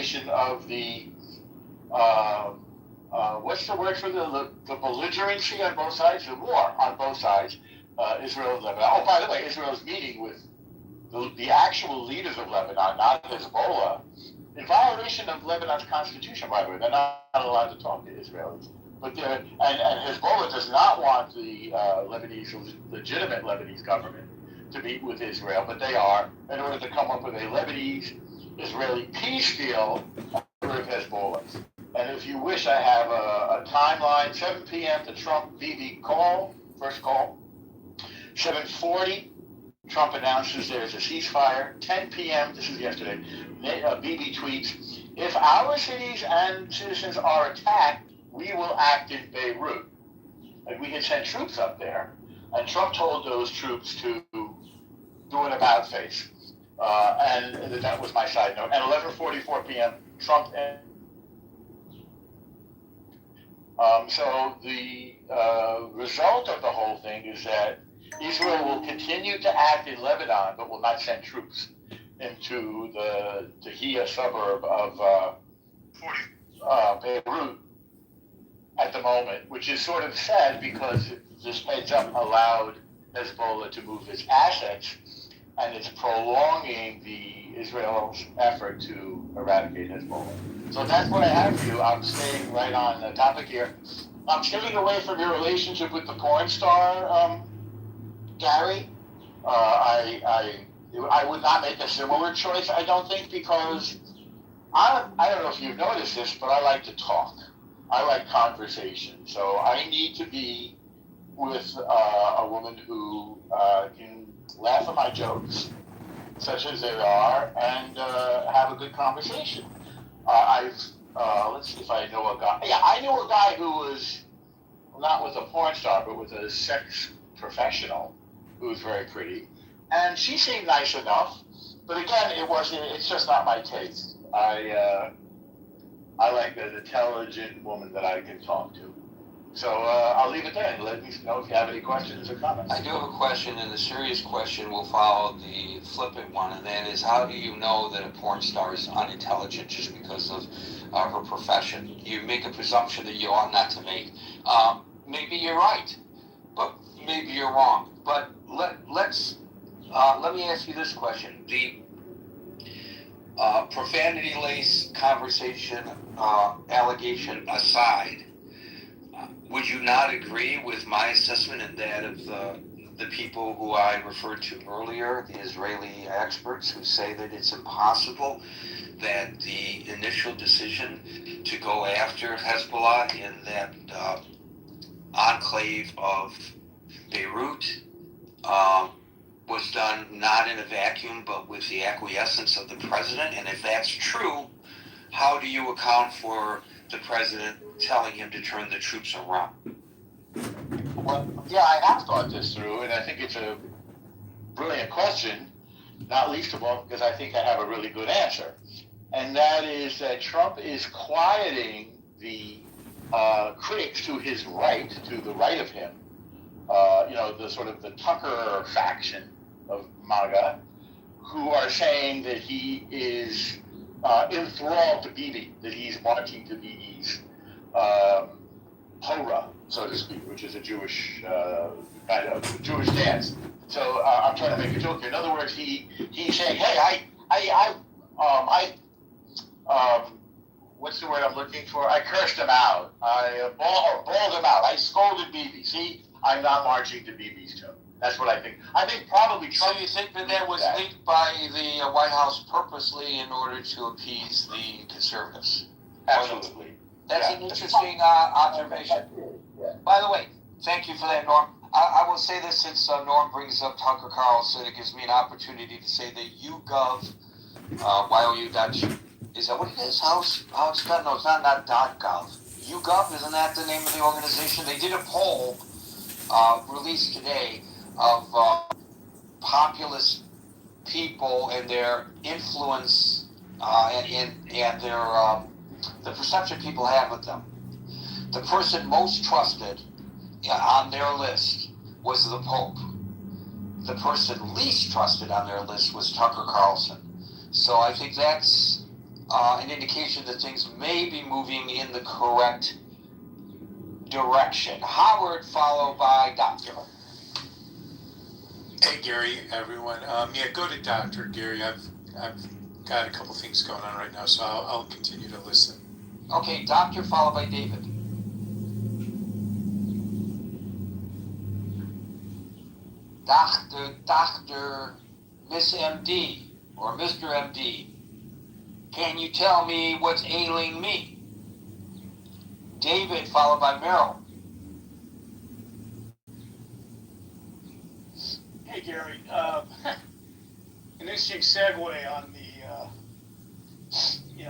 violation of the what's the word for the belligerency on both sides, the war on both sides, Israel and Lebanon. Oh, by the way, Israel is meeting with the actual leaders of Lebanon, not Hezbollah, in violation of Lebanon's constitution, by the way. They're not allowed to talk to Israelis. But and Hezbollah does not want the legitimate Lebanese government to meet with Israel, but they are, in order to come up with a Lebanese-Israeli peace deal with Hezbollah. And if you wish, I have a timeline, 7 p.m. the Trump-Bibi call, first call. 7:40, Trump announces there's a ceasefire. 10 p.m., this is yesterday, Bibi tweets, if our cities and citizens are attacked, we will act in Beirut. And we had sent troops up there, and Trump told those troops to do an about-face. And that was my side note. At 11:44 p.m., Trump... So the result of the whole thing is that Israel will continue to act in Lebanon, but will not send troops into the Tahia suburb of Beirut at the moment, which is sort of sad because this heads up allowed Hezbollah to move its assets, and it's prolonging Israel's effort to eradicate Hezbollah. So that's what I have for you. I'm staying right on the topic here. I'm staying away from your relationship with the porn star, Gary. I would not make a similar choice, I don't think, because I don't know if you've noticed this, but I like to talk. I like conversation. So I need to be with a woman who can laugh at my jokes, such as they are, and have a good conversation. Let's see if I know a guy. Yeah, I knew a guy who was not with a porn star, but with a sex professional who was very pretty, and she seemed nice enough. But again, it's just not my taste. I like an intelligent woman that I can talk to. So I'll leave it there and let me know if you have any questions or comments. I do have a question, and the serious question will follow the flippant one, and that is, how do you know that a porn star is unintelligent just because of her profession? You make a presumption that you ought not to make. Maybe you're right, but maybe you're wrong. But let me ask you this question. The profanity-laced conversation allegation aside, would you not agree with my assessment and that of the people who I referred to earlier, the Israeli experts who say that it's impossible that the initial decision to go after Hezbollah in that enclave of Beirut was done not in a vacuum but with the acquiescence of the president? And if that's true, how do you account for the president telling him to turn the troops around? Well, yeah, I have thought this through, and I think it's a brilliant question, not least of all because I think I have a really good answer. And that is that Trump is quieting the critics to his right, to the right of him, the sort of the Tucker faction of MAGA, who are saying that he is enthralled to Bibi, that he's marching to Bibi's Torah, so to speak, which is a Jewish kind of Jewish dance. So I'm trying to make a joke here. In other words, he's saying, hey, what's the word I'm looking for? I cursed him out. I bawled him out. I scolded Bibi. See, I'm not marching to Bibi's tune. That's what I think. I think probably Trump... So you think that was leaked by the White House purposely in order to appease the conservatives? Absolutely. That's an interesting observation. Yeah. By the way, thank you for that, Norm. I will say this since Norm brings up Tucker Carlson. It gives me an opportunity to say that YouGov, YOU. Is that what it is? How it's done? No, it's not .gov. YouGov, isn't that the name of the organization? They did a poll released today of populist people and their influence and their the perception people have of them. The person most trusted on their list was the Pope. The person least trusted on their list was Tucker Carlson. So I think that's an indication that things may be moving in the correct direction. Howard, followed by Doctor. Hey Gary, everyone. Yeah, go to Dr. Gary. I've got a couple things going on right now, so I'll continue to listen. Okay, Doctor, followed by David. Doctor, Miss MD, or Mr. MD, can you tell me what's ailing me? David, followed by Merrill. Hey Gary, an interesting segue on the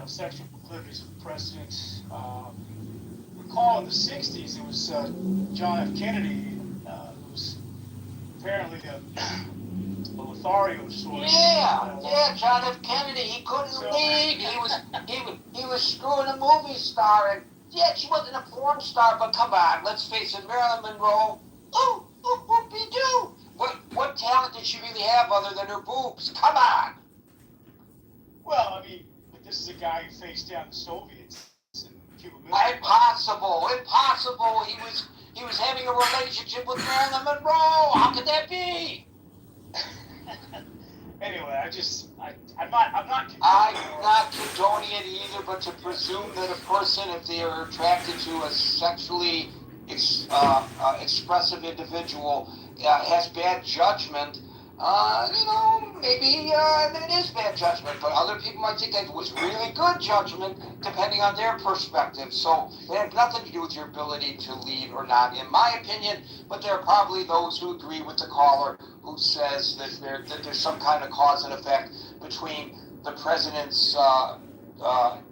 sexual proclivities of the president. Recall in the '60s, it was John F. Kennedy who was apparently a Lothario sort. Yeah, John F. Kennedy. He couldn't lead. He was screwing a movie star, and yeah, she wasn't a porn star, but come on, let's face it, Marilyn Monroe. Ooh, whoopie-doo. What talent did she really have other than her boobs? Come on. Well, I mean, but this is a guy who faced down the Soviets and Cuba. Impossible. He was having a relationship with Marilyn Monroe. How could that be? Anyway, I'm not condoning it either, but to presume that a person, if they are attracted to a sexually expressive individual, has bad judgment, maybe it is bad judgment, but other people might think that it was really good judgment, depending on their perspective. So it had nothing to do with your ability to lead or not, in my opinion, but there are probably those who agree with the caller who says that there's some kind of cause and effect between the president's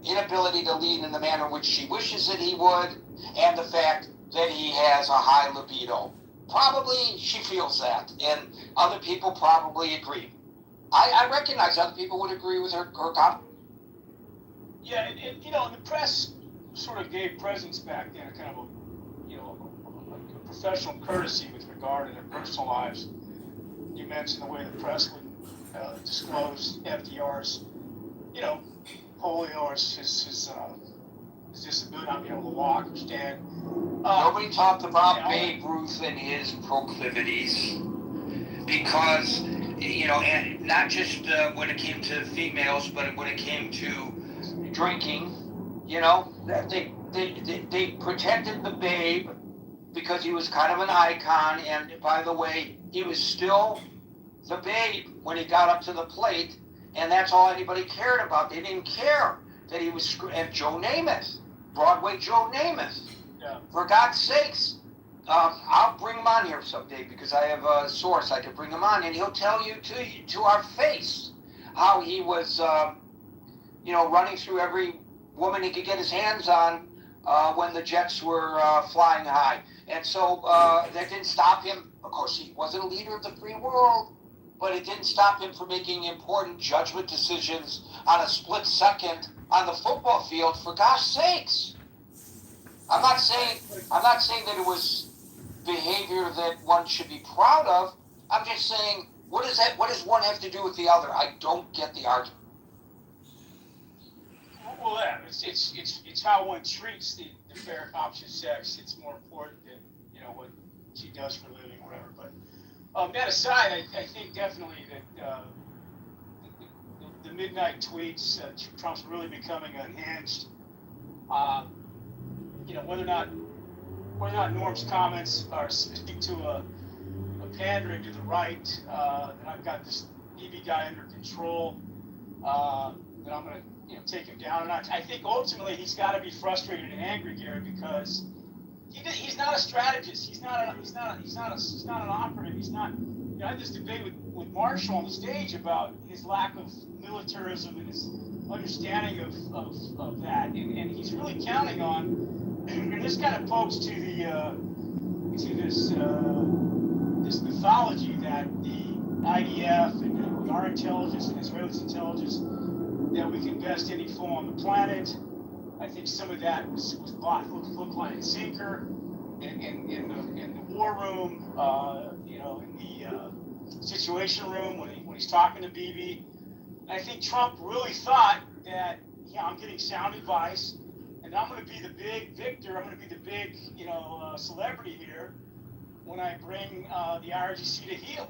inability to lead in the manner in which she wishes that he would, and the fact that he has a high libido. Probably she feels that, and other people probably agree. I recognize other people would agree with her comment. Yeah, and the press sort of gave presidents back then a kind of a professional courtesy with regard to their personal lives. You mentioned the way the press would disclose FDR's, polio or his disability, not being able to walk or stand. Nobody talked about Babe Ruth and his proclivities because, and not just when it came to females, but when it came to drinking, they protected the Babe because he was kind of an icon, and by the way, he was still the Babe when he got up to the plate, and that's all anybody cared about. They didn't care that he was, and Joe Namath, Broadway Joe Namath. Yeah. For God's sakes, I'll bring him on here someday because I have a source. I can bring him on, and he'll tell you to our face how he was, running through every woman he could get his hands on when the jets were flying high. And so that didn't stop him. Of course, he wasn't a leader of the free world, but it didn't stop him from making important judgment decisions on a split second on the football field. For gosh sakes. I'm not saying that it was behavior that one should be proud of. I'm just saying, what does one have to do with the other? I don't get the argument. Well, yeah, it's how one treats the fair opposite sex. It's more important than what she does for a living, or whatever. But that aside, I think definitely that the midnight tweets, Trump's really becoming unhinged. Whether or not Norm's comments are speaking to a pandering to the right, that I've got this EV guy under control, that I'm going to take him down a notch. I think ultimately he's got to be frustrated and angry, Gary, because he's not a strategist. He's not an operative. He's not. I had this debate with Marshall on the stage about his lack of militarism and his understanding of that, and he's really counting on. And this kind of pokes to this mythology that the IDF and our intelligence and Israelis' intelligence, that we can best any foe on the planet. I think some of that was bought hook, line, and sinker in the war room, in the Situation Room when he's talking to Bibi. And I think Trump really thought that yeah, I'm getting sound advice, and I'm going to be the big victor. I'm going to be the big, celebrity here when I bring the IRGC to heel.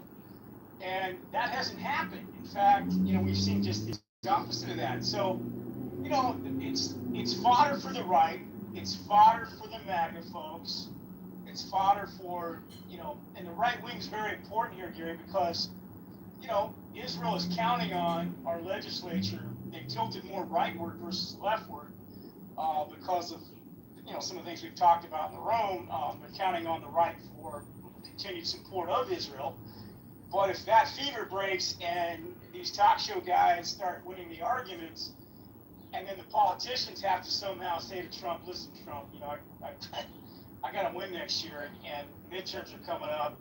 And that hasn't happened. In fact, we've seen just the opposite of that. So, it's fodder for the right. It's fodder for the MAGA folks. It's fodder for, and the right wing is very important here, Gary, because, Israel is counting on our legislature. They've tilted more rightward versus leftward because of, some of the things we've talked about in the room. They're counting on the right for continued support of Israel. But if that fever breaks and these talk show guys start winning the arguments, and then the politicians have to somehow say to Trump, listen, Trump, I got to win next year, and midterms are coming up.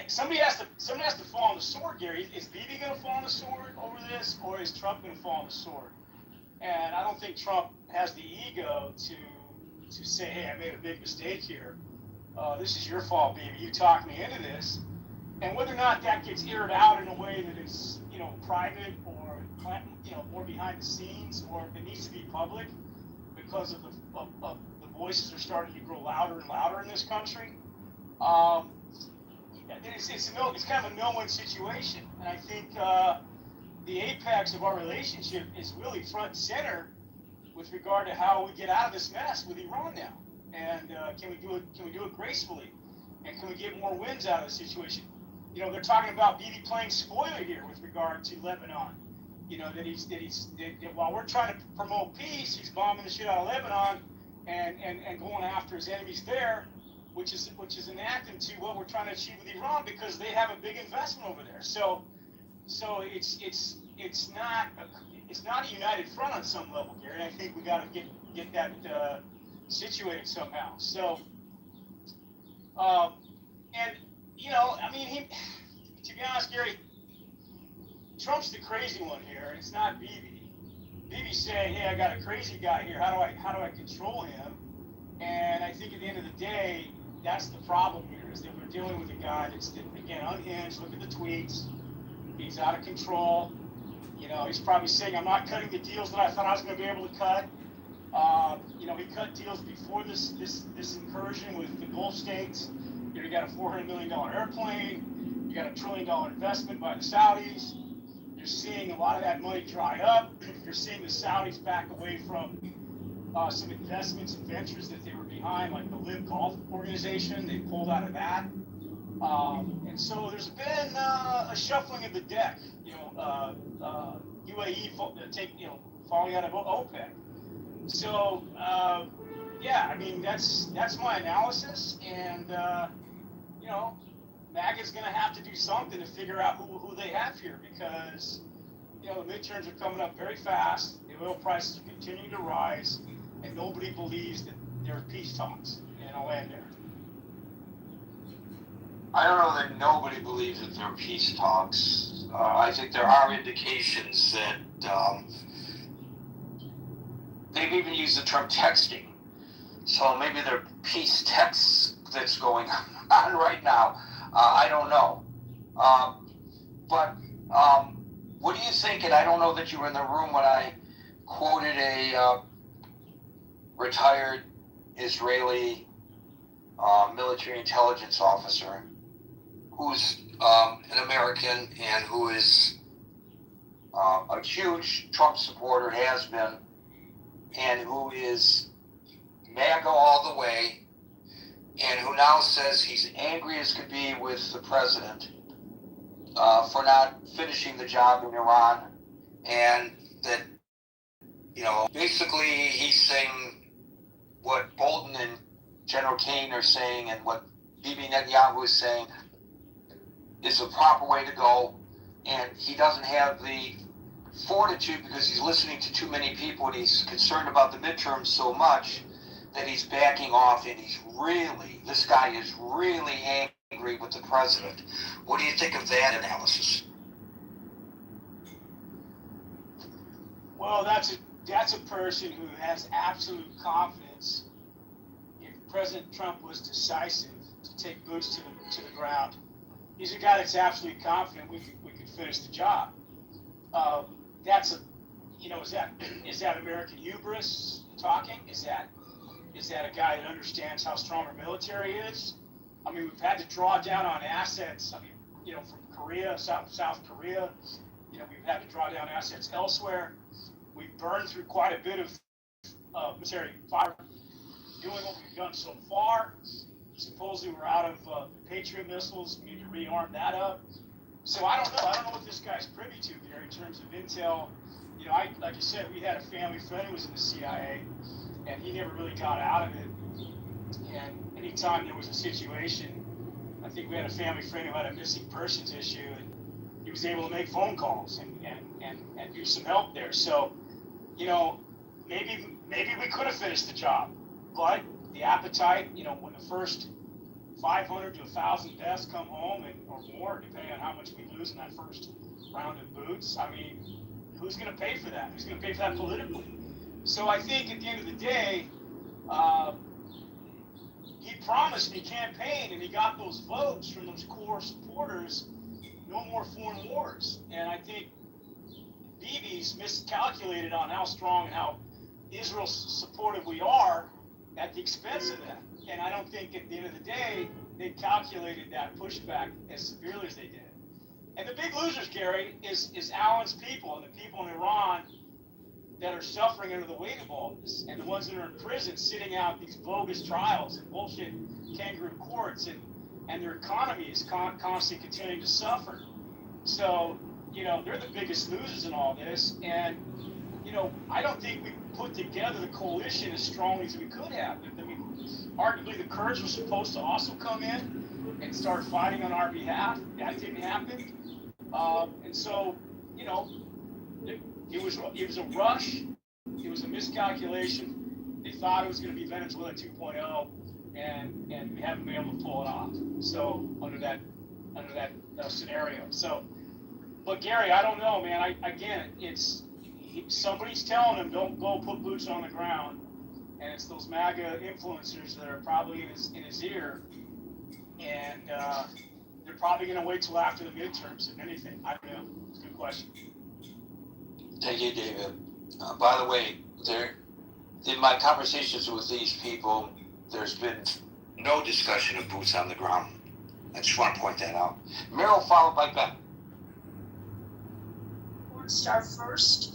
Somebody has to fall on the sword, Gary. Is Bibi going to fall on the sword over this, or is Trump going to fall on the sword? And I don't think Trump has the ego to say, hey, I made a big mistake here. This is your fault, Bibi. You talked me into this. And whether or not that gets aired out in a way that is, private or, more behind the scenes, or if it needs to be public because of the voices are starting to grow louder and louder in this country, it's kind of a no-win situation. And I think the apex of our relationship is really front and center with regard to how we get out of this mess with Iran now. And can we do it gracefully? And can we get more wins out of the situation? They're talking about Bibi playing spoiler here with regard to Lebanon. That while we're trying to promote peace, he's bombing the shit out of Lebanon and going after his enemies there, which is an anthem to what we're trying to achieve with Iran, because they have a big investment over there. So it's not a united front on some level, Gary. And I think we got to get that situated somehow. So to be honest, Gary, Trump's the crazy one here. It's not Bibi. Bibi's saying, hey, I got a crazy guy here. How do I control him? And I think at the end of the day, that's the problem here, is that we're dealing with a guy that's, again, unhinged. Look at the tweets. He's out of control. He's probably saying, I'm not cutting the deals that I thought I was going to be able to cut. He cut deals before this incursion with the Gulf states. You got a $400 million airplane. You got a $1 trillion investment by the Saudis. You're seeing a lot of that money dry up. You're seeing the Saudis back away from some investments and ventures that they were behind, like the Live Golf organization. They pulled out of that. And so there's been a shuffling of the deck. UAE falling out of OPEC. So that's my analysis, and MAGA's going to have to do something to figure out who they have here, because the midterms are coming up very fast. The oil prices are continuing to rise, and nobody believes that there are peace talks. And I'll end there. I don't know that nobody believes that there are peace talks. I think there are indications that they've even used the term texting. So maybe there are peace texts that's going on right now. I don't know. But what do you think? And I don't know that you were in the room when I quoted a retired Israeli military intelligence officer who's an American and who is a huge Trump supporter, has been, and who is MAGA all the way, and who now says he's angry as could be with the president for not finishing the job in Iran, and that, basically he's saying what Bolton and General Kane are saying and what Bibi Netanyahu is saying is the proper way to go, and he doesn't have the fortitude, because he's listening to too many people and he's concerned about the midterms so much, that he's backing off, and this guy is really angry with the president. What do you think of that analysis? Well, that's a person who has absolute confidence if President Trump was decisive to take boots to the ground. He's a guy that's absolutely confident we could finish the job. That's is that American hubris talking? Is that a guy that understands how strong our military is? I mean, we've had to draw down on assets. I mean, from Korea, South Korea, we've had to draw down assets elsewhere. We've burned through quite a bit of military fire doing what we've done so far. Supposedly we're out of the Patriot missiles. We need to rearm that up. So I don't know. I don't know what this guy's privy to there in terms of intel. Like you said, we had a family friend who was in the CIA, and he never really got out of it. And anytime there was a situation, I think we had a family friend who had a missing persons issue, and he was able to make phone calls and do some help there. So, maybe we could have finished the job, but the appetite, when the first 500 to 1,000 deaths come home or more, depending on how much we lose in that first round of boots, I mean, who's going to pay for that? Who's going to pay for that politically? So I think at the end of the day, he promised in the campaign, and he got those votes from those core supporters, no more foreign wars. And I think Bibi's miscalculated on how strong and how Israel supportive we are at the expense of that. And I don't think at the end of the day, they calculated that pushback as severely as they did. And the big losers, Gary, is Alan's people and the people in Iran that are suffering under the weight of all this, and the ones that are in prison sitting out these bogus trials and bullshit kangaroo courts, and their economy is constantly continuing to suffer. So, they're the biggest losers in all this. And, I don't think we put together the coalition as strongly as we could have. I mean, arguably the Kurds were supposed to also come in and start fighting on our behalf. That didn't happen. And so, it was a rush. It was a miscalculation. They thought it was going to be Venezuela 2.0, and we haven't been able to pull it off. So under that scenario. So, but Gary, I don't know, man. Somebody's telling him don't go put boots on the ground, and it's those MAGA influencers that are probably in his ear, and they're probably going to wait till after the midterms, if anything. I don't know. It's a good question. Thank you, David. By the way, in my conversations with these people, there's been no discussion of boots on the ground. I just want to point that out. Meryl, followed by Ben. Porn star first,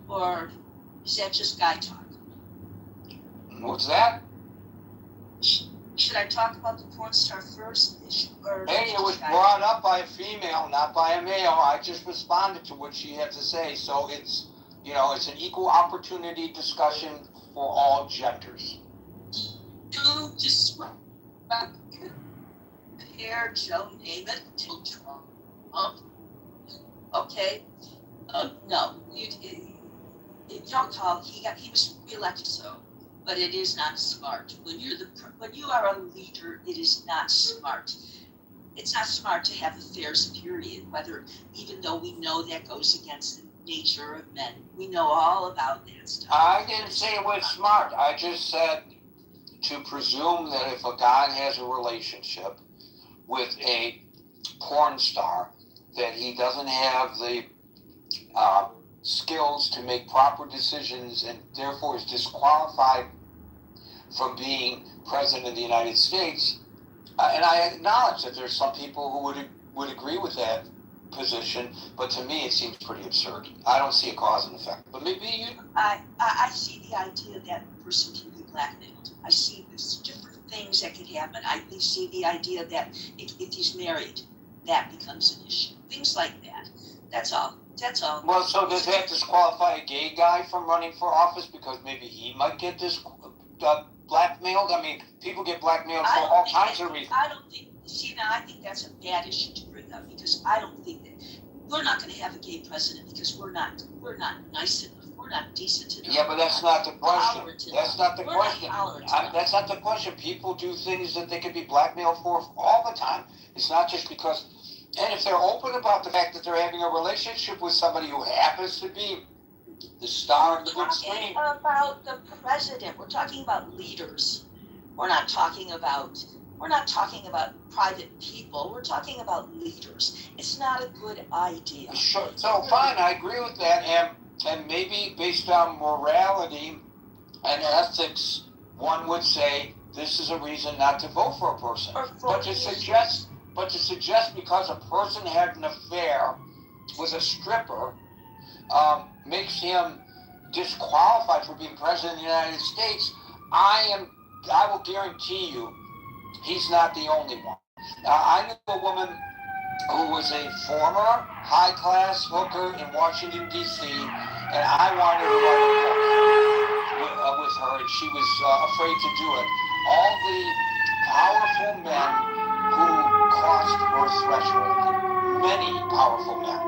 or is that just guy talk? What's that? Should I talk about the porn star first? Or Hey, it was brought up by a female, not by a male. I just responded to what she had to say. So it's an equal opportunity discussion for all genders. You just compare Joe Namath to Trump. Okay? No, you don't talk. He was reelected, so. But it is not smart. When you are a leader, it is not smart. It's not smart to have affairs, period. Even though we know that goes against the nature of men, we know all about that stuff. I didn't say it was smart. I just said to presume that if a guy has a relationship with a porn star, that he doesn't have the skills to make proper decisions and therefore is disqualified from being president of the United States. And I acknowledge that there's some people who would agree with that position, but to me it seems pretty absurd. I don't see a cause and effect. But maybe you... I see the idea that a person can be blackmailed. I see there's different things that could happen. I see the idea that if he's married, that becomes an issue. Things like that. That's all. Well, so does that disqualify a gay guy from running for office because maybe he might get blackmailed? I mean, people get blackmailed for all kinds of reasons. I don't think. See, now I think that's a bad issue to bring up because I don't think that we're not going to have a gay president because we're not nice enough. We're not decent enough. Yeah, but that's not the question. That's not the question. That's not the question. People do things that they can be blackmailed for all the time. It's not just because. And if they're open about the fact that they're having a relationship with somebody who happens to be the star of the big screen. We're talking about the president. We're talking about leaders. We're not talking about private people. We're talking about leaders. It's not a good idea. Sure. So fine, I agree with that. And And maybe based on morality and ethics, one would say this is a reason not to vote for a person. But to suggest because a person had an affair with a stripper makes him disqualified for being president of the United States, I will guarantee you he's not the only one. I knew a woman who was a former high-class hooker in Washington, D.C., and I wanted to write a book with her, and she was afraid to do it. All the powerful men who crossed her threshold, many powerful men,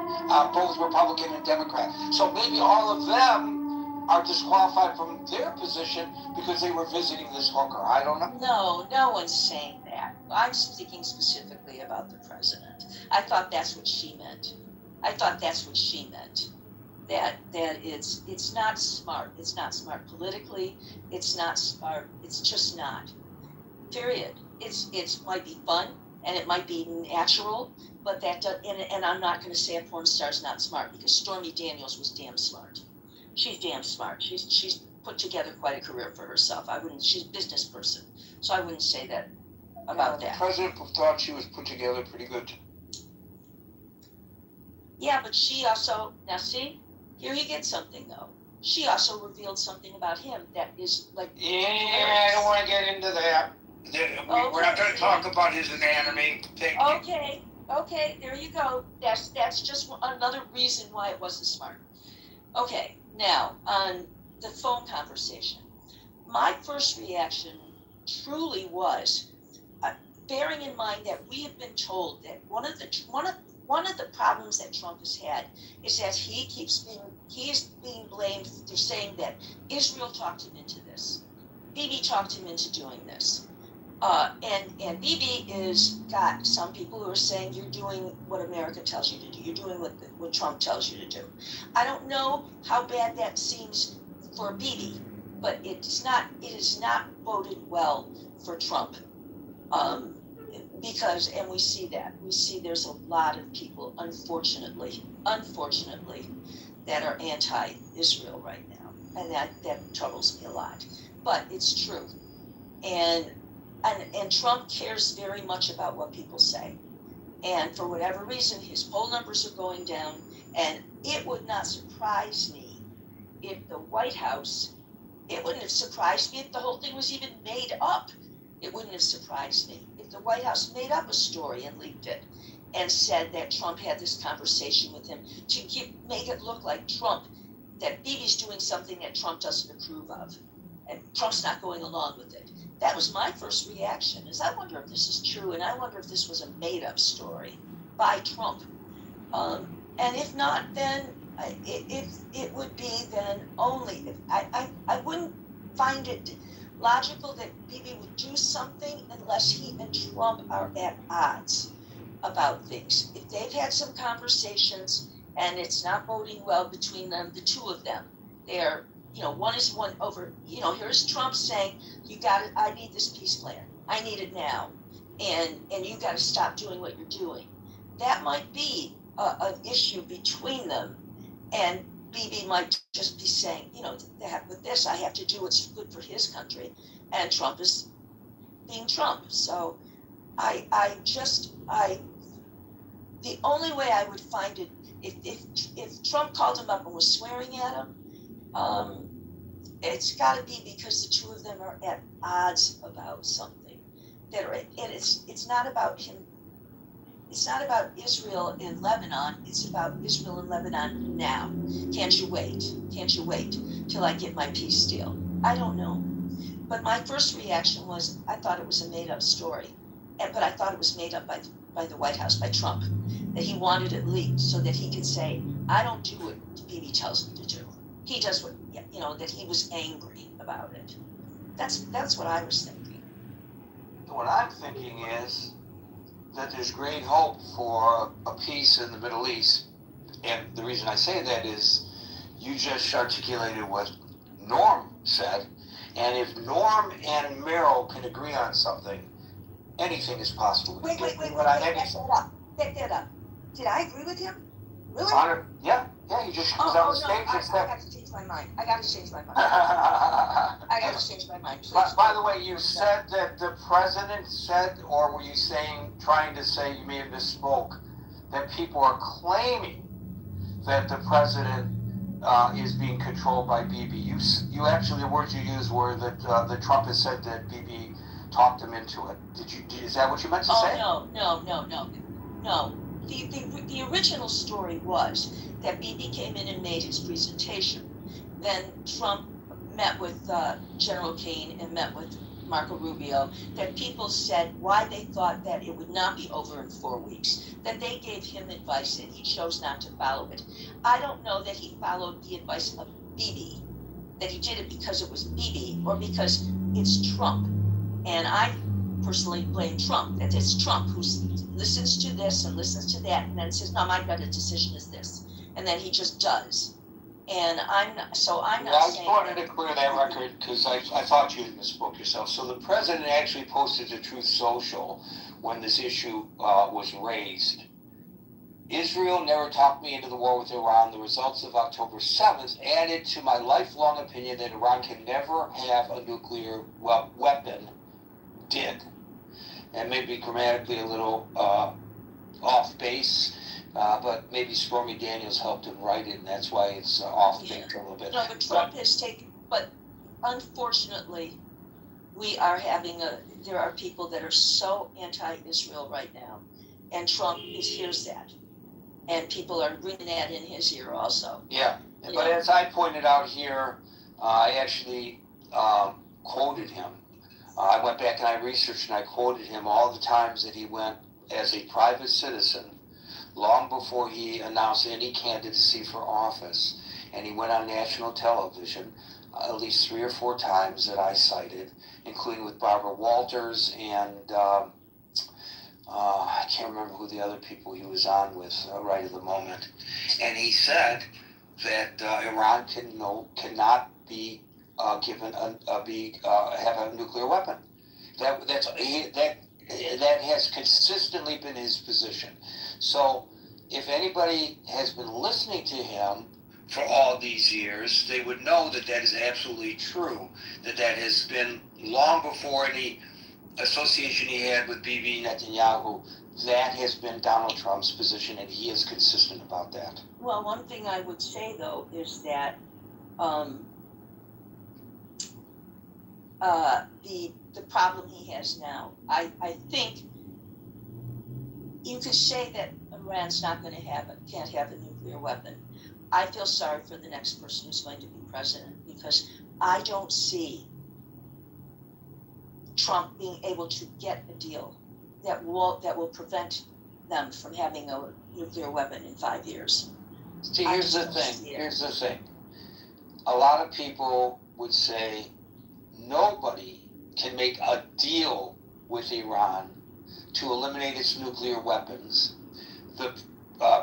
both Republican and Democrat. So maybe all of them are disqualified from their position because they were visiting this hooker. I don't know. No, no one's saying that. I'm speaking specifically about the president. I thought that's what she meant. That it's not smart. It's not smart politically. It's not smart. It's just not. Period. It's might be fun and it might be natural, but that does, and I'm not going to say a porn star's not smart because Stormy Daniels was damn smart. She's damn smart. She's put together quite a career for herself. She's a business person, so I wouldn't say that about that. The president thought she was put together pretty good. Yeah, but she also, now see, here you get something though. She also revealed something about him that is like. Yeah, I don't want to get into that. We're not going to talk about his anatomy. Thank you. Okay, there you go. That's just another reason why it wasn't smart. Okay, now on the phone conversation, my first reaction truly was, bearing in mind that we have been told that one of the problems that Trump has had is that he is being blamed for saying that Israel talked him into this. Bibi talked him into doing this. And Bibi is got some people who are saying you're doing what America tells you to do. You're doing what Trump tells you to do. I don't know how bad that seems for Bibi, but it is not boded well for Trump. Because, and we see there's a lot of people, unfortunately, that are anti-Israel right now. And that troubles me a lot. But it's true. And Trump cares very much about what people say. And for whatever reason, his poll numbers are going down. And it would not surprise me if the White House, it wouldn't have surprised me if the whole thing was even made up. It wouldn't have surprised me if the White House made up a story and leaked it and said that Trump had this conversation with him to make it look like Trump, that Bibi's doing something that Trump doesn't approve of. And Trump's not going along with it. That was my first reaction, is I wonder if this is true, and I wonder if this was a made-up story by Trump. And if not, then it would be then only, I wouldn't find it logical that Bibi would do something unless he and Trump are at odds about things. If they've had some conversations and it's not boding well between them, the two of them, they're, one is one over, here's Trump saying, I need this peace plan. I need it now. And you got to stop doing what you're doing. That might be an issue between them. And Bibi might just be saying, with this, I have to do what's good for his country. And Trump is being Trump. So the only way I would find it, if Trump called him up and was swearing at him, it's got to be because the two of them are at odds about something. And it's not about him. It's not about Israel and Lebanon. It's about Israel and Lebanon now. Can't you wait? Can't you wait till I get my peace deal? I don't know. But my first reaction was I thought it was a made-up story. But I thought it was made up by the White House, by Trump, that he wanted it leaked so that he could say, I don't do what Bibi tells me to do. He does what, that he was angry about it. That's what I was thinking. What I'm thinking is that there's great hope for a peace in the Middle East. And the reason I say that is you just articulated what Norm said. And if Norm and Meryl can agree on something, anything is possible. Wait, back that up. Did I agree with him? Really? Yeah. Yeah, you just was on the stage and I said. got to change my mind. I got to change my mind. by, I got to change my mind. Please. by the way, you said that the president said, or were you trying to say, you may have misspoke, that people are claiming that the president is being controlled by Bibi. You actually, the words you used were that the Trump has said that Bibi talked him into it. Is that what you meant to say? No. The original story was that Bibi came in and made his presentation. Then Trump met with General Keane and met with Marco Rubio, that people said why they thought that it would not be over in 4 weeks, that they gave him advice and he chose not to follow it. I don't know that he followed the advice of Bibi, that he did it because it was Bibi or because it's Trump. And I personally blame Trump, that it's Trump who listens to this and listens to that and then says, no, my gut decision is this. And then he just does. And I'm not saying. I just wanted to clear that record because I thought you had misspoke yourself. So the president actually posted to Truth Social when this issue was raised. Israel never talked me into the war with Iran. The results of October 7th added to my lifelong opinion that Iran can never have a nuclear weapon. Did. And maybe grammatically a little off base. But maybe Stormy Daniels helped him write it, and that's why it's off base a little bit. No, but Trump has taken, but unfortunately, there are people that are so anti-Israel right now, and Trump hears that, and people are bringing that in his ear also. Yeah, but as I pointed out here, I actually quoted him. I went back and I researched and I quoted him all the times that he went as a private citizen long before he announced any candidacy for office. And he went on national television at least 3 or 4 times that I cited, including with Barbara Walters and I can't remember who the other people he was on with right at the moment. And he said that Iran cannot be given have a nuclear weapon. That has consistently been his position. So if anybody has been listening to him for all these years, they would know that that is absolutely true. That has been long before any association he had with Bibi Netanyahu. That has been Donald Trump's position, and he is consistent about that. Well, one thing I would say though is that the problem he has now, I think you could say that Iran's can't have a nuclear weapon. I feel sorry for the next person who's going to be president because I don't see Trump being able to get a deal that will prevent them from having a nuclear weapon in 5 years. See, here's the thing. A lot of people would say nobody can make a deal with Iran to eliminate its nuclear weapons. The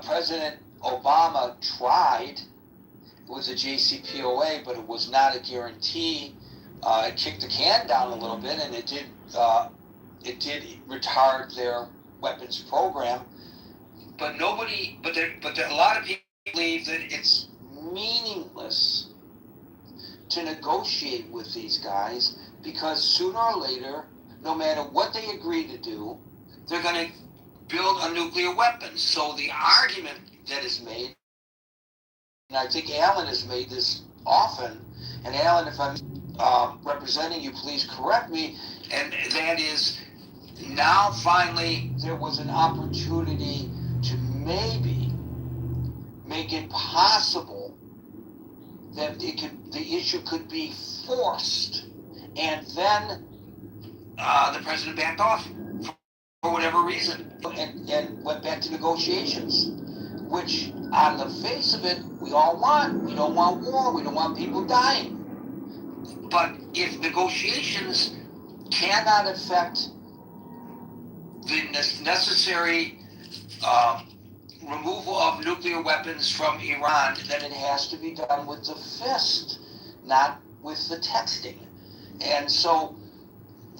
President Obama tried with the JCPOA, but it was not a guarantee. It kicked the can down a little bit, and it did retard their weapons program. But a lot of people believe that it's meaningless to negotiate with these guys because sooner or later, no matter what they agree to do, they're going to build a nuclear weapon. So the argument that is made, and I think Alan has made this often, and Alan, if I'm representing you, please correct me, and that is now finally there was an opportunity to maybe make it possible that the issue could be forced, and then the president backed off for whatever reason and went back to negotiations, which on the face of it we all want. We don't want war. We don't want people dying. But if negotiations cannot affect the necessary removal of nuclear weapons from Iran, then it has to be done with the fist, not with the texting. And so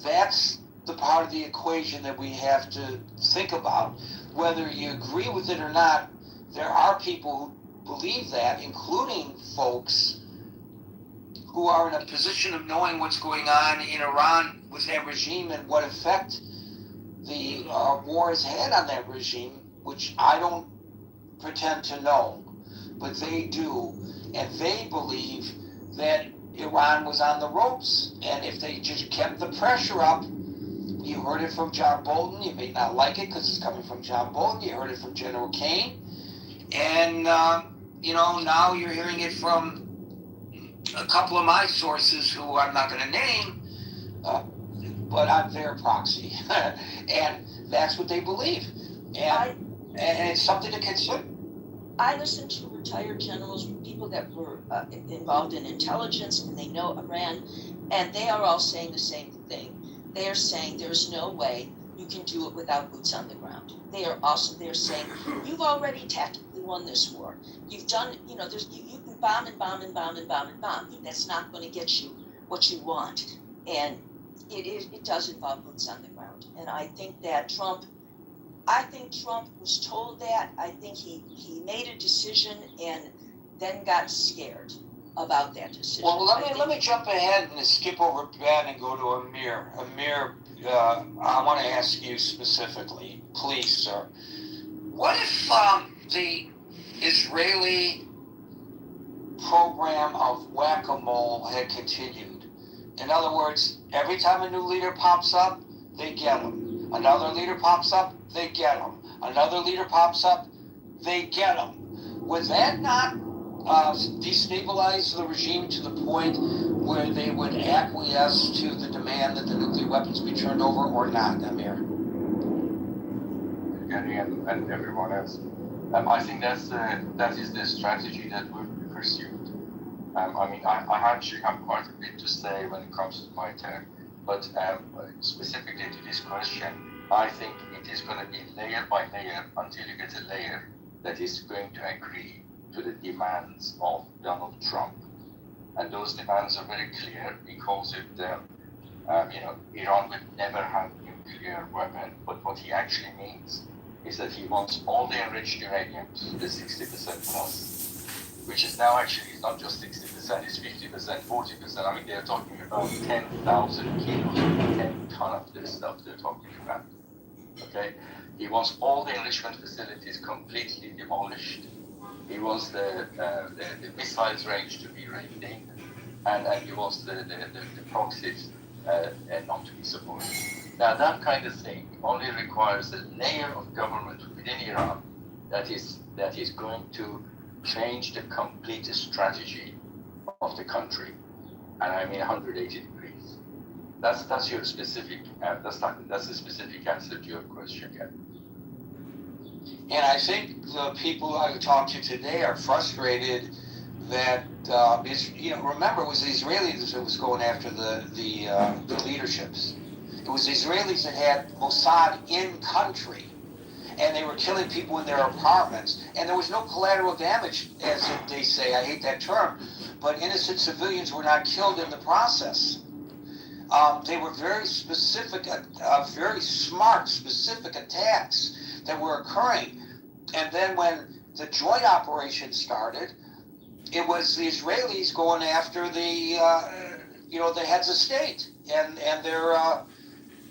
that's the part of the equation that we have to think about. Whether you agree with it or not, there are people believe that, including folks who are in a position of knowing what's going on in Iran with that regime and what effect the war has had on that regime, which I don't pretend to know, but they do. And they believe that Iran was on the ropes. And if they just kept the pressure up, you heard it from John Bolton. You may not like it because it's coming from John Bolton. You heard it from General Kane. And, now you're hearing it from a couple of my sources who I'm not going to name, but I'm their proxy. And that's what they believe. And it's something to consider. I listened to retired generals, people that were involved in intelligence, and they know Iran, and they are all saying the same thing. They are saying there's no way you can do it without boots on the ground. They're saying, you've already tactically won this war. You've done, you can bomb and bomb and bomb and bomb and bomb. That's not going to get you what you want. And it does involve boots on the ground. And I think Trump was told that. I think he made a decision and then got scared about that decision. Well, let me jump ahead and skip over Ben and go to Amir. Amir, I want to ask you specifically, please, sir. What if the Israeli program of whack-a-mole had continued? In other words, every time a new leader pops up, they get him. Another leader pops up, they get him. Another leader pops up, they get him. Would that not destabilize the regime to the point where they would acquiesce to the demand that the nuclear weapons be turned over, or not, Amir? Gary and everyone else. I think that is the strategy that will be pursued. I actually have quite a bit to say when it comes to my turn, but specifically to this question, I think it is going to be layer by layer until you get a layer that is going to agree to the demands of Donald Trump. And those demands are very clear. He calls it, Iran will never have nuclear weapon, but what he actually means is that he wants all the enriched uranium to the 60% plus, which is now actually not just 60%, it's 50%, 40%. They're talking about 10,000 kilos, 10 ton of this stuff they're talking about. Okay? He wants all the enrichment facilities completely demolished. He wants the missiles range to be reined in, and he wants the proxies not to be supported. Now, that kind of thing only requires a layer of government within Iran that is going to change the complete strategy of the country, and 180 degrees. That's your specific. That's a specific answer to your question, Ken. And I think the people I talked to today are frustrated that remember, it was the Israelis that was going after the leaderships. It was the Israelis that had Mossad in country, and they were killing people in their apartments, and there was no collateral damage, as they say. I hate that term, but innocent civilians were not killed in the process. They were very specific, very smart, specific attacks that were occurring. And then when the joint operation started, it was the Israelis going after the heads of state and their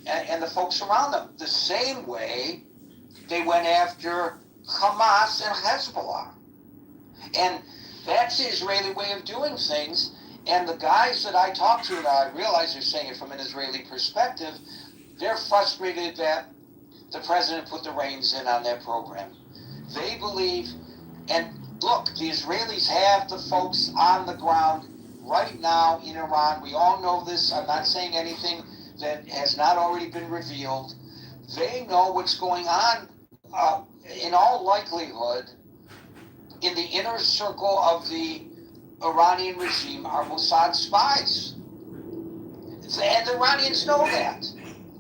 and the folks around them. The same way they went after Hamas and Hezbollah. And that's the Israeli way of doing things. And the guys that I talk to, and I realize they're saying it from an Israeli perspective, they're frustrated that the president put the reins in on that program. They believe, and look, the Israelis have the folks on the ground right now in Iran. We all know this. I'm not saying anything that has not already been revealed. They know what's going on, in all likelihood, in the inner circle of the Iranian regime are Mossad spies. And the Iranians know that.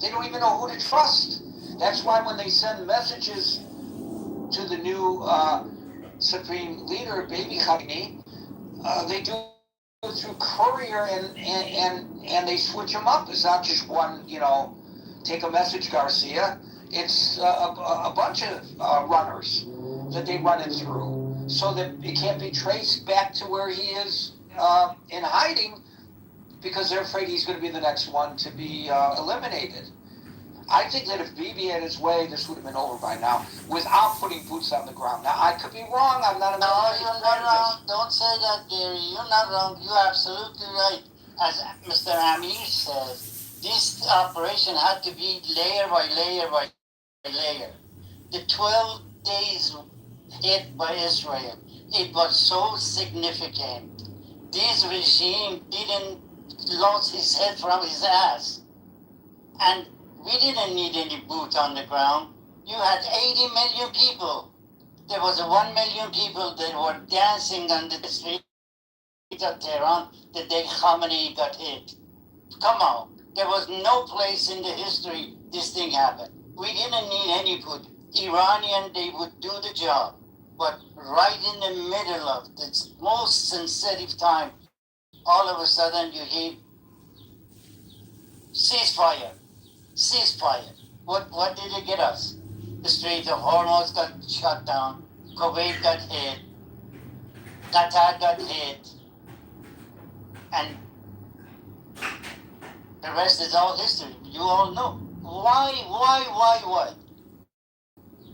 They don't even know who to trust. That's why when they send messages to the new supreme leader, Baby Khamenei, they do it through courier and they switch them up. It's not just one, take a message, Garcia. It's a bunch of runners that they run it through. so that it can't be traced back to where he is in hiding, because they're afraid he's going to be the next one to be eliminated. I think that if Bibi had his way, this would have been over by now, without putting boots on the ground. Now, I could be wrong. I'm not a No, you're not wrong. Don't say that, Gary. You're not wrong. You're absolutely right. As Mr. Amir said, this operation had to be layer by layer by layer. The 12 days hit by Israel, it was so significant. This regime didn't lose his head from his ass. And we didn't need any boots on the ground. You had 80 million people. There was 1 million people that were dancing on the street of Tehran the day Khamenei got hit. Come on. There was no place in the history this thing happened. We didn't need any food. Iranian, they would do the job. But right in the middle of the most sensitive time, all of a sudden you hear ceasefire. Ceasefire. What did it get us? The Strait of Hormuz got shut down. Kuwait got hit. Qatar got hit. And the rest is all history. You all know. Why?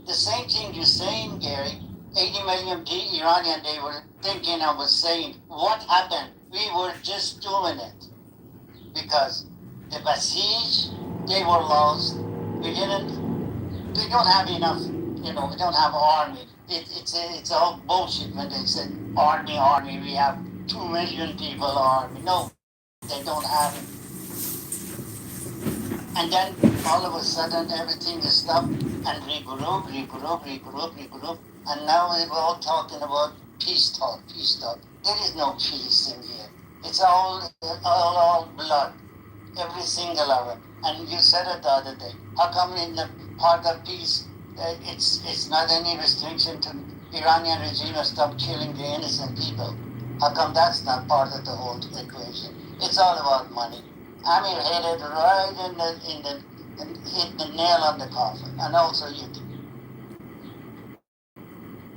The same thing you're saying, Gary. 80 million Iranian, they were thinking and was saying, what happened? We were just doing it. Because the Basij, they were lost. We don't have enough, we don't have an army. It's all bullshit when they said army, we have 2 million people army. No, they don't have it. And then all of a sudden everything is stopped and regroup. And now we're all talking about peace talk. There is no peace in here. It's all blood. Every single of it. And you said it the other day. How come in the part of peace, it's not any restriction to Iranian regime to stop killing the innocent people? How come that's not part of the whole equation? It's all about money. Amir hit it right hit the nail on the coffin, and also you did.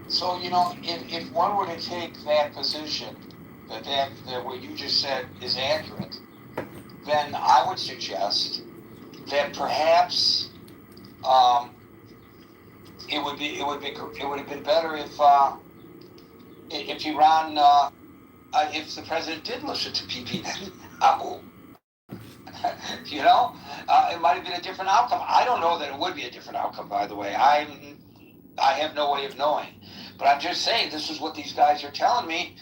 So, if one were to take that position, that what you just said is accurate, then I would suggest that perhaps it would have been better if Iran, if the president did listen to Bibi Netanyahu. It might have been a different outcome. I don't know that it would be a different outcome, by the way. I have no way of knowing. But I'm just saying, this is what these guys are telling me,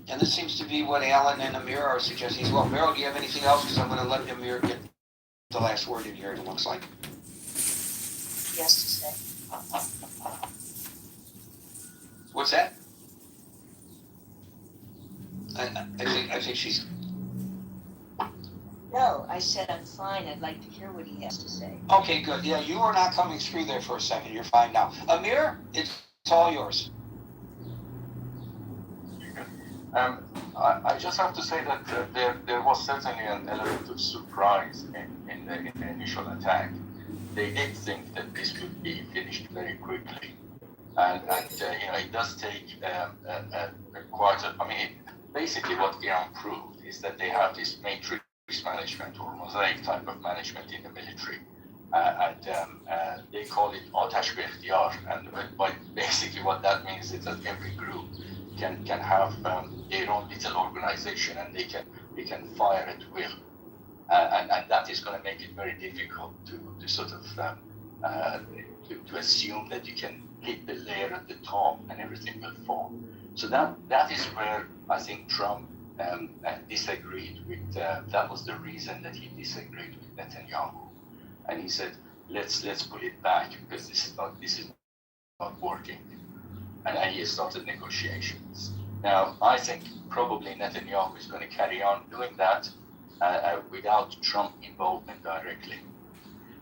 and this seems to be what Alan and Amir are suggesting. Well, Meryl, do you have anything else? Because I'm going to let Amir get the last word in here, it looks like. Yes to say. What's that? I think she's... No, I said I'm fine. I'd like to hear what he has to say. Okay, good. Yeah, you were not coming through there for a second. You're fine now. Amir, it's all yours. I just have to say that there was certainly an element of surprise in the initial attack. They did think that this would be finished very quickly, and it does take quite a. I mean, basically what Iran proved is that they have this matrix management or mosaic type of management in the military, and they call it atash be ikhtiyar, and basically what that means is that every group can have their own little organization, and they can fire at will, and that is going to make it very difficult to sort of to assume that you can hit the layer at the top and everything will fall. So that is where I think Trump disagreed with. That was the reason that he disagreed with Netanyahu, and he said, let's pull it back because this is not working. And he started negotiations. Now, I think probably Netanyahu is going to carry on doing that without Trump involvement directly.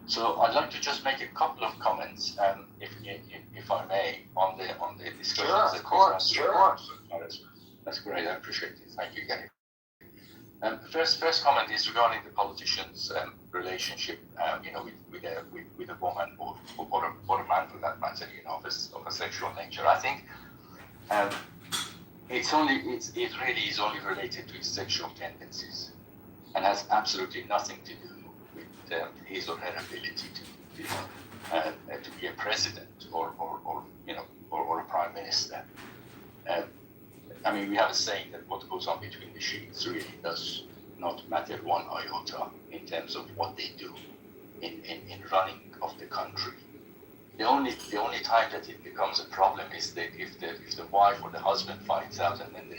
So I'd like to just make a couple of comments, if I may, on the discussions. Sure, of course, sure. That's great. I appreciate it. Thank you, Gary. First comment is regarding the politicians' relationship, with a woman or a man for that matter, of a sexual nature. I think It really is only related to his sexual tendencies, and has absolutely nothing to do with his or her ability to be a president or a prime minister. I mean, we have a saying that what goes on between the sheets really does not matter one iota in terms of what they do in running of the country. The only time that it becomes a problem is that if the wife or the husband finds out, and then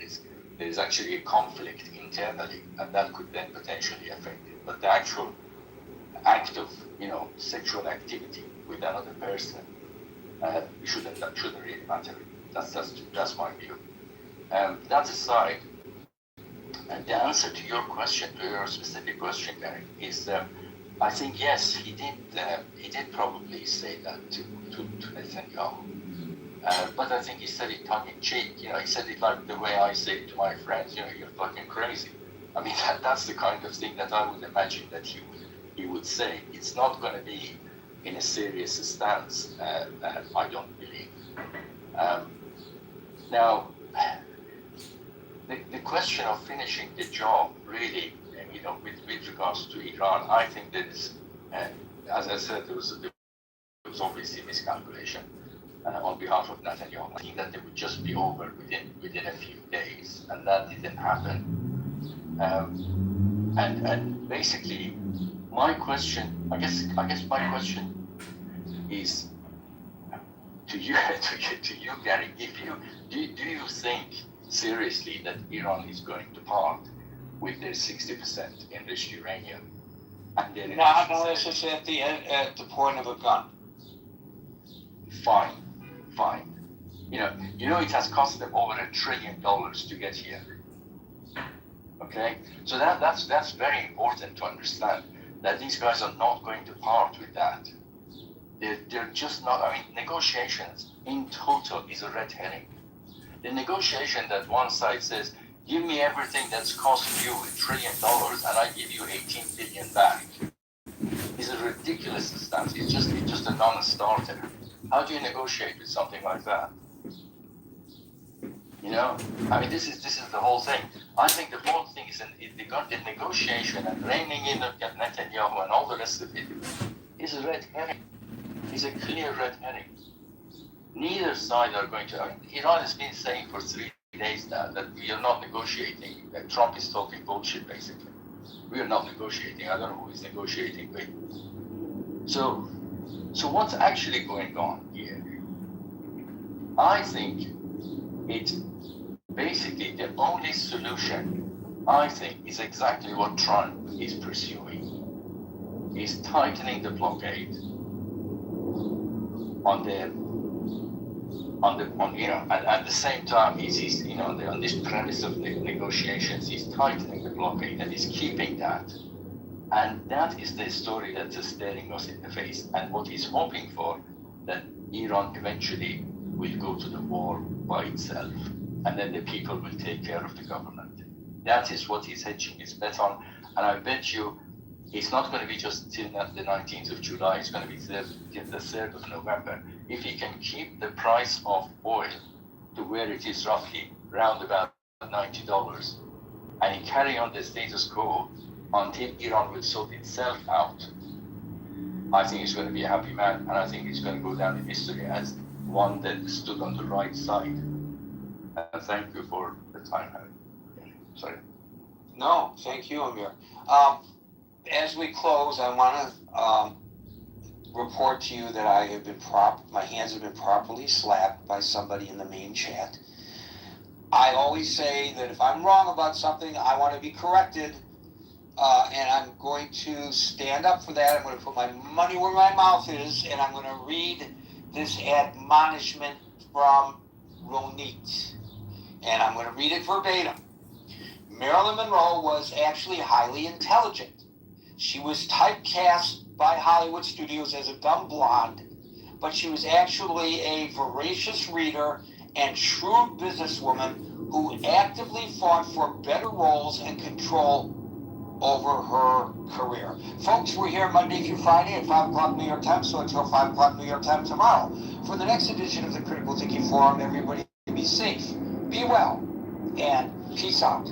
there is actually a conflict internally, and that could then potentially affect it. But the actual act of sexual activity with another person shouldn't really matter. That's my view. That aside, the answer to your question, to your specific question, Gary, is I think yes, he did probably say that to Netanyahu, but I think he said it tongue in cheek. He said it like the way I say it to my friends. You're fucking crazy. I mean, that's the kind of thing that I would imagine that he would say. It's not going to be in a serious stance. I don't believe. Now, the question of finishing the job really, with regards to Iran, I think that is, as I said, there was obviously miscalculation on behalf of Netanyahu. I think that they would just be over within a few days, and that didn't happen. And basically, my question, I guess my question is to you, Gary. Do you think seriously that Iran is going to part with their 60% enriched uranium? And their Not unless it's at the point of a gun. Fine. It has cost them over $1 trillion to get here. Okay, so that's very important to understand, that these guys are not going to part with that. They're just not. I mean, negotiations in total is a red herring. The negotiation that one side says, give me everything that's cost you $1 trillion and I give you 18 billion back, is a ridiculous stance. It's just a non-starter. How do you negotiate with something like that? I mean, this is the whole thing. I think the whole thing is the negotiation and reining in Netanyahu and all the rest of it is a red herring. It's a clear red herring. Neither side are going to. I mean, Iran has been saying for 3 days now that we are not negotiating. That Trump is talking bullshit, basically. We are not negotiating. I don't know who he's negotiating with. So what's actually going on here? I think it's basically the only solution, I think, is exactly what Trump is pursuing. He's tightening the blockade at the same time, he's on this premise of negotiations, he's tightening the blockade and he's keeping that. And that is the story that's staring us in the face. And what he's hoping for, that Iran eventually will go to the war by itself, and then the people will take care of the government. That is what he's hedging his bet on. And I bet you it's not going to be just till the 19th of July, it's going to be the 3rd of November. If he can keep the price of oil to where it is roughly round about $90, and he carry on the status quo until Iran will sort itself out, I think he's going to be a happy man, and I think he's going to go down in history as one that stood on the right side. And thank you for the time, Harry. Sorry. No, thank you, Amir. As we close, I want to report to you that I have been my hands have been properly slapped by somebody in the main chat. I always say that if I'm wrong about something, I want to be corrected, and I'm going to stand up for that. I'm going to put my money where my mouth is, and I'm going to read this admonishment from Ronit, and I'm going to read it verbatim. Marilyn Monroe was actually highly intelligent. She was typecast by Hollywood studios as a dumb blonde, but she was actually a voracious reader and shrewd businesswoman who actively fought for better roles and control over her career. Folks, we're here Monday through Friday at 5 o'clock New York time, so until 5 o'clock New York time tomorrow. For the next edition of the Critical Thinking Forum, everybody be safe, be well, and peace out.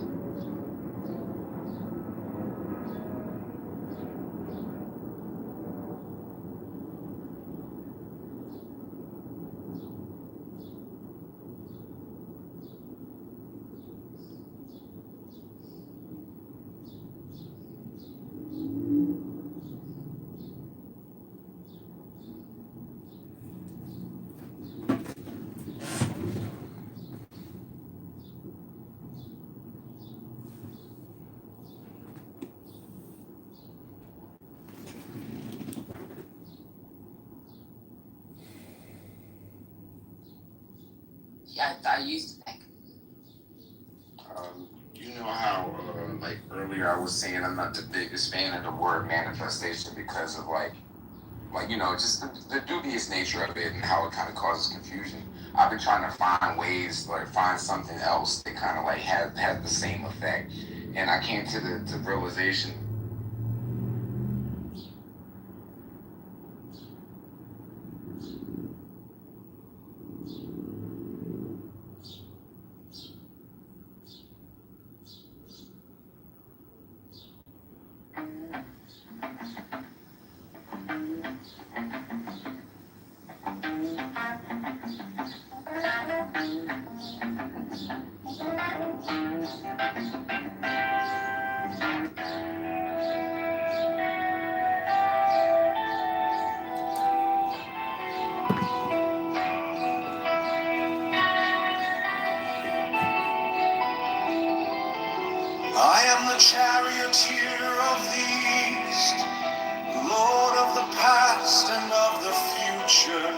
I used to think. You know how, like earlier I was saying, I'm not the biggest fan of the word manifestation because of just the dubious nature of it and how it kind of causes confusion. I've been trying to find ways, like find something else that kind of like had the same effect, and I came to the realization. I am the charioteer of the east, Lord of the past and of the future.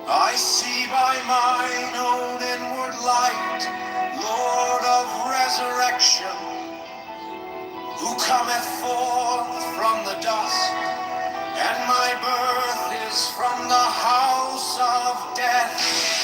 I see by mine own inward light, Lord of resurrection, who cometh forth from the dust, and my birth is from the house of death.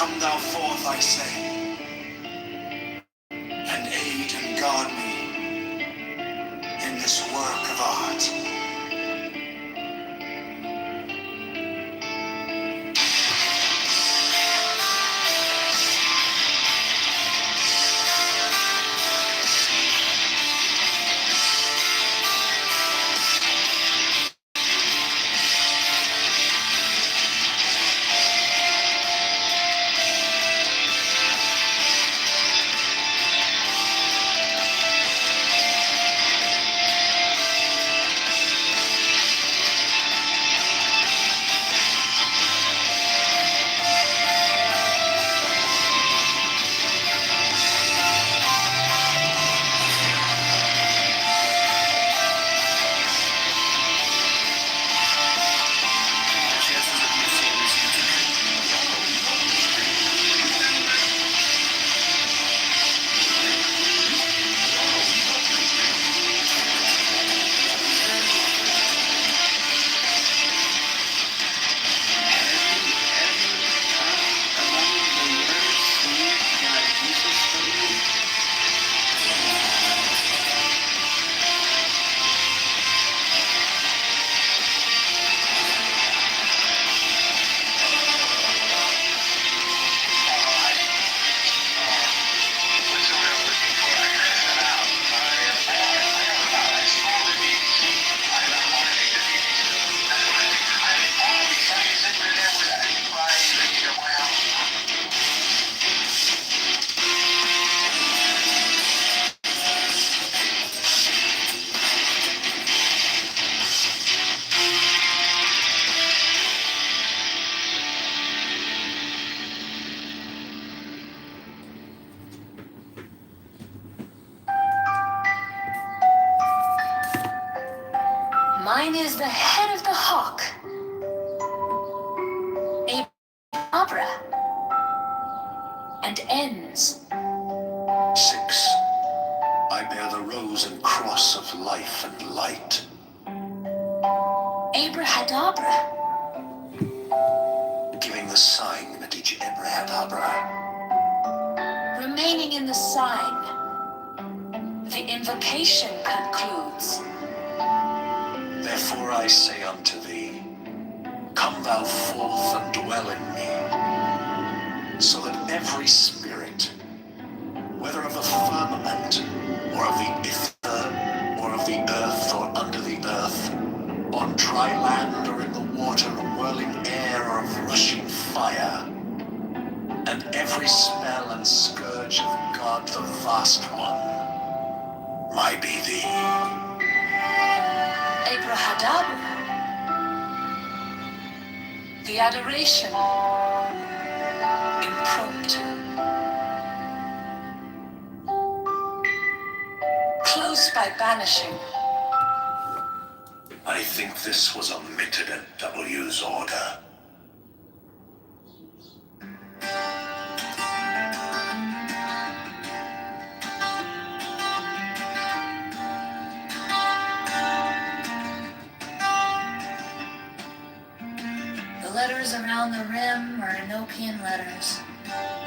Come thou forth, I say, and aid and guard me in this work of art. Mine is the head of the hawk, a opera, and ends. 6. I bear the rose and cross of life and light. Abrahadabra. Giving the sign, Medici Abrahadabra. Remaining in the sign, the invocation concludes. Therefore I say unto thee, come thou forth and dwell in me, so that every spirit, whether of the firmament, or of the ether, or of the earth, or under the earth, on dry land, or in the water, or whirling air, or of rushing fire, and every spell and scourge of God the Vast One, might be thee. Abrahadabra. The adoration. Impromptu. Close by banishing. I think this was omitted at W's order. The letters around the rim are Enochian letters,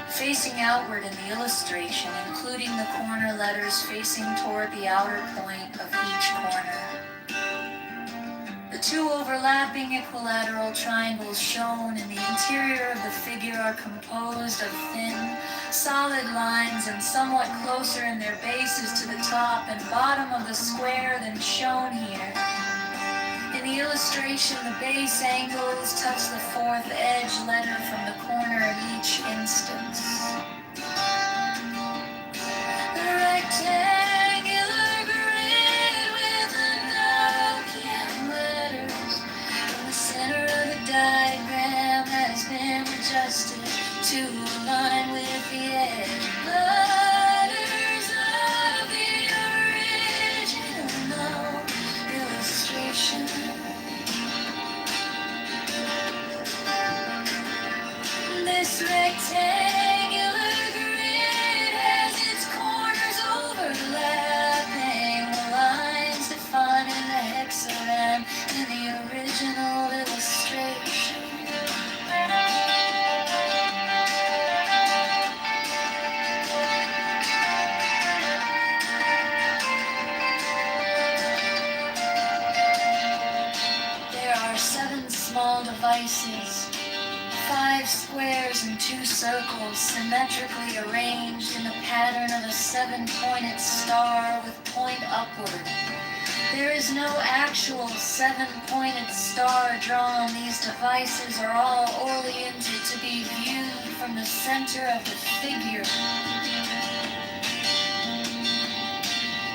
facing outward in the illustration, including the corner letters facing toward the outer point of each corner. The two overlapping equilateral triangles shown in the interior of the figure are composed of thin, solid lines and somewhat closer in their bases to the top and bottom of the square than shown here. In the illustration, the base angles touch the fourth edge letter from the corner of each instance. The rectangular grid with Enochian letters in the center of the diagram has been adjusted to align with the edge letters of the original illustration. This rectangular grid has its corners overlapping, the lines defining the hexagram in the original illustration. two circles symmetrically arranged in the pattern of a seven-pointed star with point upward. There is no actual seven-pointed star drawn. These devices are all oriented to be viewed from the center of the figure.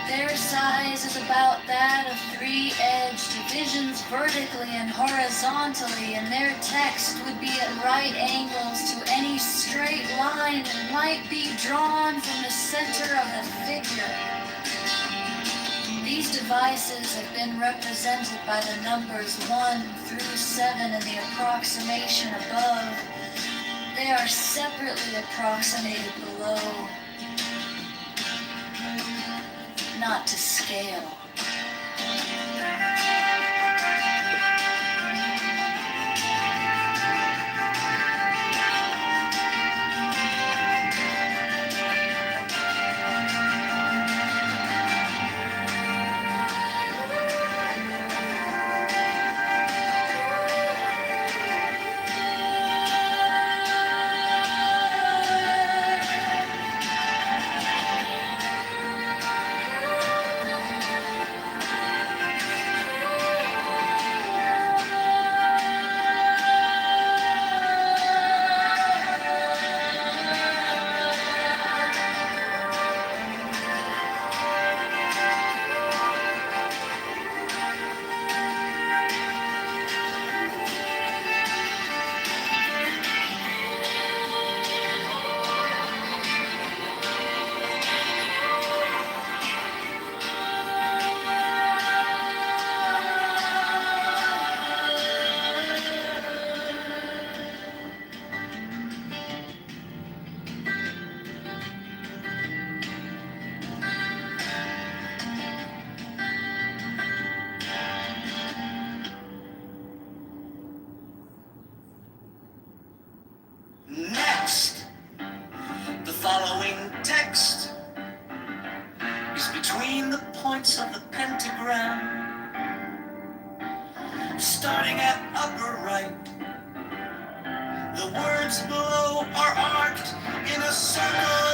Their size is about that of three-edged divisions vertically and horizontally, and their text would be at right angles to any straight line that might be drawn from the center of the figure. These devices have been represented by the numbers 1 through 7 in the approximation above. They are separately approximated below, not to scale. Next, the following text is between the points of the pentagram. Starting at upper right, the words below are arced in a circle.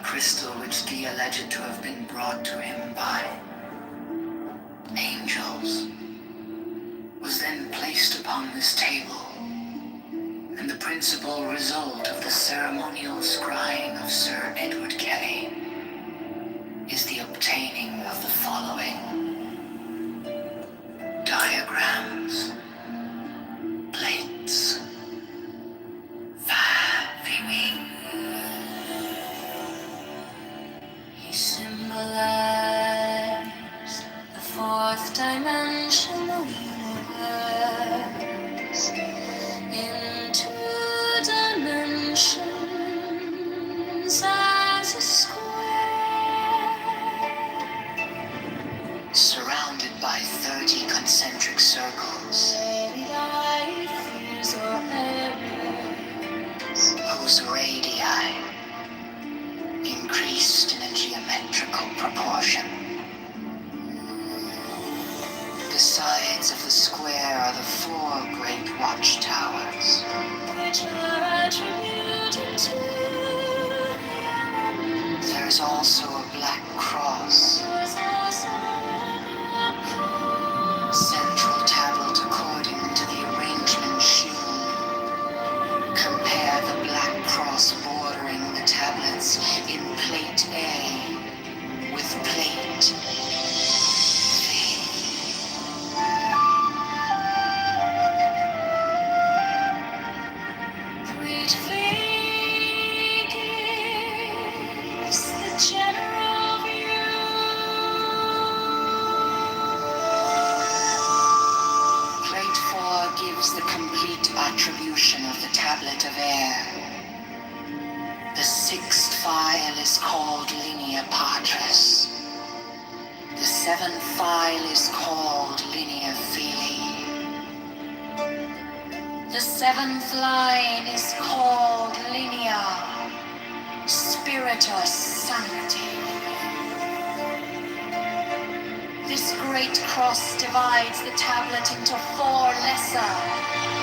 Crystal which Dee alleged to have been brought to him by angels, was then placed upon this table, and the principal result of the ceremonial scrying of Sir Edward Kelly is the obtaining of the following diagrams, plates, viewing. He symbolized fourth dimensional universe, in 2 dimensions as a square, surrounded by 30 concentric circles, life is or errors, whose radii increased in a geometrical proportion. The sides of the square are the 4 great watchtowers, which are attributed to the elements. There is also a black cross, central tablet according to the arrangement shown. Compare the black cross bordering the tablets in plate A with plate B. Plate V gives the general view. Plate 4 gives the complete attribution of the tablet of air. The 6th file is called linea patris. The 7th file is called linea filii. The 7th line is called linea spiritus sancti. This great cross divides the tablet into 4 lesser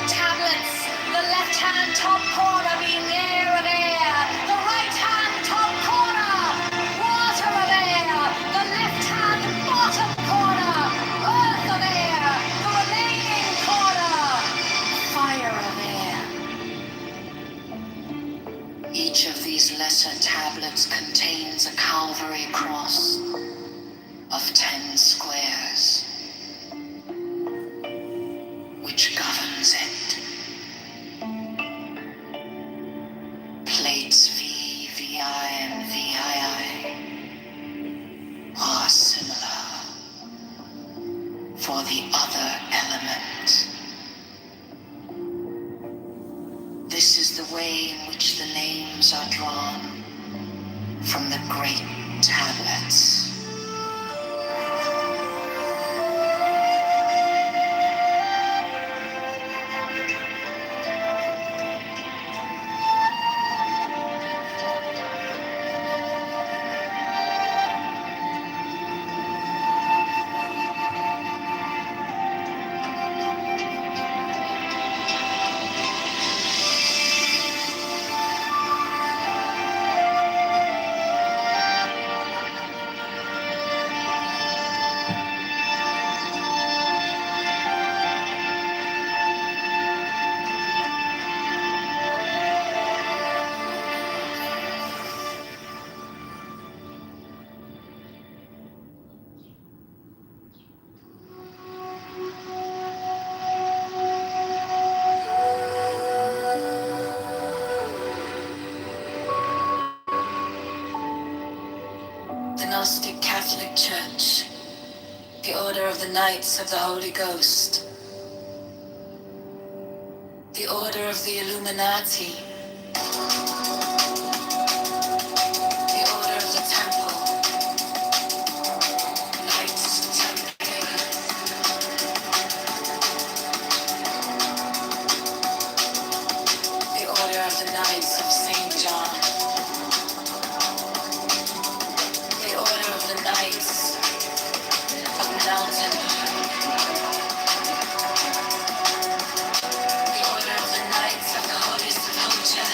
tablets, the left-hand top corner being air of air, the right-hand top corner water of air, the left-hand bottom corner earth of air, the remaining corner fire of air. Each of these lesser tablets contains a Calvary cross of 10 squares, which governs it. Plates V, VI, and VII are similar for the other element. This is the way in which the names are drawn from the great tablets. Catholic Church, the Order of the Knights of the Holy Ghost, the Order of the Illuminati, the Order of the Temple, Knights Templar, the Order of the Knights of St. John, the Order of the Knights of Mountain, the Order of the Knights of the Holy Sepulchre,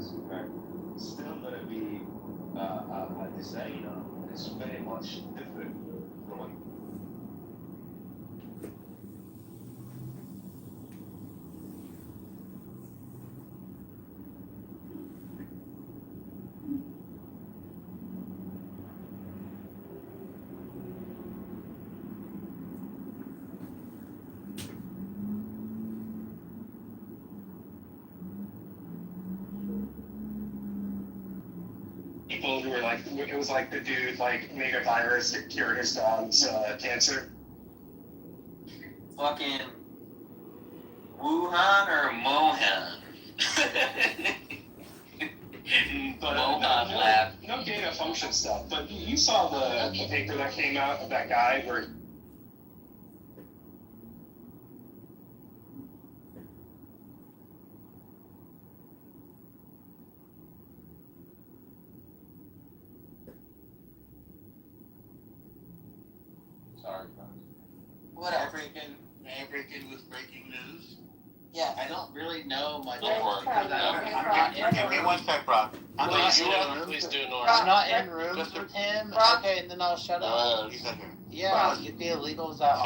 is still going to be a designer. It's very much different from people who were like, it was like the dude like made a virus to cure his dog's cancer. Fucking Wuhan or Mohan? But Mohan no, lab. no gain of function stuff. But you saw the paper that came out of that guy where. Sorry. What else? May I break in with breaking news? Yes. I don't really know much Yes, more. Brock. Give me 1 sec, Brock. I'm not in the room. Please do, Brock, I'm not in Brock, rooms with him. Brock. Okay, and then I'll shut up. He's not here. Yeah, Brock. you'd be illegal as that.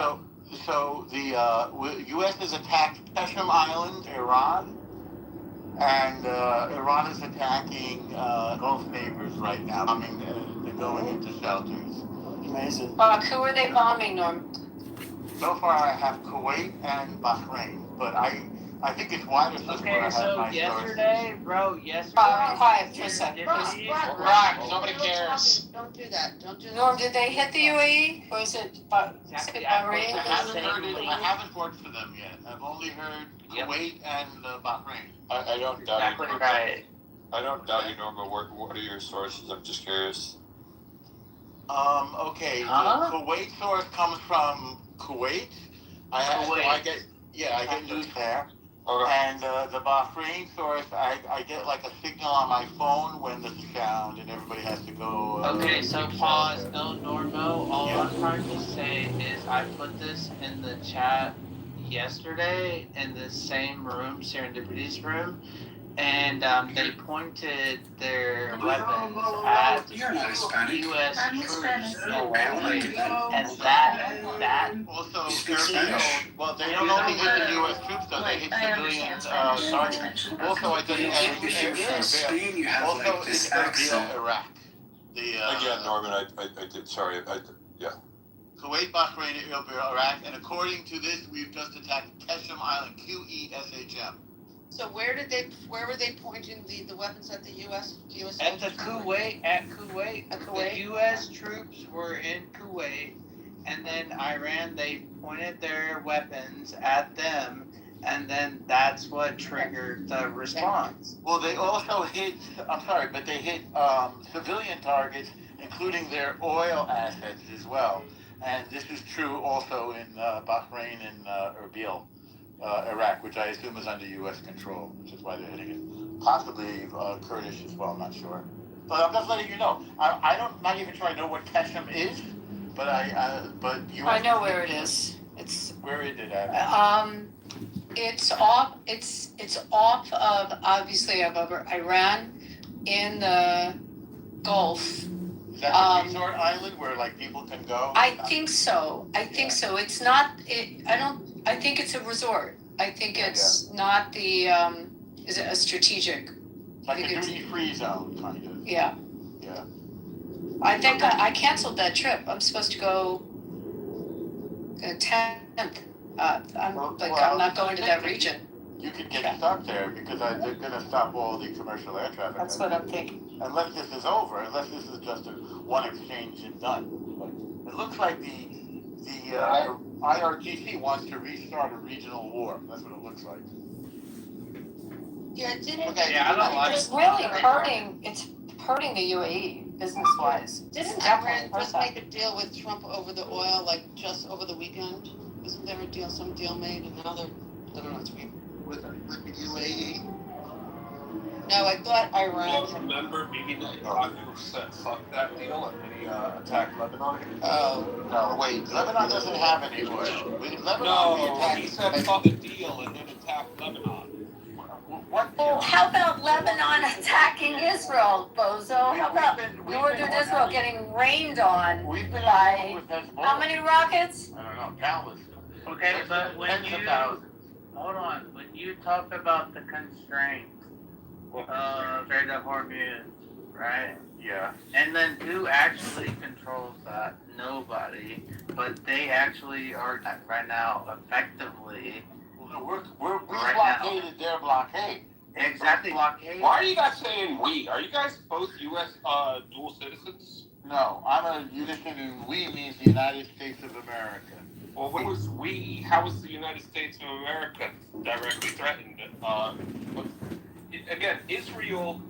So the U.S. has attacked Keshim Island, Iran, and Iran is attacking Gulf neighbors right now. I mean, they're going into shelters. Amazing. Who are they bombing, Norm? So far, I have Kuwait and Bahrain, but I think it's wider. Okay, so yesterday, bro, Quiet for a second. Brock, nobody cares. Don't do that. Don't do that. Norm, did they hit the UAE? Or is it Exactly. Bahrain? I haven't worked for them yet. I've only heard Kuwait and Bahrain. I don't doubt Exactly you. right. I don't doubt you, Norma. What are your sources? I'm just curious. Okay, Huh? the Kuwait source comes from Kuwait. I get news there. Okay. And the Bahrain source, I get like a signal on my phone when there's sound and everybody has to go. Okay, so pause. No, Normo. All I'm trying to say is I put this in the chat yesterday in the same room, Serendipity's room, and they pointed their weapons at U.S. troops away, and that Also, well, they don't only hit the U.S. troops though; they hit civilian targets. Also, I just Spain, you have also like this in Erbil, accent. Iraq. Again, Norman, I did. Sorry, yeah. Kuwait, Bahrain, Erbil, Iraq, and according to this, we've just attacked Qeshm Island, Qeshm. So where were they pointing the weapons at the U.S.? at the Kuwait, At Kuwait? the U.S. troops were in Kuwait, and then Iran, they pointed their weapons at them, and then that's what triggered the response. Well, they also hit. I'm sorry, but they hit civilian targets, including their oil assets as well. And this is true also in Bahrain and Erbil. Iraq, which I assume is under U.S. control, which is why they're hitting it. Possibly Kurdish as well, I'm not sure. But I'm just letting you know. I'm not even sure I know what Qeshm is, but U.S. I know where it is. It's Where is it at? it's off. It's off of obviously of Iran in the Gulf. Is that the resort island where like people can go? I think so. It's not. I think it's a resort. I think it's not the. Is it a strategic? Like a duty-free zone, kind of. Yeah. Yeah. I think I canceled that trip. I'm supposed to go. 10th. I'm not going to that region. You could get stuck there because they're going to stop all the commercial air traffic. That's what I'm thinking. Unless this is over, unless this is just one exchange and done. But it looks like the IRGC wants to restart a regional war. That's what it looks like. Yeah, it didn't. Okay, yeah, I don't like It's really hurting. It's hurting the UAE business-wise. Didn't Iran just make a deal with Trump over the oil, like just over the weekend? Isn't there a deal, some deal made, and now they're, I don't know, it's weird. With the UAE? No, I thought I Iran. don't remember maybe Netanyahu said fuck that deal and then he attacked Lebanon. Oh, no, wait. Lebanon doesn't have any oil. Lebanon, No, he said fuck the deal and then attacked Lebanon. Well, how about Lebanon attacking Israel, bozo? How about northern Israel getting rained on by how many rockets? I don't know, countless. Okay, but when Tens you of thousands. hold on, when you talk about the constraints of Strait of Hormuz, right? Yeah. And then who actually controls that? Nobody. But they actually are right now effectively. Well, we Right blockaded their blockade. Exactly. Why are you guys saying we? Are you guys both U.S. Dual citizens? No, I'm a unison, and we means the United States of America. Well, what was we? How was the United States of America directly threatened? Again, Israel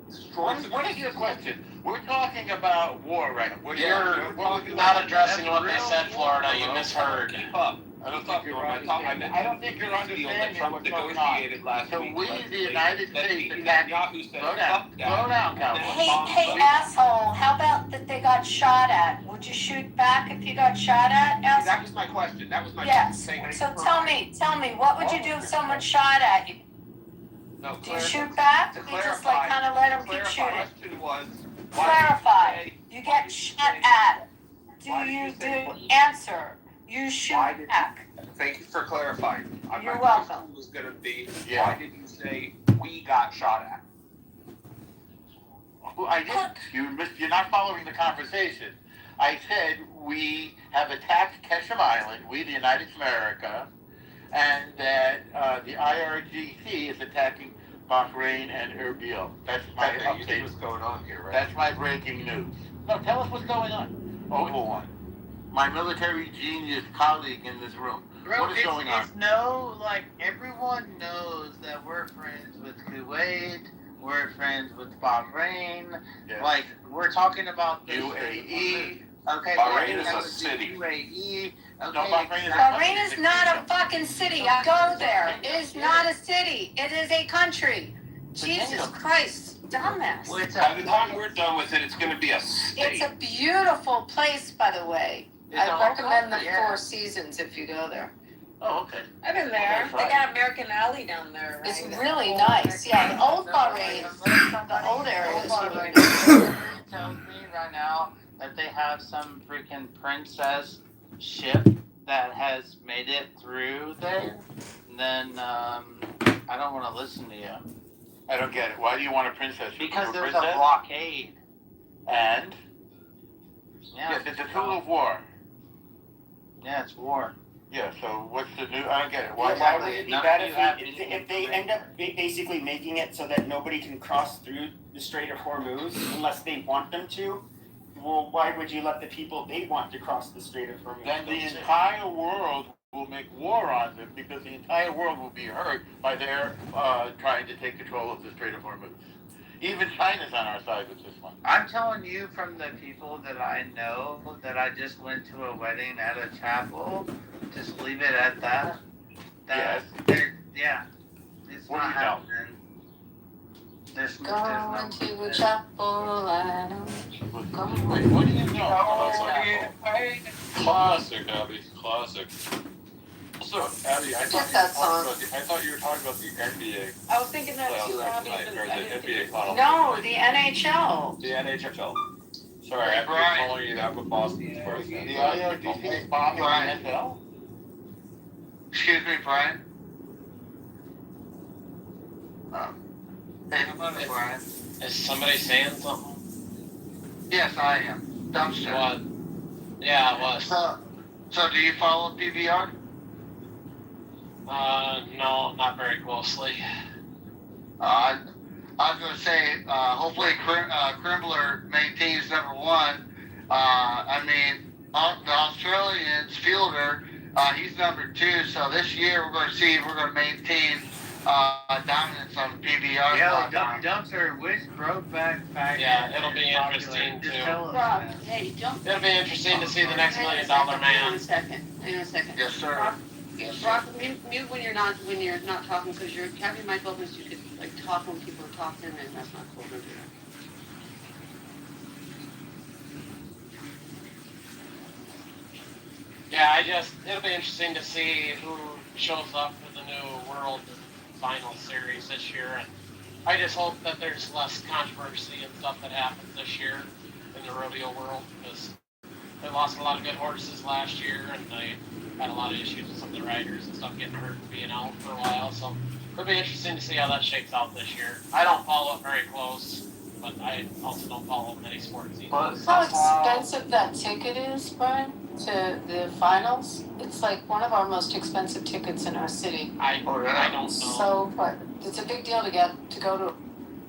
destroys. What is your question? We're talking about war right now. You're not addressing what they said, Florida. You misheard. Keep up. I don't think you're understanding. I don't think you're understanding Trump what's going on. negotiated last So week. we, the United States, Netanyahu said, slow down, Cowboy. Hey, asshole, how about that they got shot at? Would you shoot back if you got shot at? That was my question. Yes, so tell me, what would you do if someone shot at you? No, Do you shoot back? To You just like kind of let them keep shooting? question was, Clarify. You get shot at. Do you answer? You shoot back. Thank you for clarifying. You're My welcome. question was going to be, why did you say we got shot at? Well, I didn't. You're not following the conversation. I said we have attacked Ketchum Island, we, the United States of America, and that the IRGC is attacking Bahrain and Erbil. That's my You see update. what's going on here, right? That's my breaking news. No, tell us what's going on. Oval One, my military genius colleague in this room. Bro, What is going on? Everyone knows that we're friends with Kuwait, we're friends with Bahrain. Yes. Like, we're talking about this. UAE. Okay, Bahrain is that a would be city. UAE. Okay, No, Bahrain is a Bahrain is not a fucking city. I go there. It is not a city. It is a country. Jesus Christ, dumbass. By the time we're done with it, it's going to be a state. It's a beautiful place, by the way. It's a I whole recommend the country, yeah. Four Seasons if you go there. Oh, okay. I've been there. That's They right. got American Alley down there, right? It's really nice. Yeah, the old Bahrain, the old area is really Bahrain tells me right now that they have some freaking princess ship that has made it through there, then I don't want to listen to you. I don't get it. Why do you want a princess? Because there's princess? a blockade. And? Yeah. Yes, it's a tool of war. Yeah, it's war. Yeah, so what's the new? I don't get it. Why Why? would it be None bad of you have if they end up basically making it so that nobody can cross through the Strait of Hormuz unless they want them to? Well, why would you let the people they want to cross the Strait of Hormuz? Then the entire world will make war on them because the entire world will be hurt by their trying to take control of the Strait of Hormuz. Even China's on our side with this one. I'm telling you from the people that I know that I just went to a wedding at a chapel. Just leave it at that. Yes. Yeah. It's What not do you know? happening. There's Going to a chapel, I don't Wait, what do you know? Classic, Abby. Classic. Also, Abby, I thought you were talking about the NBA. I was thinking that playoffs too, last Abby, night, but or I the didn't NBA think- finals. No, the NHL. The NHL. Sorry, I've been calling you that with Boston sports. The IRGC is bombing the NFL? Excuse me, Brian. Brian. Is somebody saying something? Yes, I am. Dumpster. What? Yeah, it was. So do you follow PBR? No, not very closely. I was going to say, hopefully Krimbler maintains number one. I mean, the Australians fielder, he's number two. So this year we're going to see if we're going to maintain dominance on the PBR. Yo, Dumpster, which Brokeback Factor? Yeah, it'll be popular? interesting Just to- tell us, Rob, man. hey, jump. It'll be interesting to see the next $1 million Hang on man. a second. Hang on a second. Yes, sir. Rob, Rob, mute when you're not talking, because you're have your mic open so you could like talk when people are talking, and that's not cool. Don't do that. Yeah, it'll be interesting to see who shows up for the new World final series this year, and I just hope that there's less controversy and stuff that happens this year in the rodeo world, because they lost a lot of good horses last year, and they had a lot of issues with some of the riders and stuff getting hurt and being out for a while. So it'll be interesting to see how that shakes out this year. I don't follow it very close, but I also don't follow many sports either. How expensive that ticket is, Brian, to the finals? It's like one of our most expensive tickets in our city. I don't know. So, but it's a big deal to go to.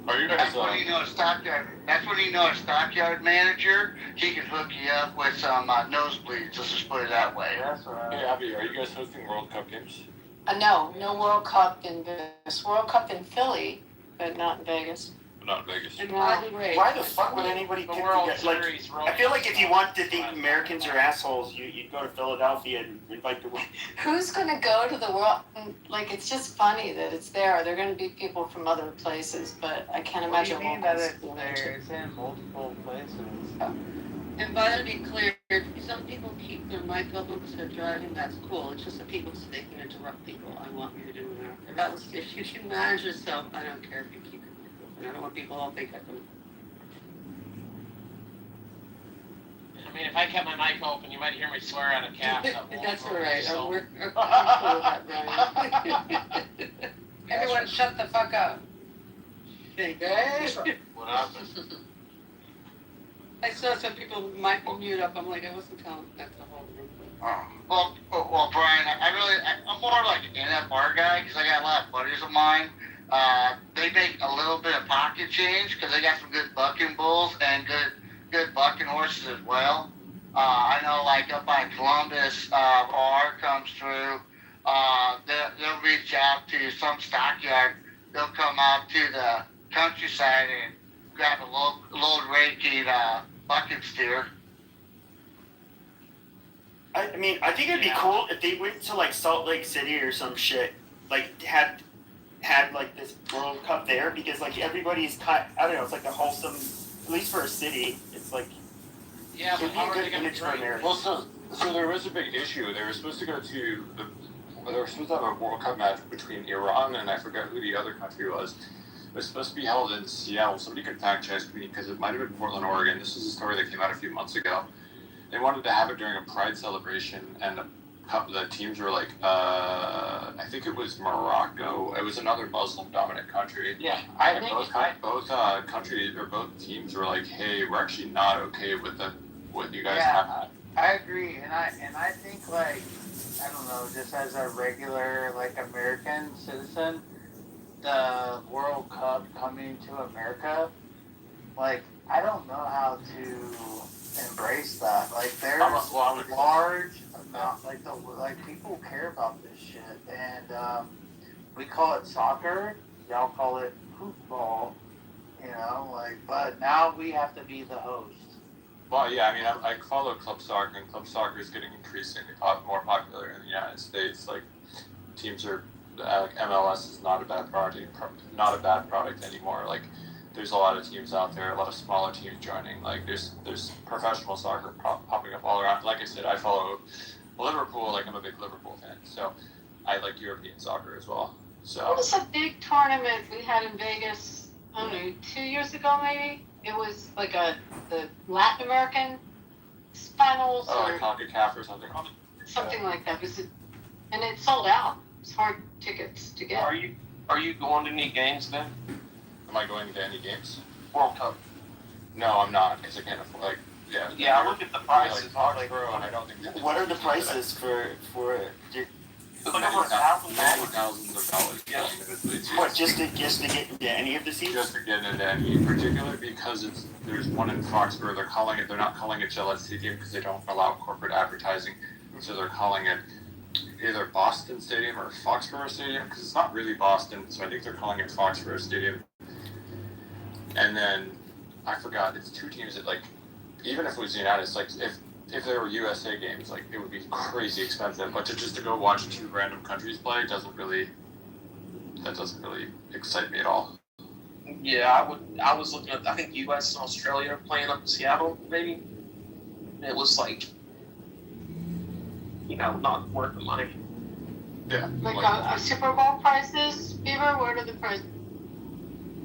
Are you guys? That's when you know a stockyard. That's when you know a stockyard manager. He can hook you up with some nosebleeds. Let's just put it that way. That's right. Hey Abby, are you guys hosting World Cup games? No World Cup in Vegas. World Cup in Philly, but not in Vegas. Not in Vegas. And Why the fuck would anybody pick I feel like if you want to think Americans are assholes, you'd go to Philadelphia and invite the. Who's gonna go to the world? Like, it's just funny that it's there. There are gonna be people from other places, but I can't imagine. What do you mean that it's there? It's in multiple places. And by the be clear, some people keep their mic open because they're driving. That's cool. It's just the people so they can interrupt people. I want you to do that. That was if you can manage yourself. I don't care if you keep it open. I don't want people all think I can. I mean, if I kept my mic open, you might hear me swear at a cat. That's all right. So. We're cool with that, Brian. Everyone, shut the fuck up. Hey. What happened? I saw some people might mute up. I'm like, I wasn't telling that's the whole group. Well, Brian, I'm more like an NFR guy because I got a lot of buddies of mine. They make a little bit of pocket change because they got some good bucking bulls and good bucking horses as well. I know, like up by Columbus, R comes through. They'll reach out to some stockyard. They'll come out to the countryside and grab a low rated bucking steer. I mean, I think it'd be cool if they went to like Salt Lake City or some shit, like had like this World Cup there because like everybody's I don't know, it's like a wholesome, at least for a city, it's like yeah, it'd be a good image for America. Well, so there was a big issue. They were supposed to go to they were supposed to have a World Cup match between Iran and I forgot who the other country was. It was supposed to be held in Seattle. Somebody could fact check me because it might have been Portland, Oregon. This is a story that came out a few months ago. They wanted to have it during a Pride celebration, and the teams were like, I think it was Morocco. It was another Muslim-dominant country. Yeah, both countries or both teams were like, hey, we're actually not okay with what you guys have. I agree, and I think like I don't know, just as a regular like American citizen, the World Cup coming to America, like I don't know how to embrace that. Like there's large amount, like people care about this shit, and we call it soccer. Y'all call it football, you know. Like, but now we have to be the host. Well, yeah, I mean, I follow club soccer, and club soccer is getting increasingly more popular in the United States. Like, teams are, like MLS is not a bad product anymore. Like, there's a lot of teams out there, a lot of smaller teams joining. Like, there's professional soccer popping up all around. Like I said, I follow Liverpool. Like, I'm a big Liverpool fan, so I like European soccer as well. So. What was a big tournament we had in Vegas? I don't know, 2 years ago maybe. It was like the Latin American finals. Oh, like CONCACAF or something. Something like that. And it sold out. It's hard tickets to get. Are you going to any games then? Am I going to any games? World Cup. No, I'm not. Because I can't afford. Like, yeah. Yeah, I look at the prices. Like Foxborough, and I don't think. What are the prices for? Thousands of dollars. Yeah. What, just to get into any of the seats? Just to get into any in particular, because there's one in Foxborough. They're not calling it Gillette Stadium because they don't allow corporate advertising, so they're calling it either Boston Stadium or Foxborough Stadium because it's not really Boston, so I think they're calling it Foxborough Stadium. And then I forgot, it's two teams that, like, even if it was the United States, like if there were USA games, like, it would be crazy expensive. But just to go watch two random countries play doesn't really excite me at all. Yeah, I was looking at, I think US and Australia are playing up in Seattle, maybe. And it was like, not worth the money. Yeah. Like a Super Bowl prices, Beaver? What are the prices?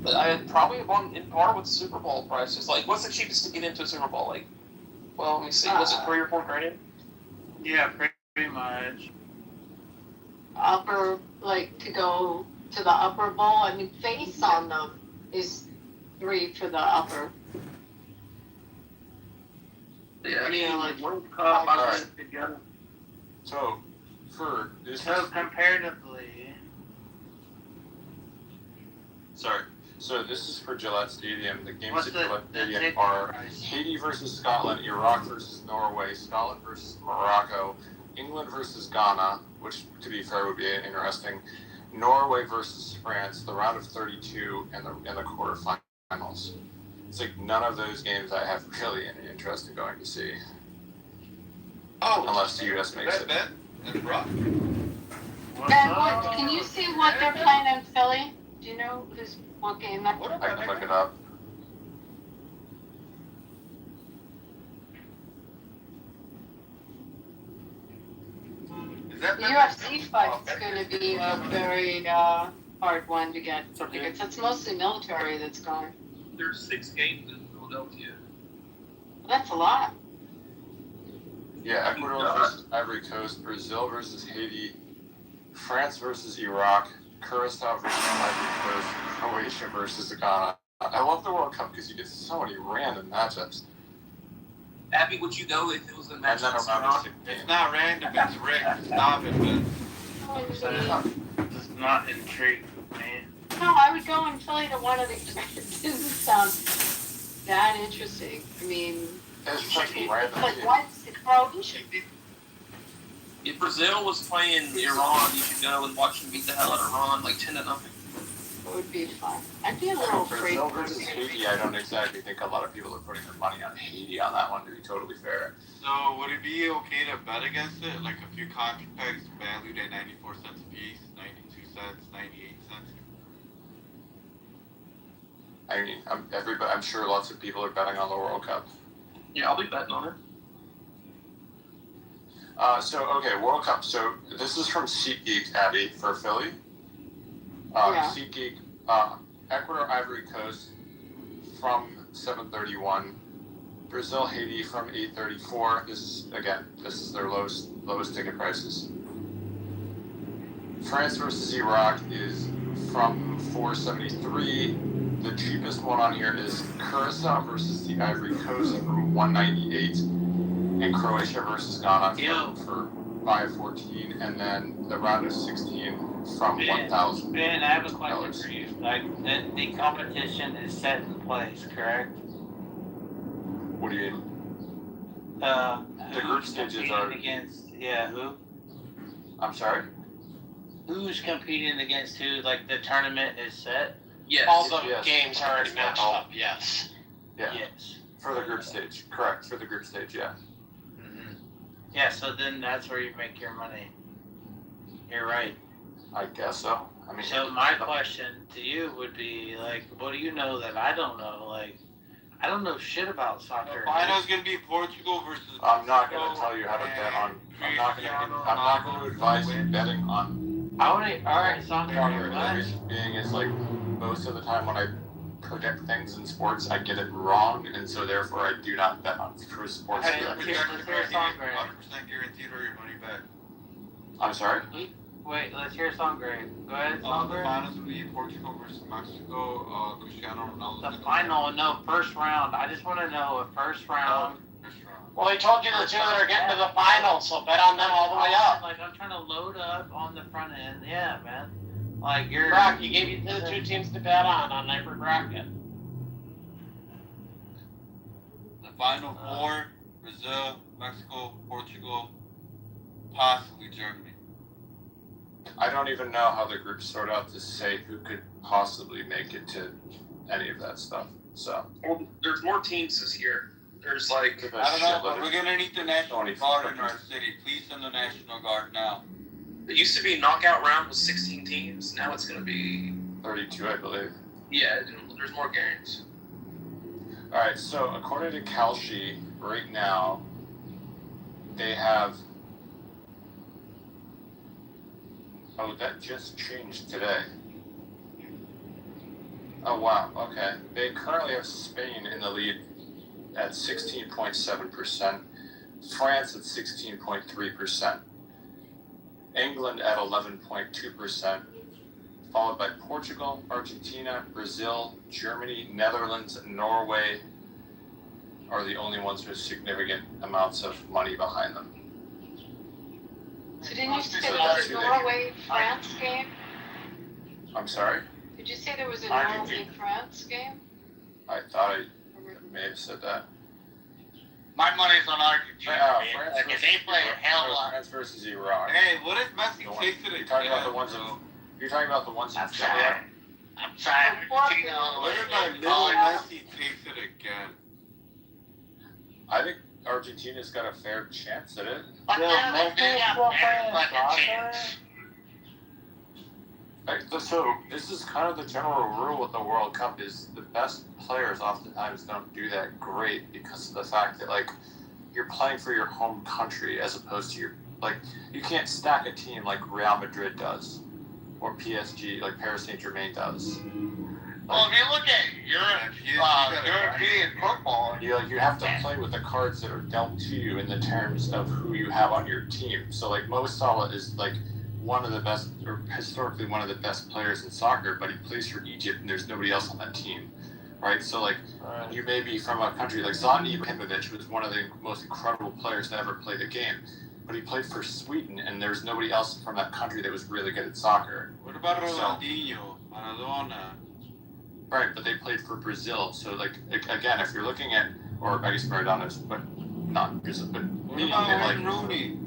I probably one in par with Super Bowl prices. Like, what's the cheapest to get into a Super Bowl? Like, well, let me see. Was it 3 or 4 grand? Yeah, pretty much. Upper, like to go to the upper bowl. I mean, face on them is 3 for the upper. Yeah, I mean, like World Cup, I was together. So, for this. So comparatively. Sorry. So this is for Gillette Stadium. The games What's at the Gillette Stadium ticket are price? Haiti versus Scotland, Iraq versus Norway, Scotland versus Morocco, England versus Ghana, which, to be fair, would be interesting. Norway versus France, the round of 32, and the quarterfinals. It's like none of those games I have really any interest in going to see. Oh, unless the US makes it. Ben and Brock. Ben, can you see what they're playing in Philly? Do you know what game that? I can look it up. Is that The UFC fight's going to be a very hard one to get tickets. It's mostly military that's going. There's 6 games in Philadelphia. That's a lot. Yeah, Ecuador versus Ivory Coast, Brazil versus Haiti, France versus Iraq, Curacao versus Ivory Coast, Croatia versus Ghana. I love the World Cup because you get so many random matchups. Abby, would you go if it was a match? And then around 16. It's not random, it's rigged. Stop it, Ben. Does not intrigue me. No, I would go in Philly to one of the. It doesn't sound that interesting. I mean, It's random. like what's the Croatia? If Brazil was playing Iran, you should go and watch them beat the hell out of Iran, like 10-0. It would be fun. I'd be a little afraid. Brazil versus Haiti, I don't exactly think a lot of people are putting their money on Haiti on that one, to be totally fair. So would it be okay to bet against it? Like a few contracts valued at 94 cents a piece, 92 cents, 98 cents? I mean, I'm sure lots of people are betting on the World Cup. Yeah, I'll be betting on it. Okay, World Cup. So this is from SeatGeek, Abby, for Philly. Yeah. SeatGeek, Ecuador, Ivory Coast from 7:31. Brazil, Haiti from 8:34. This is their lowest ticket prices. France versus Iraq is from 473. The cheapest one on here is Curacao versus the Ivory Coast from 198, and Croatia versus Ghana for 514, and then the round of 16 from 1,000. Ben, I have a question for you. Like, the competition is set in place, correct? What do you mean? The group stages are against. Who? I'm sorry. Who's competing against who? Like the tournament is set. Yes. All the games are already matched up. Yes. Yeah. Yes. For the group stage, correct. For the group stage, yeah. Mm-hmm. Yeah. So then that's where you make your money. You're right. I guess so. I mean. So my question to you would be like, what do you know that I don't know? Like, I don't know shit about soccer. The final's gonna be Portugal versus. I'm not gonna tell you how to bet on. I'm not gonna advise you betting on. All right, soccer. The reason being is like most of the time when I predict things in sports, I get it wrong, and so therefore I do not bet on true sports. Hey, let's hear a song, Greg. 100% guaranteed or your money back. I'm sorry. Wait, let's hear a song, Greg. Go ahead, song, The Greg. finals will be Portugal versus Mexico. Cristiano Ronaldo. The final, no, first round. I just want to know a first round. Well, he told you the two that are getting to the final, so bet on them all the way up. Like, I'm trying to load up on the front end. Yeah, man. Like, you're... Brock, he gave you the two teams to bet on every bracket. The final four: Brazil, Mexico, Portugal, possibly Germany. I don't even know how the groups sort out to say who could possibly make it to any of that stuff. So. Well, there's more teams this year. There's like I don't know, but we're gonna need the National Guard in our city. Please send the National Guard now. It used to be knockout round with 16 teams. Now it's gonna be 32, I believe. Yeah, there's more games. All right. So according to Kalshi, right now, they have Oh, that just changed today. Oh, wow. Okay. They currently have Spain in the lead at 16.7%, France at 16.3%, England at 11.2%, followed by Portugal, Argentina, Brazil, Germany, Netherlands, and Norway are the only ones with significant amounts of money behind them. So didn't you say there was a Norway-France game? I'm sorry? Did you say there was a Argentina. Norway-France game? I thought I may have said that. My money's on Argentina. Man. France Like, if they play a hell of a lot. France versus Iran. Hey, what if Messi takes it again? You're talking about the ones in. You're talking about the ones in I'm trying Argentina. What if my little Messi takes it again? I think Argentina's got a fair chance at it. But yeah, they got better fucking chance. So this is kind of the general rule with the World Cup is the best players oftentimes don't do that great because of the fact that like you're playing for your home country as opposed to your like you can't stack a team like Real Madrid does or PSG like Paris Saint-Germain does. Well, if you look at European football, You have to play with the cards that are dealt to you in the terms of who you have on your team. So like Mo Salah is like one of the best, or historically one of the best players in soccer, but he plays for Egypt and there's nobody else on that team, right? So like you may be from a country like Zlatan Ibrahimovic was one of the most incredible players to ever play the game, but he played for Sweden and there's nobody else from that country that was really good at soccer. What about Ronaldinho, Maradona? Right, but they played for Brazil. So, like, again, if you're looking at, or I guess Maradona's, but not Brazil, but what about like Rooney?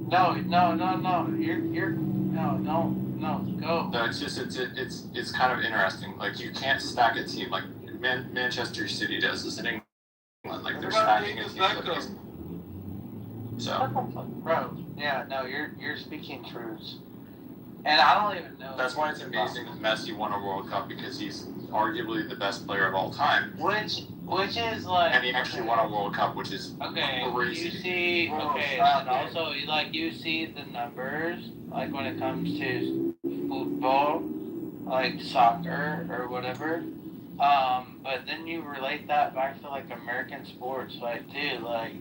No, you're go. No, it's just it's kind of interesting. Like, you can't stack a team like Manchester City does this in England. Like, they're stacking a team. So, bro, yeah, no, you're speaking truths. And I don't even know. That's why it's amazing that Messi won a World Cup because he's arguably the best player of all time. Which is like. And he actually won a World Cup, which is crazy. You see, and also you see the numbers like when it comes to football, like soccer or whatever. But then you relate that back to like American sports, like dude, like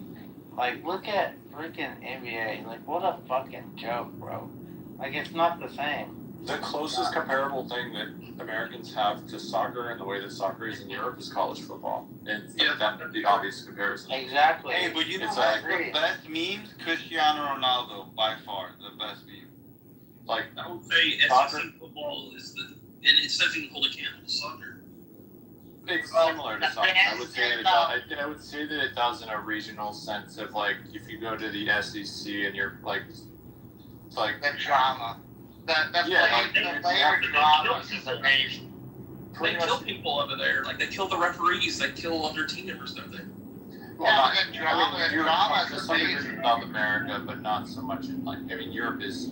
look at freaking NBA, like what a fucking joke, bro. Like, it's not the same. The closest comparable thing that Americans have to soccer and the way that soccer is in Europe is college football. And that's the obvious comparison. Exactly. Hey, but you know what's the best memes? Cristiano Ronaldo, by far, the best meme. Like, I would say SEC football is and it doesn't even hold a candle to soccer. It's similar to soccer. I would say that it does in a regional sense of, like, if you go to the SEC and you're, like the drama. The player drama is amazing. They kill people over there. Like, they kill the referees. They kill other team members, don't they? Well, the drama is amazing. In South America, but not so much in, like, I mean, Europe is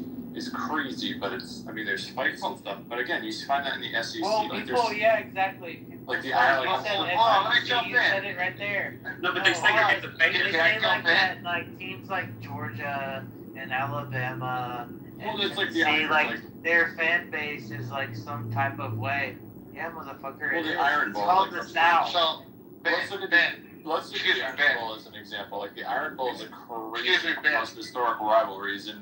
crazy, but there's fights and stuff. But again, you find that in the SEC. Well, like, people, yeah, exactly. Like the you said it right there. No, but they segregate the They say like that, like teams like Georgia and Alabama. Well, it's like their fan base is like some type of way. Yeah, motherfucker. Well, the Iron Bowl. Called the South. So, let's look at the Iron Bowl as an example. Like, the Iron Bowl is a crazy, most historical rivalries in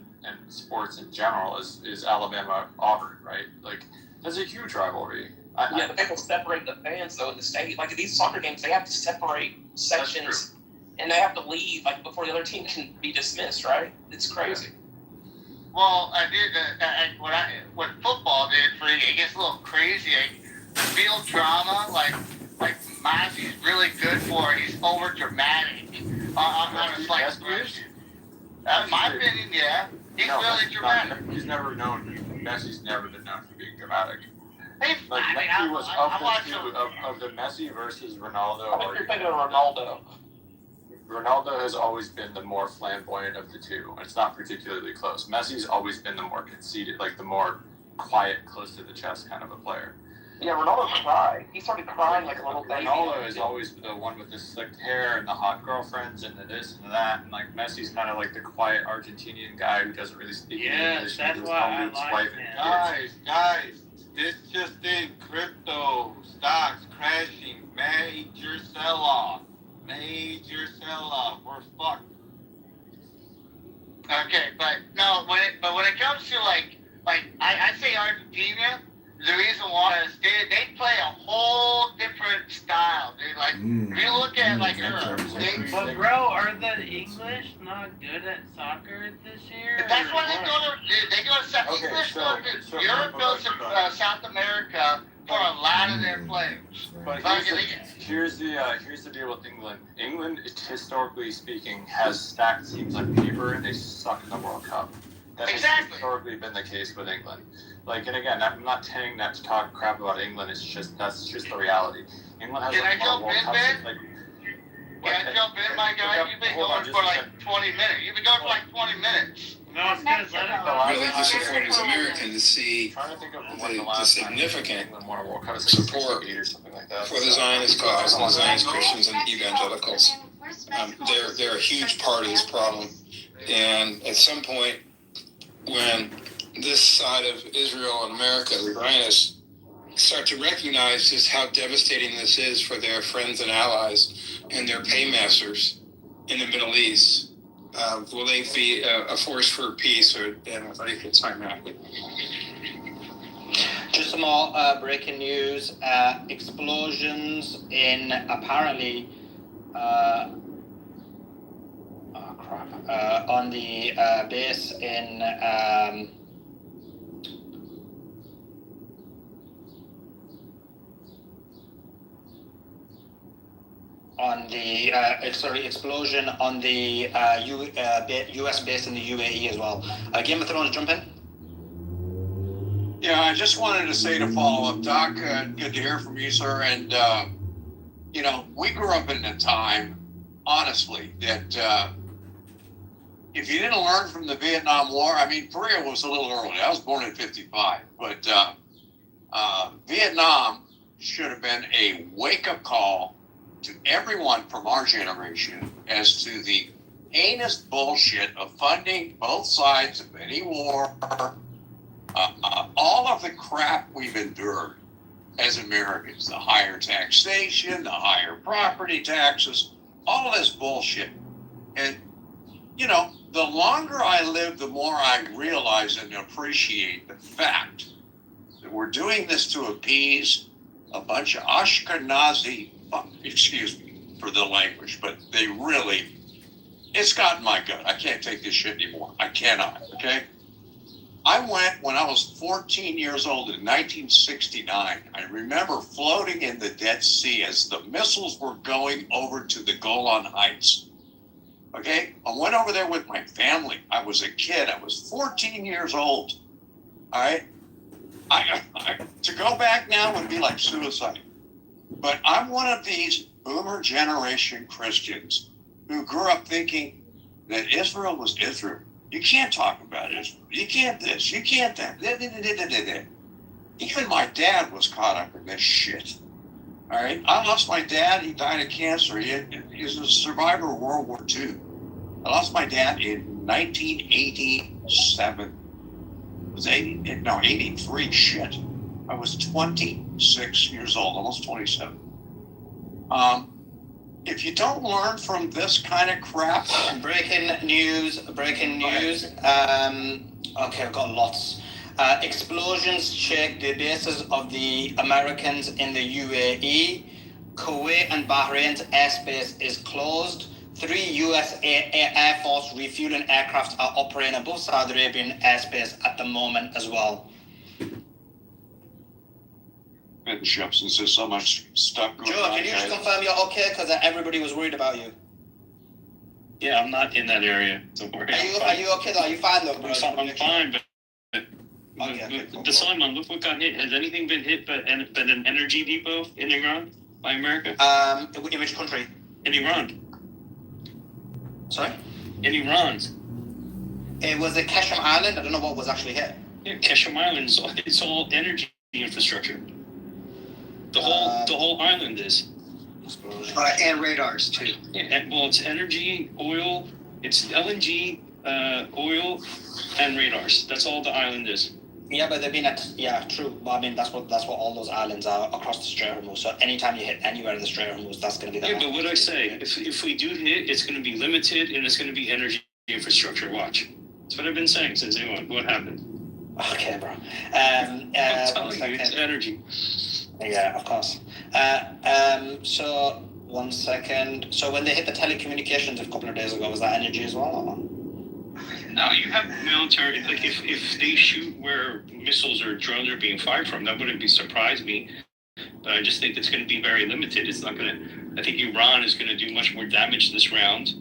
sports in general is Alabama-Auburn, right? Like, that's a huge rivalry. But they will separate the fans, though, in the state. Like, these soccer games, they have to separate sections, and they have to leave, like, before the other team can be dismissed, right? It's crazy. Well, what football did for you, it gets a little crazy. The field drama, like Massey's really good for it. He's over dramatic on a slight expression. My opinion, yeah, he's really dramatic. Messi's never been known for being dramatic. Like, I mean, Messi was of the Messi versus Ronaldo. I think you're thinking of Ronaldo. Ronaldo has always been the more flamboyant of the two. It's not particularly close. Messi's always been the more conceited, like the more quiet, close to the chest kind of a player. Yeah, Ronaldo cried. He started crying like a little baby. Ronaldo is always the one with the slicked hair and the hot girlfriends and the this and that, and like Messi's kind of like the quiet Argentinian guy who doesn't really speak English. That's and why I his like wife him. Guys, this just in, crypto stocks crashing, major sell-off, we're fucked. Okay, but no, when it comes to like I say Argentina, the reason why is they play a whole different style, dude. Like if you look at like But bro, are the English not good at soccer this year? that's why they go to South Europe goes to South America for a lot of their players. But here's the deal with England. England, historically speaking, has stacked teams on paper, and they suck in the World Cup. That's historically been the case with England. Like, and again, I'm not saying that to talk crap about England. That's just the reality. England has Can I jump World in, Cups. Ben? Can I jump in, my guy? You've been going for like 20 minutes. You've been going for like 20 minutes. No, it's good. Really disappointed as American to see the significant support for the Zionist cause and the Zionist Christians and evangelicals. They're a huge part of this problem. And at some point, when this side of Israel and America, the Zionists, start to recognize just how devastating this is for their friends and allies and their paymasters in the Middle East, will they be a force for peace or an equal time after? Just some more breaking news. Explosions in apparently on the base in explosion on the U.S. base in the UAE as well. Game of Thrones, jump in. Yeah, I just wanted to say to follow up, Doc, good to hear from you, sir. And, we grew up in a time, honestly, that if you didn't learn from the Vietnam War, I mean, Korea was a little early. I was born in 55. But Vietnam should have been a wake-up call to everyone from our generation as to the heinous bullshit of funding both sides of any war, all of the crap we've endured as Americans, the higher taxation, the higher property taxes, all of this bullshit. And, the longer I live, the more I realize and appreciate the fact that we're doing this to appease a bunch of Ashkenazi, excuse me for the language, but it's gotten my gut. I can't take this shit anymore. I cannot, okay? I went when I was 14 years old in 1969. I remember floating in the Dead Sea as the missiles were going over to the Golan Heights. Okay? I went over there with my family. I was a kid. I was 14 years old. All right? To go back now would be like suicide. But I'm one of these boomer generation Christians who grew up thinking that Israel was Israel. You can't talk about Israel. You can't this. You can't that. Even my dad was caught up in this shit. All right? I lost my dad. He died of cancer. He was a survivor of World War II. I lost my dad in 1987. It was 83. Shit. I was 26 years old, almost 27. If you don't learn from this kind of crap... Breaking news. Okay, I've got lots. Explosions shake the bases of the Americans in the UAE. Kuwait and Bahrain's airspace is closed. 3 U.S. Air Force refueling aircraft are operating above Saudi Arabian airspace at the moment as well. Since there's so much stuff going Joe, on. can you just confirm you're okay? Because everybody was worried about you. Yeah, I'm not in that area. Don't worry. Are you okay though? Are you fine though, bro? I'm fine, but the Solomon, look what got hit. Has anything been hit but an energy depot in Iran by America? In which country? In Iran. Sorry? In Iran. It was the Keshem Island. I don't know what was actually hit. Yeah, Keshem Island. It's all energy infrastructure. The whole island is. And radars too. Yeah, well, it's energy, oil, it's LNG, oil, and radars. That's all the island is. Yeah, but they've been true. But I mean, that's what all those islands are across the Strait of Hormuz. So anytime you hit anywhere in the Strait of Hormuz, that's going to be. Yeah, but what I say, if we do hit, it's going to be limited and it's going to be energy infrastructure. Watch. That's what I've been saying since day one. What happened? Okay, bro. I'm telling you, it's energy. Yeah, of course. So 1 second. So when they hit the telecommunications a couple of days ago, was that energy as well? Or? No, you have military. Like if they shoot where missiles or drones are being fired from, that wouldn't surprise me. But I just think it's going to be very limited. It's not going to. I think Iran is going to do much more damage this round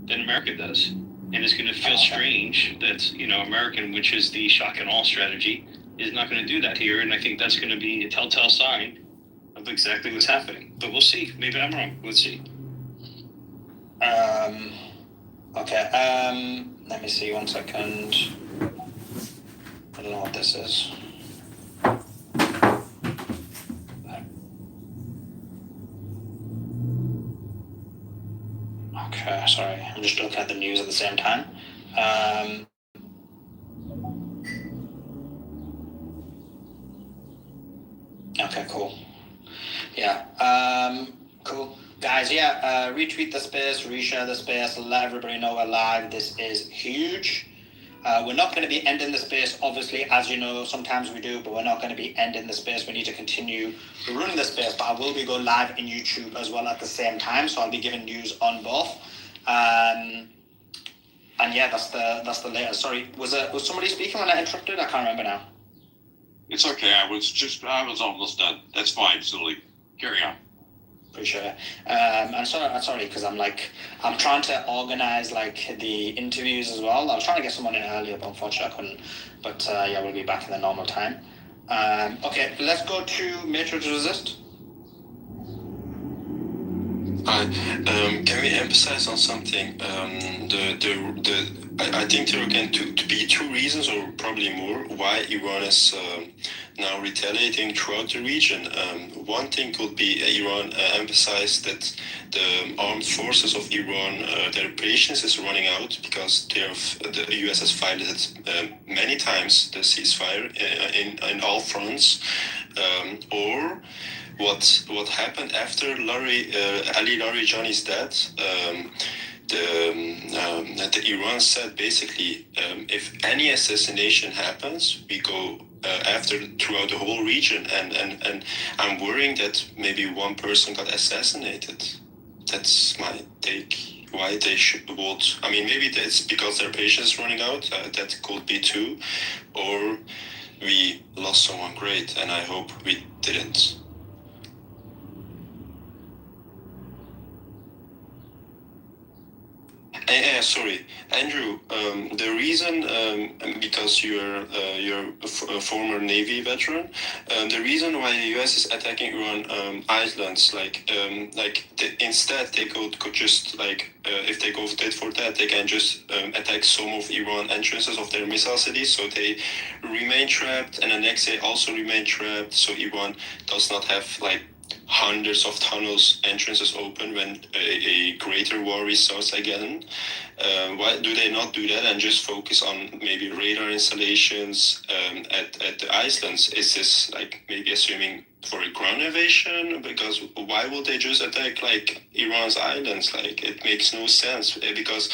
than America does, and it's going to feel strange that American, which is the shock and awe strategy, is not going to do that here. And I think that's going to be a telltale sign of exactly what's happening. But we'll see. Maybe I'm wrong. Let's see. Okay. Let me see 1 second. I don't know what this is. Okay, sorry. I'm just looking at the news at the same time. Okay, cool. Yeah. Cool. Guys, retweet the space, reshare the space, let everybody know we're live. This is huge. We're not going to be ending the space, obviously, as you know, sometimes we do, but we're not going to be ending the space. We need to continue running the space, but I will be going live in YouTube as well at the same time, so I'll be giving news on both. And yeah, that's the latest. Sorry, was somebody speaking when I interrupted? I can't remember now. It's okay. I was almost done. That's fine, Sully. Carry on. Appreciate it. I'm sorry, because I'm trying to organize the interviews as well. I was trying to get someone in earlier, but unfortunately I couldn't. But we'll be back in the normal time. Okay, let's go to Matrix Resist. Hi. Can we emphasize on something? I think there are going to be two reasons, or probably more, why Iran is now retaliating throughout the region. One thing could be Iran emphasized that the armed forces of Iran, their patience is running out because the US has violated many times the ceasefire in all fronts, or what happened after Ali Larijani's death. The Iran said basically, if any assassination happens, we go after throughout the whole region, and I'm worrying that maybe one person got assassinated. That's my take. Why they should vote? I mean, maybe that's because their patience is running out. That could be too, or we lost someone great, and I hope we didn't. Sorry, Andrew. The reason, because you're a former Navy veteran, the reason why the U.S. is attacking Iran islands, instead they could just if they go for that, they can just attack some of Iran entrances of their missile cities, so they remain trapped, and the next day also remain trapped, so Iran does not have hundreds of tunnels entrances open when a greater war restarts again. Why do they not do that and just focus on maybe radar installations at the islands? Is this maybe assuming for a ground invasion? Because why would they just attack Iran's islands? It makes no sense, because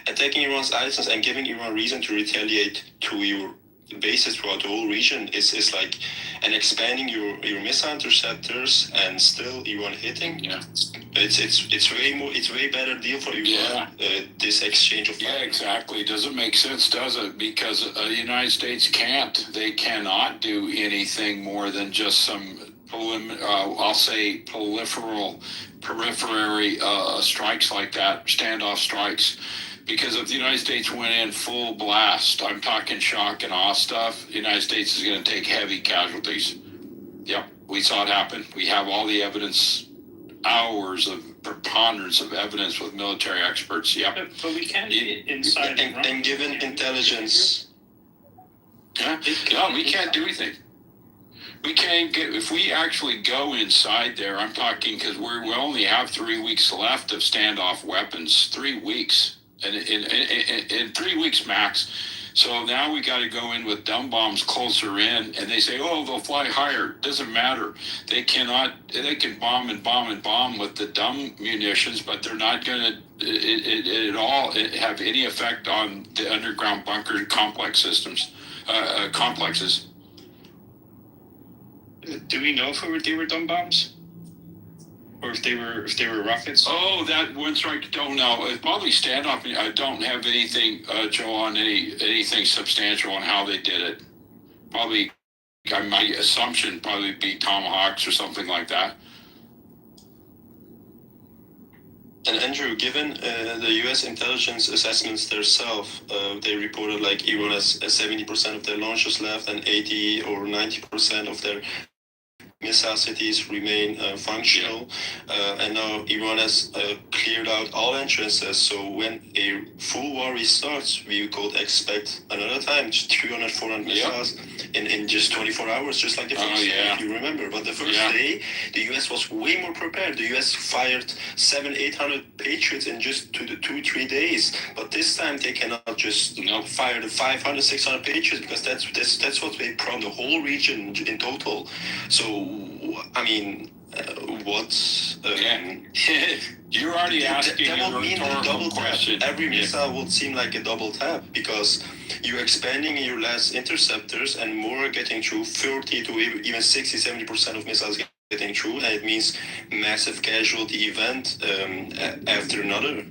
attacking Iran's islands and giving Iran reason to retaliate to your bases throughout the whole region is and expanding your missile interceptors and still Iran hitting. Yeah, it's way better deal for Iran. This exchange of fire. Yeah, exactly. Doesn't make sense, does it? Because the United States cannot do anything more than just some periphery strikes like that, standoff strikes. Because if the United States went in full blast, I'm talking shock and awe stuff, the United States is going to take heavy casualties. Yep, we saw it happen. We have all the evidence, hours of preponderance of evidence with military experts. Yep. But we can't get inside and given intelligence. Yeah, no, we can't do anything. We can't get, if we actually go inside there, I'm talking because we only have 3 weeks left of standoff weapons, 3 weeks, and in 3 weeks max. So now we got to go in with dumb bombs closer in, and they say, oh, they'll fly higher. Doesn't matter. They can bomb and bomb and bomb with the dumb munitions, but they're not going to at all have any effect on the underground bunker complex systems, complexes. Do we know if they were dumb bombs? Or if they were rockets? Oh, that one strike, don't know. It's probably standoff. I don't have anything, Joe, on anything substantial on how they did it. Probably, my assumption probably be tomahawks or something like that. And Andrew, given the U.S. intelligence assessments themselves, they reported like Iran has 70% of their launchers left and 80 or 90% of their missile cities remain functional, and now Iran has cleared out all entrances. So when a full war restarts, we could expect another time 300, 400 missiles in just 24 hours, just like the first day, if you remember. But the first day, the US was way more prepared. The US fired 700-800 Patriots in just 2-3 days. But this time they cannot just fire the 500, 600 Patriots, because that's what they from the whole region in total. So I mean, you're already asking that would mean a double question. Tap. Every missile would seem like a double tap, because you're expanding your last interceptors and more are getting through. 30 to even 60-70% of missiles getting through, and it means massive casualty event after another.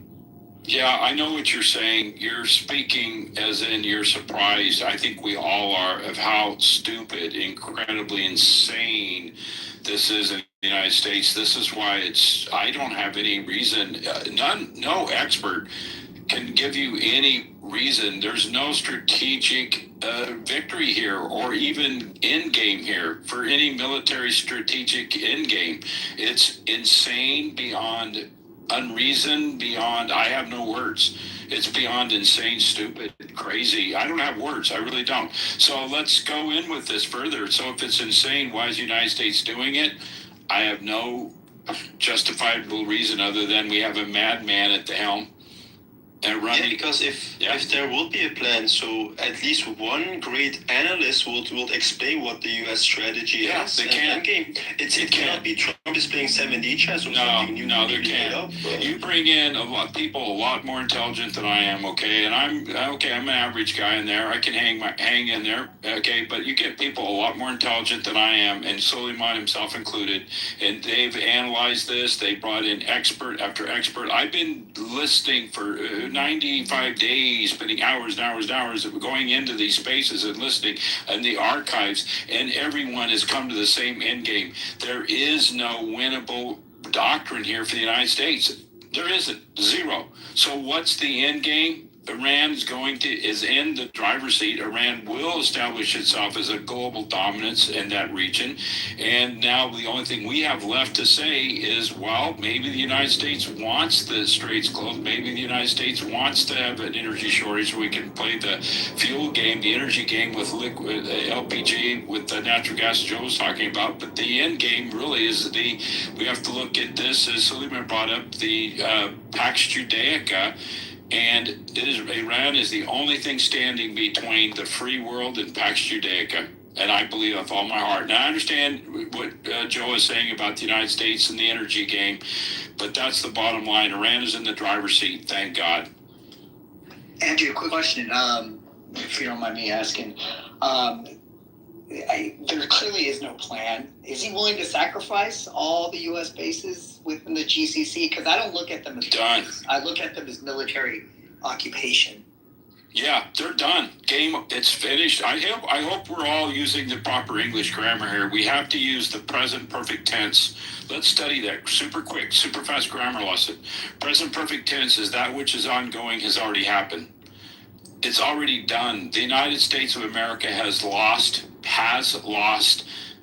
Yeah, I know what you're saying. You're speaking as in you're surprised. I think we all are of how stupid, incredibly insane this is in the United States. This is why I don't have any reason, no expert can give you any reason. There's no strategic victory here or even end game here for any military strategic end game. It's insane beyond unreason, beyond, I have no words. It's beyond insane, stupid, crazy. I don't have words. I really don't. So let's go in with this further. So if it's insane, why is the United States doing it? I have no justifiable reason other than we have a madman at the helm. Yeah, because if there would be a plan, so at least one great analyst would explain what the U.S. strategy is. They can't. It cannot be Trump is playing 7D chess or something. No, they can't. You bring in people a lot more intelligent than I am, okay? And I'm an average guy in there. I can hang in there, okay? But you get people a lot more intelligent than I am, and Soleiman himself included. And they've analyzed this. They brought in expert after expert. I've been listening for 95 days, spending hours and hours and hours of going into these spaces and listening in the archives, and everyone has come to the same end game. There is no winnable doctrine here for the United States. There isn't. Zero. So what's the end game? Iran is in the driver's seat. Iran will establish itself as a global dominance in that region. And now the only thing we have left to say is, well, maybe the United States wants the straits closed. Maybe the United States wants to have an energy shortage so we can play the fuel game, the energy game with liquid LPG, with the natural gas Joe was talking about. But the end game really is we have to look at this, as Suleiman brought up, the Pax Judaica. And Iran is the only thing standing between the free world and Pax Judaica. And I believe with all my heart. Now, I understand what Joe is saying about the United States and the energy game, but that's the bottom line. Iran is in the driver's seat, thank God. Andrew, quick question, if you don't mind me asking. There clearly is no plan. Is he willing to sacrifice all the U.S. bases within the GCC? Because I don't look at them as done. I look at them as military occupation. Yeah, they're done. Game, it's finished. I hope we're all using the proper English grammar here. We have to use the present perfect tense. Let's study that super quick, super fast grammar lesson. Present perfect tense is that which is ongoing has already happened. It's already done. The United States of America has lost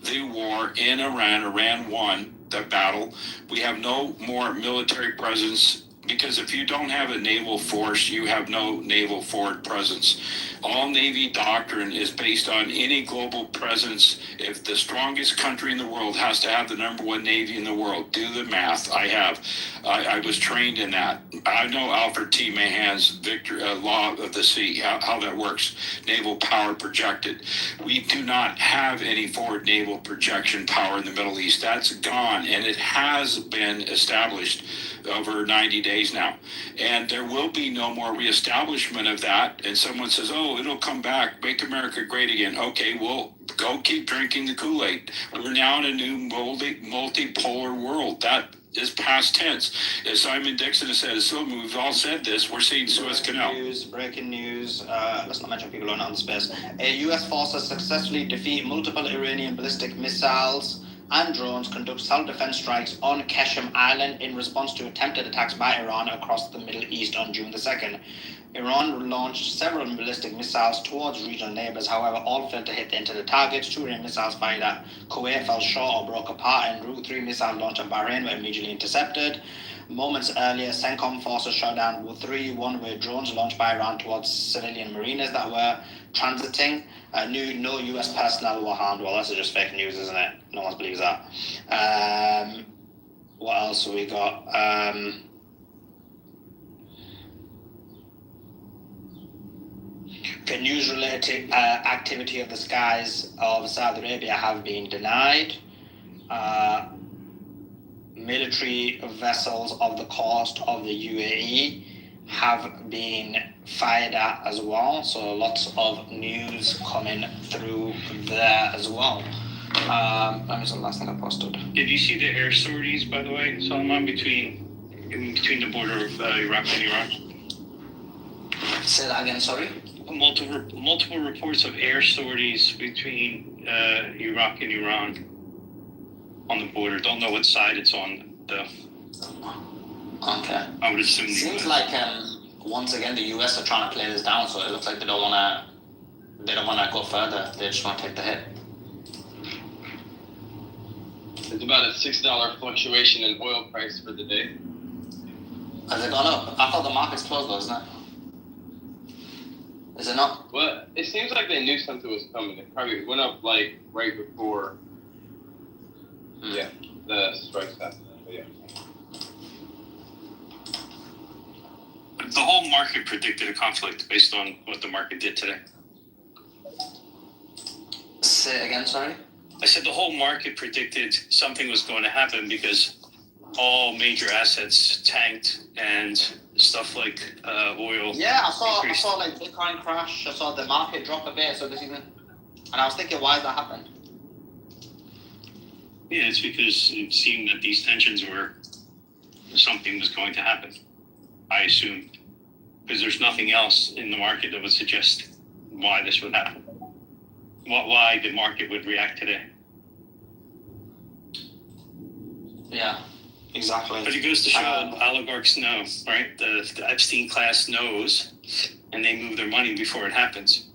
the war in Iran. Iran won the battle. We have no more military presence because if you don't have a naval force, you have no naval forward presence. All Navy doctrine is based on any global presence. If the strongest country in the world has to have the number one Navy in the world, do the math. I was trained in that. I know Alfred T. Mahan's law of the sea, how that works. Naval power projected. We do not have any forward naval projection power in the Middle East. That's gone, and it has been established over 90 days now. And there will be no more reestablishment of that. And someone says, oh, it'll come back, make America great again. Okay, well, go keep drinking the Kool-Aid. We're now in a new multipolar world. That is past tense. As Simon Dixon has said, so we've all said this, we're seeing Suez Canal. Breaking news, let's not mention people who are not in space. US forces successfully defeat multiple Iranian ballistic missiles and drones, conduct self-defense strikes on Qasem Island in response to attempted attacks by Iran across the Middle East on June the 2nd. Iran launched several ballistic missiles towards regional neighbors, however, all failed to hit the intended targets. 2 Iranian missiles fired at Kuwait fell short or broke apart en route. 3 missiles launched at Bahrain were immediately intercepted. Moments earlier, CENTCOM forces shot down 3 one-way drones launched by Iran towards civilian mariners that were transiting. No US personnel were harmed. Well, that's just fake news, isn't it? No one believes that. What else have we got? The news-related activity of the skies of Saudi Arabia have been denied. Military vessels of the coast of the UAE have been fired at as well. So lots of news coming through there as well. Let me see the last thing I posted. Did you see the air sorties, by the way, Salman, between the border of Iraq and Iran? Say that again, sorry? Multiple reports of air sorties between Iraq and Iran on the border. Don't know what side it's on, though. Okay. I would assume. Seems like once again the US are trying to play this down, so it looks like they don't want to go further. They just want to take the hit. There's about a $6 fluctuation in oil price for the day. Has it gone up? I thought the market's closed though, isn't it? Is it not? Well, it seems like they knew something was coming. It probably went up like right before. Yeah, the strikes happened. But yeah. The whole market predicted a conflict based on what the market did today. Say it again, sorry? I said the whole market predicted something was going to happen because all major assets tanked and stuff like oil. Yeah, I saw increased. like Bitcoin crash. I saw the market drop a bit. So this even, and I was thinking, why has that happened? Yeah, it's because it seemed that these tensions were something was going to happen. I assumed, because there's nothing else in the market that would suggest why this would happen. Why the market would react today. Yeah, exactly. But it goes to show oligarchs know, right? The Epstein class knows, and they move their money before it happens.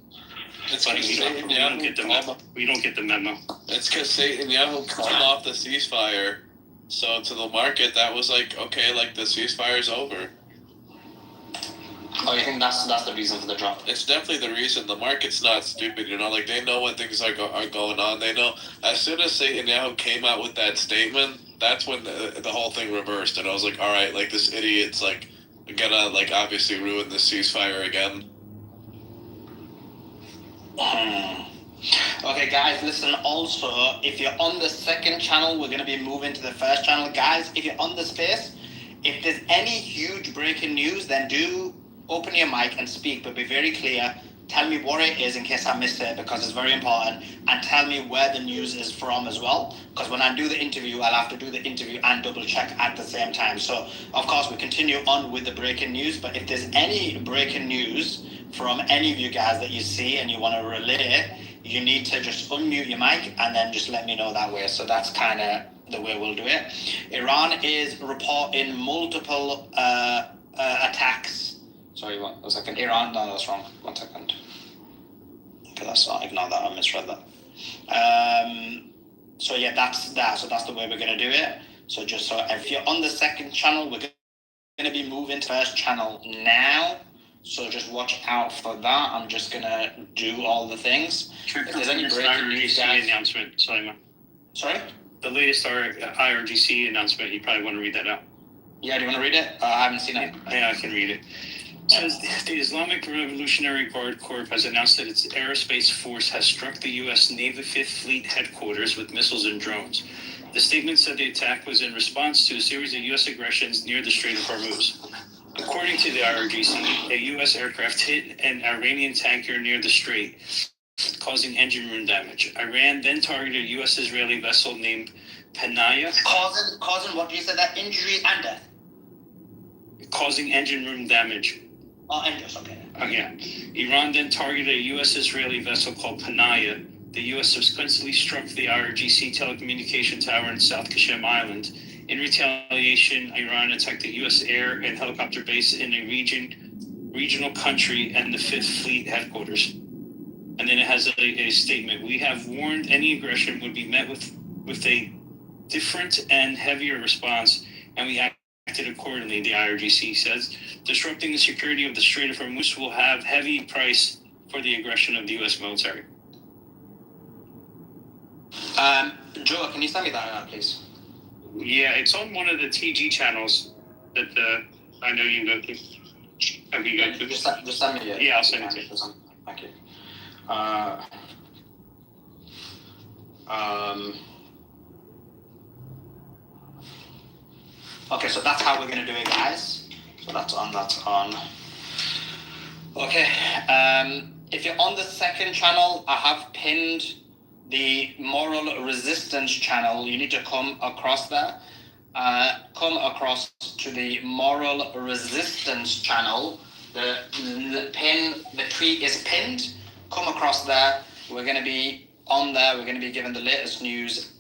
It's But because we don't get the memo. It's because Netanyahu called off the ceasefire. So to the market, that was like, okay, like the ceasefire's over. Oh, you think that's the reason for the drop? It's definitely the reason. The market's not stupid, you know. Like they know when things are going on. They know as soon as Netanyahu came out with that statement, that's when the whole thing reversed. And I was like, all right, like this idiot's like gonna like obviously ruin the ceasefire again. Okay, guys, listen. Also, if you're on the second channel, we're going to be moving to the first channel. Guys, if you're on the space, if there's any huge breaking news, then do open your mic and speak, but be very clear. Tell me what it is in case I missed it, because it's very important, and tell me where the news is from as well, because when I do the interview, I'll have to do the interview and double check at the same time. So, of course, we continue on with the breaking news, but if there's any breaking news from any of you guys that you see and you want to relay, you need to just unmute your mic and then just let me know that way. So that's kind of the way we'll do it. Iran is reporting multiple attacks. Sorry, one second. Iran, no, that's wrong. 1 second. Okay, that's not, ignore that, I misread that. So yeah, that's that. So that's the way we're going to do it. So just so if you're on the second channel, we're going to be moving to first channel now, so just watch out for that. I'm just going to do all the things. If there's any breaking news, guys... announcement, Simon. Sorry? The latest IRGC announcement, you probably want to read that out. Yeah, do you want to read it? I haven't seen it. Yeah, I can read it. It says the Islamic Revolutionary Guard Corps has announced that its aerospace force has struck the U.S. Navy Fifth Fleet headquarters with missiles and drones. The statement said the attack was in response to a series of U.S. aggressions near the Strait of Hormuz. According to the IRGC, a U.S. aircraft hit an Iranian tanker near the strait, causing engine room damage. Iran then targeted a U.S.-Israeli vessel named Panaya. Causing what you said, that injury and death? Causing engine room damage. Oh, engines, okay. Yeah. Iran then targeted a U.S.-Israeli vessel called Panaya. The U.S. subsequently struck the IRGC telecommunication tower in South Kashem Island. In retaliation, Iran attacked the U.S. air and helicopter base in a regional country and the Fifth Fleet headquarters. And then it has a statement. We have warned any aggression would be met with a different and heavier response, and we acted accordingly, the IRGC says. Disrupting the security of the Strait of Hormuz will have heavy price for the aggression of the U.S. military. Joe, can you send me that, please? Yeah, it's on one of the TG channels that I know you go to. Have you got to? Just send me it. Yeah, I'll send it to you. Thank you. Okay, so that's how we're going to do it, guys. So that's on. Okay, if you're on the second channel, I have pinned the moral resistance channel. You need to come across there. Come across to the moral resistance channel. The tweet is pinned. Come across there. We're going to be on there. We're going to be given the latest news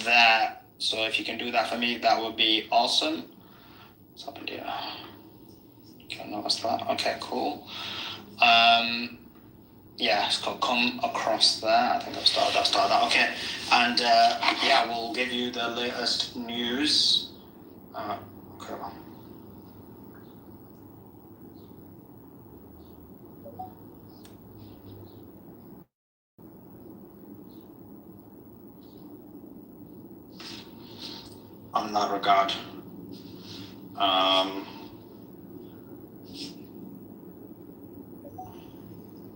there. So if you can do that for me, that would be awesome. What's happened here? Can't notice that. Okay, cool. Yeah, it's called Come Across There. I think I've started that. Okay. And yeah, we'll give you the latest news. Okay. On that regard.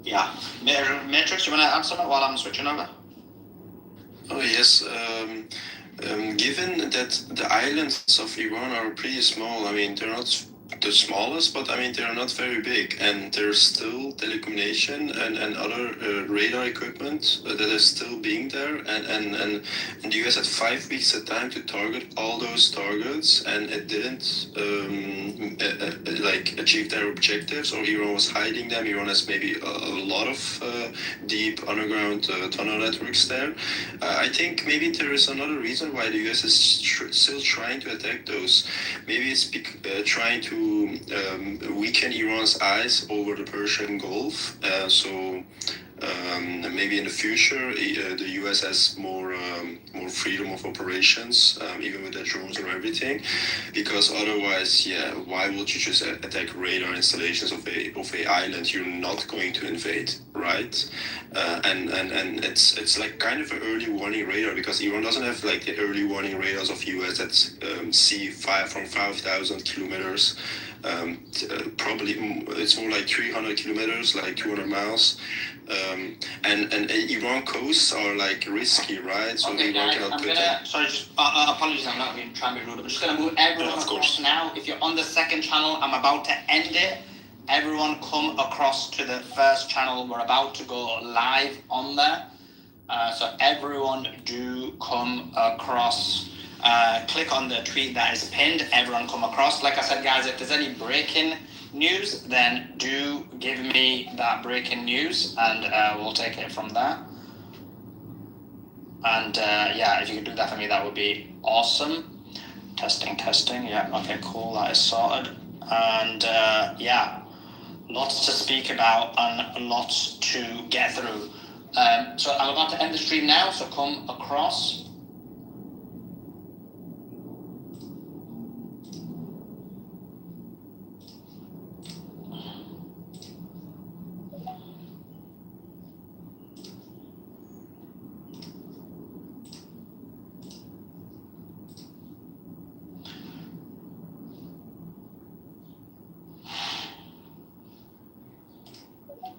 Yeah. Matrix, you want to add something while I'm switching over? Oh yes. Given that the islands of Iran are pretty small, I mean, they're not the smallest, but I mean, they're not very big, and there's still telecommunication and other radar equipment that is still being there, and the US had 5 weeks of time to target all those targets, and it didn't like achieve their objectives, or Iran was hiding them. Iran has maybe a lot of deep underground tunnel networks there. I think maybe there is another reason why the US is still trying to attack those. Maybe it's trying to weaken Iran's eyes over the Persian Gulf. So maybe in the future, the US has more freedom of operations, even with the drones and everything. Because otherwise, yeah, why would you just attack radar installations of a island you're not going to invade, right? And it's like kind of an early warning radar, because Iran doesn't have like the early warning radars of US that see from 5,000 kilometers. Probably it's more like 300 kilometers, like 200 miles. And Iran coasts are like risky, right? So okay, Iran guys, cannot I'm put gonna, sorry, just apologies, I'm not being trying to be rude. I'm just gonna move everyone across now. If you're on the second channel, I'm about to end it. Everyone come across to the first channel. We're about to go live on there. So everyone do come across. Click on the tweet that is pinned. Everyone come across. Like I said, guys, if there's any breaking news, then do give me that breaking news, and we'll take it from there. And yeah, if you could do that for me, that would be awesome. Testing. Yeah, okay, cool. That is sorted. And yeah, lots to speak about and lots to get through. So I'm about to end the stream now, so come across.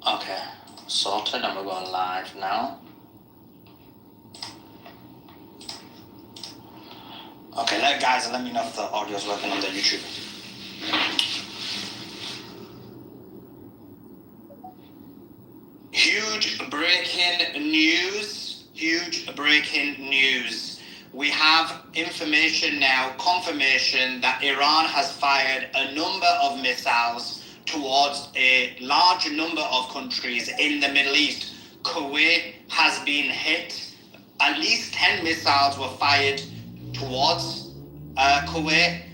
Okay, sorted, and we're going live now. Okay, guys, let me know if the audio's working on the YouTube. Huge breaking news. We have information now, confirmation that Iran has fired a number of missiles towards a large number of countries in the Middle East. Kuwait has been hit. At least 10 missiles were fired towards Kuwait.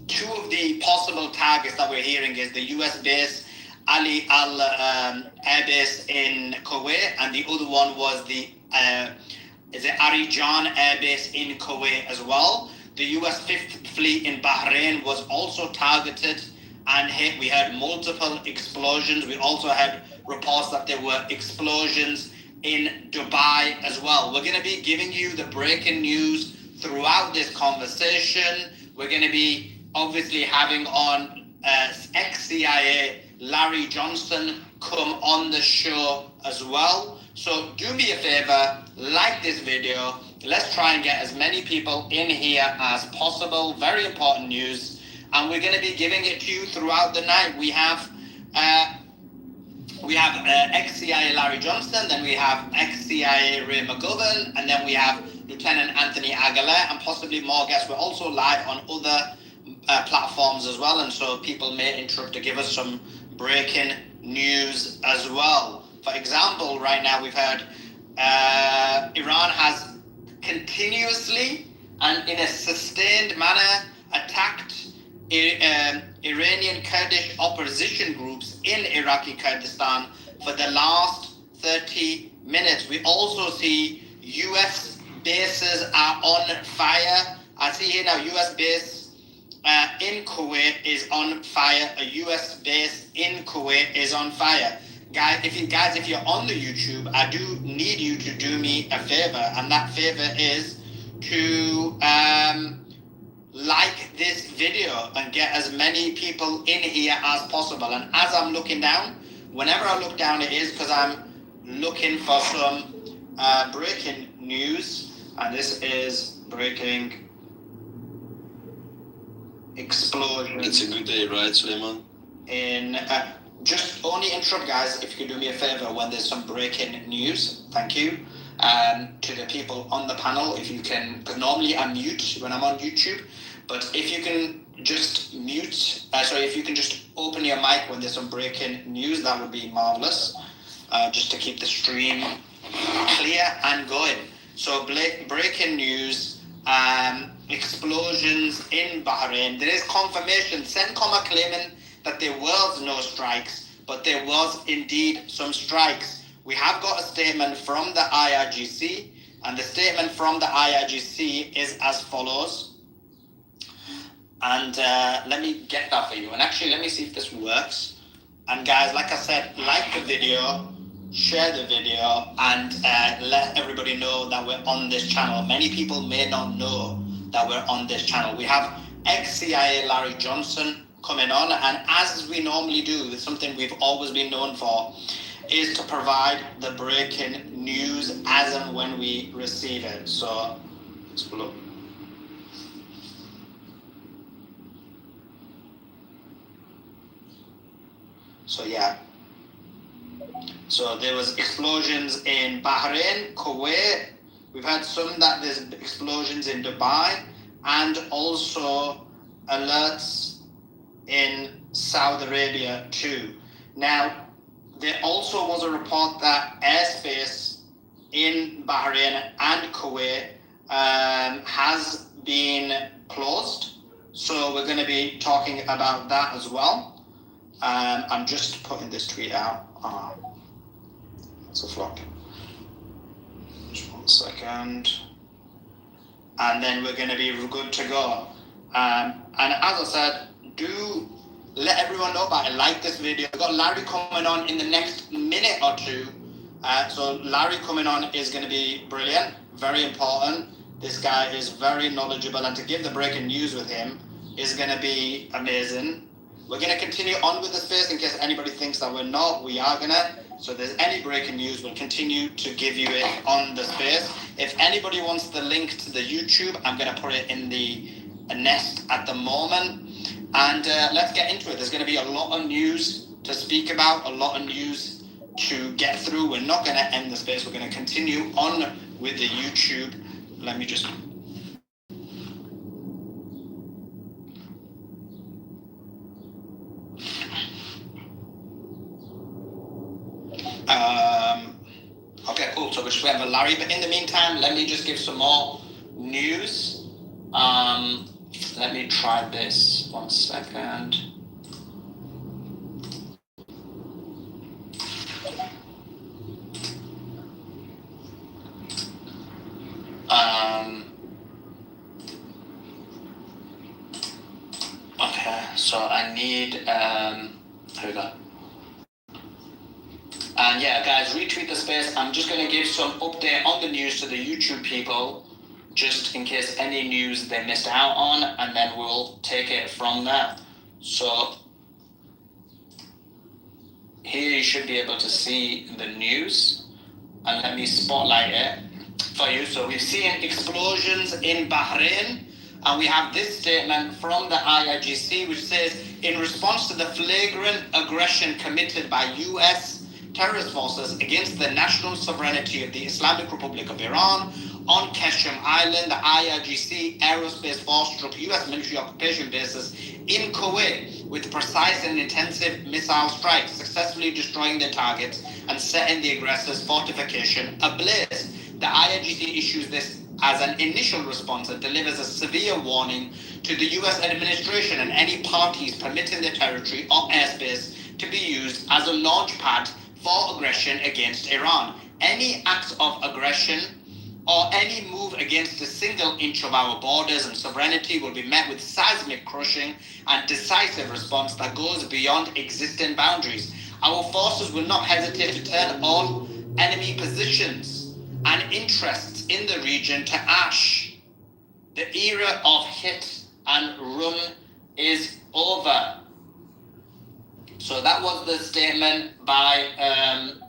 Two of the possible targets that we're hearing is the US base Ali Al Air Base in Kuwait, and the other one was the Arijan Air Base in Kuwait as well. The US 5th Fleet in Bahrain was also targeted and hit. We had multiple explosions. We also had reports that there were explosions in Dubai as well. We're going to be giving you the breaking news throughout this conversation. We're going to be obviously having on ex-CIA Larry Johnson come on the show as well. So do me a favor, like this video. Let's try and get as many people in here as possible. Very important news. And we're going to be giving it to you throughout the night. We have ex-CIA Larry Johnson, then we have ex-CIA Ray McGovern, and then we have Lieutenant Anthony Aguilar, and possibly more guests. We're also live on other platforms as well, and so people may interrupt to give us some breaking news as well. For example, right now we've heard Iran has continuously and in a sustained manner attacked Iranian Kurdish opposition groups in Iraqi Kurdistan for the last 30 minutes. We also see US bases are on fire. I see here now US base in Kuwait is on fire. A US base in Kuwait is on fire. Guys, if you're on the YouTube, I do need you to do me a favor, and that favor is to like this video and get as many people in here as possible. And as I'm looking down, whenever I look down, it is because I'm looking for some breaking news, and this is breaking explosion. It's a good day, right, Suleiman? In just only interrupt, guys, if you could do me a favor when there's some breaking news. Thank you. To the people on the panel, if you can, because normally I mute when I'm on YouTube, but if you can just mute, if you can just open your mic when there's some breaking news, that would be marvelous, just to keep the stream clear and going. So breaking news, explosions in Bahrain. There is confirmation, CENTCOM are claiming that there was no strikes, but there was indeed some strikes. We have got a statement from the IRGC, and the statement from the IRGC is as follows. And let me get that for you. And actually, let me see if this works. And guys, like I said, like the video, share the video, and let everybody know that we're on this channel. Many people may not know that we're on this channel. We have ex-CIA Larry Johnson coming on, and as we normally do, it's something we've always been known for, is to provide the breaking news as and when we receive it. So let's pull up. So yeah. So there was explosions in Bahrain, Kuwait. We've had some that there's explosions in Dubai, and also alerts in Saudi Arabia too. Now, there also was a report that airspace in Bahrain and Kuwait has been closed. So we're going to be talking about that as well. I'm just putting this tweet out. It's a flop. Just 1 second. And then we're going to be good to go. And as I said, do let everyone know about it. Like this video. We've got Larry coming on in the next minute or two. So Larry coming on is going to be brilliant, very important. This guy is very knowledgeable, and to give the breaking news with him is going to be amazing. We're going to continue on with the space in case anybody thinks that we're not. We are going to. So if there's any breaking news, we'll continue to give you it on the space. If anybody wants the link to the YouTube, I'm going to put it in the nest at the moment. And let's get into it. There's going to be a lot of news to speak about, a lot of news to get through. We're not going to end the space. We're going to continue on with the YouTube. Let me just... Okay, cool. So we're just waiting for Larry. But in the meantime, let me just give some more news. Let me try this. 1 second. Okay, so I need, here we go. And yeah, guys, retweet the space. I'm just going to give some update on the news to the YouTube people, just in case any news they missed out on, and then we'll take it from there. So here you should be able to see the news, and let me spotlight it for you. So we've seen explosions in Bahrain, and we have this statement from the IRGC, which says, in response to the flagrant aggression committed by U.S. terrorist forces against the national sovereignty of the Islamic Republic of Iran on Qasem Island, the IRGC Aerospace Force struck U.S. military occupation bases in Kuwait with precise and intensive missile strikes, successfully destroying their targets and setting the aggressors' fortification ablaze. The IRGC issues this as an initial response and delivers a severe warning to the U.S. administration and any parties permitting their territory or airspace to be used as a launch pad for aggression against Iran. Any acts of aggression or any move against a single inch of our borders and sovereignty will be met with seismic crushing and decisive response that goes beyond existing boundaries. Our forces will not hesitate to turn all enemy positions and interests in the region to ash. The era of hit and run is over. So that was the statement by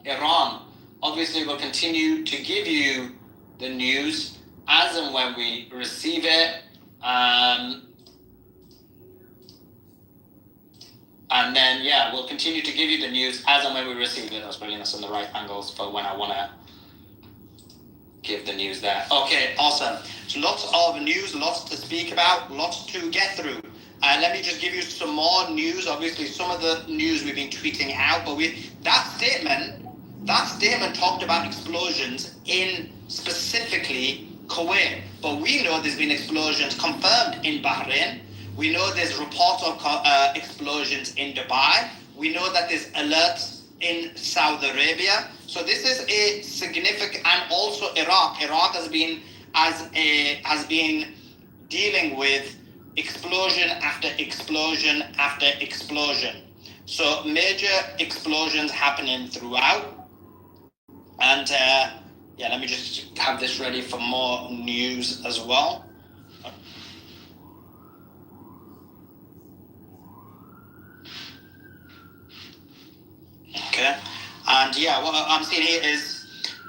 Iran. Obviously, we'll continue to give you the news as and when we receive it. And then, yeah, we'll continue to give you the news as and when we receive it. That's brilliant. That's on the right angles for when I want to give the news there. Okay, awesome. So lots of news, lots to speak about, lots to get through. Let me just give you some more news. Obviously, some of the news we've been tweeting out, but that statement talked about explosions in specifically Kuwait. But we know there's been explosions confirmed in Bahrain. We know there's reports of explosions in Dubai. We know that there's alerts in Saudi Arabia. So this is a significant, and also Iraq. Iraq has been dealing with explosion after explosion after explosion. So major explosions happening throughout. And yeah, let me just have this ready for more news as well. Okay, and yeah, what I'm seeing here is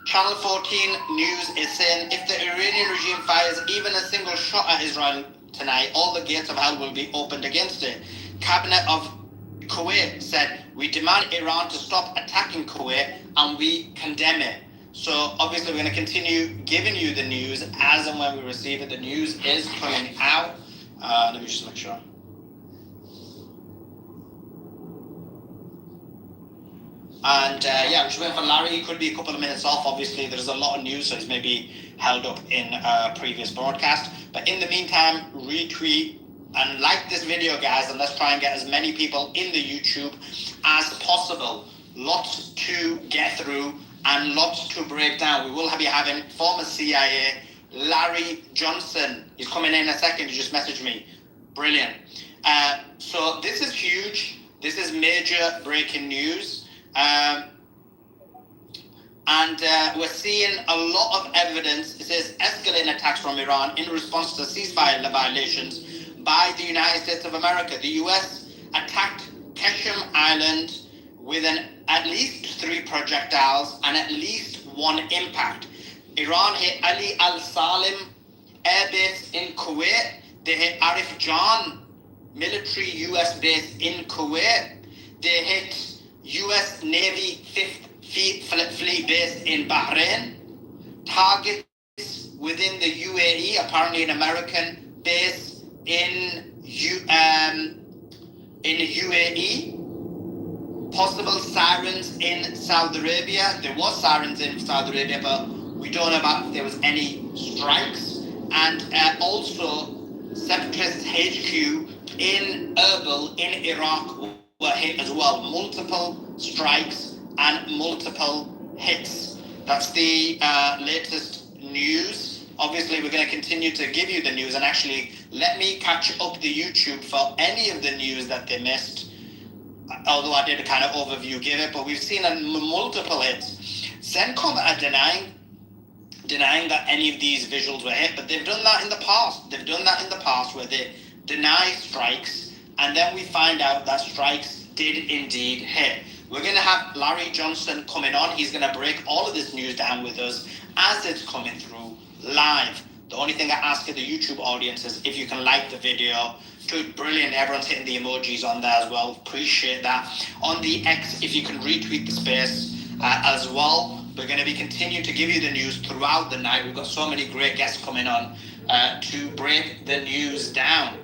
Channel 14 News is saying if the Iranian regime fires even a single shot at Israel tonight, all the gates of hell will be opened against it. Cabinet of Kuwait said, we demand Iran to stop attacking Kuwait and we condemn it. So obviously we're going to continue giving you the news as and when we receive it. The news is coming out. Let me just make sure. And yeah, I'm just waiting for Larry. He could be a couple of minutes off. Obviously, there's a lot of news, so he's maybe held up in a previous broadcast. But in the meantime, retweet and like this video, guys, and let's try and get as many people in the YouTube as possible. Lots to get through and lots to break down. We will be having former CIA Larry Johnson. He's coming in a second. He just messaged me. Brilliant. So this is huge. This is major breaking news. And we're seeing a lot of evidence. It says escalating attacks from Iran in response to ceasefire violations by the United States of America. The U.S. attacked island with at least 3 projectiles and at least 1 impact. Iran hit Ali al-Salim air base in Kuwait. They hit Arif Jan military US base in Kuwait. They hit US Navy 5th Fleet base in Bahrain. Targets within the UAE, apparently an American base in UAE. Possible sirens in Saudi Arabia. There was sirens in Saudi Arabia, but we don't know about if there was any strikes. And also, Separatist HQ in Erbil in Iraq were hit as well. Multiple strikes and multiple hits. That's the latest news. Obviously, we're going to continue to give you the news, and actually, let me catch up the YouTube for any of the news that they missed. Although I did a kind of overview give it, but we've seen multiple hits. CENTCOM are denying that any of these visuals were hit, but they've done that in the past. They've done that in the past where they deny strikes, and then we find out that strikes did indeed hit. We're going to have Larry Johnson coming on. He's going to break all of this news down with us as it's coming through live. The only thing I ask of the YouTube audience is if you can like the video. Dude, brilliant. Everyone's hitting the emojis on there as well. Appreciate that. On the X, if you can retweet the space as well. We're going to be continuing to give you the news throughout the night. We've got so many great guests coming on to break the news down.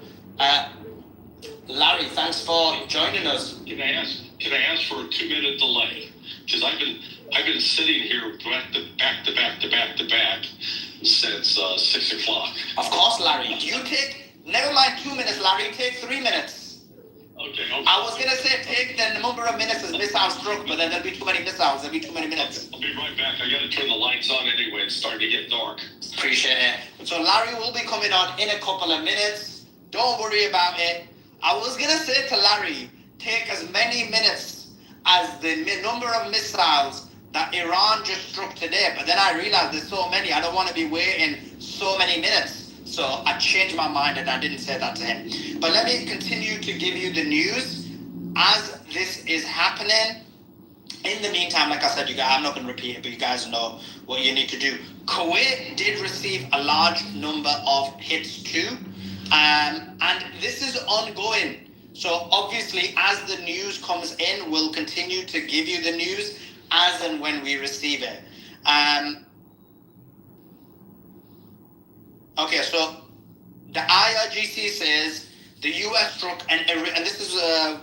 Larry, thanks for joining us. Can I ask for a 2-minute delay? Because I've been sitting here back to back since 6 o'clock. Of course, Larry. Do you take? Never mind 2 minutes, Larry. Take 3 minutes. Okay. I was gonna say take the number of minutes as missiles struck, but then there'll be too many missiles. There'll be too many minutes. I'll be right back. I gotta turn the lights on anyway. It's starting to get dark. Appreciate it. So Larry will be coming on in a couple of minutes. Don't worry about it. I was gonna say to Larry, take as many minutes as the number of missiles that Iran just struck today. But then I realized there's so many. I don't want to be waiting so many minutes. So I changed my mind and I didn't say that to him. But let me continue to give you the news as this is happening. In the meantime, like I said, you guys, I'm not going to repeat it, but you guys know what you need to do. Kuwait did receive a large number of hits too. And this is ongoing. So obviously, as the news comes in, we'll continue to give you the news as and when we receive it. Okay, so the IRGC says the US struck, and this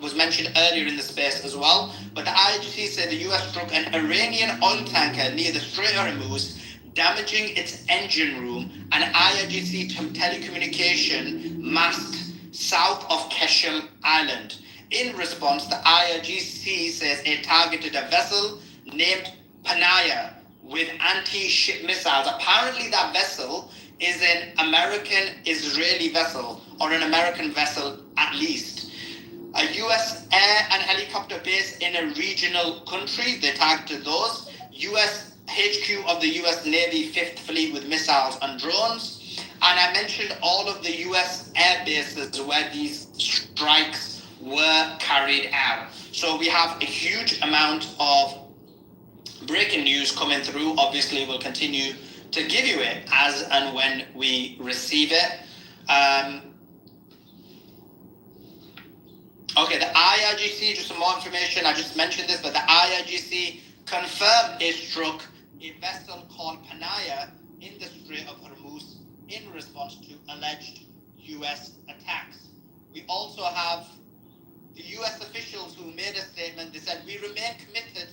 was mentioned earlier in the space as well, but the IRGC said the US struck an Iranian oil tanker near the Strait of Hormuz, damaging its engine room and IRGC telecommunication mast south of Keshem Island. In response, the IRGC says it targeted a vessel named Panaya with anti-ship missiles. Apparently that vessel is an American-Israeli vessel, or an American vessel at least. A US air and helicopter base in a regional country, they targeted those. US HQ of the US Navy 5th Fleet with missiles and drones. And I mentioned all of the US air bases where these strikes were carried out. So we have a huge amount of breaking news coming through. Obviously, we'll continue to give you it as and when we receive it. Okay, the IRGC, just some more information. I just mentioned this, but the IRGC confirmed it struck a vessel called Panaya in the Strait of Hormuz in response to alleged US attacks. We also have the US officials who made a statement. They said, we remain committed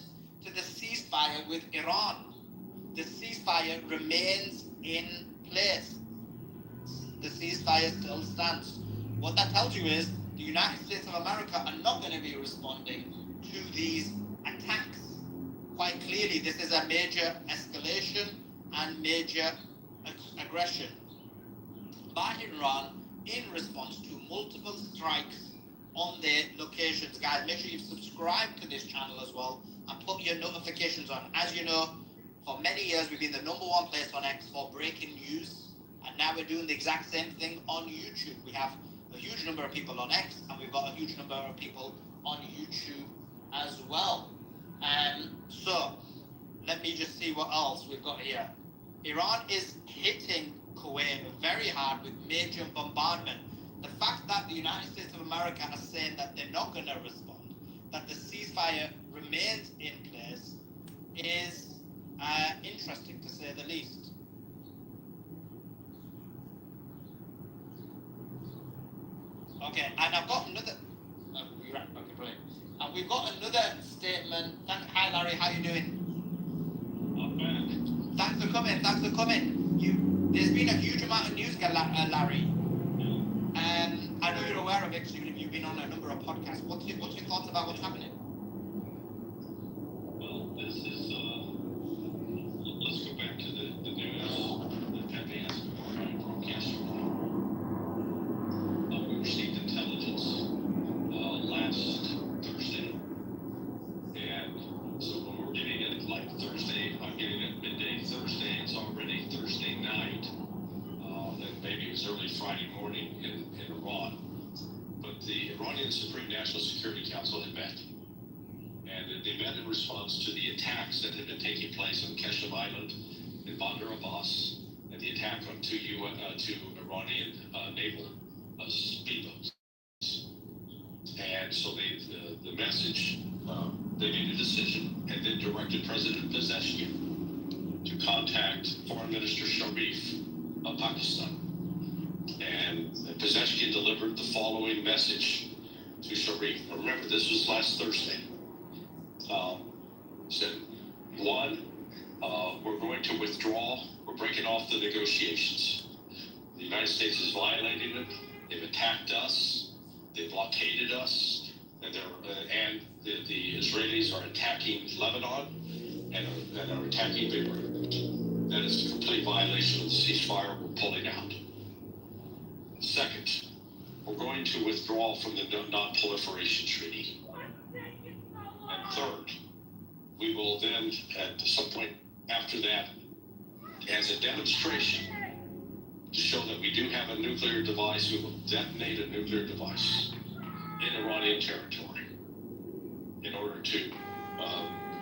to the ceasefire with Iran. The ceasefire remains in place. The ceasefire still stands. What that tells you is the United States of America are not going to be responding to these attacks. Quite clearly, this is a major escalation and major aggression by Iran in response to multiple strikes on their locations. Guys, make sure you've subscribed to this channel as well and put your notifications on. As you know, for many years, we've been the #1 place on X for breaking news, and now we're doing the exact same thing on YouTube. We have a huge number of people on X, and we've got a huge number of people on YouTube as well. So let me just see what else we've got here. Iran is hitting Kuwait very hard with major bombardment. The fact that the United States of America are saying that they're not going to respond, that the ceasefire remains in place, is interesting to say the least. Okay, and I've got another. Okay, brilliant. And we've got another statement. Hi, Larry. How you doing? Not bad. Thanks for coming. Thanks for coming. There's been a huge amount of news, Larry. I know you're aware of it because you've been on a number of podcasts. What's your thoughts about what's happening? Well, this is, let's go back to the news that they asked for my broadcast. We received intelligence last Thursday. And so when we're getting it like Thursday, I'm getting it midday Thursday, it's already Thursday night. And maybe it was early Friday morning in Iran. But the Iranian Supreme National Security Council had met. And they met in response to the attacks that had been taking place on Keshem Island in Bandar Abbas, and the attack on two Iranian naval speedboats. And so the message, they made a decision and then directed President Pezeshkian to contact Foreign Minister Sharif of Pakistan. And Pezeshkian delivered the following message to Sharif. Remember, this was last Thursday. Said, one, we're going to withdraw. We're breaking off the negotiations. The United States is violating it. They've attacked us. They blockaded us. And the Israelis are attacking Lebanon and are attacking Beirut. That is a complete violation of the ceasefire. We're pulling out. Second, we're going to withdraw from the non-proliferation treaty. And third, we will then, at some point after that, as a demonstration to show that we do have a nuclear device, we will detonate a nuclear device in Iranian territory in order to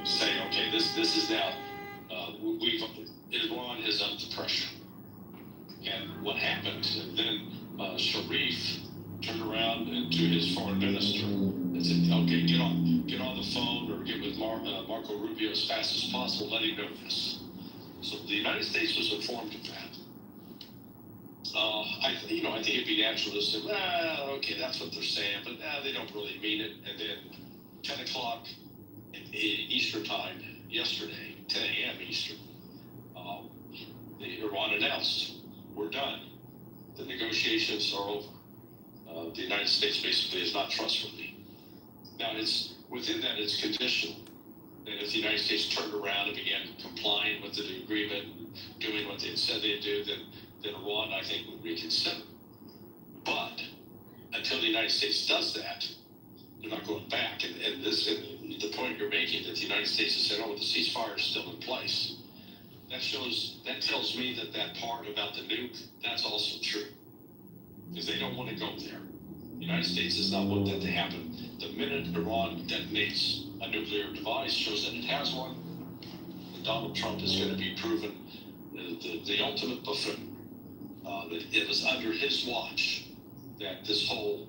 say, okay, this is now, Iran is under pressure. And what happened, and then Sharif turned around to his foreign minister and said, okay, get on the phone or get with Marco Rubio as fast as possible, let him know this. So the United States was informed of that. I think it'd be natural to say, well, okay, that's what they're saying, but they don't really mean it. And then 10 o'clock Eastern time yesterday, 10 a.m. Eastern, Iran announced, we're done. The negotiations are over. The United States basically is not trustworthy. Now, within that, it's conditional. And if the United States turned around and began complying with the agreement, doing what they said they'd do, then Iran, I think, would reconsider. But until the United States does that, they're not going back. And the point you're making that the United States has said, oh, the ceasefire is still in place. That tells me that part about the nuke, that's also true. Because they don't want to go there. The United States does not want that to happen. The minute Iran detonates a nuclear device, shows that it has one, and Donald Trump is going to be proven the ultimate buffoon. That it was under his watch that this whole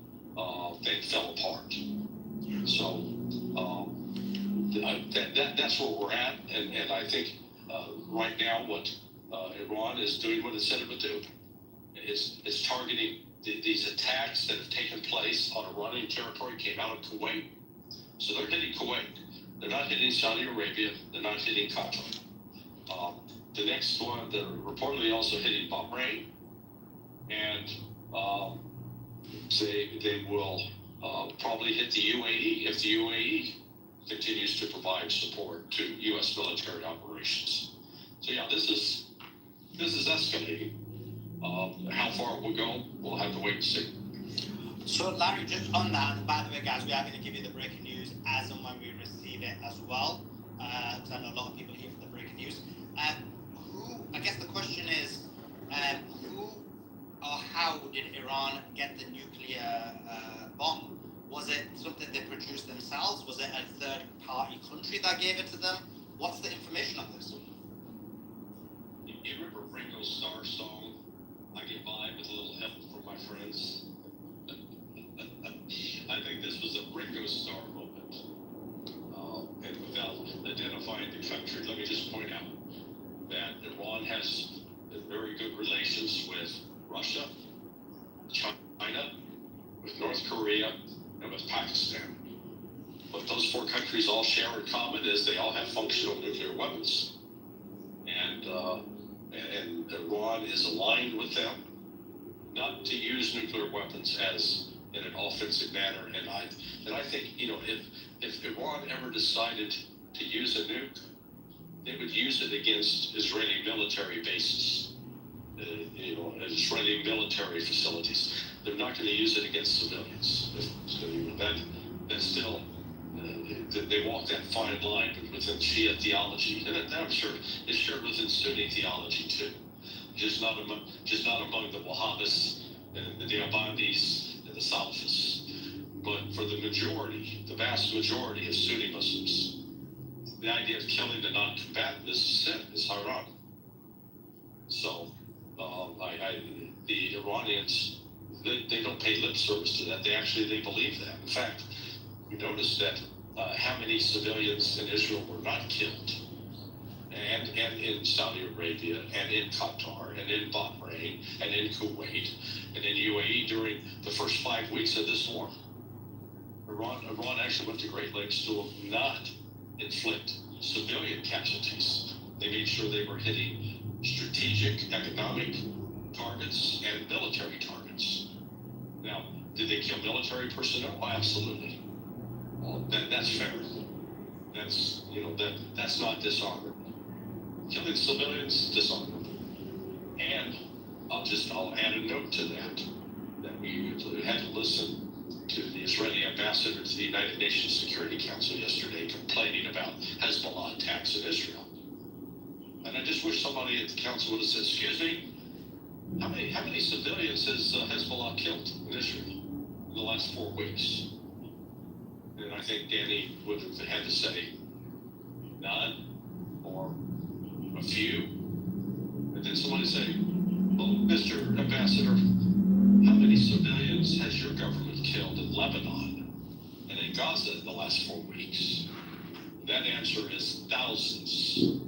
thing fell apart. So that's where we're at, and I think right now what Iran is doing what it said it would do. It's targeting these attacks that have taken place on Iranian territory, came out of Kuwait. So they're hitting Kuwait. They're not hitting Saudi Arabia. They're not hitting Qatar. The next one, they're reportedly also hitting Bahrain. And they will probably hit the UAE if the UAE continues to provide support to U.S. military operations. So yeah, this is escalating. How far it will go, we'll have to wait and see. So Larry, just on that, and by the way, guys, we are going to give you the breaking news as and when we receive it as well, because I know a lot of people here for the breaking news. I guess the question is, who or how did Iran get the nuclear bomb? Was it something they produced themselves? Was it a third-party country that gave it to them? What's the information on this? You remember Ringo Starr's song, I Get By with a Little Help from My Friends? I think this was a Ringo Starr moment. And without identifying the country, let me just point out that Iran has very good relations with Russia, China, with North Korea, and with Pakistan. What those four countries all share in common is they all have functional nuclear weapons. And Iran is aligned with them not to use nuclear weapons as in an offensive manner. And I think, if Iran ever decided to use a nuke, they would use it against Israeli military bases, Israeli military facilities. They're not going to use it against civilians. That's still, they walk that fine line within Shia theology, and I'm sure it's shared within Sunni theology too. Just not among the Wahhabis and the Deobandis and the Salafists. But for the majority, the vast majority of Sunni Muslims, the idea of killing the non-combatant is sin, is haram. So, the Iranians, they don't pay lip service to that. They believe that. In fact, you notice that how many civilians in Israel were not killed, and in Saudi Arabia, and in Qatar, and in Bahrain, and in Kuwait, and in UAE during the first 5 weeks of this war. Iran actually went to great lengths to not inflict civilian casualties. They made sure they were hitting strategic economic targets and military targets. Now, did they kill military personnel? Oh, absolutely. Well, that's fair. That's not dishonorable. Killing civilians, dishonorable. And I'll add a note to that we had to listen to the Israeli ambassador to the United Nations Security Council yesterday complaining about Hezbollah attacks in Israel. And I just wish somebody at the council would have said, excuse me, how many civilians has Hezbollah killed in Israel in the last 4 weeks? And I think Danny would have had to say none or a few. And then somebody say, well, Mr. Ambassador, how many civilians has your government killed in Lebanon and in Gaza in the last 4 weeks? That answer is thousands.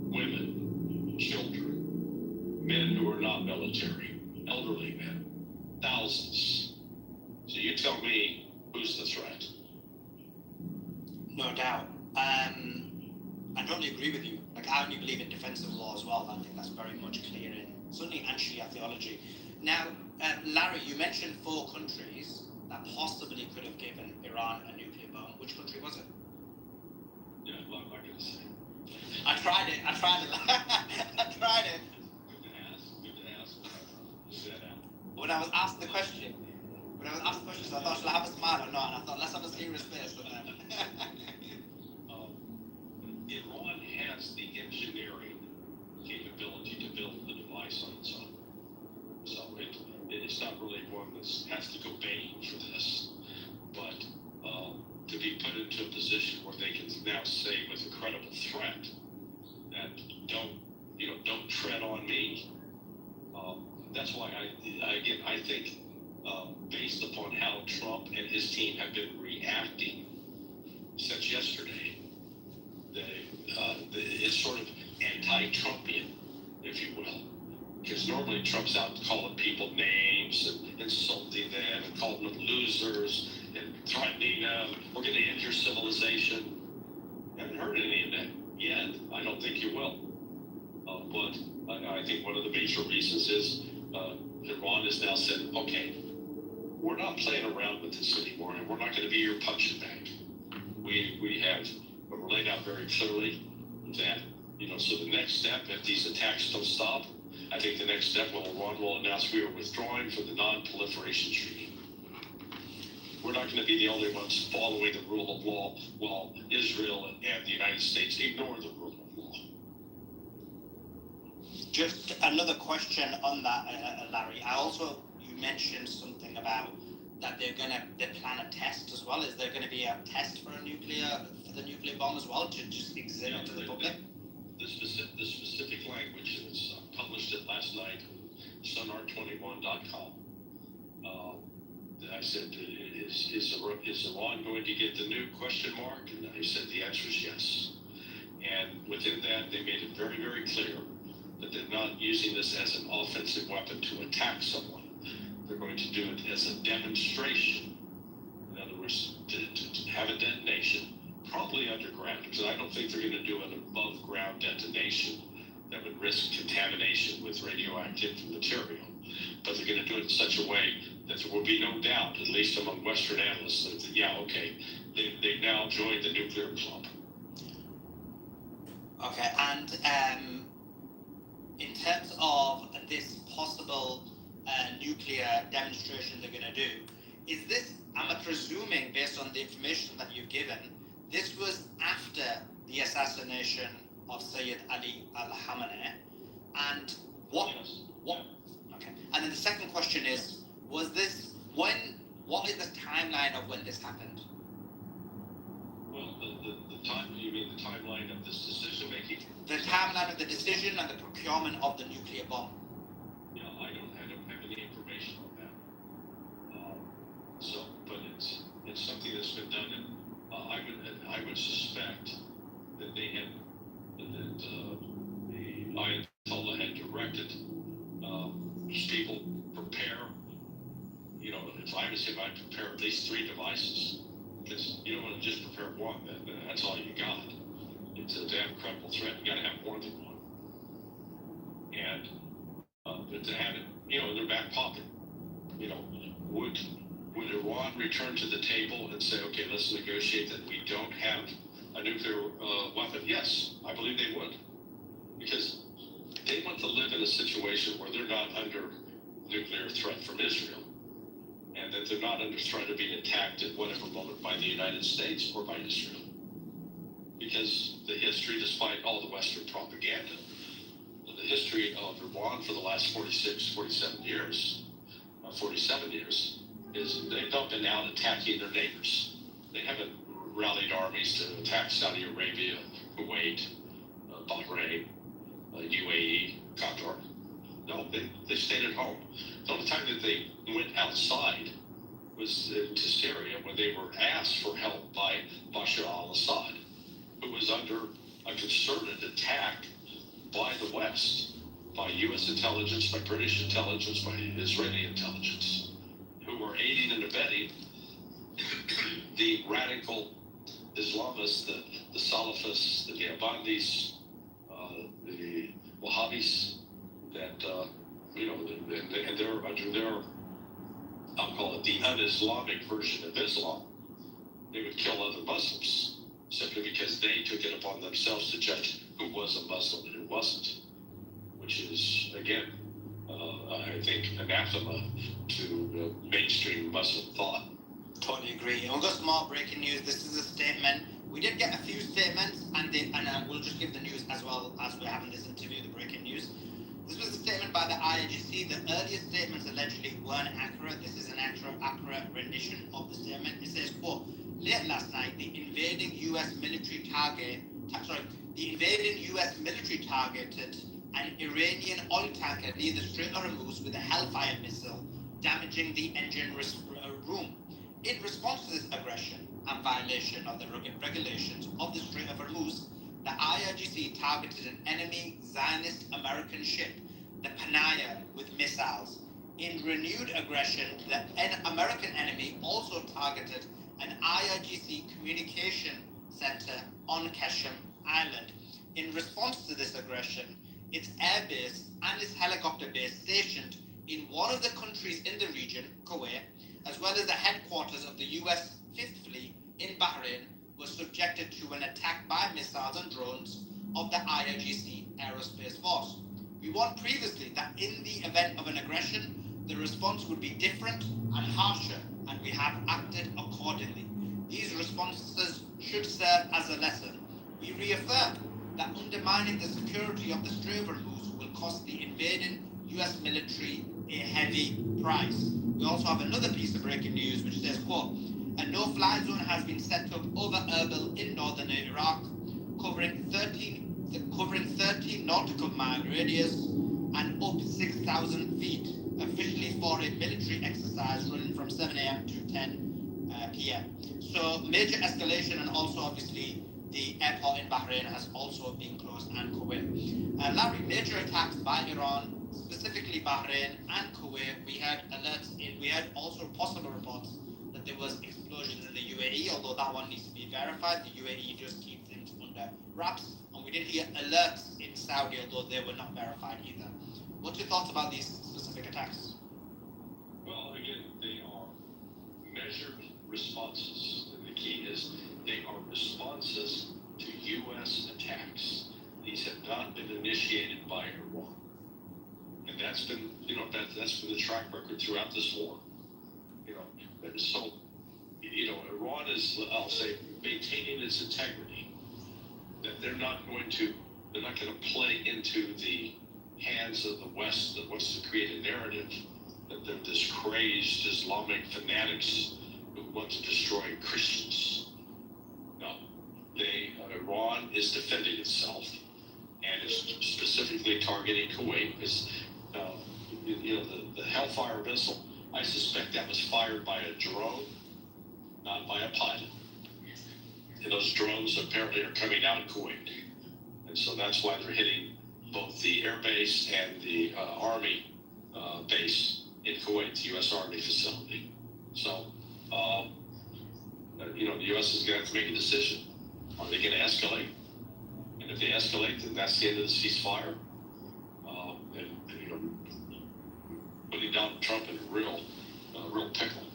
Women, children, men who are not military, elderly men, thousands. So you tell me, who's the threat? No doubt. I totally agree with you. I only believe in defensive law as well. I think that's very much clear in Sunni and Shia theology. Now, Larry, you mentioned 4 countries that possibly could have given Iran a nuclear bomb. Which country was it? Yeah, I'm not going to say. I tried it. I tried it. Good to ask. When I was asked the question, I thought, should I have a smile or not? And I thought, let's have a serious face. Iran has the engineering capability to build the device on its own. So it's not really one that has to go baying for this. But to be put into a position where they can now say with a credible threat that don't tread on me. That's why I think based upon how Trump and his team have been reacting since yesterday, it's sort of anti-Trumpian, if you will. Because normally Trump's out calling people names and insulting them and calling them losers and threatening them, we're going to end your civilization. I haven't heard any of that yet. I don't think you will. But I think one of the major reasons is Iran has now said, okay, we're not playing around with this anymore, and we're not going to be your punching bag. We have laid out very clearly that, so the next step, if these attacks don't stop, I think the next step Iran will announce we are withdrawing from the non-proliferation treaty. We're not going to be the only ones following the rule of law while Israel and the United States ignore the rule of law. Just another question on that, Larry. You mentioned something about that they plan a test as well? Is there going to be a test for the nuclear bomb as well to just exhibit to the public? The specific language, and it's published it last night on sonar21.com. I said, is Iran going to get the nuke, question mark? And they said the answer is yes. And within that, they made it very, very clear that they're not using this as an offensive weapon to attack someone. They're going to do it as a demonstration. In other words, to have a detonation, probably underground, because I don't think they're going to do an above-ground detonation that would risk contamination with radioactive material. But they're going to do it in such a way that there will be no doubt, at least among Western analysts, that yeah, okay, they've now joined the nuclear club. Okay, and in terms of this possible nuclear demonstration they're going to do, is this, I'm presuming based on the information that you've given, this was after the assassination of Sayyid Ali al-Khamenei, and what, okay, and then the second question is, what is the timeline of when this happened? Well, the time, you mean the timeline of this decision making? The timeline of the decision and the procurement of the nuclear bomb. Yeah, I don't have any information on that. But it's something that's been done, and I would suspect that the Ayatollah had directed people prepare. You know, if I was him, I'd prepare at least 3 devices, because you don't want to just prepare one. That's all you got. It's a damn credible threat. You got to have more than one. And but to have it, you know, in their back pocket, you know, would Iran return to the table and say, okay, let's negotiate that we don't have a nuclear weapon? Yes, I believe they would, because they want to live in a situation where they're not under nuclear threat from Israel, and that they're not under threat of being attacked at whatever moment by the United States or by Israel. Because the history, despite all the Western propaganda, the history of Iran for the last 47 years, is they've not been out attacking their neighbors. They haven't rallied armies to attack Saudi Arabia, Kuwait, Bahrain, UAE, Qatar. No, they stayed at home. The only time that they went outside was into Syria, when they were asked for help by Bashar al-Assad, who was under a concerted attack by the West, by U.S. intelligence, by British intelligence, by Israeli intelligence, who were aiding and abetting the radical Islamists, the Salafists, the Deobandis, the Wahhabis, that, you know, and they're under their, I'll call it the un-Islamic version of Islam. They would kill other Muslims simply because they took it upon themselves to judge who was a Muslim and who wasn't, which is, again, I think, anathema to mainstream Muslim thought. Totally agree. And we've got some more breaking news. This is a statement. We did get a few statements, and we'll just give the news as well as we're having this interview, the breaking news. This was a statement by the IRGC. The earlier statements allegedly weren't accurate. This is an accurate rendition of the statement. It says, quote, late last night, the invading U.S. military targeted an Iranian oil tanker near the Strait of Hormuz with a Hellfire missile, damaging the engine room. In response to this aggression and violation of the regulations of the Strait of Hormuz, the IRGC targeted an enemy Zionist American ship, the Panaya, with missiles. In renewed aggression, the American enemy also targeted an IRGC communication center on Keshem Island. In response to this aggression, its air base and its helicopter base stationed in one of the countries in the region, Kuwait, as well as the headquarters of the US 5th Fleet in Bahrain, was subjected to an attack by missiles and drones of the IRGC Aerospace Force. We warned previously that in the event of an aggression, the response would be different and harsher, and we have acted accordingly. These responses should serve as a lesson. We reaffirm that undermining the security of the Strait of Hormuz will cost the invading US military a heavy price. we also have another piece of breaking news which says, quote, a no-fly zone has been set up over Erbil in northern Iraq, covering 13 nautical mile radius and up 6,000 feet, officially for a military exercise running from 7 a.m. to 10 p.m. So major escalation, and also obviously the airport in Bahrain has also been closed, and Kuwait. Larry, major attacks by Iran, specifically Bahrain and Kuwait. We had also possible reports that there was explosions in the UAE, although that one needs to be verified. The UAE just keeps things under wraps. And we did hear alerts in Saudi, although they were not verified either. What's your thoughts about these specific attacks? Well, again, they are measured responses. And the key is they are responses to U.S. attacks. These have not been initiated by Iran. And that's been, that's been the track record throughout this war. And so, Iran is, I'll say, maintaining its integrity. That they're not going to play into the hands of the West that wants to create a narrative that they're this crazed Islamic fanatics who want to destroy Christians. No, Iran is defending itself and is specifically targeting Kuwait because, the Hellfire missile, I suspect that was fired by a drone, not by a pilot. And those drones apparently are coming out of Kuwait. And so that's why they're hitting both the air base and the Army base in Kuwait, the U.S. Army facility. So, the U.S. is going to have to make a decision. Are they going to escalate? And if they escalate, then that's the end of the ceasefire. Putting Donald Trump in a real pickle.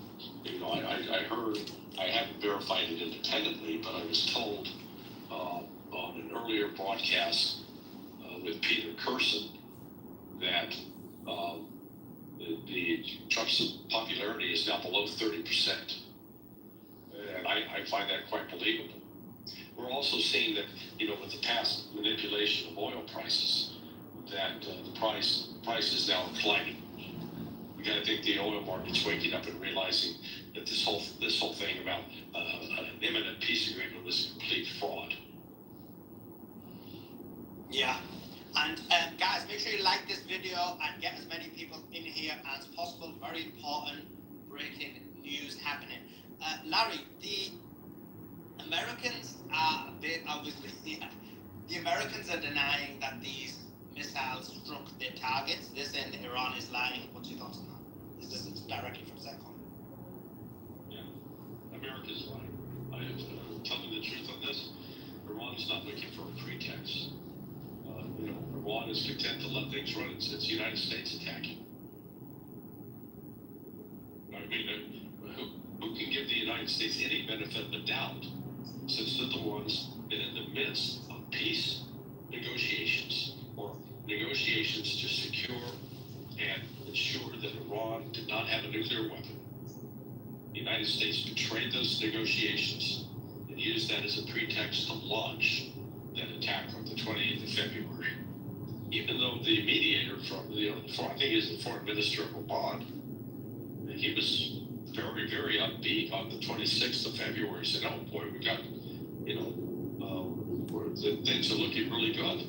I heard, I haven't verified it independently, but I was told on an earlier broadcast with Peter Kerson that the Trump's popularity is now below 30%. And I find that quite believable. We're also seeing that, with the past manipulation of oil prices, that the price is now declining. We got to think the oil market's waking up and realizing that this whole thing about an imminent peace agreement was a complete fraud. Yeah. And guys, make sure you like this video and get as many people in here as possible. Very important breaking news happening. Larry, the Americans are obviously the Americans are denying that these missiles struck their targets. They're saying that Iran is lying. What's your thoughts on that? This is directly from CENTCOM. Yeah, America's lying. Tell me the truth on this. Iran's not looking for a pretext. Iran is content to let things run. It's the United States attacking. I mean, who can give the United States any benefit of the doubt since they're the ones that in the midst of peace negotiations or negotiations to secure and ensure that Iran did not have a nuclear weapon, the United States betrayed those negotiations and used that as a pretext to launch that attack on the 28th of February. Even though the mediator from I think he's the foreign minister of Oman, he was very, very upbeat on the 26th of February. Said, "Oh boy, we got, things are looking really good.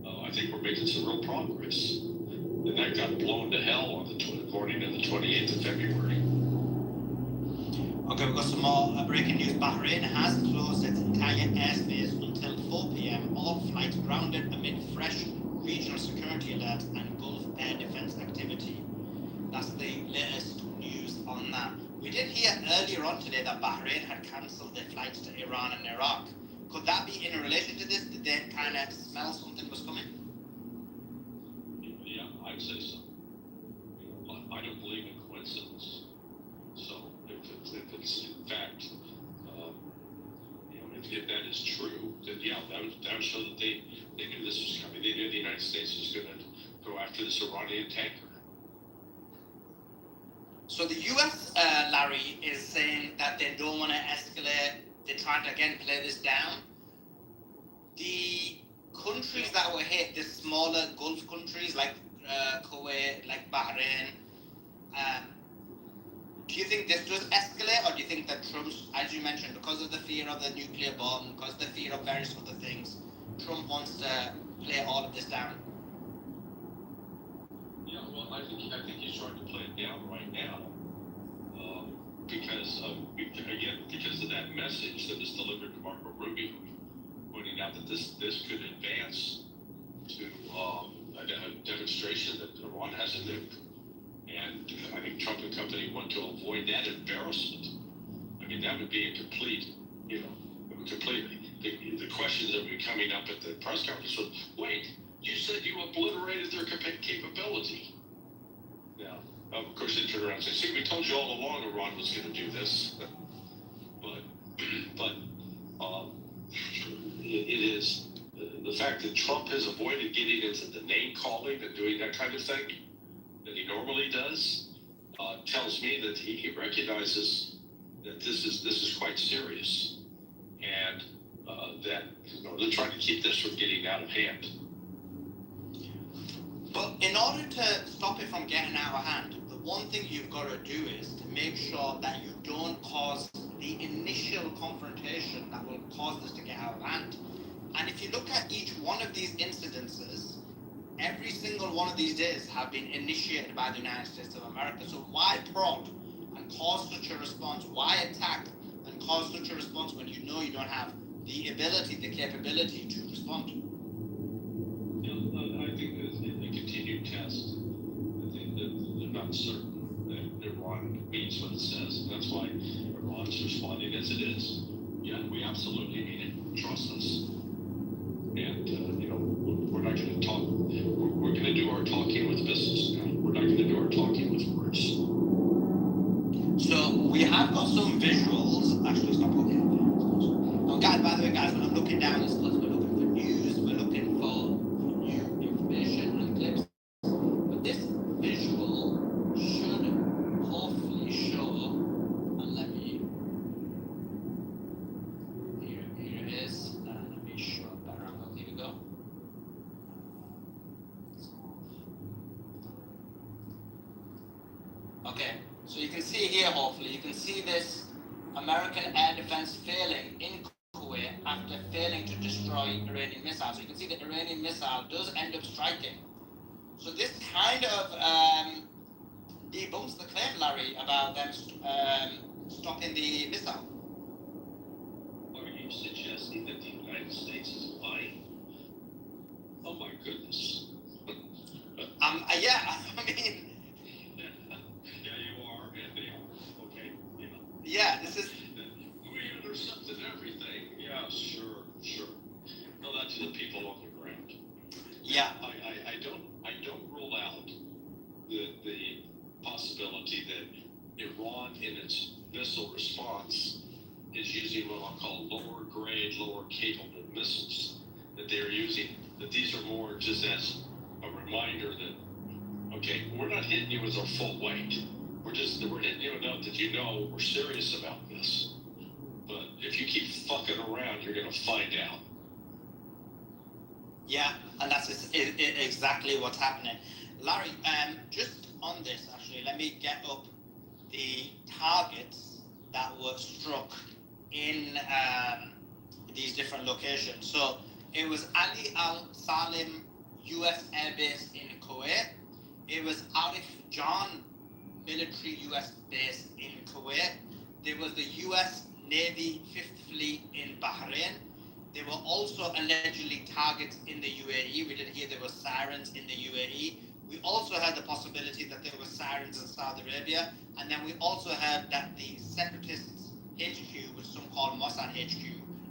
I think we're making some real progress." And that got blown to hell on the morning of the 28th of February. Okay, we've got some more breaking news. Bahrain has closed its entire airspace until 4 p.m. All flights grounded amid fresh regional security alerts and Gulf air defense activity. That's the latest news on that. We did hear earlier on today that Bahrain had cancelled their flights to Iran and Iraq. Could that be in relation to this? Did they kind of smell something was coming? Yeah, I'd say so. I don't believe in coincidence. So if it's in fact, if that is true, then yeah, that would show that they knew this was coming. They knew the United States was going to go after this Iranian tanker. So the U.S., Larry, is saying that they don't want to escalate. They're trying to, again, play this down. The countries that were hit, the smaller Gulf countries like Kuwait, like Bahrain, Do you think this does escalate, or do you think that Trump's, as you mentioned, because of the fear of the nuclear bomb, because of the fear of various other things, Trump wants to play all of this down? Yeah, well, I think he's trying to play it down right now, because of that message that was delivered to Marco Rubio, pointing out that this could advance to a demonstration that Iran has a nuke. And I think Trump and company want to avoid that embarrassment. I mean, that would be a complete, the questions that would be coming up at the press conference was, wait, you said you obliterated their capability. Now, of course, they turn around and say, see, we told you all along Iran was going to do this. but it is the fact that Trump has avoided getting into the name calling and doing that kind of thing that he normally does, tells me that he recognizes that this is quite serious, and that they're trying to keep this from getting out of hand. But in order to stop it from getting out of hand, the one thing you've got to do is to make sure that you don't cause the initial confrontation that will cause this to get out of hand. And if you look at each one of these incidences, every single one of these days have been initiated by the United States of America. So why prod and cause such a response? Why attack and cause such a response when you know you don't have the ability, the capability to respond? I think that in the continued test, I think that they're not certain that Iran means what it says. That's why Iran's responding as it is. Yeah, we absolutely mean it. Trust us. And, we're not going to talk. We're going to do our talking with missiles now. We're not going to do our talking with words. So we have got some visuals. Actually, stop looking. Now, guys, by the way, guys, when I'm looking down this list, we're looking for news, we're looking for new information and clips. But this visual should hopefully show, and let me, here it is. Let me show a better angle. Here we go. Okay, so you can see here, hopefully, you can see this American air defense failing in Kuwait after failing to destroy Iranian missiles. So you can see the Iranian missile does end up striking. So this kind of debunks the claim, Larry, about them stopping the missile. Are you suggesting that the United States is lying? Oh my goodness. Yeah, I mean. Yeah, you are, and they are. Okay, Yeah, this is. We intercepted everything. Yeah, sure. Tell that to the people on the ground. Yeah. I don't rule out the possibility that Iran, in its missile response, is using what I'll call lower grade, lower capable missiles. That they are using. That these are more just as a reminder that, okay, we're not hitting you with our full weight. We're hitting you enough that you know we're serious about this. But if you keep fucking around, you're gonna find out. Yeah, and that's exactly what's happening. Larry, just on this, actually, let me get up the targets that were struck in these different locations. So it was Ali Al Salim U.S. Air Base in Kuwait. It was Arif Jan military U.S. base in Kuwait. There was the U.S. Navy 5th Fleet in Bahrain. There were also allegedly targets in the UAE. We did hear there were sirens in the UAE. We also had the possibility that there were sirens in Saudi Arabia. And then we also heard that the separatists HQ, which some call Mossad HQ,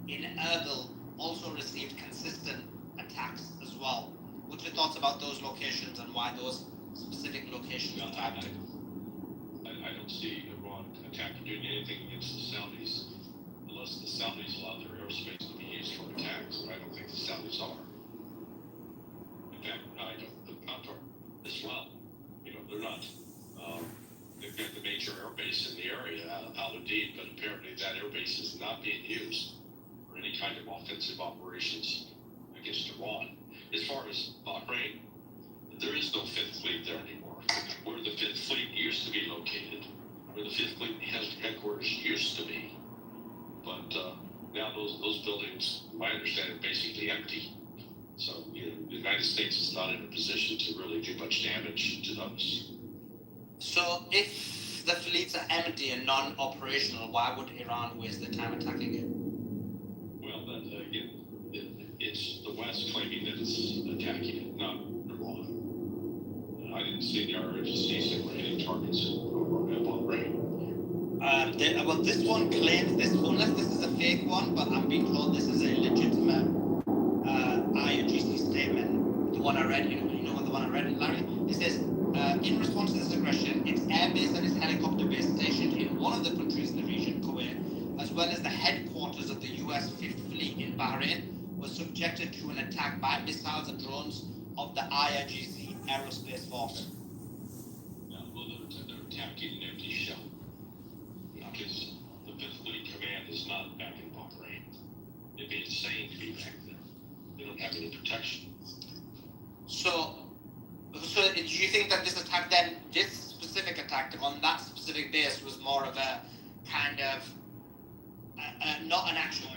in Erbil also received consistent attacks as well. What's your thoughts about those locations and why those specific locations are targeted? I don't see Iran doing anything against the Saudis unless the Saudis allow their airspace to be used for attacks, and I don't think the Saudis are. In fact, the Qatar as well. They're not. They've got the major airbase in the area, Al Udeid, but apparently that airbase is not being used for any kind of offensive operations against Iran. As far as Bahrain, there is no 5th Fleet there anymore. Where the 5th Fleet used to be located where the Fifth Fleet headquarters used to be. But now those buildings, my understanding, are basically empty. So the United States is not in a position to really do much damage to those. So if the fleets are empty and non-operational, why would Iran waste their time attacking it? Well, that, again, it's the West claiming that it's attacking it, not Iran. I didn't see the ROGCs that were hitting targets at Bahrain. Well, this one claims this, unless this is a fake one, but I'm being told this is a legitimate IRGC statement. The one I read, you know the one I read, Larry? It says, in response to this aggression, its airbase and its helicopter base stationed in one of the countries in the region, Kuwait, as well as the headquarters of the US Fifth Fleet in Bahrain, was subjected to an attack by missiles and drones of the IRGC Aerospace Force. Well, they're attacking an empty shell. Because the Fifth Fleet Command is not back in Bahrain. It'd be insane to be back there. They don't have any protection. So do you think that this attack then, this specific attack on that specific base was more of a kind of, not an actual...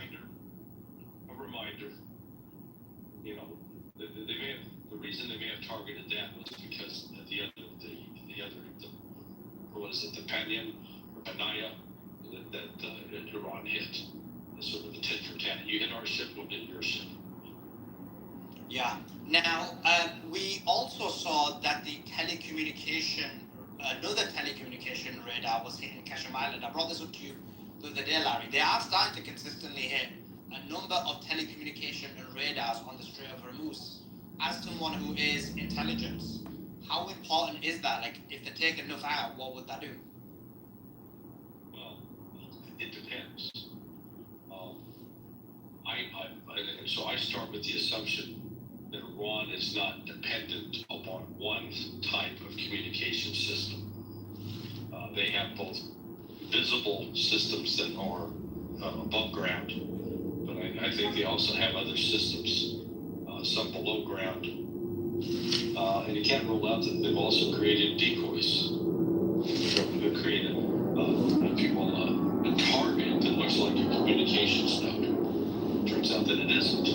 A reminder. You know, the reason they may have targeted that was because the Panion or Panaya that Iran hit. It's sort of a tit for tat. You hit our ship, we'll hit your ship. Yeah. Now, we also saw that the another telecommunication radar was hitting Kashmir Island. I brought this up to you the other day, Larry. They are starting to consistently hit a number of telecommunication and radars on the Strait of Hormuz. As someone who is intelligence, how important is that? Like, if they take enough out, what would that do? Well, it depends. So I start with the assumption that Iran is not dependent upon one type of communication system. They have both visible systems that are above ground, but I think they also have other systems, some below ground. And you can't rule out that they've also created decoys. They've created, if you will, a target that looks like a communications node. Turns out that it isn't.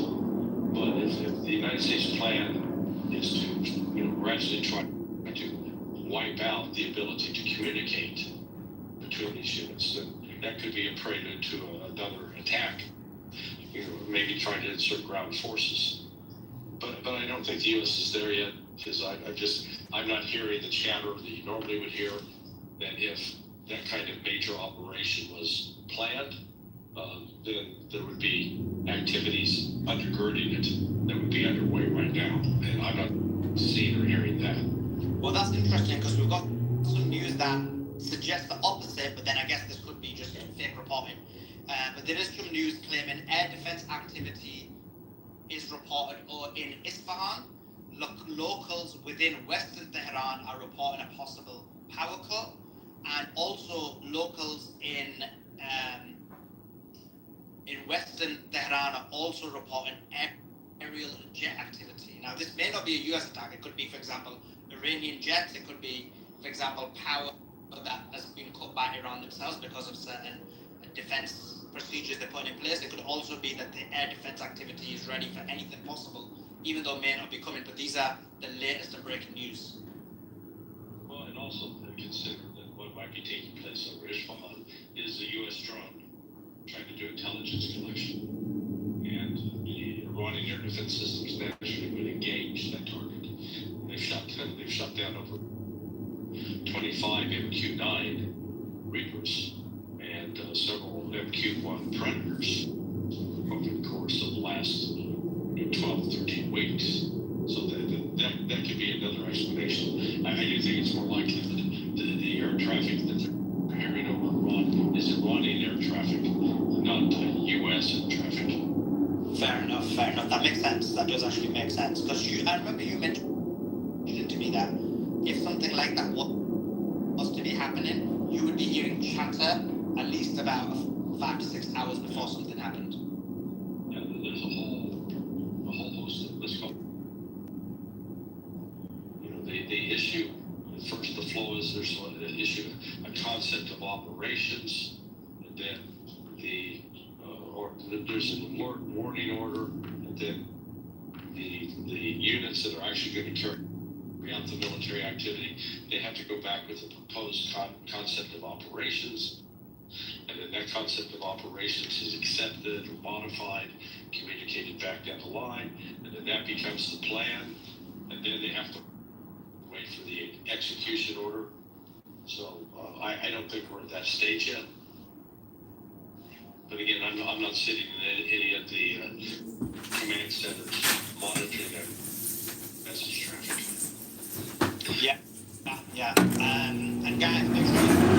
But if the United States plan is to, gradually try to wipe out the ability to communicate between these units, then that could be a prelude to another attack. Maybe trying to insert ground forces. But I don't think the U.S. is there yet, because I'm not hearing the chatter that you normally would hear, that if that kind of major operation was planned, then there would be activities undergirding it that would be underway right now. And I'm not seeing or hearing that. Well, that's interesting, because we've got some news that suggests the opposite, but then I guess this could be just fake reporting. But there is some news claiming air defense activity is reported in Isfahan. Locals within Western Tehran are reporting a possible power cut, and also locals in Western Tehran are also reporting aerial jet activity. Now, this may not be a US attack. It could be, for example, Iranian jets. It could be, for example, power that has been cut by Iran themselves because of certain defense procedures they're putting in place. It could also be that the air defense activity is ready for anything possible, even though it may not be coming. But these are the latest and breaking news. Well, and also consider that what might be taking place over Isfahan is the U.S. drone trying to do intelligence collection. And the Iranian air defense systems naturally would engage that target. They've shot down over 25 MQ-9 Reapers and several MQ-1 Predators over the course of the last 12, 13 weeks. So that could be another explanation. I do think it's more likely that the air traffic that they're hearing over Iran is Iranian air traffic, not U.S. air traffic. Fair enough. That makes sense. That does actually make sense. Because I remember you mentioned to me that if something like that was to be happening, you would be hearing chatter at least about 5 to 6 hours before something happened. Yeah, there's a whole host of, let's call it, they issue first the flow is there's an issue, a concept of operations, and then there's a warning order, and then the units that are actually going to carry out the military activity, they have to go back with a proposed concept of operations, and then that concept of operations is accepted or modified, communicated back down the line, and then that becomes the plan, and then they have to wait for the execution order. So I don't think we're at that stage yet. But again, I'm not sitting in any of the command centers monitoring their message traffic. Yeah. And guys, next week.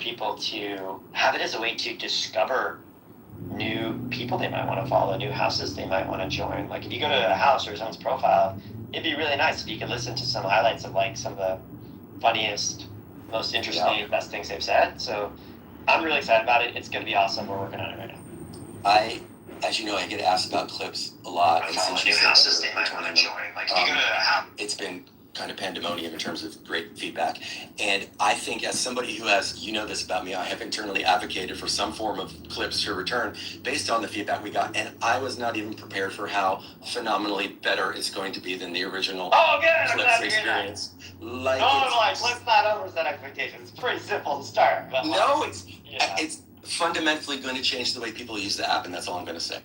people to have it as a way to discover new people they might want to follow, new houses they might want to join. Like if you go to a house or someone's profile, it'd be really nice if you could listen to some highlights of like some of the funniest, most interesting, best things they've said. So I'm really excited about it. It's going to be awesome. We're working on it right now. As you know, I get asked about clips a lot. And since you said it's been kind of pandemonium in terms of great feedback. And I think as somebody who has, you know this about me, I have internally advocated for some form of clips to return based on the feedback we got. And I was not even prepared for how phenomenally better it's going to be than the original clips experience. Like let's not overset expectations. It's pretty simple to start. But it's fundamentally going to change the way people use the app, and that's all I'm going to say.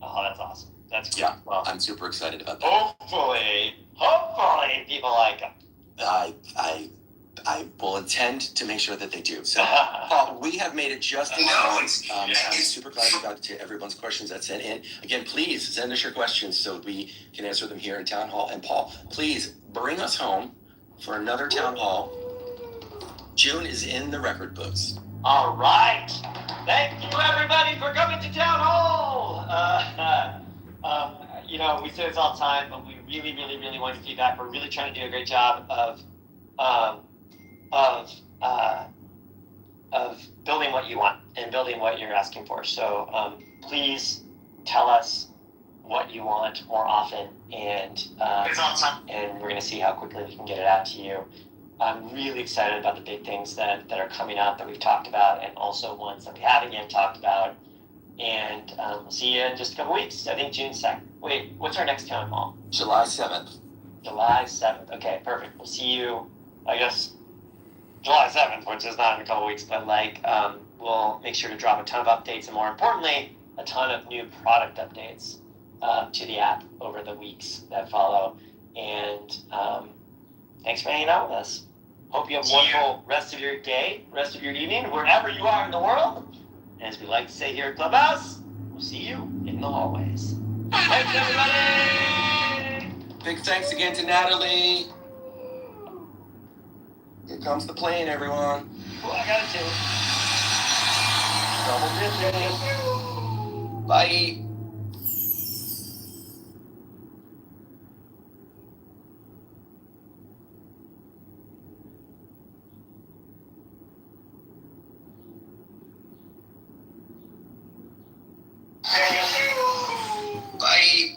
Oh, that's awesome. That's cool. Yeah, well, I'm super excited about that. Hopefully people like them. I will intend to make sure that they do. So, Paul, we have made it just in time. I'm super glad we got to everyone's questions that sent in. Again, please send us your questions so we can answer them here in Town Hall. And Paul, please bring us home for another Town Hall. June is in the record books. All right. Thank you, everybody, for coming to Town Hall. We say this all the time, but we really, really, really want your feedback. We're really trying to do a great job of building what you want and building what you're asking for. So please tell us what you want more often, and we're going to see how quickly we can get it out to you. I'm really excited about the big things that are coming up that we've talked about, and also ones that we haven't yet talked about. And we'll see you in just a couple weeks. I think June 2nd. Wait, what's our next town hall? July 7th. July 7th. Okay, perfect. We'll see you, I guess, July 7th, which is not in a couple weeks, but we'll make sure to drop a ton of updates, and more importantly, a ton of new product updates to the app over the weeks that follow. And thanks for hanging out with us. Hope you have a wonderful rest of your day, rest of your evening, wherever you are in the world. And as we like to say here at Clubhouse, we'll see you in the hallways. Thanks, everybody! Big thanks again to Natalie. Here comes the plane, everyone. Cool, I got it too. Double digits. Bye. Bye.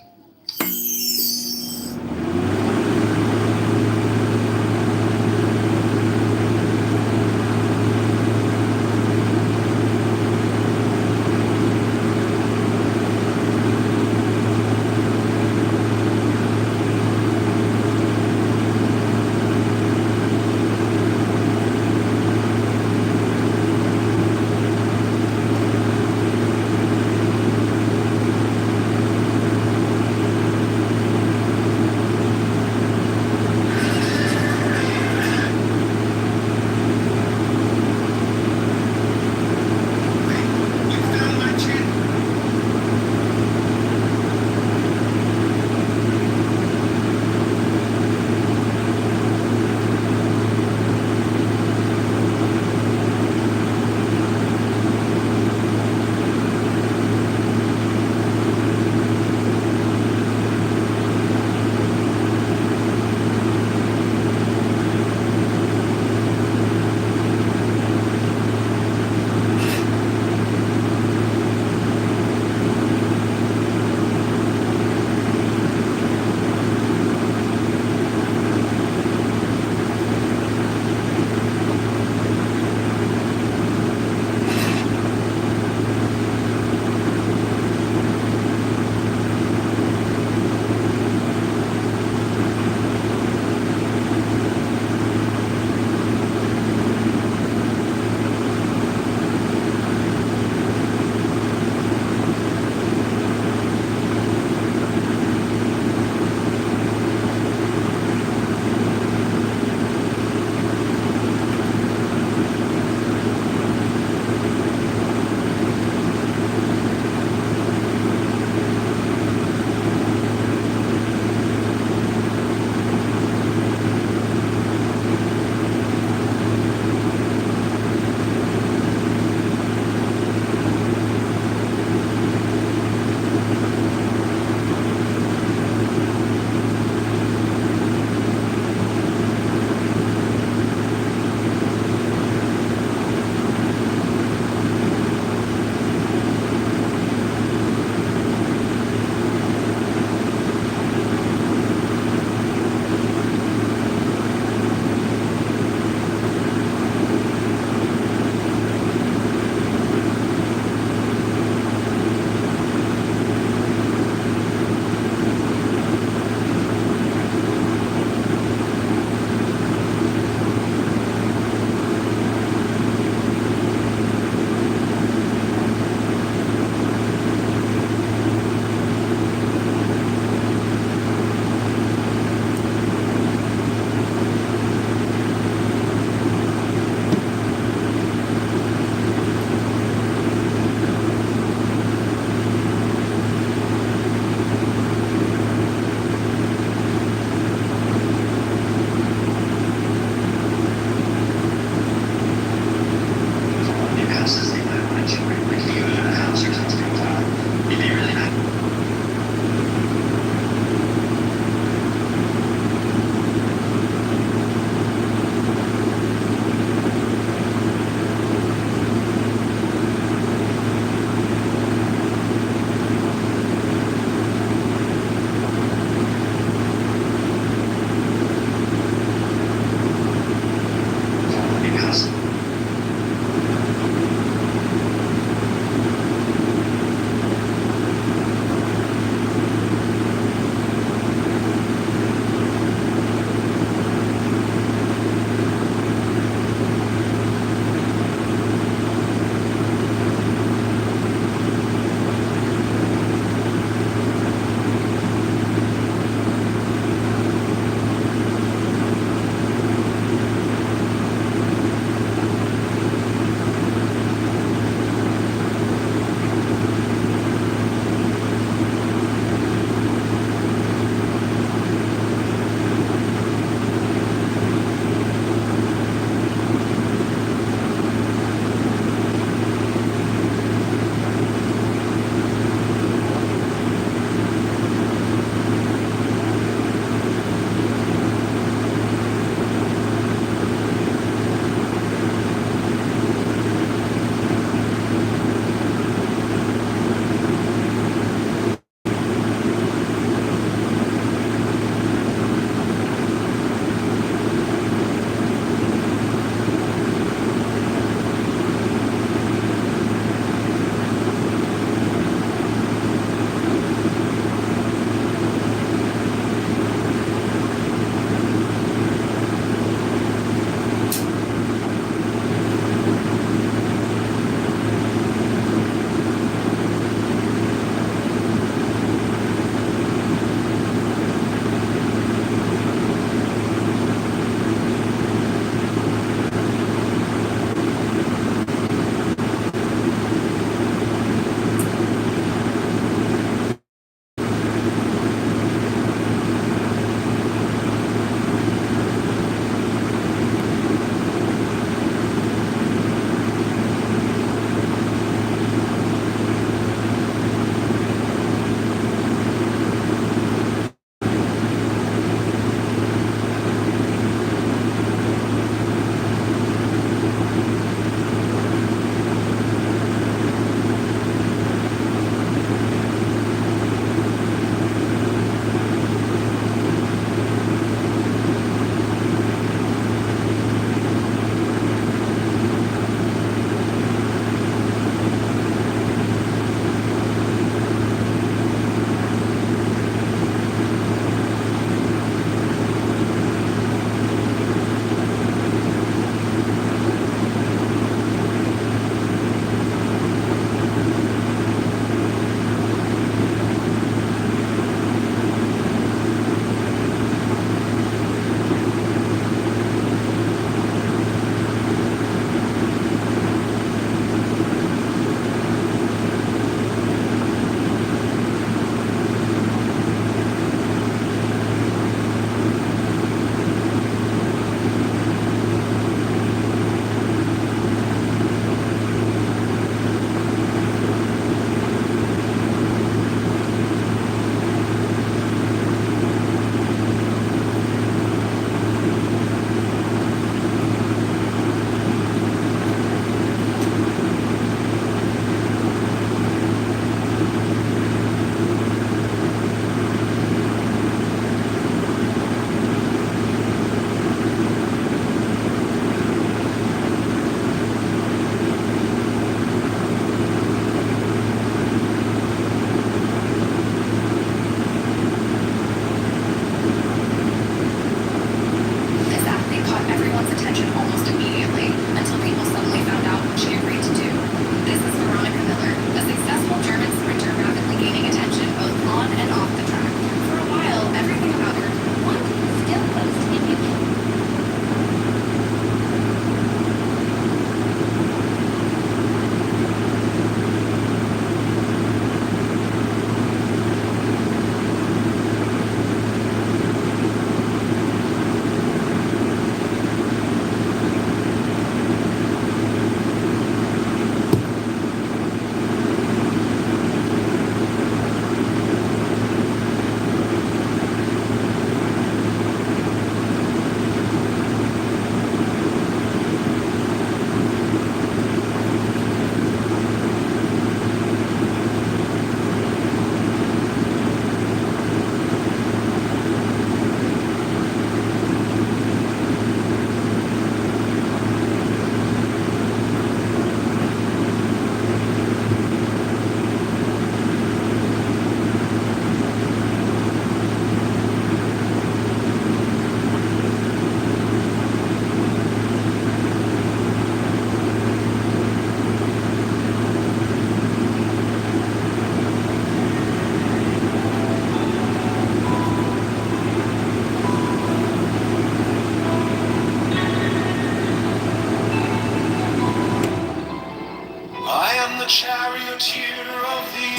frontier of the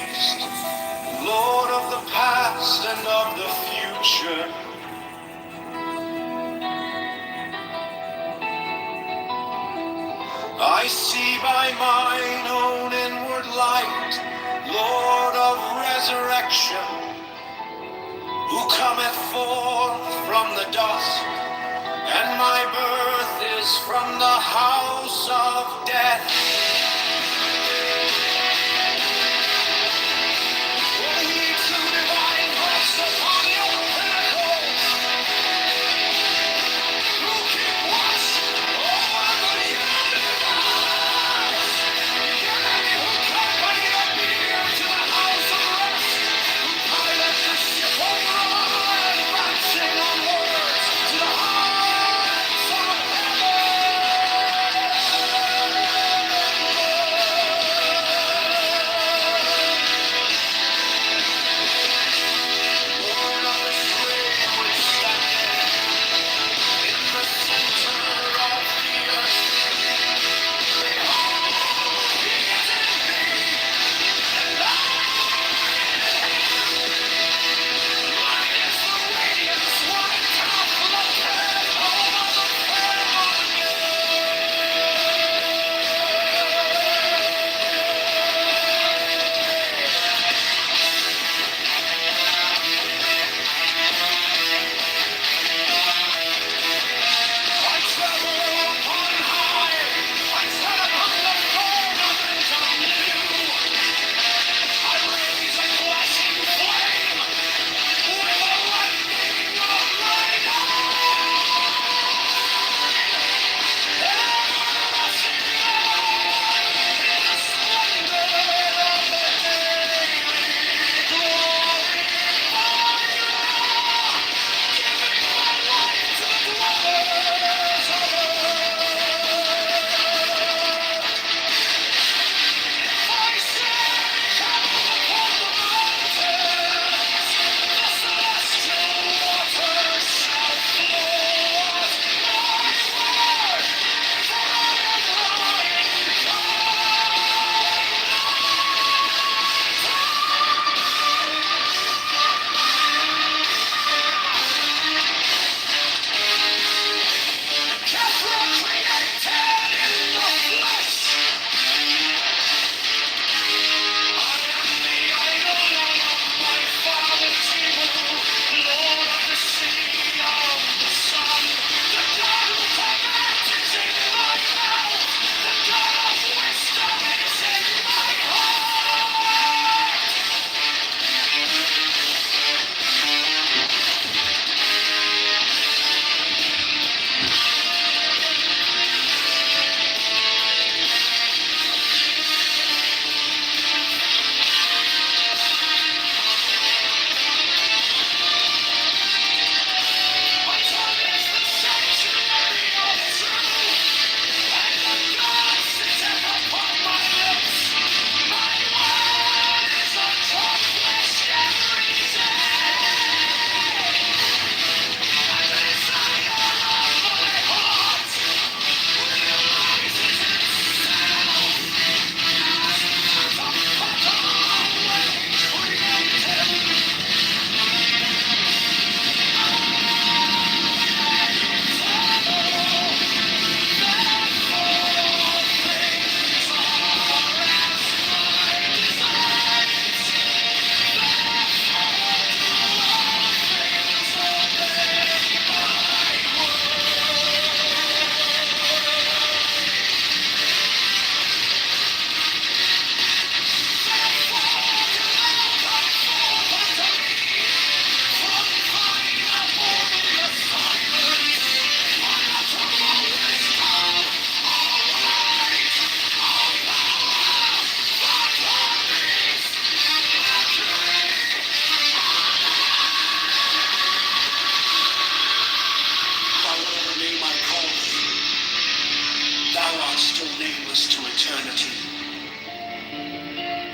East, Lord of the past and of the future. I see by mine own inward light, Lord of resurrection, who cometh forth from the dust, and my birth is from the house of death.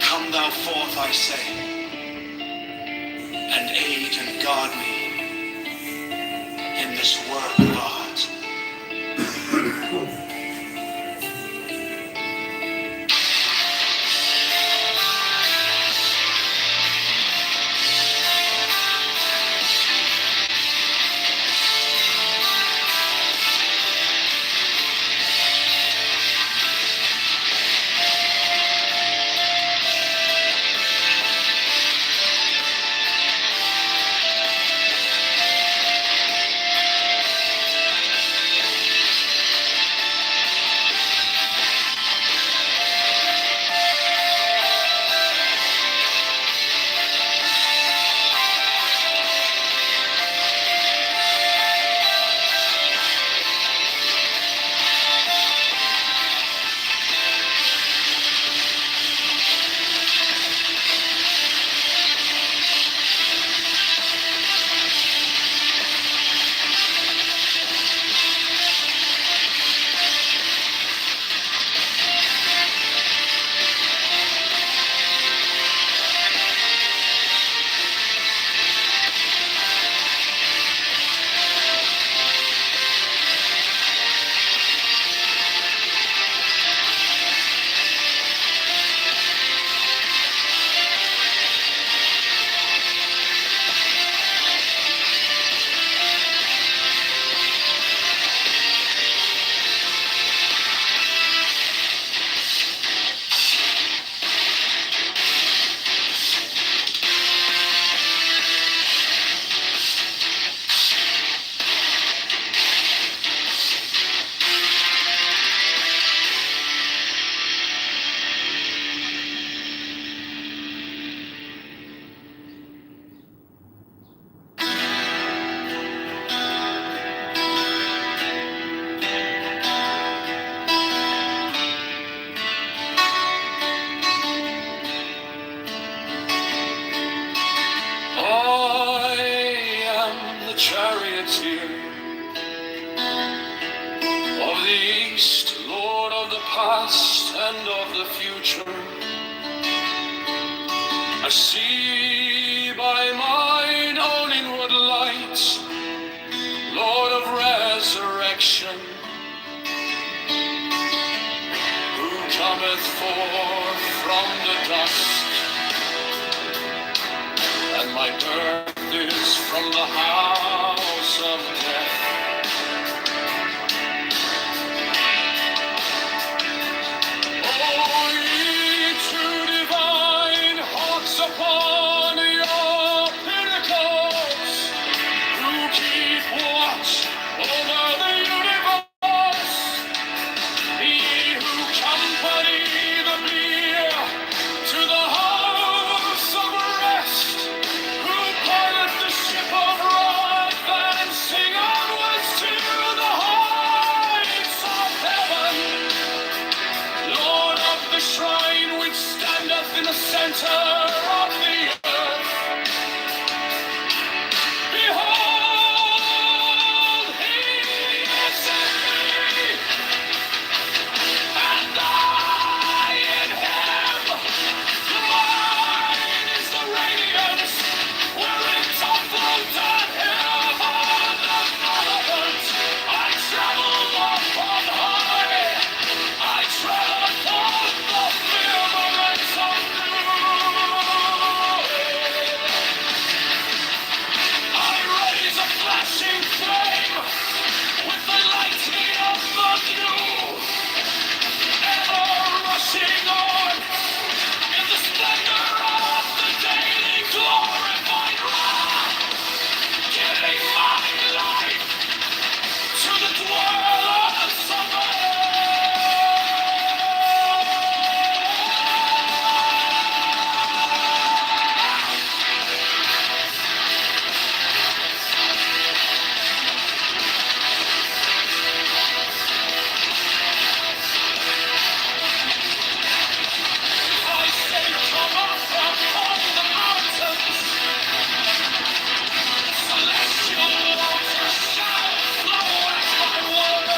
Come thou forth, I say, and aid and guard me in this work of ours. past and of the future. I see by mine own inward light, Lord of resurrection, who cometh forth from the dust, and my birth is from the house of death. O ye true divine hawks upon your pinnacles, who keep watch over the universe, ye who company the bier to the house of rest, who pilot the ship of wrath and sing onwards to the heights of heaven, Lord of the shrine which standeth in the center of the earth. Behold, he is in me, and I in him. Mine is the radiance wherein doth flow down heaven abundant. I travel upon high, I tread upon the firmament of glory. I raise a flashing flame with the lightning of the new, ever rushing on in the splendor of the daily glorified wrath, giving my life to the dwellers of I say, come up upon the mountains, celestial waters shall flow at my word,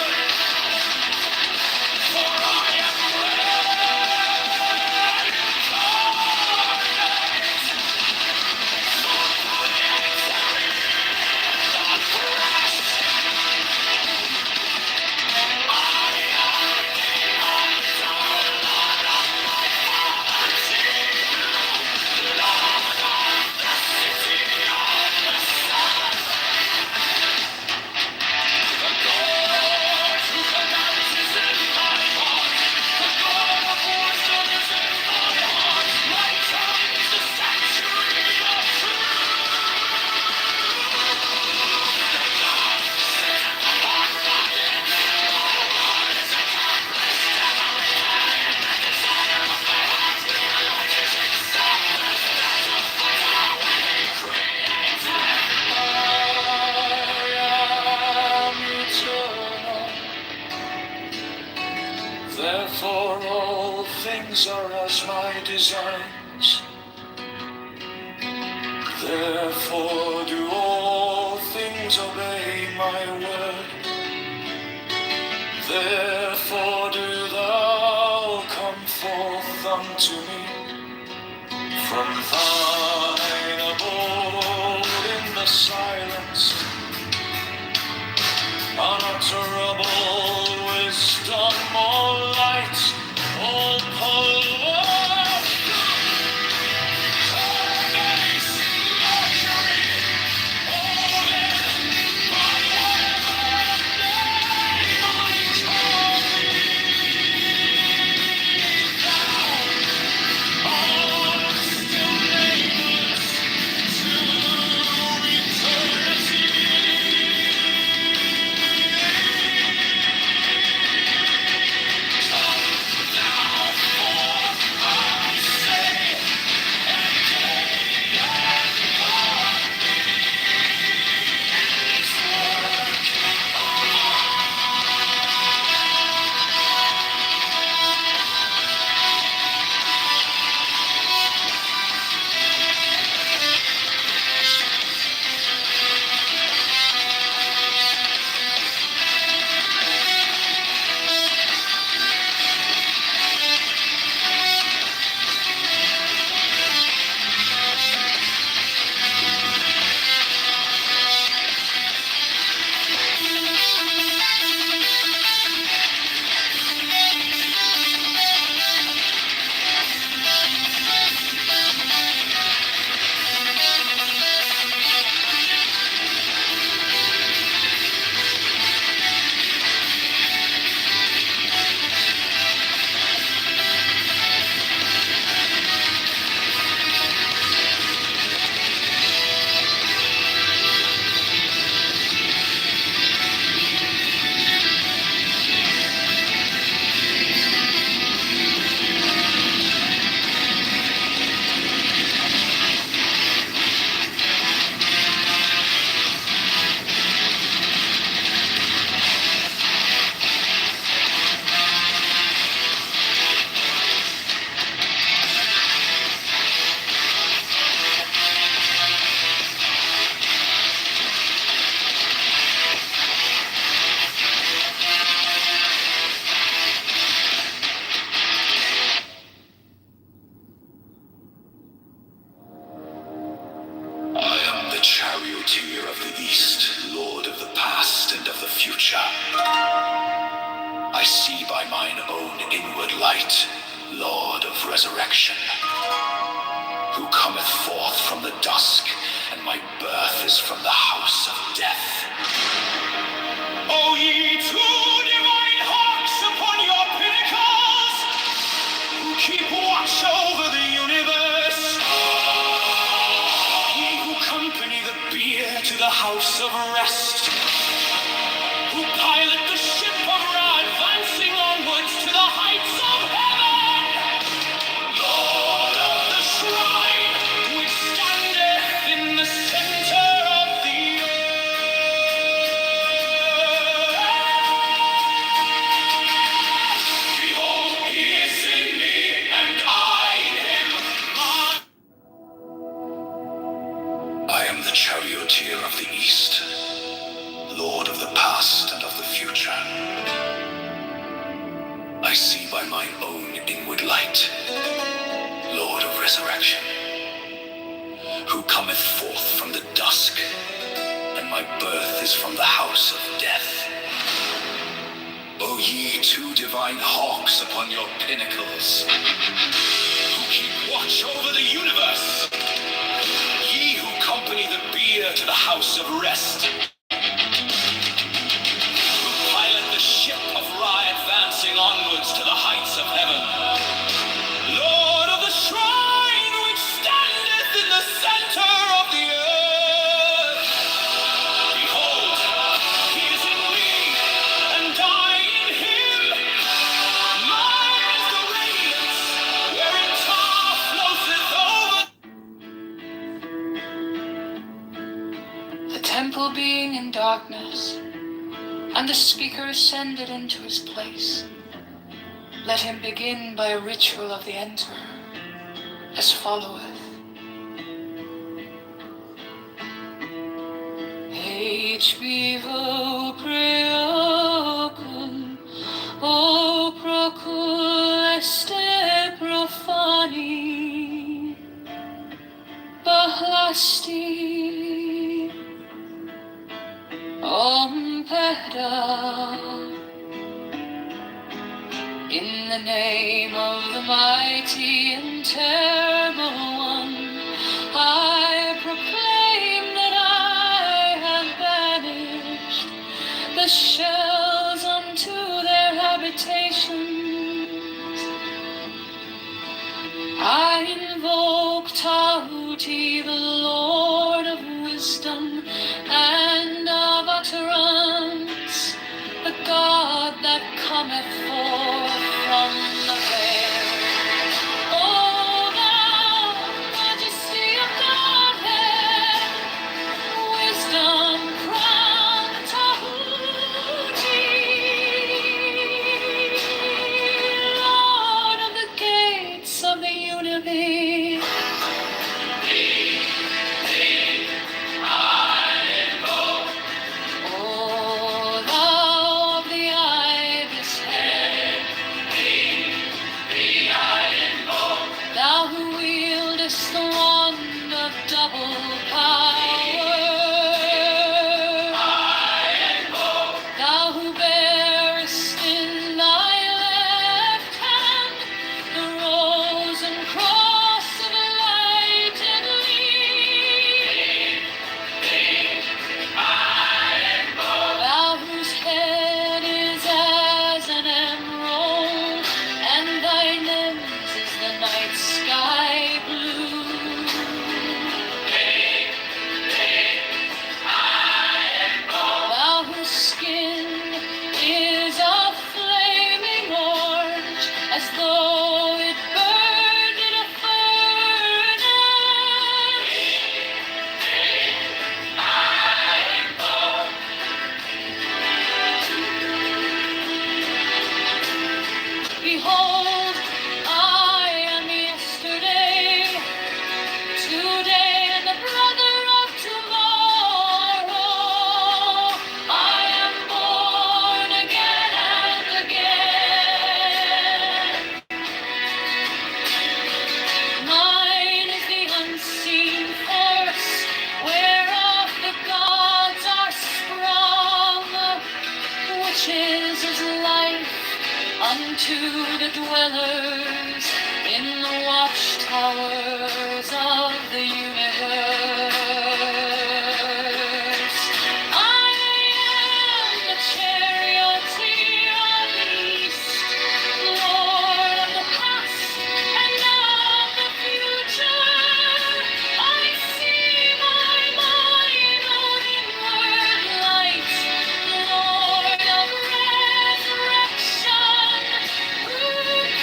for I am eternal. Therefore all things are as my designs. Therefore do all things obey my word. Therefore do thou come forth unto me from thine abode in the silence. Unutterable wisdom, all light, all power, grace, luxury, all in by whatever name I call thee down. All stillness. beast, Lord of the past and of the future. I see by mine own inward light, Lord of resurrection, who cometh forth from the dusk, and my birth is from the house of death. O ye two divine hawks upon your pinnacles, who keep watch over the universe, ye who accompany the bier to the house of rest, who pilot the ship of Ra, advancing onwards to the heights of heaven, Lord of the shrine, which standeth in the center of the earth. Behold, he is in me, and I in him. I am the charioteer of the east, Lord of the past and of the future. I see by mine own inward light, Lord of resurrection, who cometh forth from the dusk, and my birth is from the house of death. O ye two divine hawks upon your pinnacles, who keep watch over the universe, ye who accompany the bier to the house of rest, pilot the ship of Ra, advancing onwards to the heights of heaven, Lord of the shrine which standeth in the center of the earth. Behold, he is in me, and I in him. Mine is the radiance, wherein Tar floateth over. The temple being in darkness, and the speaker ascended into his place, let him begin by a ritual of the enter, as followeth. H vivo preocul, o procul este profani, bahlasti, peda. In the name of the mighty and terrible one, I proclaim that I have banished the shells unto their habitations. I invoke Tahuti, the Lord of wisdom and of utterance, the God that cometh forth from the veil. O thou majesty of Godhead, wisdom crowned Tahuti, Lord of the gates of the universe. Thou who wieldest the wand of double power, thou who bearest in thy left hand the rose and cross of light and thou whose head is as an emerald, and thy lens is the night sky blue. Thou whose skin is a flaming orange, as though it burned in a furnace. Behold, I am yesterday, today, and the brother of tomorrow. I am born again and again. unto the dwellers in the watchtowers of the universe. I am the charioteer of the east, Lord of the past and of the future. I see by mine own inward light, Lord of resurrection, who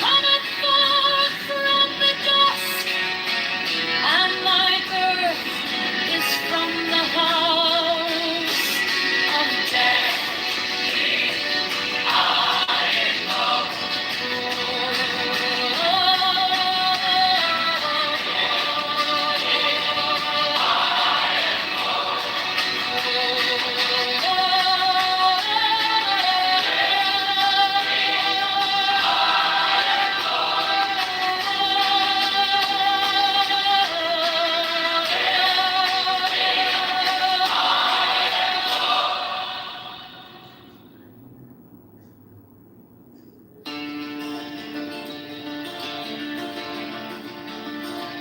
cometh forth from the dusk, and my birth is from the house of death.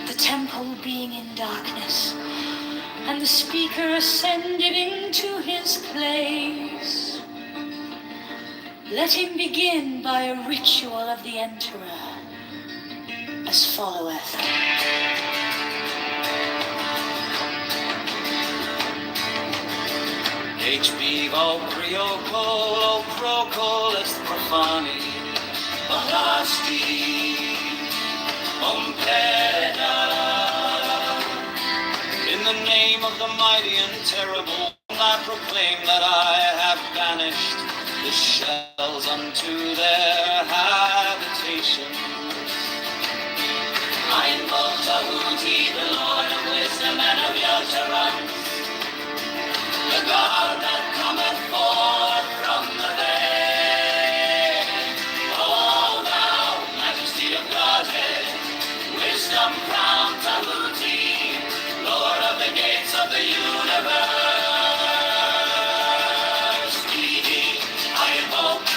The temple being in darkness, and the speaker ascended into his place. Let him begin by a ritual of the enterer, as followeth. HB Valpriocol, Procol est profani, Bahasti, Ompeda. In the name of the mighty and terrible, I proclaim that I have banished the shells unto their habitation. I invoke Tahuti, the Lord of wisdom and of Yeltaran, the God that cometh forth from the dead. O thou, majesty of Godhead, wisdom crowned Tahuti, Lord of the gates of the universe. Thee I invoke,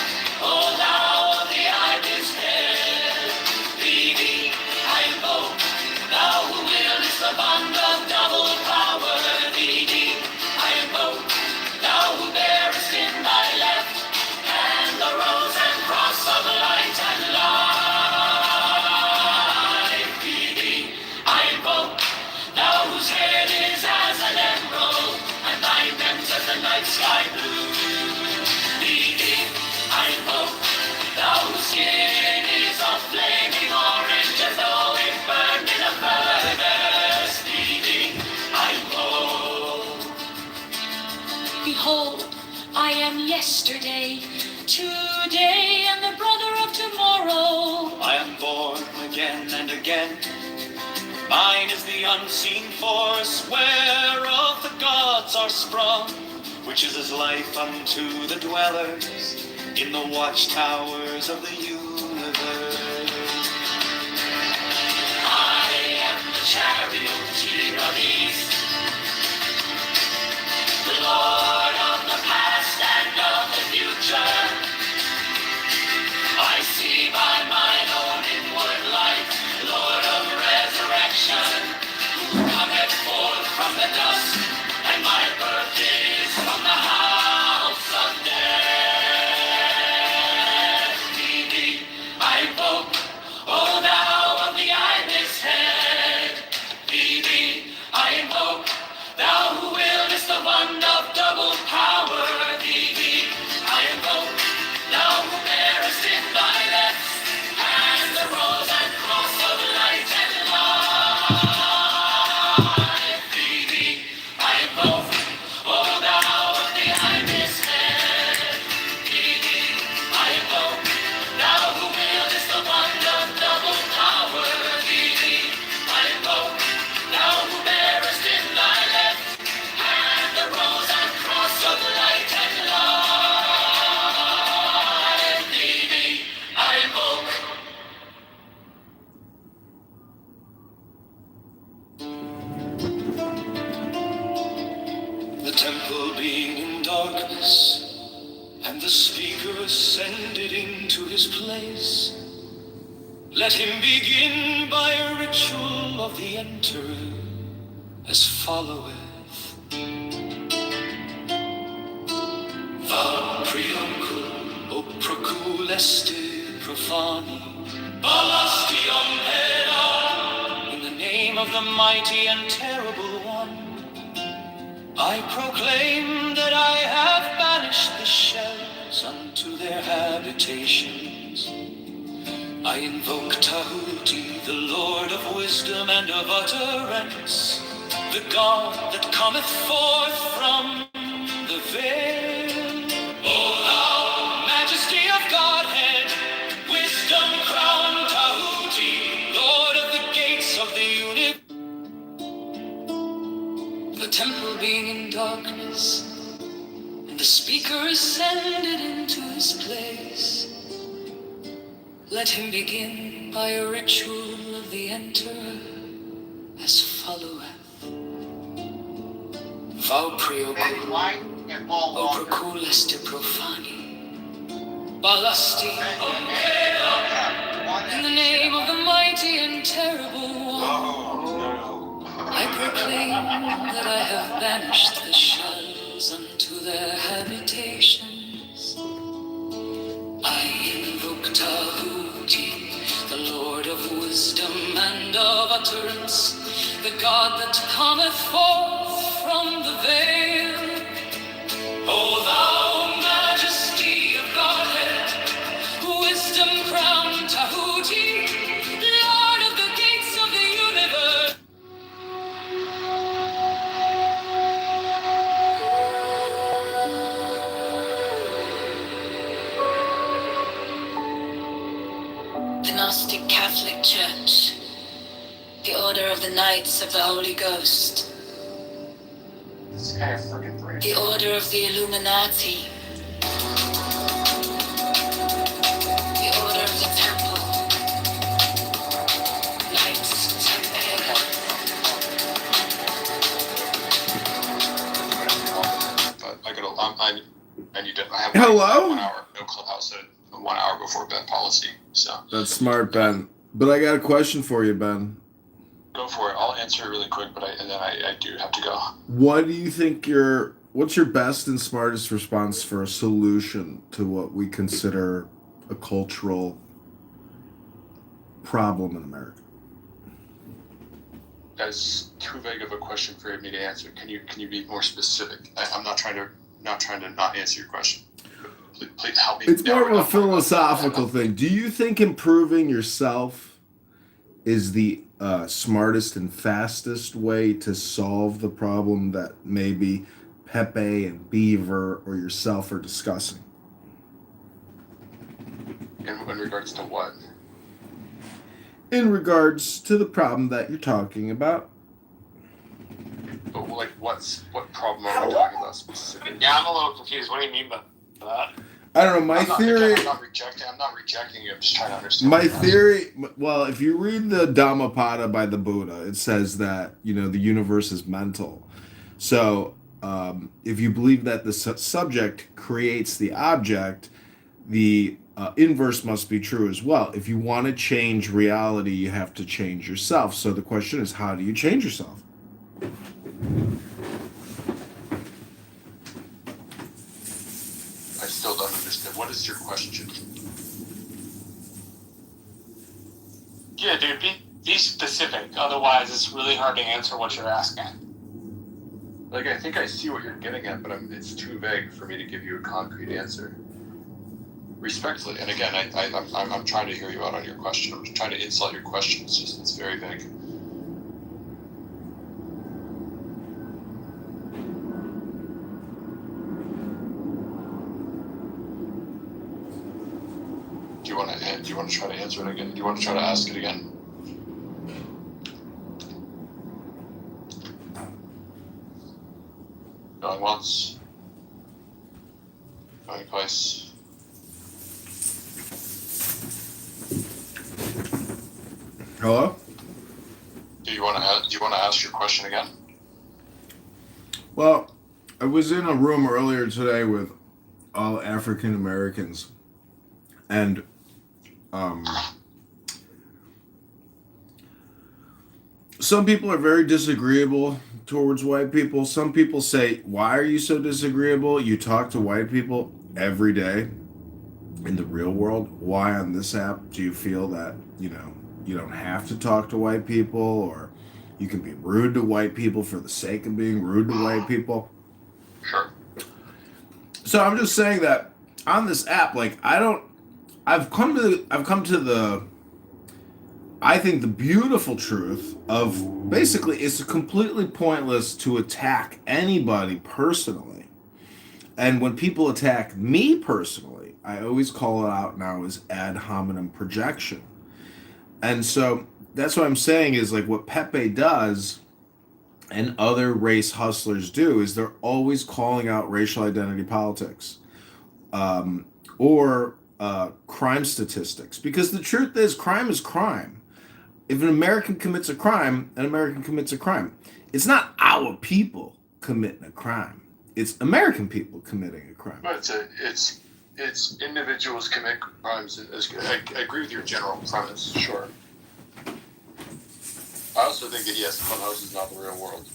O thou of the ibis head. Thee I invoke, thou who wieldest the bond of double power. Thee I invoke, thou who bearest in thy left hand the rose and cross of light and life. Thee I invoke, thou whose head is as an emerald and thy vent as the night sky blue. Thee I invoke, thou whose skin is a flaming orange as though it burned in a furnace. Thee I invoke. Behold, I am yesterday, today, and the brother of tomorrow. I am born again and again. Mine is the unseen force whereof the gods are sprung, which is as life unto the dwellers in the watchtowers of the universe. I am the charioteer of east, the Lord of the past and of the future. I see by mine own inward light, Lord of resurrection, who cometh forth from the dust, and my birth is from the house of death. Thee I invoke, O thou of the ibis head. Thee I invoke, thou who wieldest the wand of double power. Thee I invoke, thou who bearest in thy left hand the rose and cross of light and life. Thee I invoke, O thou of the ibis head. Thee I invoke, thou who wieldest the wand of double power. Thee I invoke, thou who bearest in thy left hand the rose and cross of light and life. Thee I invoke. The temple being in darkness, and And the speaker ascended into his place. Let him begin by a ritual of the enterer as followeth. Va priamcul, o procul este profani, balastion hera. In the name of the mighty and terrible one, I proclaim that I have banished the shells unto their habitations. I invoke Tahuti, the Lord of wisdom and of utterance, the God that cometh forth from the veil. O thou majesty of Godhead, wisdom crowned Tahuti, Lord of the gates of the universe. The temple being in darkness, and the speaker ascended into his place. Let him begin by a ritual of the enterer as followeth. Vau priocul, o procul este profani, balasti in the name of the mighty and terrible one, I proclaim that I have banished the shells unto their habitations. I invoke Tahuti, the Lord of wisdom and of utterance, the God that cometh forth from the veil. O thou majesty of Godhead, wisdom crowned Tahuti, Lord of the gates of the universe. The Gnostic Catholic Church, the Order of the Knights of the Holy Ghost, the Order of the Illuminati, the Order of the Temple, Knights Templar. But I need to. I have Hello? 1 hour. No clubhouse. 1 hour before bed policy. So That's smart, Ben. But I got a question for you, Ben. go for it. I'll answer it really quick, but I do have to go. What do you think what's your best and smartest response for a solution to what we consider a cultural problem in America? That's too vague of a question for me to answer. Can you be more specific? I'm not trying to not answer your question. Please help me. It's more of a philosophical thing. Do you think improving yourself is the smartest and fastest way to solve the problem that maybe Pepe and Beaver or yourself are discussing? In regards to what? In regards to the problem that you're talking about. But what problem are we talking about specifically? Yeah, I'm a little confused. What do you mean by that? I don't know. My theory. I'm not rejecting you. I'm just trying to understand. My theory. Well, if you read the Dhammapada by the Buddha, it says that the universe is mental. So, if you believe that the subject creates the object, the inverse must be true as well. If you want to change reality, you have to change yourself. So the question is, how do you change yourself? I still don't understand. What is your question? Yeah, dude, be specific. Otherwise, it's really hard to answer what you're asking. Like, I think I see what you're getting at, but it's too vague for me to give you a concrete answer. Respectfully, and again, I'm trying to hear you out on your question. I'm trying to insult your question. It's very vague. Do you want to try to answer it again? Do you want to try to ask it again? Going once. Going twice. Hello? Do you want to ask your question again? Well, I was in a room earlier today with all African Americans. And some people are very disagreeable towards white people. Some people say, "Why are you so disagreeable? You talk to white people every day in the real world. Why on this app do you feel that, you don't have to talk to white people, or you can be rude to white people for the sake of being rude to white people?" Sure. So I'm just saying that on this app, like I've come to the I think the beautiful truth of basically it's completely pointless to attack anybody personally. And when people attack me personally, I always call it out now as ad hominem projection. And so that's what I'm saying is like what Pepe does and other race hustlers do is they're always calling out racial identity politics, or crime statistics. Because the truth is crime is crime. If an American commits a crime, an American commits a crime. It's not our people committing a crime. It's American people committing a crime. But it's individuals commit crimes. I agree with your general premise, sure. I also think that yes, Clubhouse is not the real world.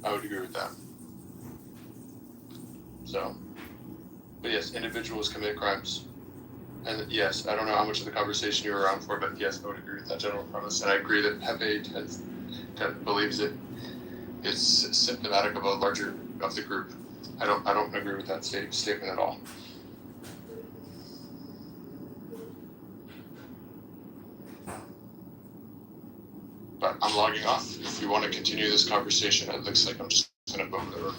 I would agree with that. So, but yes, individuals commit crimes. And yes, I don't know how much of the conversation you were around for, but yes, I would agree with that general premise. And I agree that Pepe believes it. It's symptomatic of a larger of the group. I don't agree with that statement at all. But I'm logging off. If you want to continue this conversation, it looks like I'm just going to boom the room.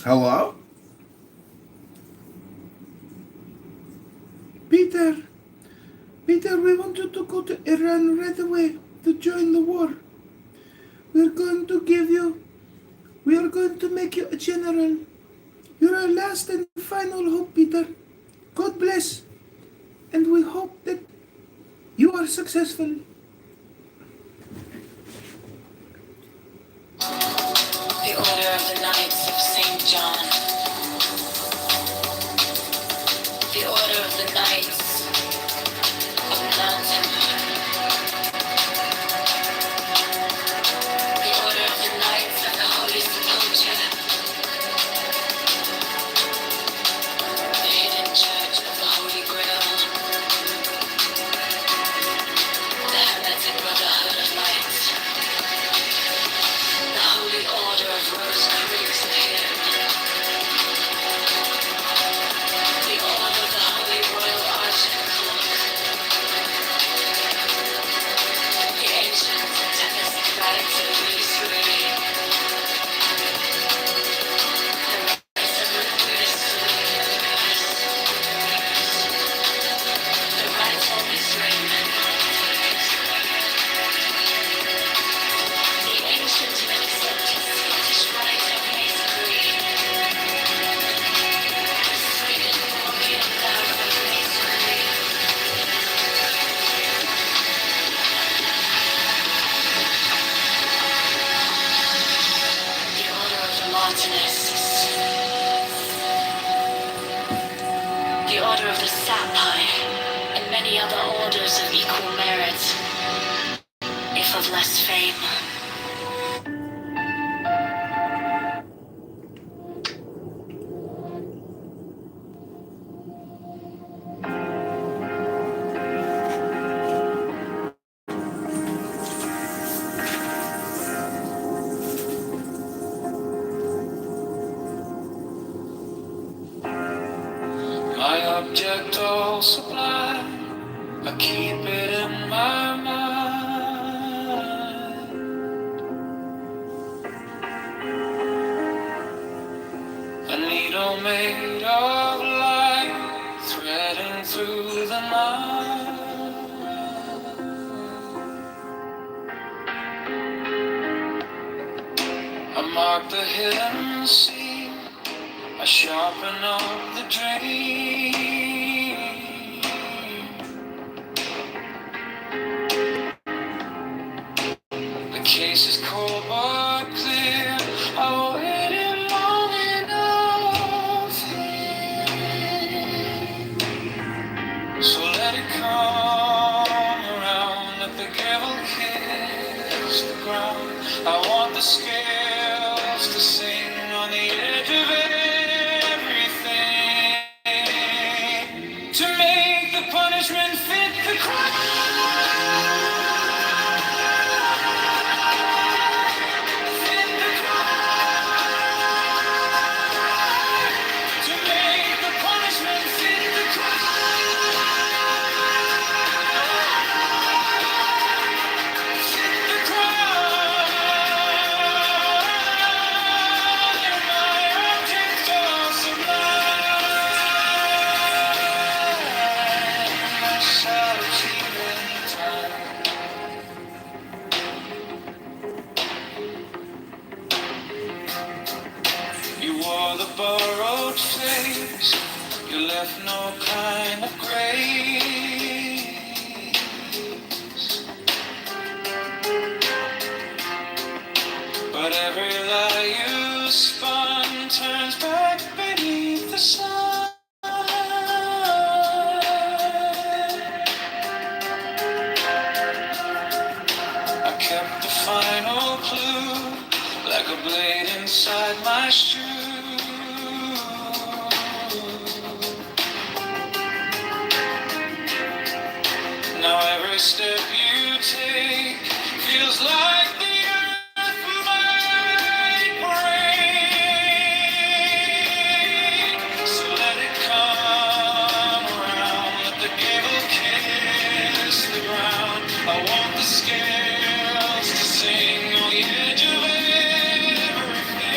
Hello? Peter, we want you to go to Iran right away to join the war. We are going to make you a general. You're our last and final hope, Peter. God bless. And we hope that you are successful. The Order of the Knights of St. John. The Order of the Knights of Mountain. The Order of the Knights of the Holy Sepulchre. The Hidden Church of the Holy Grail. The Hermetic Brotherhood of Light. The Holy Order of Rose Creek's Head. The Order of the Holy Royal Arch and Cloak. The Ancient and Telescratic Masonry. The Rise of the Mystery. The Rise of Israel. The Ancient and Accepted Scottish Rite of Masonry. The Sweden Orient Love of Masonry. The Order of the Martinists. The Order of the Sapphire, and many other orders of equal merit, if of less fame. My object all sublime, I keep it in my mind. A needle made of light, threading through the night. I mark the hidden seam, I sharpen up the dream. The case is cold but clear, I waited long enough here. So let it come around, let the gavel kiss the ground. I want the scales to sing on the edge of everything, to make the punishment fit the crime. Fit the crime. To make the punishment fit the crime. Fit the crime. My object all sublime. I shall achieve in time. You wore the borrowed face, you left no kind of grace. But every lie you spun turns back beneath the sun. I kept the final clue, like a blade inside my shoe. Now every step you take feels like the earth might break. So let it come around, let the gable kiss the ground. I want the scales to sing on the edge of everything,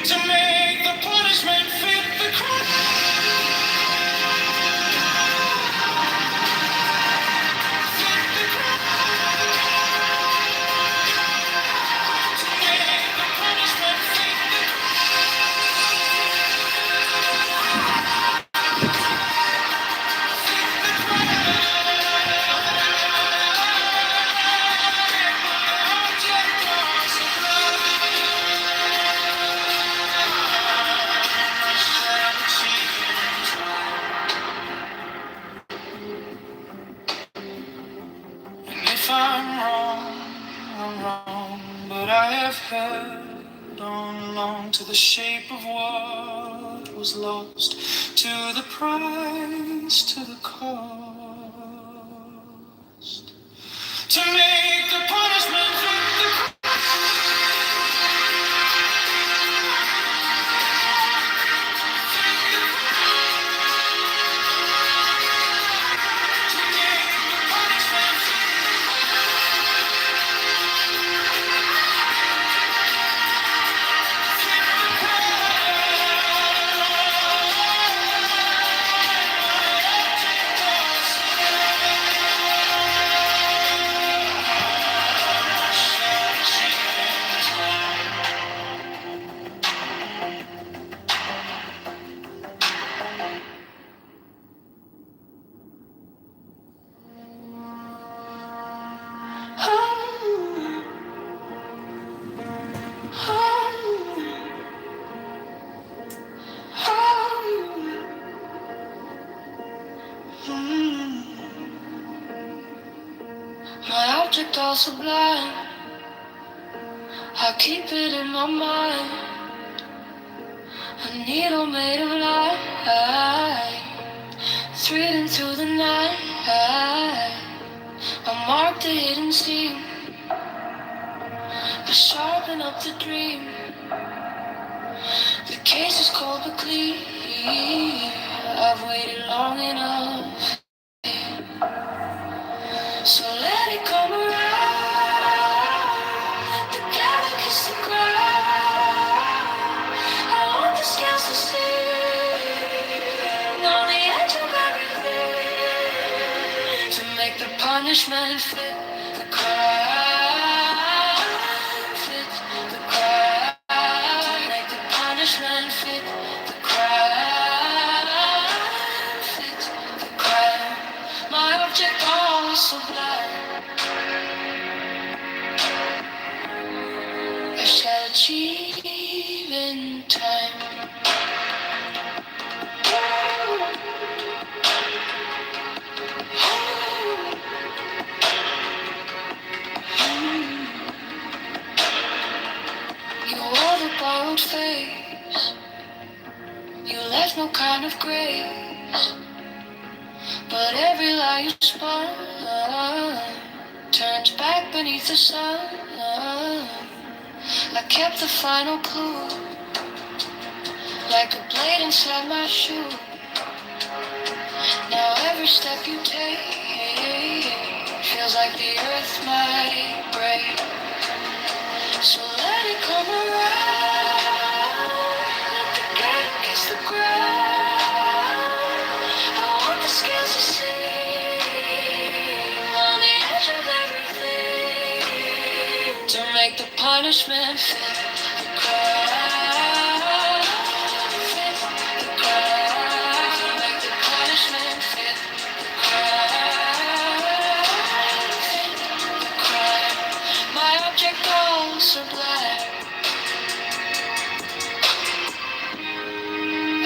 to make the punishment fit the crime. And if I'm wrong, but I have held on long to the shape of what was lost, to the price, to the cost, to make the punishment fit the my object all sublime, I keep it in my mind. A needle made of light, threading through the night. I mark the hidden seam, I sharpen up the dream. The case is cold but clear. I've waited long enough. So let it come around. Together kiss the ground. I want the scales to sing on the edge of everything to make the punishment fit the crime. Fit the crime. Make the punishment fit the crime. Fit the crime. My object all sublime. I shall achieve in time. You wore the borrowed face. You left no kind of grace. But every lie you spun turns back beneath the sun. I kept the final clue, like a blade inside my shoe. Now every step you take feels like the earth might break. So let it come around. Let the gate kiss the ground. I want the scales to sing on the edge of everything to make the punishment fit the crime. Fit the crime. Make the punishment fit the crime. Fit the crime. My object all sublime.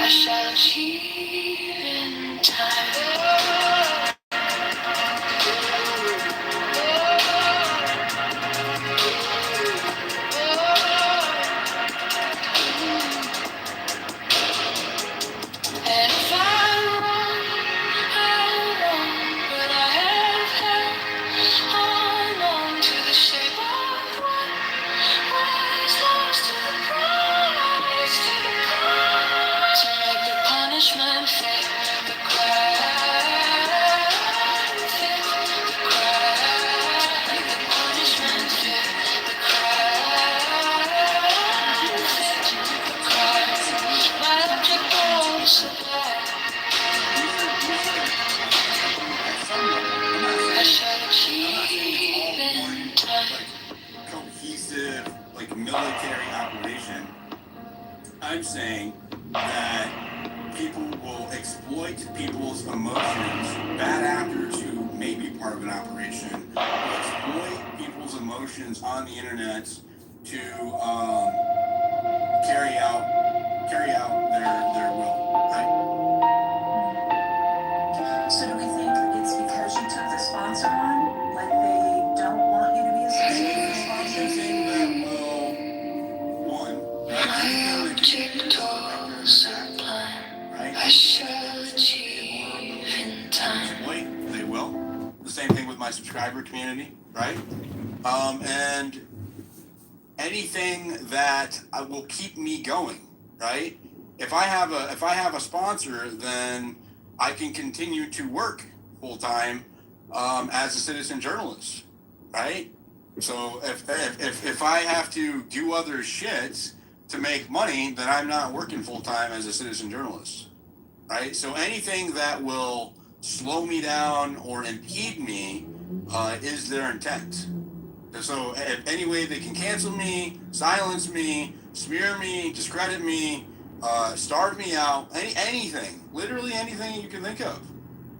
I shall achieve in time. And if I'm wrong, but I have held on to the shape of what was lost to the prize, to the prize. To make the punishment fit the crime, fit the crime. Make the punishment fit the crime, fit the crime. My object all sublime. I shall achieve in time. Cohesive, like military operation. I'm saying that people will exploit people's emotions. Bad actors who may be part of an operation will exploit people's emotions on the internet to carry out their will. Right? So do we think it's because you took the sponsor on? Like they don't want you to be associated with the sponsor? Anything that will, one, right? I shall achieve in time. Exploit, they will. The same thing with my subscriber community, right? And anything that will keep me going, right? If I have a sponsor, then I can continue to work full time as a citizen journalist, right? So if I have to do other shit to make money, then I'm not working full time as a citizen journalist, right? So anything that will slow me down or impede me is their intent. So if any way they can cancel me, silence me, smear me, discredit me, starve me out, anything, literally anything you can think of,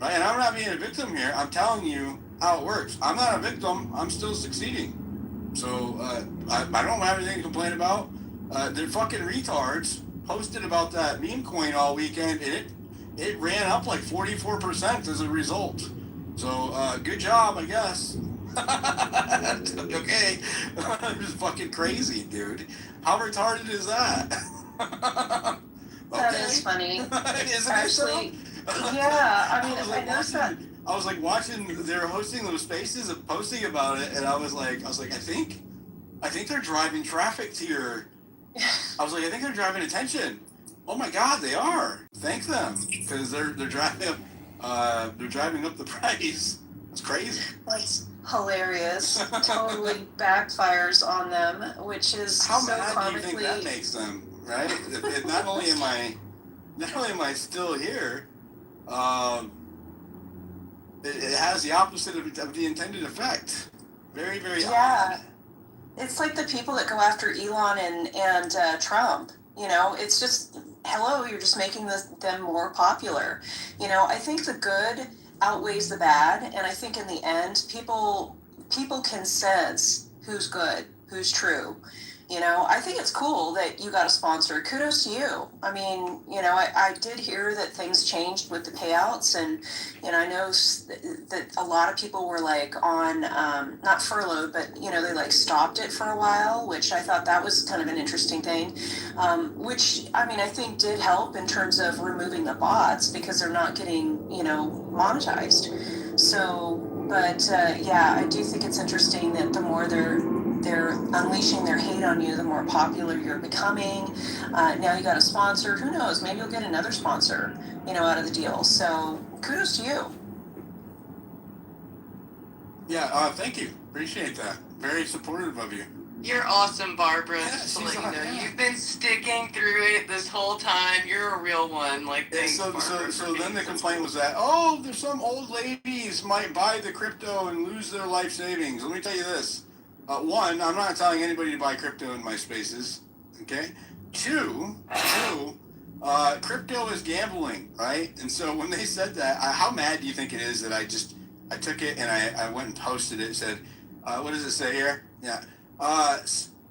right? And I'm not being a victim here. I'm telling you how it works. I'm not a victim. I'm still succeeding. So I don't have anything to complain about. They're fucking retards posted about that meme coin all weekend, and it ran up like 44% as a result. So good job, I guess. Okay. It's fucking crazy, dude. How retarded is that? That is funny. Isn't it Actually, so? yeah, I mean, was I noticed that. I was like watching, they were hosting those spaces and posting about it, and I was like, I think they're driving traffic to your. I was like, I think they're driving attention. Oh my God, they are. Thank them, because they're driving up the price. It's crazy. That's hilarious. Totally backfires on them, which is How so mad do you think that comically. makes them, right? Not only am I still here, um, it has the opposite of the intended effect. Very, very Yeah. odd. It's like the people that go after Elon and Trump. You know, it's just hello. You're just making them more popular. You know, I think the good outweighs the bad, and I think in the end, people can sense who's good, who's true. You know, I think it's cool that you got a sponsor. Kudos to you. I mean, you know, I did hear that things changed with the payouts, and you know, I know that a lot of people were like on not furloughed, but you know, they like stopped it for a while, which I thought that was kind of an interesting thing. Which I mean, I think did help in terms of removing the bots because they're not getting, you know, monetized. So, but yeah, I do think it's interesting that the more they're unleashing their hate on you, the more popular you're becoming. Now you got a sponsor. Who knows? Maybe you'll get another sponsor, you know, out of the deal. So kudos to you. Yeah, thank you. Appreciate that. Very supportive of you. You're awesome, Barbara. Yeah, Just to she's let you know, yeah. you've been sticking through it this whole time. You're a real one. Like, Yeah, thanks, so Barbara. then the complaint was that, oh, there's some old ladies might buy the crypto and lose their life savings. Let me tell you this. One, I'm not telling anybody to buy crypto in my spaces. Okay. Two, crypto is gambling, right? And so when they said that, how mad do you think it is that I took it and I went and posted it, said, what does it say here? Yeah.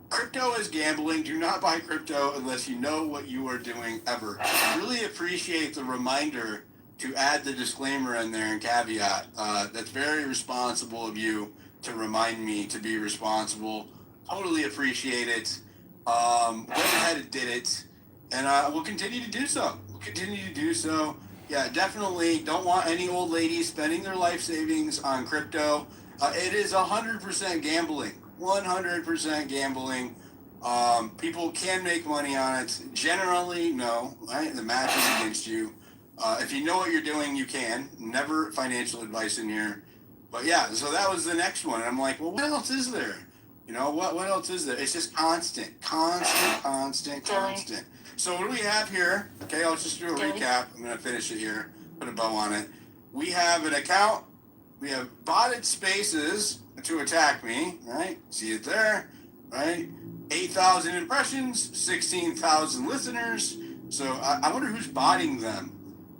Crypto is gambling. Do not buy crypto unless you know what you are doing ever. I really appreciate the reminder to add the disclaimer in there and caveat. That's very responsible of you to remind me to be responsible. Totally appreciate it. Went ahead and did it, and we'll continue to do so. Yeah, definitely don't want any old ladies spending their life savings on crypto. It is 100% gambling. 100% gambling. People can make money on it. Generally, no. Right? The match is against you. If you know what you're doing, you can. Never financial advice in here. But yeah, so that was the next one. I'm like, well, what else is there? You know, what else is there? It's just constant. So what do we have here? Okay, I'll just do a recap. I'm going to finish it here. Put a bow on it. We have an account. We have botted spaces to attack me, right? See it there, right? 8,000 impressions, 16,000 listeners. So I wonder who's botting them.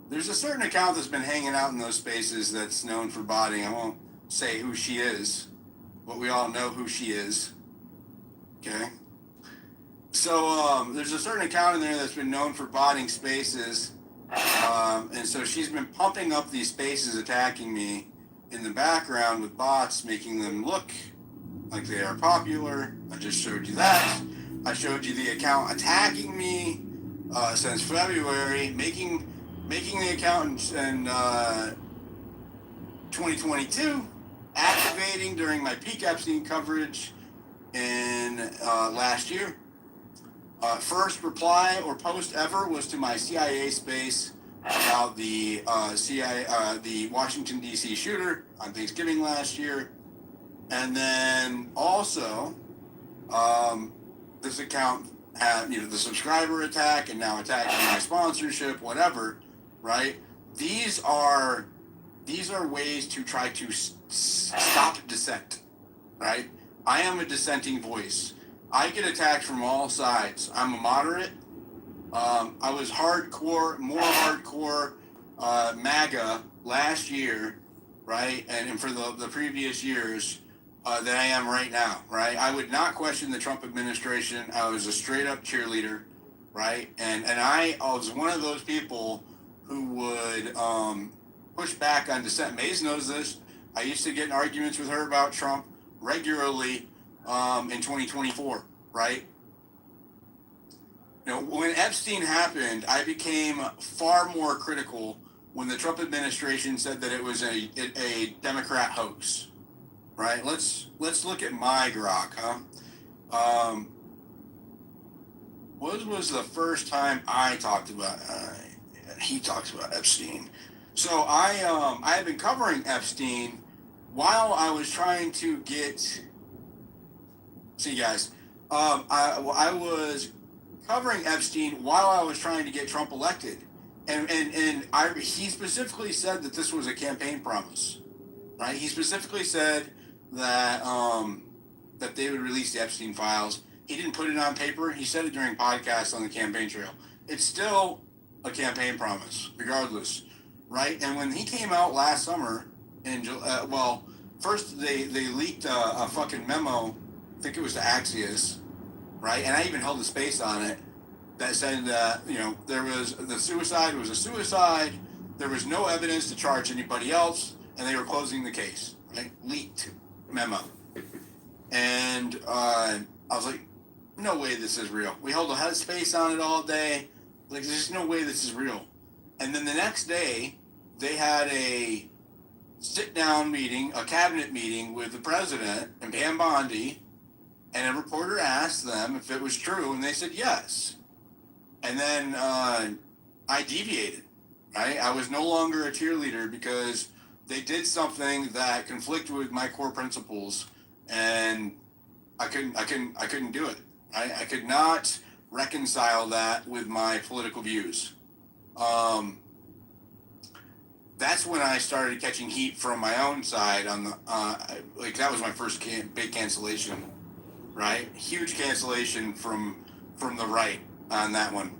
There's a certain account that's been hanging out in those spaces that's known for botting. I won't say who she is, but we all know who she is. Okay? So there's a certain account in there that's been known for botting spaces. And so she's been pumping up these spaces attacking me in the background with bots, making them look like they are popular. I just showed you that. I showed you the account attacking me since February, making the account in 2022, activating during my peak Epstein coverage in last year. First reply or post ever was to my CIA space about the the Washington D.C. shooter on Thanksgiving last year, and then also this account had the subscriber attack and now attacking my sponsorship, whatever, right? These are ways to try to stop dissent, right? I am a dissenting voice. I get attacked from all sides. I'm a moderate. I was more hardcore MAGA last year, right? And for the previous years than I am right now, right? I would not question the Trump administration. I was a straight up cheerleader, right? And I was one of those people who would push back on dissent. Maze knows this. I used to get in arguments with her about Trump regularly in 2024, right? When Epstein happened, I became far more critical when the Trump administration said that it was a Democrat hoax, right? Let's look at my grok, huh? was the first time I talked about, he talks about Epstein. So I had been covering Epstein while I was trying to get, see guys, I was covering Epstein while I was trying to get Trump elected. He specifically said that this was a campaign promise, right? He specifically said that that they would release the Epstein files. He didn't put it on paper. He said it during podcasts on the campaign trail. It's still a campaign promise, regardless, right? And when he came out last summer, first they leaked a fucking memo. I think it was to Axios, right? And I even held a space on it that said that, there was the suicide was a suicide. There was no evidence to charge anybody else, and they were closing the case. Right? Leaked memo. And I was like, no way this is real. We held a space on it all day. Like, there's no way this is real. And then the next day, they had a sit-down meeting, a cabinet meeting with the president and Pam Bondi, and a reporter asked them if it was true, and they said yes. And then I deviated, right? I was no longer a cheerleader because they did something that conflicted with my core principles, and I couldn't do it. Right? I could not reconcile that with my political views. That's when I started catching heat from my own side on the that was my first big cancellation, right? Huge cancellation from the right on that one.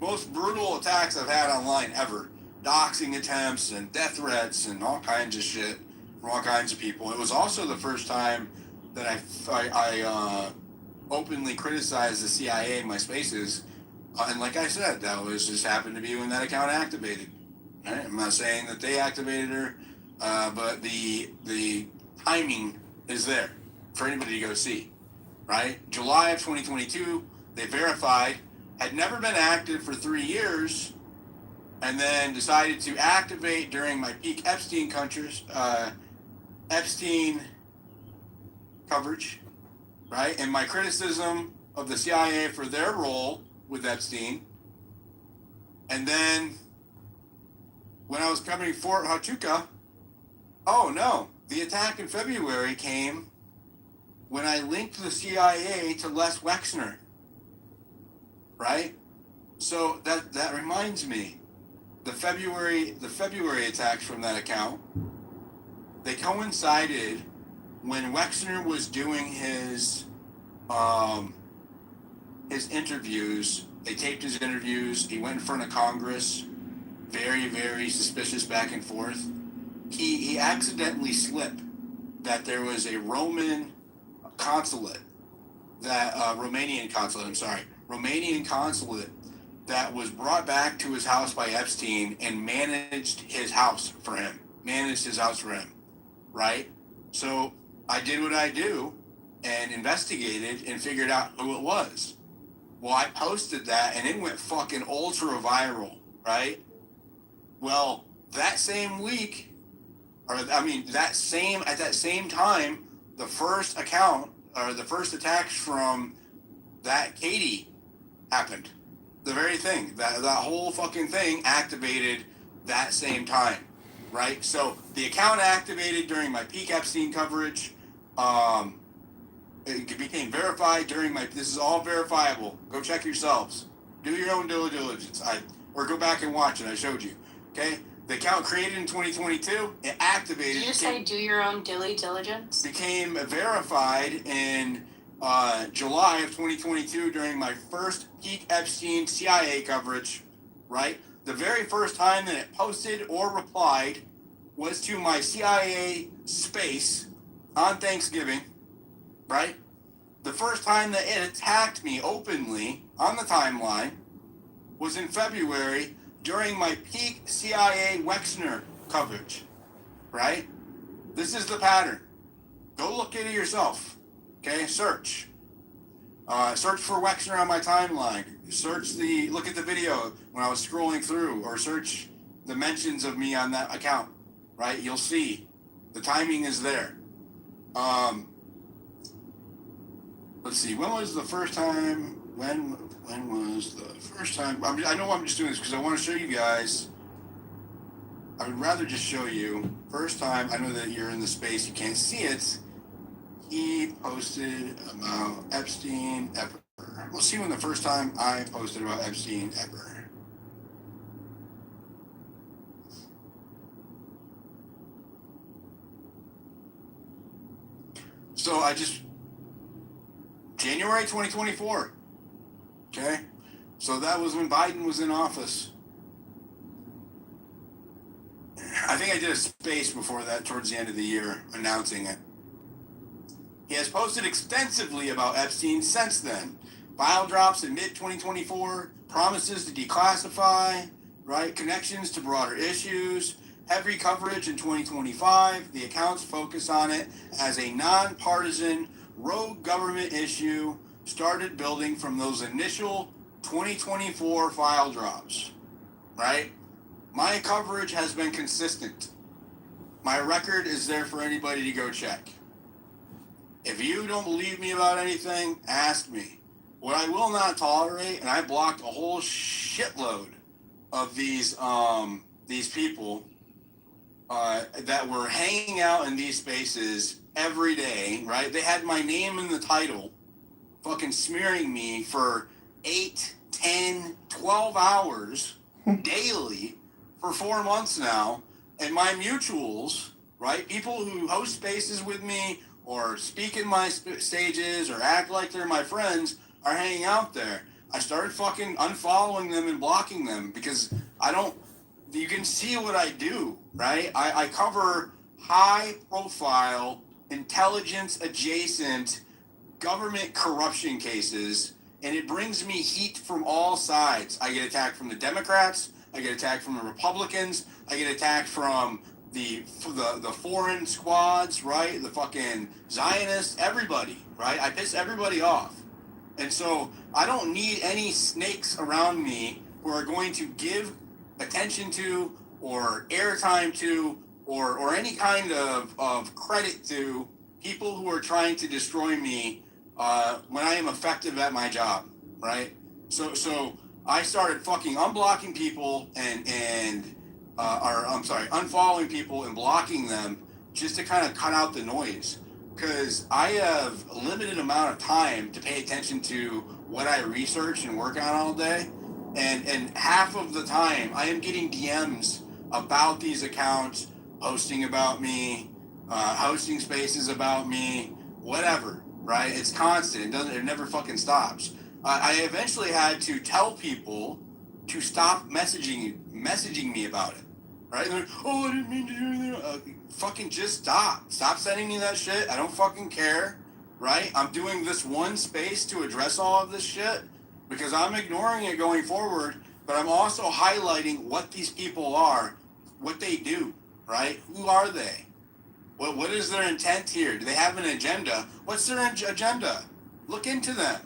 Most brutal attacks I've had online ever. Doxing attempts and death threats and all kinds of shit from all kinds of people. It was also the first time that I openly criticized the CIA in my spaces. And like I said, that was just happened to be when that account activated. Right? I'm not saying that they activated her, but the timing is there for anybody to go see. Right? July of 2022, they verified, had never been active for 3 years, and then decided to activate during my peak Epstein coverage, right? And my criticism of the CIA for their role with Epstein. And then when I was covering Fort Huachuca, oh no, the attack in February came when I linked the CIA to Les Wexner, right? So that reminds me, the February attacks from that account, they coincided when Wexner was doing his interviews. They taped his interviews. He went in front of Congress. Very, very suspicious back and forth. He accidentally slipped that there was a Romanian consulate that was brought back to his house by Epstein and managed his house for him, right? So I did what I do and investigated and figured out who it was. Well, I posted that and it went fucking ultra viral, right? Well, that same week, at that same time, the first attacks from that Katie happened. The very thing, that whole fucking thing activated that same time, right? So the account activated during my peak Epstein coverage. It became verified during this is all verifiable. Go check yourselves. Do your own due diligence. Or go back and watch it. I showed you. Okay? The account created in 2022, it activated. Did you just say do your own diligence? Became verified in July of 2022 during my first peak Epstein CIA coverage, right? The very first time that it posted or replied was to my CIA space on Thanksgiving, right? The first time that it attacked me openly on the timeline was in February during my peak CIA Wexner coverage, right? This is the pattern. Go look at it yourself, okay? Search for Wexner on my timeline. Look at the video when I was scrolling through, or search the mentions of me on that account, right? You'll see the timing is there. let's see. When was the first time? When was the first time? I know I'm just doing this because I want to show you guys. I would rather just show you. First time, I know that you're in the space, you can't see it. He posted about Epstein ever. We'll see when the first time I posted about Epstein ever. So January 2024. Okay? So that was when Biden was in office. I think I did a space before that towards the end of the year announcing it. He has posted extensively about Epstein since then. File drops in mid-2024, promises to declassify, right? Connections to broader issues, heavy coverage in 2025. The accounts focus on it as a nonpartisan rogue government issue started building from those initial 2024 file drops, right? My coverage has been consistent. My record is there for anybody to go check. If you don't believe me about anything, ask me. What I will not tolerate, and I blocked a whole shitload of these people that were hanging out in these spaces every day, right? They had my name in the title, fucking smearing me for 8, 10, 12 hours daily for 4 months now. And my mutuals, right? People who host spaces with me or speak in my stages or act like they're my friends are hanging out there. I started fucking unfollowing them and blocking them because you can see what I do, right? I cover high profile, intelligence adjacent government corruption cases, and it brings me heat from all sides. I get attacked from the Democrats, I get attacked from the Republicans, I get attacked from the foreign squads, right? The fucking Zionists, everybody, right? I piss everybody off. And so I don't need any snakes around me who are going to give attention to or airtime to or any kind of credit to people who are trying to destroy me when I am effective at my job, right? So I started fucking unblocking people unfollowing people and blocking them just to kind of cut out the noise. Because I have a limited amount of time to pay attention to what I research and work on all day. And half of the time I am getting DMs about these accounts, posting about me, hosting spaces about me, whatever, right? It's constant. It never fucking stops. I eventually had to tell people to stop messaging me about it, right? They're like, oh, I didn't mean to do anything. Fucking just stop. Stop sending me that shit. I don't fucking care, right? I'm doing this one space to address all of this shit because I'm ignoring it going forward, but I'm also highlighting what these people are, what they do, right? Who are they? What is their intent here? Do they have an agenda? What's their agenda? Look into them,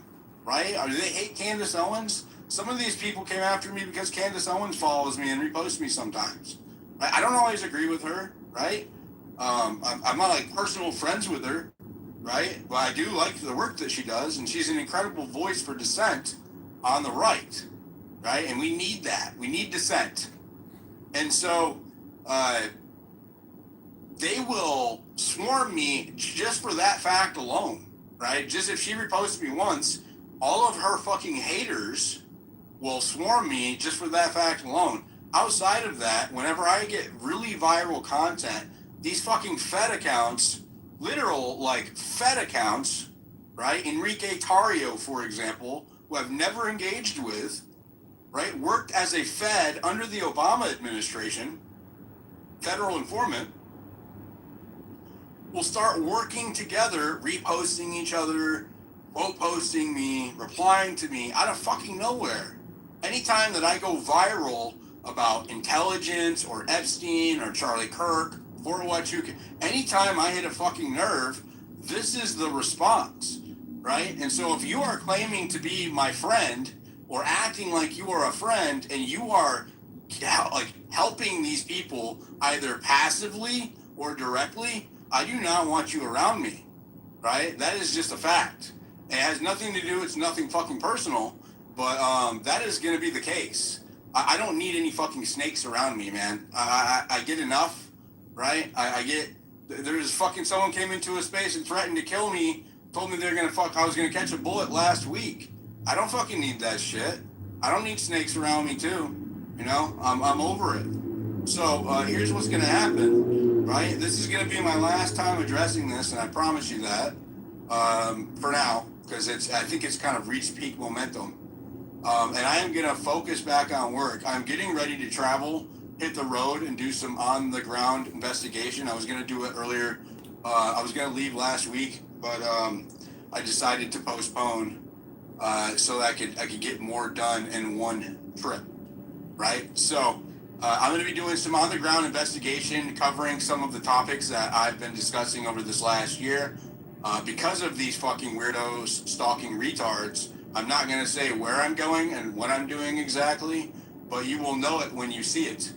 right? Or do they hate Candace Owens? Some of these people came after me because Candace Owens follows me and reposts me sometimes. I don't always agree with her, right? I'm not like personal friends with her, right? But I do like the work that she does, and she's an incredible voice for dissent on the right, right? And we need that. We need dissent. And so they will swarm me just for that fact alone, right? Just if she reposts me once, all of her fucking haters will swarm me just for that fact alone. Outside of that, whenever I get really viral content, these fucking Fed accounts, literal like Fed accounts, right? Enrique Tarrio, for example, who I've never engaged with, right? Worked as a Fed under the Obama administration, federal informant, will start working together, reposting each other, quote posting me, replying to me out of fucking nowhere. Anytime that I go viral about intelligence or Epstein or Charlie Kirk, Fort Huachuca, anytime I hit a fucking nerve, this is the response, right? And so if you are claiming to be my friend or acting like you are a friend and you are like helping these people either passively or directly, I do not want you around me, right? That is just a fact. It has nothing to do. It's nothing fucking personal, but that is going to be the case. I don't need any fucking snakes around me, man. I get enough, right? I get. There's fucking someone came into a space and threatened to kill me. Told me they're gonna I was gonna catch a bullet last week. I don't fucking need that shit. I don't need snakes around me too. You know, I'm over it. So here's what's gonna happen, right? This is gonna be my last time addressing this, and I promise you that. For now, because I think it's kind of reached peak momentum. And I am gonna focus back on work. I'm getting ready to travel, hit the road, and do some on-the-ground investigation. I was gonna do it earlier. I was gonna leave last week, but I decided to postpone so that I could get more done in one trip. Right? So I'm going to be doing some on-the-ground investigation, covering some of the topics that I've been discussing over this last year. Because of these fucking weirdos stalking retards, I'm not going to say where I'm going and what I'm doing exactly, but you will know it when you see it.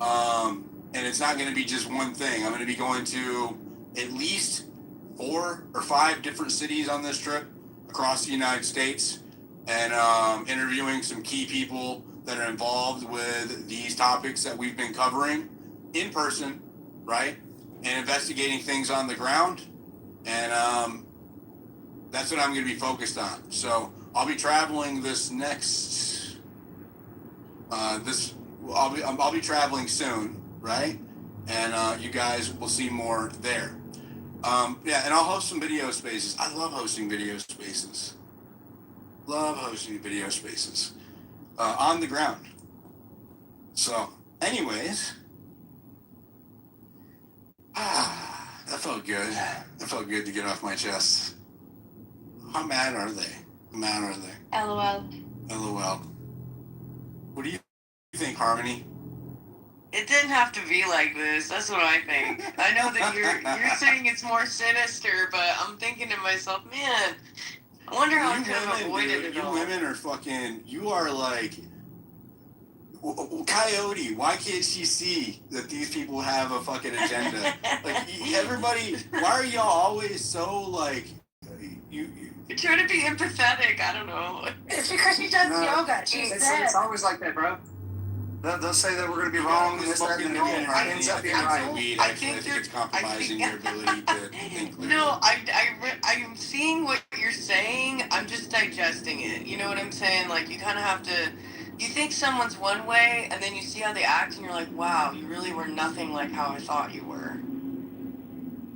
And it's not going to be just one thing. I'm going to be going to at least 4 or 5 different cities on this trip across the United States, and interviewing some key people that are involved with these topics that we've been covering in person, right? And investigating things on the ground. And that's what I'm going to be focused on. So I'll be traveling this next, I'll be traveling soon, right? And you guys will see more there. Yeah, and I'll host some video spaces. I love hosting video spaces. Love hosting video spaces on the ground. So, anyways, that felt good. That felt good to get off my chest. How mad are they? How mad are they? LOL. LOL. What do you think, Harmony? It didn't have to be like this. That's what I think. I know that you're saying it's more sinister, but I'm thinking to myself, man, I wonder how I could have avoided it all. You women are fucking. You are like. Coyote, why can't she see that these people have a fucking agenda? Like, everybody, why are y'all always so, like, you're trying to be empathetic, I don't know. It's because she does yoga. It's always like that, bro. They'll say that we're going to be wrong, and this, that, and it ends up being right. I think it's compromising your ability to think clearly. No, I'm seeing what you're saying, I'm just digesting it. You know what I'm saying? Like, you kind of have to... You think someone's one way, and then you see how they act, and you're like, wow, you really were nothing like how I thought you were.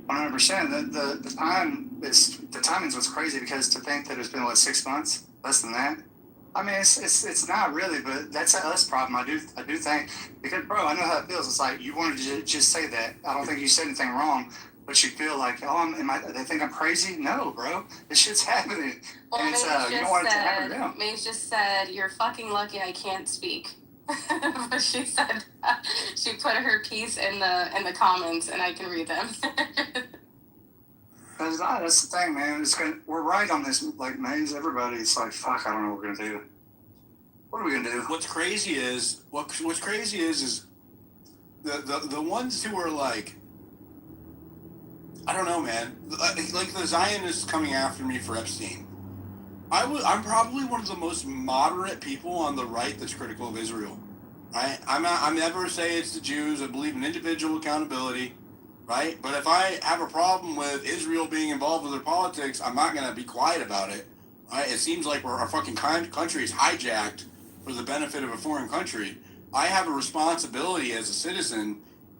100%. The timing's what's crazy, because to think that it's been, 6 months? Less than that? I mean, it's not really, but that's a us problem. I do think, because, bro, I know how it feels. It's like, you wanted to just say that. I don't think you said anything wrong, but you feel like, they think I'm crazy? No, bro. This shit's happening. Well, and it's, you don't want it to happen to them. Maze just said, you're fucking lucky I can't speak. But she said, she put her piece in the comments, and I can read them. That's the thing, man. We're right on this, Maze. Everybody, it's like, fuck, I don't know what we're gonna do. What are we gonna do? What's crazy is the ones who are like, I don't know, man. Like the Zionists coming after me for Epstein. I'm probably one of the most moderate people on the right that's critical of Israel. Right? I'm never say it's the Jews. I believe in individual accountability. Right? But if I have a problem with Israel being involved with their politics, I'm not going to be quiet about it. Right? It seems like our fucking country is hijacked for the benefit of a foreign country. I have a responsibility as a citizen,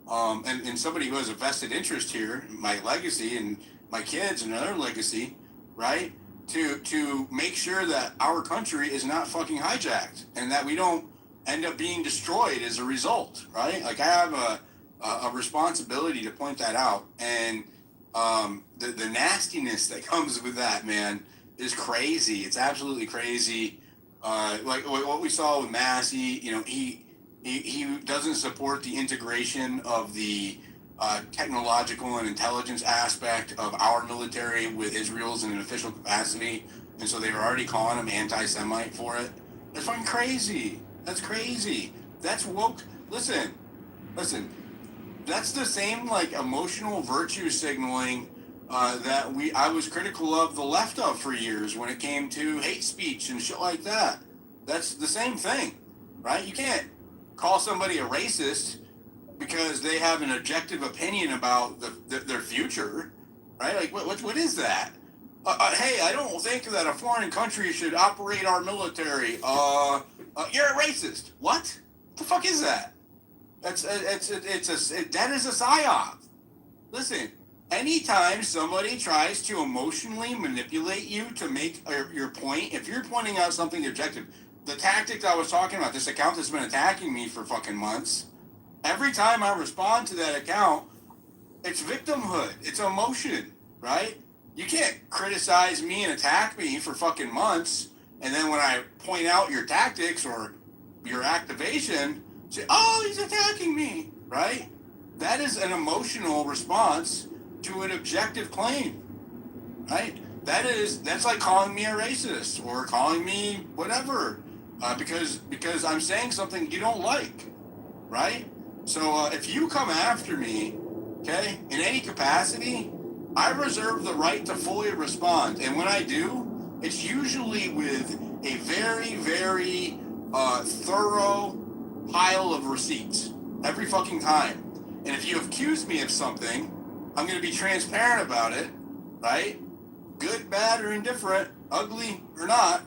and somebody who has a vested interest here, my legacy and my kids and their legacy, right? To make sure that our country is not fucking hijacked and that we don't end up being destroyed as a result, right? Like, I have a responsibility to point that out, and the nastiness that comes with that, man, is crazy. It's absolutely crazy. Like what we saw with Massey, he doesn't support the integration of the technological and intelligence aspect of our military with Israel's in an official capacity, and so they were already calling him anti-Semite for it. That's fucking crazy. That's crazy. That's woke. Listen. That's the same, emotional virtue signaling that I was critical of the left of for years when it came to hate speech and shit like that. That's the same thing, right? You can't call somebody a racist because they have an objective opinion about their future, right? Like, what is that? Hey, I don't think that a foreign country should operate our military. You're a racist. What the fuck is that? That is a psyop. Listen, anytime somebody tries to emotionally manipulate you to make your point, if you're pointing out something objective, the tactic I was talking about, this account that's been attacking me for fucking months, every time I respond to that account, it's victimhood. It's emotion, right? You can't criticize me and attack me for fucking months, and then when I point out your tactics or your activation, say, oh, he's attacking me, right? That is an emotional response to an objective claim, right? That's like calling me a racist or calling me whatever, because I'm saying something you don't like, right? So if you come after me, okay, in any capacity, I reserve the right to fully respond, and when I do, it's usually with a very, very thorough pile of receipts every fucking time. And if you accuse me of something, I'm going to be transparent about it, right? Good, bad, or indifferent, ugly or not.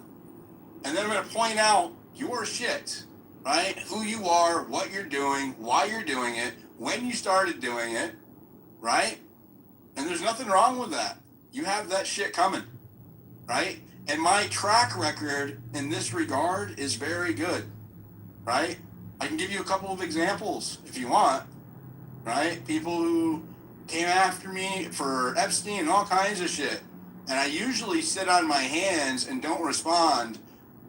And then I'm going to point out your shit, right? Who you are, what you're doing, why you're doing it, when you started doing it, right? And there's nothing wrong with that. You have that shit coming, right? And my track record in this regard is very good, right? I can give you a couple of examples if you want, right? People who came after me for Epstein and all kinds of shit. And I usually sit on my hands and don't respond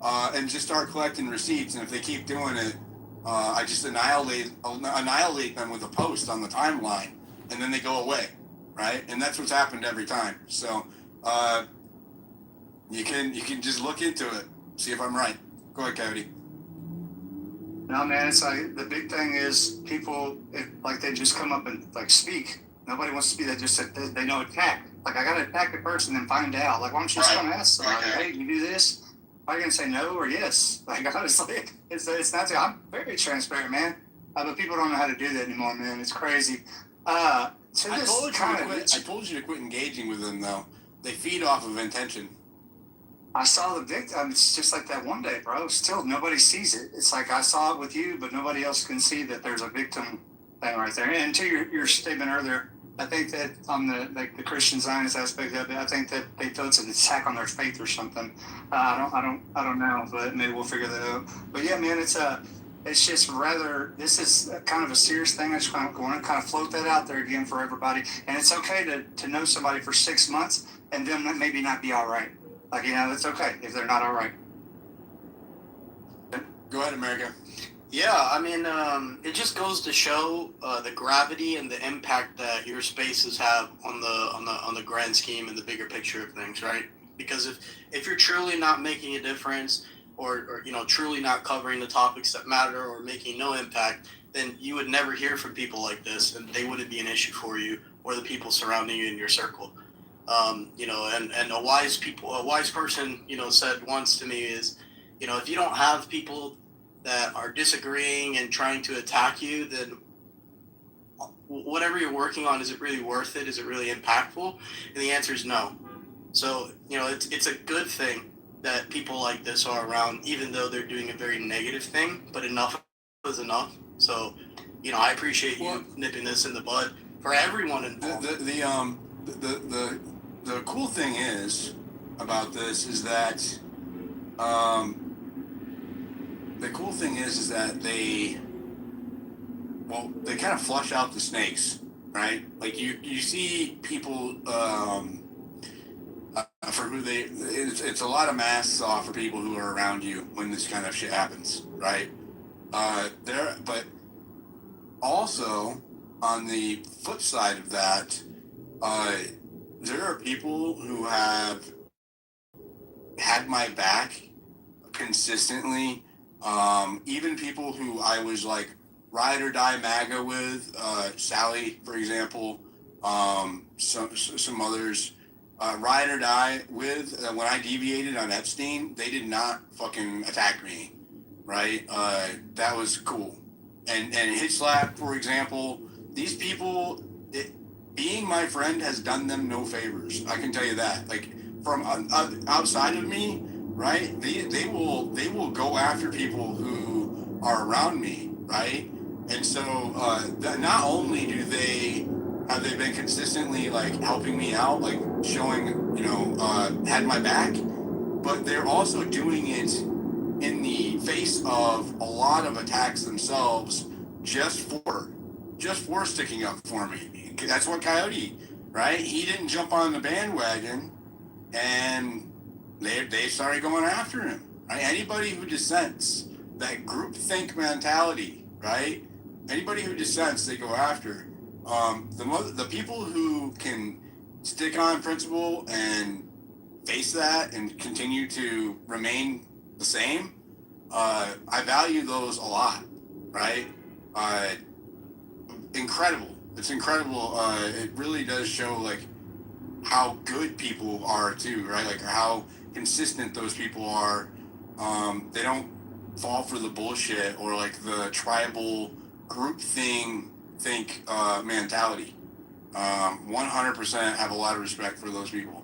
and just start collecting receipts. And if they keep doing it, I just annihilate them with a post on the timeline, and then they go away, right? And that's what's happened every time. So you can just look into it, see if I'm right. Go ahead, Cody. No, man, it's like the big thing is people, like they just come up and like speak. Nobody wants to be that. Just said they know attack. Like I gotta attack the person and find out. Like why don't you just come ask somebody, hey, you do this? Are you gonna say no or yes? Like honestly, it's not. I'm very transparent, man. But people don't know how to do that anymore, man. It's crazy. I told you to quit engaging with them, though. They feed off of intention. I saw the victim. It's just like that one day, bro. Still, nobody sees it. It's like I saw it with you, but nobody else can see that there's a victim thing right there. And to your statement earlier, I think that on the Christian Zionist aspect of it, I think that they feel it's an attack on their faith or something. I don't know, but maybe we'll figure that out. But yeah, man, it's just rather, this is kind of a serious thing. I just want to kind of float that out there again for everybody. And it's okay to know somebody for 6 months and them maybe not be all right. Like, it's okay if they're not all right. Go ahead, America. Yeah, I mean, it just goes to show the gravity and the impact that your spaces have on the grand scheme and the bigger picture of things, right? Because if you're truly not making a difference, or truly not covering the topics that matter, or making no impact, then you would never hear from people like this, and they wouldn't be an issue for you or the people surrounding you in your circle. And a wise person, said once to me is, if you don't have people that are disagreeing and trying to attack you, then whatever you're working on, is it really worth it? Is it really impactful? And the answer is no. So, it's a good thing that people like this are around, even though they're doing a very negative thing, but enough is enough. So, I appreciate you nipping this in the bud for everyone involved. The cool thing is about this is that they kind of flush out the snakes, right? Like you see people for who it's a lot of masks off for people who are around you when this kind of shit happens, right? But also on the flip side of that, there are people who have had my back consistently. Even people who I was like ride or die MAGA with, Sally, for example, some others. Ride or Die with, when I deviated on Epstein, they did not fucking attack me, right? That was cool. And Hit Slap, for example, these people, being my friend has done them no favors. I can tell you that. Like, from outside of me, right? They will go after people who are around me, right? And so not only have they been consistently like helping me out, like showing, had my back, but they're also doing it in the face of a lot of attacks themselves, just for sticking up for me. That's what Coyote, right? He didn't jump on the bandwagon, and they started going after him. Right? Anybody who dissents, that groupthink mentality, right? Anybody who dissents, they go after. The people who can stick on principle and face that and continue to remain the same, I value those a lot, right? Incredible. It's incredible. It really does show like how good people are too, right? Like how consistent those people are. They don't fall for the bullshit or like the tribal group think mentality. 100% have a lot of respect for those people.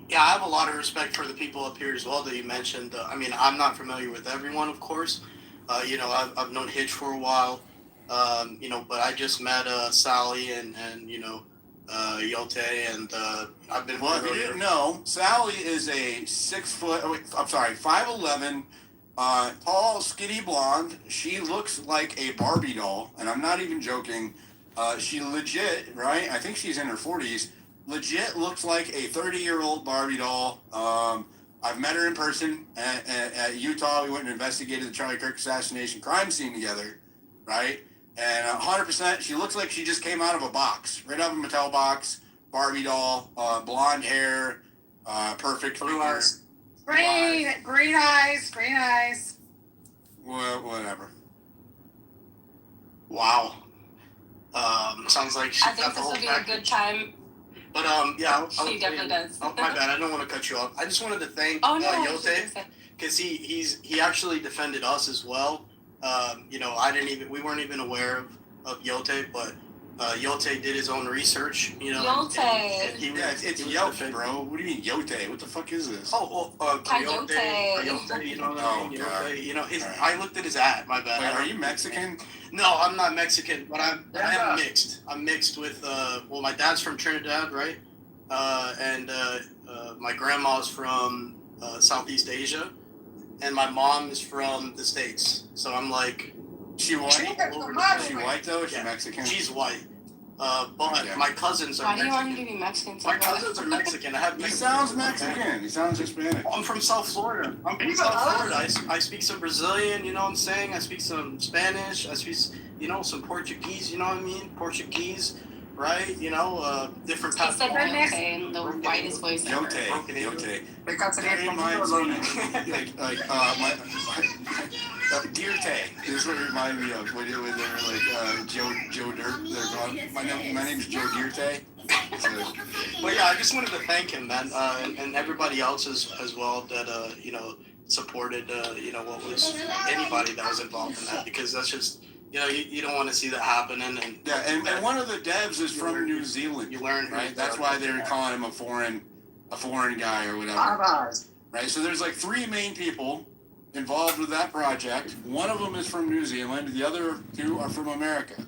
Yeah, I have a lot of respect for the people up here as well that you mentioned. I mean, I'm not familiar with everyone, of course. I've known Hitch for a while, but I just met Sally and Yote, and I've been. Well, if you didn't know, Sally is a 5'11", tall, skinny blonde. She looks like a Barbie doll, and I'm not even joking. She legit, right? I think she's in her 40s. Legit looks like a 30-year-old Barbie doll. I've met her in person at Utah. We went and investigated the Charlie Kirk assassination crime scene together, right? And 100%, she looks like she just came out of a box, right out of a Mattel box. Barbie doll, blonde hair, perfect figure. Green eyes. Well, whatever. Wow. Sounds like she I think this would be a good time. But yeah, she definitely does. Oh, my bad. I don't want to cut you off. I just wanted to thank Yote because he actually defended us as well. We weren't even aware of Yote, but Yote did his own research. Yote. It's Yote, bro. What do you mean Yote? What the fuck is this? Coyote. You know what I mean? Yote. I looked at his ad. My bad. Wait, are you Mexican? No, I'm not Mexican, but I am mixed. I'm mixed with my dad's from Trinidad, right? And my grandma's from Southeast Asia, and my mom is from the States. So I'm like, she white? She white though? Or she Mexican? She's white. But my cousins are Why do you Mexican. want me to be Mexican? My cousins are Mexican. I have He sounds Mexican. He sounds Hispanic. I'm from South Florida. I speak some Brazilian, you know what I'm saying? I speak some Spanish. I speak, some Portuguese, you know what I mean? Portuguese, right? Different He said Yote in the whitest voice ever. Yote. Dirte. This is what it reminded me of when they were like Joe Dirt. They're going, my name's Joe Dirte. But yeah, I just wanted to thank him, man, and everybody else as well that supported what was anybody that was involved in that, because that's just you don't want to see that happening. And one of the devs is from New Zealand. You learn, right? That's why they were calling him a foreign guy or whatever. Right. So there's like three main people involved with that project. One of them is from New Zealand. The other two are from America.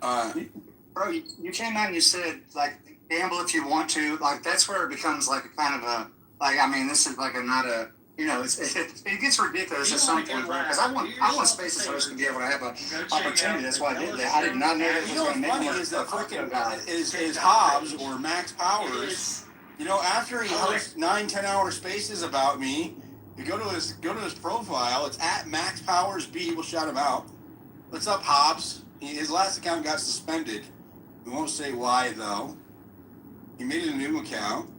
Bro, you came out and you said, like, gamble if you want to. Like, that's where it becomes, like, a kind of a, like, I mean, this is, like, it gets ridiculous at some point, bro. Because I want Spaces Host to be able to have an opportunity. That's why I did that. I did not know that was going to make me is that fucking is Hobbs or Max Powers. After he hosts 9-10 hour spaces about me, you go to his profile. It's at Max Powers B. We'll shout him out. What's up, Hobbs? His last account got suspended. We won't say why though. He made a new account,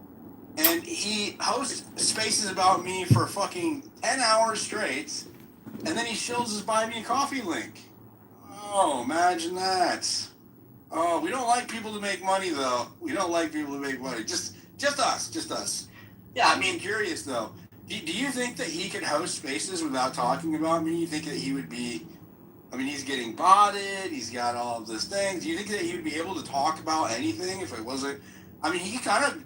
and he hosts spaces about me for fucking 10 hours straight, and then he shows his buy me a coffee link. Oh, imagine that. Oh, we don't like people to make money though. We don't like people to make money. Just us. Yeah, I mean, curious though. Do you think that he could host spaces without talking about me? You think that he would be? I mean, he's getting botted. He's got all of this thing. Do you think that he would be able to talk about anything if it wasn't? I mean, he kind of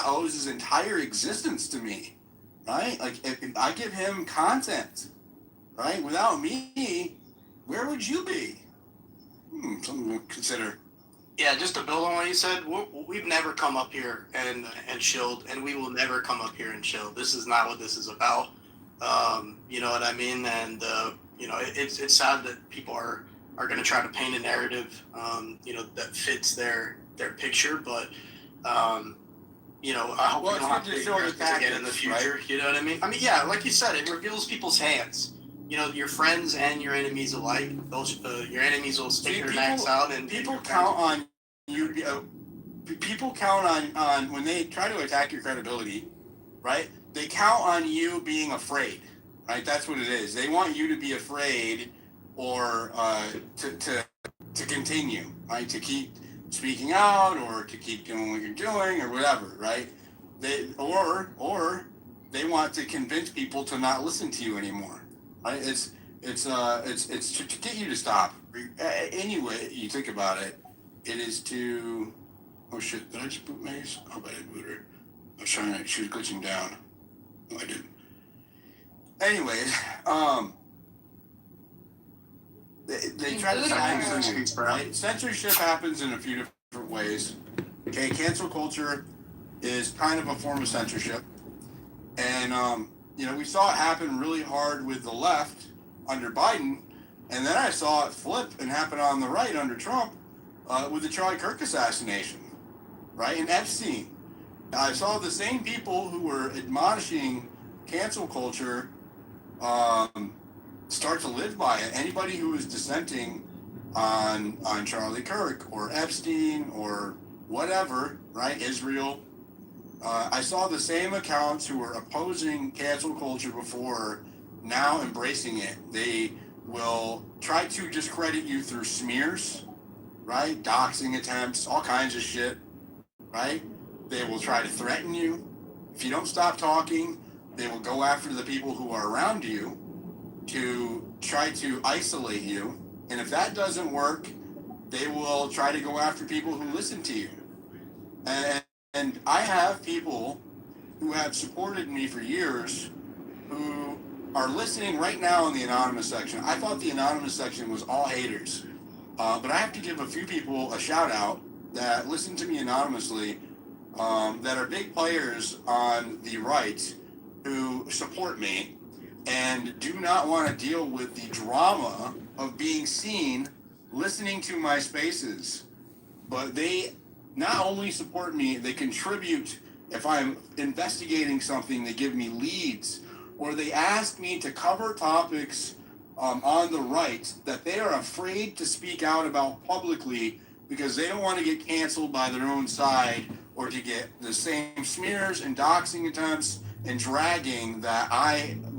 owes his entire existence to me, right? Like if I give him content, right? Without me, where would you be? Something to consider. Yeah, just to build on what you said, we've never come up here and chilled, and we will never come up here and chill. This is not what this is about. You know what I mean? And you know, it's sad that people are going to try to paint a narrative, you know, that fits their picture. But you know, I hope we don't have to show this again in the future. Right? You know what I mean? I mean, yeah, like you said, it reveals people's hands. You know, your friends and your enemies alike. Those your enemies will stick their necks out, and people count on you. People count on when they try to attack your credibility, right? They count on you being afraid, right? That's what it is. They want you to be afraid, or to continue, right? To keep speaking out, or to keep doing what you're doing, or whatever, right? They or they want to convince people to not listen to you anymore. Right? It's to get you to stop. Anyway, you think about it, it is to. Oh shit! Did I just boot Maze? I hope I didn't boot her. I was trying to. She was glitching down. No, I didn't. Anyways, they try to censor, right? Censorship happens in a few different ways. Okay, cancel culture is kind of a form of censorship, and you know, we saw it happen really hard with the left under Biden, and then I saw it flip and happen on the right under Trump with the Charlie Kirk assassination, right? And Epstein. I saw the same people who were admonishing cancel culture start to live by it. Anybody who was dissenting on Charlie Kirk or Epstein or whatever, right? Israel. I saw the same accounts who were opposing cancel culture before now embracing it. They will try to discredit you through smears, right? Doxing attempts, all kinds of shit, right? They will try to threaten you. If you don't stop talking, they will go after the people who are around you to try to isolate you. And if that doesn't work, they will try to go after people who listen to you. And I have people who have supported me for years who are listening right now in the anonymous section. I thought the anonymous section was all haters. But I have to give a few people a shout out that listen to me anonymously, that are big players on the right who support me and do not want to deal with the drama of being seen listening to my spaces. But they not only support me, they contribute. If I'm investigating something, they give me leads, or they ask me to cover topics on the right that they are afraid to speak out about publicly because they don't want to get canceled by their own side or to get the same smears and doxing attempts and dragging that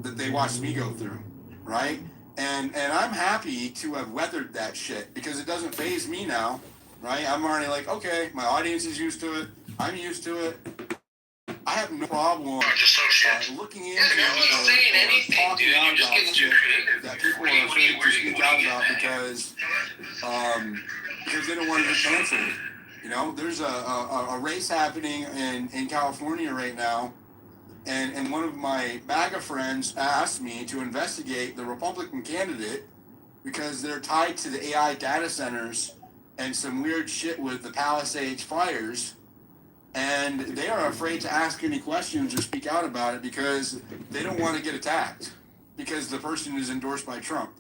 they watched me go through, right? And I'm happy to have weathered that shit because it doesn't faze me now. Right? I'm already like, okay, my audience is used to it. I'm used to it. I have no problem looking into or talking out about shit that people are afraid to speak out about because they don't want to get canceled. You know, there's a race happening in California right now, and one of my MAGA friends asked me to investigate the Republican candidate because they're tied to the AI data centers and some weird shit with the Palisades fires, and they are afraid to ask any questions or speak out about it because they don't want to get attacked because the person is endorsed by Trump,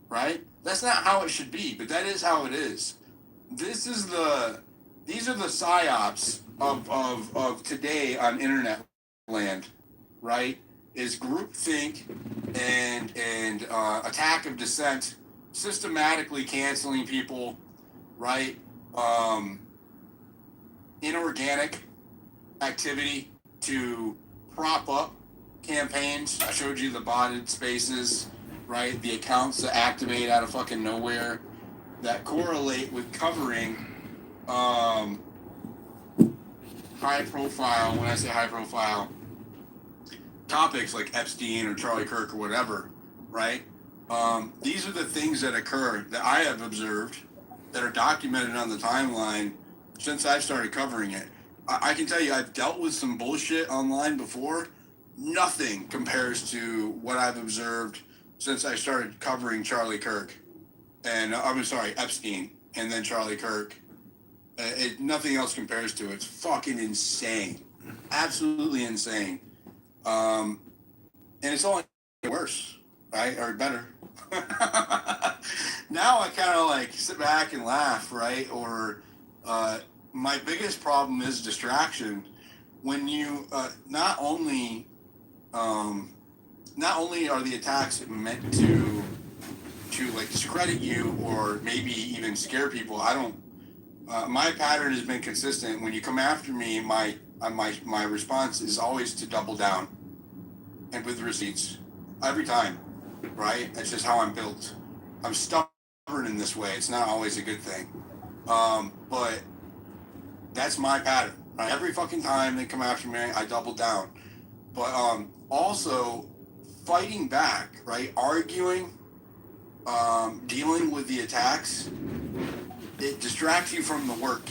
right? That's not how it should be, but that is how it is. These are the psyops of today on internet land, right? Is groupthink and attack of dissent, systematically canceling people, right? Inorganic activity to prop up campaigns. I showed you the botted spaces, right? The accounts that activate out of fucking nowhere. that correlate with covering high profile, when I say high profile, topics like Epstein or Charlie Kirk or whatever, right? These are the things that occur that I have observed that are documented on the timeline since I've started covering it. I can tell you, I've dealt with some bullshit online before. Nothing compares to what I've observed since I started covering Charlie Kirk. And I'm sorry, Epstein, and then Charlie Kirk. Nothing else compares to it. It's fucking insane. Absolutely insane. And it's only worse, right? Or better. Now I kind of like sit back and laugh, right? Or my biggest problem is distraction. When you not only are the attacks meant to like discredit you or maybe even scare people. I don't. My pattern has been consistent. When you come after me, my response is always to double down, and with receipts, every time, right? That's just how I'm built. I'm stubborn in this way. It's not always a good thing, but that's my pattern. Right? Every fucking time they come after me, I double down. But also fighting back, right? Arguing, dealing with the attacks. It distracts you from the work,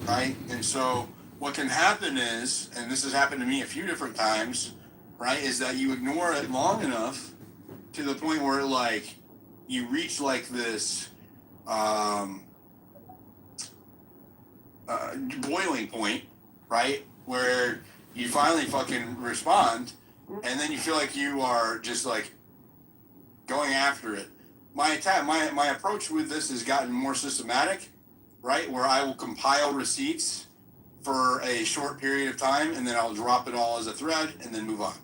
right? And so what can happen is, and this has happened to me a few different times, right, is that you ignore it long enough to the point where like you reach like this boiling point, right, where you finally fucking respond, and then you feel like you are just like going after it. My approach with this has gotten more systematic, right? Where I will compile receipts for a short period of time, and then I'll drop it all as a thread, and then move on,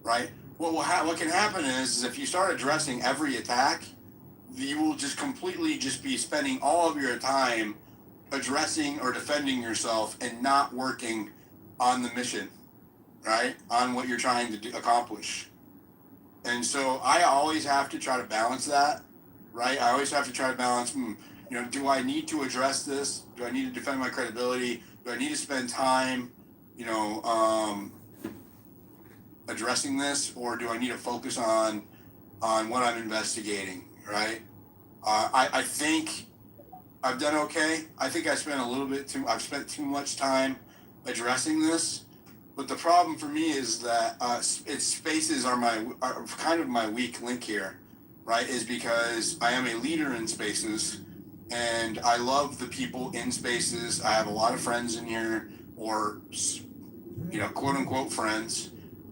right? What can happen is if you start addressing every attack, you will just completely just be spending all of your time addressing or defending yourself and not working on the mission, right? On what you're trying to accomplish. And so I always have to try to balance that, right? I always have to try to balance, do I need to address this? Do I need to defend my credibility? Do I need to spend time, addressing this? Or do I need to focus on what I'm investigating, right? I think I've done okay. I think I've spent too much time addressing this. But the problem for me is that spaces are kind of my weak link here, right? Is because I am a leader in spaces, and I love the people in spaces. I have a lot of friends in here, or quote unquote friends.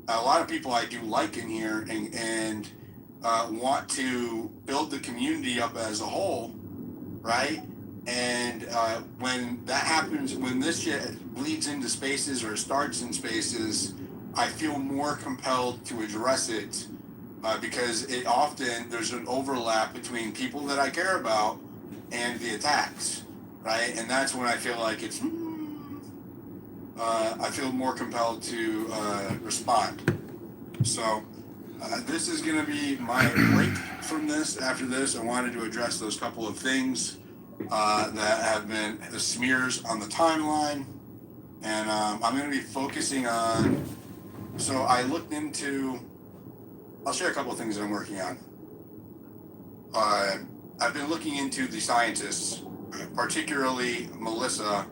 A lot of people I do like in here, and want to build the community up as a whole, right? And when that happens, when this shit bleeds into spaces or starts in spaces, I feel more compelled to address it because there's an overlap between people that I care about and the attacks, right? And that's when I feel like I feel more compelled to respond. So this is going to be my break from this. After this, I wanted to address those couple of things that have been the smears on the timeline, and I'm going to be focusing on. So I looked into. I'll share a couple of things that I'm working on. I've been looking into the scientists, particularly Melissa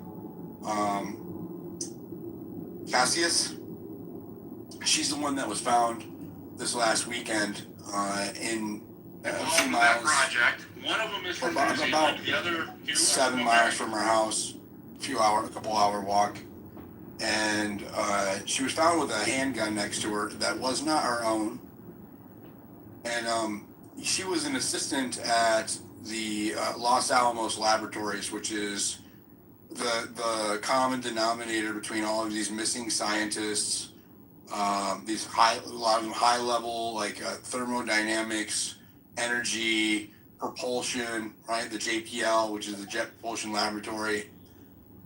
Cassius. She's the one that was found this last weekend in a few miles. Project. One of them is from about the other 7 miles from her house, a couple hour walk, and she was found with a handgun next to her that was not her own, and she was an assistant at the Los Alamos laboratories, which is the common denominator between all of these missing scientists. A lot of them high level, like thermodynamics, energy, propulsion, right? The JPL, which is the Jet Propulsion Laboratory.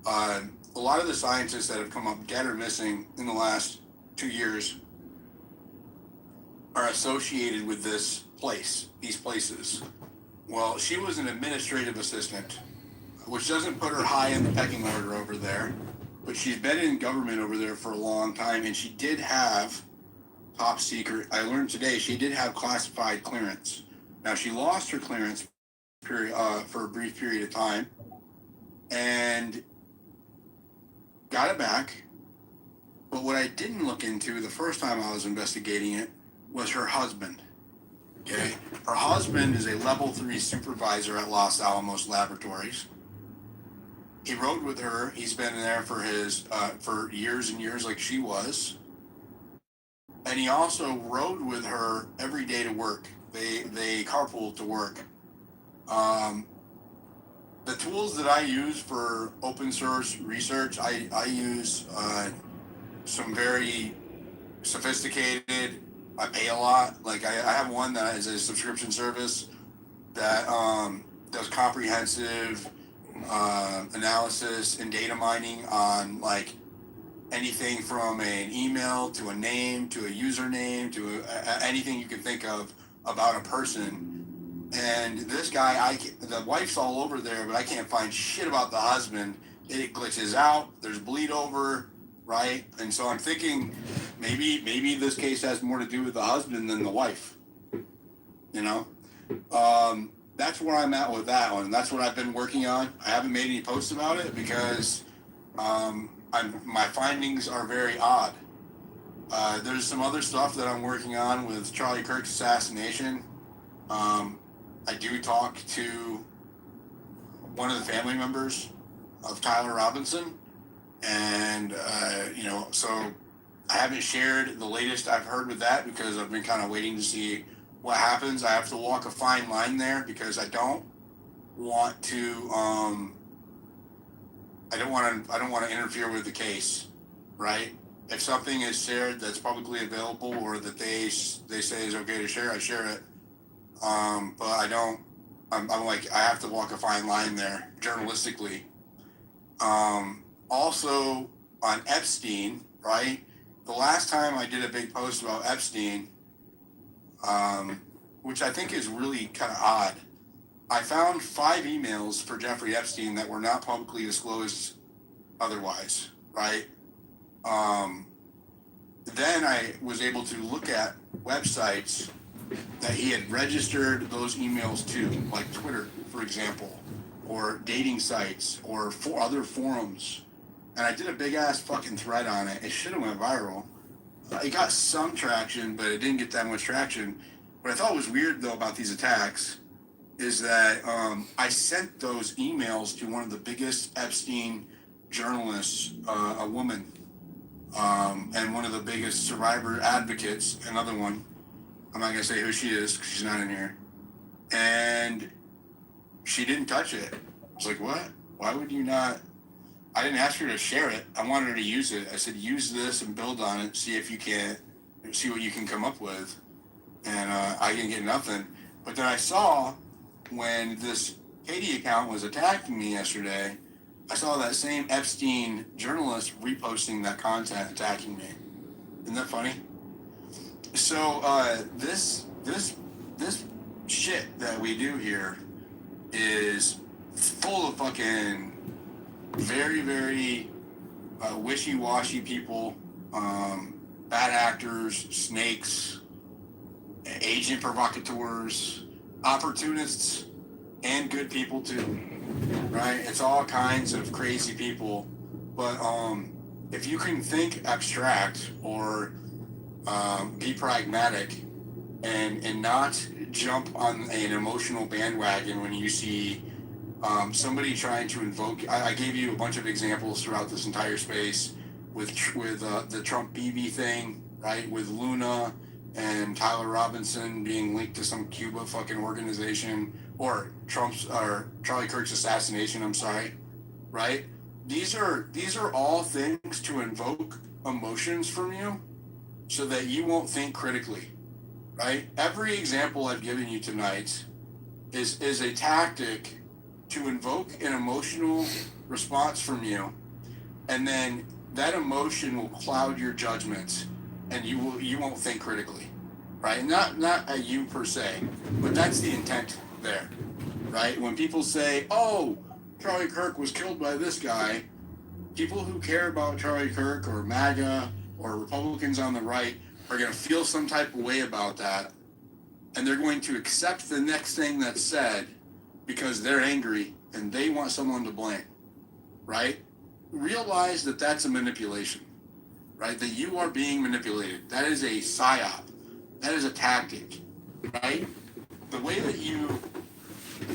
A lot of the scientists that have come up dead or missing in the last 2 years are associated with these places. Well, she was an administrative assistant, which doesn't put her high in the pecking order over there, but she's been in government over there for a long time, and she did have top secret. I learned today she did have classified clearance. Now, she lost her clearance for a brief period of time and got it back. But what I didn't look into the first time I was investigating it was her husband. Okay, her husband is a level 3 supervisor at Los Alamos Laboratories. He rode with her. He's been there for years and years, like she was. And he also rode with her every day to work. They carpooled to work. The tools that I use for open source research, I use some very sophisticated. I pay a lot. Like I have one that is a subscription service that does comprehensive analysis and data mining on like anything from an email to a name to a username to anything you can think of about a person. And this guy, the wife's all over there, but I can't find shit about the husband. It glitches out. There's bleed over, right? And so I'm thinking maybe this case has more to do with the husband than the wife. You know, that's where I'm at with that one. That's what I've been working on. I haven't made any posts about it because my findings are very odd. There's some other stuff that I'm working on with Charlie Kirk's assassination. I do talk to one of the family members of Tyler Robinson, and so I haven't shared the latest I've heard with that because I've been kind of waiting to see what happens. I have to walk a fine line there because I don't want to I don't want to interfere with the case, right? If something is shared that's publicly available or that they say is okay to share, I share it. But I don't. I'm like I have to walk a fine line there journalistically. Also on Epstein, right? The last time I did a big post about Epstein, which I think is really kind of odd. I found 5 emails for Jeffrey Epstein that were not publicly disclosed otherwise, right? Then I was able to look at websites that he had registered those emails to, like Twitter, for example, or dating sites, or for other forums. And I did a big-ass fucking thread on it. It should have went viral. It got some traction, but it didn't get that much traction. What I thought was weird, though, about these attacks is that I sent those emails to one of the biggest Epstein journalists, a woman, and one of the biggest survivor advocates, another one. I'm not going to say who she is because she's not in here. And she didn't touch it. I was like, what? Why would you not? I didn't ask her to share it. I wanted her to use it. I said, use this and build on it. See if you can, see what you can come up with. And I didn't get nothing. But then I saw when this Katie account was attacking me yesterday, I saw that same Epstein journalist reposting that content attacking me. Isn't that funny? So this shit that we do here is full of fucking very, very wishy-washy people, bad actors, snakes, agent provocateurs, opportunists, and good people too, right? It's all kinds of crazy people. But if you can think abstract or be pragmatic and not jump on an emotional bandwagon when you see somebody trying to invoke. I gave you a bunch of examples throughout this entire space with the Trump BB thing, right? With Luna and Tyler Robinson being linked to some Cuba fucking organization, or Charlie Kirk's assassination. I'm sorry, right? These are all things to invoke emotions from you, so that you won't think critically, right? Every example I've given you tonight is a tactic to invoke an emotional response from you, and then that emotion will cloud your judgment, and you won't think critically, right? Not at you per se, but that's the intent there. right? When people say, oh, Charlie Kirk was killed by this guy, people who care about Charlie Kirk or MAGA or Republicans on the right are going to feel some type of way about that, and they're going to accept the next thing that's said because they're angry and they want someone to blame, right? Realize that that's a manipulation, right? That you are being manipulated. That is a psyop. That is a tactic, right? The way that you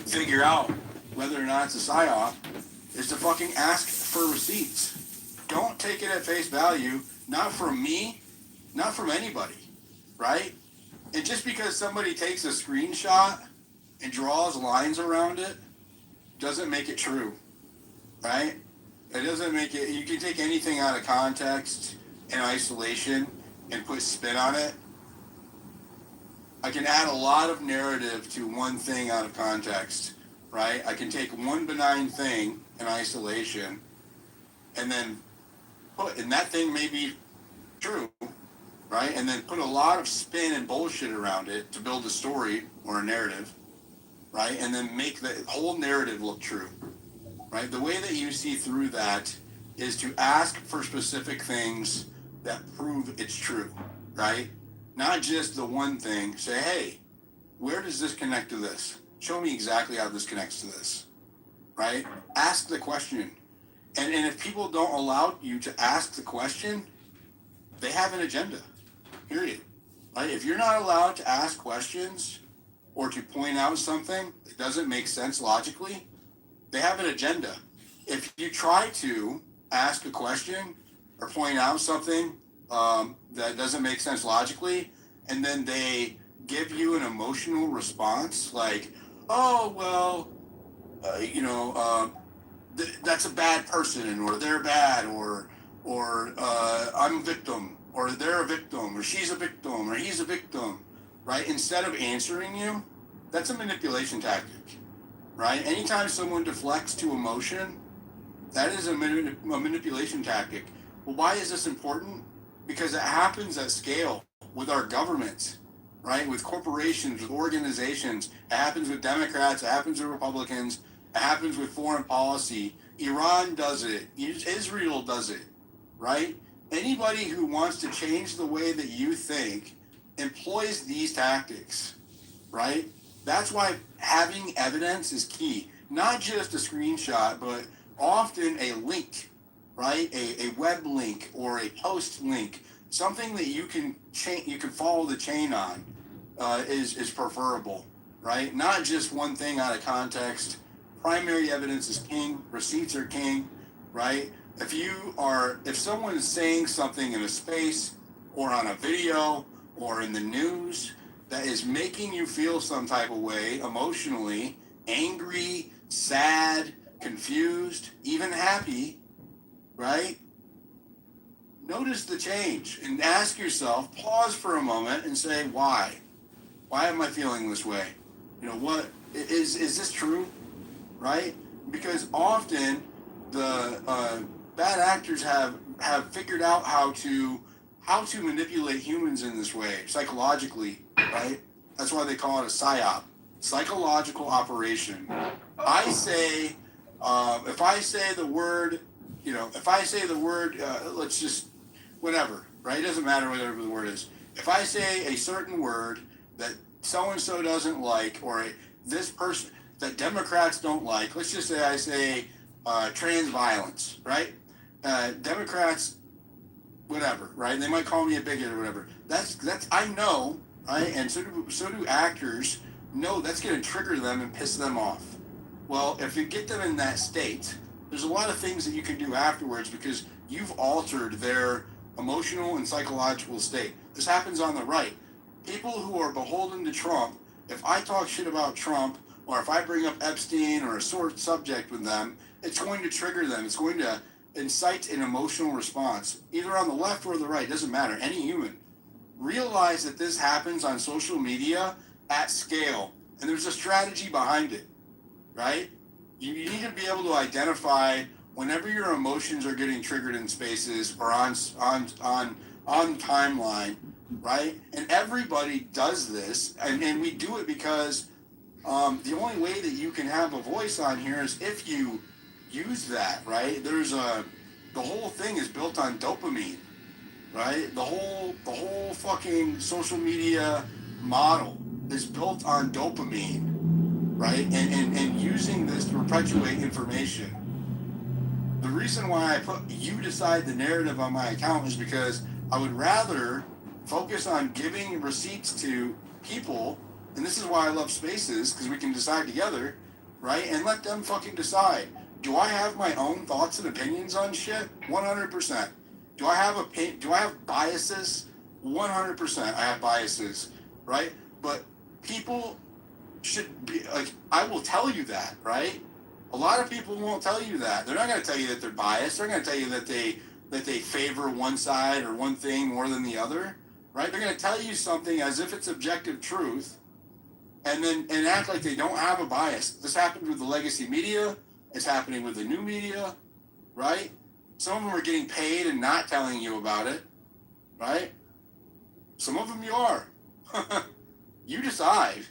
figure out whether or not it's a psyop is to fucking ask for receipts. Don't take it at face value, not from me, not from anybody, right? And just because somebody takes a screenshot and draws lines around it doesn't make it true, right? It doesn't make it, you can take anything out of context and isolation and put spin on it. I can add a lot of narrative to one thing out of context, right? I can take one benign thing in isolation and then and that thing may be true, right? And then put a lot of spin and bullshit around it to build a story or a narrative, right? And then make the whole narrative look true, right? The way that you see through that is to ask for specific things that prove it's true, right? Not just the one thing. Say, hey, where does this connect to this? Show me exactly how this connects to this, right? Ask the question. And if people don't allow you to ask the question, they have an agenda, period. Right? If you're not allowed to ask questions or to point out something that doesn't make sense logically, they have an agenda. If you try to ask a question or point out something that doesn't make sense logically, and then they give you an emotional response like, oh, well, that's a bad person, or they're bad, or I'm a victim, or they're a victim, or she's a victim, or he's a victim, right? Instead of answering you, that's a manipulation tactic, right? Anytime someone deflects to emotion, that is a manipulation tactic. Well, why is this important? Because it happens at scale with our governments, right? With corporations, with organizations. It happens with Democrats. It happens with Republicans. It happens with foreign policy. Iran does it. Israel does it, right? Anybody who wants to change the way that you think employs these tactics, right? That's why having evidence is key. Not just a screenshot, but often a link, right? A web link or a post link, something that you can follow the chain on is preferable, right? Not just one thing out of context. Primary evidence is king. Receipts are king, right? If someone is saying something in a space or on a video or in the news that is making you feel some type of way emotionally, angry, sad, confused, even happy, right? Notice the change and ask yourself, pause for a moment and say, why? Why am I feeling this way? What is this true? Right? Because often the bad actors have figured out how to manipulate humans in this way psychologically, right? That's why they call it a psyop, psychological operation. I say, if I say the word, let's just whatever, right? It doesn't matter whatever the word is. If I say a certain word that so and so doesn't like, or this person that Democrats don't like. Let's just say I say trans violence, right? Democrats, whatever, right? They might call me a bigot or whatever. That's I know, right? And so do actors know that's going to trigger them and piss them off. Well, if you get them in that state, there's a lot of things that you can do afterwards because you've altered their emotional and psychological state. This happens on the right. People who are beholden to Trump, if I talk shit about Trump, or if I bring up Epstein or a sore subject with them, it's going to trigger them. It's going to incite an emotional response, either on the left or the right. It doesn't matter. Any human. Realize that this happens on social media at scale, and there's a strategy behind it, right? You need to be able to identify whenever your emotions are getting triggered in spaces or on timeline, right? And everybody does this, and we do it because The only way that you can have a voice on here is if you use that, right? The whole thing is built on dopamine, right? The whole fucking social media model is built on dopamine, right? And using this to perpetuate information. The reason why I put you decide the narrative on my account is because I would rather focus on giving receipts to people, and this is why I love spaces, because we can decide together, right? And let them fucking decide. Do I have my own thoughts and opinions on shit? 100%. Do I have biases? 100% I have biases, right? But people should be like, I will tell you that, right? A lot of people won't tell you that. They're not going to tell you that they're biased. They're going to tell you that they favor one side or one thing more than the other, right? They're going to tell you something as if it's objective truth, and act like they don't have a bias. This happened with the legacy media. It's happening with the new media, right? Some of them are getting paid and not telling you about it, right? Some of them you are. You decide.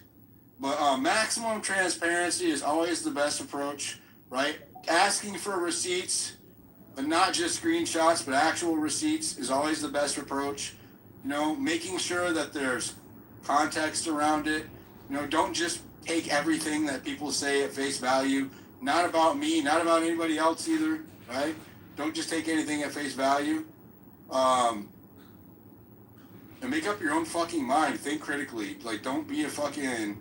But maximum transparency is always the best approach, right? Asking for receipts, but not just screenshots, but actual receipts is always the best approach. You know, making sure that there's context around it. You know, don't just take everything that people say at face value. Not about me, not about anybody else either, right? Don't just take anything at face value. And make up your own fucking mind. Think critically. Like, don't be an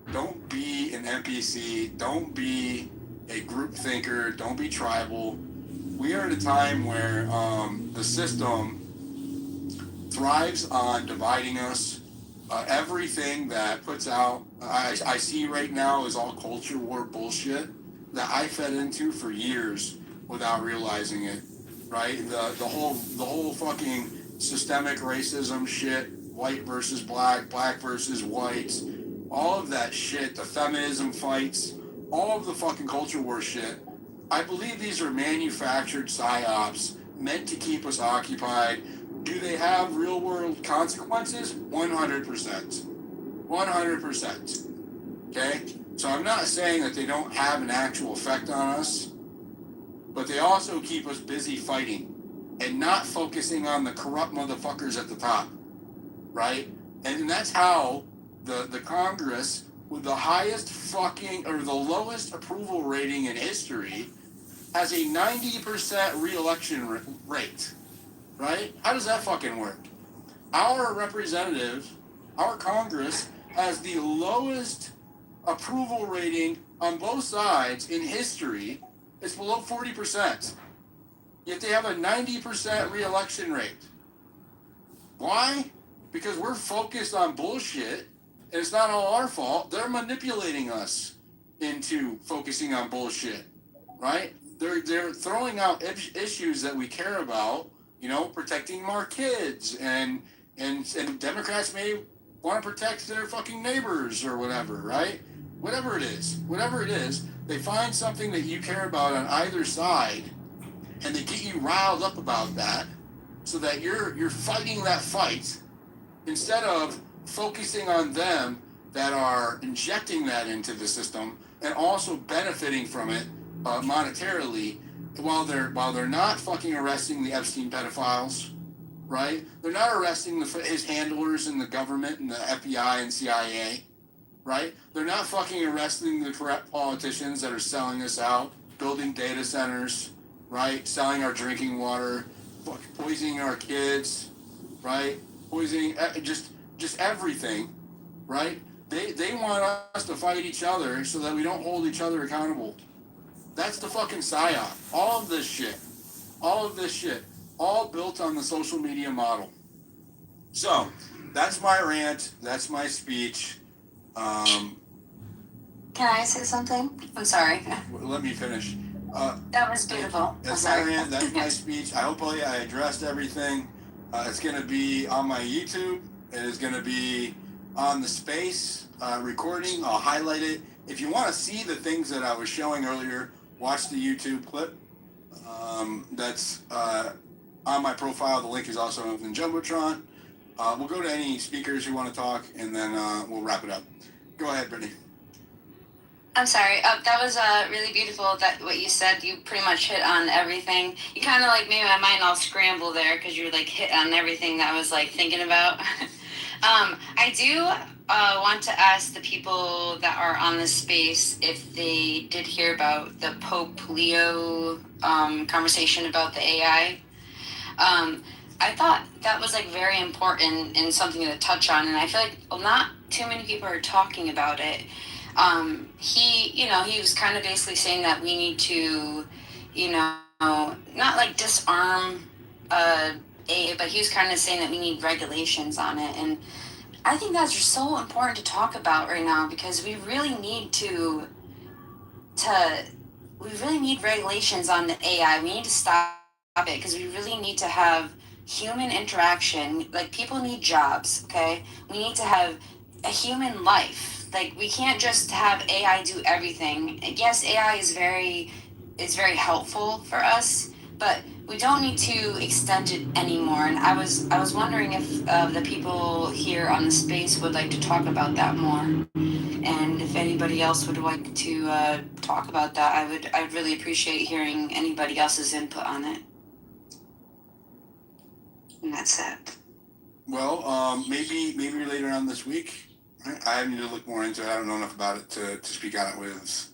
NPC. Don't be a group thinker. Don't be tribal. We are at a time where the system thrives on dividing us. Everything that puts out, I see right now is all culture war bullshit that I fed into for years without realizing it. Right? The whole fucking systemic racism shit, white versus black, black versus whites, all of that shit, the feminism fights, all of the fucking culture war shit. I believe these are manufactured psyops meant to keep us occupied. Do they have real world consequences? 100%. 100%. Okay? So I'm not saying that they don't have an actual effect on us, but they also keep us busy fighting and not focusing on the corrupt motherfuckers at the top, right? And that's how the Congress, with the highest fucking, or the lowest approval rating in history, has a 90% re-election rate, right? How does that fucking work? Our representative, our Congress, has the lowest approval rating on both sides in history. It's below 40%. Yet they have a 90% re-election rate. Why? Because we're focused on bullshit, and it's not all our fault. They're manipulating us into focusing on bullshit, right? They're throwing out issues that we care about, you know, protecting our kids, and Democrats may want to protect their fucking neighbors or whatever, right? Whatever it is, they find something that you care about on either side, and they get you riled up about that, so that you're fighting that fight instead of focusing on them that are injecting that into the system and also benefiting from it monetarily, while they're not fucking arresting the Epstein pedophiles, right? They're not arresting his handlers in the government and the FBI and CIA, right? They're not fucking arresting the corrupt politicians that are selling us out, building data centers, right? Selling our drinking water, poisoning our kids, right? Poisoning just everything, right? They want us to fight each other so that we don't hold each other accountable. That's the fucking psyop. All of this shit, all built on the social media model. So that's my rant. That's my speech. Can I say something? I'm sorry. Let me finish. That was beautiful. That's my rant. That's my speech. I hope I addressed everything. It's going to be on my YouTube. It is going to be on the space recording. I'll highlight it. If you want to see the things that I was showing earlier, watch the YouTube clip. That's on my profile. The link is also in Jumbotron. We'll go to any speakers who want to talk, and then we'll wrap it up. Go ahead, Brittany. I'm sorry. That was really beautiful. That what you said. You pretty much hit on everything. You kind of like made my mind all scramble there because you like hit on everything that I was like thinking about. I do want to ask the people that are on this space if they did hear about the Pope Leo conversation about the AI. I thought that was like very important and something to touch on, and I feel like not too many people are talking about it. He was kind of basically saying that we need to, not like disarm AI, but he was kind of saying that we need regulations on it, and I think that's just so important to talk about right now because we really need we really need regulations on the AI. We need to stop it because we really need to have human interaction. Like people need jobs, okay? We need to have a human life. Like we can't just have AI do everything. Yes, AI is very helpful for us, but we don't need to extend it anymore. And I was wondering if the people here on the space would like to talk about that more. And if anybody else would like to talk about that, I'd really appreciate hearing anybody else's input on it. And that's it. Well, maybe later on this week. I need to look more into it. I don't know enough about it to speak on it with.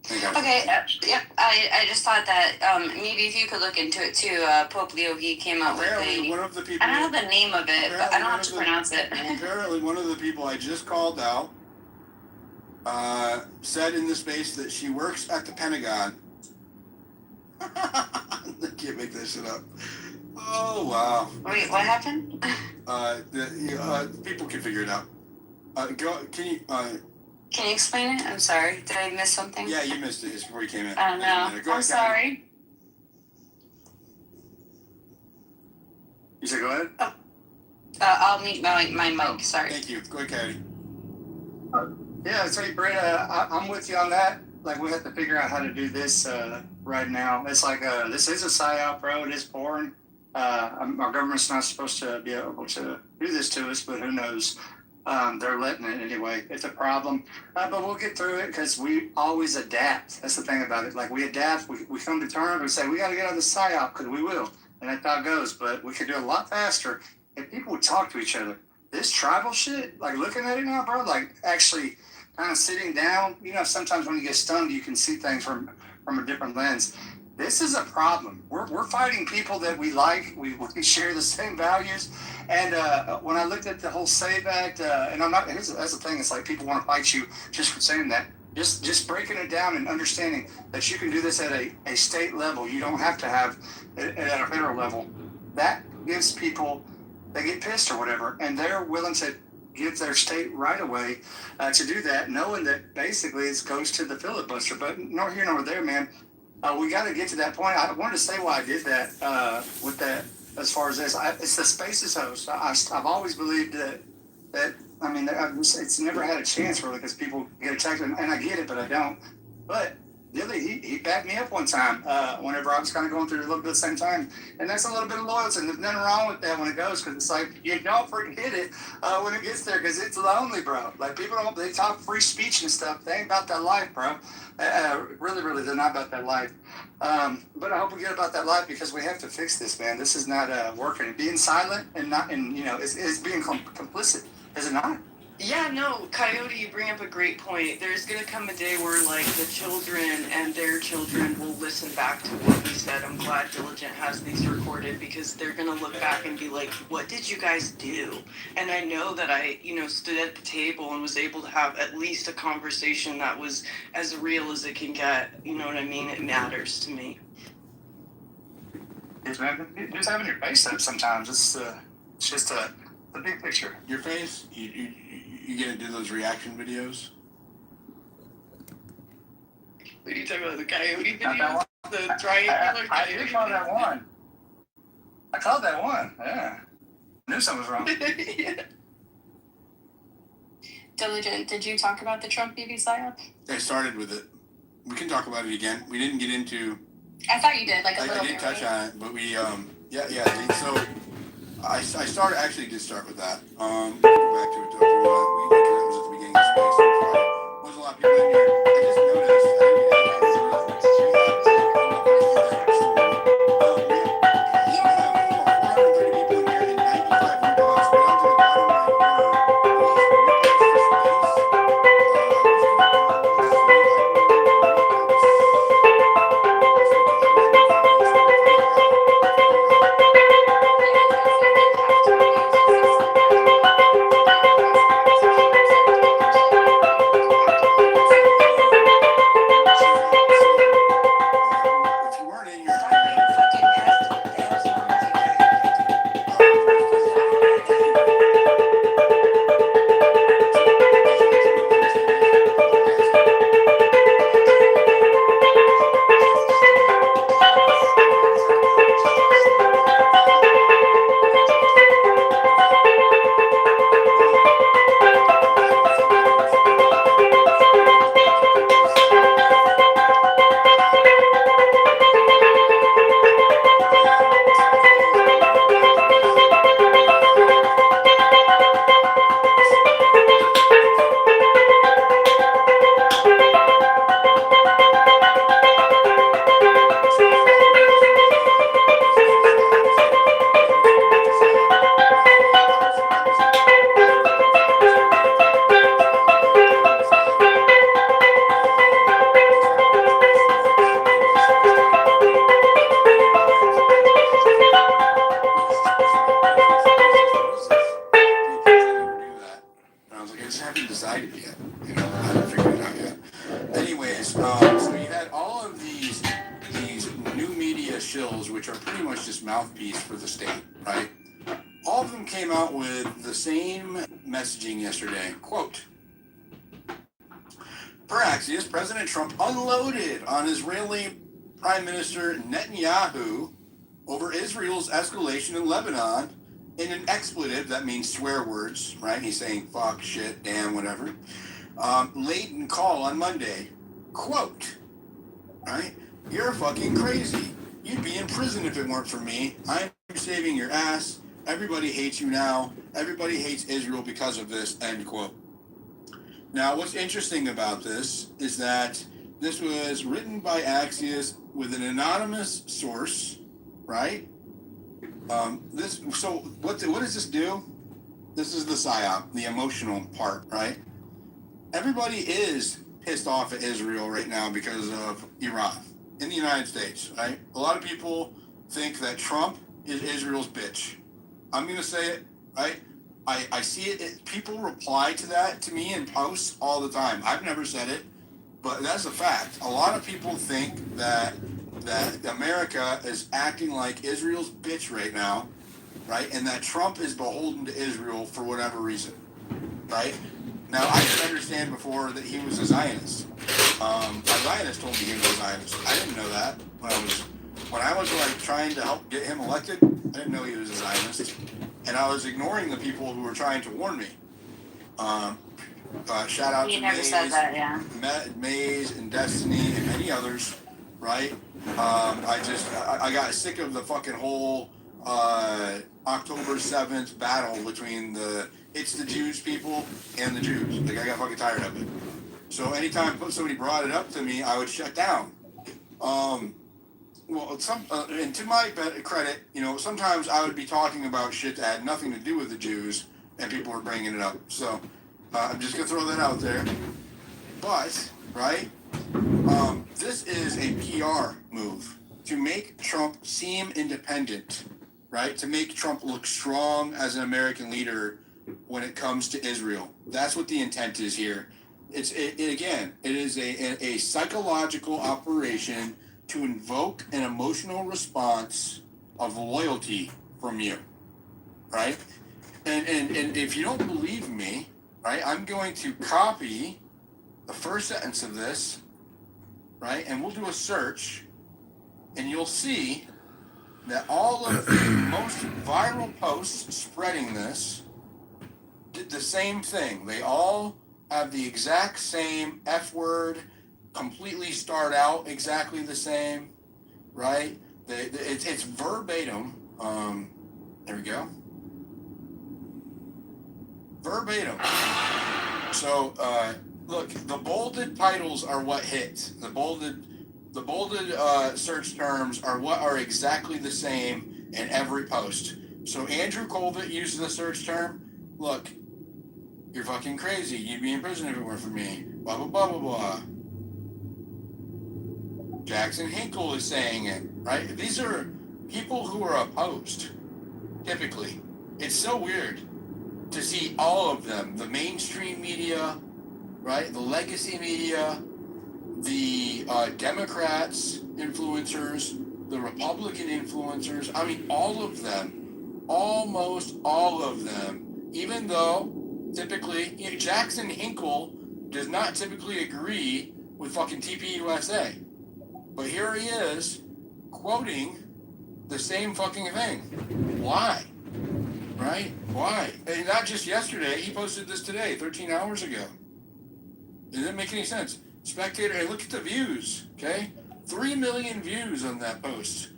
Okay. Yep. I just thought that maybe if you could look into it too. Pope Leo, he came out apparently with one of the people. I don't know the name of it, but I don't have to pronounce it. Apparently, one of the people I just called out said in the space that she works at the Pentagon. I can't make this shit up. Oh wow! Wait, what happened? People can figure it out. Can you explain it? I'm sorry. Did I miss something? Yeah, you missed it. It's before you came in. Oh no. I'm sorry. You said go ahead? Oh. I'll mute my mic. Sorry. Thank you. Go ahead, Coyote. Yeah, so Brett, I'm with you on that. Like we have to figure out how to do this right now. It's like this is a PSYOP, bro. It is foreign. Our government's not supposed to be able to do this to us, but who knows? They're letting it anyway. It's a problem, but we'll get through it because we always adapt. That's the thing about it. Like we adapt, we come to terms. We say we got to get out of the PSYOP because we will, and that's how it goes. But we could do it a lot faster if people would talk to each other. This tribal shit, like looking at it now, bro, like actually kind of sitting down. You know, sometimes when you get stung, you can see things from a different lens. This is a problem. We're fighting people that we like. We share the same values. And when I looked at the whole SAVE Act, and I'm not, that's the thing. It's like people want to fight you just for saying that. Just breaking it down and understanding that you can do this at a state level. You don't have to have it at a federal level. That gives people, they get pissed or whatever, and they're willing to give their state right away to do that, knowing that basically it goes to the filibuster. But nor here nor there, man. We got to get to that point. I wanted to say why I did that with that as far as this. It's the Spaces host. I've always believed that I mean, it's never had a chance really because people get attacked, and I get it, but I don't. But really, he backed me up one time whenever I was kind of going through a little bit at the same time. And that's a little bit of loyalty. And there's nothing wrong with that when it goes because it's like you don't forget it when it gets there because it's lonely, bro. Like people they talk free speech and stuff. They ain't about that life, bro. Really, they're not about that life. But I hope we get about that life because we have to fix this, man. This is not working. Being silent and not, and is being complicit. Is it not? Yeah, no, Coyote, you bring up a great point. There's going to come a day where, like, the children and their children will listen back to what we said. I'm glad Diligent has these recorded because they're going to look back and be like, what did you guys do? And I know that I, stood at the table and was able to have at least a conversation that was as real as it can get. You know what I mean? It matters to me. Yes, man. Just having your face up sometimes. It's just the big picture. Your face? You gonna do those reaction videos? What are you talking about? The coyote videos? The triangular coyote? I did call that one. I called that one. Yeah. I knew something was wrong. Yeah. Diligent, did you talk about the Trump BB psyop? I started with it. We can talk about it again. We didn't get into. I thought you did, like a little bit. I didn't touch on it, but we, yeah. So I started, actually did start with that. Go back to it, though, if you want. Because it was at the beginning of space. There was a lot of people So you had all of these new media shills, which are pretty much just mouthpiece for the state, right? All of them came out with the same messaging yesterday. Quote, per Axios, President Trump unloaded on Israeli Prime Minister Netanyahu over Israel's escalation in Lebanon in an expletive, that means swear words, right? He's saying fuck, shit, damn, whatever. Laden call on Monday. Quote, right? You're fucking crazy. You'd be in prison if it weren't for me. I'm saving your ass. Everybody hates you now. Everybody hates Israel because of this, end quote. Now, what's interesting about this is that this was written by Axios with an anonymous source, right? What does this do? This is the psyop, the emotional part, right? Everybody is pissed off at Israel right now because of Iran in the United States, right? A lot of people think that Trump is Israel's bitch. I'm going to say it, right? I see it. People reply to that to me in posts all the time. I've never said it, but that's a fact. A lot of people think that America is acting like Israel's bitch right now, right? And that Trump is beholden to Israel for whatever reason, right? Now, I didn't understand before that he was a Zionist. A Zionist told me he was a Zionist. I didn't know that when I was like trying to help get him elected. I didn't know he was a Zionist, and I was ignoring the people who were trying to warn me. Shout out You to never Maze, said that, yeah. Maze and Destiny and many others, right? I got sick of the fucking whole October 7th battle between it's the Jews people and the Jews. Like, I got fucking tired of it. So anytime somebody brought it up to me, I would shut down. And to my credit, sometimes I would be talking about shit that had nothing to do with the Jews, and people were bringing it up. So I'm just gonna throw that out there. But right, this is a PR move to make Trump seem independent, right? To make Trump look strong as an American leader when it comes to Israel. That's what the intent is here. It is a psychological operation to invoke an emotional response of loyalty from you, right? And if you don't believe me, right, I'm going to copy the first sentence of this, right, and we'll do a search, and you'll see that all of the most viral posts spreading this did the same thing. They all have the exact same F word, completely start out exactly the same, right? It's verbatim. There we go. Verbatim. So, look, the bolded titles are what hit. The bolded search terms are what are exactly the same in every post. So Andrew Colvett used the search term. Look, you're fucking crazy. You'd be in prison if it weren't for me. Blah, blah, blah, blah, blah. Jackson Hinkle is saying it, right? These are people who are opposed, typically. It's so weird to see all of them. The mainstream media, right? The legacy media, the Democrats influencers, the Republican influencers. I mean, all of them, almost all of them, even though typically Jackson Hinkle does not typically agree with fucking TPUSA. But here he is quoting the same fucking thing. Why? Right? Why? And not just yesterday. He posted this today, 13 hours ago. It didn't make any sense. Spectator, hey, look at the views, okay? 3 million views on that post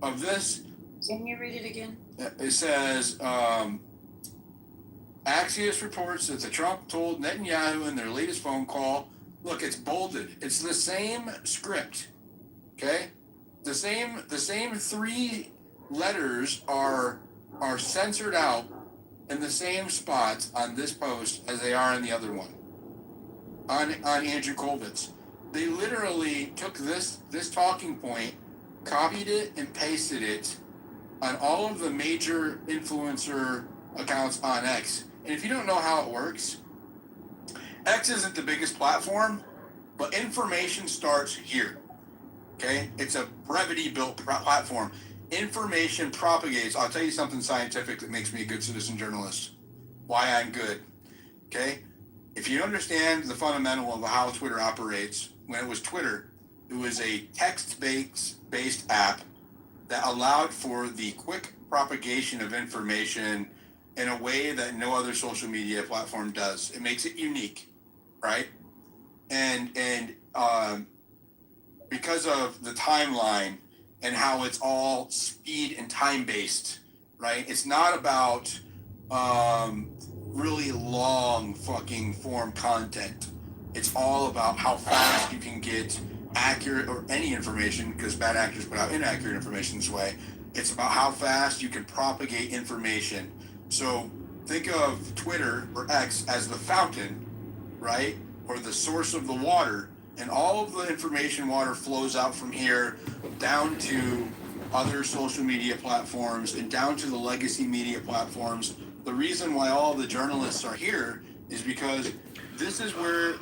of this. Can you read it again? It says, Axios reports that the Trump told Netanyahu in their latest phone call, look, it's bolded. It's the same script, okay? The same 3 letters are censored out in the same spots on this post as they are in the other one. On Andrew Colvett's. They literally took this talking point, copied it, and pasted it on all of the major influencer accounts on X. And if you don't know how it works, X isn't the biggest platform, But information starts here. Okay? It's a brevity built platform. Information propagates. I'll tell you something scientific that makes me a good citizen journalist. Why I'm good. Okay? If you understand the fundamental of how Twitter operates, when it was Twitter, it was a text-based app that allowed for the quick propagation of information in a way that no other social media platform does. It makes it unique, right? And because of the timeline and how it's all speed and time based, right? It's not about really long fucking form content. It's all about how fast you can get accurate or any information, because bad actors put out inaccurate information this way. It's about how fast you can propagate information. So think of Twitter or X as the fountain, right? Or the source of the water, and all of the information water flows out from here down to other social media platforms and down to the legacy media platforms. The reason why all the journalists are here is because this is where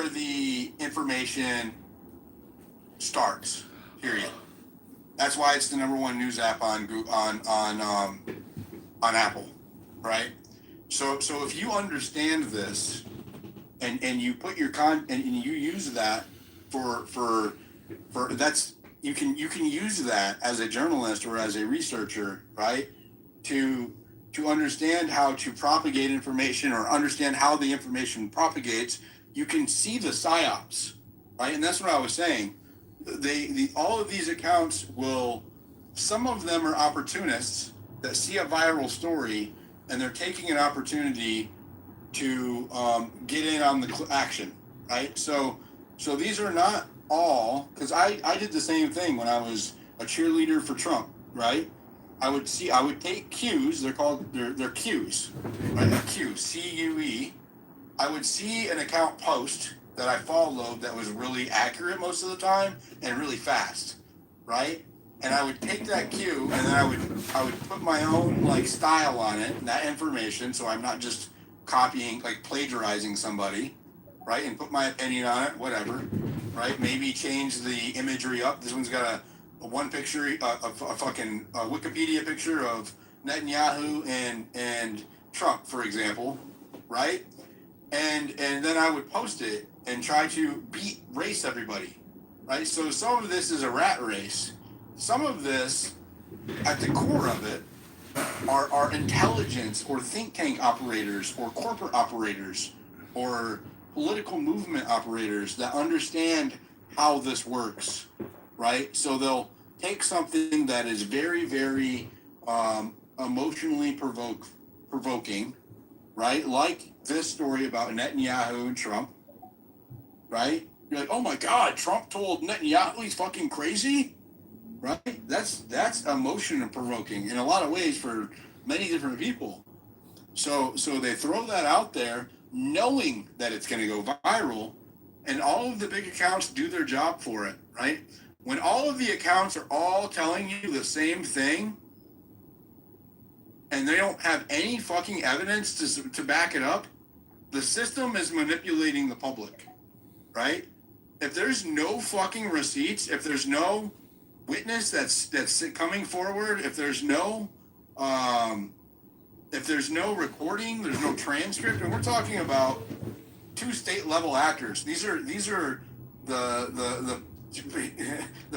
the information starts. Period. That's why it's the number one news app on Apple, right? So if you understand this and you put your and you use that for that's you can use that as a journalist or as a researcher, right? To understand how to propagate information or understand how the information propagates, you can see the psyops, right? And that's what I was saying. All of these accounts some of them are opportunists that see a viral story and they're taking an opportunity to get in on the action, right? So these are not all, because I did the same thing when I was a cheerleader for Trump, right? I would take cues. They're cues, right? A cue, CUE. I would see an account post that I followed that was really accurate most of the time and really fast, right? And I would take that cue and then I would put my own like style on it and that information, so I'm not just copying, like plagiarizing somebody, right? And put my opinion on it, whatever, right? Maybe change the imagery up. This one's got a one picture, a fucking Wikipedia picture of Netanyahu and Trump, for example, right? And then I would post it and try to race everybody, right? So some of this is a rat race. Some of this, at the core of it, are intelligence or think tank operators or corporate operators or political movement operators that understand how this works, right? So they'll take something that is very, very emotionally provoking, right? Like this story about Netanyahu and Trump, right? You're like, oh my God, Trump told Netanyahu he's fucking crazy, right? That's emotion provoking in a lot of ways for many different people. So they throw that out there knowing that it's going to go viral, and all of the big accounts do their job for it, right? When all of the accounts are all telling you the same thing, and they don't have any fucking evidence to back it up, the system is manipulating the public, right? If there's no fucking receipts, if there's no witness that's coming forward, if there's no recording, there's no transcript, and we're talking about 2 state level actors. These are the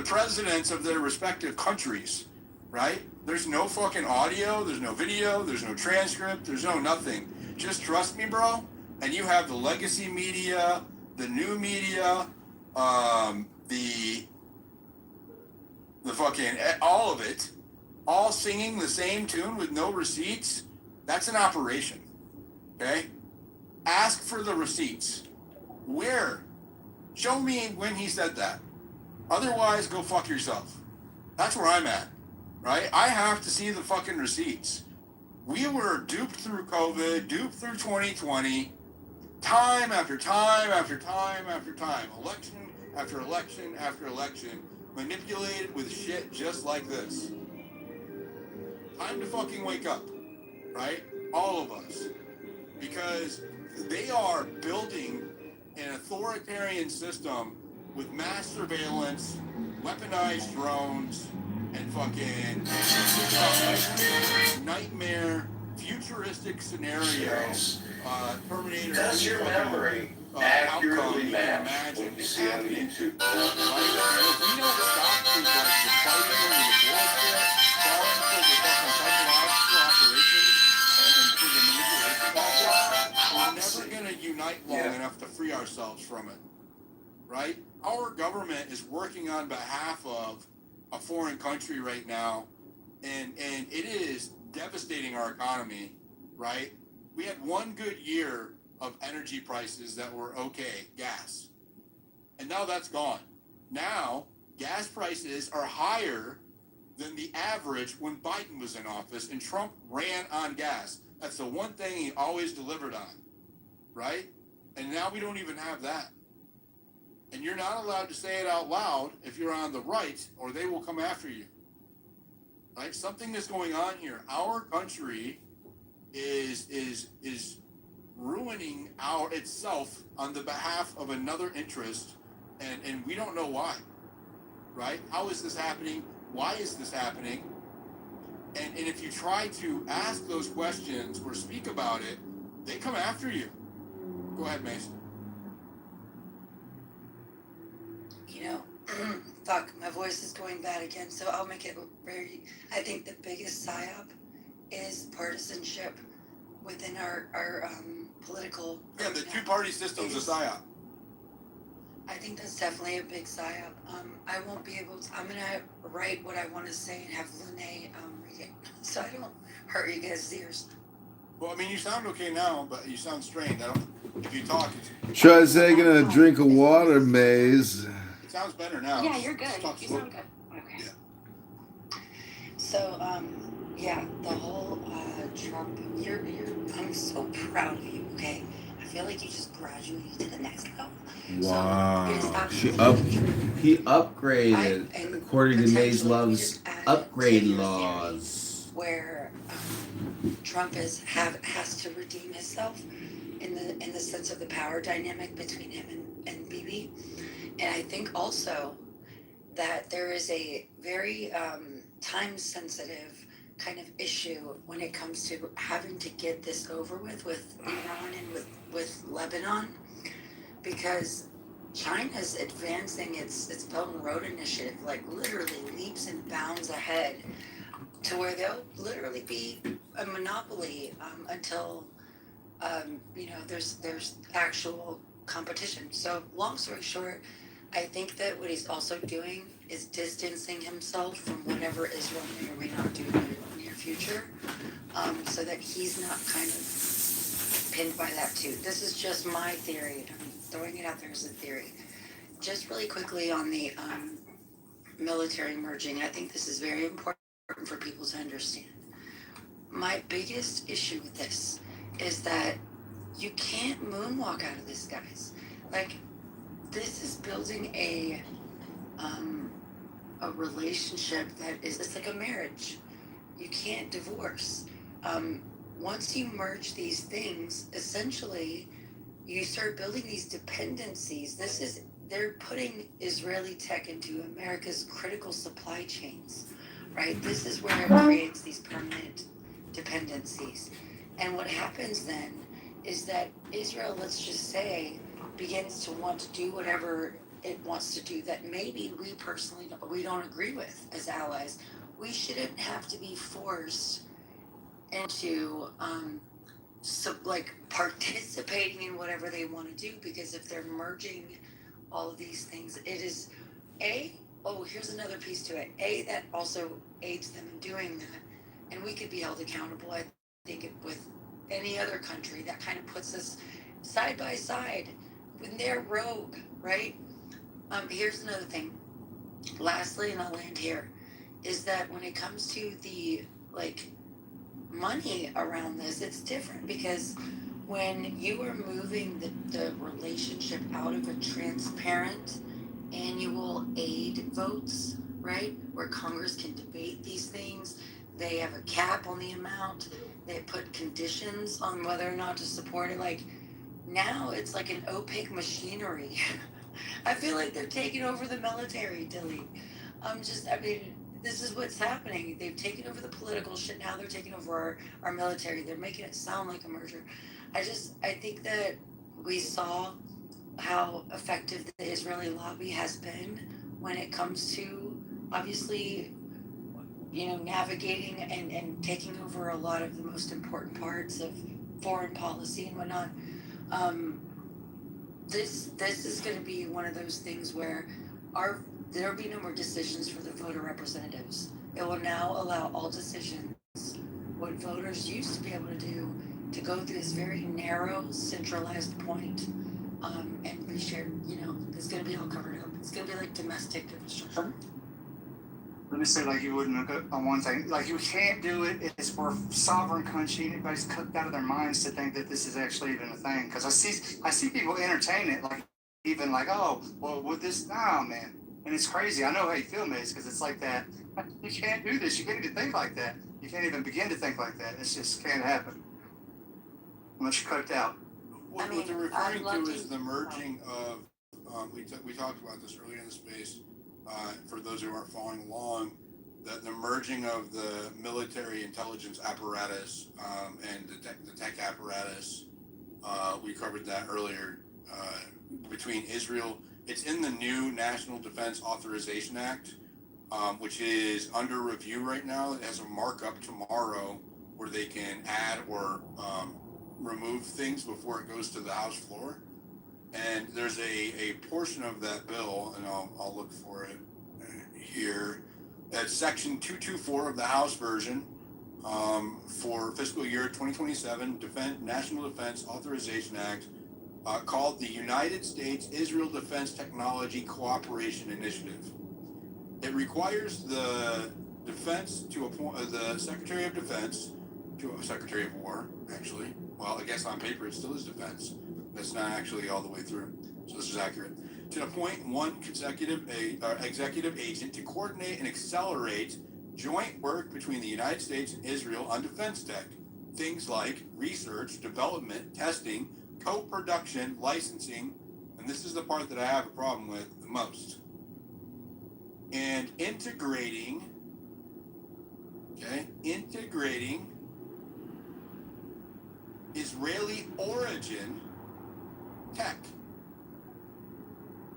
presidents of their respective countries, right? There's no fucking audio, there's no video, there's no transcript, there's no nothing. Just trust me, bro. And you have the legacy media, the new media, the fucking, all of it, all singing the same tune with no receipts. That's an operation, okay? Ask for the receipts. Where? Show me when he said that. Otherwise, go fuck yourself. That's where I'm at, right? I have to see the fucking receipts. We were duped through COVID, duped through 2020, time after time after time after time, election after election after election, manipulated with shit just like this. Time to fucking wake up, right? All of us. because they are building an authoritarian system with mass surveillance, weaponized drones, and fucking nightmare, futuristic scenario, Terminator. Does your memory accurately match what you see on YouTube? Right? If we don't stop these like the fighting over the bullshit, falling for the fucking psychological operations and for the manipulation tactics, we're never gonna unite long enough to free ourselves from it. Right? Our government is working on behalf of a foreign country right now, and it is devastating our economy, right? We had one good year of energy prices that were okay, gas. And now that's gone. Now, gas prices are higher than the average when Biden was in office and Trump ran on gas. That's the one thing he always delivered on, right? And now we don't even have that. And you're not allowed to say it out loud if you're on the right, or they will come after you. Right? Something is going on here. Our country is ruining itself on the behalf of another interest, and we don't know why. Right? How is this happening? Why is this happening? And if you try to ask those questions or speak about it, they come after you. Go ahead, Mason. You know, fuck, my voice is going bad again, so I'll make it very. I think the biggest psyop is partisanship within our political. Yeah, the two-party system's a psyop. I think that's definitely a big psyop. I won't be able to. I'm gonna write what I want to say and have Lene read it, so I don't hurt you guys' ears. Well, I mean, you sound okay now, but you sound strained. If you talk, Should I say gonna drink of water, Maze? It sounds better now. Yeah, you're good. You sound good. Okay. Yeah. So, yeah, the whole Trump. I'm so proud of you. Okay, I feel like you just graduated to the next level. Wow. So, he upgraded according to Maze Love's upgrade laws. Where Trump has to redeem himself in the sense of the power dynamic between him and Bibi. And I think also that there is a very time-sensitive kind of issue when it comes to having to get this over with Iran and with Lebanon, because China's advancing its Belt and Road Initiative like literally leaps and bounds ahead to where they'll literally be a monopoly until there's actual competition. So long story short, I think that what he's also doing is distancing himself from whatever Israel may or may not do in the near future, so that he's not kind of pinned by that too. This is just my theory. I'm throwing it out there as a theory. Just really quickly on the military merging, I think this is very important for people to understand. My biggest issue with this is that you can't moonwalk out of this, guys. Like, this is building a relationship that it's like a marriage. You can't divorce. Once you merge these things, essentially, you start building these dependencies. They're putting Israeli tech into America's critical supply chains, right? This is where it creates these permanent dependencies. And what happens then is that Israel, let's just say, begins to want to do whatever it wants to do that maybe we personally don't agree with as allies. We shouldn't have to be forced into participating in whatever they want to do, because if they're merging all of these things, it is here's another piece to it. That also aids them in doing that, and we could be held accountable. I think with any other country, that kind of puts us side by side when they're rogue, right? Here's another thing. Lastly, and I'll land here, is that when it comes to the money around this, it's different, because when you are moving the relationship out of a transparent annual aid votes, right, where Congress can debate these things, they have a cap on the amount, they put conditions on whether or not to support it. Like now it's like an opaque machinery. I feel like they're taking over the military, Dilly. I mean, this is what's happening. They've taken over the political shit. Now they're taking over our military. They're making it sound like a merger. I think that we saw how effective the Israeli lobby has been when it comes to obviously, navigating and taking over a lot of the most important parts of foreign policy and whatnot. Um, this is going to be one of those things where there will be no more decisions for the voter representatives. It will now allow all decisions, what voters used to be able to do, to go through this very narrow, centralized point, and be shared. It's going to be all covered up. It's going to be like domestic infrastructure. Let me say, like, you wouldn't look on one thing. Like, you can't do it. It's we're a sovereign country. Everybody's cooked out of their minds to think that this is actually even a thing. Because I see people entertain it, like, even like, oh, well, with this, nah, man. And it's crazy. I know how you feel, Mace, because it's like that. You can't do this. You can't even think like that. You can't even begin to think like that. It's just can't happen unless you're cooked out. What they're referring to is the merging of, we talked about this earlier in the space, for those who aren't following along, that the merging of the military intelligence apparatus and the tech apparatus, we covered that earlier, between Israel. It's in the new National Defense Authorization Act, which is under review right now. It has a markup tomorrow where they can add or remove things before it goes to the House floor. And there's a portion of that bill, and I'll look for it here. That's section 224 of the House version for fiscal year 2027 National Defense Authorization Act, called the United States Israel Defense Technology Cooperation Initiative. It requires the defense to appoint the Secretary of Defense to a Secretary of War, actually. Well, I guess on paper it still is defense. That's not actually all the way through. So this is accurate. To appoint one executive agent to coordinate and accelerate joint work between the United States and Israel on defense tech. Things like research, development, testing, co-production, licensing, and this is the part that I have a problem with the most. And integrating Israeli origin tech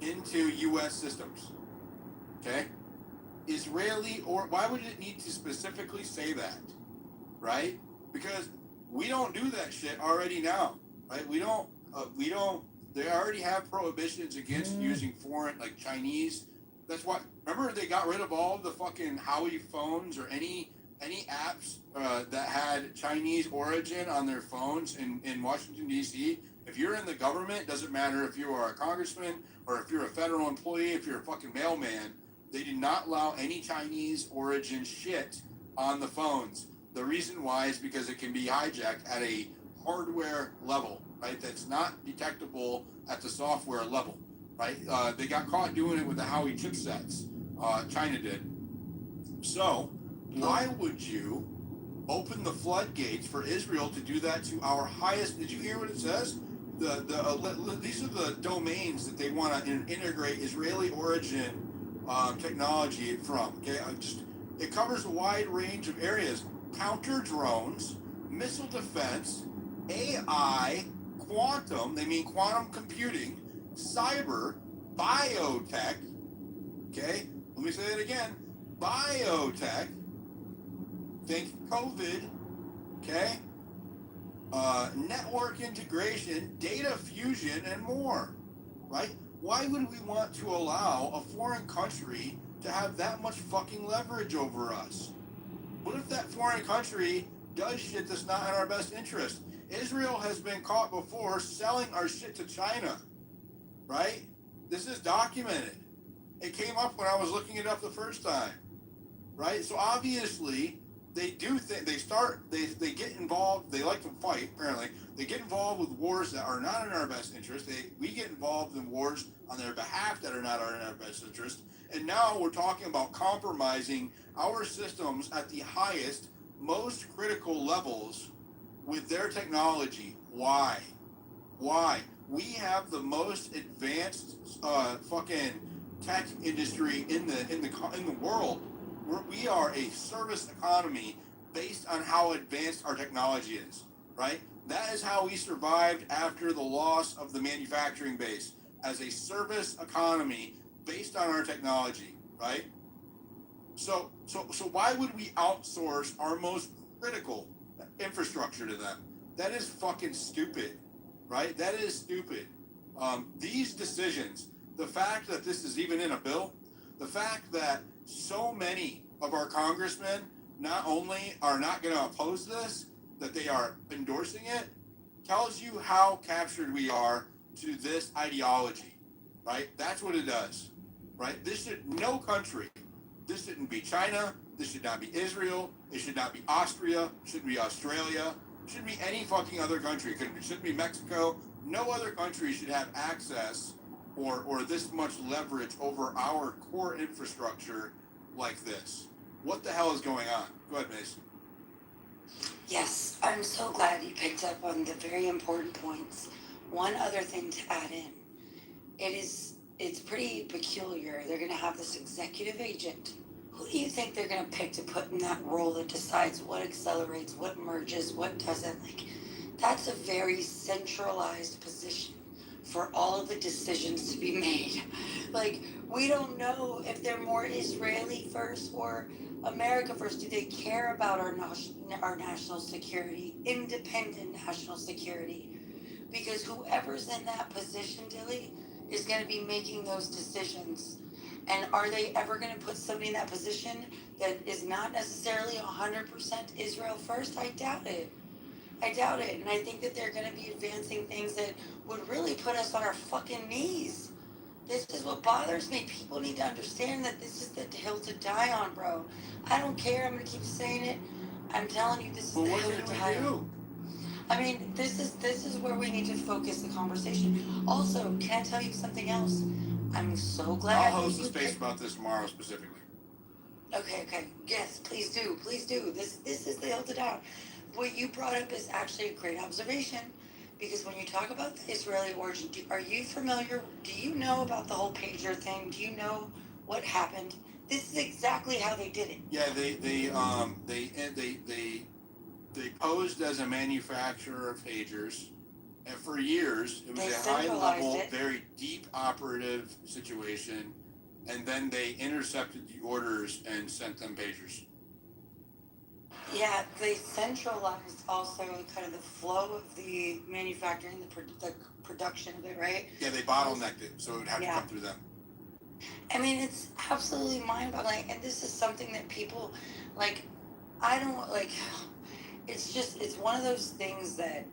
into U.S. systems. Okay? Why would it need to specifically say that? Right? Because we don't do that shit already now. Right? We don't, they already have prohibitions against using foreign, like Chinese. That's why, remember they got rid of all of the fucking Huawei phones or any apps that had Chinese origin on their phones in Washington, D.C. If you're in the government, doesn't matter if you are a congressman or if you're a federal employee, if you're a fucking mailman, they did not allow any Chinese origin shit on the phones. The reason why is because it can be hijacked at a hardware level, right? That's not detectable at the software level, right? They got caught doing it with the Huawei chipsets. China did. So why would you open the floodgates for Israel to do that to our highest? Did you hear what it says? These are the domains that they want to integrate Israeli origin technology from. Okay, it covers a wide range of areas: counter drones, missile defense, AI, quantum. They mean quantum computing, cyber, biotech. Okay, let me say it again: biotech. Think COVID. Okay. Network integration, data fusion, and more, right? Why would we want to allow a foreign country to have that much fucking leverage over us? What if that foreign country does shit that's not in our best interest? Israel has been caught before selling our shit to China, right? This is documented. It came up when I was looking it up the first time, right? So obviously, they do think they get involved. They like to fight. Apparently, they get involved with wars that are not in our best interest. We get involved in wars on their behalf that are not in our best interest. And now we're talking about compromising our systems at the highest, most critical levels with their technology. Why? Why? We have the most advanced fucking tech industry in the world. We are a service economy based on how advanced our technology is, right? That is how we survived after the loss of the manufacturing base, as a service economy based on our technology, right? So why would we outsource our most critical infrastructure to them? That is fucking stupid, right? That is stupid. These decisions, the fact that this is even in a bill, the fact that so many of our congressmen not only are not going to oppose this, that they are endorsing it, tells you how captured we are to this ideology, right? That's what it does, right? No country, this shouldn't be China, this should not be Israel, it should not be Austria, it shouldn't be Australia, it shouldn't be any fucking other country. It shouldn't be Mexico. No other country should have access or this much leverage over our core infrastructure like this. What the hell is going on? Go ahead, Mason. Yes, I'm so glad you picked up on the very important points. One other thing to add in. It's pretty peculiar. They're going to have this executive agent. Who do you think they're going to pick to put in that role that decides what accelerates, what merges, what doesn't? Like, that's a very centralized position for all of the decisions to be made. Like, we don't know if they're more Israeli first or America first. Do they care about our national security, independent national security? Because whoever's in that position, Dilly, is going to be making those decisions. And are they ever going to put somebody in that position that is not necessarily 100% Israel first? I doubt it. I doubt it. And I think that they're going to be advancing things that would really put us on our fucking knees. This is what bothers me. People need to understand that this is the hill to die on, bro. I don't care. I'm going to keep saying it. I'm telling you, this is the hill to die on. I mean, this is where we need to focus the conversation. Also, can I tell you something else? I'm so glad. I'll host a space about this tomorrow specifically. Okay. Yes, please do. Please do. This is the hill to die on. What you brought up is actually a great observation, because when you talk about the Israeli origin, are you familiar? Do you know about the whole pager thing? Do you know what happened? This is exactly how they did it. Yeah, they posed as a manufacturer of pagers, and for years it was a high-level, very deep operative situation, and then they intercepted the orders and sent them pagers. Yeah, they centralized also kind of the flow of the manufacturing, the production of it, right? Yeah, they bottlenecked it, so it would have to come through them. I mean, it's absolutely mind-boggling, and this is something that people, like, I don't, like, it's one of those things that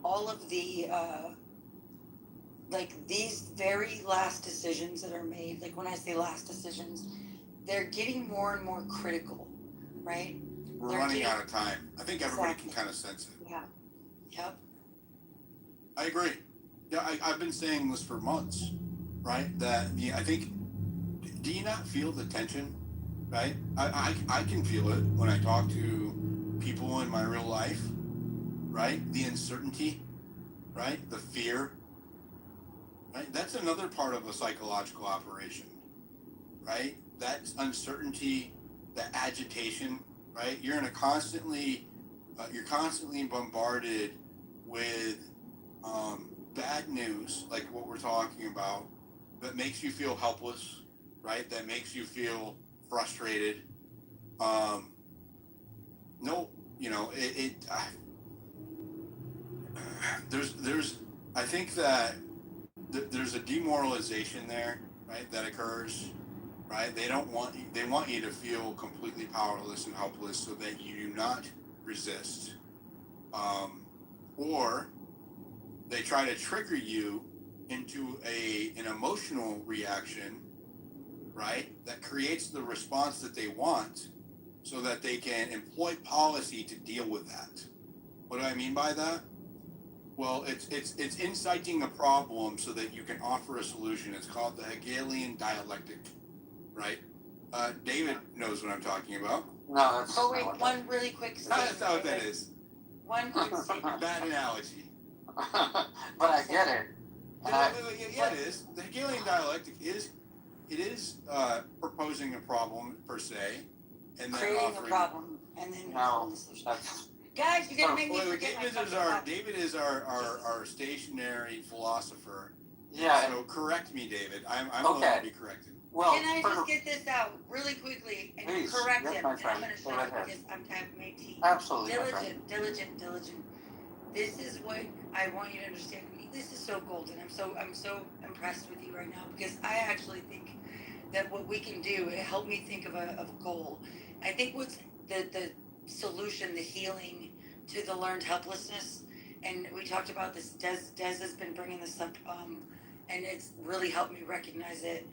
all of the, like, these very last decisions that are made, like, when I say last decisions, they're getting more and more critical, right? We're running out of time. I think everybody can kind of sense it. Yeah. Yep. I agree. Yeah, I've been saying this for months, right? That I think, do you not feel the tension, right? I can feel it when I talk to people in my real life, right? The uncertainty, right? The fear, right? That's another part of a psychological operation, right? That uncertainty, that agitation, right? You're constantly bombarded with bad news, like what we're talking about, that makes you feel helpless, right? That makes you feel frustrated. There's I think that there's a demoralization there, right? That occurs, right? They want you to feel completely powerless and helpless so that you do not resist, or they try to trigger you into an emotional reaction, right? That creates the response that they want so that they can employ policy to deal with that. What do I mean by that? Well, it's inciting a problem so that you can offer a solution. It's called the Hegelian dialectic, right? David knows what I'm talking about. No, that's. Oh wait, one really quick. That's not what that is. One quick statement. Bad analogy. But I get it. And Yeah, it is. The Hegelian dialectic is proposing a problem per se, and then creating offering a problem and then No, the solution. that's Guys, you're gonna make me Wait, forget my fucking thought. David is our stationary philosopher. yeah. So correct me, David. I'm Okay. willing to be corrected. Well, Can I just get this out really quickly and Please, correct yes, him? my And I'm friend. gonna Go shut right up ahead. because I've made tea. Absolutely, my friend. Diligent. This is what I want you to understand. This is so golden. I'm so impressed with you right now because I actually think that what we can do, it helped me think of a goal. I think what's the solution, the healing to the learned helplessness, and we talked about this. Des has been bringing this up, and it's really helped me recognize it.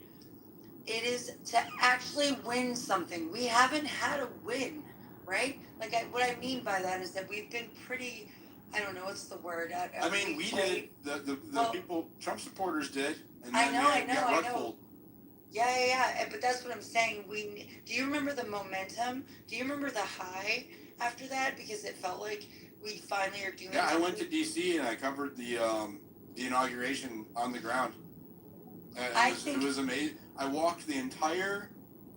It is to actually win something. We haven't had a win, right? Like what I mean by that is that we've been pretty. I don't know what's the word. I mean, we did. The people, Trump supporters did, and then I we got know. rug pulled. Yeah. But that's what I'm saying. Do you remember the momentum? Do you remember the high after that? Because it felt like we finally are doing. Yeah, I went to DC and I covered the inauguration on the ground. It was amazing. I walked the entire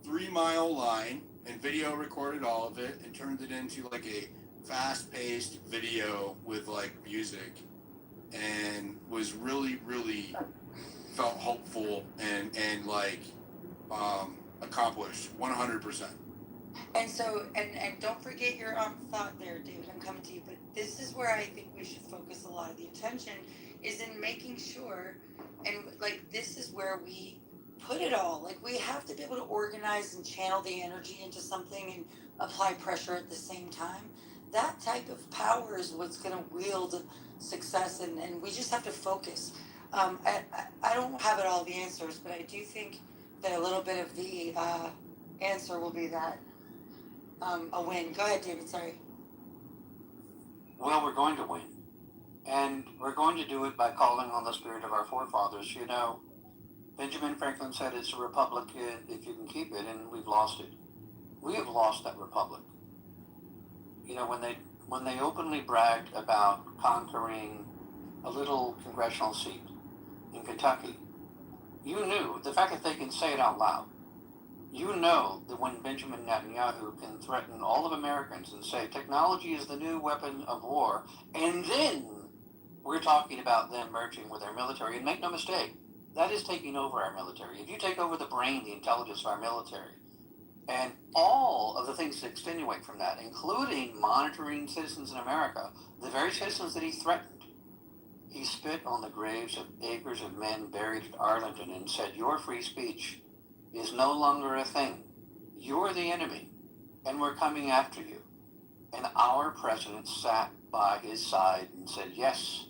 3-mile line and video recorded all of it and turned it into like a fast-paced video with like music, and was really felt hopeful and like accomplished 100%. And so, and don't forget your thought there, David. I'm coming to you, but this is where I think we should focus a lot of the attention is in making sure, and like this is where we put it all. Like we have to be able to organize and channel the energy into something and apply pressure at the same time. That type of power is what's going to wield success, and we just have to focus. I don't have it all the answers, but I do think that a little bit of the answer will be that a win. Go ahead, David. Sorry. Well, we're going to win. And we're going to do it by calling on the spirit of our forefathers. You know, Benjamin Franklin said it's a republic if you can keep it, and we've lost it. We have lost that republic. You know, when they openly bragged about conquering a little congressional seat in Kentucky, you knew, the fact that they can say it out loud, you know that when Benjamin Netanyahu can threaten all of Americans and say technology is the new weapon of war, and then we're talking about them merging with our military, and make no mistake, that is taking over our military. If you take over the brain, the intelligence of our military, and all of the things that extenuate from that, including monitoring citizens in America, the very citizens that he threatened, he spit on the graves of acres of men buried at Arlington and said, your free speech is no longer a thing. You're the enemy, and we're coming after you. And our president sat by his side and said, yes,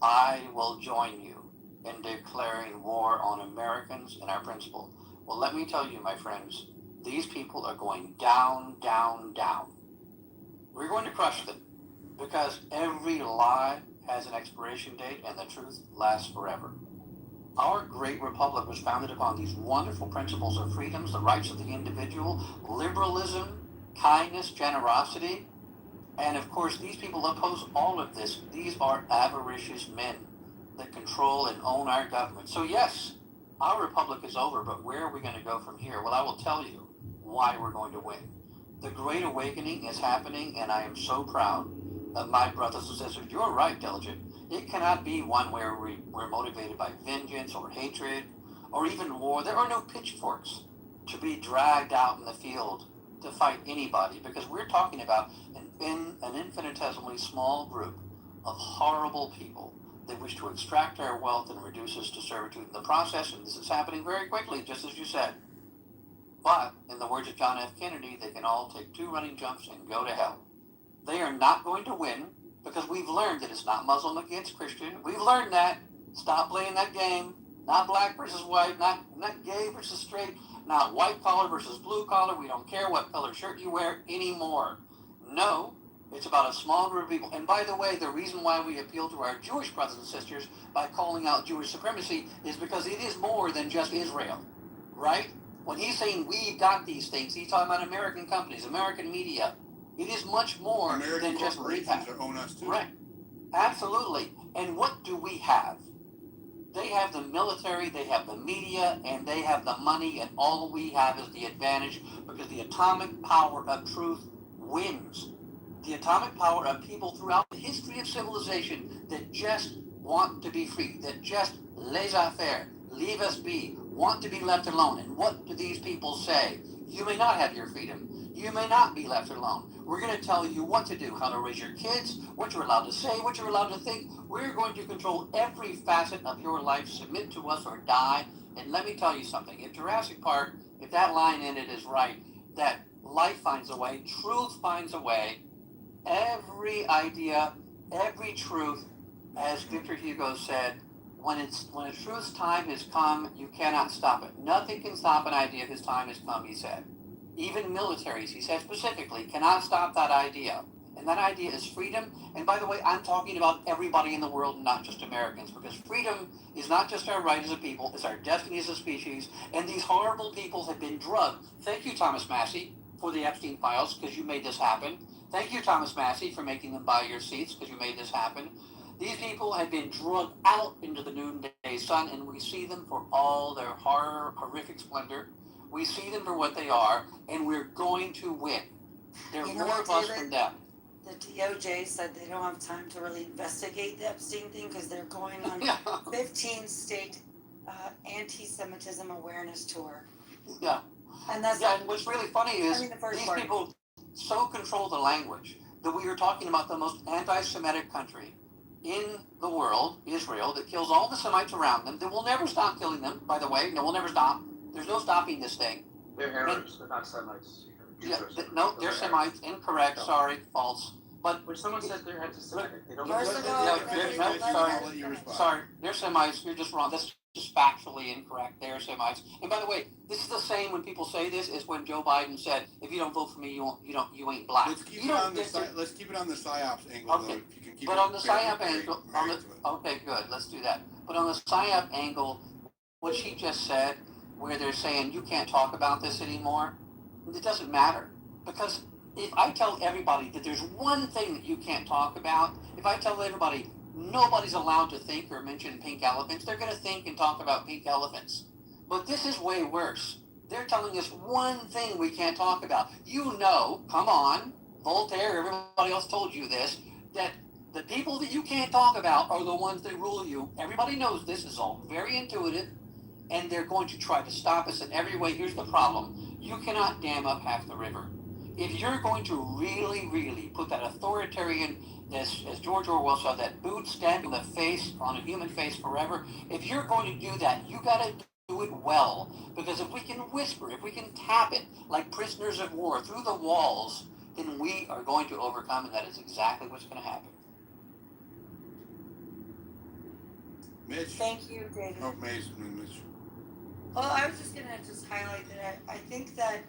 I will join you in declaring war on Americans and our principle. Well, let me tell you, my friends, these people are going down. We're going to crush them because every lie has an expiration date and the truth lasts forever. Our great republic was founded upon these wonderful principles of freedoms, the rights of the individual, liberalism, kindness, generosity, and of course these people oppose all of this. These are avaricious men that control and own our government. So yes, our republic is over, but where are we going to go from here? Well, I will tell you why we're going to win. The Great Awakening is happening, and I am so proud of my brothers and sisters. You're right, Diligent. It cannot be one where we're motivated by vengeance or hatred or even war. There are no pitchforks to be dragged out in the field to fight anybody, because we're talking about an infinitesimally small group of horrible people that wish to extract our wealth and reduce us to servitude in the process, and this is happening very quickly, just as you said. But, in the words of John F. Kennedy, they can all take 2 running jumps and go to hell. They are not going to win, because we've learned that it's not Muslim against Christian. We've learned that. Stop playing that game. Not black versus white, not gay versus straight, not white collar versus blue collar. We don't care what color shirt you wear anymore. No, it's about a small group of people. And by the way, the reason why we appeal to our Jewish brothers and sisters by calling out Jewish supremacy is because it is more than just Israel, right? When he's saying we've got these things, he's talking about American companies, American media. It is much more American than just corporations that own us too. Right. Absolutely. And what do we have? They have the military, they have the media, and they have the money, and all we have is the advantage because the atomic power of truth wins. The atomic power of people throughout the history of civilization that just want to be free, that just laissez-faire, leave us be, want to be left alone. And what do these people say? You may not have your freedom. You may not be left alone. We're going to tell you what to do, how to raise your kids, what you're allowed to say, what you're allowed to think. We're going to control every facet of your life. Submit to us or die. And let me tell you something. If Jurassic Park, if that line in it is right, that life finds a way, truth finds a way, every idea, every truth, as Victor Hugo said, when a truth's time has come, you cannot stop it. Nothing can stop an idea. His time has come, he said. Even militaries, he said specifically, cannot stop that idea. And that idea is freedom. And by the way, I'm talking about everybody in the world, not just Americans, because freedom is not just our right as a people, it's our destiny as a species. And these horrible people have been drugged. Thank you, Thomas Massey, for the Epstein files, because you made this happen. Thank you, Thomas Massey, for making them buy your seats, because you made this happen. These people have been drugged out into the noonday sun, and we see them for all their horrific splendor. We see them for what they are, and we're going to win. There are more of us than them. The DOJ said they don't have time to really investigate the Epstein thing because they're going on 15-state anti-Semitism awareness tour. Yeah. And that's and what's really funny is the first these part. people so control the language that we are talking about the most anti-Semitic country in the world, Israel, that kills all the Semites around them, that will never stop killing them, by the way. No, we'll never stop. There's no stopping this thing. They're Arabs, they're not Semites. No, they're Semites. Incorrect. No. Sorry. False. But when someone says they're anti-Semitic, they don't. Sorry, they're Semites. You're just wrong. That's just factually incorrect. They're Semites. And by the way, this is the same when people say this as when Joe Biden said, "If you don't vote for me, you ain't black." Let's keep it on the psyops angle, okay. though. If you can keep but it on the very, psyop very angle, married okay, good. Let's do that. But on the psyop angle, what she just said, where they're saying you can't talk about this anymore, it doesn't matter because if I tell everybody that there's one thing that you can't talk about, if I tell everybody nobody's allowed to think or mention pink elephants, they're going to think and talk about pink elephants. But this is way worse. They're telling us one thing we can't talk about. You know, come on, Voltaire, everybody else told you this, that the people that you can't talk about are the ones that rule you. Everybody knows this is all very intuitive, and they're going to try to stop us in every way. Here's the problem. You cannot dam up half the river. If you're going to really, really put that authoritarian, as George Orwell said, that boot stamping the face on a human face forever, if you're going to do that, you got to do it well. Because if we can whisper, if we can tap it like prisoners of war through the walls, then we are going to overcome, and that is exactly what's going to happen. Mitch. Thank you, David. Oh, Mitch. Well, I was just gonna highlight that I think that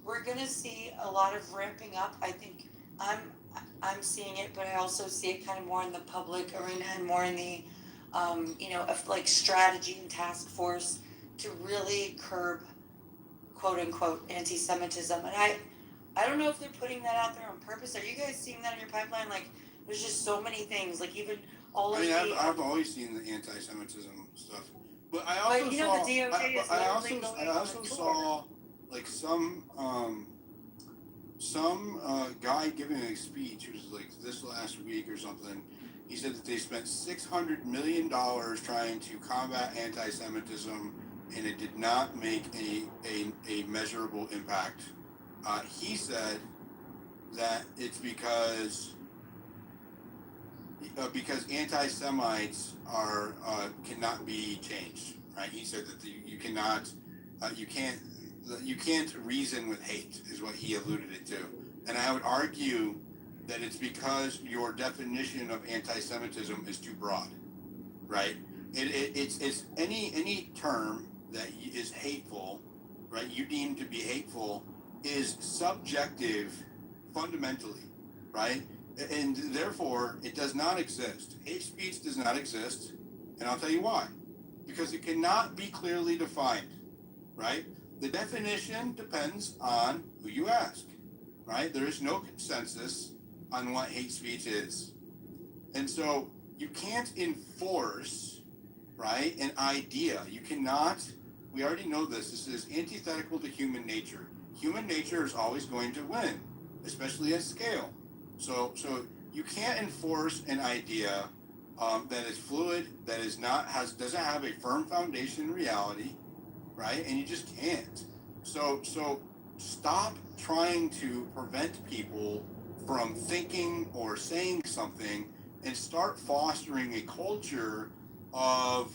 we're gonna see a lot of ramping up. I think I'm seeing it, but I also see it kind of more in the public arena and more in the of like strategy and task force to really curb quote unquote anti-Semitism. And I don't know if they're putting that out there on purpose. Are you guys seeing that in your pipeline? Like there's just so many things. Like even all of I've always seen the anti-Semitism stuff. But I also the saw. DOJ is I also saw like some guy giving a speech. It was like this last week or something. He said that they spent $600 million trying to combat anti-Semitism, and it did not make a measurable impact. He said that it's because anti-Semites are cannot be changed, right? He said that you can't reason with hate, is what he alluded it to. And I would argue that it's because your definition of anti-Semitism is too broad, right? It's any term that is hateful, right? You deem to be hateful is subjective, fundamentally, right? And therefore, it does not exist. Hate speech does not exist, and I'll tell you why. Because it cannot be clearly defined, right? The definition depends on who you ask. right? There is no consensus on what hate speech is. And so you can't enforce, right, an idea. You cannot, we already know this is antithetical to human nature. Human nature is always going to win, especially at scale. So you can't enforce an idea that is fluid, that is not, doesn't have a firm foundation in reality, right? And you just can't. So stop trying to prevent people from thinking or saying something, and start fostering a culture of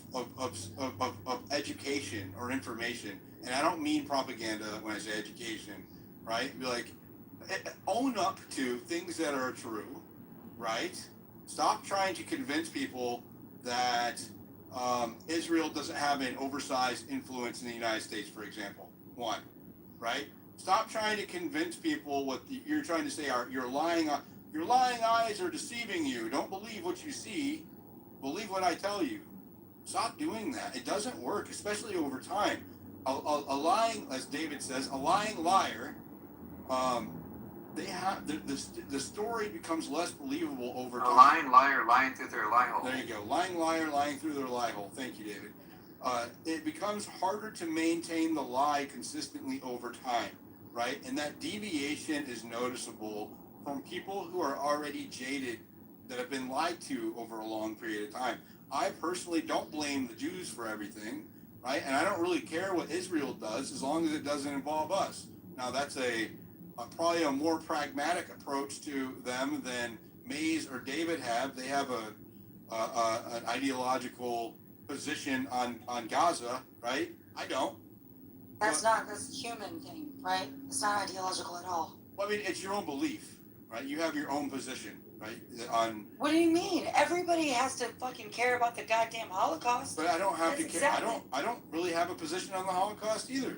education or information. And I don't mean propaganda when I say education, right? Be like, own up to things that are true, right? Stop trying to convince people that Israel doesn't have an oversized influence in the United States, for example. One, right? Stop trying to convince people what you're trying to say are your lying eyes are deceiving you. Don't believe what you see. Believe what I tell you. Stop doing that. It doesn't work, especially over time. A lying, as David says, a lying liar. They have the story becomes less believable over time. A lying liar lying through their lie hole. There you go. Lying liar lying through their lie hole. Thank you, David. It becomes harder to maintain the lie consistently over time, right? And that deviation is noticeable from people who are already jaded, that have been lied to over a long period of time. I personally don't blame the Jews for everything, right? And I don't really care what Israel does as long as it doesn't involve us. Now, that's probably a more pragmatic approach to them than Mays or David have. They have an ideological position on Gaza, right? I don't. That's a human thing, right? It's not ideological at all. Well, I mean, it's your own belief, right? You have your own position, right? What do you mean? Everybody has to fucking care about the goddamn Holocaust. But I don't have That's to care. exactly. I don't really have a position on the Holocaust either.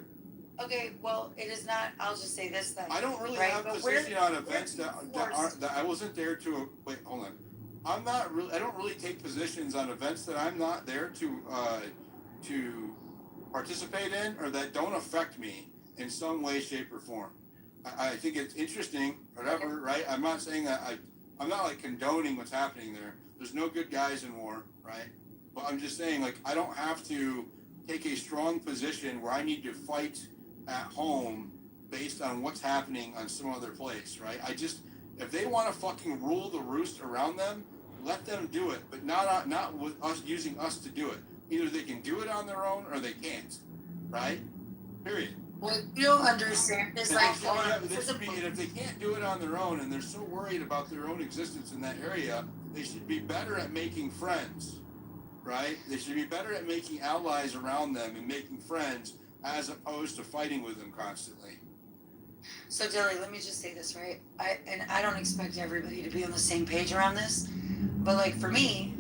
Okay, well, it is not. I'll just say this then. I don't really have a position on events that I wasn't there to. Wait, hold on. I don't really take positions on events that I'm not there to participate in, or that don't affect me in some way, shape, or form. I think it's interesting, whatever, right? I'm not saying that I'm not like condoning what's happening there. There's no good guys in war, right? But I'm just saying, like, I don't have to take a strong position where I need to fight at home based on what's happening on some other place, right? If they want to fucking rule the roost around them, let them do it, but not with us using us to do it. Either they can do it on their own or they can't, right? Period. What you don't understand is like, and if they can't do it on their own and they're so worried about their own existence in that area, they should be better at making friends, right? They should be better at making allies around them and making friends, as opposed to fighting with them constantly. So Dilly, let me just say this, right? I don't expect everybody to be on the same page around this, but like for me,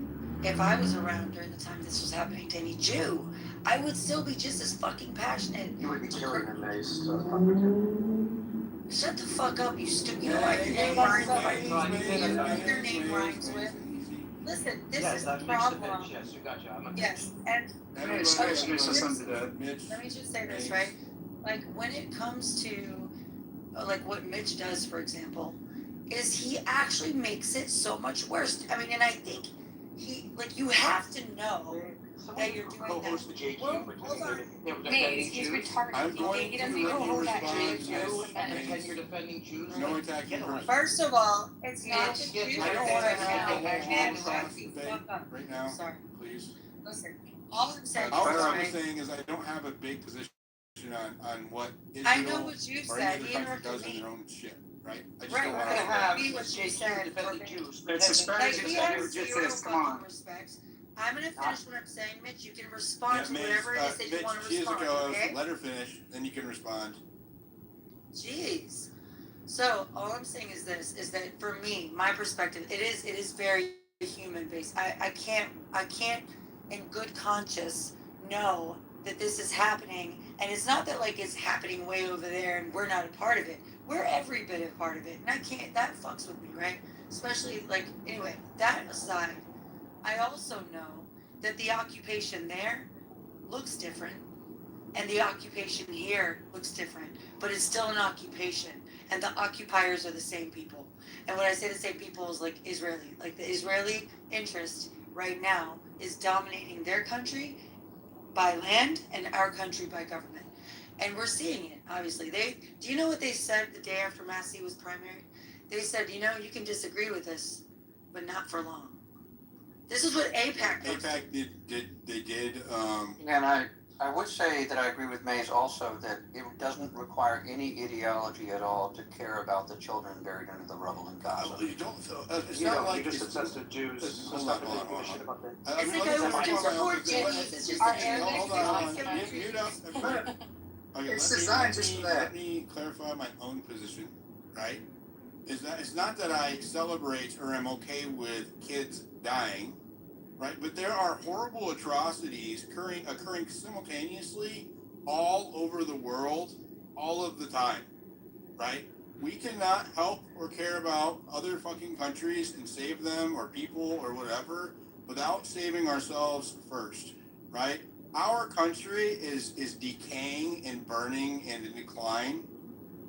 if I was around during the time this was happening to any Jew, I would still be just as fucking passionate. You would be killing them, Mace. Shut the fuck up, you stupid. You know what your name rhymes with? Your name rhymes with. Listen, this is the problem. Yes, you got you. Yes, and let me just say this, right? Like when it comes to like what Mitch does, for example, is he actually makes it so much worse. I mean, and I think you have to know that you're doing Co-host the that. JQ, Maze, he's retarded. I'm going He to doesn't even know that respond. and you're defending Jews. No attacking person. First of all, it's not Mitch, the Jews I don't want to have a Mitch, Holocaust debate fuck up. right now. Sorry. Please. Listen, all I'm saying All is, I'm right, saying is I don't have a big position on what Israel I know what you or said. any He other country interrupted does in me. their own shit, right? I just Right, don't want right. to Have be what you said. defending Jews. It's a Like strategy he that has just zero is. Come fucking on. respect. I'm gonna finish what I'm saying, Mitch. You can respond to Mitch, whatever it is that you Mitch, want to she is a respond. co-host. Okay? Let her finish, then you can respond. Jeez. So all I'm saying is this: is that for me, my perspective, it is very human based. I can't, in good conscience, know that this is happening, and it's not that like it's happening way over there and we're not a part of it. We're every bit a part of it, and I can't. That fucks with me, right? Especially like anyway. That aside, I also know that the occupation there looks different, and the occupation here looks different, but it's still an occupation. and the occupiers are the same people. And when I say the same people is like Israeli, like the Israeli interest right now is dominating their country by land and our country by government. And we're seeing it, obviously. Do you know what they said the day after Massey was primary? They said, you know, you can disagree with us, but not for long. This is what AIPAC did. And I would say that I agree with Mays also that it doesn't require any ideology at all to care about the children buried under the rubble in Gaza. You don't. It's not like you just obsessed with Jews. Hold on. It's like I wouldn't support Jews. It's just that Hold on. Mute up. Okay, It's designed just for that. Let me clarify my own position, right? It's not that I celebrate or am okay with kids dying, right? But there are horrible atrocities occurring simultaneously all over the world, all of the time, right? We cannot help or care about other fucking countries and save them or people or whatever without saving ourselves first, right? Our country is decaying and burning and in decline,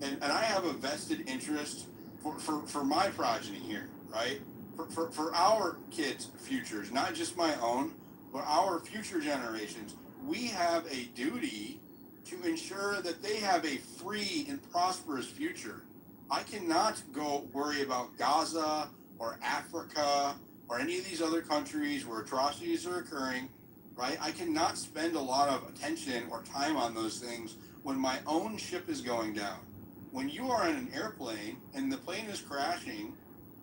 and I have a vested interest for my progeny here, right? For our kids' futures, not just my own, but our future generations. We have a duty to ensure that they have a free and prosperous future. I cannot go worry about Gaza or Africa or any of these other countries where atrocities are occurring, right? I cannot spend a lot of attention or time on those things when my own ship is going down. When you are in an airplane and the plane is crashing,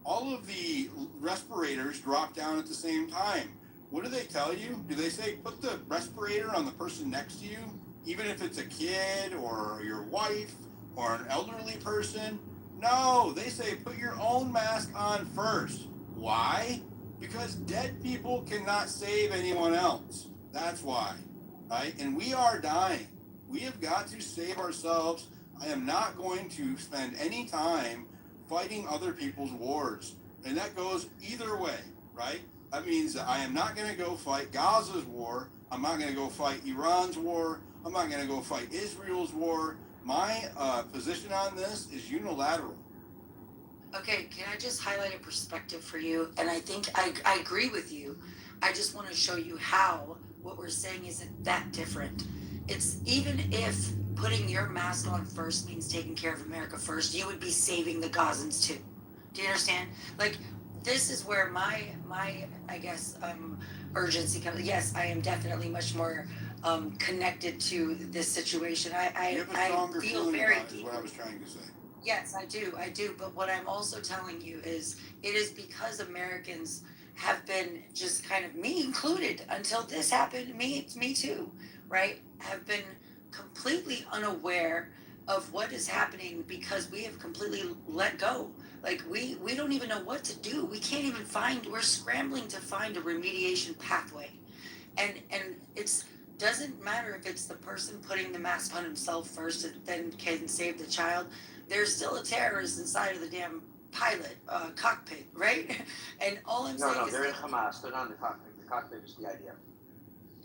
all of the respirators drop down at the same time. What do they tell you? Do they say, put the respirator on the person next to you, even if it's a kid or your wife or an elderly person? No, they say, put your own mask on first. Why? Because dead people cannot save anyone else. That's why, right? And we are dying. We have got to save ourselves. I am not going to spend any time fighting other people's wars. And that goes either way, right? That means that I am not going to go fight Gaza's war. I'm not going to go fight Iran's war. I'm not going to go fight Israel's war. My position on this is unilateral. Okay, can I just highlight a perspective for you? And I think I agree with you. I just want to show you how what we're saying isn't that different. It's even if putting your mask on first means taking care of America first, you would be saving the Gazans too. Do you understand? Like, this is where my I guess urgency comes. Yes, I am definitely much more connected to this situation. You have a stronger feel feeling very about it, is what I was trying to say. Yes, I do. But what I'm also telling you is it is because Americans have been just kind of, me included, until this happened, me too, right? Have been completely unaware of what is happening because we have completely let go. Like we don't even know what to do. We can't even we're scrambling to find a remediation pathway. And it's doesn't matter if it's the person putting the mask on himself first and then can save the child. There's still a terrorist inside of the damn pilot cockpit, right? And all I'm saying is they're in Hamas. They're not in the cockpit. The cockpit is the idea.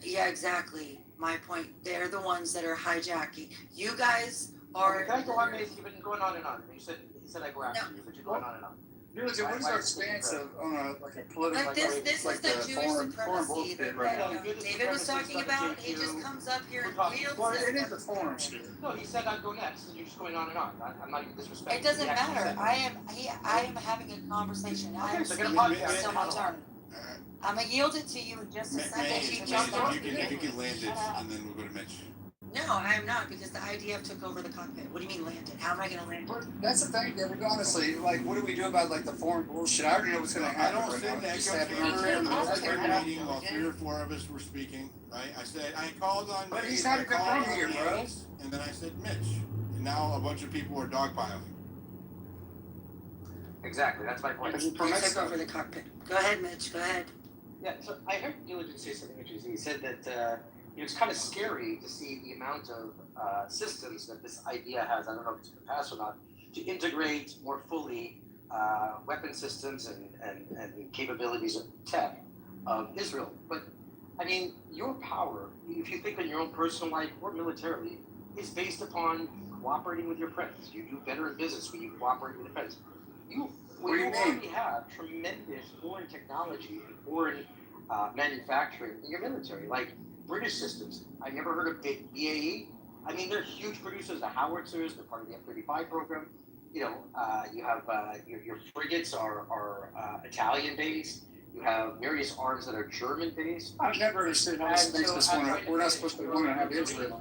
Yeah, exactly. My point. They're the ones that are hijacking. You guys are. Can I go on, Mace? You've been going on and on. He said I go after you, but you're going on and on. What is our stance on a political? Like this is the Jewish supremacy that David was talking about. He just comes up here and wields Well, this. it is a forum shit. No, he said I'd go next, and you're just going on and on. I'm not even disrespecting. It doesn't matter. I am having a conversation. I am speaking to my turn. I'm gonna yield it to you in just a second. If you can land it, and then we'll go to Mitch. No, I am not, because the IDF took over the cockpit. What do you mean landed? How am I gonna land it? That's the thing, David. Honestly, like, what do we do about like the foreign bullshit? I already know what's gonna happen. I don't sit in the echo chamber. I was meeting while 3 or 4 of us were speaking. Right? I said I called on. But he's not even from here, bro. And then I said Mitch, and now a bunch of people are dogpiling. Exactly, that's my point. He took over the cockpit. Go ahead, Mitch. Go ahead. Yeah, so I heard Gilligan say something interesting. He said that it's kind of scary to see the amount of systems that this idea has. I don't know if it's going to pass or not, to integrate more fully weapon systems and capabilities of tech of Israel. But I mean, your power, if you think in your own personal life or militarily, is based upon cooperating with your friends. You do better in business when you cooperate with your friends. What do you mean? already have tremendous foreign technology and foreign manufacturing in your military, like British systems. I never heard of BAE. I mean, they're huge producers of howitzers. They're part of the F-35 program. You know, you have your frigates are Italian based. You have various arms that are German based. I've never understood how space this one. We're not supposed to want to have Israel.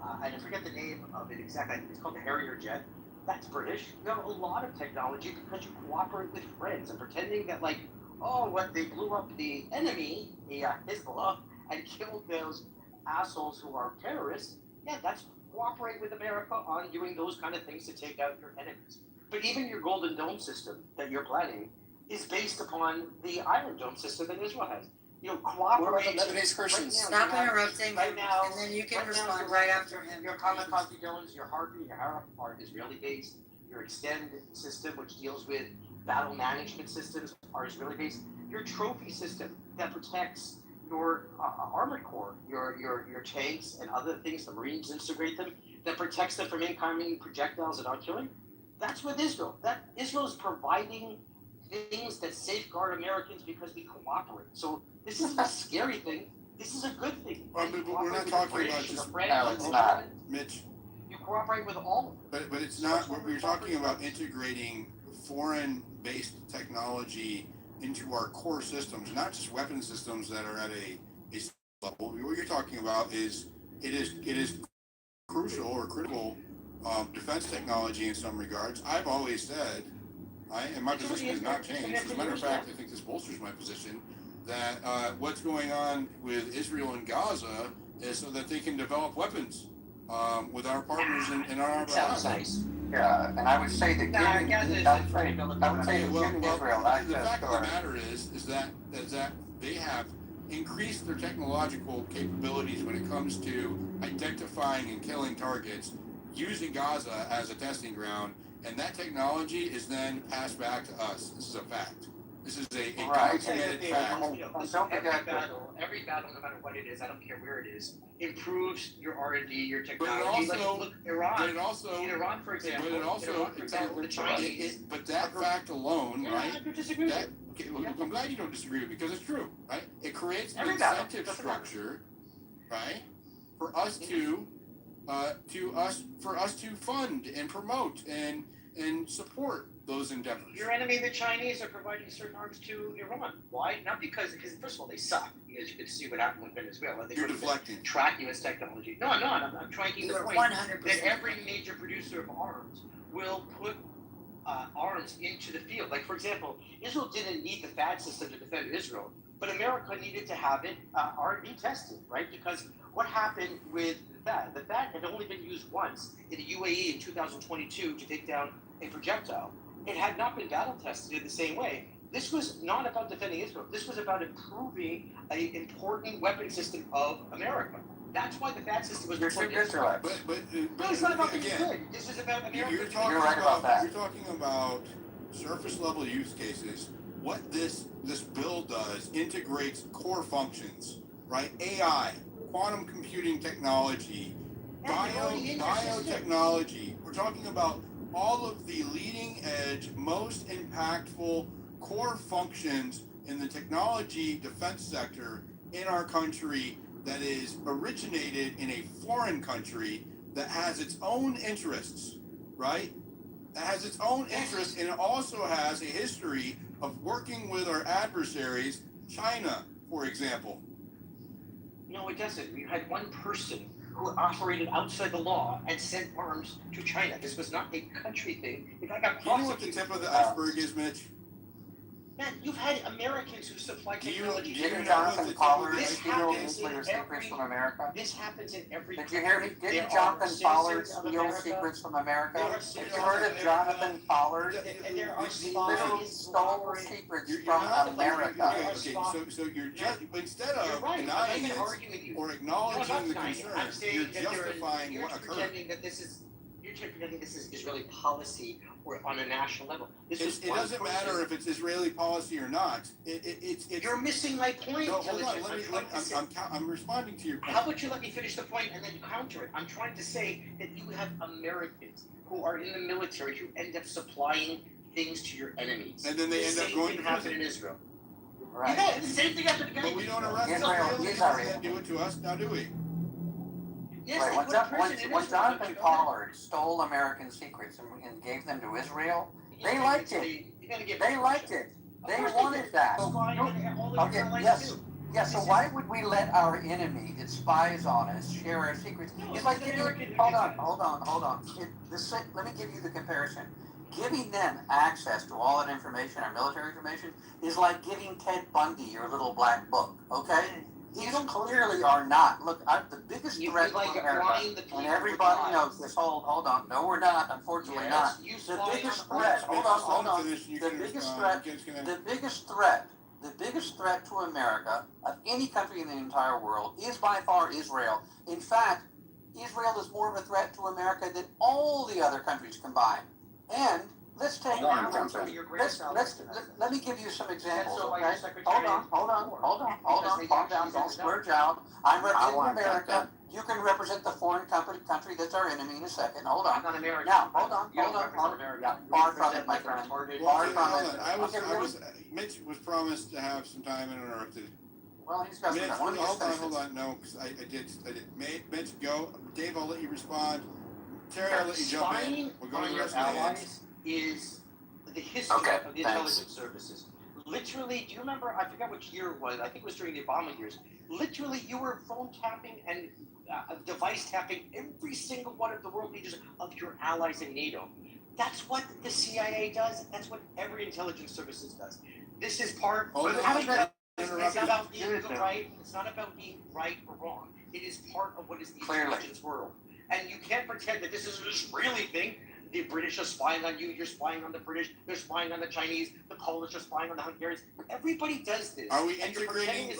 I forget the name of it exactly. It's called the Harrier jet. That's British. You have a lot of technology because you cooperate with friends and pretending that, like, oh, what they blew up the enemy, the Hezbollah, and killed those assholes who are terrorists. Yeah, that's cooperate with America on doing those kind of things to take out your enemies. But even your Golden Dome system that you're planning is based upon the Iron Dome system that Israel has. You know, cooperate. Today's Christians. Stop interrupting him, and then you can respond right after him. Your kamikaze drones, your Harpy, your Harap are Israeli-based. Your Extend system, which deals with battle management systems, are Israeli-based. Your trophy system that protects your armored corps, your tanks and other things, the Marines integrate them, that protects them from incoming projectiles and artillery. That's with Israel. That Israel is providing things that safeguard Americans because we cooperate. So this isn't a scary thing. This is a good thing. Well, but we're not talking about just. No, it's not. Mitch. You cooperate with all of them. But it's not. We're talking about integrating foreign-based technology into our core systems, not just weapon systems that are at a level. What you're talking about is it is crucial or critical defense technology in some regards. I've always said, and my position has not changed. As a matter of fact, I think this bolsters my position that what's going on with Israel and Gaza is so that they can develop weapons with our partners in our Sounds nice. Yeah, and I would say that giving Israel access the fact of the matter is that they have increased their technological capabilities when it comes to identifying and killing targets, using Gaza as a testing ground, and that technology is then passed back to us. This is a fact. This is a documented fact. Every battle, no matter what it is, I don't care where it is, improves your R&D, your technology. But it also, look, Iran, in Iran, for example, the Chinese. But that fact alone, right? I disagree with I'm glad you don't disagree with me because it's true, right? It creates an incentive structure, right, for us to fund and promote and support those endeavors. Your enemy, the Chinese, are providing certain arms to Iran. Why? Not because first of all, they suck. As you can see what happened with Venezuela. You're deflecting. Track U.S. technology. No, I'm not. I'm trying to get the point 100% that every major producer of arms will put arms into the field. Like, for example, Israel didn't need the THAAD system to defend Israel, but America needed to have it R&D tested, right? Because what happened with the THAAD? The THAAD had only been used once in the UAE in 2022 to take down a projectile. It had not been battle tested in the same way. This was not about defending Israel. This was about improving an important weapon system of America. That's why the THAAD system was You're Israel. But no, it's not about being again, good. This is about America. You're talking about surface level use cases. What this bill does integrates core functions, right? AI, quantum computing technology, biotechnology. We're talking about all of the leading edge, most impactful core functions in the technology defense sector in our country that is originated in a foreign country that has its own interests, right? That has its own interests, and it also has a history of working with our adversaries, China, for example. No, it doesn't. You had one person who operated outside the law and sent arms to China. This was not a country thing. If I got Do you know what the tip of the iceberg is, Mitch? Man, you've had Americans who supply technology. Didn't Jonathan Pollard This steal happens in nuclear secrets from America? This happens in every Did you hear me? Didn't Jonathan Pollard steal secrets from America? Have you heard of Jonathan Pollard? And there are He literally stole secrets from America. Okay, so you're just, instead of denying it or acknowledging the concern, you're justifying what occurred. Pretending that this is. you're pretending this is Israeli policy or on a national level. It doesn't matter if it's Israeli policy or not. It's You're missing my point. No, hold on. I'm responding to your point. How about you let me finish the point and then counter it? I'm trying to say that you have Americans who are in the military who end up supplying things to your enemies. And then they end up going to happen in Israel. Right. Yeah, the same thing happened again. But we don't arrest Israelis and do it to us, now do we? Yes, Right, when Jonathan Pollard stole American secrets and gave them to Israel, they liked it. They liked it. They wanted that. Okay, yes. Yeah, so why would we let our enemy that spies on us share our secrets? It's like giving, hold on. Let me give you the comparison. Giving them access to all that information, our military information, is like giving Ted Bundy your little black book, okay? These clearly are not. Look, the biggest threat to America, and everybody knows this. Hold on. No, we're not. Unfortunately, not. The biggest threat. Hold on. The biggest threat to America of any country in the entire world is by far Israel. In fact, Israel is more of a threat to America than all the other countries combined. And let's take. Let me give you some examples. Okay? Hold on. Calm down. Don't splurge out. I'm representing America. You can represent the foreign country that's our enemy in a second. Hold on. Not America. Now, hold on. Far from it, my friend. Far from it. Mitch was promised to have some time and interrupted. Well, he's got some. Hold on. No, because I did. Mitch, go. Dave, I'll let you respond. Terry, I'll let you jump in. We're going to rest allies is the history of the intelligence services. Literally, do you remember? I forgot which year it was. I think it was during the Obama years. Literally, you were phone tapping and device tapping every single one of the world leaders of your allies in NATO. That's what the CIA does. That's what every intelligence services does. This is part. It's about being right. It's not about being right or wrong. It is part of what is the intelligence world. And you can't pretend that this is an Israeli thing. The British are spying on you. You're spying on the British. They're spying on the Chinese. The Polish are spying on the Hungarians. Everybody does this. Are we integrating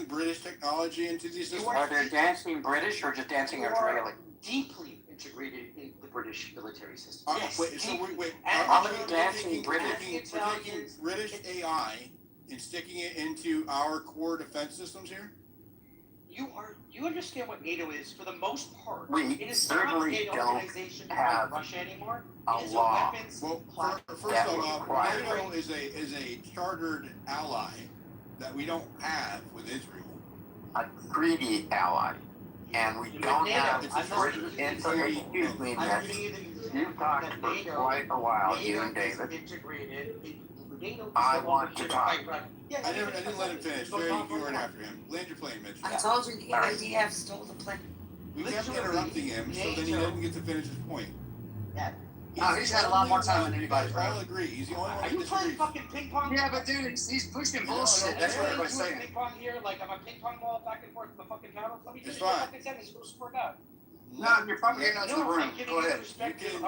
British technology into these systems? Are they dancing British or just dancing Israeli? Deeply integrated in the British military system. Yes. Wait. How many dancing British? We're taking British AI and sticking it into our core defense systems here? You understand what NATO is for the most part. We it is certainly not an organization have like Russia anymore. A law. Well, first of all, NATO is a chartered ally that we don't have with Israel. A treaty ally, and we don't have British information. Excuse me, Mitch. You've talked for quite a while, you and David. I want to talk. I didn't let him finish. Terry, you weren't after him. Land your plane, Mitch. I told you the IDF stole the plane. We kept interrupting him, so then he didn't get to finish his point. Yeah. He's had a lot more time than anybody. I all agree. He's the only one Are you playing fucking ping pong? Yeah, but dude, he's pushing bullshit. That's what everybody's saying. Ping pong here, like I'm a ping pong ball back and forth with a fucking paddle. Let me finish the fine. fucking sentence. We'll sort out. No, you're probably getting out to the room. Go ahead.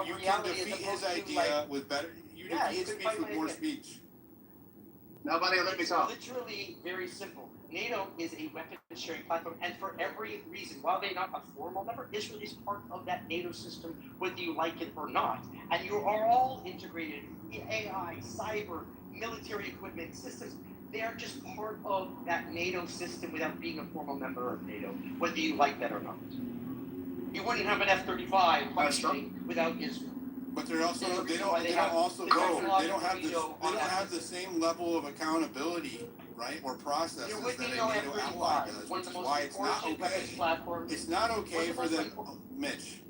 You can defeat his idea with better. You defeat his speech with more speech. Nobody will let me talk. Literally very simple. NATO is a weapons sharing platform, and for every reason, while they're not a formal member, Israel is part of that NATO system, whether you like it or not. And you are all integrated. AI, cyber, military equipment, systems. They are just part of that NATO system without being a formal member of NATO, whether you like that or not. You wouldn't have an F-35 functioning without Israel. But they're also they don't have the same level of accountability, right, or processes that a NATO ally does, which is why it's not okay. It's not okay for them, Mitch.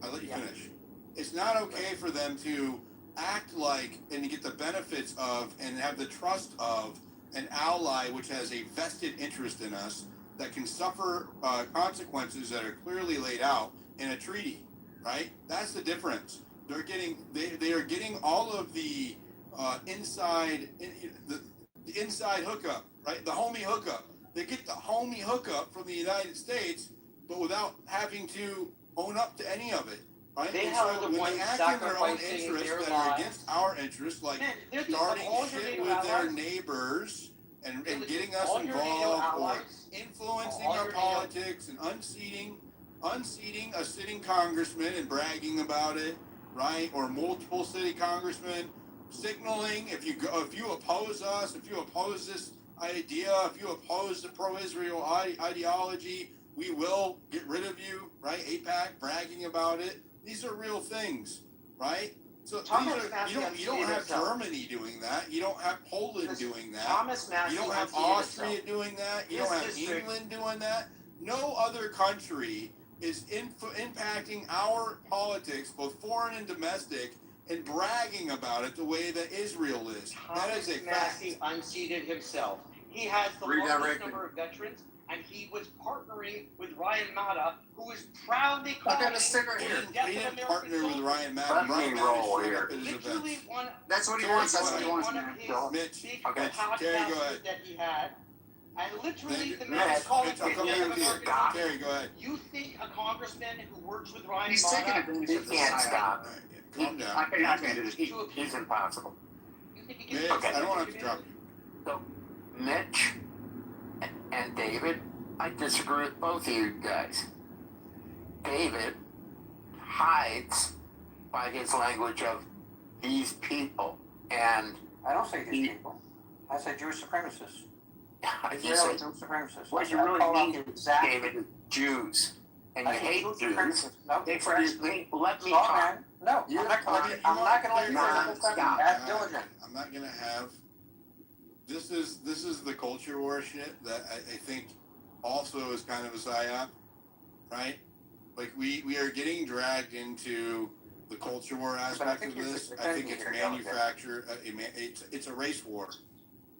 I'll let you finish. It's not okay for them to act like and to get the benefits of and have the trust of an ally which has a vested interest in us that can suffer consequences that are clearly laid out in a treaty, right? That's the difference. They are getting all of the inside hookup, right? The homie hookup. They get the homie hookup from the United States, but without having to own up to any of it, right? They and are so the when they act in their own interests that are against our interests, like starting shit with their neighbors and getting us involved or influencing our politics and unseating unseating a sitting congressman and bragging about it, right? Or multiple city congressmen signaling if you oppose us, if you oppose this idea, if you oppose the pro-Israel ideology, we will get rid of you, right? AIPAC bragging about it. These are real things, right? So you don't have Germany doing that. You don't have Poland doing that. You don't have Austria doing that. You don't have England doing that. No other country is impacting our politics, both foreign and domestic, and bragging about it the way that Israel is. That is a fact. Massey unseated himself. He has the largest number of veterans, and he was partnering with Ryan Matta, who is proudly calling He didn't partner with Ryan Matta. Ryan Matta showed up at his events. That's what he wants. That's what he wants, man. Mitch, Okay. Terry, go ahead. that he had, and literally the Mitch, man is calling I'll come back to you. Terry, go ahead. You think a congressman who works with Ryan He's Matta taking advantage of the society. Calm down. I can't do this. He's impossible. Mitch, I don't want to have to drop you. So, Mitch and David, I disagree with both of you guys. David hides by his language of these people, and I don't say these people. I say Jewish supremacists. you said, Jewish supremacists. what you really mean, David, is Jews, and you hate Jews. No, Excuse me, let me Stop, talk. man. No, I'm not going to let you act diligent. I'm not gonna have. This is the culture war shit that I think also is kind of a psyop, right? Like we are getting dragged into the culture war aspect of this. I think it's manufactured. It's a race war.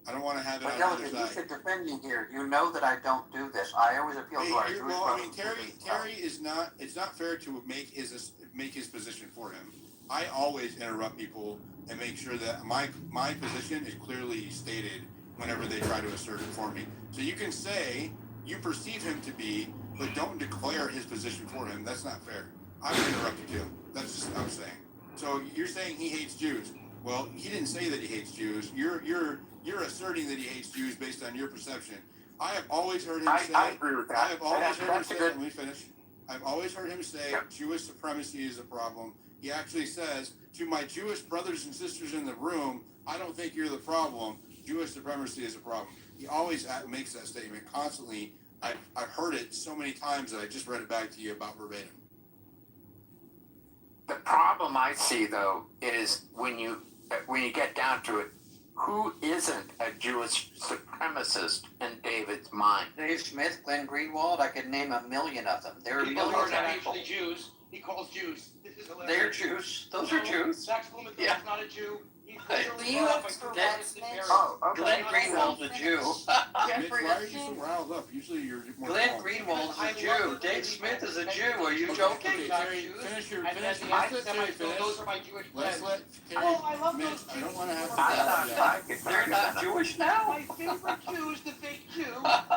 I don't want to have it on the other You side. should defend me here. You know that I don't do this. I always appeal to our Jewish Well, I mean, brothers. Terry is not. It's not fair to make his position for him. I always interrupt people and make sure that my position is clearly stated whenever they try to assert it for me. So you can say you perceive him to be, but don't declare his position for him. That's not fair. I would interrupt you too. That's just what I'm saying. So you're saying he hates Jews. Well, he didn't say that he hates Jews. You're asserting that he hates Jews based on your perception. I have always heard him say. I agree with that. I have always heard him say. Good. Let me finish. I've always heard him say Jewish supremacy is a problem. He actually says to my Jewish brothers and sisters in the room, I don't think you're the problem. Jewish supremacy is a problem. He always makes that statement constantly. I've heard it so many times that I just read it back to you about verbatim. The problem I see, though, is when you get down to it, who isn't a Jewish supremacist in David's mind? Dave Smith, Glenn Greenwald, I could name a million of them. There are People who millions are of not people. actually Jews, he calls Jews. This is hilarious. They're Jews. Those are Jews. Sax Blumenthal is not a Jew. He's literally You qualified have for Tourette's, Protestant Mitch? marriage. Oh, okay. Glenn Greenwald's a Jew. Mitch, why are you so riled up? Usually you're more Glenn calm. Greenwald's a Jew. Dave Smith is a Jew. Are you joking? Okay, Terry, finish your. And Let's then let the Terry finish. those are my Jewish Let's friends. let Terry. Oh, I love Mitch, those Jews. I don't want to have They're not Jewish now? My favorite Jew is the fake Jew.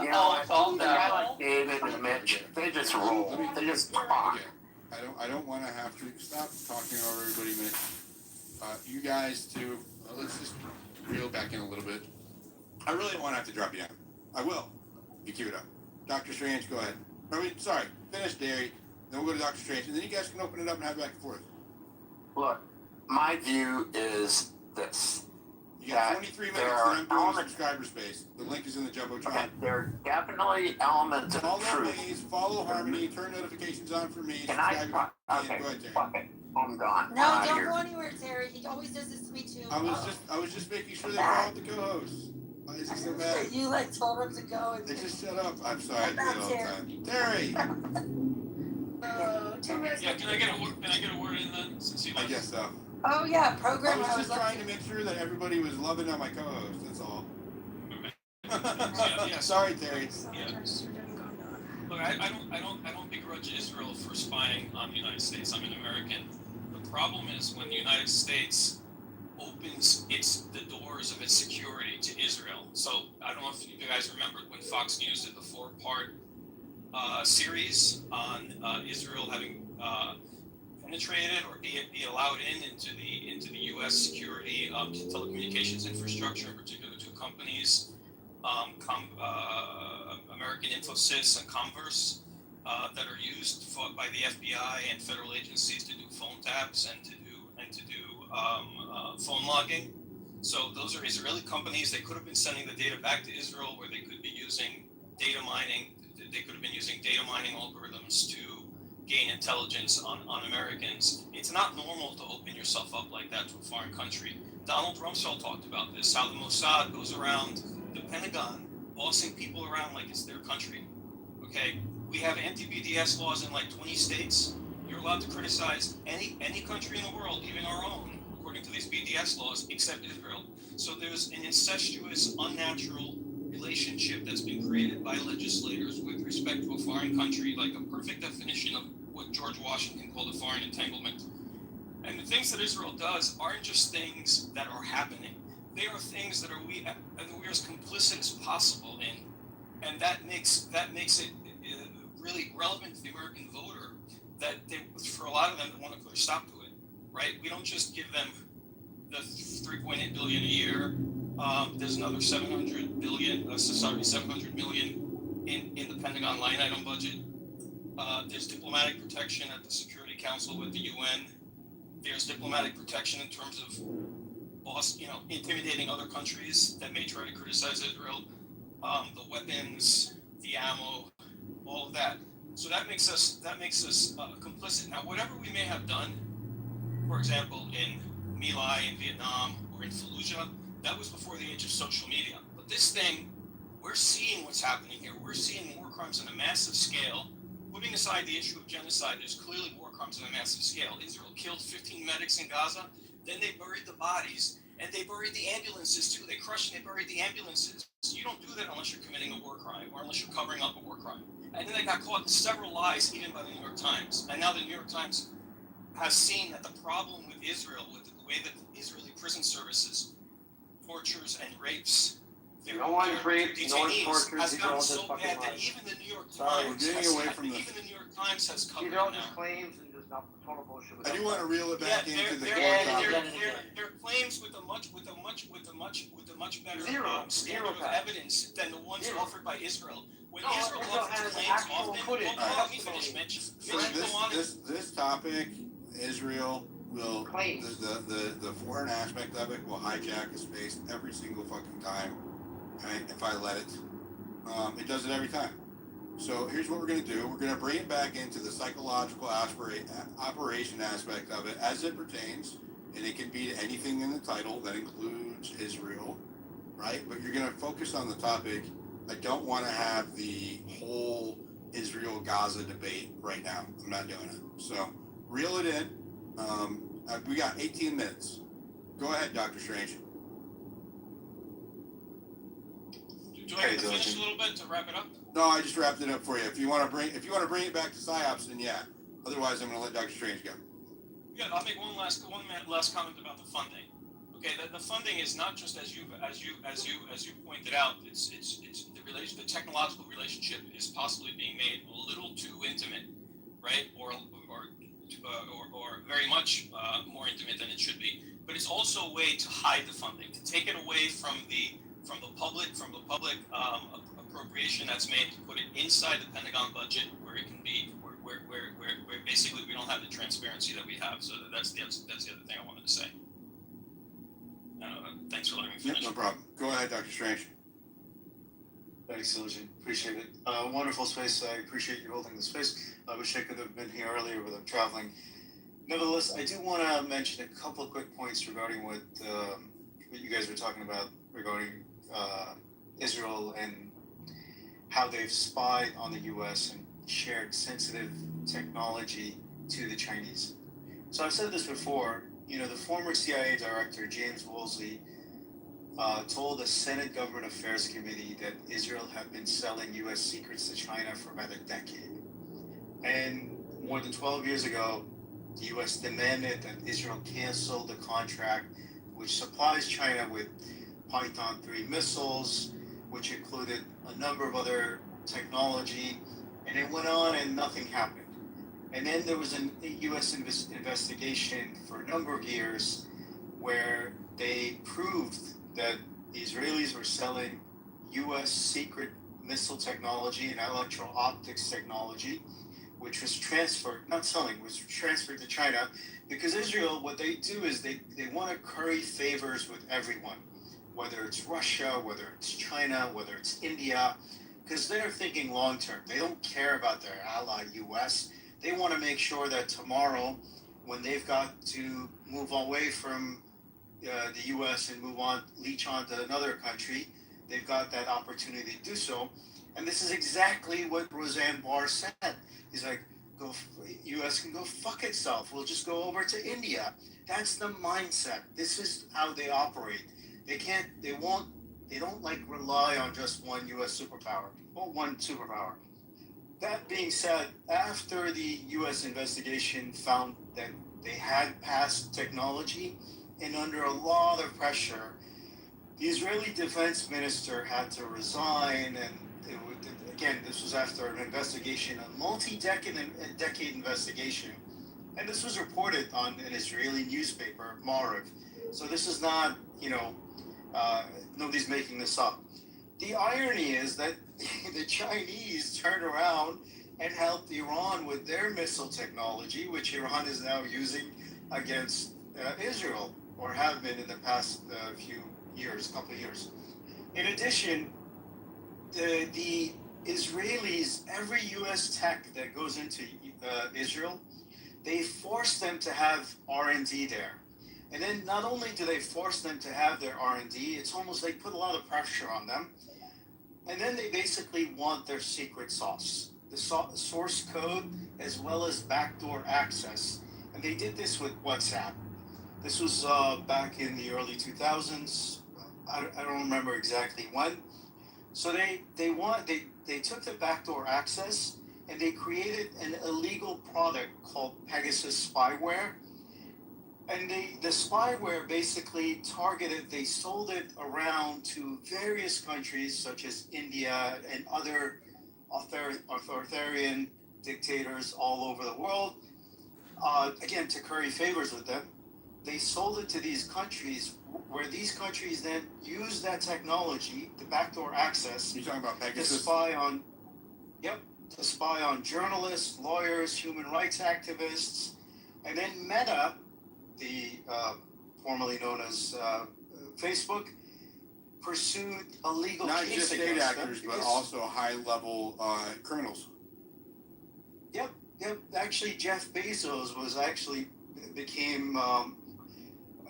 You know, it's all a guy like David and Mitch. They just roll. They just talk. I don't want to have to stop talking over everybody, Mitch. You guys too. Let's just reel back in a little bit. I really don't want to have to drop you down. I will. You keep it up. Dr. Strange, go ahead. Sorry, finish Derry. Then we'll go to Dr. Strange, and then you guys can open it up and have back and forth. Look, my view is this. You got 23 minutes, and I'm doing subscriber space. The link is in the Jumbotron. Okay, there are definitely elements of Follow truth. Maze, follow Harmony, turn notifications on for me. Can I subscribe talk? if you Okay, can. Go ahead, Terry. fuck it. I'm gone. No, don't go anywhere, Terry. He always does this to me too. I was just making sure they followed the co-hosts. Why is he so bad? You like told him to go and They just shut up. I'm sorry, I do it all the time. Terry! Yeah, can I get a word in then? Since you I guess so. Oh yeah, program. I was just trying to make sure that everybody was loving on my co-host, that's all. yeah. Sorry, Terry. Yeah. Look, I don't begrudge Israel for spying on the United States. I'm an American. The problem is when the United States opens the doors of its security to Israel. So I don't know if you guys remember when Fox News did the 4-part series on Israel having penetrated or be allowed into the U.S. security telecommunications infrastructure, in particular two companies, American Infosys and Converse. that are used by the FBI and federal agencies to do phone taps and to do phone logging. So those are Israeli companies. They could have been sending the data back to Israel, where they could be using data mining. They could have been using data mining algorithms to gain intelligence on Americans. It's not normal to open yourself up like that to a foreign country. Donald Rumsfeld talked about this, how the Mossad goes around the Pentagon, bossing people around like it's their country. Okay, we have anti-BDS laws in like 20 states. You're allowed to criticize any country in the world, even our own, according to these BDS laws, except Israel. So there's an incestuous, unnatural relationship that's been created by legislators with respect to a foreign country, like a perfect definition of what George Washington called a foreign entanglement. And the things that Israel does aren't just things that are happening. They are things that we're as complicit as possible in, and that makes it really relevant to the American voter. That for a lot of them, they want to put a stop to it, right? We don't just give them the 3.8 billion a year. There's another 700 million in the Pentagon line item budget. There's diplomatic protection at the Security Council with the UN. There's diplomatic protection in terms of intimidating other countries that may try to criticize Israel. The weapons, the ammo, all of that. So that makes us complicit. Now, whatever we may have done, for example, in My Lai in Vietnam or in Fallujah, that was before the age of social media. But this thing, we're seeing what's happening here. We're seeing war crimes on a massive scale. Putting aside the issue of genocide, there's clearly war crimes on a massive scale. Israel killed 15 medics in Gaza. Then they buried the bodies, and they buried the ambulances too. They crushed and they buried the ambulances. So you don't do that unless you're committing a war crime or unless you're covering up a war crime. And then they got caught in several lies, even by the New York Times. And now the New York Times has seen that the problem with Israel, with the way that the Israeli prison services tortures and rapes their detainees, has gotten so bad that even the New York Times has covered it now. claims and just not total bullshit. I do want to reel it back into the core topic. They're claims with a much better standard of evidence than the ones offered by Israel. When Israel offers claims often, let me finish, Mitch. This topic, Israel will the foreign aspect of it will hijack the space every single fucking time. Right? If I let it, it does it every time. So here's what we're going to do. We're going to bring it back into the psychological operation aspect of it as it pertains, and it can be anything in the title that includes Israel, right? But you're going to focus on the topic. I don't want to have the whole Israel-Gaza debate right now. I'm not doing it. So reel it in. We got 18 minutes. Go ahead, Dr. Strange. Do I have to finish a little bit to wrap it up? No, I just wrapped it up for you. If you want to bring it back to psyops, then yeah. Otherwise, I'm going to let Dr. Strange go. Yeah, I'll make one last comment about the funding. Okay, the funding is not just as you pointed out. It's the technological relationship is possibly being made a little too intimate, right? Or very much more intimate than it should be. But it's also a way to hide the funding, to take it away from the public appropriation that's made, to put it inside the Pentagon budget where it can be where basically we don't have the transparency that we have. So that's the other thing I wanted to say. Thanks for letting me finish. No problem. Go ahead, Dr. Strange. Thanks, Iljan. Appreciate it. Wonderful space. I appreciate you holding the space. I wish I could have been here earlier, but I'm traveling. Nevertheless, I do want to mention a couple of quick points regarding what you guys were talking about regarding Israel and how they've spied on the U.S. and shared sensitive technology to the Chinese. So I've said this before. You know, the former CIA director, James Woolsey, told the Senate Government Affairs Committee that Israel had been selling U.S. secrets to China for about a decade. And more than 12 years ago, the U.S. demanded that Israel cancel the contract which supplies China with Python 3 missiles, which included a number of other technology. And it went on and nothing happened. And then there was a U.S. investigation for a number of years where they proved that the Israelis were selling U.S. secret missile technology and electro-optics technology, which was transferred, not selling, was transferred to China, because Israel, what they do is they want to curry favors with everyone, whether it's Russia, whether it's China, whether it's India, because they're thinking long term. They don't care about their ally US. They want to make sure that tomorrow, when they've got to move away from the US and leech on to another country, they've got that opportunity to do so. And this is exactly what Roseanne Barr said. He's like, US can go fuck itself. We'll just go over to India. That's the mindset. This is how they operate. They don't like rely on just one US superpower or one superpower. That being said, after the US investigation found that they had passed technology, and under a lot of pressure, the Israeli defense minister had to resign, and again, this was after an investigation, a multi-decade investigation, and this was reported on an Israeli newspaper, Maariv. So this is not, nobody's making this up. The irony is that the Chinese turned around and helped Iran with their missile technology, which Iran is now using against Israel, or have been in the past couple of years. In addition, the Israelis, every U.S. tech that goes into Israel, they force them to have R&D there. And then not only do they force them to have their R&D, it's almost they put a lot of pressure on them. And then they basically want their secret sauce, the source code, as well as backdoor access. And they did this with WhatsApp. This was back in the early 2000s. I don't remember exactly when. So they took the backdoor access and they created an illegal product called Pegasus spyware. And the spyware basically they sold it around to various countries such as India and other authoritarian dictators all over the world, again, to curry favors with them. They sold it to these countries, where these countries then use that technology, the backdoor access. You're talking about Pegasus? To spy on journalists, lawyers, human rights activists, and then Meta, the formerly known as Facebook, pursued a legal not case just state actors, but also high-level criminals. Yep. Actually, Jeff Bezos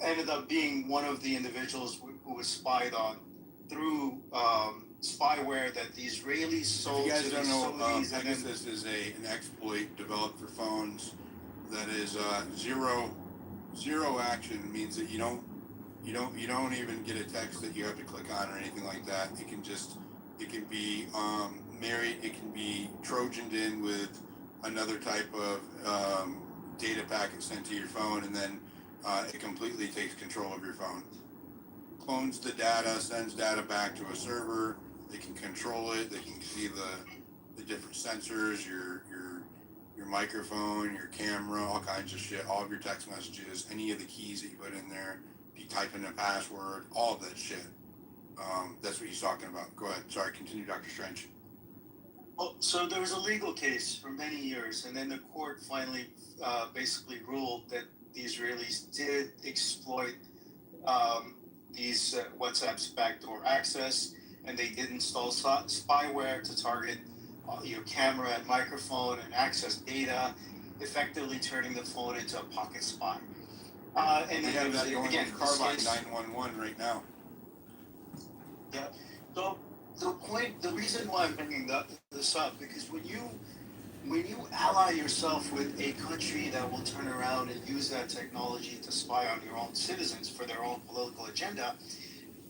ended up being one of the individuals who was spied on through spyware that the Israelis sold. If you guys to don't know, Saudis. Pegasus is an exploit developed for phones that is zero action. Means that you don't even get a text that you have to click on or anything like that. It can be married. It can be Trojaned in with another type of data packet sent to your phone, and then it completely takes control of your phone. Clones the data, sends data back to a server. They can control it. They can see the different sensors, your microphone, your camera, all kinds of shit, all of your text messages, any of the keys that you put in there. If you type in a password, all of that shit. That's what he's talking about. Go ahead. Sorry, continue, Dr. Strange. Well, so there was a legal case for many years, and then the court finally basically ruled that the Israelis did exploit these WhatsApp's backdoor access, and they did install spyware to target your camera and microphone and access data, effectively turning the phone into a pocket spy. And we have that going again, with Carbine 911 right now. Yeah. So the reason why I'm bringing this up, because when you ally yourself with a country that will turn around and use that technology to spy on your own citizens for their own political agenda,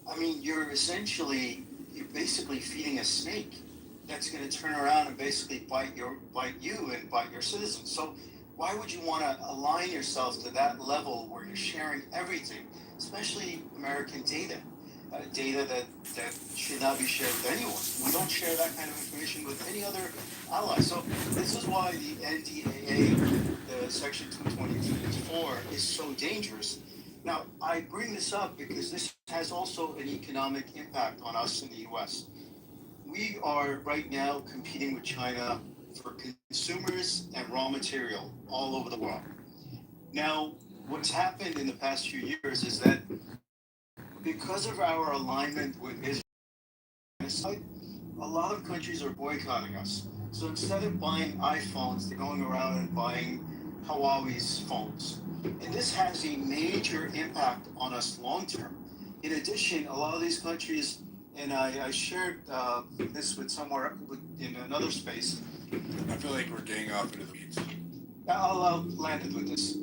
I mean, you're basically feeding a snake that's going to turn around and basically bite you and bite your citizens. So why would you want to align yourself to that level where you're sharing everything, especially American data that should not be shared with anyone? We don't share that kind of information with any other ally. So this is why the NDAA, the Section 224, is so dangerous. Now, I bring this up because this has also an economic impact on us in the U.S. We are right now competing with China for consumers and raw material all over the world. Now, what's happened in the past few years is that because of our alignment with Israel, a lot of countries are boycotting us. So instead of buying iPhones, they're going around and buying Huawei's phones. And this has a major impact on us long term. In addition, a lot of these countries, and I shared this with somewhere in another space. I feel like we're getting off into the weeds. I'll land it with this.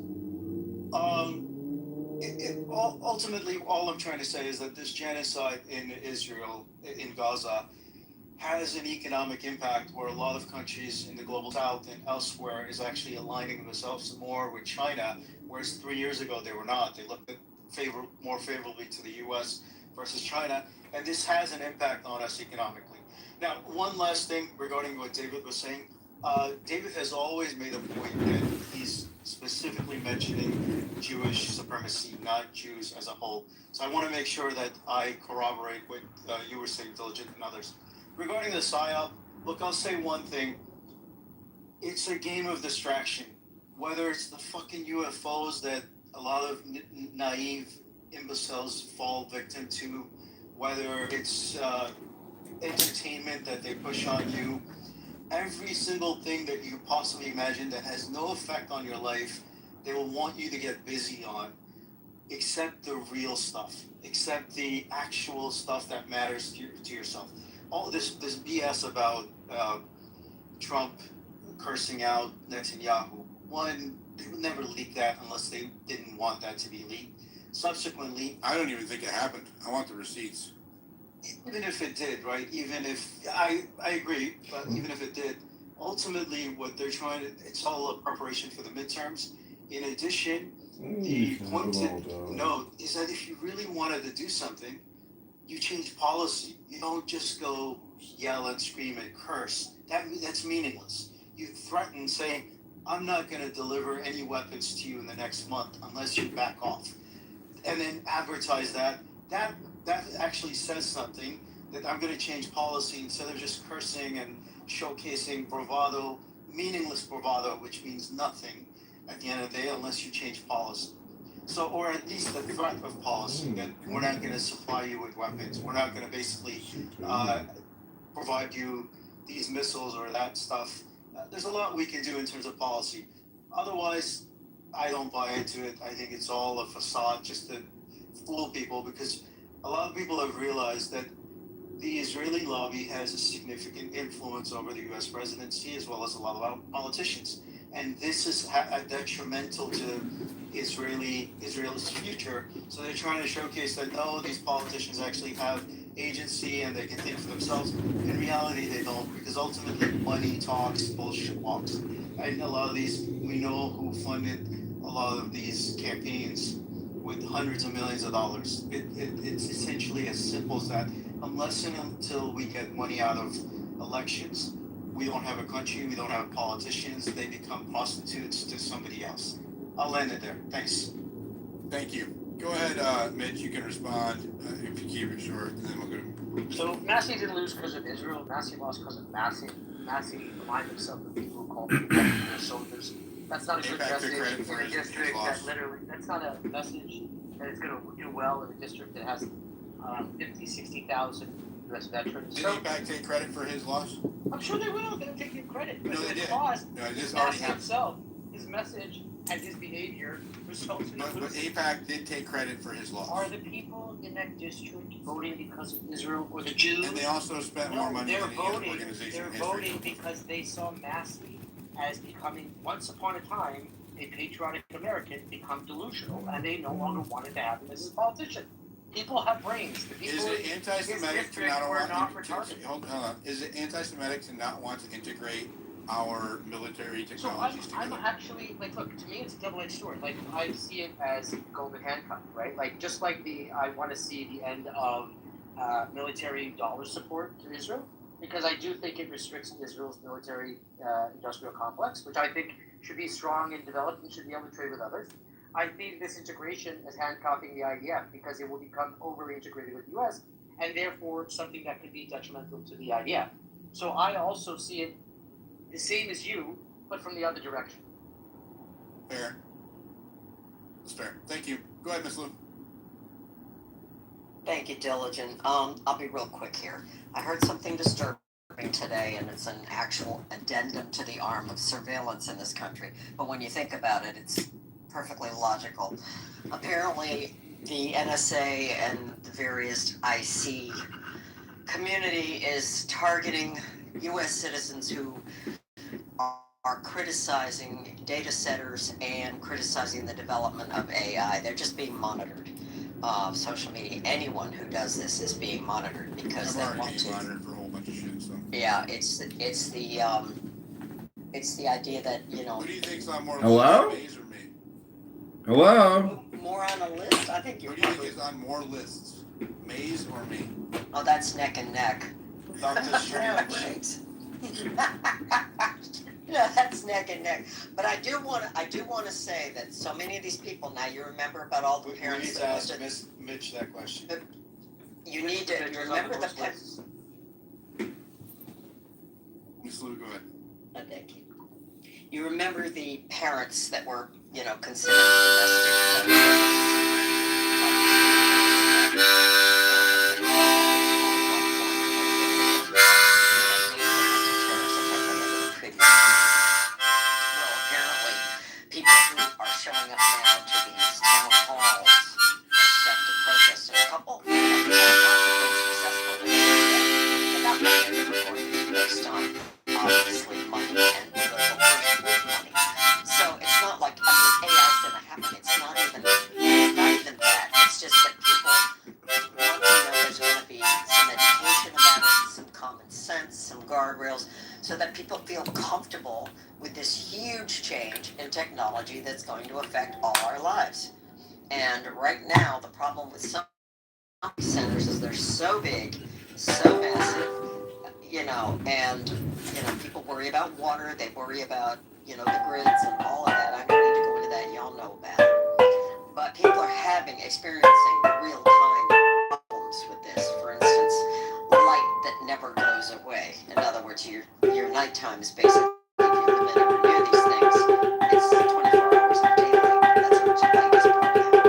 Ultimately, all I'm trying to say is that this genocide in Israel, in Gaza, has an economic impact where a lot of countries in the global south and elsewhere is actually aligning themselves more with China, whereas 3 years ago they were not. They looked more favorably to the US versus China, and this has an impact on us economically. Now, one last thing regarding what David was saying. David has always made a point that he's specifically mentioning Jewish supremacy, not Jews as a whole. So I want to make sure that I corroborate what you were saying, Diligent, and others. Regarding the PSYOP, look, I'll say one thing. It's a game of distraction. Whether it's the fucking UFOs that a lot of naive imbeciles fall victim to, whether it's entertainment that they push on you, every single thing that you possibly imagine that has no effect on your life, they will want you to get busy on, except the real stuff, except the actual stuff that matters to yourself. All this BS about Trump cursing out Netanyahu. One, they would never leak that unless they didn't want that to be leaked. Subsequently, I don't even think it happened. I want the receipts. Even if it did, right? Even if I agree, but even if it did, ultimately what they're trying to, it's all a preparation for the midterms. In addition, the point to note is that if you really wanted to do something, you change policy. You don't just go yell and scream and curse. That's meaningless. You threaten saying, I'm not going to deliver any weapons to you in the next month unless you back off. And then advertise that. That actually says something, that I'm going to change policy instead of just cursing and showcasing bravado, meaningless bravado, which means nothing at the end of the day unless you change policy. So, or at least the threat of policy that we're not going to supply you with weapons. We're not going to basically provide you these missiles or that stuff. There's a lot we can do in terms of policy. Otherwise, I don't buy into it. I think it's all a facade just to fool people, because a lot of people have realized that the Israeli lobby has a significant influence over the U.S. presidency as well as a lot of politicians. And this is detrimental to Israel's future. So they're trying to showcase that, no, these politicians actually have agency and they can think for themselves. In reality, they don't, because ultimately money talks, bullshit walks. And a lot of these, we know who funded a lot of these campaigns with hundreds of millions of dollars. It's essentially as simple as that. Unless and until we get money out of elections, we don't have a country, we don't have politicians, they become prostitutes to somebody else. I'll end it there. Thanks. Thank you. Go ahead, Mitch, you can respond if you keep it short, and then we'll go to... So Massey didn't lose because of Israel, Massey lost because of Massey. Massey aligned himself with people who called them their soldiers. That's not a good message in a district that literally, that's not a message that is going to do well in a district that has 50, 60,000 U.S. veterans. Did AIPAC take credit for his loss? I'm sure they will. They'll take credit. No, they did. No, this already happened. Himself, his message and his behavior results in But AIPAC did take credit for his loss. Are the people in that district voting because of Israel or the Jews? And they also spent more money than any other organization in history. They're voting because they saw Massey as becoming, once upon a time, a patriotic American, become delusional, and they no longer wanted to have him as a politician. People have brains. The people is it anti-Semitic to not want to hold on? Is it anti-Semitic to not want to integrate our military technologies together? I'm actually, like, look, to me it's a double-edged sword. Like, I see it as golden handcuff, right? Like, just like I want to see the end of military dollar support to Israel, because I do think it restricts Israel's military industrial complex, which I think should be strong and developed and should be able to trade with others. I think this integration is handcuffing the IDF because it will become overly integrated with the U.S. and therefore something that could be detrimental to the IDF. So I also see it the same as you, but from the other direction. Fair. That's fair. Thank you. Go ahead, Miss Lou. Thank you, Diligent. I'll be real quick here. I heard something disturbing today, and it's an actual addendum to the arm of surveillance in this country. But when you think about it, it's perfectly logical. Apparently, the NSA and the various IC community is targeting U.S. citizens who are criticizing data centers and criticizing the development of AI. They're just being monitored. Social media, anyone who does this is being monitored because they want to. Monitored for a whole bunch of shit. So. Yeah, it's the idea that Who do you think's on more Hello? lists, Maze or me? Hello? More on a list. I think Who do you think is on more lists, Maze or me? Oh, that's neck and neck. Doctor Strange. Right. Yeah, that's neck and neck. But I do want to say that so many of these people now. You remember about all the We parents need to that ask listed. Mitch that question. You need to remember the parents. Miss Lou, go ahead. Thank you. You remember the parents that were, considered domestic. Well, apparently, people who are showing up now to these town halls and stuff to protest, and a couple of them have been successful in not many of them, of course, based on obviously money and political money. So it's not like AI is going to happen. It's not even that. It's just that people want to know there's going to be some education about it, some common sense, some guardrails, so that people feel comfortable with this huge change in technology that's going to affect all our lives. And right now, the problem with some centers is they're so big, so massive, and people worry about water, they worry about the grids and all of that. I don't need to go into that. Y'all know about it. But people are experiencing real time problems with this. For instance, light that never goes away. In other words, your nighttime is basically, if you live in or near these things, it's 24 hours of daylight. That's how much light is pouring out.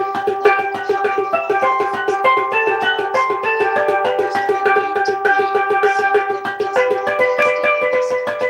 There's going to need to be something that doesn't broadcast in this country.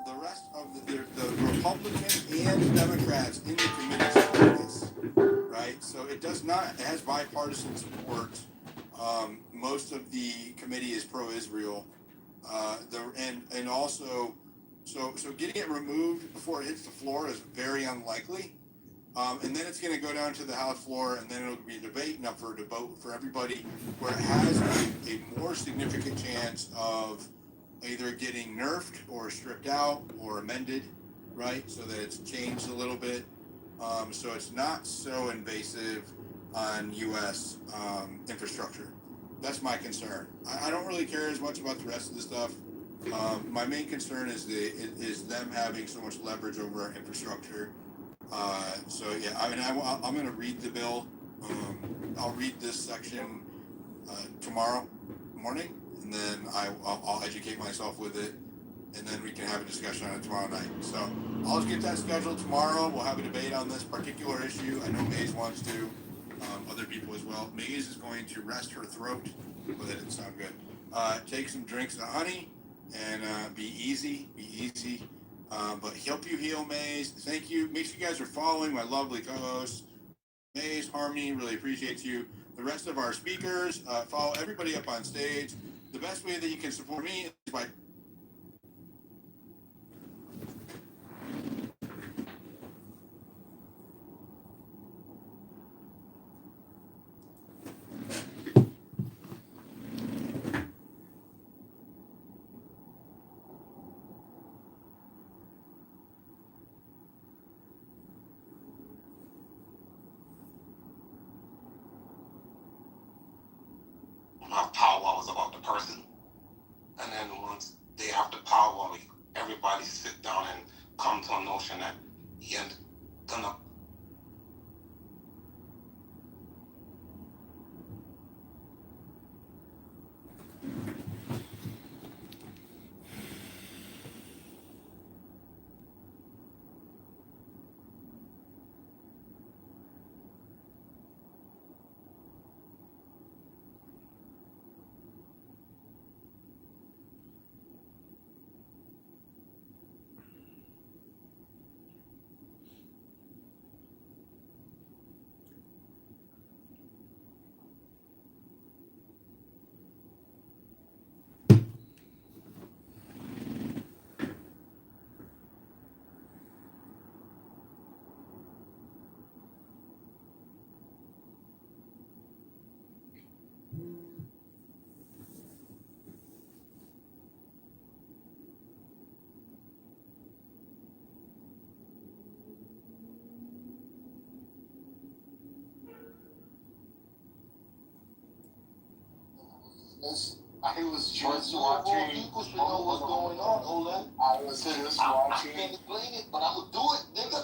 The rest of the Republicans and Democrats in the committee support this, right? So it does not, it has bipartisan support. Most of the committee is pro-Israel. And also, so getting it removed before it hits the floor is very unlikely. And then it's going to go down to the House floor, and then it'll be a debate and up for a vote for everybody, where it has a more significant chance of either getting nerfed or stripped out or amended, right? So that it's changed a little bit. So it's not so invasive on U.S. Infrastructure. That's my concern. I don't really care as much about the rest of the stuff. My main concern is them having so much leverage over our infrastructure. So yeah, I mean, I'm going to read the bill. I'll read this section tomorrow morning, and then I'll educate myself with it, and then we can have a discussion on it tomorrow night. So I'll just get that scheduled tomorrow. We'll have a debate on this particular issue. I know Maze wants to, other people as well. Maze is going to rest her throat, but that didn't sound good. Take some drinks of honey and be easy. But help you heal, Maze. Thank you. Make sure you guys are following my lovely co-hosts, Maze, Harmony. Really appreciate you. The rest of our speakers, follow everybody up on stage. The best way that you can support me is by powwows about the person, and then once they have the powwow, everybody sit down and come to a notion that you're gonna. I was just watching what was going on, Ole. I was just watching. I can't explain it, but I'm gonna do it, nigga.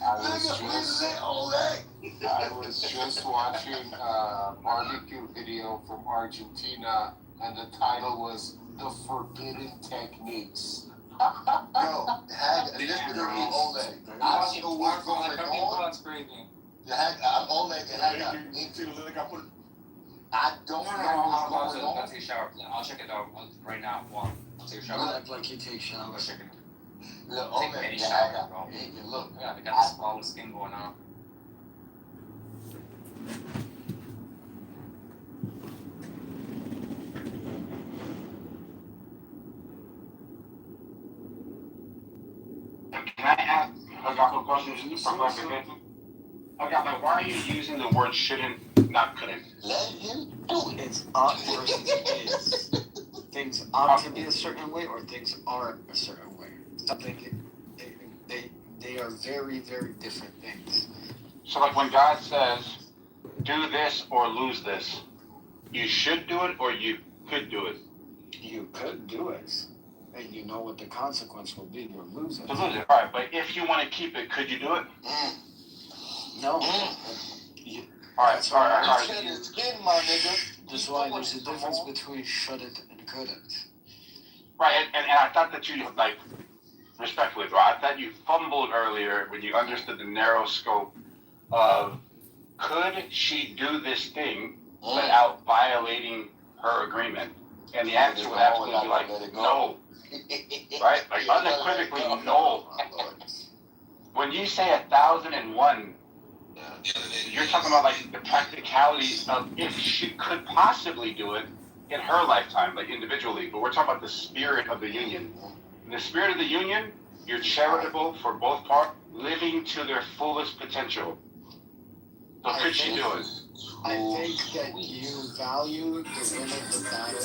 I was just watching a barbecue video from Argentina, and the title was "The Forbidden Techniques." Yo, literally, Ole. I don't know what's going on. I'm Ole, I don't know what's going on. I'll take a shower. I'll check it out right now. I'll take a shower. Look like you take showers. I'm gonna check it. Look, Take okay, any yeah, shower, bro. look. Yeah, they got this all the skin going on. Can I ask a couple of questions for clarification? Okay, like, why are you using the word shouldn't, not couldn't? Let him do it. It's ought versus is. Things ought to be a certain way, or things are a certain way. Something they are very, very different things. So, like, when God says, do this or lose this, you should do it or you could do it? You could do it, and you know what the consequence will be. You'll lose it. To lose it, right? But if you want to keep it, could you do it? No. All right. It's skin, my nigga. That's why there's a difference between shouldn't and couldn't. Right, and I thought that you, like, respectfully, bro, I thought you fumbled earlier when you understood the narrow scope of could she do this thing without violating her agreement? And the answer would absolutely be like, no. Right? Like, unequivocally, no. When you say 1,001, you're talking about, like, the practicalities of if she could possibly do it in her lifetime, like, individually. But we're talking about the spirit of the union. In the spirit of the union, you're charitable for both parts, living to their fullest potential. So could she do it? I think that you value the win of the battle.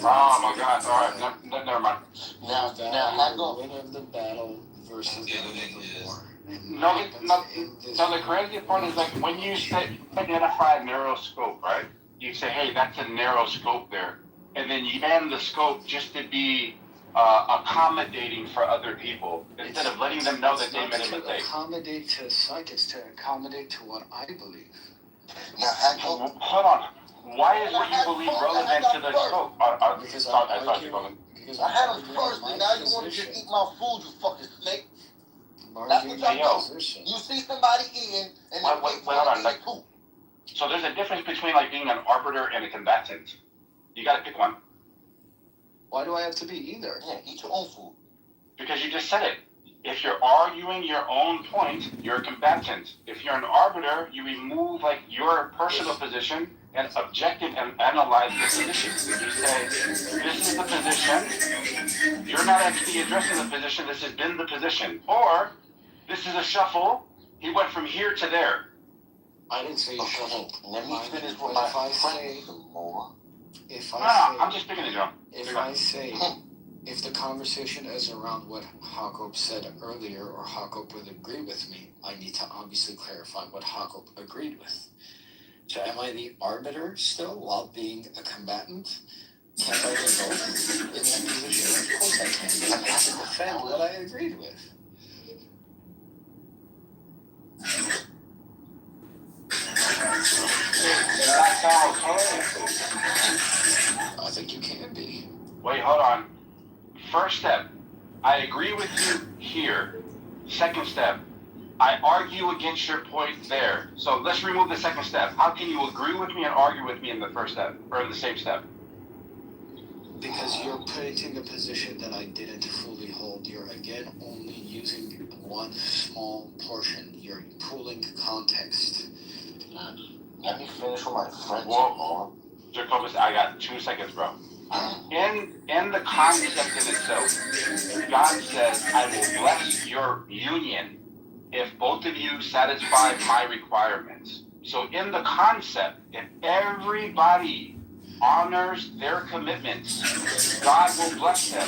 Oh my God! All right, never mind. Now, the win of the battle versus the win of the war. No, the crazy part is, like, when you identify a narrow scope, right? You say, hey, that's a narrow scope there, and then you bend the scope just to be accommodating for other people instead of letting them know that they made a mistake. Accommodate to psych is to accommodate to what I believe. Now, hold on. Why is what you believe relevant to the scope? Because I had him first, and now you want to eat my food, you fucking snake. That's what y'all do. You see somebody eating, and wait, hold on. Like, so there's a difference between, like, being an arbiter and a combatant. You got to pick one. Why do I have to be either? Yeah, eat your own food. Because you just said it. If you're arguing your own point, you're a combatant. If you're an arbiter, you remove, like, your personal position and objective and analyze the position. You say, this is the position. You're not actually addressing the position. This has been the position. Or, this is a shuffle. He went from here to there. I didn't say shuffle. Let me finish with my friend. I'm just picking it up. If the conversation is around what Jacob said earlier, or Jacob would agree with me, I need to obviously clarify what Jacob agreed with. So am I the arbiter still while being a combatant? Can I be both in that position? Of course I can. I have to defend what I agreed with. I think you can be. Wait, hold on. First step, I agree with you here. Second step, I argue against your point there. So let's remove the second step. How can you agree with me and argue with me in the first step, or in the same step? Because you're putting a position that I didn't fully hold. You're, again, only using one small portion. You're pulling context. Let me finish with my friend. Whoa, Jacobus, I got 2 seconds, bro. In the concept in itself, God says, I will bless your union if both of you satisfy my requirements. So in the concept, if everybody honors their commitments, God will bless them.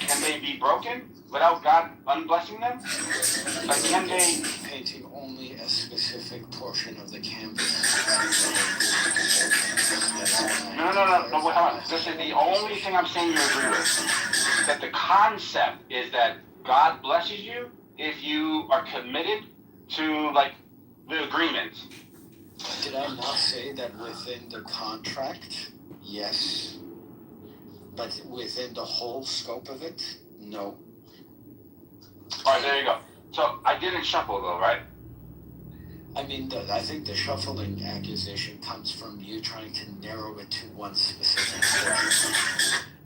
Can they be broken without God unblessing them? Like, can they... Painting only a specific portion of the canvas. No, wait, hold on. This is the only thing I'm saying you agree with. That the concept is that God blesses you if you are committed to, like, the agreement. Did I not say that within the contract? Yes. But within the whole scope of it? No. Alright, there you go. So, I didn't shuffle though, right? I mean, I think the shuffling accusation comes from you trying to narrow it to one specific portion.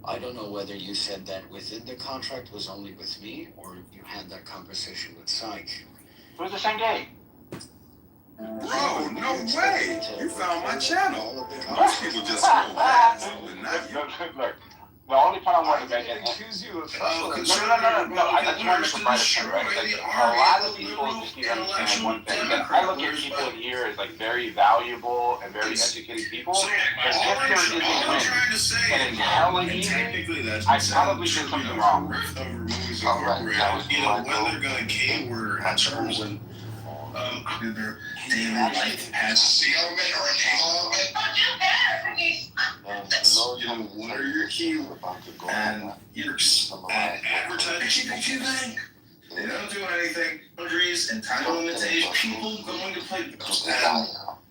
I don't know whether you said that within the contract was only with me, or you had that conversation with Psych. It was the same day. Bro, no way! You found my channel. Most people just scroll past, but not you. Look, the only point I wanted to make is... accuse you of No, I just want to provide a point, right? Like, a lot of people just need to understand one thing. That I look at people in here as, like, very valuable and very educated people. And if there is a win, and it's hella easy, I probably did something wrong. Whether gonna K-word in terms of their life has to see what are your keywords and advertising anything. They don't do anything. Boundaries and time limitations. People going to play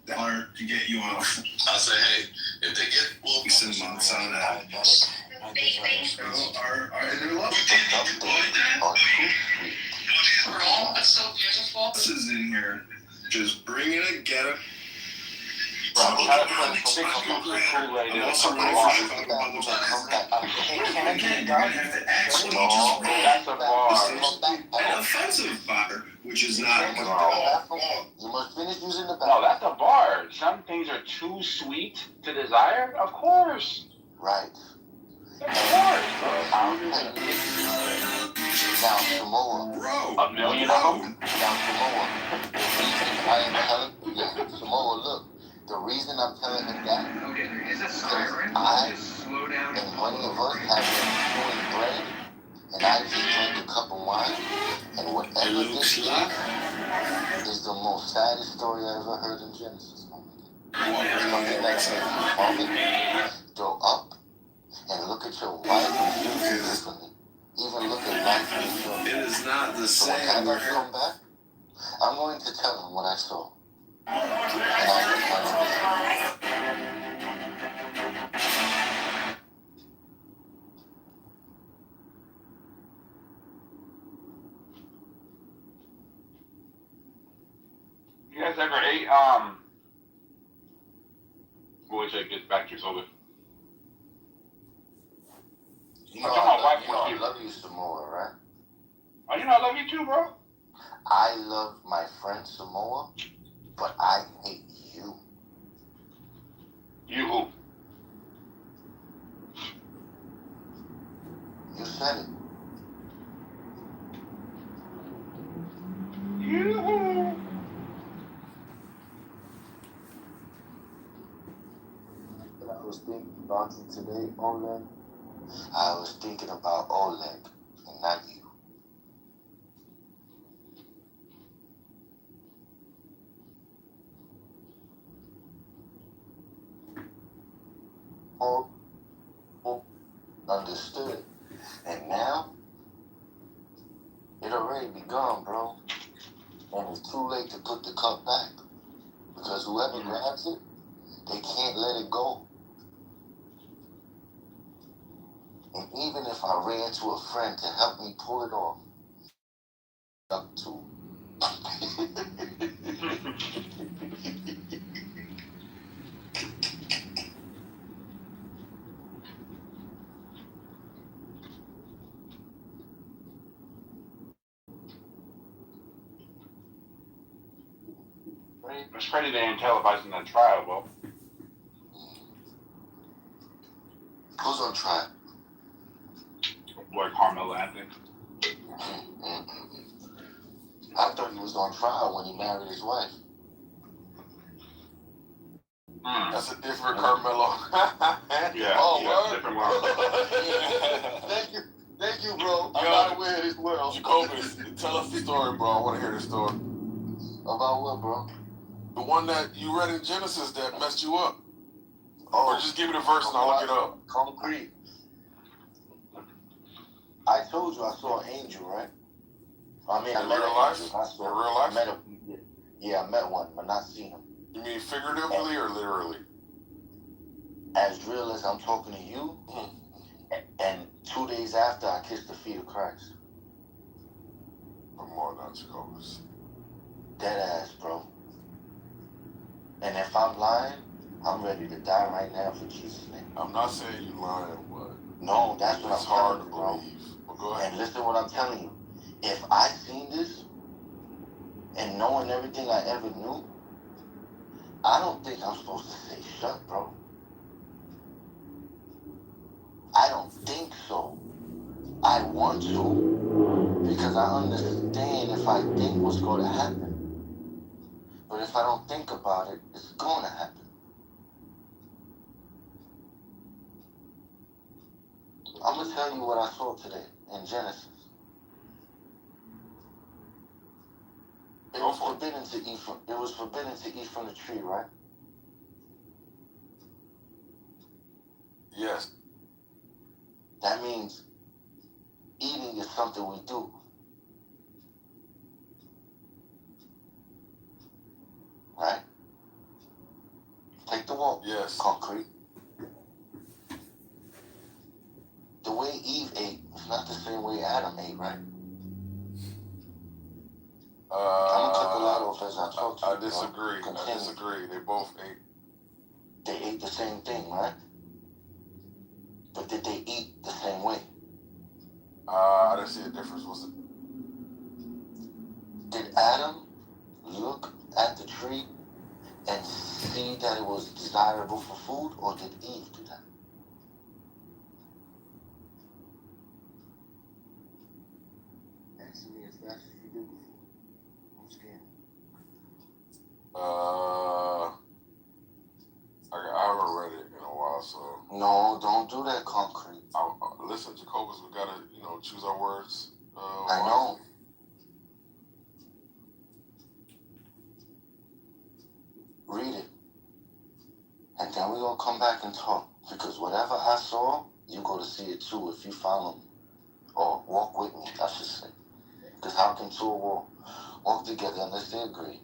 dollar to get you off. I'll say, hey, if they get send months on that. my desire speaks. That's so beautiful. This is in here. Just bringing it, get it. Bro, try to put some Kool-Aid in a cup of water. It can be done. That's a bar. An offensive bar, which is not. You must finish using the No, that's a bar. Some things are too sweet to desire. Of course. Right. Of course. Now, Samoa. Bro. A million of them? Now, Samoa. The reason I am telling Samoa, look. The reason I'm telling him that is because I and many of us have been doing bread, and I just drink a cup of wine, and whatever this is the most saddest story I ever heard in Genesis. Something that says you vomit, go up, and look at your wife and children differently. Even look at life and It is not the so when same. I come back, I'm going to tell him what I saw. And I just want to You guys ever ate, which I get back to Kitover. You know, I love you, Samoa, right? Oh, you know, I love you too, bro. I love my friend Samoa, but I hate you. You who? You said it. You who? I was thinking about you today, Oleg. I was thinking about Oleg and not you. Understood. And now, it already begun, bro. And it's too late to put the cup back. Because whoever grabs it, they can't let it go. And even if I ran to a friend to help me pull it off, up to. It's crazy they ain't televising that trial, bro. Who's on trial? Boy, Carmelo Anthony. I thought he was on trial when he married his wife. That's a different Carmelo. Yeah. Oh, yeah, different one. Thank you, bro. I'm Yo, not aware of this world. Jacobus, tell us the story, bro. I want to hear the story. About what, bro? The one that you read in Genesis that messed you up. Oh, Or just give me the verse and I'll look it up. Concrete. I told you I saw an angel, right? I mean, I In met real an life? angel. I saw, In real life? I met a, yeah, I met one, but not seen him. You mean figuratively or literally? As real as I'm talking to you, and 2 days after I kissed the feet of Christ. Come on now, Jacobus. Dead ass, bro. And if I'm lying, I'm ready to die right now for Jesus' name. I'm not saying you lying, but No, that's what it's I'm hard telling to you, bro. believe. But go ahead. And listen what I'm telling you. If I seen this, and knowing everything I ever knew, I don't think I'm supposed to say shut, bro. I don't think so. I want to, because I understand if I think what's going to happen. But if I don't think about it, it's going to happen. I'm going to tell you what I saw today in Genesis. It was forbidden to eat from. It was forbidden to eat from the tree, right? Yes. That means eating is something we do. Right? Take the walk. Yes. Concrete. ate, right? I'm gonna cut the light off as I talk to you. I disagree. I disagree. They both ate. They ate the same thing, right? But did they eat the same way? I didn't see a difference. Was it? Did Adam look at the tree and see that it was desirable for food, or did Eve do that? Answer me as fast as you did before. I'm scared. I haven't read it in a while, so. No, don't do that, concrete. Listen, Jacobus, we gotta, choose our words. I know. Read it. And then we're gonna come back and talk. Because whatever I saw, you go to see it too if you follow me. Or walk with me, I should say. Because how can two walk together unless they agree?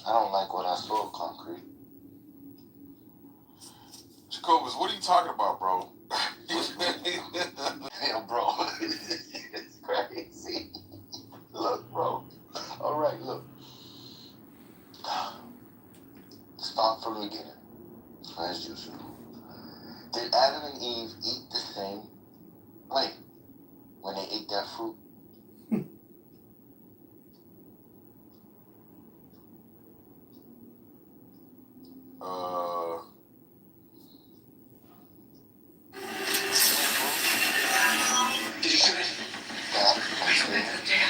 I don't like what I saw, concrete. Jacobus, what are you talking about, bro? Hell, bro. It's crazy. Look, bro. All right, look. Start from the beginning, as usual. Did Adam and Eve eat the same way when they ate that fruit? Did you shoot it? Yeah.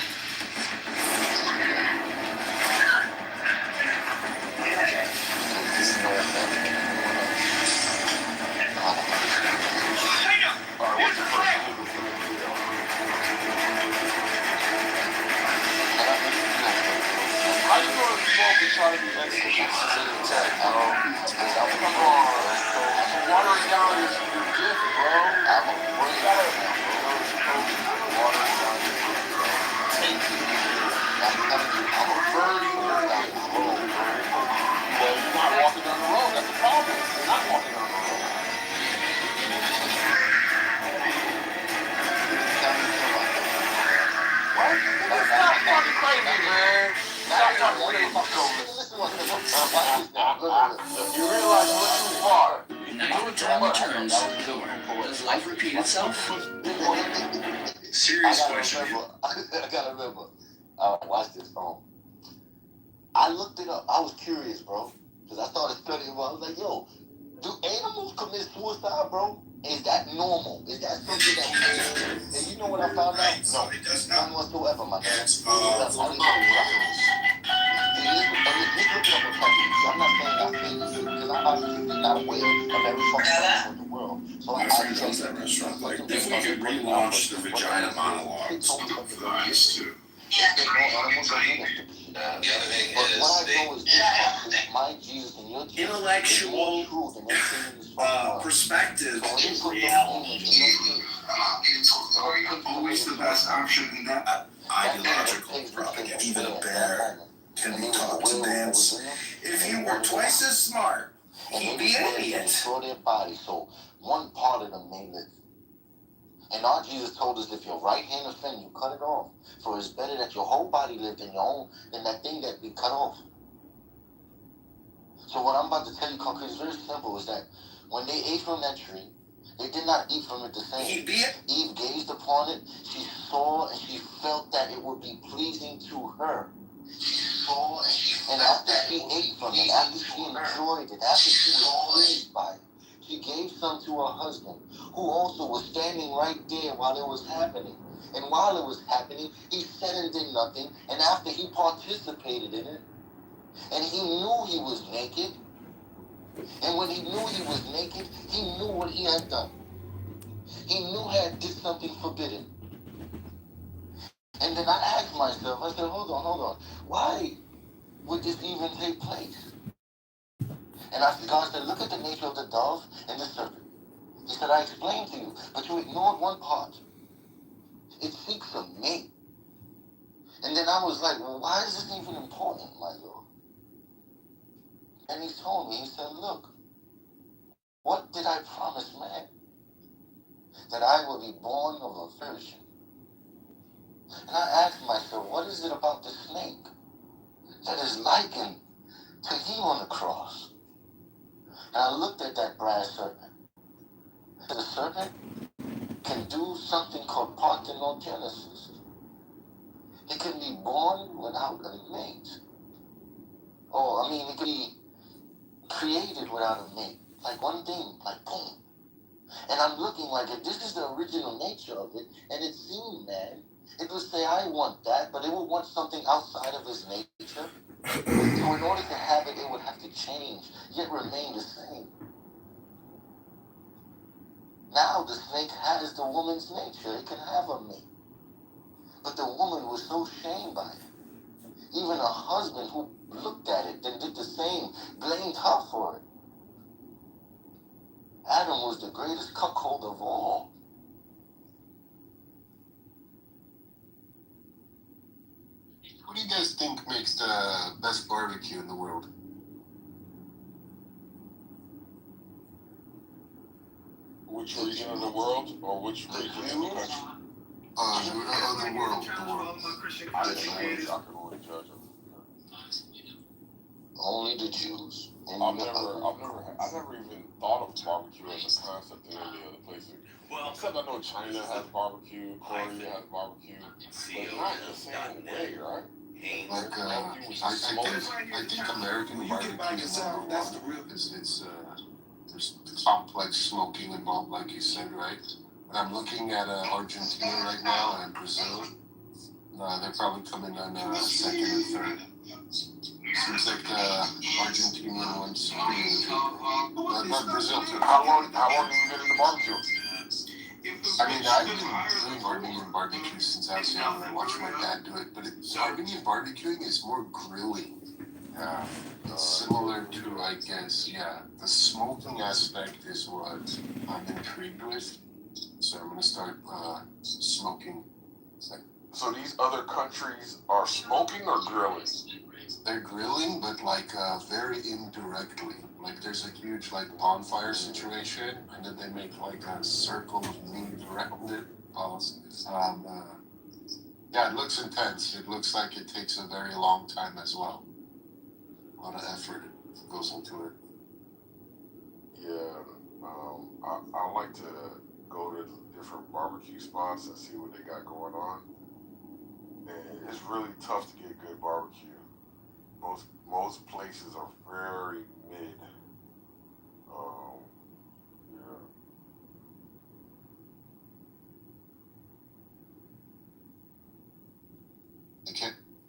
I just want to smoke and try to be extra consistent, bro. Come on. Watering down your gift, bro. I'm a You gotta water down your gift, bro. Take it. I'm a birdie your gift, bro. Well, you're not walking down the road. That's the problem. You're not walking down the road. What? Stop talking crazy, man. Stop talking crazy, You realize you went too far. Now the time returns. Does life repeat itself? Serious question. I gotta remember. Watch this. I looked it up. I was curious, bro. Because I started studying. I was like, yo, do animals commit suicide, bro? Is that normal? Is that something that we do? And you know what I found out? No, none whatsoever, my man. Just look it up on I'm not saying I say this because I'm obviously not aware of every fucking person in the world. So My friend owns that restaurant. Like, if we could relaunch the vagina monologues for the eyes too. The other thing is my Jesus and your Jesus intellectual perspective is reality. Are always the best option in that ideological propaganda. Even a bear can be taught to dance. If he were twice as smart, he'd be an idiot. Their body, so one part of them may live. And our Jesus told us, if your right hand offend you, cut it off. For it's better that your whole body live than that thing that be cut off. So what I'm about to tell you, concrete, is very simple, is that when they ate from that tree, they did not eat from it the same. Eve gazed upon it, she saw and she felt that it would be pleasing to her. And after she ate from it, after she enjoyed it, after she was pleased by it, she gave some to her husband, who also was standing right there while it was happening. And while it was happening, he said and did nothing. And after he participated in it, and he knew he was naked, and when he knew he was naked, he knew what he had done. He knew he had did something forbidden. And then I asked myself, I said, hold on. Why would this even take place? And God said, look at the nature of the dove and the serpent. He said, I explained to you, but you ignored one part. It seeks a mate. And then I was like, well, why is this even important, my Lord? And he told me, he said, look, What did I promise man? That I will be born of a virgin. And I asked myself, what is it about the snake that is likened to him on the cross? And I looked at that brass serpent. The serpent can do something called parthenogenesis. It can be born without a mate. It can be created without a mate. Like one thing, like boom. And I'm looking like if this is the original nature of it, and it's seen man, it would say, I want that, but it would want something outside of its nature. So in order to have it, it would have to change, yet remain the same. Now the snake has the woman's nature. It can have a mate. But the woman was so shamed by it. Even a husband who looked at it and did the same blamed her for it. Adam was the greatest cuckold of all. What do you guys think makes the best barbecue in the world? Which region of the world, or which region in the country? The world. I can only judge them. Only the Jews. I've never even thought of barbecue as a concept in any other places. Except I know China has barbecue, Korea has barbecue, but not the same way, right? I think American barbecue is number one. It's there's complex smoking involved, like you said, right? And I'm looking at Argentina right now and Brazil. They're probably coming on second and third. Seems like the Argentinian one's pretty legit. Brazil too. How long have you been in the barbecue? I've been doing Armenian barbecue since I was young, and I watched my dad do it. But Armenian barbecuing is more grilling. Similar to, I guess, the smoking aspect is what I'm intrigued with. So I'm gonna start smoking. So these other countries are smoking or grilling? They're grilling, but very indirectly. Like there's a huge bonfire situation, and then they make a circle of meat around it. It looks intense. It looks like it takes a very long time as well. A lot of effort goes into it. Yeah, I like to go to different barbecue spots and see what they got going on. And it's really tough to get good barbecue. Most places are very mid.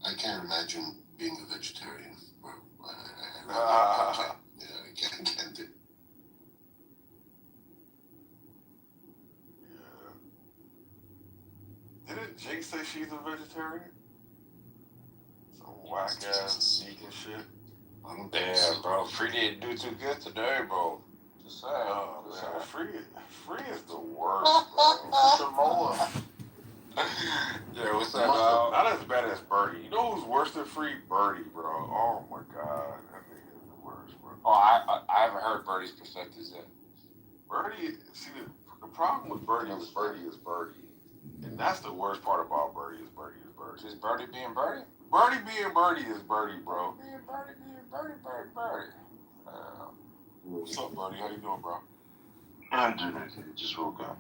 I can't imagine being a vegetarian. I can't do. Yeah. Didn't Jake say she's a vegetarian? Some whack ass vegan shit. Damn, bro. Free didn't do too good today, bro. Just saying. Oh, man. Free is the worst, bro. Samoa. Yeah, what's up, dog? Not as bad as Birdie. You know who's worse than Free? Birdie, bro. Oh my god, that nigga is the worst, bro. Oh, I haven't heard Birdie's perspectives yet. Birdie, see the problem with Birdie is Birdie is Birdie, and that's the worst part about Birdie is Birdie is Birdie. Is Birdie being Birdie? Birdie being Birdie is Birdie, bro. Being Birdie. What's up, Birdie? How you doing, bro? I'm doing okay. Just woke up.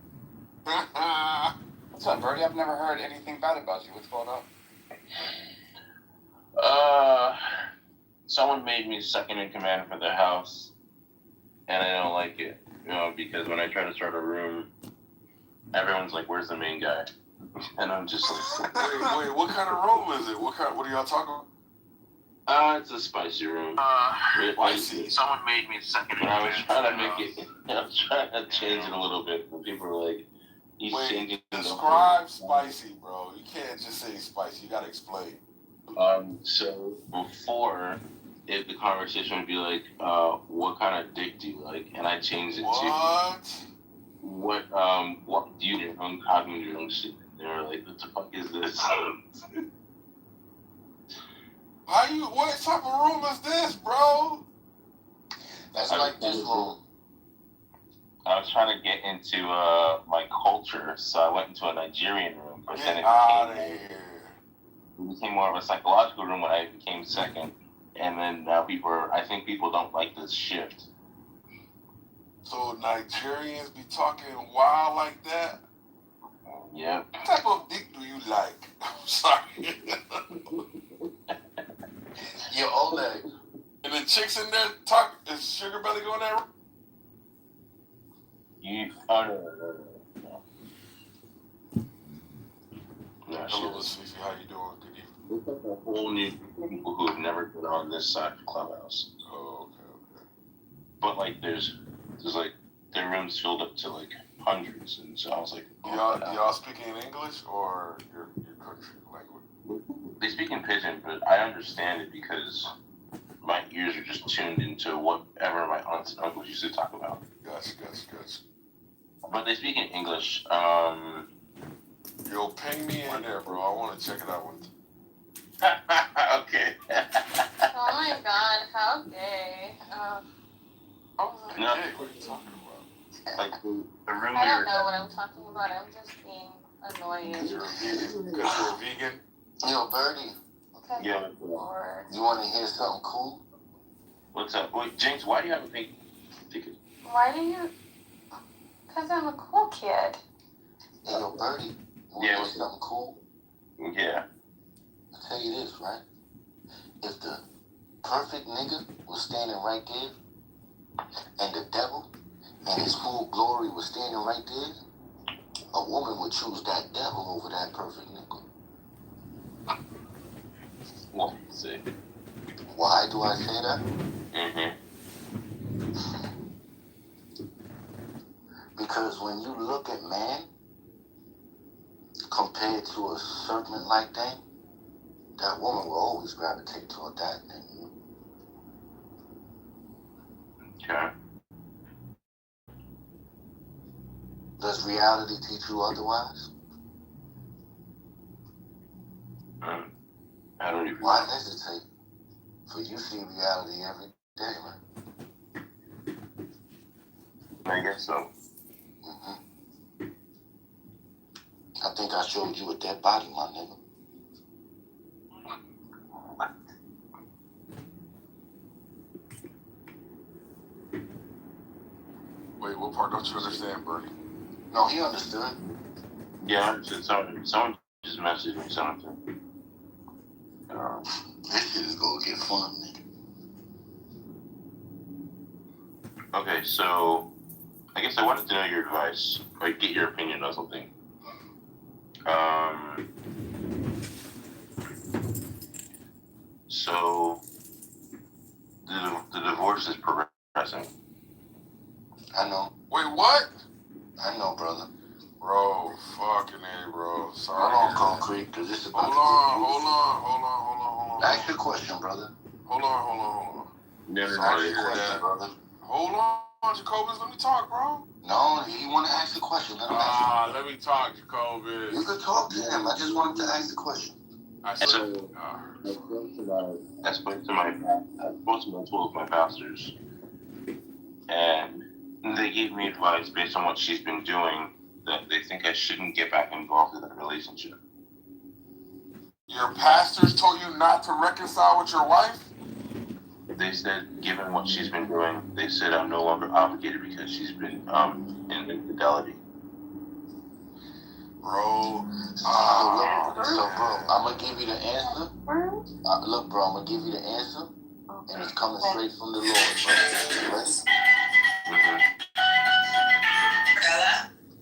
What's up, Birdie? I've never heard anything bad about you. What's going on? Someone made me second in command for their house, and I don't like it. Because when I try to start a room, everyone's like, "Where's the main guy?" And I'm just like, "Wait, what kind of room is it? What are y'all talking about?" It's a spicy room. Spicy. Someone made me second in command. I was trying to make it. I was trying to change it a little bit, but people were like, describe spicy, bro. You can't just say spicy. You gotta explain. So before, if the conversation would be like, what kind of dick do you like? And I changed it to what do you do? How do you do shit? They were like, what the fuck is this? What type of room is this, bro? That's like this room. I was trying to get into my culture, so I went into a Nigerian room, but then it became more of a psychological room when I became second. And then now I think people don't like this shift. So Nigerians be talking wild like that? Yeah. What type of dick do you like? I'm sorry. Yo, Oleg. And the chicks in there talk, is Sugar Belly going there? No, hello, Miss Fifi, how you doing? Good evening. There's like a whole new people who have never been on this side of Clubhouse. Oh, okay. But like there's like their rooms filled up to like hundreds, and so I was like, y'all speaking in English or your country language? They speak in Pidgin, but I understand it because my ears are just tuned into whatever my aunts and uncles used to talk about. Gotcha. But they speak in English. Yo, ping me in there, bro. I want to check it out with you. Okay. Oh my god, how gay. How is that No. gay? What are you talking about? Like the room I don't know what I'm talking about. I'm just being annoying. Because you're a vegan? Yo, Birdie. Okay. Yeah. Lord. You want to hear something cool? What's up? Wait, James, why do you have a pink ticket? Why do you... Because I'm a cool kid. Hey, yo, Birdie. You want to hear something cool? Yeah. I'll tell you this, right? If the perfect nigga was standing right there, and the devil and his full glory was standing right there, a woman would choose that devil over that perfect nigga. Well, see. Why do I say that? Because when you look at man compared to a serpent-like thing, that woman will always gravitate toward that thing. Okay. Does reality teach you otherwise? I don't even. Why hesitate? For you see reality every day, man. I guess so. I think I showed you a dead body, my nigga. Wait, what part don't you understand, Bernie? No, he understood. Yeah, I understood. Someone just messaged me something. This shit is gonna get fun, nigga. Okay, so I guess I wanted to know your advice, like get your opinion on something. So the divorce is progressing. I know. Wait, what? I know, brother. Bro, fucking A, bro. Sorry. Hold on, Concrete, because this is about Hold on. Ask your question, brother. Hold on. No, Sorry, your question, brother. Hold on, Jacobus, let me talk, bro. No, if you want to ask the question, let him ask. Let me talk, Jacobus. You can talk to him. I just want him to ask the question. I spoke to two of my pastors, and they gave me advice based on what she's been doing that they think I shouldn't get back involved in that relationship. Your pastors told you not to reconcile with your wife? They said, given what she's been doing, they said I'm no longer obligated because she's been in infidelity. Bro, so bro, I'm gonna give you the answer. Look, bro, I'm gonna give you the answer, and it's coming straight from the Lord, bro. You ready?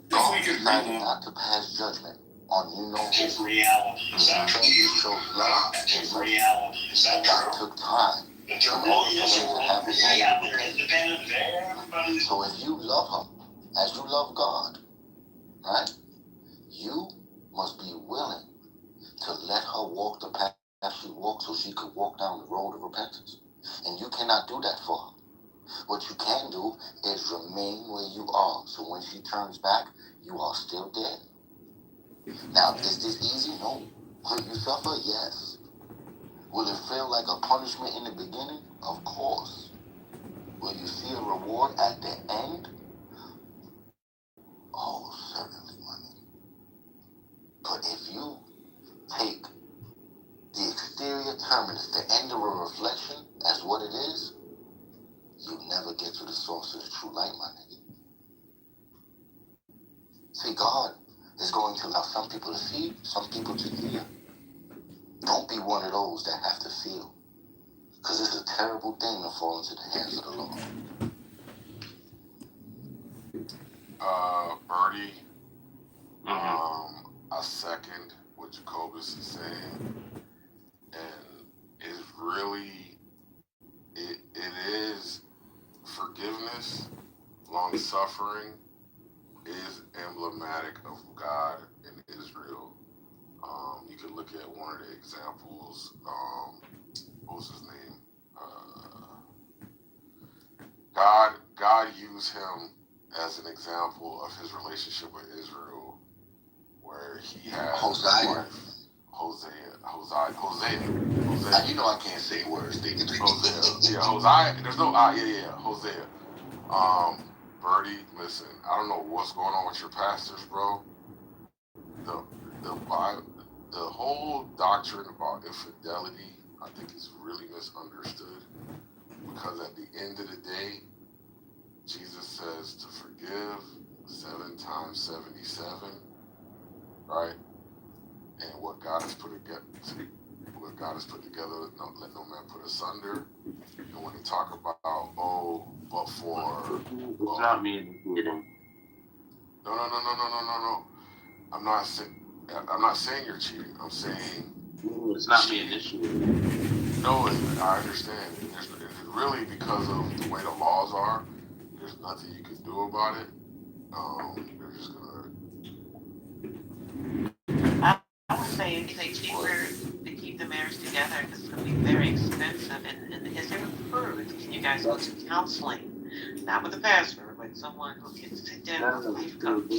God decided not to pass judgment on you know who. He showed love and mercy, and God took time in order for him to have a moment. So if you love him as you love God, right? You must be willing to let her walk the path she walked so she could walk down the road of repentance. And you cannot do that for her. What you can do is remain where you are. So when she turns back, you are still dead. Now, is this easy? No. Will you suffer? Yes. Will it feel like a punishment in the beginning? Of course. Will you see a reward at the end? determines the end of a reflection as what it is, you'll never get to the source of the true light, my nigga. See, God is going to allow some people to see, some people to hear. Don't be one of those that have to feel. Because it's a terrible thing to fall into the hands of the Lord. Birdie, I second what Jacobus is saying. And it's really, it is forgiveness, long suffering is emblematic of God in Israel. You can look at one of the examples. What was his name? God used him as an example of his relationship with Israel, where he had Hosea. Hosea. You know I can't say words. Hosea. Yeah, Hosea. There's no Hosea. Birdie, listen, I don't know what's going on with your pastors, bro. The Bible, the whole doctrine about infidelity, I think is really misunderstood. Because at the end of the day, Jesus says to forgive 7 times 77, right? And what God has put together, let no man put asunder. And when they talk about, but for... It's not me initiating. No. I'm not saying you're cheating. I'm saying... It's not me initiating. No, I understand. It's really because of the way the laws are. There's nothing you can do about it. They're just gonna... I would say anything cheaper to keep the marriage together because it's going to be very expensive. And is there approved? You guys go to counseling, not with a pastor, but someone who can sit down with a life coach.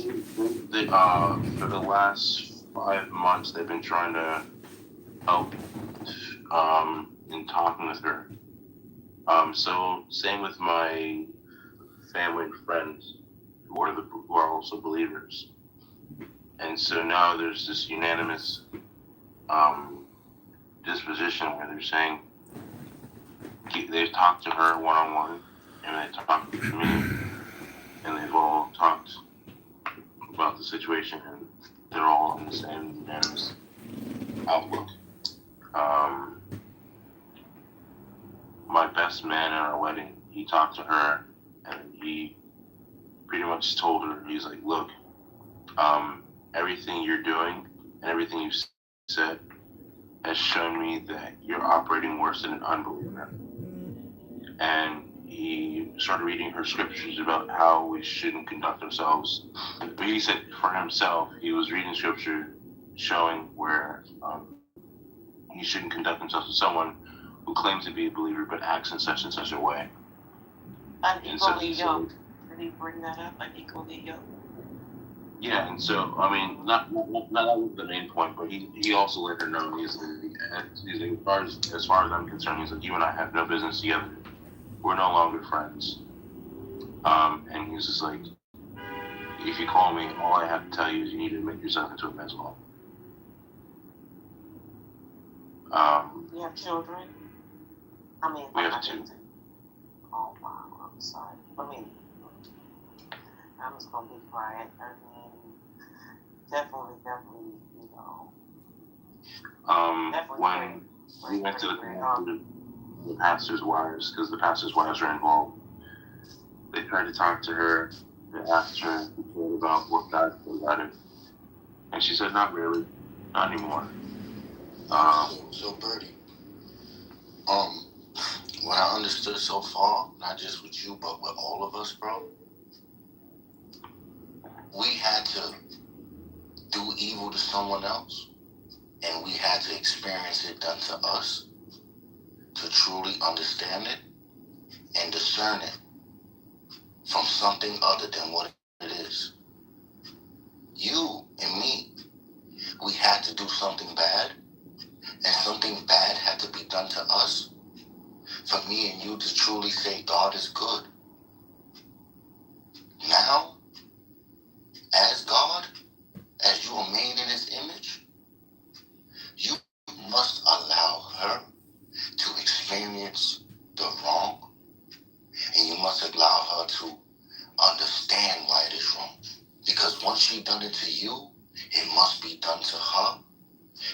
For the last 5 months, they've been trying to help in talking with her. So same with my family and friends who are also believers. And so now there's this unanimous disposition where they're saying they've talked to her one-on-one, and they talked to me, and they've all talked about the situation, and they're all in the same unanimous outlook. My best man at our wedding, he talked to her, and he pretty much told her, he's like, look, everything you're doing and everything you've said has shown me that you're operating worse than an unbeliever. And he started reading her scriptures about how we shouldn't conduct ourselves. But he said for himself, he was reading scripture showing where he shouldn't conduct himself with someone who claims to be a believer but acts in such and such a way. Unequally yoked. Did he bring that up? Unequally yoked. Yeah, and so I mean, not that was the main point, but he also let her know he's like, as far as I'm concerned, he's like, you and I have no business together. We're no longer friends. And he's just like, if you call me, all I have to tell you is you need to make yourself into a mezz hall. You have children? I mean, we have 2. Oh wow, I'm sorry. I mean, I'm just gonna be quiet. I mean, definitely, you know. When we went to the pastor's wives, because the pastor's wives are involved, they tried to talk to her. They asked her about what God said about it, and she said, "Not really, not anymore." So Birdie, what I understood so far, not just with you, but with all of us, bro, we had to do evil to someone else, and we had to experience it done to us to truly understand it and discern it from something other than what it is. You and me, we had to do something bad, and something bad had to be done to us for me and you to truly say God is good. Now, as God, as you are made in His image, you must allow her she done it to you, it must be done to her.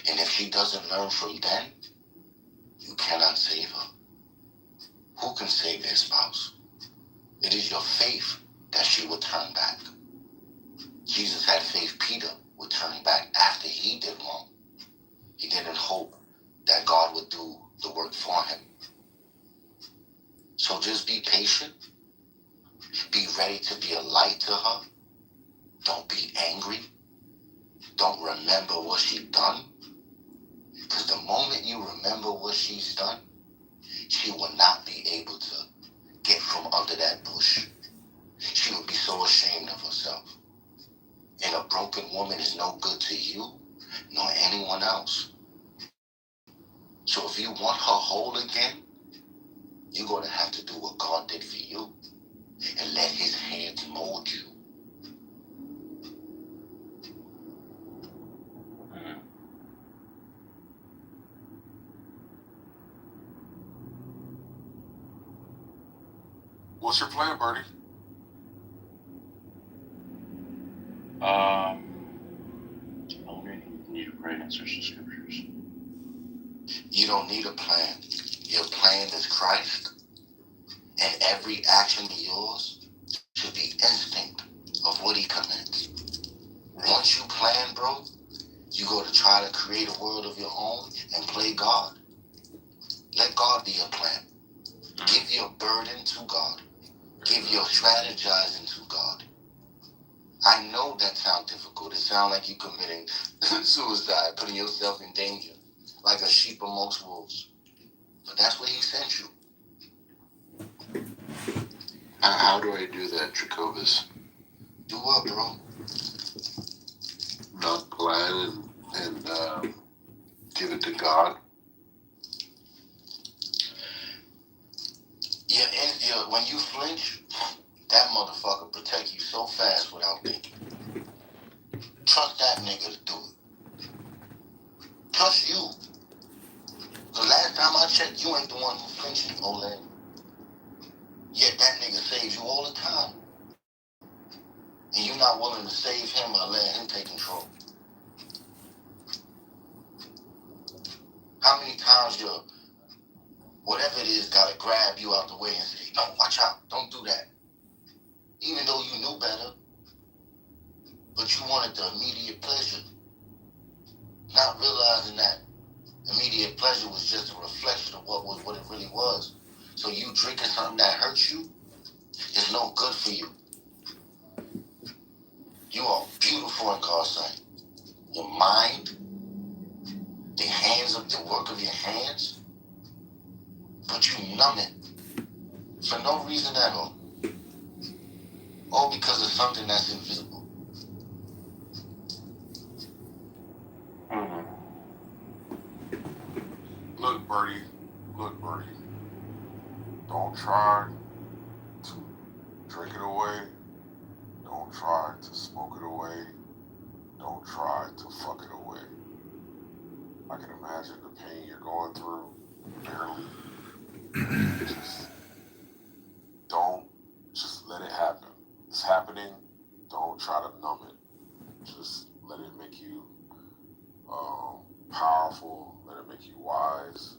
And if she doesn't learn from then, you cannot save her. Who can save their spouse? It is your faith that she would turn back. Jesus had faith Peter would turn back after he did wrong. He didn't hope that God would do the work for him. So just be patient. Be ready to be a light to her. Don't be angry. Don't remember what she done. Because the moment you remember what she's done, she will not be able to get from under that bush. She would be so ashamed of herself. And a broken woman is no good to you, nor anyone else. So if you want her whole again, you're going to have to do what God did for you and let his hands mold you. What's your plan, Bertie? I need to pray and search the scriptures. You don't need a plan. Your plan is Christ, and every action of yours should be instinct of what he commands. Once you plan, bro, you go to try to create a world of your own and play God. Let God be your plan. Give your burden to God. Give your strategizing to God. I know that sounds difficult. It sounds like you're committing suicide, putting yourself in danger, like a sheep amongst wolves. But that's where he sent you. How do I do that, Jacobus? Do what, bro? Not plan and give it to God? When you flinch, that motherfucker protect you so fast without thinking. Trust that nigga to do it. Trust you. Cause last time I checked, you ain't the one who flinching, Oled. Yet that nigga saves you all the time. And you're not willing to save him or let him take control. How many times your whatever it is gotta grab you out the way and say, no, watch out, don't do that. Even though you knew better, but you wanted the immediate pleasure. Not realizing that immediate pleasure was just a reflection of what it really was. So you drinking something that hurts you is no good for you. You are beautiful in God's sight. Your mind, the hands of the work of your hands, but you numb it for no reason at all. All because of something that's invisible. Look, Bertie. Don't try to drink it away. Don't try to smoke it away. Don't try to fuck it away. I can imagine the pain you're going through. Barely. Just let it happen. It's happening. Don't try to numb it. Just let it make you powerful. Let it make you wise.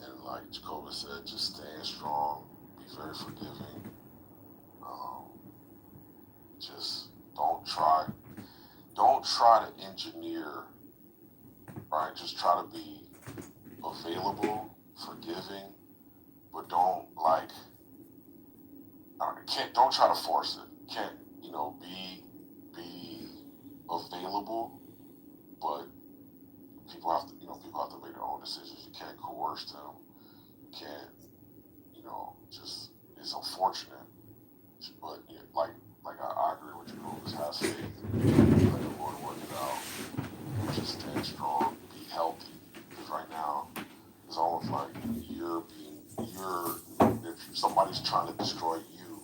And like Jacoba said, just stand strong. Be very forgiving. Just don't try to engineer, right? Just try to be available, forgiving, but don't don't try to force it. Can't, be available, but people have to make their own decisions. You can't coerce them. You can't, just, it's unfortunate, but I agree with you. Just have faith. Let the Lord work it out. Just stand strong. Be healthy. Because right now, it's almost like somebody's trying to destroy you,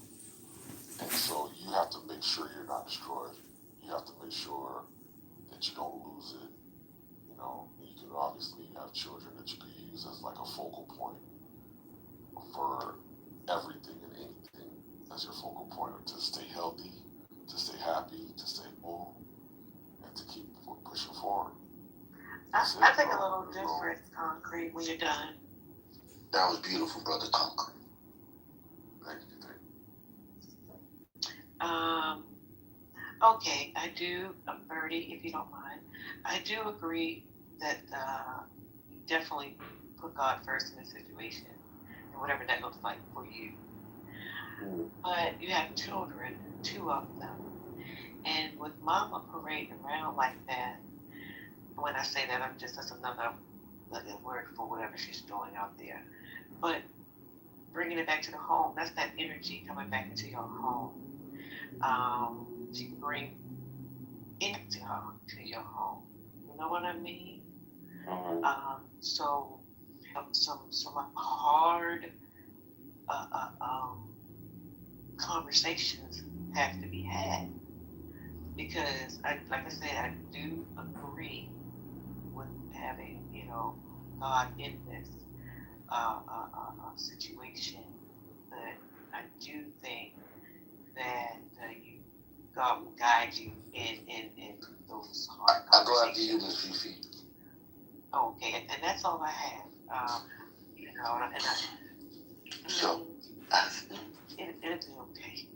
and so you have to make sure you're not destroyed. You have to make sure that you don't lose it. You can obviously have children that you can use as like a focal point for everything and anything as your focal point to stay healthy, to stay happy, to stay it. I think a little different, Concrete, when you're done. That was beautiful, Brother Concrete. Thank you. Okay, I do, Birdie, if you don't mind, I do agree that you definitely put God first in the situation, and whatever that looks like for you. But you have children, 2 of them, and with Mama parading around like that, when I say that, that's another word for whatever she's doing out there. But bringing it back to the home, that's that energy coming back into your home. She can bring into her to your home. You know what I mean? So some hard conversations have to be had, because like I said, I do agree with having God in this situation, but I do think that God will guide you in those hard I'll go after conversations. you, Miss Fifi. Okay, and that's all I have. So, it'll be okay.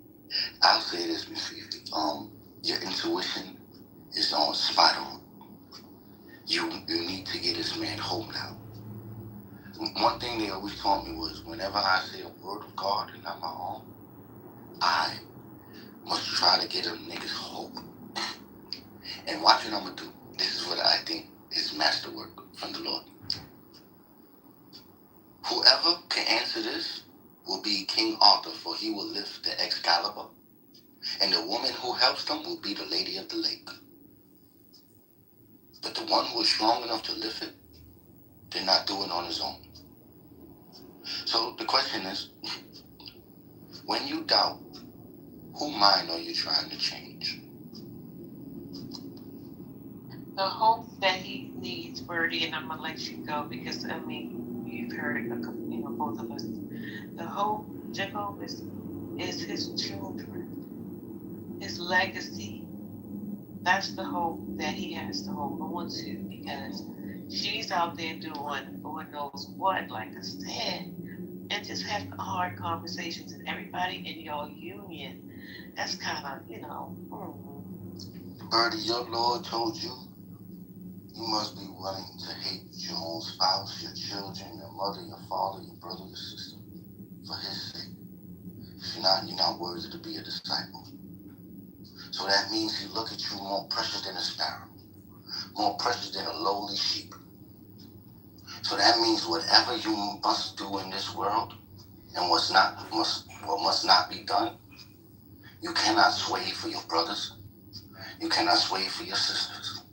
I'll say this, Miss Fifi. Your intuition is on spot on. You need to get this man home now. One thing they always taught me was, whenever I say a word of God and not my own, I must try to get them niggas hope. And watch what I'm gonna do. This is what I think is masterwork from the Lord. Whoever can answer this will be King Arthur, for he will lift the Excalibur, and the woman who helps them will be the Lady of the Lake. But the one who is strong enough to lift it did not do it on his own. So the question is, when you doubt, whose mind are you trying to change? The hope that he needs, Birdie, and I'm gonna let you go because you've heard it, both of us. The hope, Jacob, is his children, his legacy. That's the hope that he has to hold on to, because she's out there doing Lord knows what, like I said, and just having hard conversations, and everybody in your union. That's kind of, Birdie, your Lord told you you must be willing to hate your own spouse, your children, your mother, your father, your brother, your sister, for his sake. If you're not worthy to be a disciple. So that means he look at you more precious than a sparrow, more precious than a lowly sheep. So that means whatever you must do in this world, and what must not be done, you cannot sway for your brothers, you cannot sway for your sisters,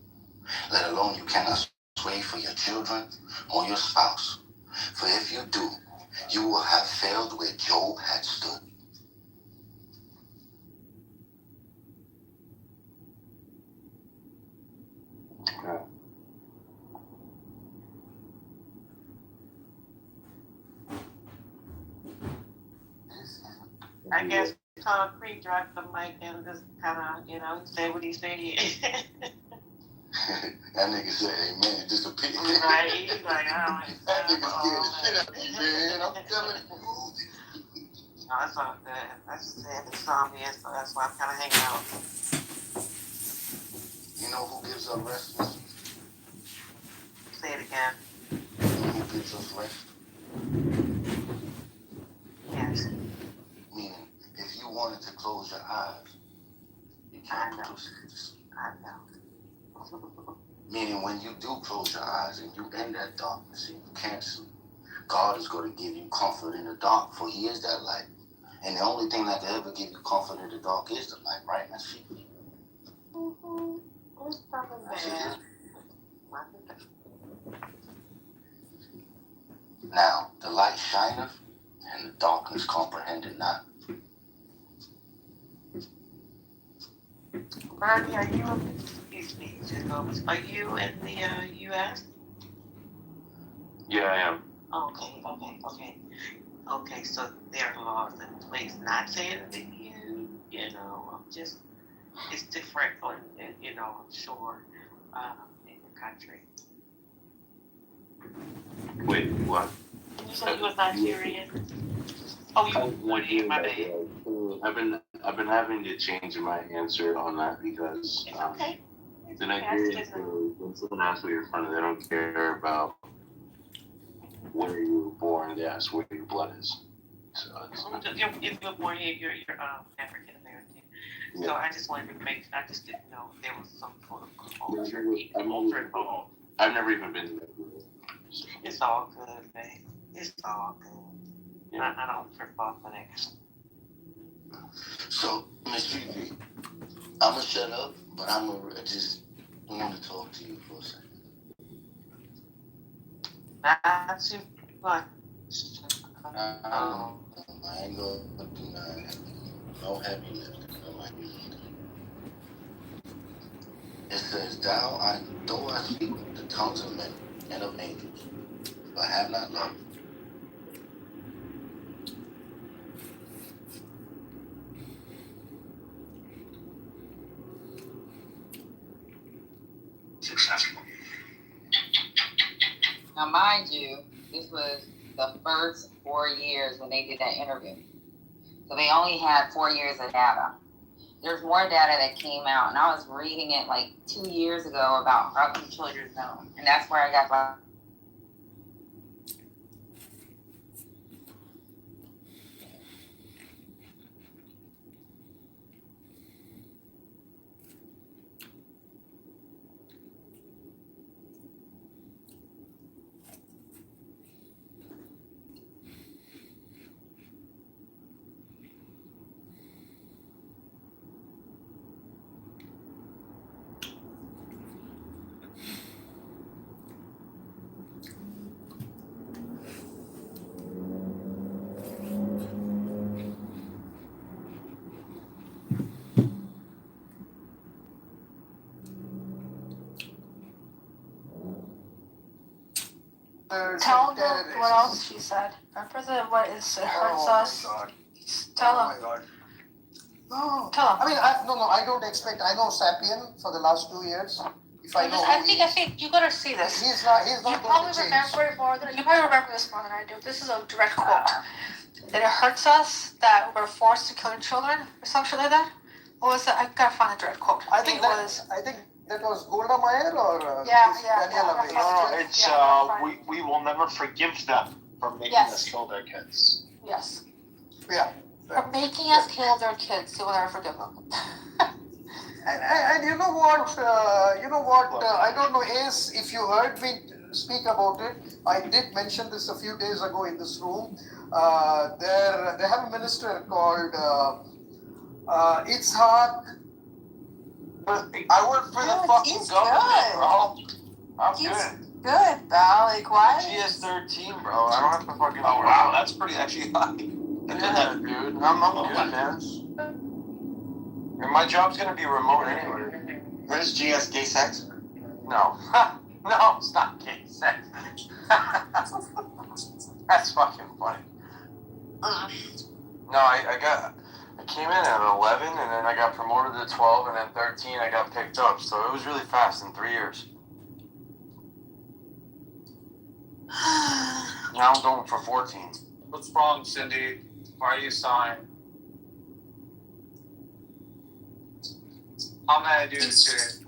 let alone you cannot sway for your children or your spouse. For if you do, you will have failed where Job had stood. Okay. I guess Concrete dropped the mic and just kind of, say what he said. That nigga said amen, disappeared. Right, he's like, oh, that nigga scared the shit out of me, man. I'm telling you. No, that's all good. I just had insomnia, so that's why I'm kind of hanging out. You know who gives us rest, Miss? Say it again. Who gives us rest? Yes. Meaning, if you wanted to close your eyes, you can't produce it. I know. Meaning, when you do close your eyes and you in that darkness and you can't sleep, God is going to give you comfort in the dark, for he is that light. And the only thing that can ever give you comfort in the dark is the light, right, Miss Fifi? It's something bad. Now, the light shineth, and the darkness comprehended not. Bernie, are you in the U.S.? Yeah, I am. Okay, so there are laws in place. Not saying that it's different on, I'm sure, in the country. Wait, what? You said you was Nigerian. Oh, you What was my bad. I've been having to change my answer on that because It's okay. the Nigerians, when someone asks where you're from, they don't care about where you were born. They ask where your blood is. So it's If you're born here, you're African American. So I just wanted to make. I just didn't know there was some sort of culture involved. I've never even been there. So. It's all good, babe. It's all good. Yeah. I don't trip off of that. So, Miss Gigi, I'm gonna shut up, but I just want to talk to you for a second. Not too much. I ain't gonna do nothing. No heavy lifting. No heavy lifting. It says, though I speak the tongues of men and of angels, but have not love. Successful. Now, mind you, this was the first 4 years when they did that interview. So they only had 4 years of data. There's more data that came out, and I was reading it like 2 years ago about Harlem Children's Zone, and that's where I got my. Tell them what else she said. President, what is it hurts us? Tell them. No, Tell them. I mean, I don't expect. I know Sapien for the last 2 years. If I know, I think you gotta see this. He's not You going probably to change. remember it more than you probably remember this more than I do. This is a direct quote. That it hurts us that we're forced to kill children or something like that. What was it? I gotta find the direct quote. I think that was Golda Meir or Daniela Weiss. No, it's we will never forgive them for making us kill their kids. Yes. Yeah. For making us kill their kids, they will never forgive them. And you know what? I don't know, Ace, if you heard me speak about it. I did mention this a few days ago in this room. They have a minister called Itzhak. I work for the fucking government, bro. I'm Good, pal. Like, why? GS13, bro. I don't have to fucking. Oh wow, that's pretty actually high. Yeah, dude. I'm good, man. And my job's gonna be remote anyway. What is GS gay sex? No. No, it's not gay sex. That's fucking funny. No, I came in at 11, and then I got promoted to 12, and then 13 I got picked up. So it was really fast in 3 years. Now I'm going for 14. What's wrong, Cindy? Why are you sighing? I'm gonna do this today.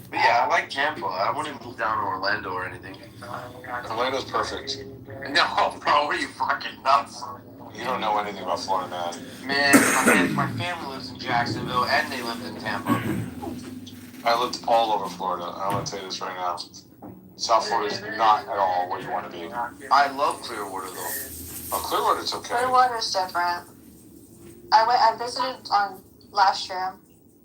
But yeah, I like Tampa. I wouldn't move down to Orlando or anything. Orlando's perfect. No, bro, are you fucking nuts? You don't know anything about Florida, man. Man, my family lives in Jacksonville, and they lived in Tampa. I lived all over Florida. I want to tell you this right now. South Florida is not at all where you want to be. I love Clearwater, though. Oh, Clearwater's okay. Clearwater's different. I visited on last year.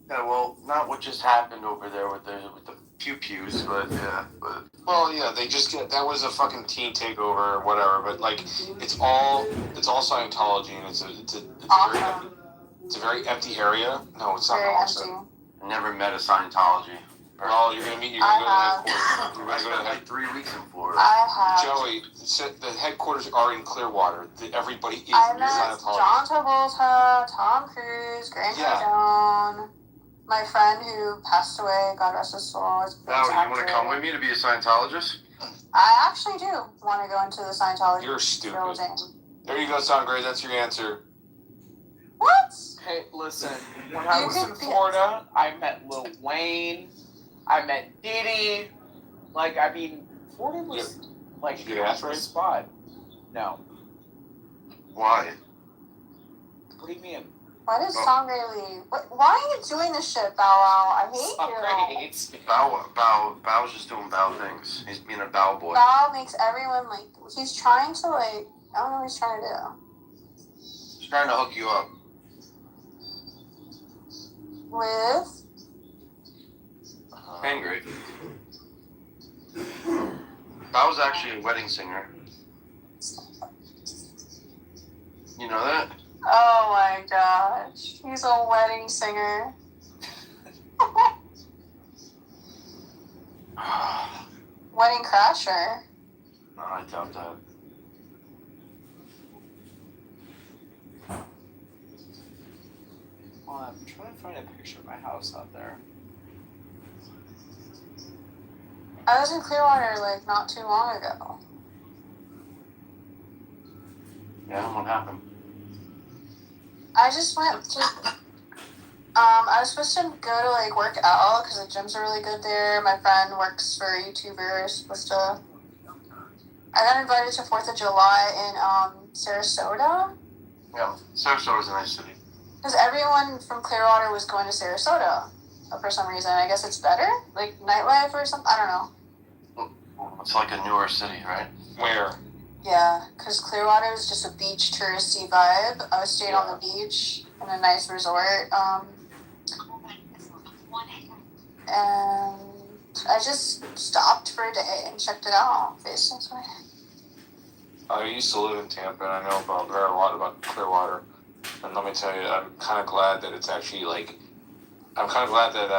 Yeah, well, not what just happened over there with the pew-pews, but yeah. Well, yeah, they just that was a fucking teen takeover or whatever. But like, it's all Scientology, and it's a very empty area. No, it's not awesome. Never met a Scientology. Well, you're gonna go to the headquarters. You're gonna go to like 3 weeks in Florida. I have. Joey, the headquarters are in Clearwater. Everybody is I met Scientology. John Travolta, Tom Cruise, Grant Cardone, my friend who passed away, God rest his soul, is Val, you want to come with me to be a Scientologist? I actually do want to go into the Scientology. You're stupid. building. There you go, Sangre. That's your answer. What? Hey, listen. When I was in Florida, I met Lil Wayne. I met Diddy. Like, I mean, Florida was like a spot. No. Why? What do you mean? Why does Sangre leave? Why are you doing this shit, Bow Wow? I hate Sangre you. hates me. Bow's just doing Bow things. He's being a Bow boy. Bow makes everyone like. He's trying to like. I don't know what he's trying to do. He's trying to hook you up. With. Angry. Bow's actually a wedding singer. You know that? Oh my gosh. He's a wedding singer. Wedding crasher. No, I doubt that. Well, I'm trying to find a picture of my house out there. I was in Clearwater like not too long ago. Yeah, what happened? I just went to. I was supposed to go to like work out because the gyms are really good there. My friend works for a YouTuber. Supposed to. I got invited to 4th of July in Sarasota. Yeah, Sarasota's a nice city. Because everyone from Clearwater was going to Sarasota for some reason. I guess it's better, like nightlife or something. I don't know. It's like a newer city, right? Where? Yeah, because Clearwater is just a beach touristy vibe. I was staying on the beach in a nice resort. And I just stopped for a day and checked it out, basically. I used to live in Tampa, and I know a lot about Clearwater. And let me tell you, I'm kind of glad that it's actually like. I'm kind of glad that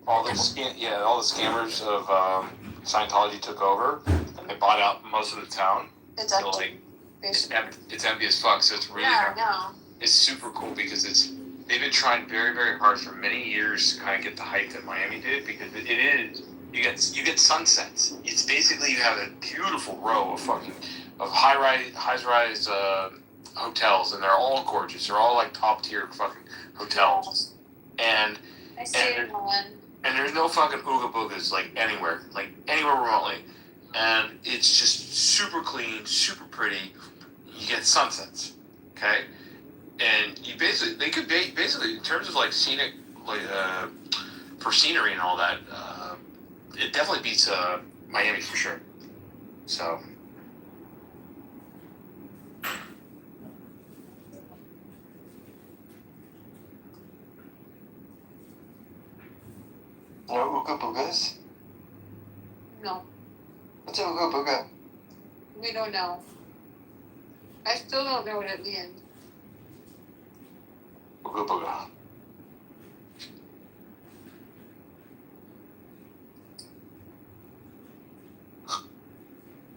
all the scammers of Scientology took over, and they bought out most of the town. It's empty. So, like, it's empty as fuck. So it's really it's super cool because they've been trying very, very hard for many years to kind of get the hype that Miami did, because it is you get sunsets. It's basically you have a beautiful row of high-rise hotels, and they're all gorgeous. They're all like top-tier fucking hotels, and I stayed in one. and there's no fucking ooga boogas like anywhere remotely, and it's just super clean, super pretty. You get sunsets, okay, and you they could basically in terms of like scenic, like for scenery and all that, it definitely beats Miami for sure. So. No Ooga Boogas? No, What's a Ooga Booga? we don't know. I still don't know what it means. Ooga booga.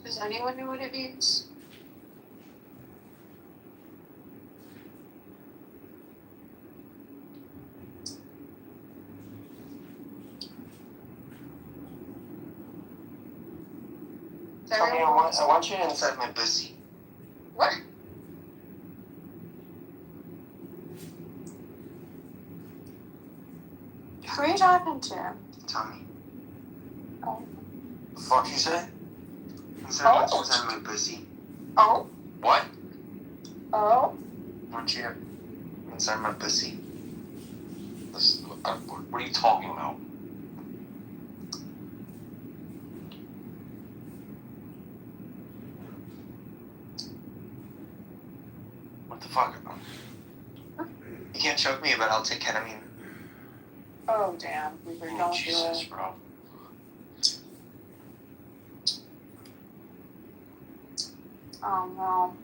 Does anyone know what it means? Tommy, I want you inside my pussy. What? Who are you talking to? Tommy. Oh. The fuck you say? Inside my pussy. Oh? What? Oh? I want you inside my pussy. What are you talking about? What the fuck? You can't choke me, but I'll take ketamine. Oh, damn. We were going Jesus, to it. bro. Oh, no.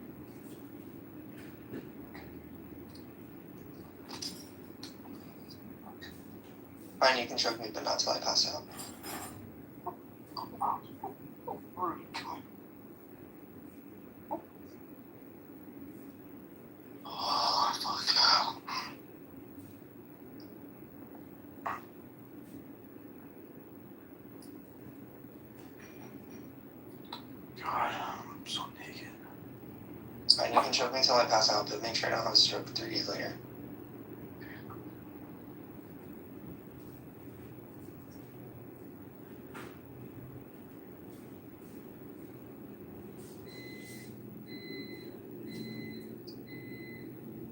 Fine, you can choke me, but not till I pass out. Oh, fuck. choke me until I pass out, but make sure I don't have a stroke 3 days later.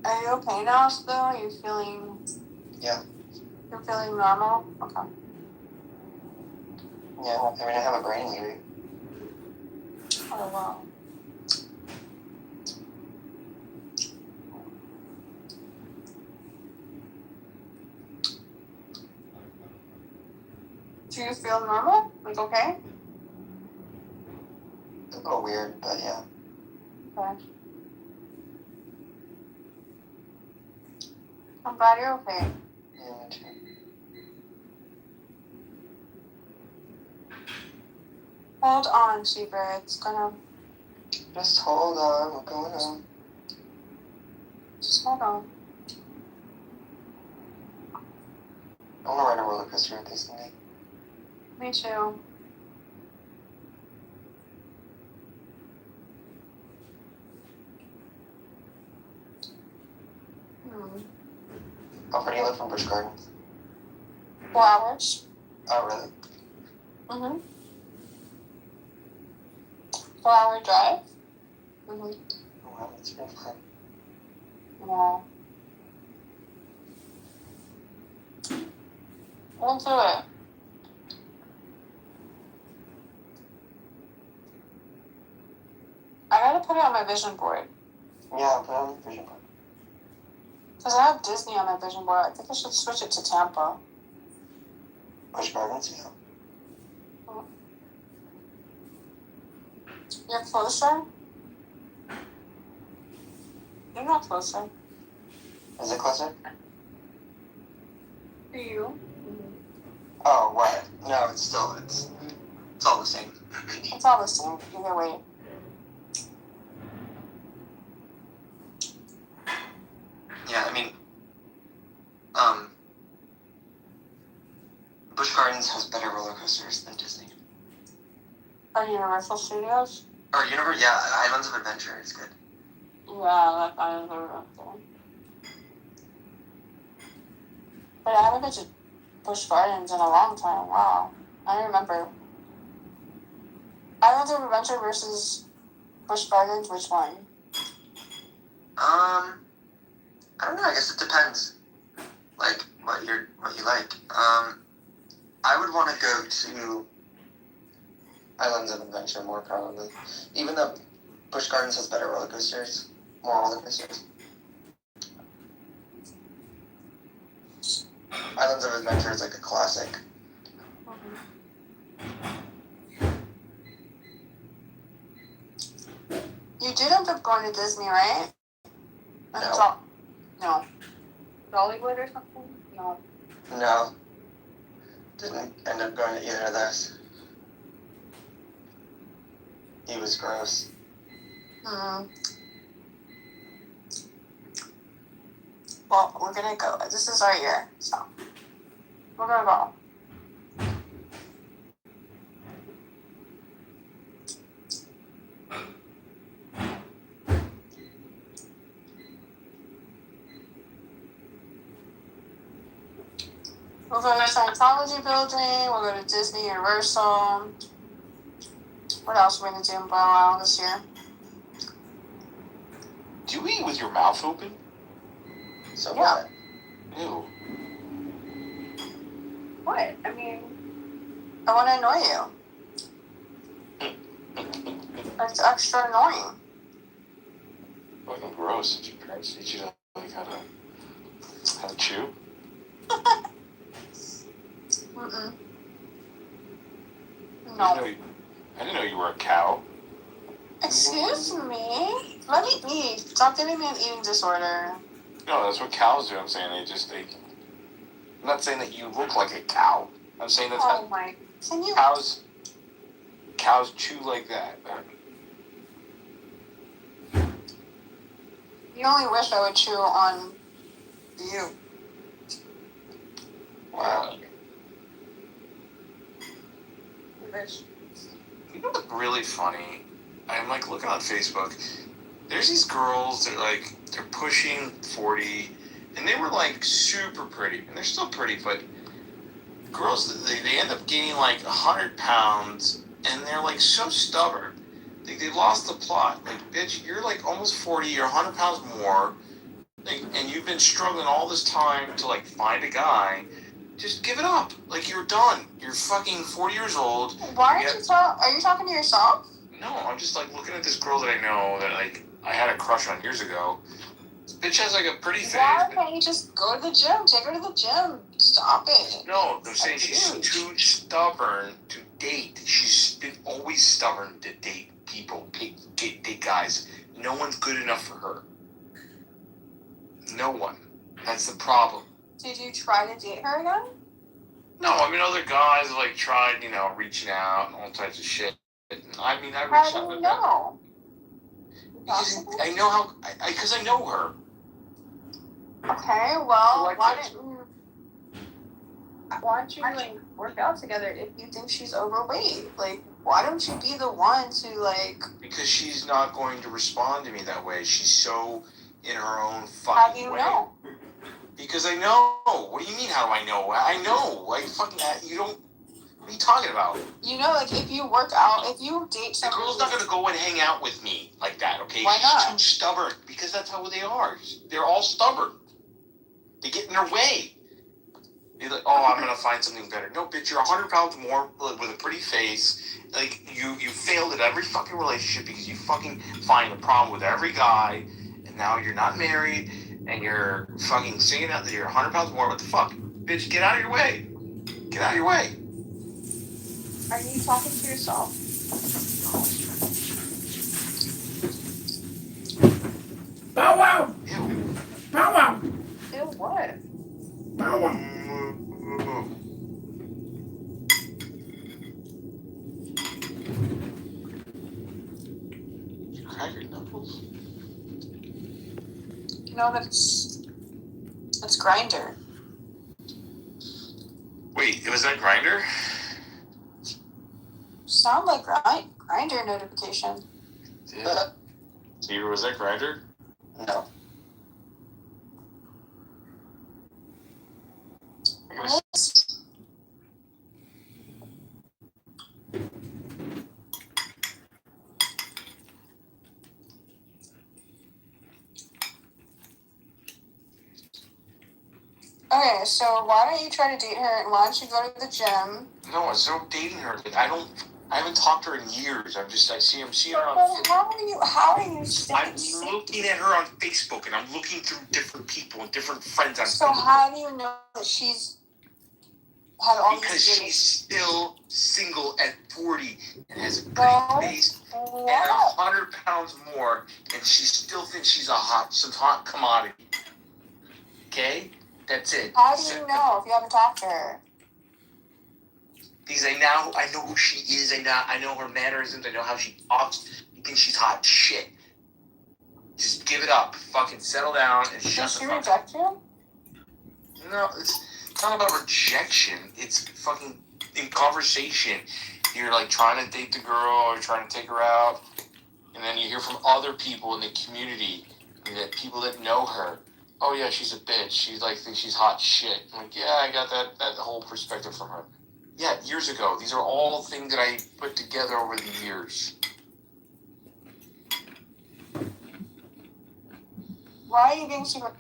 Are you okay now still? Are you feeling... Yeah. You're feeling normal? Okay. Yeah, I mean, I have a brain injury. Oh, wow. Do you feel normal? Like, okay? A little weird, but yeah. Okay. I'm glad you're okay. Yeah, me too. Hold on, Sheeper. It's gonna... Just hold on, what's going on? Just hold on. I want to ride a roller coaster with this thing. Me too. How far do you live from Busch Gardens? 4 hours. Oh, really? Mm-hmm. 4-hour drive. Mm-hmm. Oh, wow, that's pretty fun. Yeah. We'll do it. I gotta put it on my vision board. Yeah, put it on the vision board. Because I have Disney on my vision board. I think I should switch it to Tampa. Busch Gardens, yeah. You're closer? You're not closer. Is it closer? To you? Oh, what? No, it's still, it's all the same. It's all the same, either way. Yeah, I mean, Busch Gardens has better roller coasters than Disney. Or Universal Studios? Or yeah, Islands of Adventure is good. Yeah, that Islands of Adventure. But I haven't been to Busch Gardens in a long time. Wow. I remember. Islands of Adventure versus Busch Gardens, which one? I don't know, I guess it depends. Like, what you like. I would want to go to Islands of Adventure more probably. Even though Busch Gardens has better roller coasters. More roller coasters. Islands of Adventure is like a classic. You did end up going to Disney, right? No. No. Dollywood or something? No. No. Didn't end up going to either of those. He was gross. Well, we're gonna go. This is our year, so we're gonna go. We'll go to Scientology building. We'll go to Disney, Universal. What else are we gonna do in Bow this year? Do you eat with your mouth open? So yeah. What? Ew. What? I mean, I want to annoy you. It's extra annoying. Fucking gross. Did your parents teach you to like how to chew? Mm-mm. No. I didn't know you were a cow. Excuse me? Let me eat. Stop giving me an eating disorder. No, that's what cows do. I'm saying I'm not saying that you look like a cow. I'm saying that's Oh my. Can you? Cows chew like that. You only wish I would chew on you. Wow. Wish. You know what's really funny? I'm like looking on Facebook. There's these girls that they're pushing 40, and they were like super pretty, and they're still pretty, but girls they end up gaining like 100 pounds, and they're like so stubborn. They lost the plot. Like, bitch, you're like almost 40, you're 100 pounds more, and you've been struggling all this time to like find a guy. Just give it up. Like, you're done. You're fucking 40 years old. Why aren't you are you talking to yourself? No, I'm just like looking at this girl that I know that like I had a crush on years ago. This bitch has like a pretty face. Why can't you just go to the gym? Take her to the gym. Stop it. No, they're saying she's too stubborn to date. She's been always stubborn to date people, date guys. No one's good enough for her. No one. That's the problem. Did you try to date her again? No, I mean, other guys like tried, reaching out and all types of shit. I mean, I How reached do out you with know? because I know how. Because I know her. Okay, well, why don't you like work out together if you think she's overweight? Like, why don't you be the one to like? Because she's not going to respond to me that way. She's so in her own fucking How do you way. know? Because I know. What do you mean? How do I know? I know. Like, fucking, you don't. What are you talking about? You know, like if you work out, if you date The somebody, girl's not gonna go and hang out with me like that. Okay? Why not? She's too stubborn. Because that's how they are. They're all stubborn. They get in their way. You're like, oh, I'm gonna find something better. No, bitch, you're 100 pounds more with a pretty face. Like, you failed at every fucking relationship because you fucking find a problem with every guy, and now you're not married, and you're fucking singing out that you're 100 pounds more. What the fuck? Bitch, get out of your way. Get out of your way. Are you talking to yourself? Bow wow! Ew. Bow wow! Ew, what? Bow wow! Crack your knuckles. No, that's Grinder. Wait, was that Grinder? Sound like Grinder notification. Yeah. Teeter, was that Grinder? No. Okay, so why don't you try to date her and why don't you go to the gym? No, it's no dating her. Like, I haven't talked to her in years. I'm seeing her on. But how are you I'm looking at her on Facebook, and I'm looking through different people and different friends on So Facebook. how do you know that she's had all Because these she's still single at 40 and has a pretty face and 100 pounds more, and she still thinks she's some hot commodity. Okay? That's it. How do you know if you haven't talked to her? Because I know who she is. I know her mannerisms. I know how she talks. You think she's hot shit. Just give it up. Fucking settle down and shut the fuck up. Did she reject you? No, it's not about rejection. It's fucking in conversation. You're like trying to date the girl or trying to take her out, and then you hear from other people in the community, that people that know her. Oh yeah, she's a bitch. She's like thinks she's hot shit. I'm like, yeah, I got that whole perspective from her. Yeah, years ago. These are all things that I put together over the years. Why are you being super...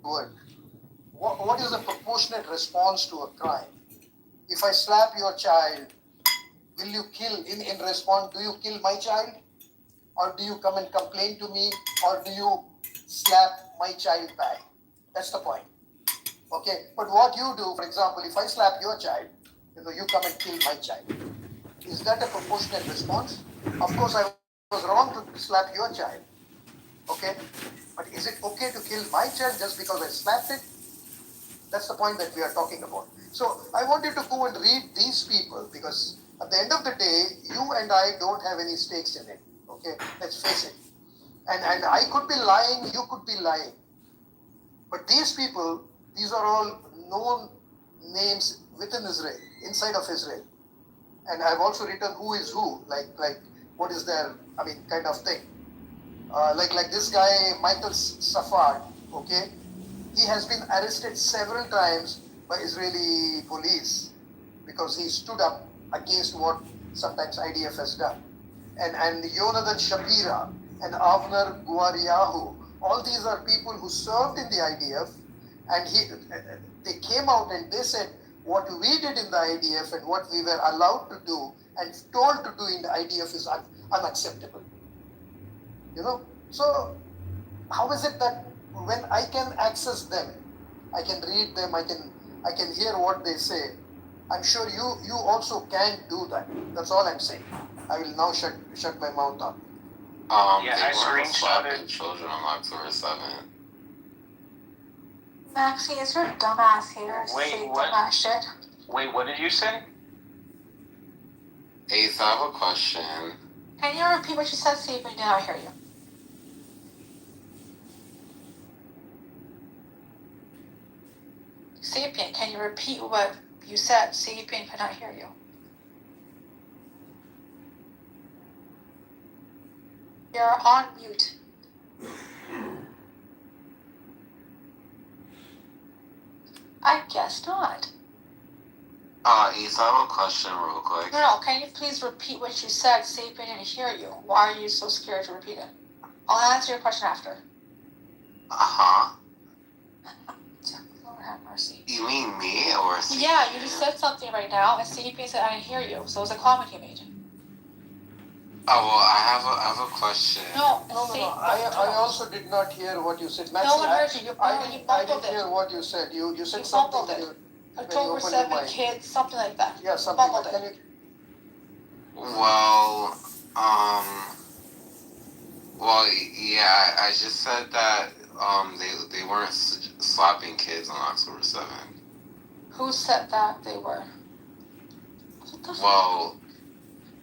Good. What is the proportionate response to a crime? If I slap your child, will you kill in response? Do you kill my child? or do you come and complain to me, or do you slap my child back? That's the point. Okay, but what you do, for example, if I slap your child, you come and kill my child. Is that a proportionate response? Of course, I was wrong to slap your child. Okay, but is it okay to kill my child just because I slapped it? That's the point that we are talking about. So I want you to go and read these people, because at the end of the day, you and I don't have any stakes in it. Okay, let's face it. And I could be lying, you could be lying. But these people, these are all known names within Israel, inside of Israel. And I've also written who is who, like what is their, kind of thing. Like this guy, Michael Safard, okay? He has been arrested several times by Israeli police because he stood up against what sometimes IDF has done. And Yonathan Shapira and Avner Guariahu, all these are people who served in the IDF, and they came out and they said what we did in the IDF and what we were allowed to do and told to do in the IDF is unacceptable. So how is it that when I can access them, I can read them, I can hear what they say? I'm sure you also can do that. That's all I'm saying. I will now shut my mouth up. Yeah, I screenshotted children on October 7th. Maxie, is your dumbass here saying dumbass shit? Wait, what did you say? Ace, I have a question. Can you repeat what you said? See if we did not hear you. Sapien, can you repeat what you said? Sapien cannot hear you. You're on mute. I guess not. Ace, I have a question real quick. No, can you please repeat what you said? Sapien didn't hear you. Why are you so scared to repeat it? I'll answer your question after. Uh-huh. Lord have mercy. You mean me or Sapien? Yeah, you just said something right now, and Sapien said I didn't hear you, so it was a comment you made. Oh, well, I have a question. No. I also did not hear what you said. Maxine, no one heard you. I didn't hear what you said. You said something. October 7 kids, something like that. Yeah, something like that. Well, yeah, I just said that they weren't slapping kids on October 7th. Who said that they were?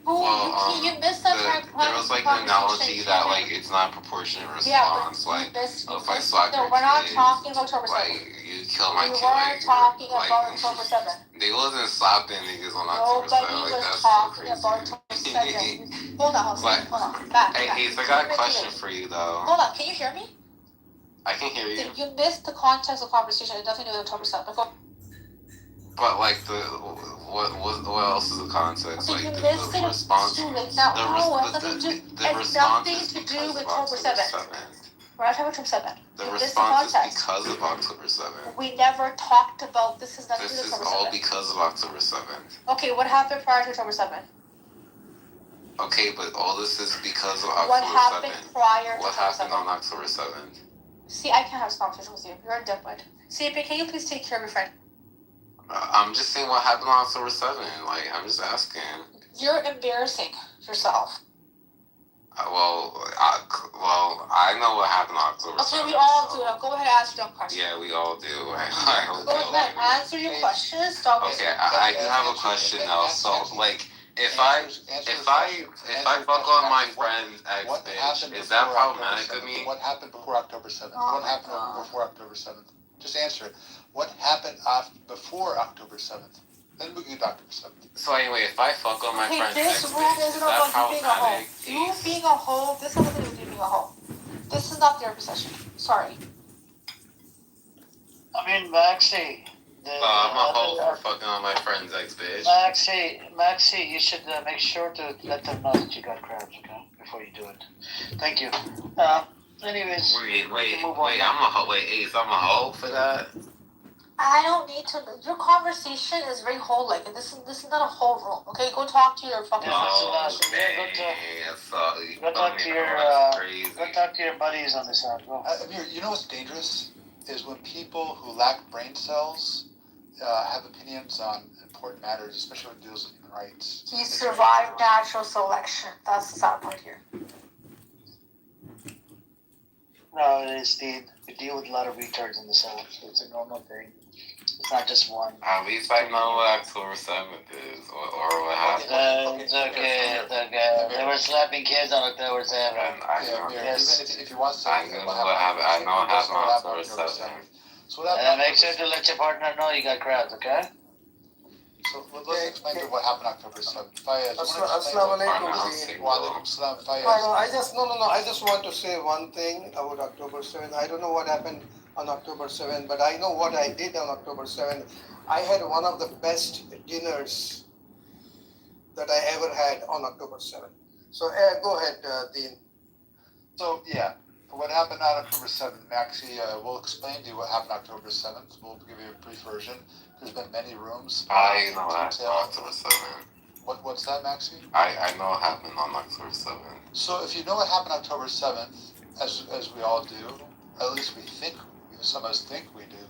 You missed that there was like an analogy that like it's not proportionate response. If I slap your we're not kid, talking about October 7th. You kill my kid. We weren't talking about October 7th. They wasn't slapping niggas on October 7th. Nobody was talking about October 7th. Hold on. Back. Hey, Ace, I got a question for you though. Hold on, can you hear me? I can hear you. You missed the context of the conversation. It doesn't do with October 7th. But like what else is the context? Like the response. The response is because of October 7th. We're not talking about October 7th. The response is because of October 7th. We never talked about this. Is nothing to do with October 7th. This is all because of October 7th. Okay, what happened prior to October 7th? Okay, but all this is because of October 7th. What happened prior to What happened on October 7th? See, I can't have this conversation with you. You're a dimwit. See, can you please take care of your friend? I'm just saying what happened on October 7th. Like, I'm just asking. You're embarrassing yourself. I know what happened on October 7th. Okay, we all do. Now go ahead and answer your question. Yeah, we all do. Go ahead, answer your questions. Stop okay, I do have a question though. So, like, if I fuck on my friend's ex bitch, is that problematic of me? What happened before October 7th? What happened before October 7th? Just answer it. What happened before October 7th? Then we get October 7th. So anyway, if I fuck on my friend's ex this bitch, room is isn't that about you being a hoe. problematic? You being a hoe, this has nothing to do with you being a hoe. This is not therapy session. Sorry. I mean, Maxie. I'm a hoe for fucking on my friend's ex bitch. Maxie, you should make sure to let them know that you got crabs, okay? Before you do it. Thank you. Anyways. Wait, I'm a hoe. Wait, Ace, I'm a hoe for that? I don't need to. Your conversation is very whole. Like this is not a whole room. Okay, go talk to your fucking. Go talk to your buddies on this side. Amir, you know what's dangerous is when people who lack brain cells have opinions on important matters, especially when it deals with human rights. He survived natural selection. That's the sad part here. No, it is, Steve. We deal with a lot of retards in the South, so it's a normal thing. It's not just one. At least I know what October 7th is, or what happened. It's okay. They were slapping kids on October 7th. I know. Yes. Even if you want to say I know what happened. I know what happened on October 7th. So Make sure to let your partner know you got crowds, okay? So let's explain to what happened October 7th. Fayez, Assalamu alaikum. Fayez. I just want to say one thing about October 7th. I don't know what happened on October 7th, but I know what I did on October 7th. I had one of the best dinners that I ever had on October 7th. So go ahead, Dean. So yeah, what happened on October 7th, Maxie, we'll explain to you what happened October 7th. We'll give you a brief version. There's been many rooms. I know what happened on October 7th. What's that, Maxie? I know what happened on October 7th. So if you know what happened October 7th, as we all do, at least we think, some of us think we do,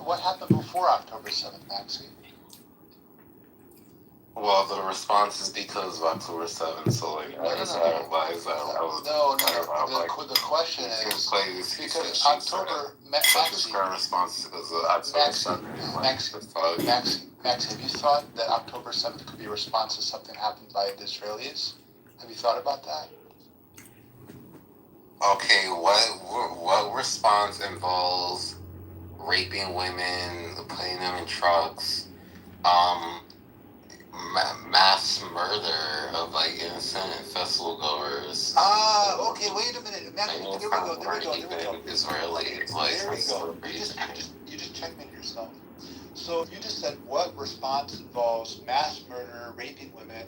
what happened before October 7th, Maxie? Well, the response is because of October 7th, so like, No. The question is because October, Maxie, response is because of October 7th. Maxie, have you thought that October 7th could be a response to something happened by the Israelis? Have you thought about that? Okay, what response involves raping women, putting them in trucks, mass murder of like innocent festival goers? Okay, wait a minute. Maxie, there we go. Israeli, You just checkmated yourself. So you just said what response involves mass murder, raping women.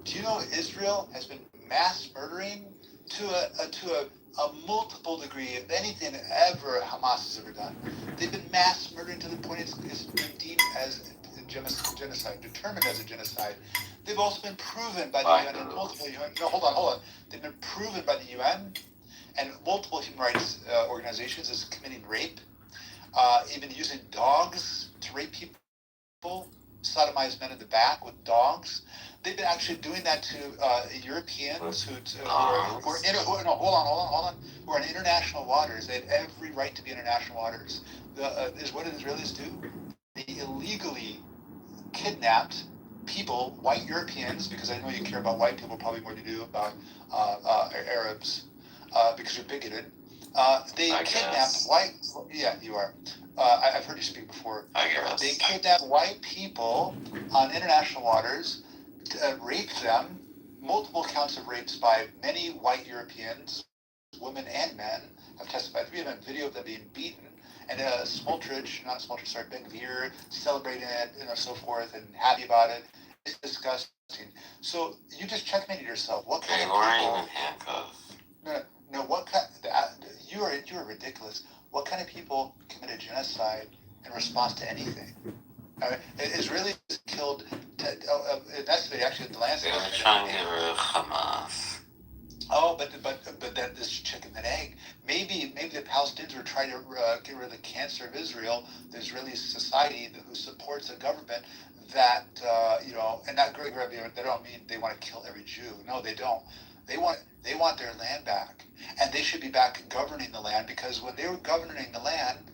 Do you know Israel has been mass murdering to a multiple degree of anything ever Hamas has ever done? They've been mass murdering to the point it's been deemed as genocide, determined as a genocide. They've also been proven by the UN and multiple UN. No, hold on. They've been proven by the UN and multiple human rights organizations as committing rape, even using dogs to rape people, sodomize men in the back with dogs. They've been actually doing that to Europeans who are in international waters. They have every right to be in international waters. Is what Israelis do? They illegally kidnapped people, white Europeans, because I know you care about white people probably more than you do about Arabs, because you're bigoted. They kidnapped white. Yeah, you are. I've heard you speak before. I guess. They kidnapped white people on international waters, raped them, multiple counts of rapes by many white Europeans, women and men have testified. We have a video of them being beaten. And Ben Gvir celebrating it, so forth, and happy about it. It's disgusting. So you just checkmated yourself. What kind of people? Even handcuffs. No. What kind? You are ridiculous. What kind of people committed genocide in response to anything? Israelis killed. That's actually the land. They were trying to get rid of Hamas. Oh, but then this chicken and egg. Maybe the Palestinians were trying to get rid of the cancer of Israel, the Israeli society who supports a government that and that great government. They don't mean they want to kill every Jew. No, they don't. They want their land back, and they should be back governing the land, because when they were governing the land,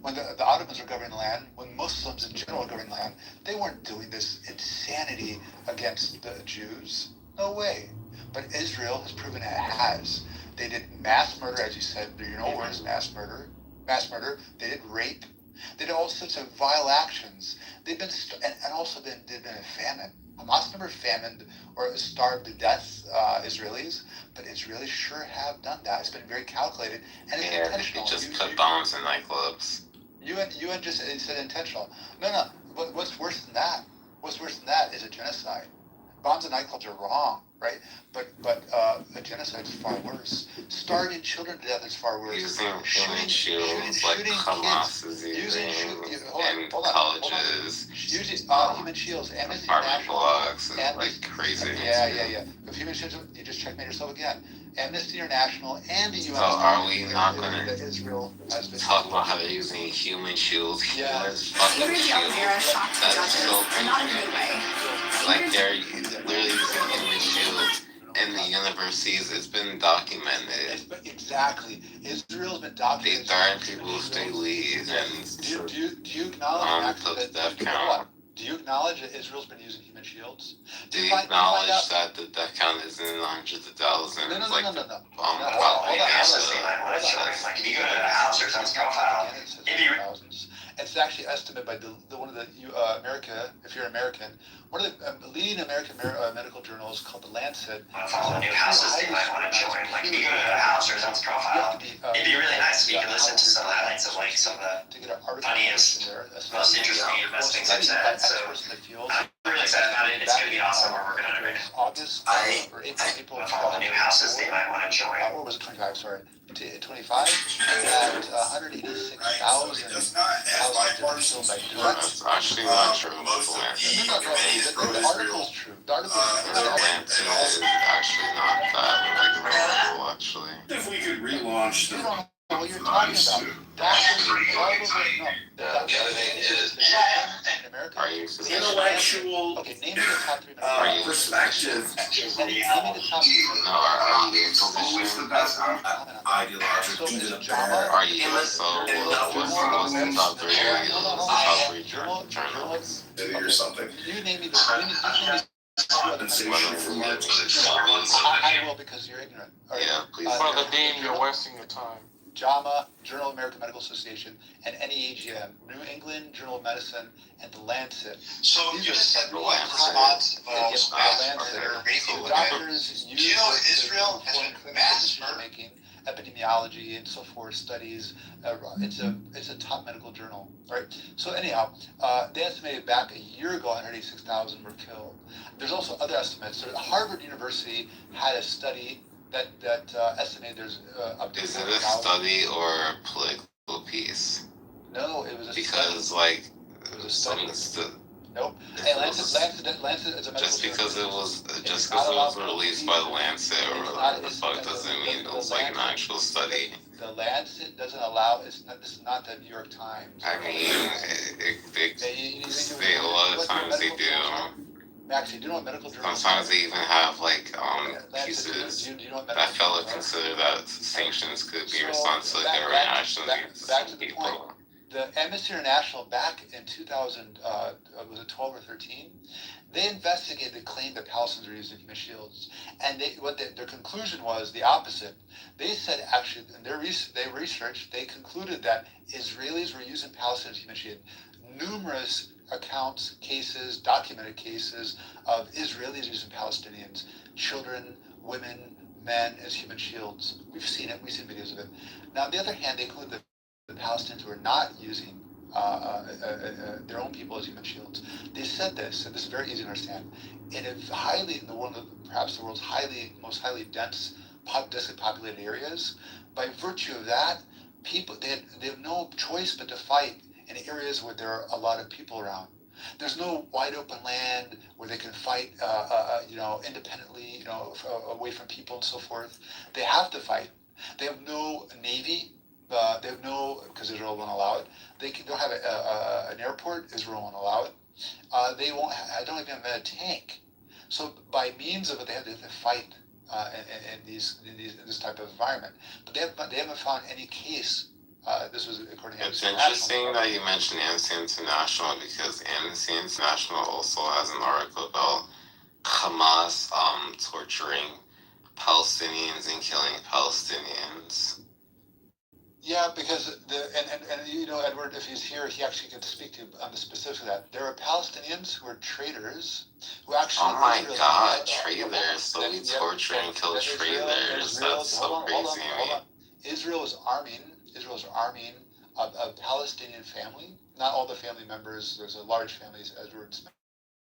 when the Ottomans were governing the land, when Muslims in general were governing the land, they weren't doing this insanity against the Jews. No way. But Israel has proven it has. They did mass murder, as you said. You know what is mass murder? Mass murder. They did rape. They did all sorts of vile actions. They've been they've been a famine. Hamas never famined or starved to death Israelis, but Israelis sure have done that. It's been very calculated and it's intentional. They just put bombs in nightclubs. UN just said intentional. No. What's worse than that? What's worse than that is a genocide. bombs and nightclubs are wrong, right? But a genocide is far worse. Starving children to death is far worse. Using human shields like Hamas is using in colleges. Using human shields, Amnesty apartment International, blocks is like crazy. Yeah. If human shields, you just checkmate yourself again. Amnesty International and the UN. So are we not going to Israel has been talk about how they're using human shields? Yeah. Fucking shields. That's so crazy. Like they're literally using human shields in the universities. It's been documented. Exactly. Israel's been documented. They threaten people with state leave and do you acknowledge put the death hold count. on. Do you acknowledge that Israel's been using human shields? Do you acknowledge that the death count is in the hundreds of thousands? No. Like Hold on. Like, if you go to the house or someone's profile, it's actually estimated by the one of the America, if you're American, one of the leading American medical journals called The Lancet. Follow the new houses that you might want to join. Like if you go to the house or someone's profile, it'd be really nice if you could listen to some highlights of like some of the funniest, most interesting investing I've said. So I'm really excited about it. It's going to be awesome. We're working on it right now. August or April. Follow the new houses that you might want to join. Or was it 25? Sorry. 25 at 186,000 houses killed by drugs. That's actually not true. The article's true. The article is actually not that reliable, actually. If we could relaunch you don't know what you're talking about. The other thing is, are you intellectual okay, name me the top 3 perspective. Name me the top 3. No, are you always the best ideological drama? Are you so what's the top 3? Top 3 journals? Or something. You name me the I will because you're ignorant. Yeah, please. Brother Dean, you're wasting your time. JAMA, Journal of American Medical Association, and NEAGM, New England Journal of Medicine, and The Lancet. So you just said response mass murder. Doctors use Do you know Israel has been mass making, epidemiology, and so forth, studies. It's a top medical journal, right? So anyhow, they estimated back a year ago 186,000 were killed. There's also other estimates. So Harvard University had a study that estimated there's up to. Is it a study or a political piece? No, it was a because study. It was a study. Nope. Hey, Lancet is a medical just because it was released by the Lancet or whatever the fuck doesn't mean it was like an actual study. The Lancet doesn't allow. This is not the New York Times. I mean, they a lot of times they do. Actually, do you know what medical journals? Sometimes they even have like pieces that fella consider that sanctions could be responsible to their reactions against people. The Amnesty International back in 2000, was it 12 or 13? They investigated the claim that Palestinians were using human shields, and their conclusion was the opposite. They said actually in their research they concluded that Israelis were using Palestinians human shields. Numerous accounts, cases, documented cases of Israelis using Palestinians, children, women, men as human shields. We've seen it. We've seen videos of it. Now, on the other hand, they conclude that the Palestinians were not using their own people as human shields. They said this, and this is very easy to understand. In perhaps the world's most highly densely populated areas, by virtue of that, people they have no choice but to fight in areas where there are a lot of people around. There's no wide open land where they can fight, independently, away from people and so forth. They have to fight. They have no navy. They have no, because Israel won't allow it. They don't have an airport. Israel won't allow it. They won't. I don't even have a tank. So by means of it, they have to fight in this type of environment. But they haven't found any case. This was according to It's interesting that you mentioned Amnesty International because Amnesty International also has an article about Hamas torturing Palestinians and killing Palestinians. Yeah, because Edward, if he's here, he actually can speak to on the specifics of that. There are Palestinians who are traitors who actually. Oh my God, traitors! So we torture and kill traitors. That's so crazy. Hold on. Israel's arming a Palestinian family. Not all the family members. There's a large family, as Edward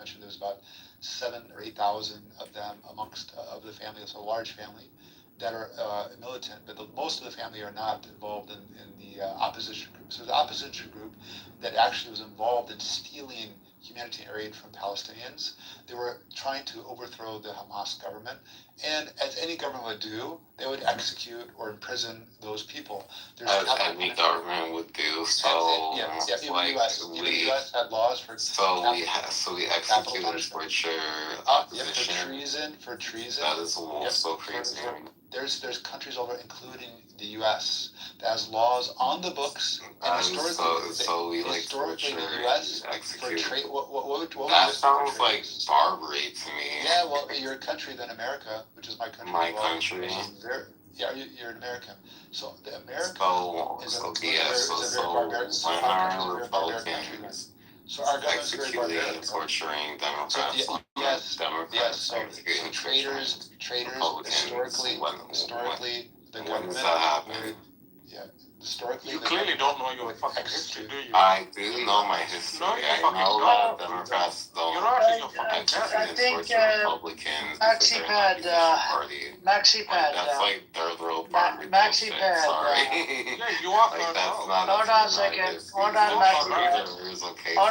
mentioned there's about 7,000 or 8,000 of them amongst of the family. It's a large family that are militant, but most of the family are not involved in the opposition group. So the opposition group that actually was involved in stealing humanitarian aid from Palestinians, they were trying to overthrow the Hamas government. And as any government would do, they would execute or imprison those people. As any government would do. So even the U.S. had laws for we execute and torture opposition. For treason. That is so crazy. There's countries over, including the U.S., that has laws on the books, and historically in the U.S. for trade. That sounds like barbary to me. Yeah, well, your country, then America, which is my country. My country. Yeah, you're an American. So the America is a very barbaric country. So our government's very barbaric. Torturing Democrats. So traitors, historically, the government. When does that happen? Historically. You clearly don't know your fucking history, do you? I do know my history. I know a lot of Democrats don't. I think MaxiPad, that's like third world barbary bullshit. Sorry. Yeah, you are. Like, that's not Hold on a second. Hold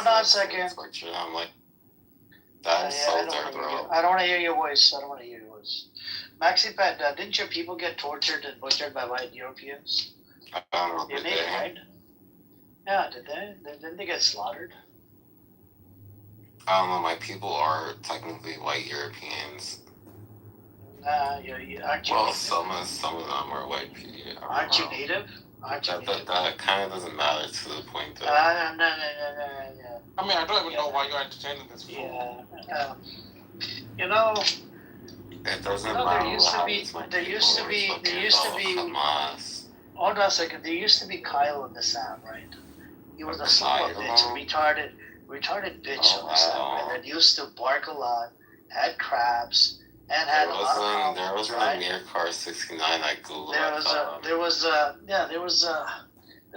on a second. I'm like, that's so third world. I don't want to hear your voice. MaxiPad, didn't your people get tortured and butchered by white Europeans? I don't know. Did they? Right? Yeah, did they? Didn't they get slaughtered? I don't know. My people are technically white Europeans. Aren't you? Well, native? some of them are white people. Aren't you native? That kind of doesn't matter to the point though. No. I mean, I don't even know why you're entertaining this. Yeah. It doesn't matter. There used to be. Hamas. Hold on a second. There used to be Kyle in the sound, right? He was a son of a bitch, a retarded bitch on the sound, right? That used to bark a lot, had crabs, and had a lot of problems. There was an Amir Car 69 I googled. There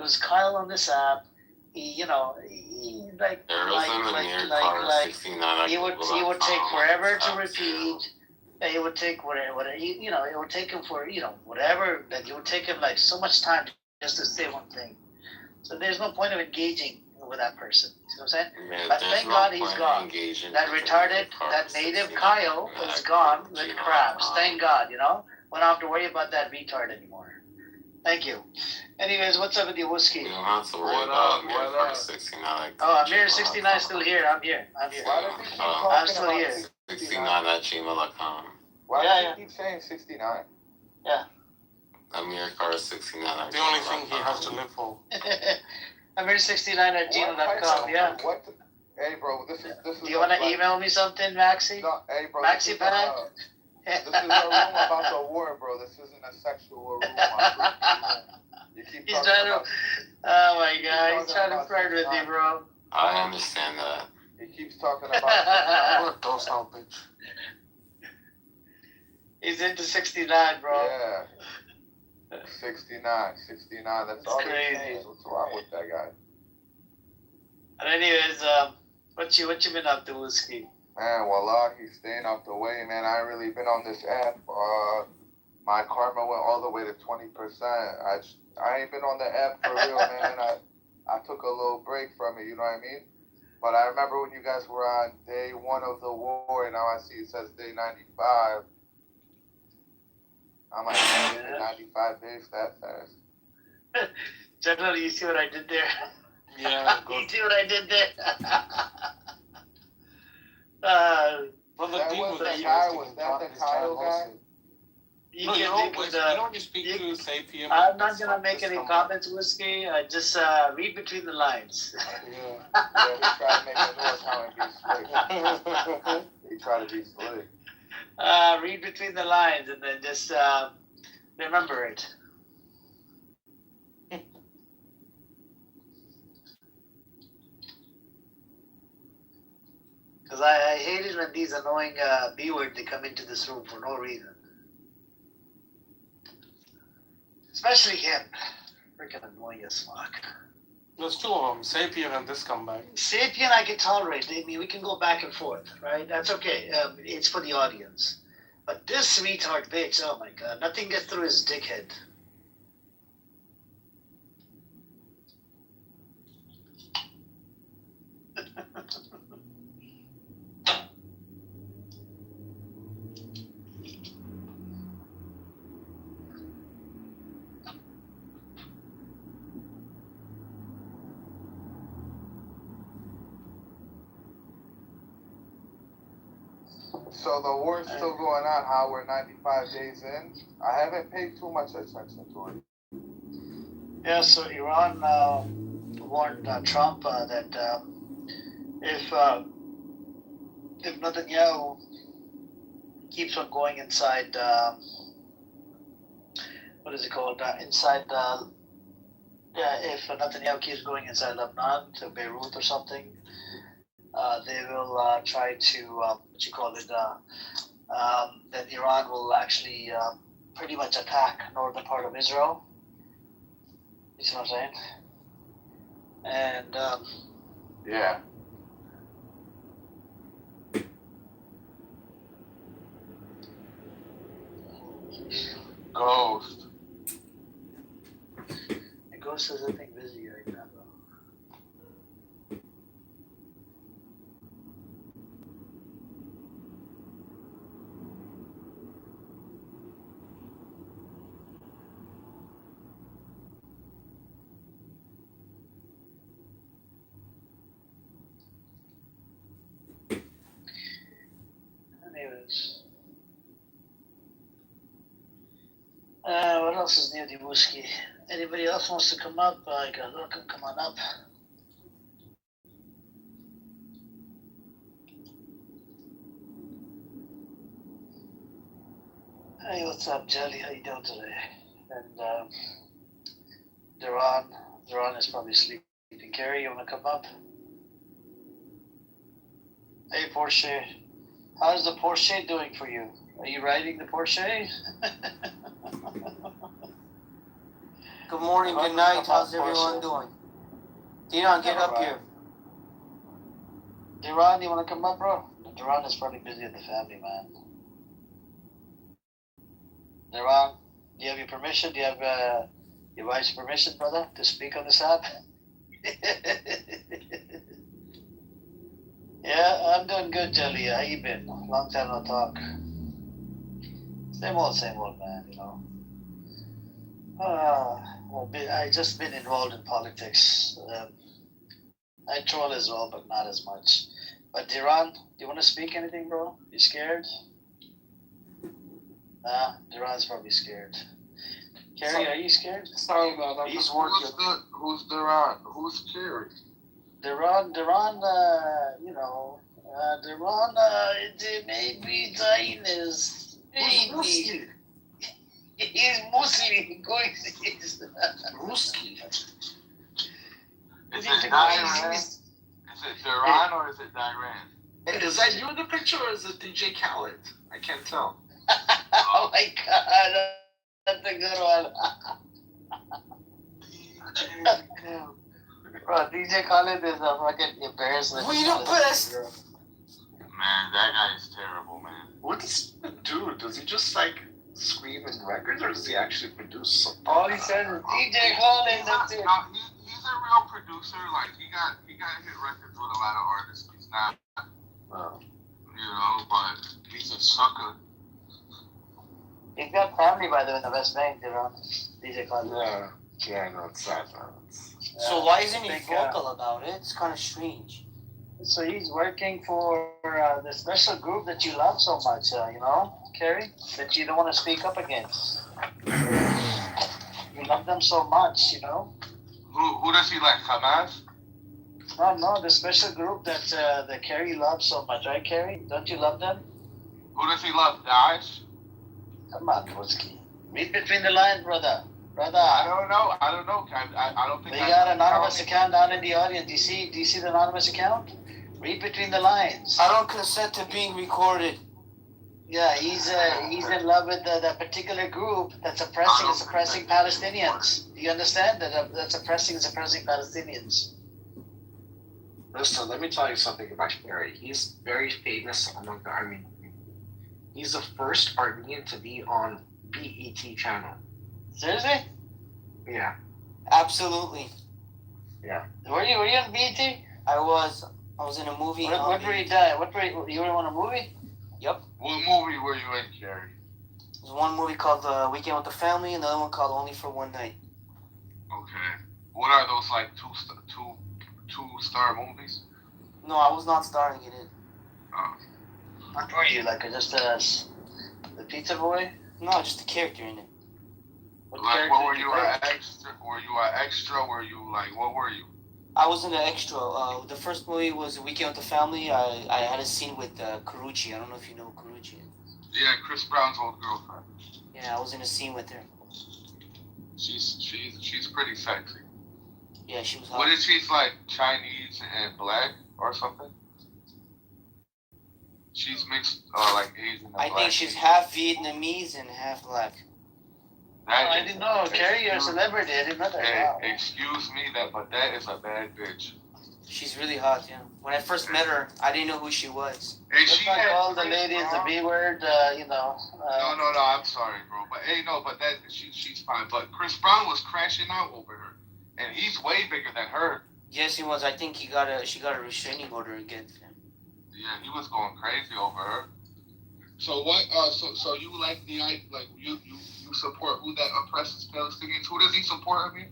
was Kyle on this app. He would take forever to repeat. It would take whatever it would take him for whatever that it would take him like so much time just to say one thing. So there's no point of engaging with that person. You know what I'm saying? But thank God he's gone. That retarded, that native Kyle is gone with crabs. Thank God, We don't have to worry about that retard anymore. Thank you. Anyways, what's up with your whiskey? You don't have to worry about Amir 69. Oh, Amir 69 still here. I'm here. I'm still here. 69 at gmail.com. Why do you keep saying 69? Yeah. Amir Car 69. The only thing he has to live for. Amir 69 at gmail.com. Yeah. Hey, bro, this is. Do you want to email me something, Maxi? No, hey, bro. MaxiPad? This is a room about the war, bro. This isn't a sexual room. You keep he's trying to. Oh my God, he's trying to flirt with you, bro. I understand that. He keeps talking about. Don't sound bitch. He's into 69, bro. Yeah. 69. That's all crazy. What's wrong with that guy? And anyways, what you been up to, Whiskey? Man, voila, he's staying out the way, man. I ain't really been on this app. My karma went all the way to 20%. I ain't been on the app for real, man. I took a little break from it, you know what I mean? But I remember when you guys were on day 1 of the war, and now I see it says day 95. I'm like, 95 days that fast. General, you see what I did there? Yeah. You see what I did there? Was that the Kyle guy? You know when you speak to, say, PM... I'm not going to make any comments, Whiskey. Just read between the lines. Yeah, he tried to make it look how he be slick. He tried to be slick. Read between the lines and then just remember it. Because I hate it when these annoying B-word, they come into this room for no reason. Especially him. Freaking annoying as fuck. There's two of them, Sapien and this comeback. Sapien I can tolerate. I mean, we can go back and forth, right? That's okay. It's for the audience. But this sweetheart bitch, oh my god, nothing gets through his dickhead. So the war's still going on, how we're 95 days in. I haven't paid too much attention to it. Yeah, so Iran warned Trump that if Netanyahu keeps on going inside, what is it called? If Netanyahu keeps going inside Lebanon to Beirut or something, they will try to that Iran will actually pretty much attack northern part of Israel. You see what I'm saying? And yeah. Ghost. The Ghost is, I think, busy right now, bro. Anyways. What else is new, Dibuski? Anybody else wants to come up? Come on up. Hey, what's up, Jelly? How you doing today? And Duran is probably sleeping. Gary, you want to come up? Hey, Porsche. How's the Porsche doing for you? Are you riding the Porsche? Good morning, good night. How's everyone doing? Dion, get up here. Duran, you want to come up, bro? Duran is probably busy with the family, man. Duran, do you have your permission? Do you have your wife's permission, brother, to speak on this app? Yeah, I'm doing good, Jelly. How you been? Long time no talk. Same old, man, you know. I just been involved in politics. I troll as well, but not as much. But Duran, do you want to speak anything, bro? You scared? Nah, Duran's probably scared. Carrie, are you scared? Sorry, man. I'm just working. Who's Duran? Who's Carrie? Duran, Duran, it may be Zionist. Maybe. He's Muslim. Going Ruski. Is it Diran? Is it Duran or is it Diran? Is that you in the picture or is it DJ Khaled? I can't tell. Oh my god, that's a good one. Bro, DJ Khaled is a fucking embarrassment. We the best. Man, that guy is terrible, man. What does he do? Does he just like scream in records or does he actually produce something? All he says is DJ Khaled, that's it. He's a real producer. Like he got hit records with a lot of artists. He's not, but he's a sucker. He's got family, by the way, in the West Bank, DJ Khaled. Yeah, I know, it's sad. So why isn't he vocal about it? It's kind of strange. So he's working for the special group that you love so much, Carrie, that you don't want to speak up against. You love them so much, Who does he like? Hamas? No, the special group that Carrie loves so much, right, Carrie? Don't you love them? Who does he love? Daesh? Come on, Whiskey. Read between the lines, brother. I don't know. I don't think. You got an anonymous account down in the audience. Do you see the anonymous account? Read between the lines. I don't consent to being recorded. Yeah, he's in love with that particular group that's suppressing Palestinians. Do You understand that's oppressing Palestinians. Listen, let me tell you something about Kerry. He's very famous among the Armenian people. He's the first Armenian to be on BET channel. Seriously? Yeah. Absolutely. Yeah. Were you on BET? I was in a movie. What were you doing? You were on a movie? Yep. What movie were you in, Kerry? There's one movie called Weekend with the Family, and another one called Only for One Night. Okay. What are those, like, two-star movies? No, I was not starring in it. Oh. What were you, like just the pizza boy? No, just a character in it. What were you, an extra? Were you an extra? Were you, like, what were you? I was in the extra. The first movie was Weekend with the Family. I had a scene with Karuchi. I don't know if you know who Karuchi is. Yeah, Chris Brown's old girlfriend. Yeah, I was in a scene with her. She's pretty sexy. Yeah, she was hot. What is she, like, Chinese and black or something? She's mixed, like, Asian and black. I think she's half Vietnamese and half black. I didn't know. Kerry, you're a celebrity. I didn't know that. Wow. Excuse me, but that is a bad bitch. She's really hot, yeah. When I first met her, I didn't know who she was. Hey, Let's not call the ladies the B word, No, I'm sorry, bro. But hey, no, but she's fine. But Chris Brown was crashing out over her, and he's way bigger than her. Yes, he was. I think she got a restraining order against him. Yeah, he was going crazy over her. So what? So you like you support who that oppresses Palestinians? Who does he support? I mean,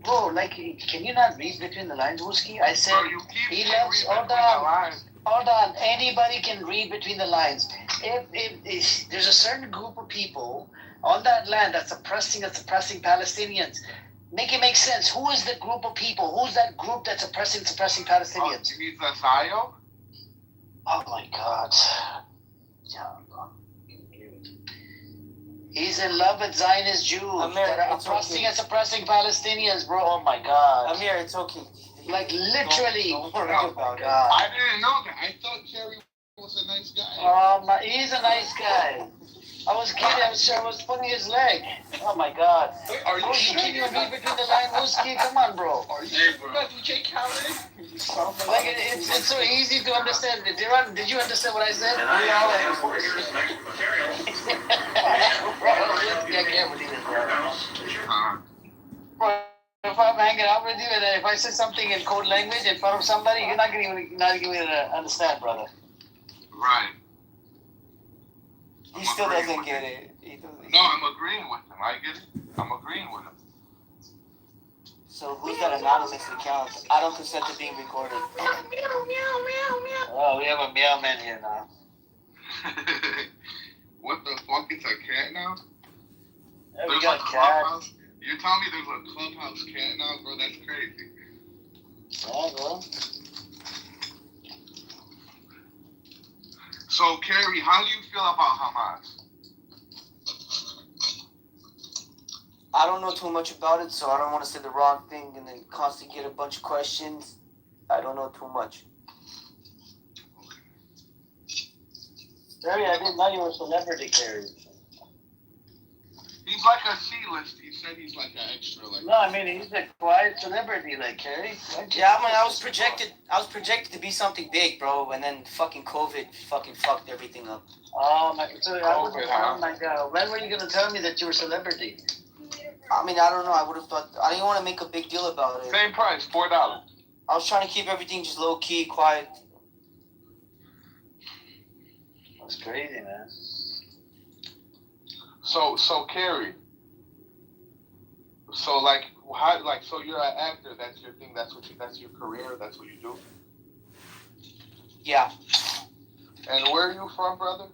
bro, like, can you not read between the lines, Wooski? I said bro, he loves. Hold on. Anybody can read between the lines. If there's a certain group of people on that land that's oppressing Palestinians, make it make sense. Who is the group of people? Who's that group that's oppressing Palestinians? He's a Zio? Oh my God. He's in love with Zionist Jews that are oppressing and suppressing Palestinians, bro. Oh my God. Amir, it's okay. Like, literally. Don't worry about it. I didn't know that. I thought Kerry was a nice guy. Oh, he's a nice guy. I was kidding. I was pulling his leg. Oh my God. Are you sure? Can you read between the lines, Wooski? Come on, bro. Are you sure about DJ Khaled? Like, it's so easy to understand. Did you understand what I said? I can't believe it, bro. If I'm hanging out with you and if I say something in code language in front of somebody, you're not going to understand, brother. Right. He still doesn't get it. No, I'm agreeing with him. I get it. I'm agreeing with him. So who's that anonymous account? I don't consent to being recorded. Oh, we have a meow man here now. What the fuck? It's a cat now? Yeah, we got cats. You're telling me there's a clubhouse cat now, bro? That's crazy. Yeah, bro. So, Kerry, how do you feel about Hamas? I don't know too much about it, so I don't want to say the wrong thing and then constantly get a bunch of questions. I don't know too much. Kerry, I didn't know you were a celebrity, Kerry. He's like a C-list. He said he's like an extra. Like, no, I mean, he's a quiet celebrity, like, Kerry. Yeah, I mean, I was projected to be something big, bro, and then fucking COVID fucking fucked everything up. Oh my! Oh my God! When were you gonna tell me that you were a celebrity? I mean, I don't know. I would have thought. I didn't want to make a big deal about it. Same price, $4. I was trying to keep everything just low key, quiet. That's crazy, man. So Kerry. So so you're an actor. That's your thing. That's your career. That's what you do. Yeah. And where are you from, brother?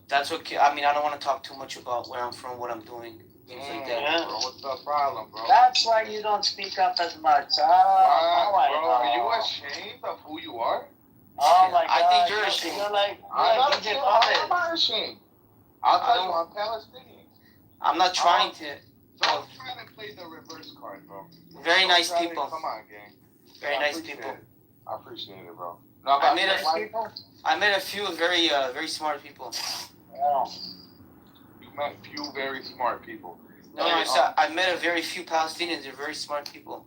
That's okay. I mean, I don't want to talk too much about where I'm from, what I'm doing, things like that. Yeah. Bro, what's the problem, bro? That's why you don't speak up as much. Bro, are you ashamed of who you are? Oh my God! I think you're ashamed. You're like DJ I'm not ashamed. I'll tell you, I'm Palestinian. I'm not trying to. Don't try to play the reverse card, bro. Very nice people. Come on, gang. Very nice people. I appreciate it, bro. No, I met a few very, very smart people. Oh. You met few very smart people. No, so I met a very few Palestinians. They're very smart people.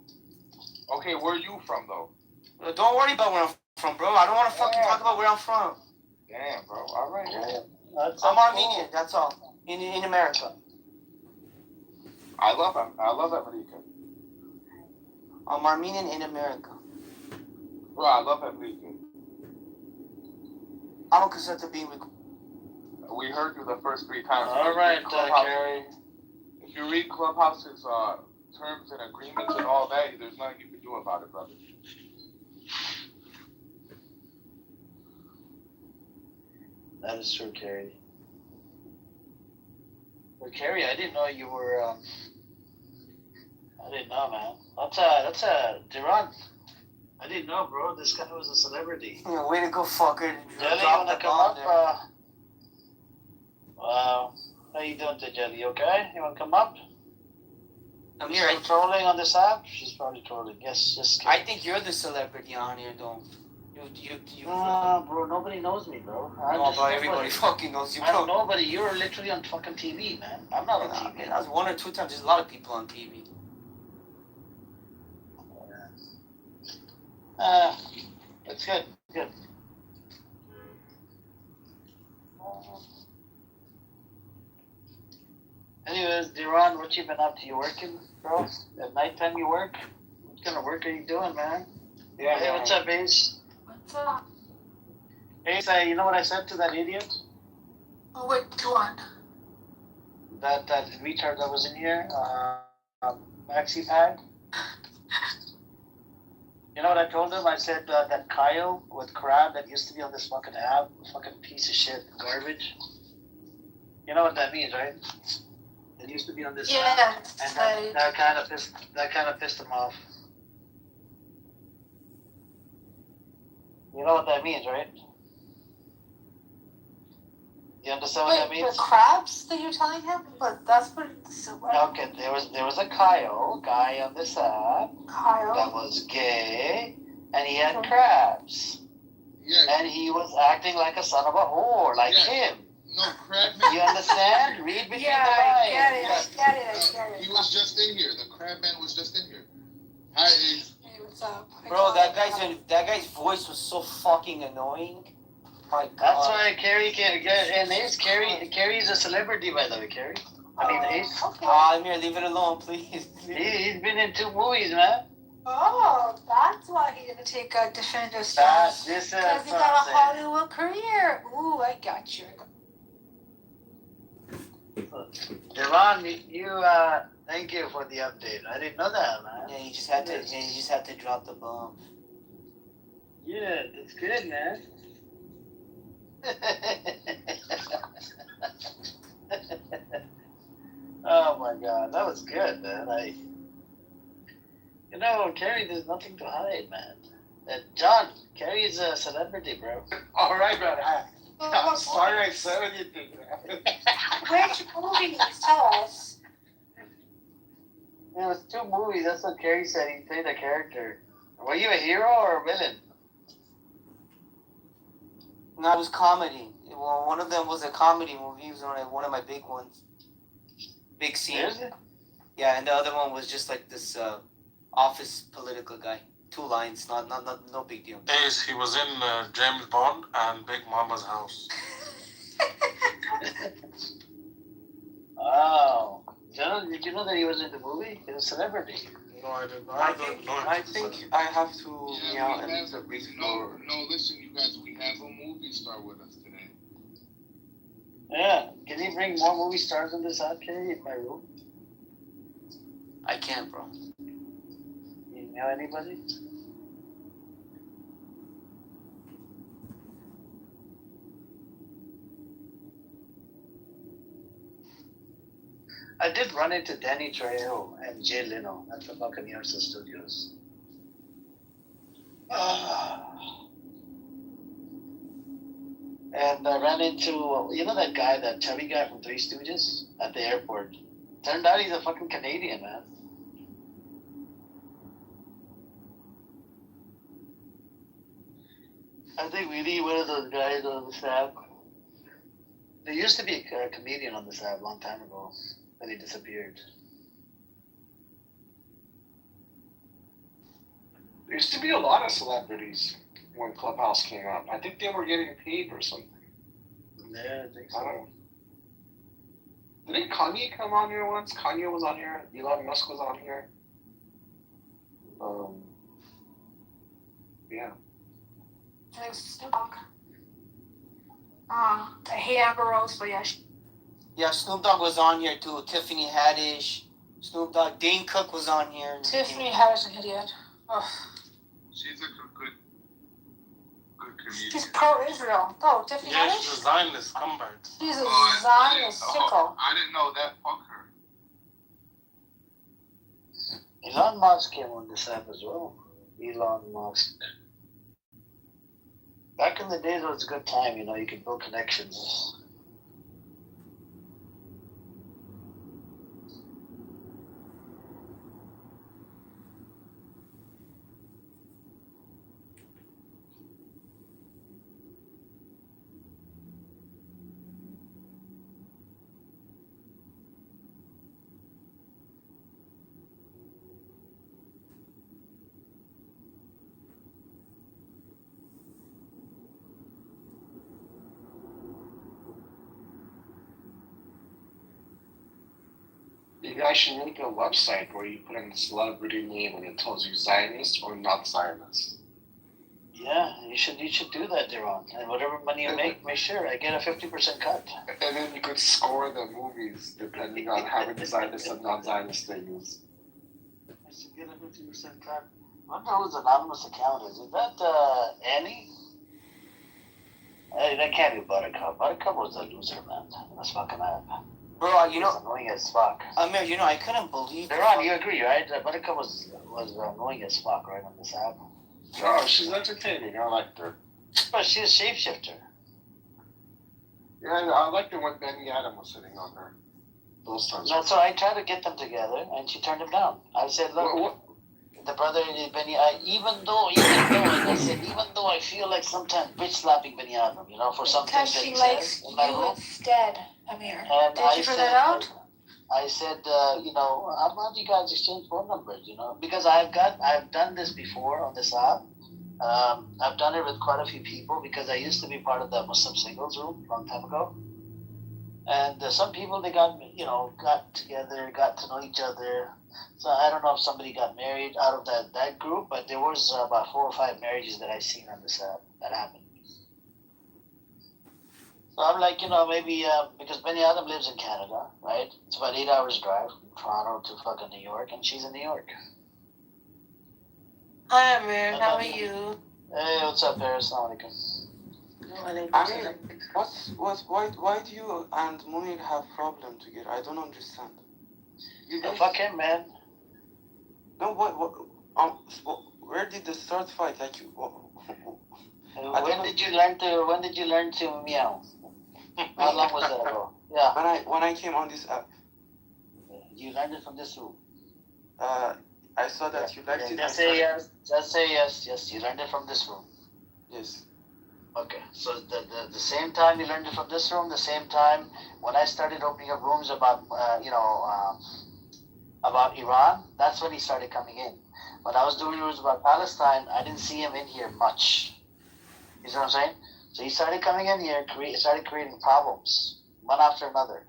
Okay, where are you from though? Don't worry about where I'm from, bro. I don't want to fucking talk about where I'm from. Damn, bro. All right. I'm Armenian. That's all. In America. I love America. I'm Armenian in America. Bro, I love America. I don't consider being with. We heard you the first 3 times. All right, Gary. If you read Clubhouse's terms and agreements and all that, there's nothing you can do about it, brother. That is true, Carrie. Well, Carrie, I didn't know you were. I didn't know, man. That's a Duran. I didn't know, bro. This guy was a celebrity. Yeah, way to go, fucker. Jelly, you wanna come up? Wow. How you doing, Jelly? You okay? You wanna come up? I'm here. here. Trolling on this app? She's probably trolling. Yes, just kidding. I think you're the celebrity on here, though. You. Bro, nobody knows me, bro. Everybody fucking knows you, bro. I'm nobody. You're literally on fucking TV, man. I'm not on TV. That was 1 or 2 times. There's a lot of people on TV. It's good. Good. Anyways, Duran, what you been up to? You working, bro? At nighttime you work? What kind of work are you doing, man? Yeah. Hey, what's up, Ace? What's up? Ace, you know what I said to that idiot? Oh, wait, go on. That retard that was in here? Maxi Pad? You know what I told him? I said that Kyle with Crab that used to be on this fucking app, fucking piece of shit, garbage. You know what that means, right? It used to be on this app, and that kind of pissed him off. You know what that means, right? You understand what that means? The crabs that you're telling him? But that's what. Okay, there was a Kyle guy on this app Kyle that was gay, and he had crabs. Yeah. And he was acting like a son of a whore, like him. No, Crabman. You understand? Read between the lines. I get it. He was just in here. The Crabman was just in here. Hi, Ace. Hey, what's up? Bro, that guy's voice was so fucking annoying. My God. That's why Carrie can't get. And Ace, Carrie's a celebrity, by the way, Carrie. Ace. Okay. I'm here. Leave it alone, please. He's been in 2 movies, man. Oh, that's why he didn't take a definitive stance. Because he got a Hollywood career. Ooh, I got you. Devon, you thank you for the update. I didn't know that, man. Yeah, you just had to drop the bomb. Yeah, that's good, man. Oh my God, that was good, man. Carrie, there's nothing to hide, man. John, Carrie is a celebrity, bro. All right, brother. I'm sorry I said anything. Which movies? Tell us. It was 2 movies. That's what Carrie said. He played a character. Were you a hero or a villain? No, it was comedy. Well, one of them was a comedy movie. It was one of my big ones. Big scene. Is it? Yeah, and the other one was just like this office political guy. 2 lines, no big deal. Ace, he was in James Bond and Big Mama's House. Wow. John, did you know that he was in the movie? He was a celebrity. No, I didn't. I think I have to Yeah, no, listen, you guys, we have a movie star with us today. Yeah. Can you bring more movie stars in this app, Carrie, in my room? I can't, bro. You know anybody? I did run into Danny Trejo and Jay Leno at the Buccaneers Studios. And I ran into, that guy, that chubby guy from Three Stooges at the airport. Turned out he's a fucking Canadian, man. I think we need one of those guys on this app. There used to be a comedian on this app a long time ago, but he disappeared. used to be a lot of celebrities when Clubhouse came up. I think they were getting paid or something. Yeah, I think so. I don't know. Didn't Kanye come on here once? Kanye was on here. Elon Musk was on here. Yeah. I hate Amber Rose, but yeah. Yeah, Snoop Dogg was on here too. Tiffany Haddish, Snoop Dogg, Dane Cook was on here. Tiffany Haddish, an idiot. Ugh. She's a good comedian. She's pro-Israel. No, Tiffany Yeah, Haddish? she's a Zionist convert. She's a Zionist sicko. I didn't know that. Fuck her. Elon Musk came on this app as well. Elon Musk. Back in the days, it was a good time. You could build connections. You guys should make a website where you put in the celebrity name and it tells you Zionist or not Zionist. Yeah, you should do that, Deron. And whatever money you make sure I get a 50% cut. And then you could score the movies depending on how many Zionist and non-Zionist they use. I should get a 50% cut. I wonder whose anonymous account is. Is that Annie? Hey, that can't be Buttercup. Buttercup was a loser, man. That's fucking app. Bro, annoying as fuck. Amir, I couldn't believe. Deron, you agree, right? Buttercup was annoying as fuck, right, on this app. Oh, she's entertaining. I liked her. But she's a shapeshifter. Yeah, I liked it when Benny Adam was sitting on her. Those times. No, so I tried to get them together, and she turned him down. I said, look, the brother Benny, even though I feel like sometimes bitch slapping Benny Adam, for something that Because she he likes says in my you room. instead, Amir. And Did you figure that out? I said, how about you guys exchange phone numbers, because I've done this before on this app. I've done it with quite a few people because I used to be part of the Muslim singles room a long time ago. And some people, they got together, got to know each other. So I don't know if somebody got married out of that group, but there was about 4 or 5 marriages that I've seen on this app that happened. So I'm like, maybe because Benny Adam lives in Canada, right? It's about 8 hours drive from Toronto to fucking New York, and she's in New York. Hi, Amir. How are you? Hey, what's up, Paris? Assalamu alaikum. Why do you and Munir have problem together? I don't understand. Fuck him, man. No, where did the start fight? Like, when did you learn to meow? How long was that ago? Yeah. When I came on this app. You learned it from this room. I saw that you liked it. Just say yes. Just say yes. Yes, you learned it from this room. Yes. Okay, so the same time you learned it from this room, the same time when I started opening up rooms about about Iran, that's when he started coming in. When I was doing rooms about Palestine, I didn't see him in here much. You see what I'm saying? So he started coming in here, started creating problems, one after another.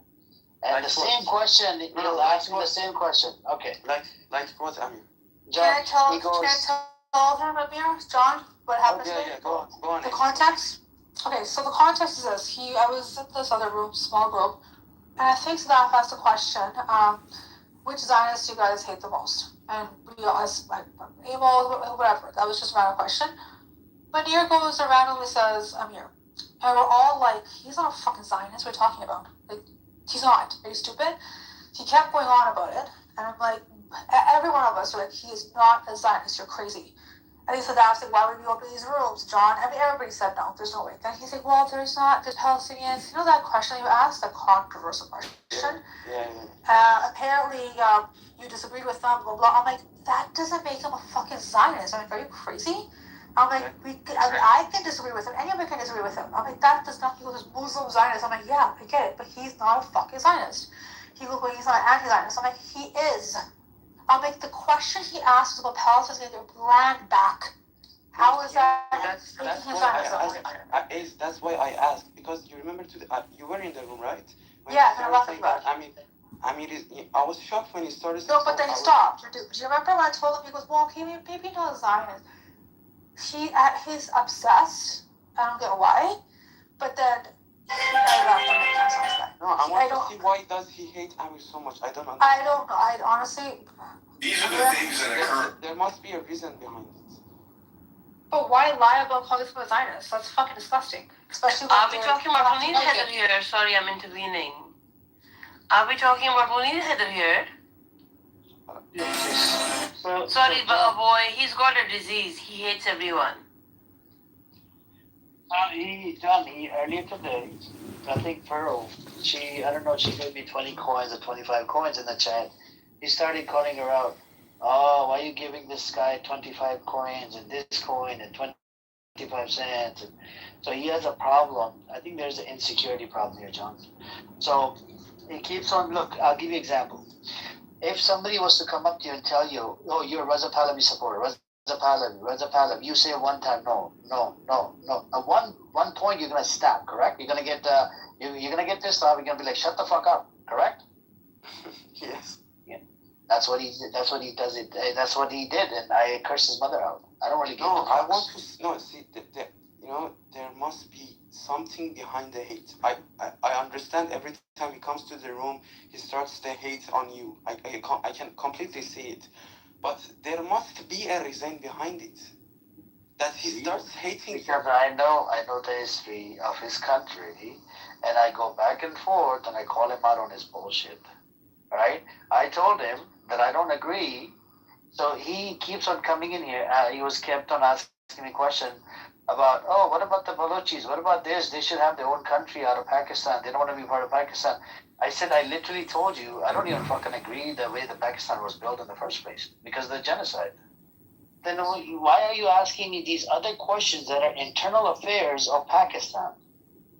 And like the same question, he'll ask me the same question. Okay. Like what, I mean? Can I tell him, Amir, John, what happened today? Yeah, go on. The context? Okay, so the context is this. I was in this other room, small group, and I think Sadaf asked a question, which Zionists do you guys hate the most? And we all, emo, whatever, that was just a random question. Manir goes and randomly says, Amir. And we're all like, he's not a fucking Zionist, what are you talking about? Like, he's not. Are you stupid? He kept going on about it, and I'm like, every one of us are like, he is not a Zionist, you're crazy. And he said, why would we open these rooms, John? I mean, everybody said no, there's no way. Then he's like, well, there's Palestinians. You know that question you asked, that controversial question? Yeah. Apparently, you disagreed with them, blah, blah. I'm like, that doesn't make him a fucking Zionist. I'm like, are you crazy? I'm like, I can disagree with him. Anyone can disagree with him. I'm like, that does not equal this Muslim Zionist. I'm like, yeah, I get it, but he's not a fucking Zionist. He's not an anti-Zionist. I'm like, he is I'm like, the question he asked was about Palestine getting their land back. How is that? That's why I asked, because you remember you were in the room, right? When yeah, and I left it back. I was shocked when he started. No, but then he stopped. Do you remember when I told him? He goes, "Well, maybe not Zionist." He's obsessed. I don't get why, but then I left him. No, I want to see why does he hate Amir so much. I don't understand. I don't know. I honestly. These are the things that occur. There must be a reason behind it. But why lie about calling someone a Zionist? That's fucking disgusting. Especially when Are we talking about Munir Heather here? Sorry, I'm intervening. Are we talking about Munir Heather here? Sorry, but boy, he's got a disease. He hates everyone. John, earlier today, I think Pearl, I don't know, she gave me 20 coins or 25 coins in the chat. He started calling her out. Oh, why are you giving this guy 25 coins and this coin and 25 cents? And so he has a problem. I think there's an insecurity problem here, John. So he keeps on, look, I'll give you an example. If somebody was to come up to you and tell you, oh, you're a Reza Pahlavi supporter, Reza Pahlavi, you say one time, no. At one point, you're going to stop, correct? You're going to get you're going to get pissed off. You're going to be like, shut the fuck up, correct? Yes. That's what he did. That's what he does. That's what he did, and I cursed his mother out. I don't really get. No, I want to. No, see, there must be something behind the hate. I understand every time he comes to the room, he starts the hate on you. I can completely see it, but there must be a reason behind it. That he starts hating. Because I know the history of his country, and I go back and forth, and I call him out on his bullshit. Right? I told him that I don't agree, so he keeps on coming in here. He was kept on asking me questions about, oh, what about the Balochis? What about this? They should have their own country out of Pakistan. They don't want to be part of Pakistan. I said, I literally told you, I don't even fucking agree the way that Pakistan was built in the first place because of the genocide. Then why are you asking me these other questions that are internal affairs of Pakistan?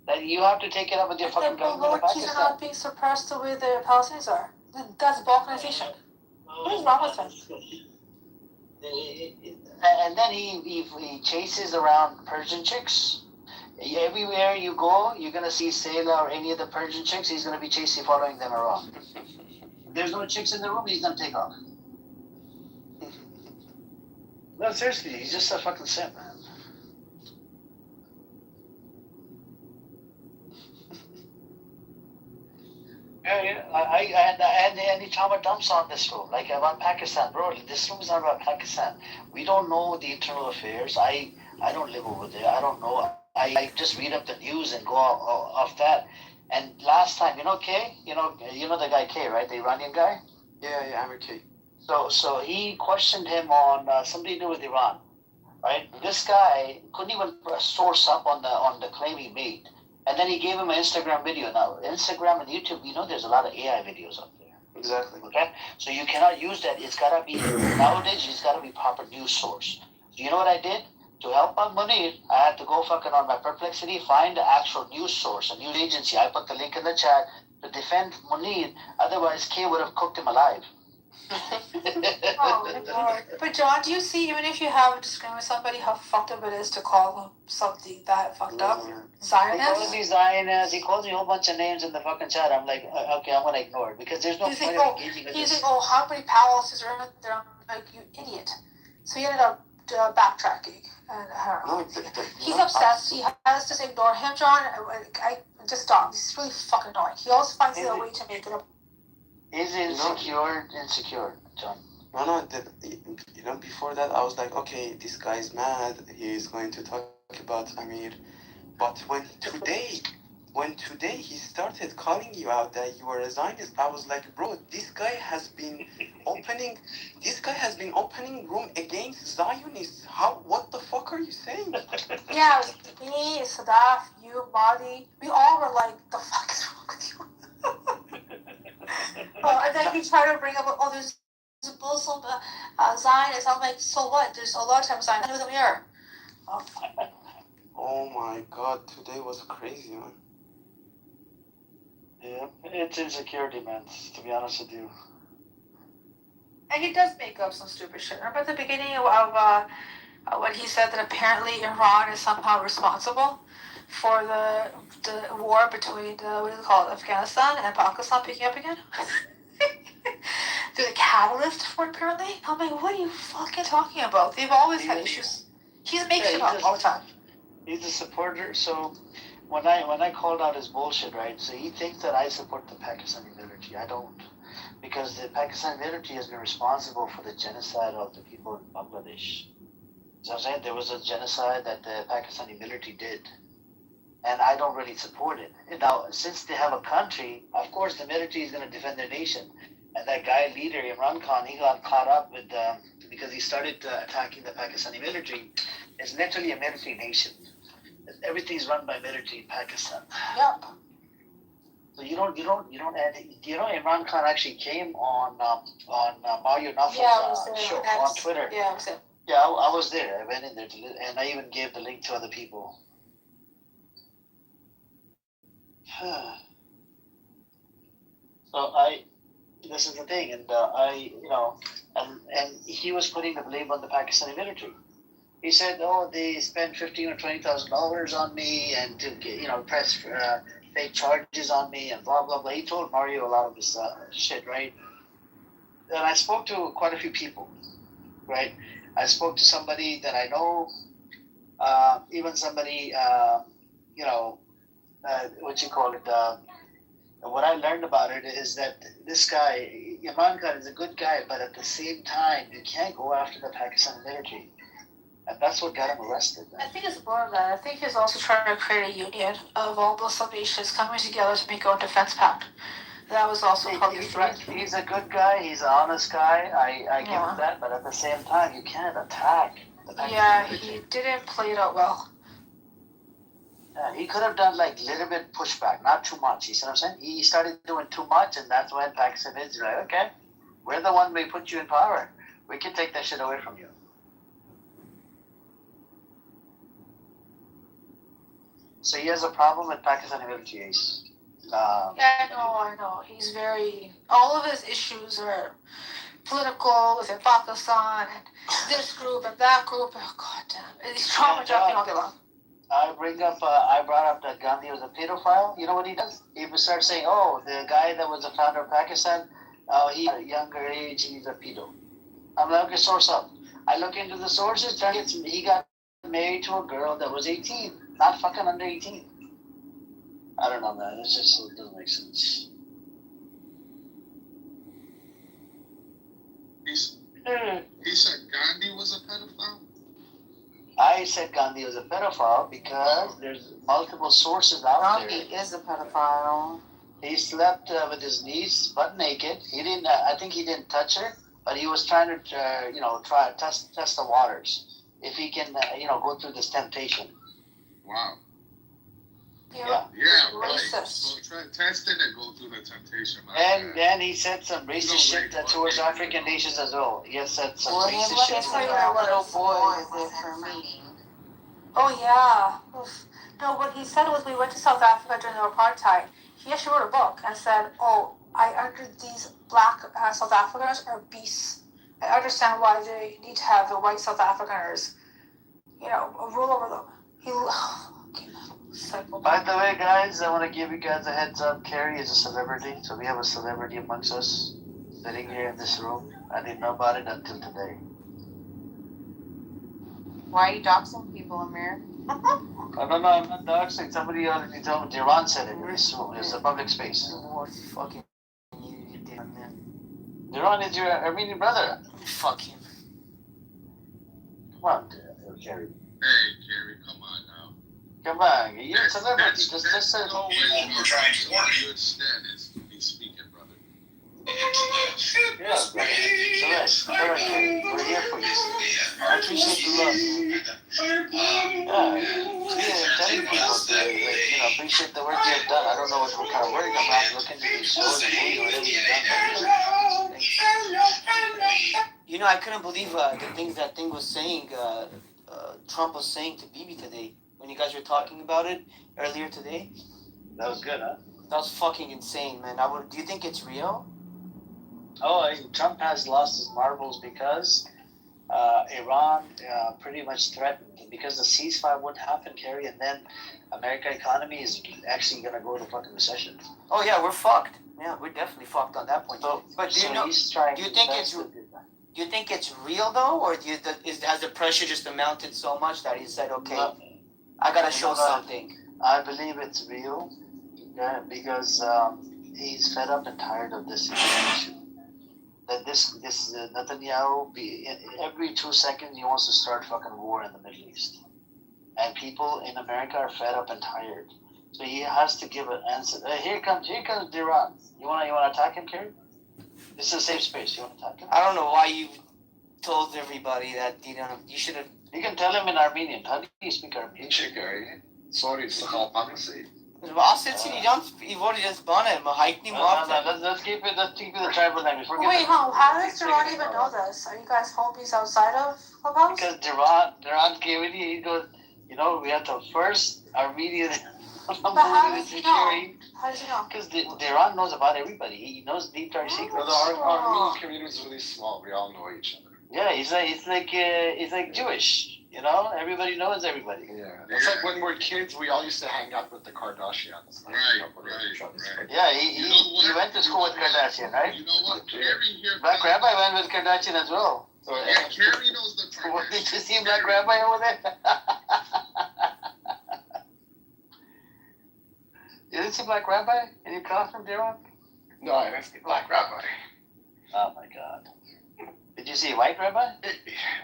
That you have to take it up with your fucking government of Pakistan. The Balochis are not being suppressed the way the Palestinians are. That's balkanization. What is wrong with him? And then he chases around Persian chicks. Everywhere you go, you're gonna see Sayla or any of the Persian chicks. He's gonna be following them around. If there's no chicks in the room, he's gonna take off. No, seriously, he's just a fucking simp, man. Yeah. I had any trauma dumps on this room, like about Pakistan, bro. This room is not about Pakistan. We don't know the internal affairs. I don't live over there. I don't know. I just read up the news and go off that. And last time, K, you know the guy K, right? The Iranian guy. Yeah, Amir K. So he questioned him on something to do with Iran, right? This guy couldn't even source up on the claim he made. And then he gave him an Instagram video. Now, Instagram and YouTube, there's a lot of AI videos out there. Exactly. Okay? So you cannot use that. It's got to be, nowadays, it's got to be proper news source. So you know what I did? To help out Munir, I had to go fucking on my Perplexity, find the actual news source, a news agency. I put the link in the chat to defend Munir. Otherwise, K would have cooked him alive. Oh my God. But John, do you see, even if you have a disagreement with somebody, how fucked up it is to call them something that fucked up? Zionist? He calls me Zionist. He calls me a whole bunch of names in the fucking chat. I'm like, okay, I'm going to ignore it because there's no point of engaging with this. He's like, how many Palestinians are in there? I'm like, you idiot. So he ended up backtracking. And I don't know. He's obsessed. He has to ignore him, John. I just stop. This is really fucking annoying. He always finds a way to make it up. Is insecure, John? No, before that, I was like, okay, this guy's mad. He's going to talk about Amir. But when today he started calling you out that you were a Zionist, I was like, bro, this guy has been opening room against Zionists. What the fuck are you saying? Yeah, me, Sadaf, you, Madi, we all were like, the fuck is wrong with you? And then he tried to bring up, there's Muslim Zionists. I'm like, so what? There's a lot of times Zionists. I know them here. Oh my God, today was crazy, man. Yeah, it's insecurity, man, to be honest with you. And he does make up some stupid shit. Remember at the beginning of when he said that apparently Iran is somehow responsible for the war between what is it called, Afghanistan and Pakistan picking up again? They're the catalyst for it, apparently. I'm like, what are you fucking talking about? They've always had issues. He makes it up all the time. He's a supporter. So when I called out his bullshit, right? So he thinks that I support the Pakistani military. I don't, because the Pakistani military has been responsible for the genocide of the people in Bangladesh. So I'm saying there was a genocide that the Pakistani military did, and I don't really support it. And now, since they have a country, of course the military is going to defend their nation. And that guy leader Imran Khan, he got caught up with because he started attacking the Pakistani military. It's literally a military nation. Everything's run by military in Pakistan. Yep. So you don't Imran Khan actually came on Mario Nafel's show on Twitter. Yeah, I was there. Yeah, I was there. I went in there and I even gave the link to other people. So this is the thing, and and he was putting the blame on the Pakistani military. He said, "Oh, they spent $15,000 or $20,000 on me, and to press fake charges on me, and blah blah blah." He told Mario a lot of this shit, right? And I spoke to quite a few people, right? I spoke to somebody that I know, even somebody, what you call it. What I learned about it is that this guy, Imran Khan, is a good guy, but at the same time, you can't go after the Pakistani military. And that's what got him arrested. I think it's more of that. I think he's also trying to create a union of all Muslim nations coming together to make a defense pact. That was also probably a threat. He's a good guy. He's an honest guy. I give him that. But at the same time, you can't attack the Pakistani military. He didn't play it out well. He could have done like little bit pushback, not too much. You see what I'm saying? He started doing too much, and that's when Pakistan is like, okay, we're the one we put you in power. We can take that shit away from you. So he has a problem with Pakistani military ace. I know. He's all of his issues are political within Pakistan, and this group and that group. Oh, God damn. He's trauma jumping all day long. I brought up that Gandhi was a pedophile. You know what he does? He would start saying, "Oh, the guy that was the founder of Pakistan, he at a younger age, he's a pedo." I'm like, okay, source up. I look into the sources. He got married to a girl that was 18, not fucking under 18. I don't know, man. It doesn't make sense. He said Gandhi was a pedophile? I said Gandhi was a pedophile because there's multiple sources out there. Gandhi is a pedophile. He slept with his niece butt naked. He didn't. I think he didn't touch her, but he was trying to, try to test the waters if he can, go through this temptation. Wow. Yeah. Yeah, right. Go try test it and go through the temptation. And he said some racist shit towards African nations as well. He has said some racist shit. Little boy is it for me. Oh, yeah. Oof. No, what he said was we went to South Africa during the apartheid. He actually wrote a book and said, these black South Africans are beasts. I understand why they need to have the white South Africaners, rule over them. By the way, guys, I want to give you guys a heads up. Carrie is a celebrity, so we have a celebrity amongst us sitting here in this room. I didn't know about it until today. Why are you doxing people, Amir? I don't know, I'm not doxing. Somebody already told me. Duran said it in this room. It's a public space. Fucking you, man. Duran is your Armenian brother. Fuck him. Come on, Carrie. Hey, Carrie, come on now. Come on, you're a celebrity. Just no way you're trying to warn good status to be speaking, brother. Yeah, brother. It's all right. We're here for you. I appreciate the love. Telling people to, appreciate the work you have done. I don't know what kind of work I'm not looking to do shows and movies or whatever you've done. I couldn't believe the things that thing was saying. Trump was saying to Bibi today when you guys were talking about it earlier today. That was good, huh? That was fucking insane, man. Do you think it's real? Trump has lost his marbles because Iran pretty much threatened because the ceasefire wouldn't happen, Kerry, and then American economy is actually gonna go into fucking recession. Oh yeah, we're fucked. Yeah, we're definitely fucked on that point. But do you think it's real though, or has the pressure just amounted so much that he said, okay, I gotta show something? I believe it's real, because he's fed up and tired of this situation. That this Netanyahu every 2 seconds he wants to start fucking war in the Middle East, and people in America are fed up and tired. So he has to give an answer. Here comes Iran. You wanna attack him, Kerry? This is a safe space. You wanna attack him? I don't know why you told everybody that you should have. You can tell him in Armenian. How do you speak Armenian? Sorry, Let's keep it the tribal language. Wait, how does Duran even know this? Are you guys homies outside of Clubhouse? Because Duran came in here, he goes, we have to first Armenian. But how does he know? How does he know? Because Duran knows about everybody. He knows deep dark secrets. Our Armenian community is really small. We all know each other. Yeah, it's like Jewish. Everybody knows everybody. Yeah, it's like when we're kids, we all used to hang out with the Kardashians. Right. Yeah, he went to school with Kardashian, right? You know what? Kerry here. Black Rabbi went with Kardashian as well. So, yeah, Kerry knows the Kardashian. Did you see Black Rabbi over there? You didn't see Black Rabbi in your classroom, Darren? No, I didn't see Black Rabbi. Oh my God. Did you see White Rabbi?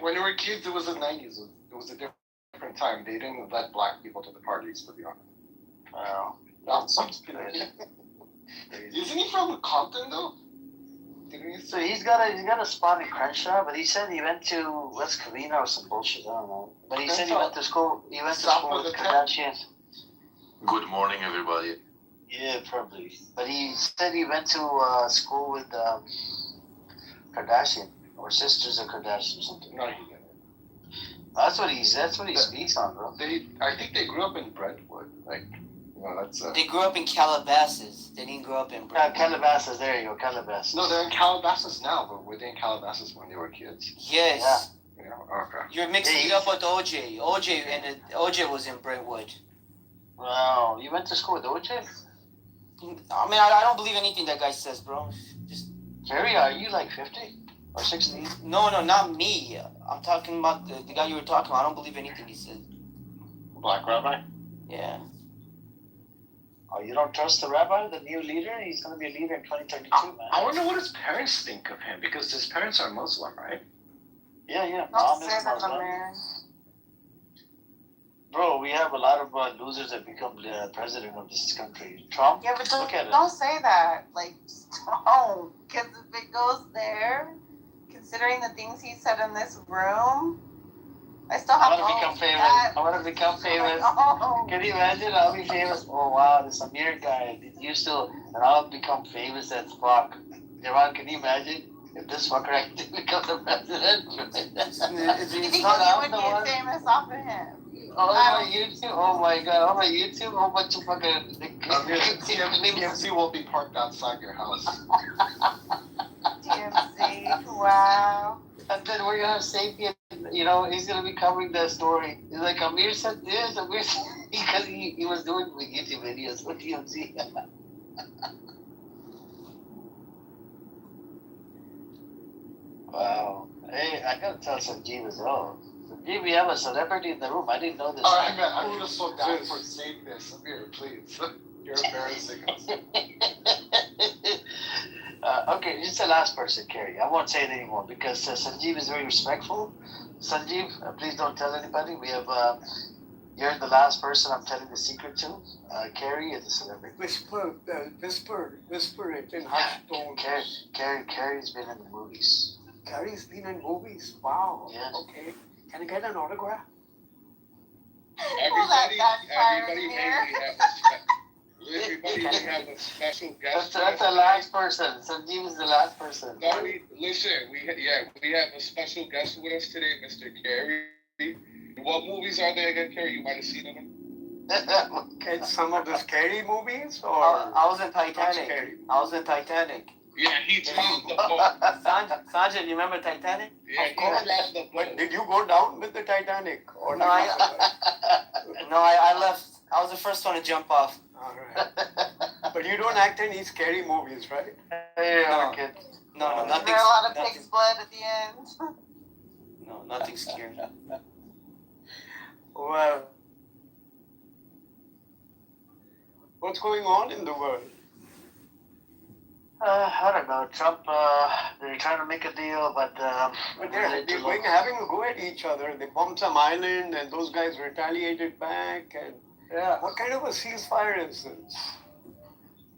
When we were kids, it was the 90s. It was a different time. They didn't let black people to the parties, to be honest. Wow. That sounds good. Isn't he from Compton, though? So he's got a spot in Crenshaw, but he said he went to West Covina or some bullshit. I don't know. But he said he went to school. He went to school with Kardashian. Good morning, everybody. Yeah, probably. But he said he went to school with Kardashian or sisters of Kardashian or something. No, he didn't. That's what he speaks on, bro. I think they grew up in Brentwood. They grew up in Calabasas. They didn't grow up in Brentwood. Calabasas. There you go, Calabasas. No, they're in Calabasas now, but were they in Calabasas when they were kids? Yes. Yeah. Okay. You're mixing it up with OJ. OJ was in Brentwood. Wow, you went to school with OJ? I mean, I don't believe anything that guy says, bro. Just Kerry, are you like 50 or 60? No, not me. I'm talking about the guy you were talking about. I don't believe anything he said. Black Rabbi? Yeah. Oh, you don't trust the rabbi, the new leader? He's going to be a leader in 2032, man. I wonder what his parents think of him, because his parents are Muslim, right? Yeah. Don't say that, man. Bro, we have a lot of losers that become the president of this country. Trump? Yeah, but look at don't say that. Like, don't. Because if it goes there, considering the things he said in this room, I still have I want to become famous. Oh. Can you imagine? I'll be famous. Oh, wow, this Amir guy. And I'll become famous as fuck. Javan, can you imagine? If this fucker actually becomes the president? You think you would get famous off of him? On YouTube? Oh my God, on my YouTube? A whole bunch of fucking... TMZ will be parked outside your house. TMZ, wow. And then we're gonna have Sapien, he's gonna be covering that story. He's like, Amir said this, Amir said... Because he was doing YouTube videos with TMZ. Wow. Hey, I gotta tell Sanjeev as well. Sanjeev, we have a celebrity in the room. I didn't know this. All right, man. I feel so down for saying this. Amir, please. You're embarrassing us. Okay, it's the last person, Kerry. I won't say it anymore because Sanjeev is very respectful. Sanjeev, please don't tell anybody. We have, you're the last person I'm telling the secret to. Kerry is a celebrity. Whisper it in hushed tones. Kerry's been in the movies. Kerry's been in movies? Wow. Yes. Okay. Can I get an autograph? Everybody we have a special guest. That's the last person. Sanjeev is the last person. No, listen, we have a special guest with us today, Mr. Kerry. What movies are there again, Kerry? You might have seen them. Some of the scary movies, or I was in Titanic. I was in Titanic. Yeah, he landed the boat. Sanjay, you remember Titanic? Yeah, Of course. he landed the boat. But did you go down with the Titanic? Or No, I left. I was the first one to jump off. All right. But you don't act in any scary movies, right? No, no, nothing. There a lot of pig's blood at the end. No, nothing scary. Well, what's going on in the world? I don't know. Trump, they're trying to make a deal, but They're having a go at each other. They bombed some island, and those guys retaliated back. And yeah, what kind of a ceasefire is this?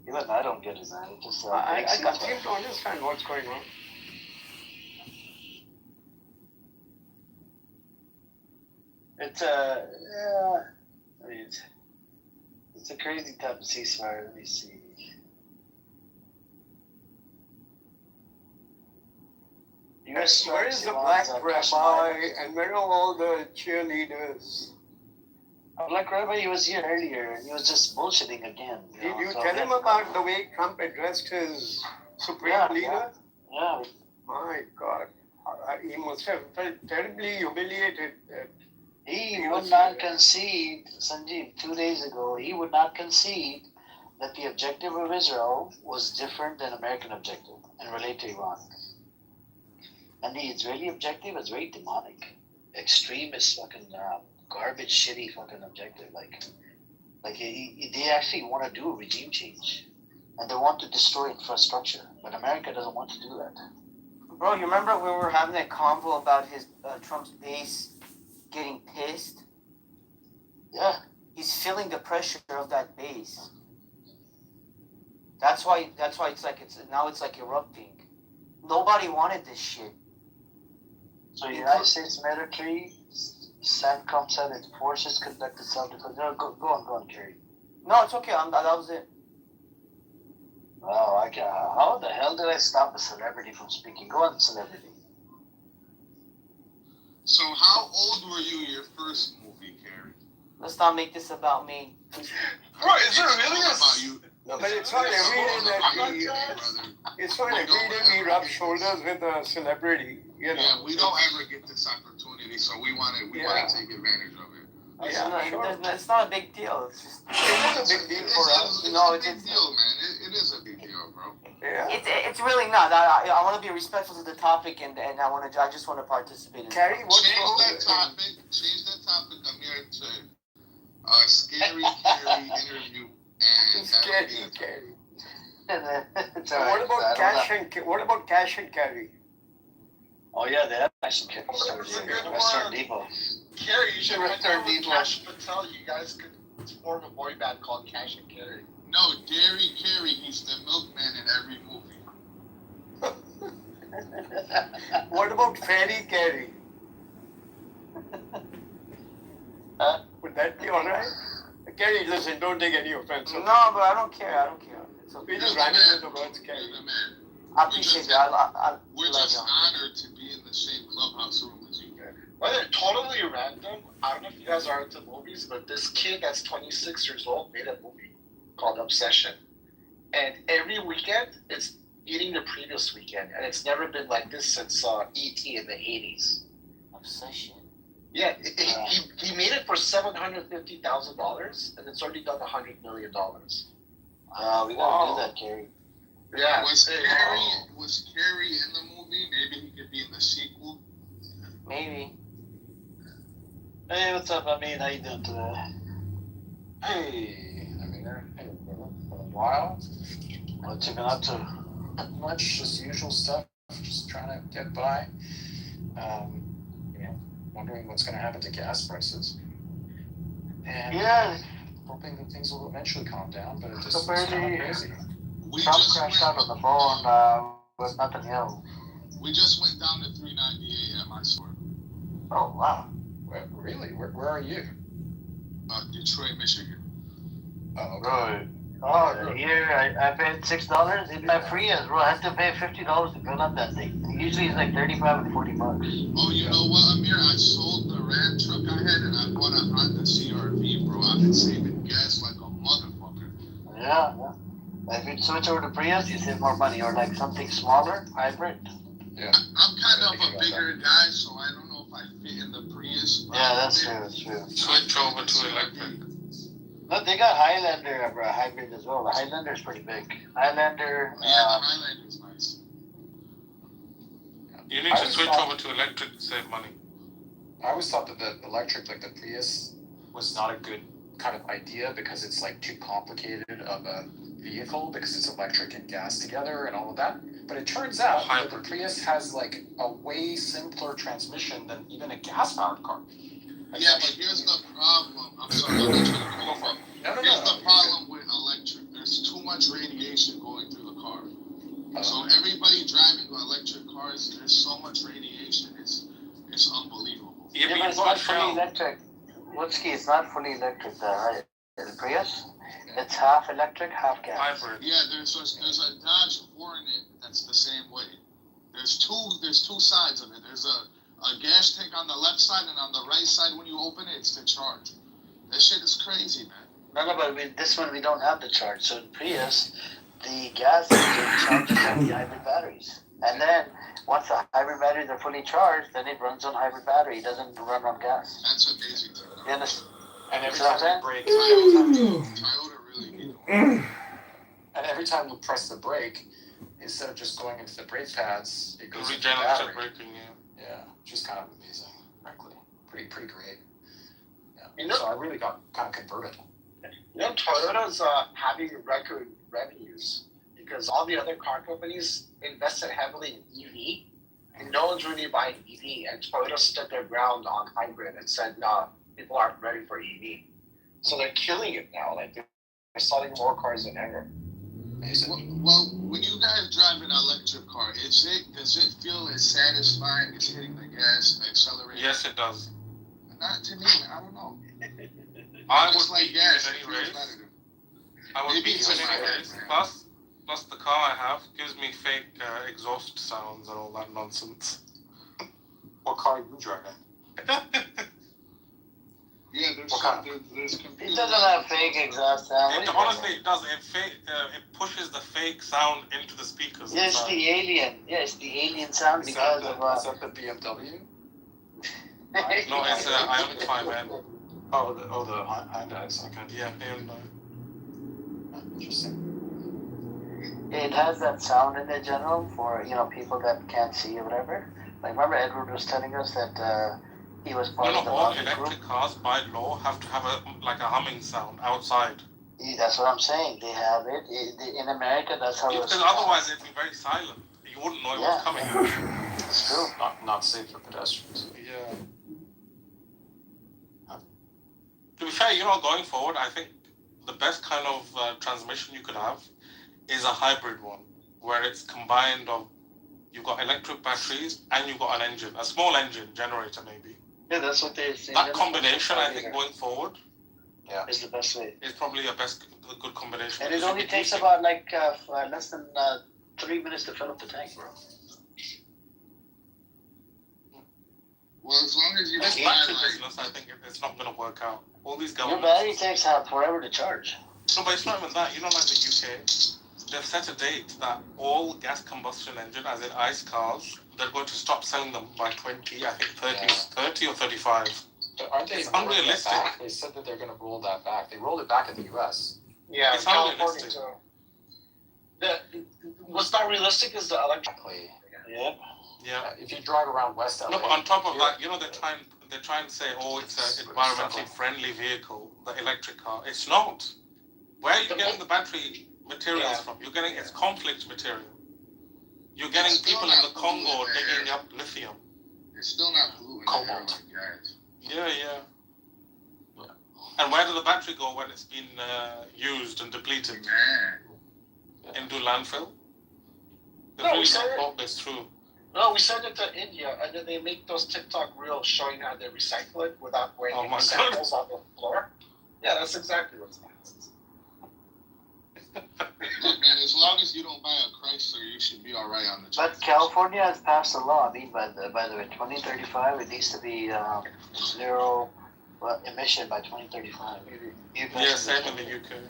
even I don't get it, man. It's just I can't seem to understand what's going on. It's yeah. I mean, it's a crazy type of ceasefire. Let me see. Where is the black rabbi and where are all the cheerleaders? Black rabbi, he was here earlier and he was just bullshitting again. Did you tell him about the way Trump addressed his supreme leader? Yeah. My God. He must have felt terribly humiliated. He would not concede, Sanjeev, 2 days ago, he would not concede that the objective of Israel was different than American objective and relate to Iran. And the Israeli objective is very demonic. Extremist fucking garbage, shitty fucking objective. Like they actually want to do a regime change. And they want to destroy infrastructure. But America doesn't want to do that. Bro, you remember when we were having that convo about his Trump's base getting pissed? Yeah. He's feeling the pressure of that base. That's why it's like erupting. Nobody wanted this shit. So the United States military, CENTCOM said its forces conducted self-defense. No, go on, Kerry. No, it's okay. That was it. Oh, how the hell did I stop a celebrity from speaking? Go on, celebrity. So how old were you in your first movie, Carrie? Let's not make this about me. Bro, is it really about you? No, but it's not every day that it's not every day we rub shoulders with a celebrity. You know. Yeah, we don't ever get this opportunity, so we want to take advantage of it. It's not a big deal. It's just a big deal for us. It's a big deal, man. It is a big deal, bro. Yeah. It's really not. I want to be respectful to the topic, and I just want to participate in Carrie, it. Change that topic, Amir, to scary Carrie interview. And scary Carrie. What about cash and carry? Oh yeah, they have cash and carry stores here. Restaurant Depot. Carrie, you should Restaurant Depot. Cash Patel, you guys could form a boy band called Cash and Carry. No, Gary Carey, he's the milkman in every movie. What about Fairy Carrie? Would that be alright? Carrie, listen, don't take any offense. No, but I don't care. It's okay. We're just running with the words, Carrie. I appreciate it. We're just honored to be in the same clubhouse room as you, Carrie. Well, they're totally random. I don't know if you guys are into movies, but this kid that's 26 years old made a movie called Obsession. And every weekend, it's beating the previous weekend. And it's never been like this since E.T. in the 80s. Obsession? Yeah, he made it for $750,000, and it's already done $100 million. We gotta do that, Carrie. Yeah. Was Carrie in the movie? Maybe he could be in the sequel. Maybe. Hey, what's up, Amin? How you doing today? Hey, Amir. Hey, brother. For a while. What you been up to? Not much, just the usual stuff. Just trying to get by. Wondering what's going to happen to gas prices. And hoping that things will eventually calm down, but it just it's kind of crazy. Trump crashed out on the phone with Netanyahu. We just went down to 398 at my store. Oh, wow. Really? Where are you? Detroit, Michigan. Oh, okay. Right. Oh, here I paid $6. It's not free as well. I have to pay $50 to fill up that thing. Usually it's like $35 and $40. Oh, you know what, Amir? I sold the Ram truck I had and I bought a Honda CRV, bro. I've been saving gas like a motherfucker. Yeah. If you switch over to Prius, you save more money, or like something smaller, hybrid. Yeah. I'm kind of a bigger guy, so I don't know if I fit in the Prius. Yeah, that's true. That's true. Switch over to electric. But they got Highlander hybrid as well. The Highlander is pretty big. Highlander. Yeah, the Highlander is nice. You need to switch over to electric to save money. I always thought that the electric, like the Prius, was not a good kind of idea because it's like too complicated of a vehicle because it's electric and gas together and all of that. But it turns out that the Prius has like a way simpler transmission than even a gas-powered car. Yeah, but here's the problem. I'm sorry, I'm not trying to go from. Here's the problem with electric. There's too much radiation going through the car. So everybody driving electric cars, there's so much radiation. It's unbelievable. Yeah, but it's not fully electric. Woodsky, it's not fully electric. The Prius, it's half electric, half gas. Hybrid. Yeah, there's a Dodge Hornet that's the same way. There's two sides of it. There's a gas tank on the left side, and on the right side, when you open it, it's the charge. That shit is crazy, man. No, but with this one we don't have the charge. So in Prius, the gas engine charges on the hybrid batteries, and then once the hybrid batteries are fully charged, then it runs on hybrid battery. It doesn't run on gas. That's amazing. You understand? And every See what time I'm you brake, Toyota really need and every time you press the brake, instead of just going into the brake pads, it goes into the battery. Regenerative braking, Yeah, which is kind of amazing, frankly. Pretty great. Yeah. You know, So I really got kind of converted. You know, Toyota's having record revenues because all the other car companies invested heavily in EV, and no one's really buying EV. And Toyota stood their ground on hybrid and said, "No, people aren't ready for EV." So they're killing it now. Like they're selling more cars than ever. Well, when you guys drive an electric car, does it feel as satisfying as hitting the gas, accelerating? Yes, it does. Not to me. I don't know. I Just would like beat gas, you it in feels any race. better. I would Maybe beat it's you in just any my race. head, Plus the car I have gives me fake exhaust sounds and all that nonsense. What car are you driving? Yeah, there's It doesn't have fake exhaust sound. Honestly, it does. It pushes the fake sound into the speakers. Yeah, it's the alien. Yeah, it's the alien sound because of. Is that the BMW? No, it's Ioniq 5N. Oh, the Hyundai's. Okay. Yeah, Hyundai. Interesting. It has that sound in the general for people that can't see or whatever. Like remember Edward was telling us that he was part of the all logic group. electric cars by law have to have a humming sound outside. Yeah, that's what I'm saying. They have it in America. That's how. Because otherwise it'd be very silent. You wouldn't know it was coming. It's true. Not safe for pedestrians. Yeah. To be fair, going forward, I think the best kind of transmission you could have is a hybrid one, where it's combined of you've got electric batteries and you've got an engine, a small engine generator maybe. Yeah, that's what they say. That combination, I think, going forward, is the best way. Is probably a good combination. And it only takes about less than 3 minutes to fill up the tank, bro. Well, as long as you this battery business, I think it's not going to work out. All these governments. Your battery takes forever to charge. No, but it's not even that. Like the UK, they've set a date that all gas combustion engine, as in ICE cars, they're going to stop selling them by 30 or 35. But aren't they? It's unrealistic. They said that they're going to roll that back. They rolled it back in the US. Yeah, it's California too. What's not realistic is the electric. Yeah. Yeah. If you drive around West LA. No, but on top of that, they try and say, it's an environmentally friendly vehicle, the electric car. It's not. Where are you getting the battery materials from? You're getting it's conflict material. You're getting people in the Congo digging up lithium. It's still not polluting the air like gas. Yeah. And where does the battery go when it's been used and depleted? Into landfill? No, we send this through. No, we send it to India, and then they make those TikTok reels showing how they recycle it without weighing any samples on the floor. Yeah, that's exactly what's happening. Look, man, as long as you don't buy a Chrysler, you should be all right on the. But California has passed a law. I mean, by the way, 2035, it needs to be zero emission by 2035. Yeah, same in the UK.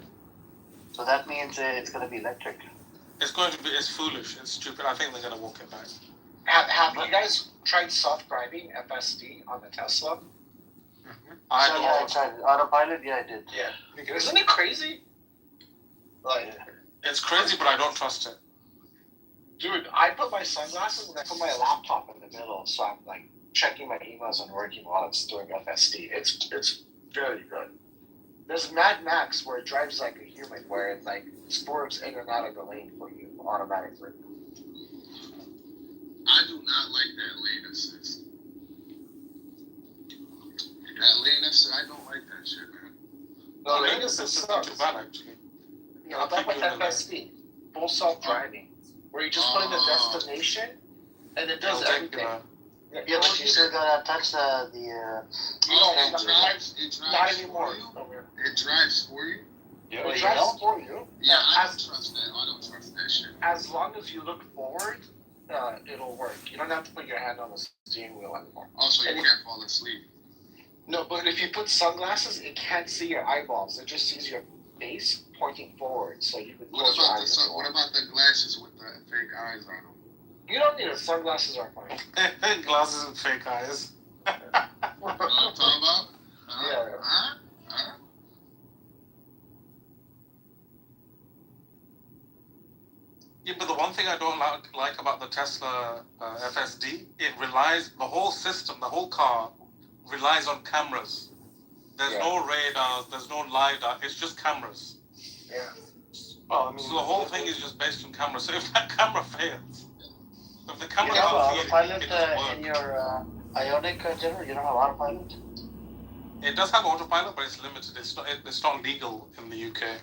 So that means it's going to be electric. It's going to be. It's foolish. It's stupid. I think they're going to walk it back. Have you guys tried self-driving FSD on the Tesla? I tried it. Autopilot, I did. Yeah. Isn't it crazy? Like, it's crazy, but I don't trust it. Dude, I put my sunglasses and I put my laptop in the middle, so I'm like checking my emails and working while it's doing FSD. It's very good. There's Mad Max where it drives like a human, where it like swerves in and out of the lane for you automatically. I do not like that lane assist. That lane assist, I don't like that shit, man. No, lane assist sucks. Too bad, actually. Yeah, I'm talking about FSD, full self-driving, where you just put in the destination and it does everything. Yeah, but you still gotta touch the it drives not anymore. It drives for you? Yeah, it drives for you. Yeah, I don't trust that. I don't trust that shit. As long as you look forward, it'll work. You don't have to put your hand on the steering wheel anymore. Also, you can't fall asleep. No, but if you put sunglasses, it can't see your eyeballs. It just sees your face pointing forward, so you can close your eyes. What about the glasses with the fake eyes on them? You don't need it. Sunglasses are fine. Glasses with fake eyes. You know what I'm talking about? Yeah. Yeah, but the one thing I don't like about the Tesla FSD, the whole system, the whole car relies on cameras. There's no radar, there's no LiDAR, it's just cameras. Yeah. So the whole thing is just based on cameras. So if that camera fails, if the camera you have can't see autopilot it doesn't work. in your Ionic General? You don't have autopilot? It does have autopilot, but it's limited. It's not legal in the UK.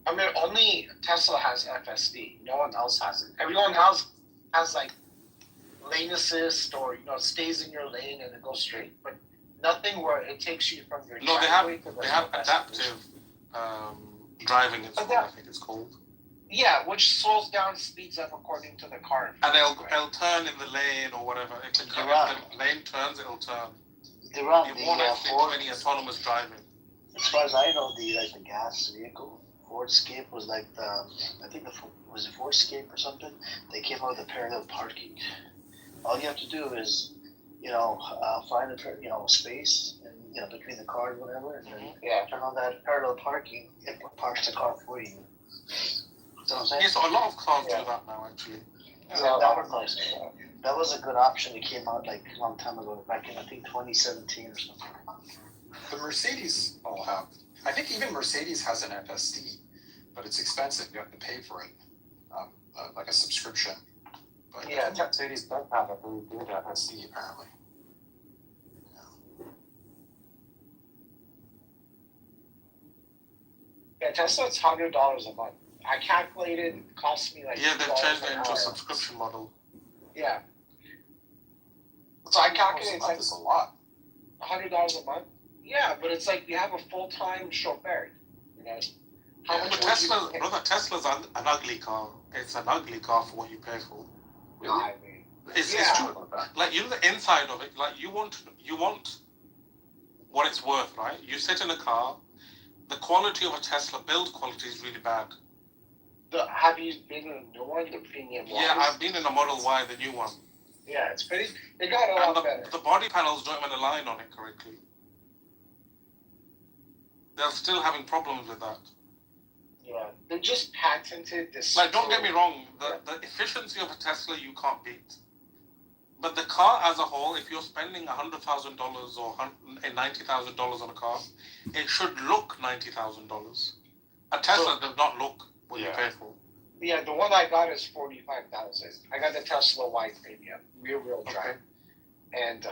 I mean, only Tesla has FSD. No one else has it. Everyone else has like lane assist, or stays in your lane and it goes straight. But nothing where it takes you from your driveway to the they have adaptive driving. I think it's called. Yeah, which slows down, speeds up according to the car. And it'll turn in the lane or whatever. If the lane turns, it'll turn. It won't actually do any autonomous driving. As far as I know, the gas vehicle, Ford Escape was like was it Ford Escape or something? They came out with a parallel parking. All you have to do is, find a space and between the cars, whatever, and then turn on that parallel parking. It parks the car for you. You know what I'm saying? Yeah, so a lot of cars do that now, actually. That was a good option. It came out like a long time ago, back in I think 2017 or something. The Mercedes all have. I think even Mercedes has an FSD, but it's expensive. You have to pay for it, like a subscription. But Mercedes does have a really good FSD apparently. Yeah, Tesla's $100 a month. I calculated it cost me like they've changed it into a subscription model. Yeah. So I calculated it's a lot. $100 a month. Yeah, but it's like you have a full-time chauffeur. How much? Tesla's an ugly car. It's an ugly car for what you pay for. Really? I mean, it's true. Like the inside of it. Like you want what it's worth, right? You sit in a car. The quality of a Tesla build quality is really bad. Have you been in a new one, the premium one? Yeah, I've been in a Model Y, the new one. Yeah, it's pretty. It got a lot better. The body panels don't even align on it correctly. They're still having problems with that. Yeah, they just patented this. Like, don't get me wrong. The efficiency of a Tesla you can't beat. But the car as a whole, if you're spending $100,000 or $90,000 on a car, it should look $90,000. A Tesla does not look what you pay for. Yeah, the one I got is $45,000. I got the Tesla Y Premium, rear-wheel drive, and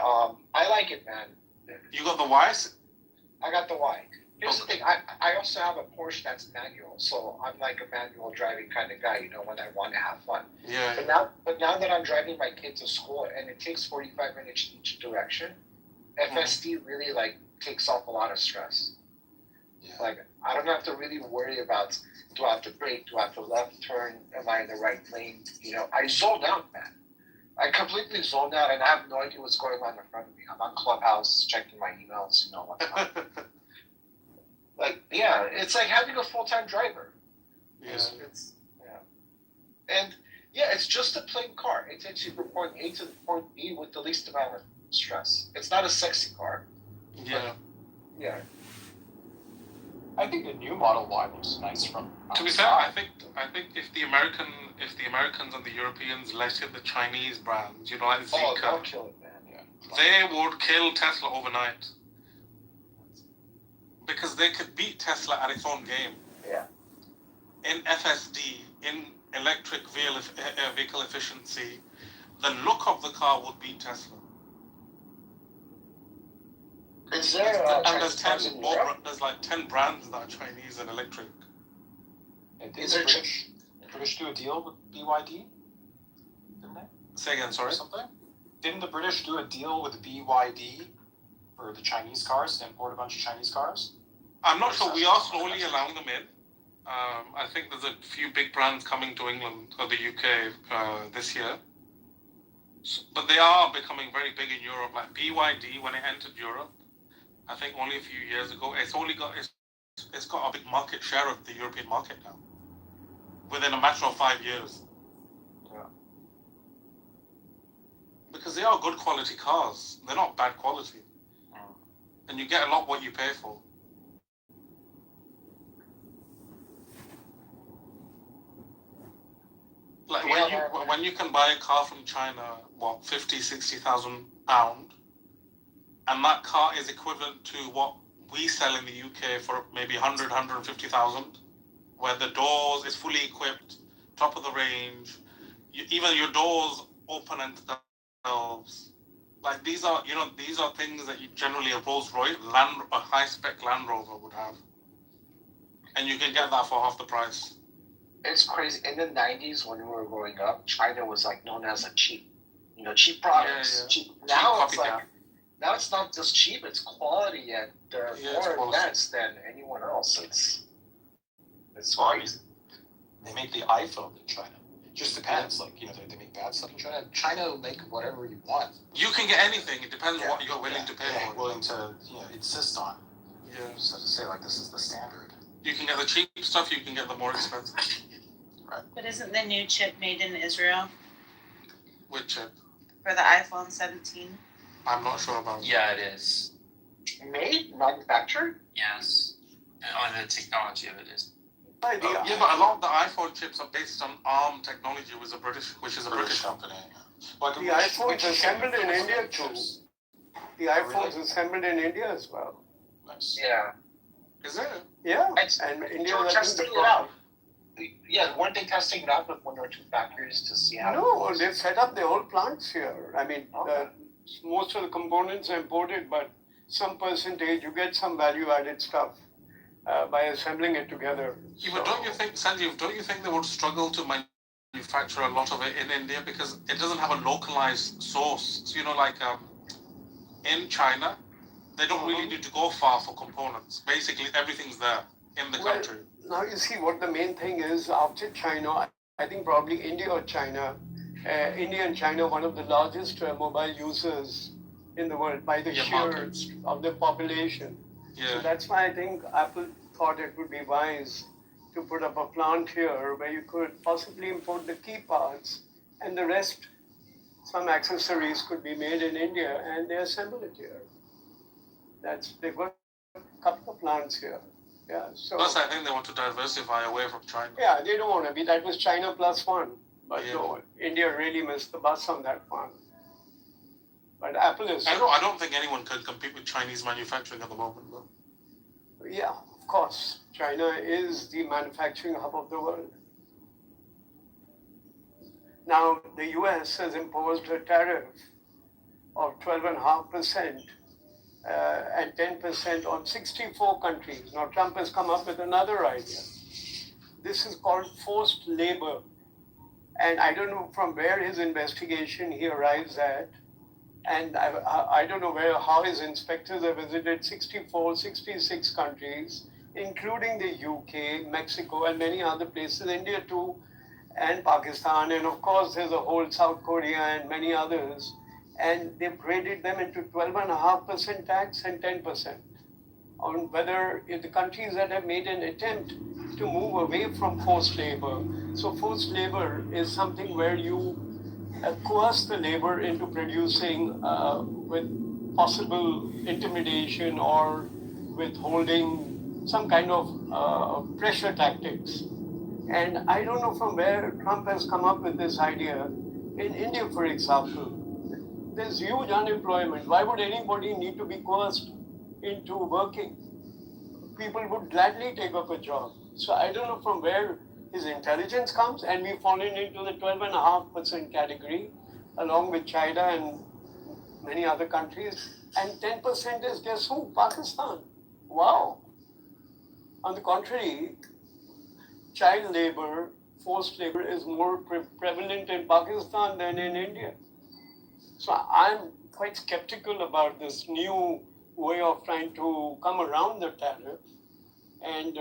I like it, man. You got the Ys? I got the Y. Here's the thing. I also have a Porsche that's manual, so I'm like a manual driving kind of guy. When I want to have fun. Yeah. But now that I'm driving my kid to school and it takes 45 minutes each direction, FSD really takes off a lot of stress. Yeah. Like I don't have to really worry about, do I have to brake, do I have to left turn, am I in the right lane? I zoned out, man. I completely zoned out and I have no idea what's going on in front of me. I'm on Clubhouse checking my emails, whatnot. It's like having a full-time driver. It's and yeah, it's just a plain car. It takes you from point A to point B with the least amount of stress. It's not a sexy car. Yeah. Yeah. I think the new Model Y looks nice from outside. To be fair, I think if the Americans and the Europeans let in the Chinese brands, like Zeekr, they'll kill it, man. Yeah. They would kill Tesla overnight. Because they could beat Tesla at its own game. Yeah. In FSD, in electric vehicle efficiency, the look of the car would beat Tesla. Is there and there's like 10 brands that are Chinese and electric. Is there British do a deal with BYD? Didn't they? Say again, sorry? Or something? Didn't the British do a deal with BYD for the Chinese cars to import a bunch of Chinese cars? I'm not sure. We are slowly allowing them in. I think there's a few big brands coming to England or the UK this year. But they are becoming very big in Europe. Like BYD, when it entered Europe, I think only a few years ago, it's got a big market share of the European market now. Within a matter of 5 years. Yeah. Because they are good quality cars. They're not bad quality. And you get a lot what you pay for. Like when you can buy a car from China, what, 50,000, 60,000 pounds, and that car is equivalent to what we sell in the UK for maybe 100, 150,000, where the doors is fully equipped, top of the range, even your doors open themselves. Like these are things that you generally a Rolls Royce, a high spec Land Rover would have, and you can get that for half the price. It's crazy. In the 90s, when we were growing up, China was like known as a cheap products. Yeah. Cheap. Now it's like, now it's not just cheap; it's quality, and they're more advanced than anyone else. It's crazy. They make the iPhone in China. It just depends. Like they make bad stuff in China. China will make whatever you want. You can get anything. It depends what you're willing to pay for. Willing to insist on. Yeah. So to say like this is the standard. You can get the cheap stuff. You can get the more expensive. Right. But isn't the new chip made in Israel? Which chip? For the iPhone 17? I'm not sure about. Yeah, it is. Manufactured? Yes. And the technology of it is. But a lot of the iPhone chips are based on ARM technology, which is a British company. But the iPhone's assembled in India too. The iPhone's assembled in India as well. Nice. Yeah. Is it? Yeah. And India is testing it out. Yeah, weren't they testing it out with 1 or 2 factories to see how? No, they've set up their whole plants here. I mean, most of the components are imported, but some percentage you get some value-added stuff by assembling it together. Yeah, but don't you think, Sanjeev? Don't you think they would struggle to manufacture a lot of it in India because it doesn't have a localized source? So in China, they don't really need to go far for components. Basically, everything's there in the country. Now you see what the main thing is after China, I think probably India or China, India and China, one of the largest mobile users in the world by the share of the population. Yeah. So that's why I think Apple thought it would be wise to put up a plant here where you could possibly import the key parts and the rest, some accessories could be made in India and they assemble it here. They've got a couple of plants here. Yeah, so. Plus, I think they want to diversify away from China. Yeah, they don't want to be. That was China +1. But no, India really missed the bus on that one. But Apple is. I don't think anyone can compete with Chinese manufacturing at the moment, though. Yeah, of course. China is the manufacturing hub of the world. Now, the US has imposed a tariff of 12.5%. And 10% on 64 countries. Now Trump has come up with another idea. This is called forced labor. And I don't know from where his investigation he arrives at. And I don't know how his inspectors have visited 66 countries, including the UK, Mexico, and many other places, India too, and Pakistan. And of course, there's a whole South Korea and many others. And they've graded them into 12.5% tax and 10% on whether if the countries that have made an attempt to move away from forced labor. So forced labor is something where you coerce the labor into producing with possible intimidation or withholding some kind of pressure tactics. And I don't know from where Trump has come up with this idea. In India, for example, there's huge unemployment. Why would anybody need to be coerced into working? People would gladly take up a job. So I don't know from where his intelligence comes, and we've fallen into the 12.5% category, along with China and many other countries. And 10% is guess who? Pakistan. Wow. On the contrary, child labor, forced labor is more prevalent in Pakistan than in India. So I'm quite skeptical about this new way of trying to come around the tariff. And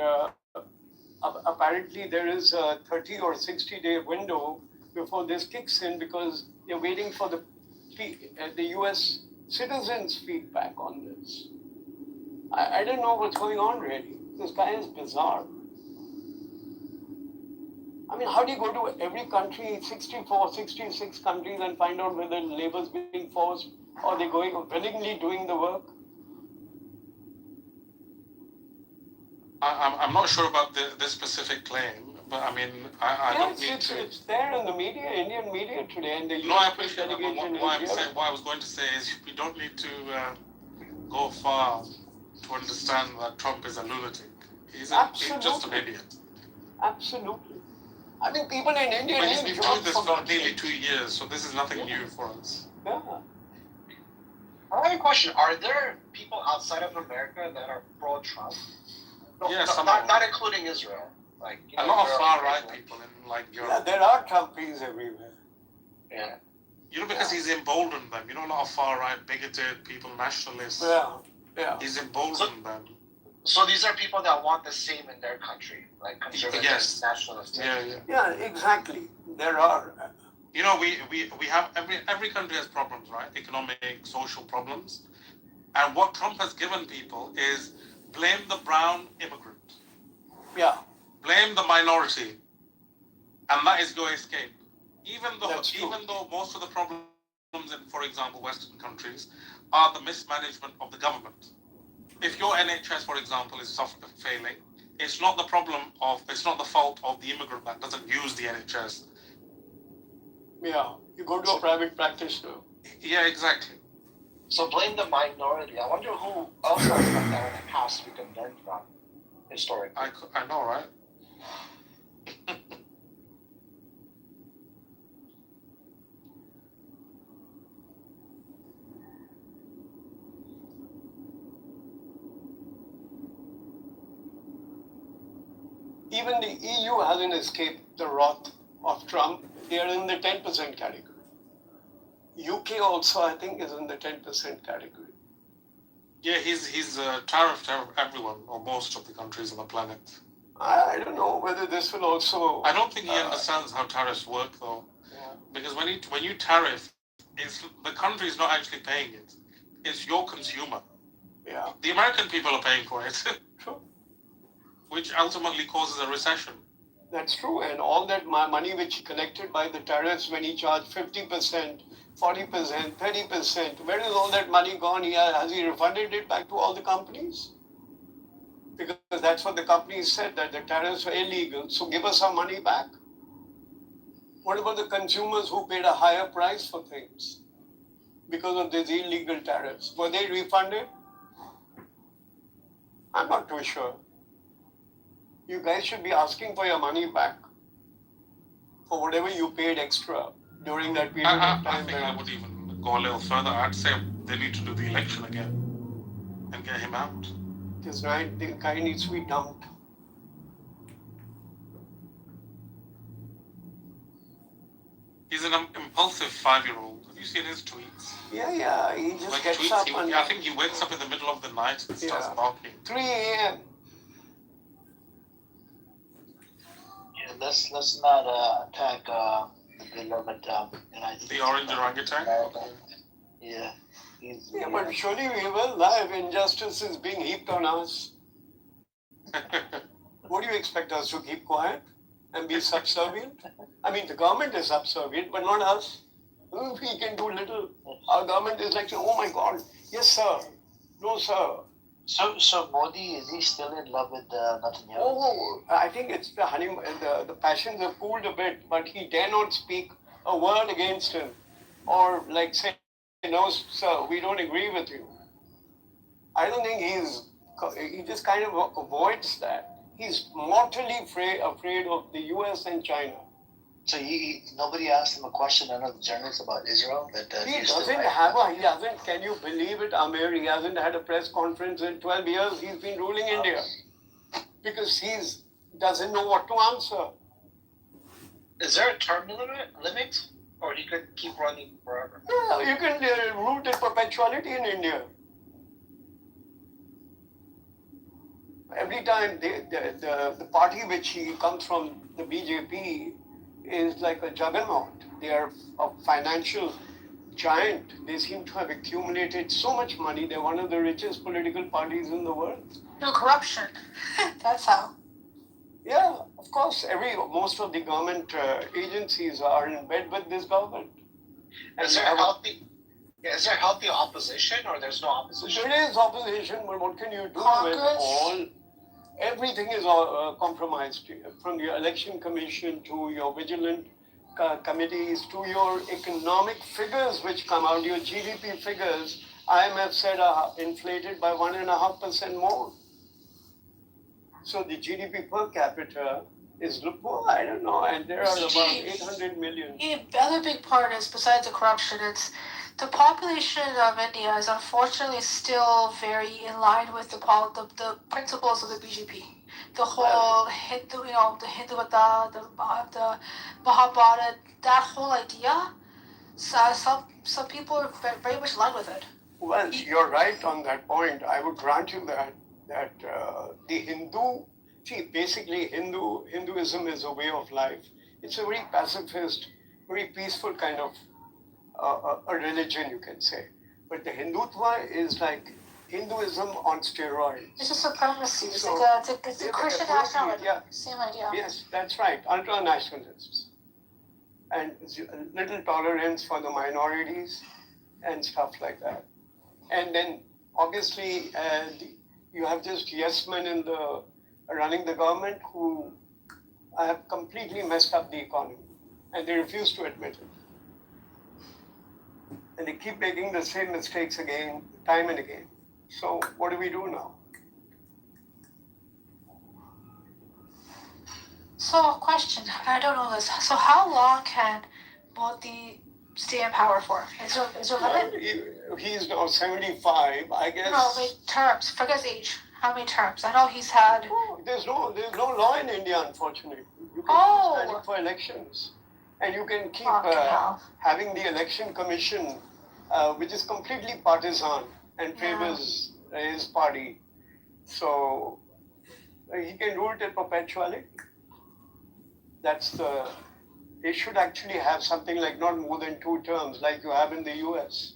apparently there is a 30 or 60-day window before this kicks in because they're waiting for the US citizens' feedback on this. I don't know what's going on really. This guy is bizarre. I mean, how do you go to every country, 64, 66 countries, and find out whether labor is being forced or they're going willingly doing the work? I'm not sure about this specific claim, but I mean, I don't need to. It's there in the media, Indian media today, and the No, I US appreciate that. delegation But what I was going to say is we don't need to go far to understand that Trump is a lunatic. He's just an idiot. Absolutely. I mean, people in India But he's need been doing jobs this for for nearly 2 years, so this is nothing new for us. Yeah. I have a question. Are there people outside of America that are pro-Trump? No, Yeah, not including Israel. Like a lot of far-right people in like Europe. Yeah, there are Trumpies everywhere. Yeah. You know, because he's emboldened them. You know, a lot of far-right, bigoted people, nationalists. Yeah. He's emboldened them. So these are people that want the same in their country, like conservative nationalists. Yeah, exactly. There are. You know, we have every country has problems, right? Economic, social problems. And what Trump has given people is blame the brown immigrant. Yeah. Blame the minority. And that is your escape. Even though most of the problems in, for example, Western countries are the mismanagement of the government. If your NHS, for example, is failing, it's not the fault of the immigrant that doesn't use the NHS. Yeah, you go to a private practitioner. Yeah, exactly. So blame the minority. I wonder who else has done that in the past we can learn from, historically. I know, right? Even the EU hasn't escaped the wrath of Trump. They are in the 10% category. UK also, I think, is in the 10% category. Yeah, he's tariffed everyone, or most of the countries on the planet. I don't know whether this will also... I don't think he understands how tariffs work, though. Yeah. Because when you tariff, the country is not actually paying it. It's your consumer. Yeah. The American people are paying for it. True. Which ultimately causes a recession. That's true. And all that money which he collected by the tariffs when he charged 50%, 40%, 30%, where is all that money gone? Has he refunded it back to all the companies? Because that's what the companies said, that the tariffs were illegal, so give us our money back. What about the consumers who paid a higher price for things because of these illegal tariffs? Were they refunded? I'm not too sure. You guys should be asking for your money back for whatever you paid extra during that period of time. I think I would even go a little further. I'd say they need to do the election again and get him out. That's right. The guy needs to be dumped. He's an impulsive 5-year-old. Have you seen his tweets? Yeah. He just gets tweets, up I think he wakes up in the middle of the night and starts barking. 3 a.m. Yeah, let's not attack the beloved the orange orangutan. Okay. Yeah. But surely we will. Live injustice is being heaped on us. What do you expect us to keep quiet and be subservient? I mean, the government is subservient, but not us. We can do little. Our government is like, oh my God, yes sir, no sir. So Modi, is he still in love with Netanyahu? Oh, I think it's the the passions have cooled a bit, but he dare not speak a word against him, or like say, no sir, we don't agree with you. I don't think he just kind of avoids that. He's mortally afraid of the US and China. So nobody asked him a question, none of the journalists, about Israel? He doesn't, can you believe it, Amir? He hasn't had a press conference in 12 years. He's been ruling India. Because he doesn't know what to answer. Is there a term limit? Or he could keep running forever? Yeah, you can root in perpetuality in India. Every time the party which he comes from, the BJP, is like a juggernaut. They are a financial giant. They seem to have accumulated so much money. They're one of the richest political parties in the world. No corruption. That's how. Yeah, of course. Most of the government agencies are in bed with this government. Is there healthy opposition, or there's no opposition? There is opposition, but what can you do with everything is compromised, from your election commission to your vigilant committees to your economic figures which come out, your GDP figures, IMF said are inflated by 1.5% more. So the GDP per capita is, I don't know, and there are about 800 million. The other big part is, besides the corruption, it's the population of India is unfortunately still very in line with the principles of the BJP. The whole Hindu, the Hinduvata, the Mahabharata, that whole idea. So some people are very much in line with it. Well, you're right on that point. I would grant you that the basically Hinduism is a way of life. It's a very pacifist, very peaceful kind of a religion, you can say. But the Hindutva is like Hinduism on steroids. It's a supremacy. It's a Christian nationalism. Yeah. Same idea. Yes, that's right. Ultra-nationalists. And little tolerance for the minorities and stuff like that. And then, obviously, you have just yes men running the government who have completely messed up the economy. And they refuse to admit it. And they keep making the same mistakes again, time and again. So what do we do now? So, question, I don't know this. So how long can Modi stay in power for? Is there a limit? He's now 75, I guess. No, terms. Forget his age. How many terms? I know he's had... There's no law in India, unfortunately. You can keep standing for elections. And you can keep having the election commission, which is completely partisan and favors his party. So he can rule it in perpetuality. They should actually have something like not more than 2 terms, like you have in the US.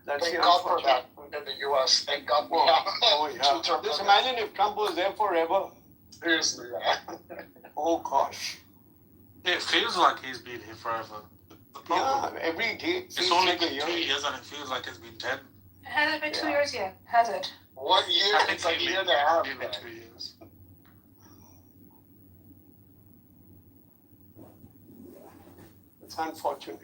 Thank God for that in the US. Thank God for that. Oh, yeah. Just imagine if Trump was there forever. Seriously, yeah. Oh, gosh. It feels like he's been here forever. The problem, every day. It's only been 2 years and it feels like it's been 10. It hasn't been 2 years yet, has it? 1 year? It's like a year and a half. Maybe 2 years. It's unfortunate.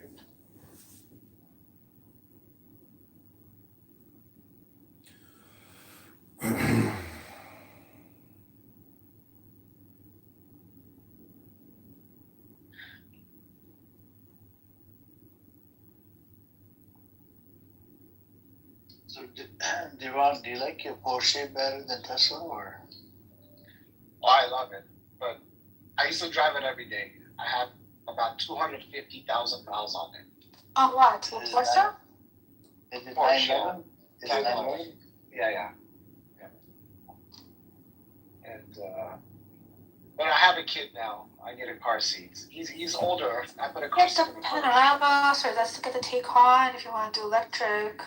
So, Devon, do you like your Porsche better than Tesla, or? Oh, I love it, but I used to drive it every day. I have about 250,000 miles on it. On what? Porsche? Is it Porsche. 911? Is it 911? Yeah. And but I have a kid now. I get a car seat. He's older. I put a car Get seat. the panorama, so that's to get the Taycan if you want to do electric.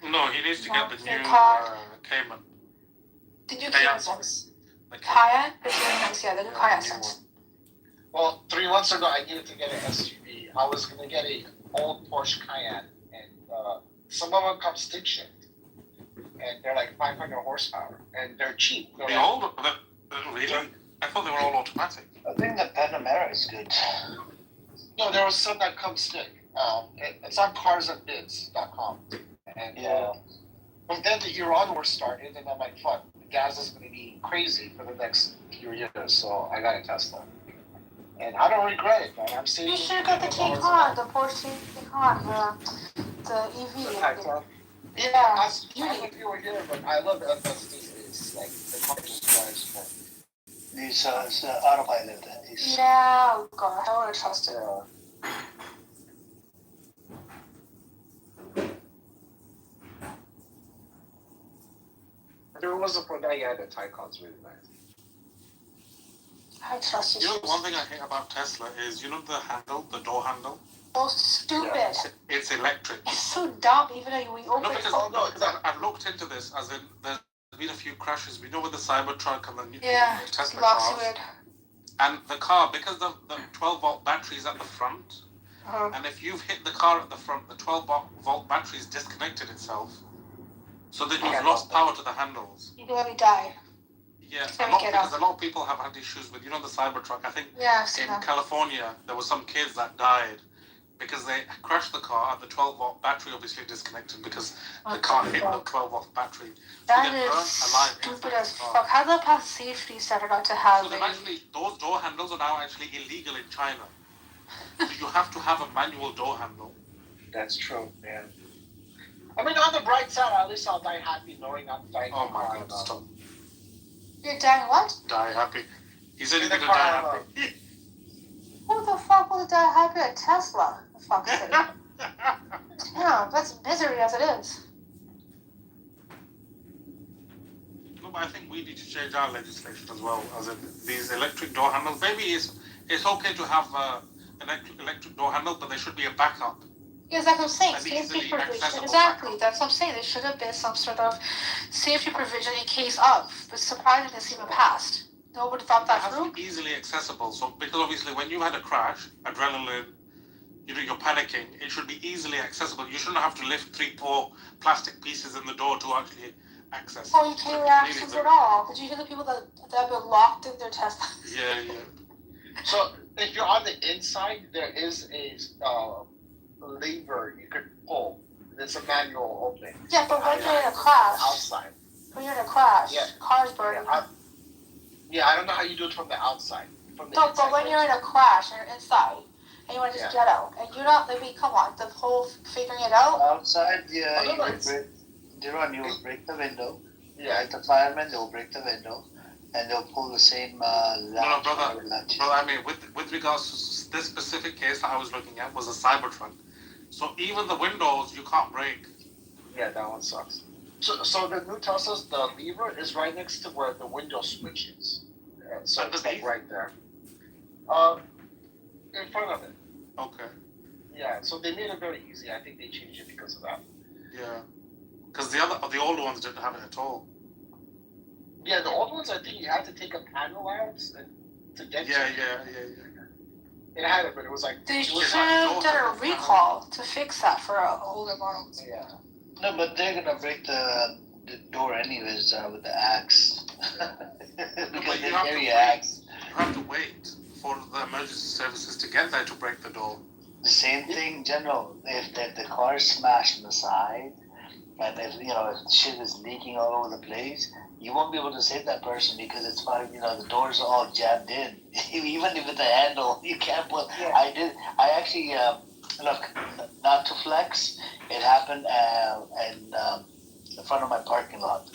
No, he needs to get the new Cayman. The new Cayman sense. Kayak? The new Kayak sense. Well, 3 months ago, I needed to get an SUV. I was gonna get a old Porsche Cayenne, and some of them come stick shift, and they're like 500 horsepower, and they're cheap. They're Really? I thought they were all automatic. I think the Panamera is good. No, there was some that come stick. It's on carsandbids.com. And but then the Iran war started, and I'm like, fuck, the gas is going to be crazy for the next few years, so I got a Tesla. And I don't regret it, man. I'm saving. You should have got the Taycan, the Porsche Taycan, the EV. Yeah, I don't know if you were here, but I love FSD. It's like the car just drives fun. It's autopilot. Yeah, oh gosh, I would have trusted it. If it wasn't for that, yeah, the Taycan's really nice. I trust you. You know, one thing I hate about Tesla is, the handle, the door handle? Oh, stupid. Yeah, it's electric. It's so dumb, even though we open it. No, because I've looked into this, as in, there's been a few crashes. We know with the Cybertruck and the Tesla cars. And the car, because the 12-volt battery is at the front, and if you've hit the car at the front, the 12-volt battery is disconnected itself. So then you've lost power to the handles. You nearly die. Yeah, because a lot of people have had issues with, the Cybertruck. I think in California, there were some kids that died because they crashed the car and the 12-volt battery obviously disconnected because the car hit the 12-volt battery. That is stupid as fuck. How the past safety set not to have so those door handles are now actually illegal in China. So you have to have a manual door handle. That's true, man. I mean, on the bright side, at least I'll die happy knowing I'm dying. Oh my god, stop. You're dying what? Die happy. He said he's gonna die happy. Who the fuck will die happy at Tesla? For fuck's sake. Yeah, that's misery as it is. No, but I think we need to change our legislation as well, as in these electric door handles. Maybe it's okay to have an electric door handle, but there should be a backup. Yes, that's what I'm saying. Safety provision. Exactly. That's what I'm saying. There should have been some sort of safety provision in case of. But surprisingly, it's even passed. Nobody thought that through. It has to be easily accessible. So, because obviously, when you had a crash, adrenaline, you're panicking. It should be easily accessible. You shouldn't have to lift 3-4 plastic pieces in the door to actually access. Oh, you can't access at all. Did you hear the people that have been locked in their Teslas? Yeah. So, if you're on the inside, there is a lever you could pull. It's a manual opening. Yeah, but when you're in a crash. Outside. When you're in a crash, car's burning. Yeah, I don't know how you do it from the outside. But when you're in a crash and you're inside, and you want to just get out, and you're not, come on, the whole figuring it out. Outside, you will break the window. Yeah. Like the firemen, they'll break the window, and they'll pull the same latch. No, brother, I mean, with regards to this specific case that I was looking at was a Cybertruck. So even the windows you can't break. Yeah, that one sucks. So the new Teslas, the lever is right next to where the window switch is. So it's like right there. In front of it. Okay. Yeah, so they made it very easy. I think they changed it because of that. Yeah. Because the older ones didn't have it at all. Yeah, the old ones, I think you had to take a panel out to get Yeah. It had it, but it was like... They should have done a recall to fix that for older models. Yeah. No, but they're going to break the door anyways with the axe. Because they carry an axe. You have to wait for the emergency services to get there to break the door. The same thing, General. If the car is smashed on the side, and if shit is leaking all over the place, you won't be able to save that person because it's the doors are all jammed in. Even if it's a handle, you can't pull. Yeah. I actually look, not to flex. It happened in front of my parking lot.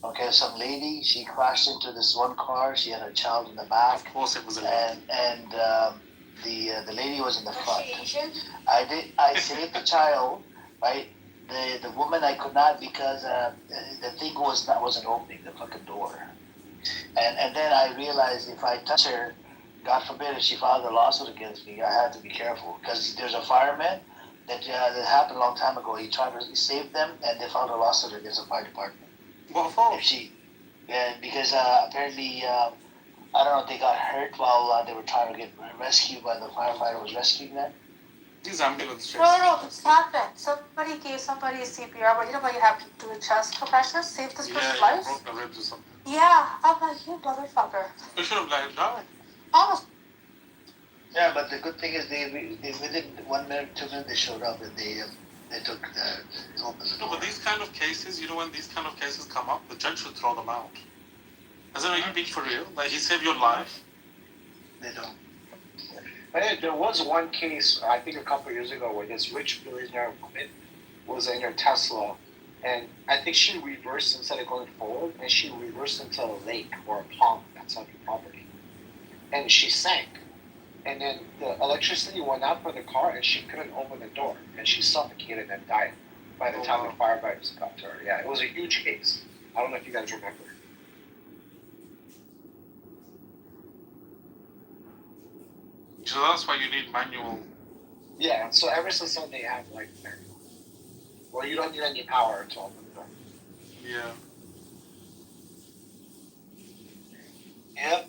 Okay, some lady, she crashed into this one car. She had her child in the back. Of course, it was a lady. And the lady was in the front. I saved the child, right? The woman I could not because the thing wasn't opening, the fucking door. And then I realized if I touch her, God forbid if she filed a lawsuit against me, I had to be careful because there's a fireman that happened a long time ago. He saved them, and they filed a lawsuit against the fire department. What for? Because apparently, I don't know, they got hurt while they were trying to get rescued by the firefighter was rescuing them. These ambulance No, it's happened. Somebody gave somebody a CPR, but you know what you have to do a chest compression, save this person's life? Broke the ribs or something. Yeah, I'm like, you motherfucker. You should have let him die. Almost. Yeah, but the good thing is they within 1 minute, 2 minutes they showed up and they took the opened the door. No, but these kind of cases, when these kind of cases come up, the judge should throw them out. As in, are you being for real? Like, he saved your life? They don't. But there was one case, I think a couple of years ago, where this rich billionaire woman was in her Tesla, and I think she reversed instead of going forward, and she reversed into a lake or a pond that's on her property. And she sank. And then the electricity went out for the car, and she couldn't open the door, and she suffocated and died by the time the firefighters got to her. Yeah, it was a huge case. I don't know if you guys remember. So that's why you need manual. Yeah, so ever since then they have like manual. Well, you don't need any power to open the door. Yeah. Yep.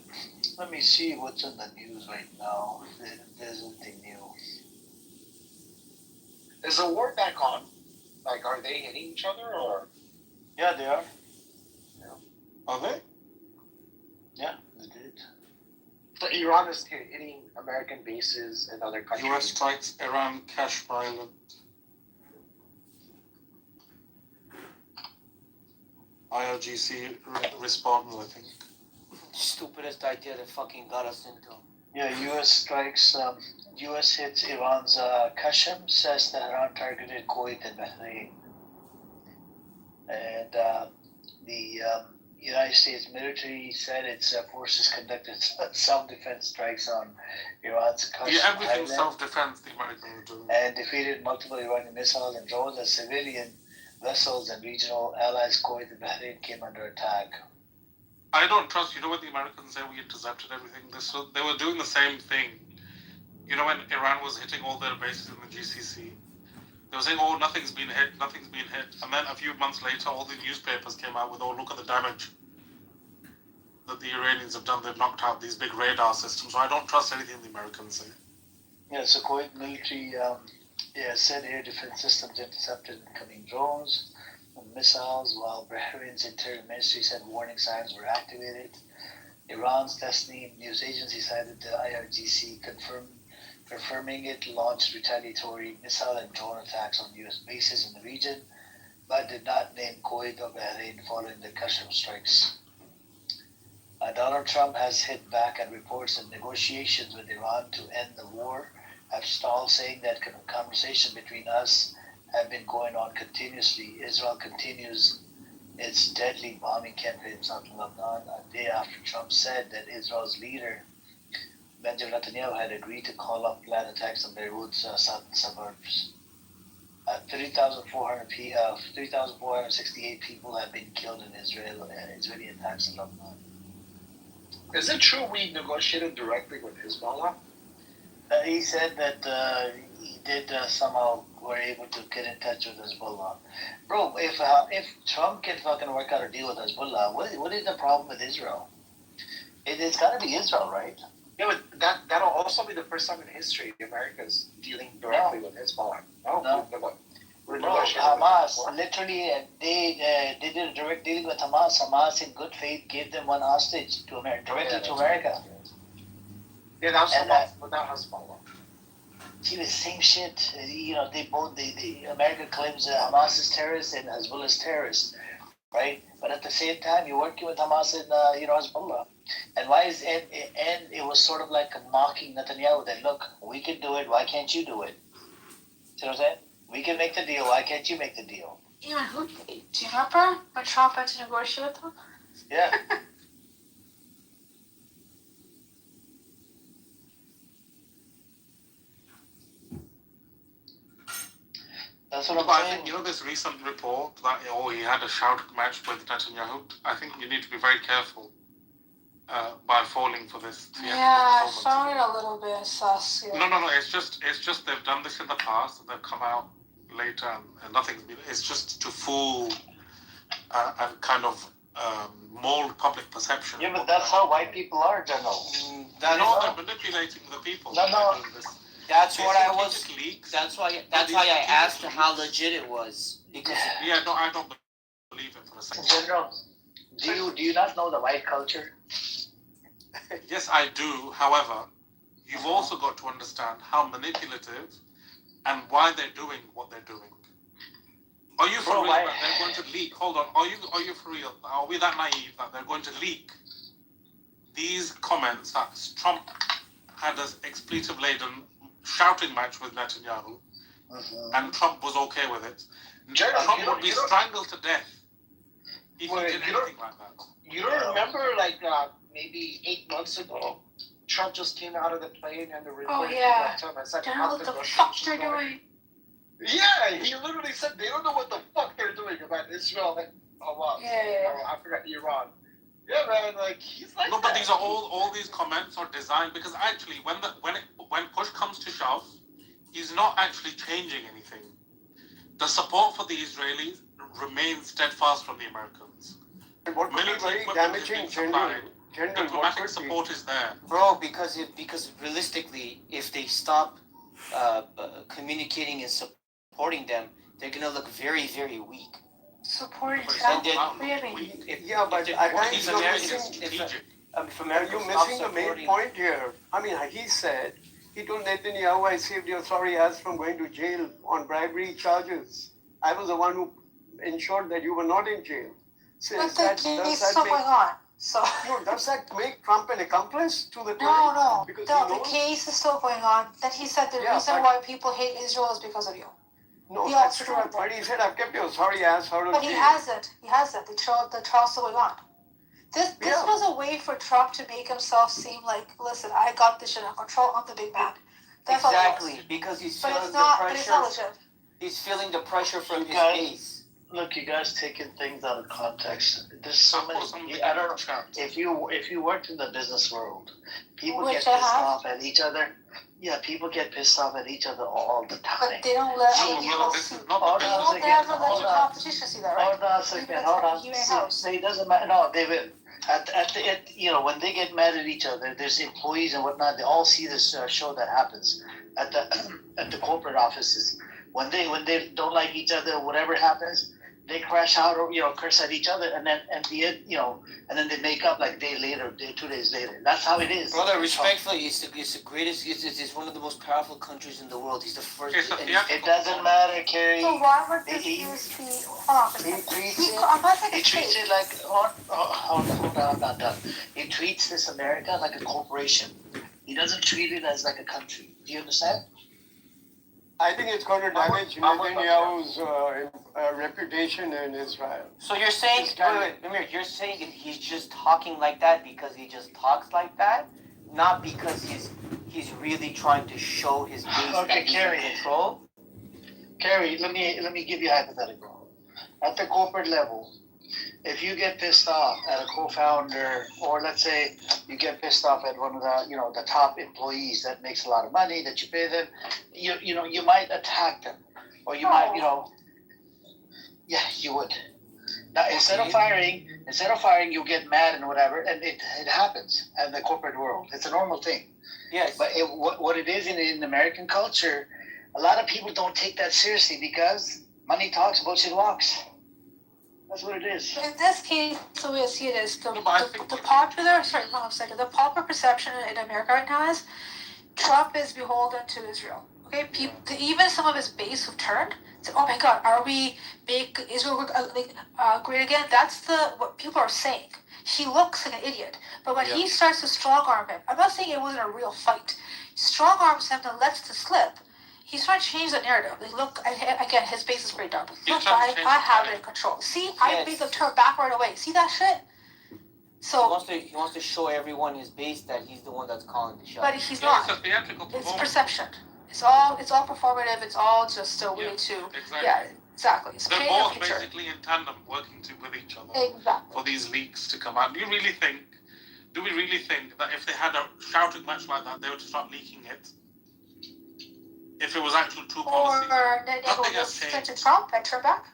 Let me see what's in the news right now. If there's anything new. Is the war back on? Like, are they hitting each other or? Yeah, they are. Are they? Yeah, they did. So Iran is hitting American bases in other countries. US strikes Iran Kashmir Island. IRGC responds, I think. Stupidest idea they fucking got us into. Yeah, U.S. strikes. U.S. hits Iran's Qasem, says that Iran targeted Kuwait and Bahrain. And the United States military said its forces conducted self-defense strikes on Iran's Qasem Yeah, everything's Island self-defense, the Americans are doing. and defeated multiple Iranian missiles and drones as civilian vessels and regional allies Kuwait and Bahrain came under attack. I don't trust, what the Americans say, we intercepted everything. They were doing the same thing. When Iran was hitting all their bases in the GCC, they were saying, oh, nothing's been hit. And then a few months later, all the newspapers came out with, oh, look at the damage that the Iranians have done. They've knocked out these big radar systems. So I don't trust anything the Americans say. Yeah, so Kuwait military said air defense systems intercepted incoming drones and missiles, while Bahrain's interior ministry said warning signs were activated. Iran's Tasnim news agency cited the IRGC confirming it launched retaliatory missile and drone attacks on U.S. bases in the region, but did not name Kuwait or Bahrain following the Qasem strikes. Donald Trump has hit back at reports that negotiations with Iran to end the war have stalled, saying that conversation between us have been going on continuously. Israel continues its deadly bombing campaign in southern Lebanon a day after Trump said that Israel's leader, Benjamin Netanyahu, had agreed to call off planned attacks on Beirut's southern suburbs. 3,468 people have been killed in Israeli attacks in Lebanon. Is it true we negotiated directly with Hezbollah? He said that he did somehow were able to get in touch with Hezbollah. Bro, if Trump can fucking work out a deal with Hezbollah, what is the problem with Israel? It's got to be Israel, right? Yeah, but that'll also be the first time in history America's dealing directly with Hezbollah. No. We're Bro, negotiating Hamas, with literally, they did a direct dealing with Hamas. Hamas, in good faith, gave them one hostage to America, directly to America. Yeah, that was Hamas, but not Hezbollah. See, the same shit. They both, America claims Hamas is terrorist and Hezbollah is terrorist, right? But at the same time, you're working with Hamas and Hezbollah. And it was sort of like mocking Netanyahu that, look, we can do it, why can't you do it? See what I'm saying? We can make the deal, why can't you make the deal? Yeah, do you remember when Trump had to negotiate with them? Yeah. That's what I'm saying. I think, this recent report that, he had a shout match with Netanyahu, I think you need to be very careful. by falling for this theatrical Yeah, I performance. found it a little bit sus. Yeah. No. It's just they've done this in the past. They've come out later, and nothing's been. It's just to fool and kind of mold public perception. Yeah, but that's how white people are, General. They're manipulating the people. No. That's They what I think was. it leaks, That's why but I these asked leaks- how legit it was because. Yeah, no, I don't believe him for a second. General, do you not know the white culture? Yes, I do. However, you've also got to understand how manipulative and why they're doing what they're doing. Are you for real that they're going to leak? Hold on. Are you for real? Are we that naive that they're going to leak these comments that Trump had an expletive-laden shouting match with Netanyahu, and Trump was okay with it? Trump would be strangled to death if he did anything like that. You don't remember, like, maybe 8 months ago, Trump just came out of the plane and the reporter came up to him and said, What the fuck they're doing? Yeah, he literally said they don't know what the fuck they're doing about Israel and Hamas. Yeah. I forgot Iran. Yeah, man, like he's like. No, but these are all these comments are designed because actually, when push comes to shove, he's not actually changing anything. The support for the Israelis remains steadfast from the Americans. What would be very damaging, diplomatic support is there. Bro, because realistically, if they stop communicating and supporting them, they're gonna look very, very weak. Supporting And Trump? then, Really? Yeah, but I think you're missing the main point here. I mean, he said, he told Netanyahu, I saved your sorry ass from going to jail on bribery charges. I was the one who ensured that you were not in jail. So But the case is still going on. So. No, does that make Trump an accomplice to the No. Because The case is still going on. That he said the reason why people hate Israel is because of you. No, that's true. But he said, I've kept your sorry ass out of But jail. he hasn't. The trial's still going on. This was a way for Trump to make himself seem like, listen, I got this shit under control. I'm the big man. That's exactly, all it was. because he's But feeling it's not. the But it's pressure. not legit. He's feeling the pressure from his guys- base. Look, you guys taking things out of context. There's so many. I don't know if you worked in the business world, people get pissed off at each other. Yeah, people get pissed off at each other all the time. But they don't let people see. Hold on a second. Never let Hold your on. competition see that, right? Hold on a second. Hold on. It doesn't matter. No, they will. When they get mad at each other, there's employees and whatnot. They all see this show that happens at the corporate offices. When they don't like each other, whatever happens, they crash out or curse at each other, and then at the end, and then they make up like 2 days later. That's how it is. Brother, respectfully, it's the greatest. It's one of the most powerful countries in the world. He's the first. It doesn't matter, Kerry. So why would this news be? Hold on. He treats it like hold on, I'm not done. He treats this America like a corporation. He doesn't treat it as like a country. Do you understand? I think it's going to damage Netanyahu's reputation in Israel. So you're saying, wait, Amir, you're saying he's just talking like that because he just talks like that, not because he's really trying to show his base that he's in control? Kerry, let me give you a hypothetical. At the corporate level, if you get pissed off at a co-founder, or let's say you get pissed off at one of the top employees that makes a lot of money that you pay them, you might attack them, or you might yeah, you would. Now instead of firing, you get mad and whatever, and it happens in the corporate world. It's a normal thing. Yes. But what it is in American culture, a lot of people don't take that seriously because money talks, bullshit walks. That's what it is. In this case, the way I see it is the popular perception in America right now is Trump is beholden to Israel. Okay, even some of his base who've turned say, "Oh my God, are we make Israel great again?" That's what people are saying. He looks like an idiot, but when he starts to strong arm him, I'm not saying it wasn't a real fight. Strong arms him and lets it slip. He's trying to change the narrative. Like, look, again, his base is pretty dumb. Look, I have it in control. See, I made them turn back right away. See that shit? So he wants to show everyone his base that he's the one that's calling the shots. But he's not. It's perception. It's all performative. It's all just a way to exactly. It's They're painting a both picture. basically in tandem, working with each other Exactly. for these leaks to come out. Do you really think do we really think that if they had a shouting match like that, they would start leaking it? If it was actual true policy, Netanyahu would listen to Trump and turn back.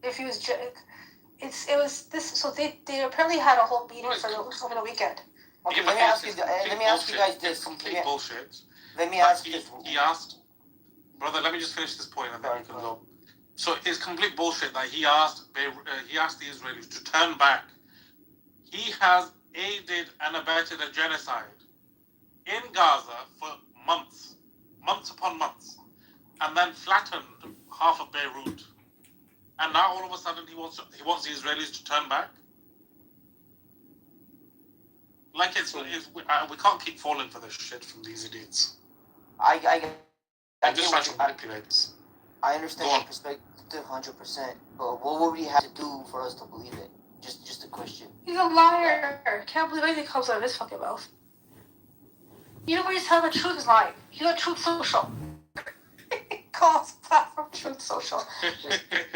If he was, it was this. So they apparently had a whole meeting over the weekend. Okay, let me ask you guys this. It's complete bullshit. Let me ask you. He asked, brother. Let me just finish this point and then you can go. So it's complete bullshit that he asked the Israelis to turn back. He has aided and abetted a genocide in Gaza for months upon months, and then flattened half of Beirut. And now all of a sudden he wants the Israelis to turn back. Like we can't keep falling for this shit from these idiots. I just trying to manipulate this. I understand your perspective 100%, but what would we have to do for us to believe it? Just a question. He's a liar. Can't believe anything comes out of his fucking mouth. You know when he's telling the truth is lying. He's on Truth Social. Calls platform Truth Social.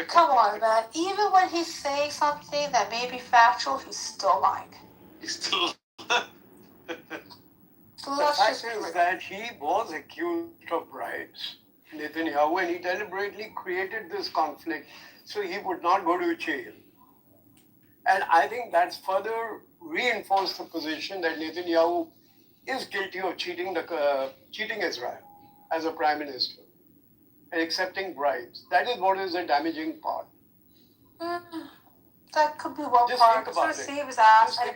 Come on, man. Even when he's saying something that may be factual, he's still lying. He's still. The fact is that he was accused of bribes, Netanyahu, and he deliberately created this conflict so he would not go to jail. And I think that's further reinforced the position that Netanyahu is guilty of cheating Israel as a prime minister and accepting bribes. That is what is the damaging part. That could be one part. It's going to save his ass. I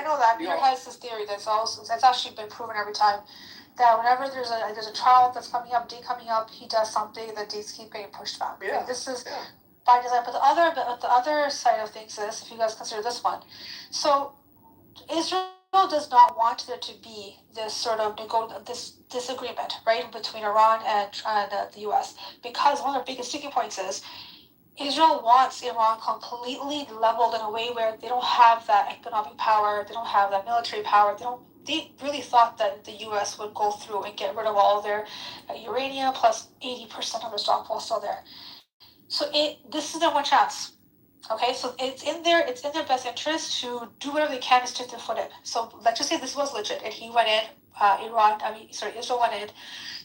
know that. Peter has this theory that's actually been proven every time. That whenever there's a trial that's coming up, he does something, the dates keep getting pushed back. Yeah. Like, this is by design. But the other side of things is, if you guys consider this one, so Israel does not want there to be this sort of this disagreement, right, between Iran and the U.S. because one of the biggest sticking points is Israel wants Iran completely leveled in a way where they don't have that economic power, they don't have that military power, they really thought that the U.S. would go through and get rid of all their uranium plus 80% of their stockpile still there. So this is their one chance. Okay, so it's in their best interest to do whatever they can to stick their foot in. So let's just say this was legit, and he went in, Israel went in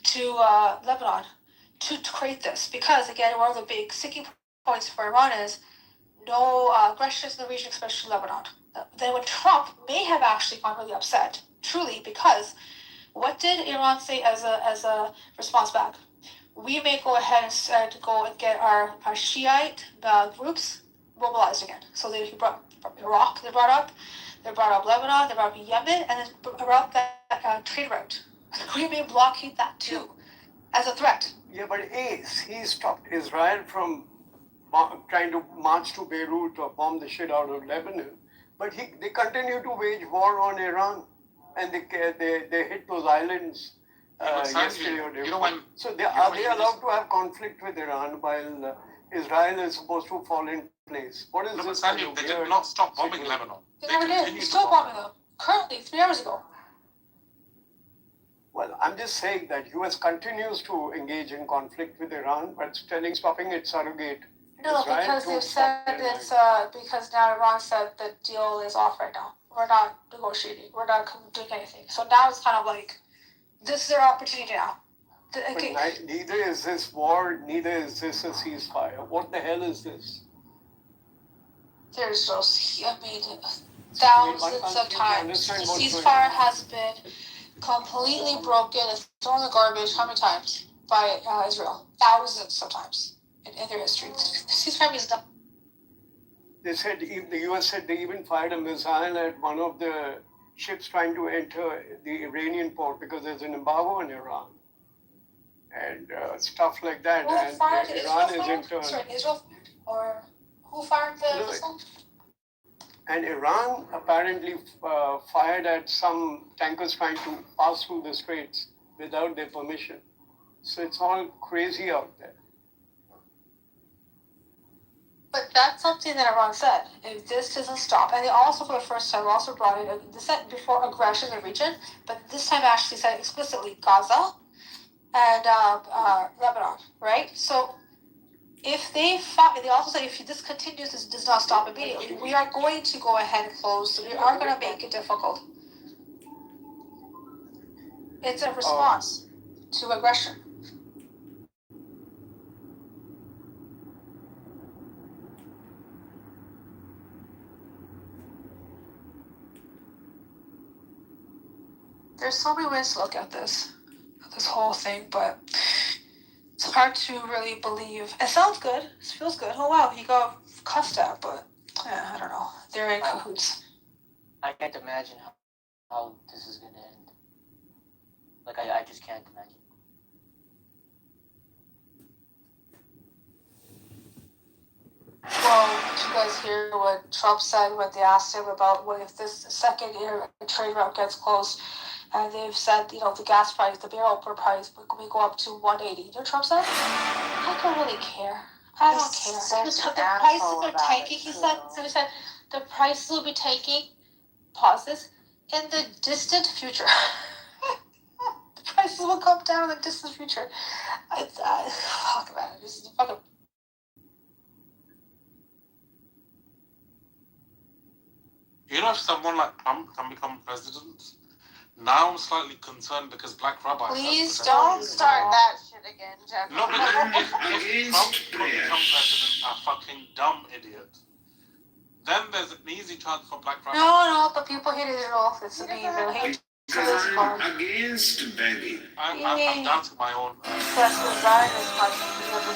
to Lebanon to create this, because again, one of the big sticking points for Iran is no aggressions in the region, especially Lebanon. Then when Trump may have actually gone really upset, truly, because what did Iran say as a response back? We may go ahead and go and get our Shiite groups mobilized again. So he brought Iraq, they brought up Lebanon, they brought up Yemen, and then brought that trade route. We may blockade that too, as a threat. Yeah, but he stopped Israel from trying to march to Beirut or bomb the shit out of Lebanon. But they continue to wage war on Iran, and they hit those islands yesterday or day before. So are they allowed to have conflict with Iran while Israel is supposed to fall in place? What is this? Sandy, they did not stop bombing Lebanon. They never did. They're still bombing them. Currently, 3 hours ago. Well, I'm just saying that U.S. continues to engage in conflict with Iran, but stopping its surrogate. No, Israel because they've said it's because now Iran said the deal is off right now. We're not negotiating. We're not doing anything. So now it's kind of like this is their opportunity now. Okay. But neither is this war, neither is this a ceasefire. What the hell is this? There's thousands of times the ceasefire has been completely broken and thrown in the garbage. How many times by Israel? Thousands of times in their history. The ceasefire means nothing. They said the U.S. said they even fired a missile at one of the ships trying to enter the Iranian port because there's an embargo on Iran and stuff like that. Who fired and Iran is in turn. Sorry, Israel or who fired the missile? And Iran apparently fired at some tankers trying to pass through the straits without their permission. So it's all crazy out there. But that's something that Iran said. If this doesn't stop, and they also, for the first time, also brought in, they said before aggression in the region, but this time actually said explicitly Gaza and Lebanon, right? So If they also said if this continues, this does not stop immediately. We are going to go ahead and close. So we are going to make it difficult. It's a response to aggression. There's so many ways to look at this whole thing, but it's hard to really believe. It sounds good. It feels good. Oh wow, he got cussed at, but I don't know. They're in cahoots. I can't imagine how this is gonna end. Like I just can't imagine. Well, did you guys hear what Trump said when they asked him about what if this second trade route gets closed? And they've said, the gas price, the barrel per price, we go up to 180. You know what Trump said? I don't really care. I don't care. The prices are tanking, he said. So he said, the prices will be tanking, pause this, in the distant future. The prices will come down in the distant future. Fuck, man. This is fucking. If someone like Trump can become president, now I'm slightly concerned because Black Rabbis. Please don't start that shit again, Jeff. No, because if Trump could become president, a fucking dumb idiot, then there's an easy chance for Black Rabbis. No, but people hate Israel. It's me. They hate Against baby. I'm doubting my own. That's the Zionist party.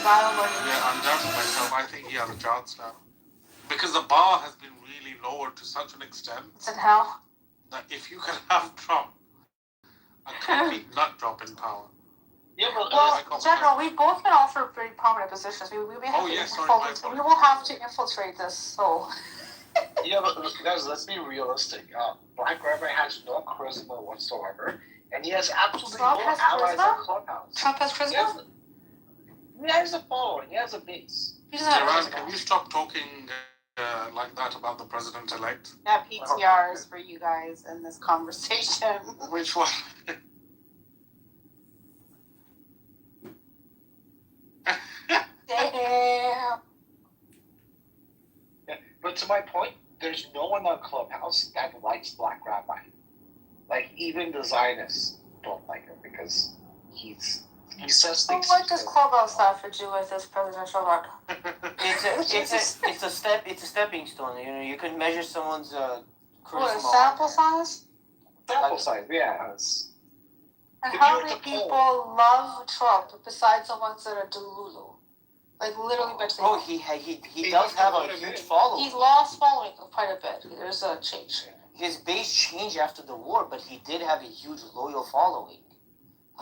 Yeah, I'm doubting myself. I think he has a chance now. Because the bar has been really lowered to such an extent. It's in hell. That if you can have Trump, a complete nut job in power. Yeah, but well, General, we both been offered very prominent positions. We will have to infiltrate this. So. Yeah, but guys, let's be realistic. Black Rabbi has no charisma whatsoever, and he has absolutely no allies on Clubhouse. Trump has charisma? He has a following. He has a base. Iran, can you stop talking like that about the president-elect? That PTR is for you guys in this conversation. Which one? Damn. Yeah, but to my point, there's no one on Clubhouse that likes Black Rabbi. Like, even the Zionists don't like him because he says things. What does Clubhouse have to do with this presidential run? It's a stepping stone. You can measure someone's charisma. What, a sample size? Sample size, yeah. And how many people love Trump besides the ones that are Delulu? Like literally, oh, he does have a huge following. He's lost following quite a bit. There's a change. His base changed after the war, but he did have a huge loyal following.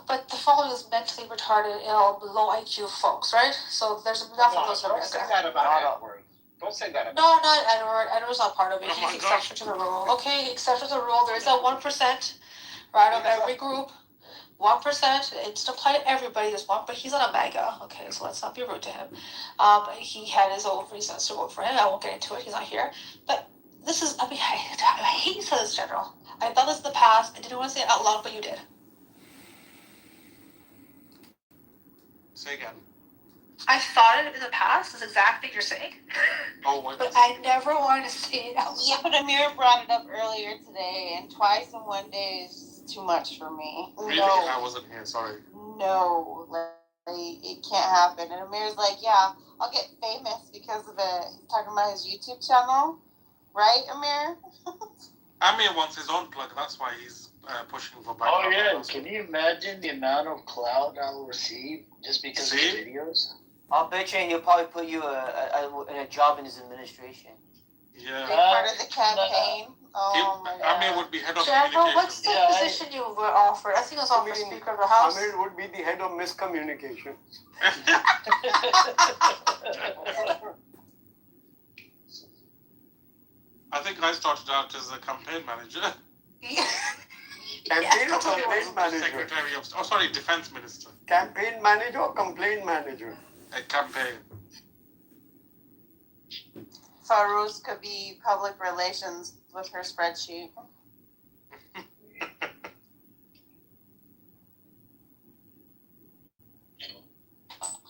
But the following is mentally retarded, ill, low IQ folks, right? So there's enough of those. Don't say that about Edward. Don't say that about No, not Edward. Edward's not part of it. He's exception to the rule. Okay, exception to the rule. There is that 1%, right, of every group. 1%, it's to apply to everybody. There's one, but he's not a MAGA. Okay, so let's not be rude to him. He had his own reasons to vote for him. I won't get into it. He's not here. But this is, I hate you said this, General. I thought this in the past. I didn't want to say it out loud, but you did. Say again. I thought it in the past. This exact thing you're saying. Oh, my God. But I never wanted to say it out loud. Yeah, but Amir brought it up earlier today, and twice in one day is too much for me. Really? No. I wasn't here, sorry. No, like, it can't happen. And Amir's like, yeah, I'll get famous because of it. Talking about his YouTube channel, right, Amir? Amir wants his own plug, that's why he's pushing for Black. Oh yeah, can you imagine the amount of clout I will receive just because of his videos? I'll bet you he'll probably put you in a job in his administration. Yeah. Big part of the campaign. Oh my God. Amir would be head of General, what's the position you were offered? I think it was offered Speaker of the House. Amir would be the head of miscommunication. I think I started out as a campaign manager. Campaign or complaint manager? Secretary of, defense minister. Campaign manager or complaint manager? A campaign. Farouz could be public relations with her spreadsheet.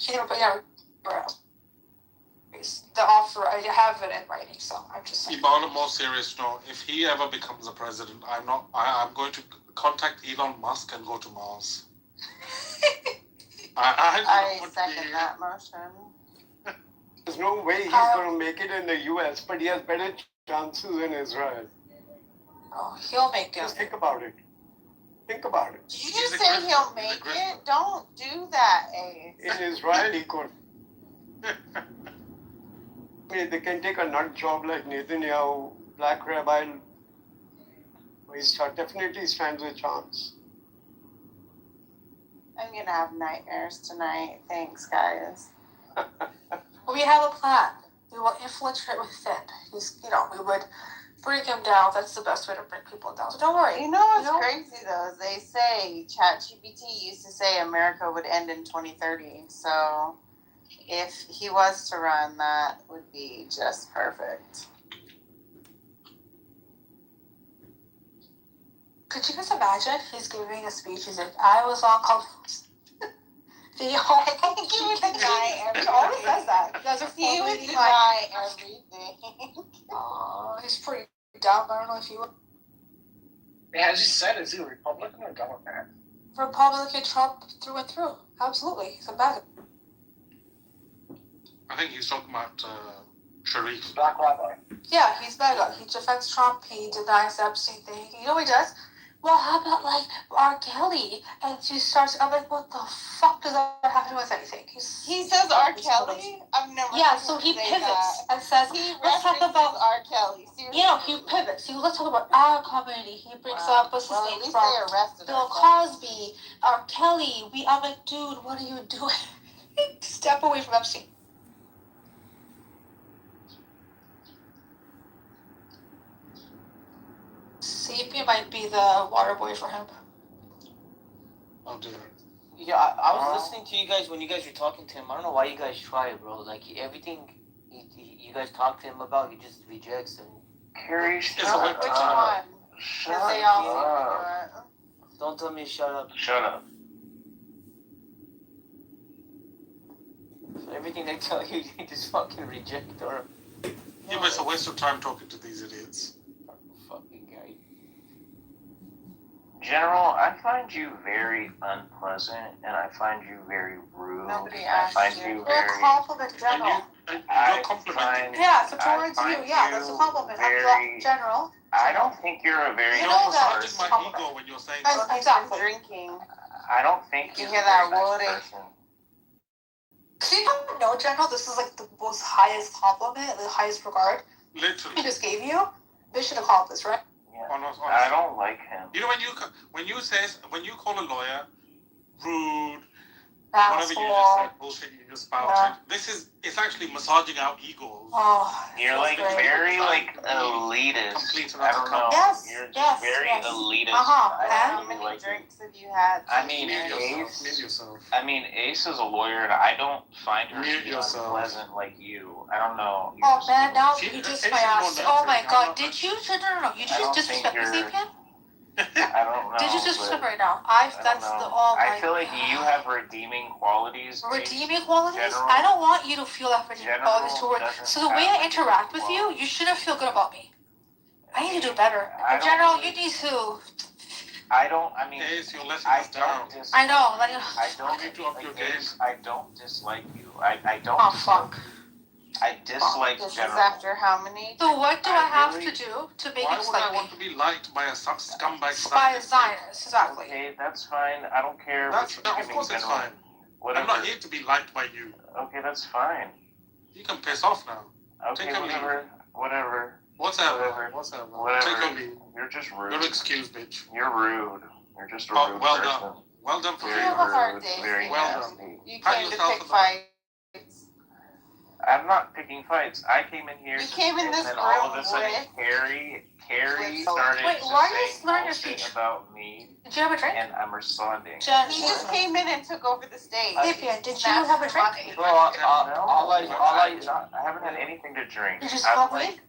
Yeah. I have it in writing, so I'm just saying. On a more serious note, if he ever becomes the president, I'm going to contact Elon Musk and go to Mars. I second that motion. There's no way he's going to make it in the US, but he has better chances in Israel. Oh, he'll make it. Just think about it. Think about it. Did you say he'll make it? Don't do that, Ace. In Israel, he could. They can take a nut job like Netanyahu, Black Rabbi. He definitely stands a chance. I'm going to have nightmares tonight. Thanks, guys. We have a plan. We will infiltrate with Finn. We would bring him down. That's the best way to bring people down. So don't worry. You know what's crazy though is they say ChatGPT used to say America would end in 2030. So if he was to run, that would be just perfect. Could you guys imagine? He's giving a speech. He's like, "I was on Clubhouse." He always says that. He would deny everything. Oh, he's pretty dumb. I don't know if he would. As you said, is he a Republican or Democrat? Republican Trump through and through. Absolutely. He's a bad. I think he's talking about Sharif. Black Rabbi. Yeah, he's bad guy. He defends Trump. He denies the Epstein thing. You know what he does? Well, how about like R. Kelly? And she starts. I'm like, what the fuck does that have to do with anything? He says R. Kelly. I've never. Yeah, so he pivots and says, let's talk about R. Kelly. Seriously? He pivots. Let's talk about our community. He brings up what's his name from Bill Cosby, R. Kelly. I'm like, dude, what are you doing? Step away from Epstein. CP might be the water boy for him. Oh dear. Yeah, I was listening to you guys when you guys were talking to him. I don't know why you guys try it, bro. Like, everything you guys talk to him about, he just rejects and... Carrie, shut up. Which one? Shut up. Don't tell me shut up. Shut up. So everything they tell you, you just fucking reject or... Yeah, but it's a waste of time talking to these idiots. Fucking guy. General, I find you very unpleasant, and I find you very rude. I find you You're a compliment, General. Yeah, so towards you, yeah, that's a compliment. I'm General. I don't think you're a very You know nice that. person. My ego when you're saying Exactly. Drinking. I don't think You you're hear a that, very Woody? nice person. So you don't know, General, this is like the most highest compliment, the highest regard Literally. he just gave you. Mission accomplished, right? Yeah. Honestly. I don't like him. You know when you call a lawyer rude, Asshole. whatever you just said, bullshit you just spouted. It's actually massaging out egos. Oh, You're like great. very like elitist. Complete I don't know. Yes, You're just yes, very yes. elitist. How I many don't like drinks have you had? I mean, Ace is a lawyer, and I don't find her to be unpleasant like you. I don't know. Oh man, now you just my ass. Oh my god, did you? No. You just disrespect me, Sapien? I don't know. Did you disrespect me right now? That's the I feel like you have redeeming qualities. Redeeming qualities? General, I don't want you to feel that redeeming General qualities toward. doesn't So the way I have interact with you, you shouldn't feel good about me. I need to do better. In general, you need to. I mean, Ace, you're letting us down. I know. Like, I don't need to up your game. I don't dislike you. I don't. Oh fuck. I dislike This is General. after how many? So what do I have to do to make Why you would I like want to be liked by a scumbag? by a Zionist? Exactly. Okay, that's fine. I don't care. Of course it's fine. Whatever. I'm not here to be liked by you. Okay, that's fine. You can piss off now. Okay, Take a whatever. Whatever. Whatever. Take a leave. You're just rude. You're excused, bitch. You're rude. You're just a rude well person. done. Well done for Very you. You have a hard rude. day. Very Well nasty. done. You Pat came to yourself pick on the- fights. I'm not picking fights. I came in here. You came in and this then all of room a sudden, with- Carrie started Wait, to why are you say slurring your bullshit speech? about me, Did you have a drink? and I'm responding. He just came in and took over the stage. Sapien, did you have a drink? Bro, I I haven't had anything to drink. Did you I'm smoke like, weed?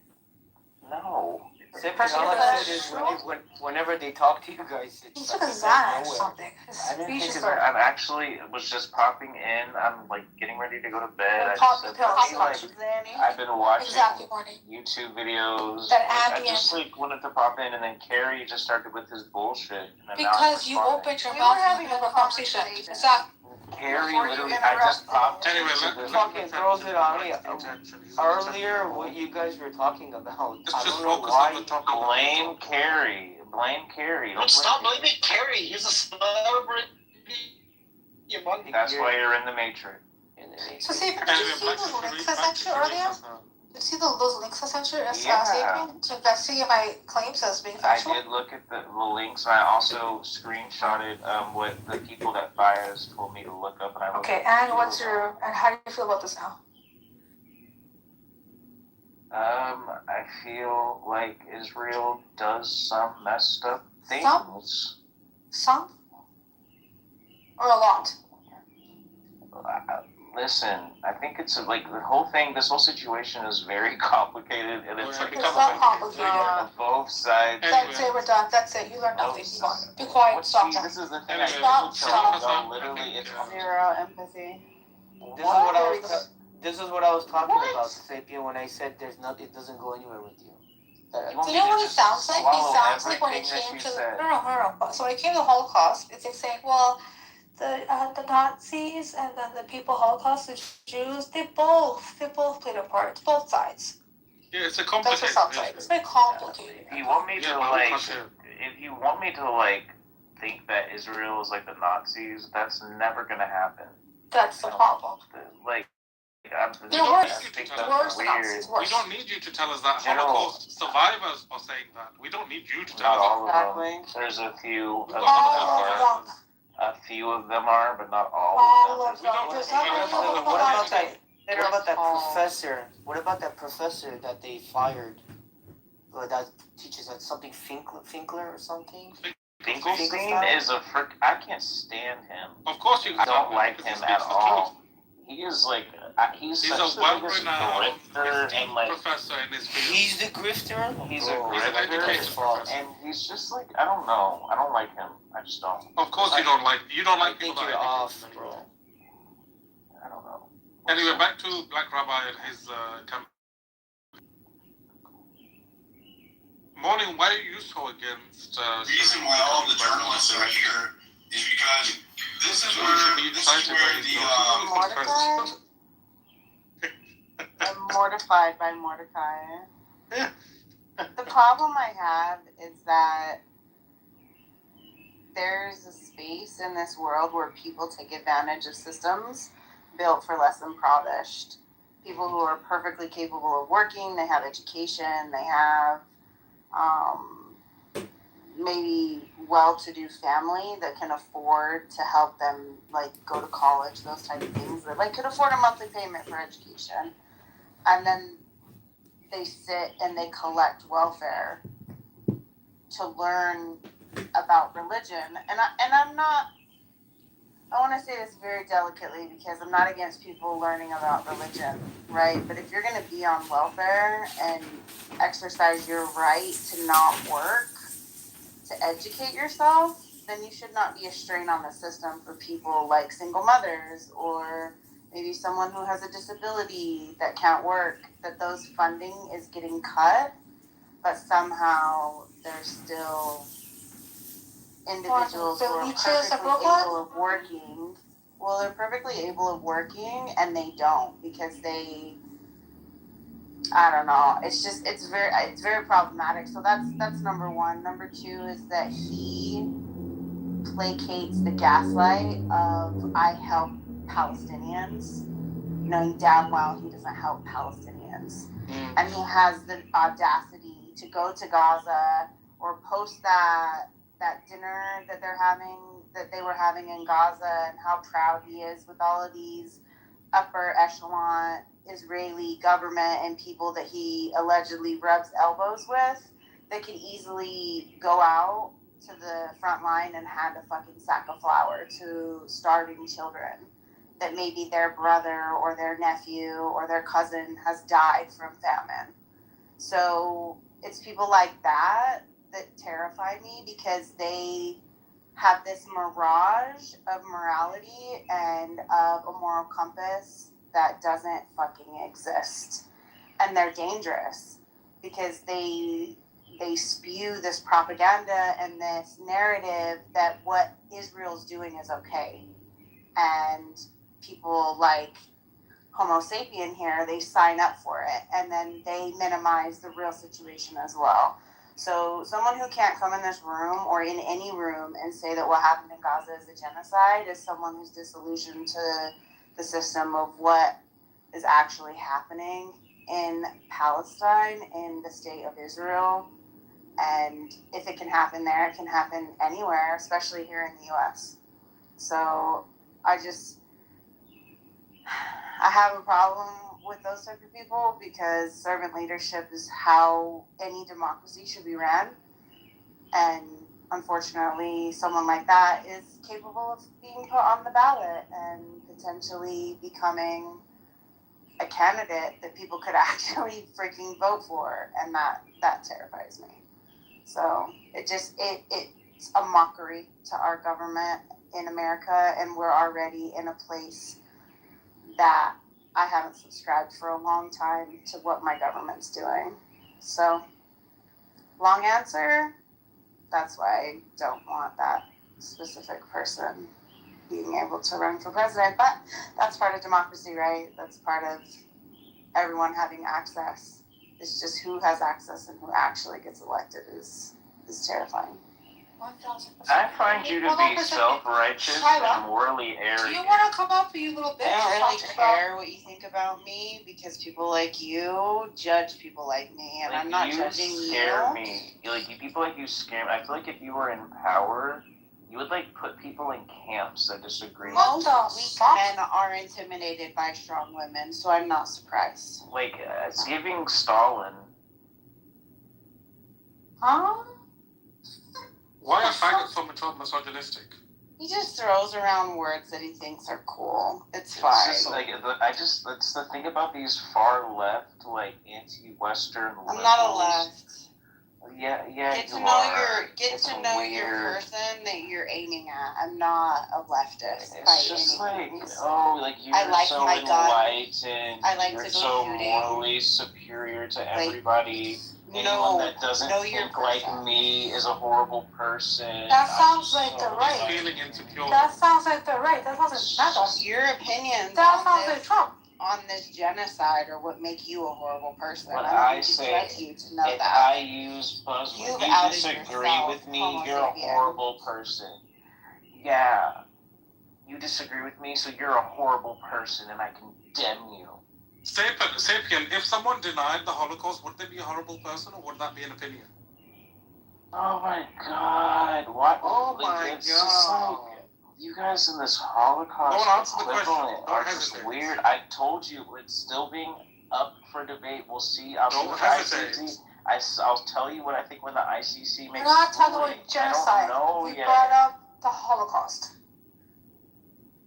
no. Person all for I that said is show? whenever they talk to you guys, He it's took like a you guys Xanax or nowhere. something. His I didn't speech think is of going. that. I'm actually was just popping in. I'm like getting ready to go to bed. I Pop just the said, pills. hey, like, I've been watching Exactly, morning. YouTube videos. That I ambient. just like wanted to pop in, and then Carrie just started with his bullshit. And then Because you opened your mouth and had a conversation. Exactly. Carrie literally, I just popped Anyway, into let, the Fucking throws it on me. attention. Earlier, what you guys were talking about, Let's I just don't know focus on why. the topic. blame Carrie. Blame Carrie. Don't stop blaming Carrie. He's a celebrity among That's why you're in the Matrix. So, see, did you see those links I sent you earlier? Did you see those links I sent you to investigate my claims as being I factual? did look at the links, and I also screenshotted what the people that Bias told me to look up, and I looked Okay, at and how do you feel about this now? I feel like Israel does some messed up things. Some? Or a lot? Listen, I think it's like the whole thing. This whole situation is very complicated, and it's like It's not complicated. on both sides. That's it, we're done. That's it. You learned nothing. Move on. Be quiet. Stop that. This is the thing. Stop. Literally, it's Zero empathy. This is what I was talking about, Sapien, when I said there's not. It doesn't go anywhere with you. Do you know what he sounds like? He sounds like when it came to no. So when it came to the Holocaust, it's like saying, well, the Nazis and then the people Holocaust, the Jews, they both played a part, both sides. Yeah, it's a That's complicated what it sounds like. It's very complicated. If you want me to think that Israel is like the Nazis, that's never gonna happen. That's the problem. Like, They're worse. Worse Nazis. We don't need you to tell us that. Holocaust survivors are saying that. We don't need you to tell Not us all that. of them. There's a few of them All of them. A few of them are, but not all All of of them. them. There's not many of them. What about that? What about that professor? What about that professor that they fired? That teaches at something Finkler or something? Finkelstein is a frick. I can't stand him. Of course you I don't like him at all. He is like he's a such well-renowned grifter and like professor in his field. He's the grifter. He's a grifter, and he's just like I don't know. I don't like him. I just don't. Of course you don't like people I think you're off, bro. I don't know. Anyway, back to Black Rabbi and his campaign. Morning, why are you so against? The reason why all the journalists are here is because this is where the I'm mortified by Mordecai. The problem I have is that there's a space in this world where people take advantage of systems built for less impoverished. People who are perfectly capable of working, they have education, they have maybe well-to-do family that can afford to help them like go to college, those type of things, that like could afford a monthly payment for education, and then they sit and they collect welfare to learn about religion. And I'm not, I want to say this very delicately because I'm not against people learning about religion, right? But if you're going to be on welfare and exercise your right to not work, to educate yourself, then you should not be a strain on the system for people like single mothers or maybe someone who has a disability that can't work, that those funding is getting cut, but somehow there's still individuals who are perfectly able of working. Well, they're perfectly able of working and they don't because they, I don't know. It's just it's very problematic. So that's number one. Number two is that he placates the gaslight of I help Palestinians, knowing damn well he doesn't help Palestinians. And he has the audacity to go to Gaza or post that dinner that they were having in Gaza and how proud he is with all of these upper echelon Israeli government and people that he allegedly rubs elbows with that could easily go out to the front line and hand a fucking sack of flour to starving children that maybe their brother or their nephew or their cousin has died from famine. So it's people like that that terrify me because they have this mirage of morality and of a moral compass that doesn't fucking exist. And they're dangerous because they spew this propaganda and this narrative that what Israel's doing is okay. And people like Homo sapien here, they sign up for it and then they minimize the real situation as well. So someone who can't come in this room or in any room and say that what happened in Gaza is a genocide is someone who's disillusioned to the system of what is actually happening in Palestine, in the state of Israel. And if it can happen there, it can happen anywhere, especially here in the US. So I have a problem with those type of people because servant leadership is how any democracy should be ran. And unfortunately, someone like that is capable of being put on the ballot and potentially becoming a candidate that people could actually freaking vote for. And that terrifies me. So it's a mockery to our government in America, and we're already in a place that I haven't subscribed for a long time to what my government's doing. So, long answer, that's why I don't want that specific person being able to run for president. But that's part of democracy, right? That's part of everyone having access. It's just who has access and who actually gets elected is terrifying. 1,000%. I find you to Hold on be for a second. self-righteous Shyla, and morally Do arrogant. you want to come up, you little bitch? I don't really Talk about- care what you think about me because people like you judge people like me, and I'm not judging you. You scare me. People like you scare me. I feel like if you were in power, you would put people in camps that disagree. Most weak men are intimidated by strong women, so I'm not surprised. It's giving Stalin. Huh? Why are faggots so misogynistic? He just throws around words that he thinks are cool. It's fine. It's just, that's the thing about these far left, anti-Western I'm not a liberals. left. Yeah, Get to know your person that you're aiming at. I'm not a leftist. It's just you're I like so my gun. enlightened. I like you're to go so shooting. morally superior to everybody. Anyone that doesn't think like me is a horrible person. That sounds like the right. Feeling insecure. That sounds like the right. That sounds like Meta. Your opinions That sounds like Trump. on this genocide are what make you a horrible person. What I don't I need to say, judge you to know if that. I use buzzwords, You've you outed disagree yourself, with me, Homo you're a sapien. horrible person. Yeah. You disagree with me, so you're a horrible person, and I condemn you. Sapien, if someone denied the Holocaust, would they be a horrible person, or would that be an opinion? Oh my God! What? Oh my It's just God. you guys in this Holocaust Don't answer the question. equivalent Don't are just hesitate. weird. I told you it's still being up for debate. We'll see. I'll Don't see hesitate. I'll tell you what I think when the ICC makes. We're not talking ruling. about genocide. I don't know We yet. brought up the Holocaust.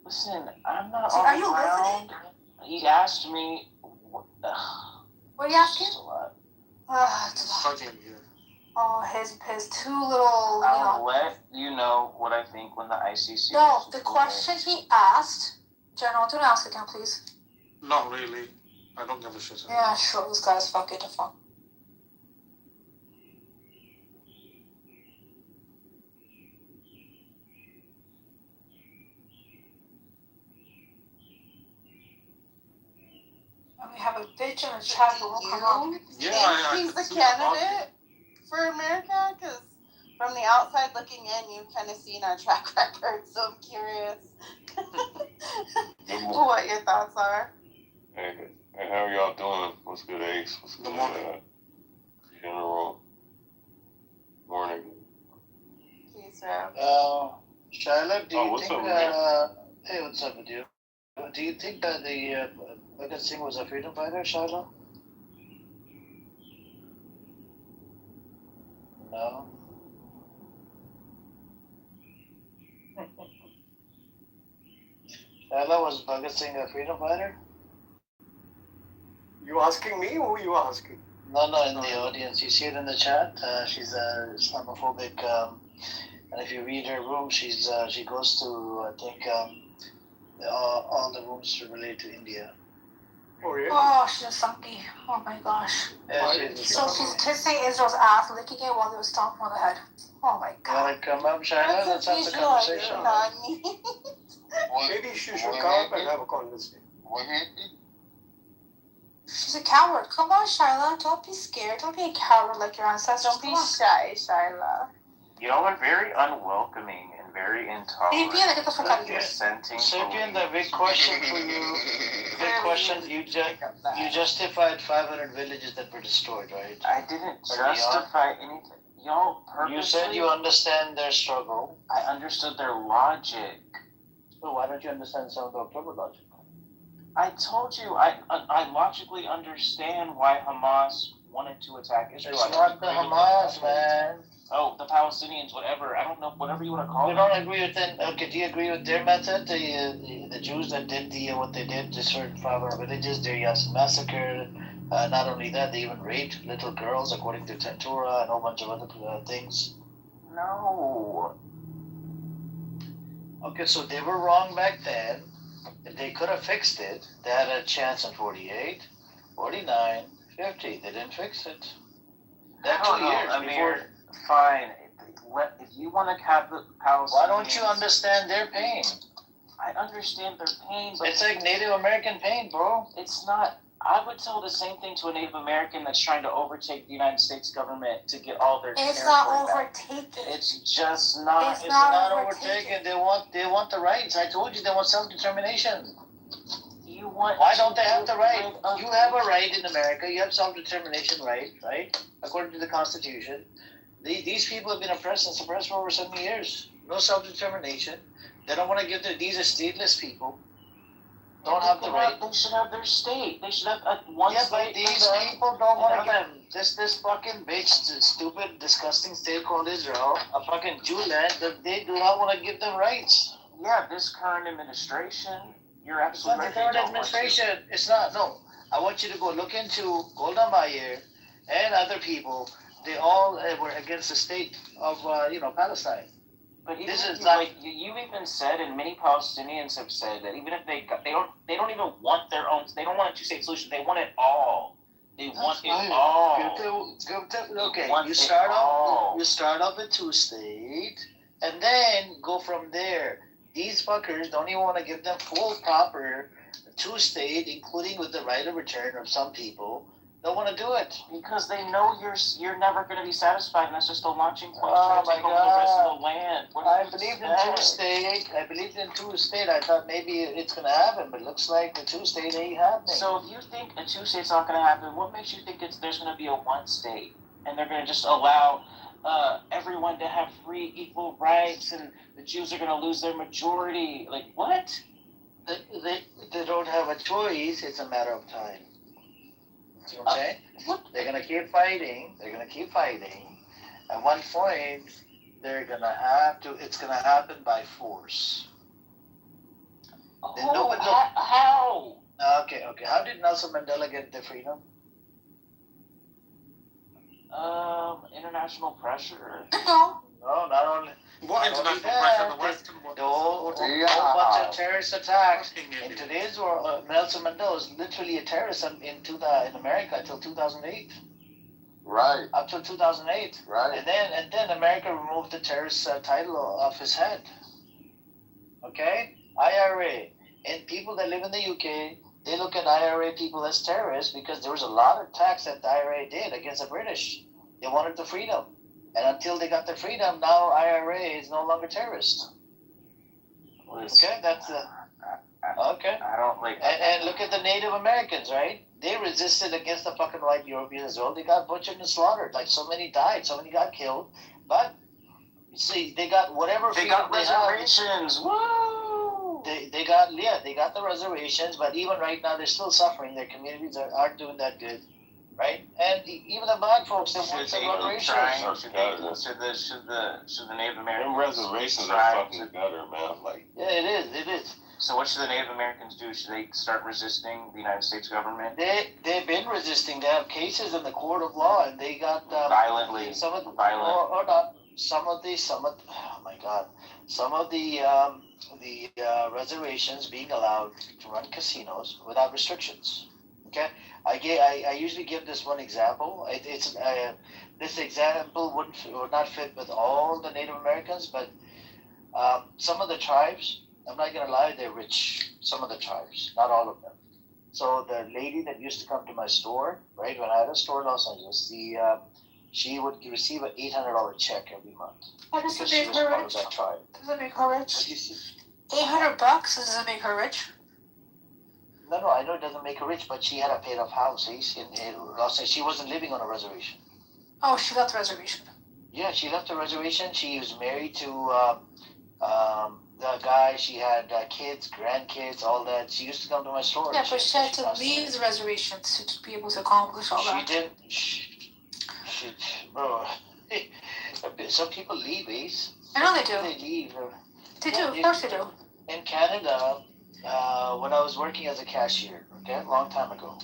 Listen, I'm not So are you around. He asked me. What are you asking? Just a lot. Struggling here. Oh, his two little. I'll let you know what I think when the ICC. No, makes the its question he asked, General, don't ask again, please. Not really. I don't give a shit. Yeah, sure. This guy's fucking the fuck. And we have a bitch in the chat who will come on. Yeah, He's the candidate for America? Because from the outside looking in, you've kind of seen our track record, so I'm curious what your thoughts are. Hey, how are y'all doing? What's good, Ace? What's good, General? Morning. Peace, Rob. Charlotte, do you what's think, up, man? hey, what's up with you? Do you think that the Bhagat Singh was a freedom fighter, Charlotte? No. Charlotte, was Bhagat Singh a freedom fighter? You asking me? Who you asking? No, in the audience. You see it in the chat. She's Islamophobic. And if you read her room, she goes to, I think, all the rooms related to India. Oh, really? Oh, she's a sunky. Oh my gosh. Yeah, So she's kissing Israel's ass, licking it while they were stomping on the head. Oh my god. You want to come up, Shaila? Let's have the conversation. Maybe she should come up and have a conversation. What happened? She's a coward. Come on, Shyla. Don't be scared. Don't be a coward like your ancestors. Don't be shy, Shyla. Y'all are very unwelcoming and very intolerant. Sapien, get the fuck out of here. Sapien, the big question for you. Big question. You justified 500 villages that were destroyed, right? I didn't justify anything. Y'all purposely. You said you understand their struggle. I understood their logic. So why don't you understand some of the October logic? I told you, I logically understand why Hamas wanted to attack Israel. It's not the Hamas, man. Oh, the Palestinians, whatever. I don't know, whatever you want to call You them. don't agree with them? Okay, do you agree with their method? The Jews that did what they did, destroyed 500 villages, they massacred. Not only that, they even raped little girls, according to Tentura and a whole bunch of other things. No. Okay, so they were wrong back then. If they could have fixed it, they had a chance in 48, 49, 50. They didn't fix it. That 2 years before. Fine. If you want to have the Palestinians... Why don't you understand their pain? I understand their pain, but... It's like Native American pain, bro. It's not... I would tell the same thing to a Native American that's trying to overtake the United States government to get all their It's territory not back. overtaken. It's just not... It's not overtaken. They want the rights. I told you they want self-determination. You want... Why don't they have the right? You have a right in America. You have self-determination right? According to the Constitution. These people have been oppressed and suppressed for over 70 years. No self-determination. They don't want to give these are stateless people. Don't have the right. They should have their state. They should have one state. Yeah, but these people don't want to give them. This fucking bitch, stupid, disgusting state called Israel, a fucking Jew land, that they do not want to give them rights. Yeah, this current administration, you're absolutely right. It's not the current administration. It's not. No. I want you to go look into Golda Meir and other people. They all were against the state of Palestine. But this is like you even said, and many Palestinians have said that even if they don't even want their own. They don't want a two-state solution. They want it all. They want it all. Okay, you start off with two-state, and then go from there. These fuckers don't even want to give them full proper two-state, including with the right of return of some people. Don't want to do it because they know you're never going to be satisfied, and that's just a launching point to take over the rest of the land. I believed in two-state. I thought maybe it's going to happen, but it looks like the two-state ain't happening. So if you think a two-state's not going to happen, what makes you think there's going to be a one-state, and they're going to just allow everyone to have free, equal rights, and the Jews are going to lose their majority? Like what? They don't have a choice. It's a matter of time. You know what I'm saying? They're gonna keep fighting. At one point, they're gonna have to. It's gonna happen by force. How? Okay. How did Nelson Mandela get the freedom? International pressure. No, not only. What international pressure? The Western the whole bunch of terrorist attacks. In today's world, Nelson Mandela was literally a terrorist in America until 2008. Right. Up till 2008. Right. And then America removed the terrorist title off his head. Okay? IRA. And people that live in the UK, they look at IRA people as terrorists because there was a lot of attacks that the IRA did against the British. They wanted the freedom. And until they got their freedom, now IRA is no longer terrorist. Okay, that's okay. I don't like. And look at the Native Americans, right? They resisted against the fucking white Europeans as well. They got butchered and slaughtered. Like so many died, so many got killed. But you see, they got whatever. They got reservations. Woo! They got the reservations, but even right now they're still suffering. Their communities aren't doing that good. Right, and even the black folks they want some reparations. Should the Native American reservations are fucking gutter, man. Like yeah, it is. So what should the Native Americans do? Should they start resisting the United States government? They've been resisting. They have cases in the court of law, and they got violently. Some of violent. or not. Some of oh my God, some of the reservations being allowed to run casinos without restrictions. Okay, I usually give this one example. This example would not fit with all the Native Americans, but some of the tribes, I'm not gonna lie, they're rich. Some of the tribes, not all of them. So the lady that used to come to my store, right, when I had a store in Los Angeles, she would receive an $800 check every month. What does because it she make was her part rich? of that tribe. Does it make her rich? What do you see? $800 does it make her rich? No, I know it doesn't make her rich, but she had a paid off house in Los Angeles. She wasn't living on a reservation. Oh, she left the reservation. Yeah, she left the reservation. She was married to the guy. She had kids, grandkids, all that. She used to come to my store. Yeah, but she had to leave the reservation to be able to accomplish all that. She didn't. Bro, some people leave, Ace. I know they do. They leave. They do, of course they do. In Canada, when I was working as a cashier, okay, a long time ago,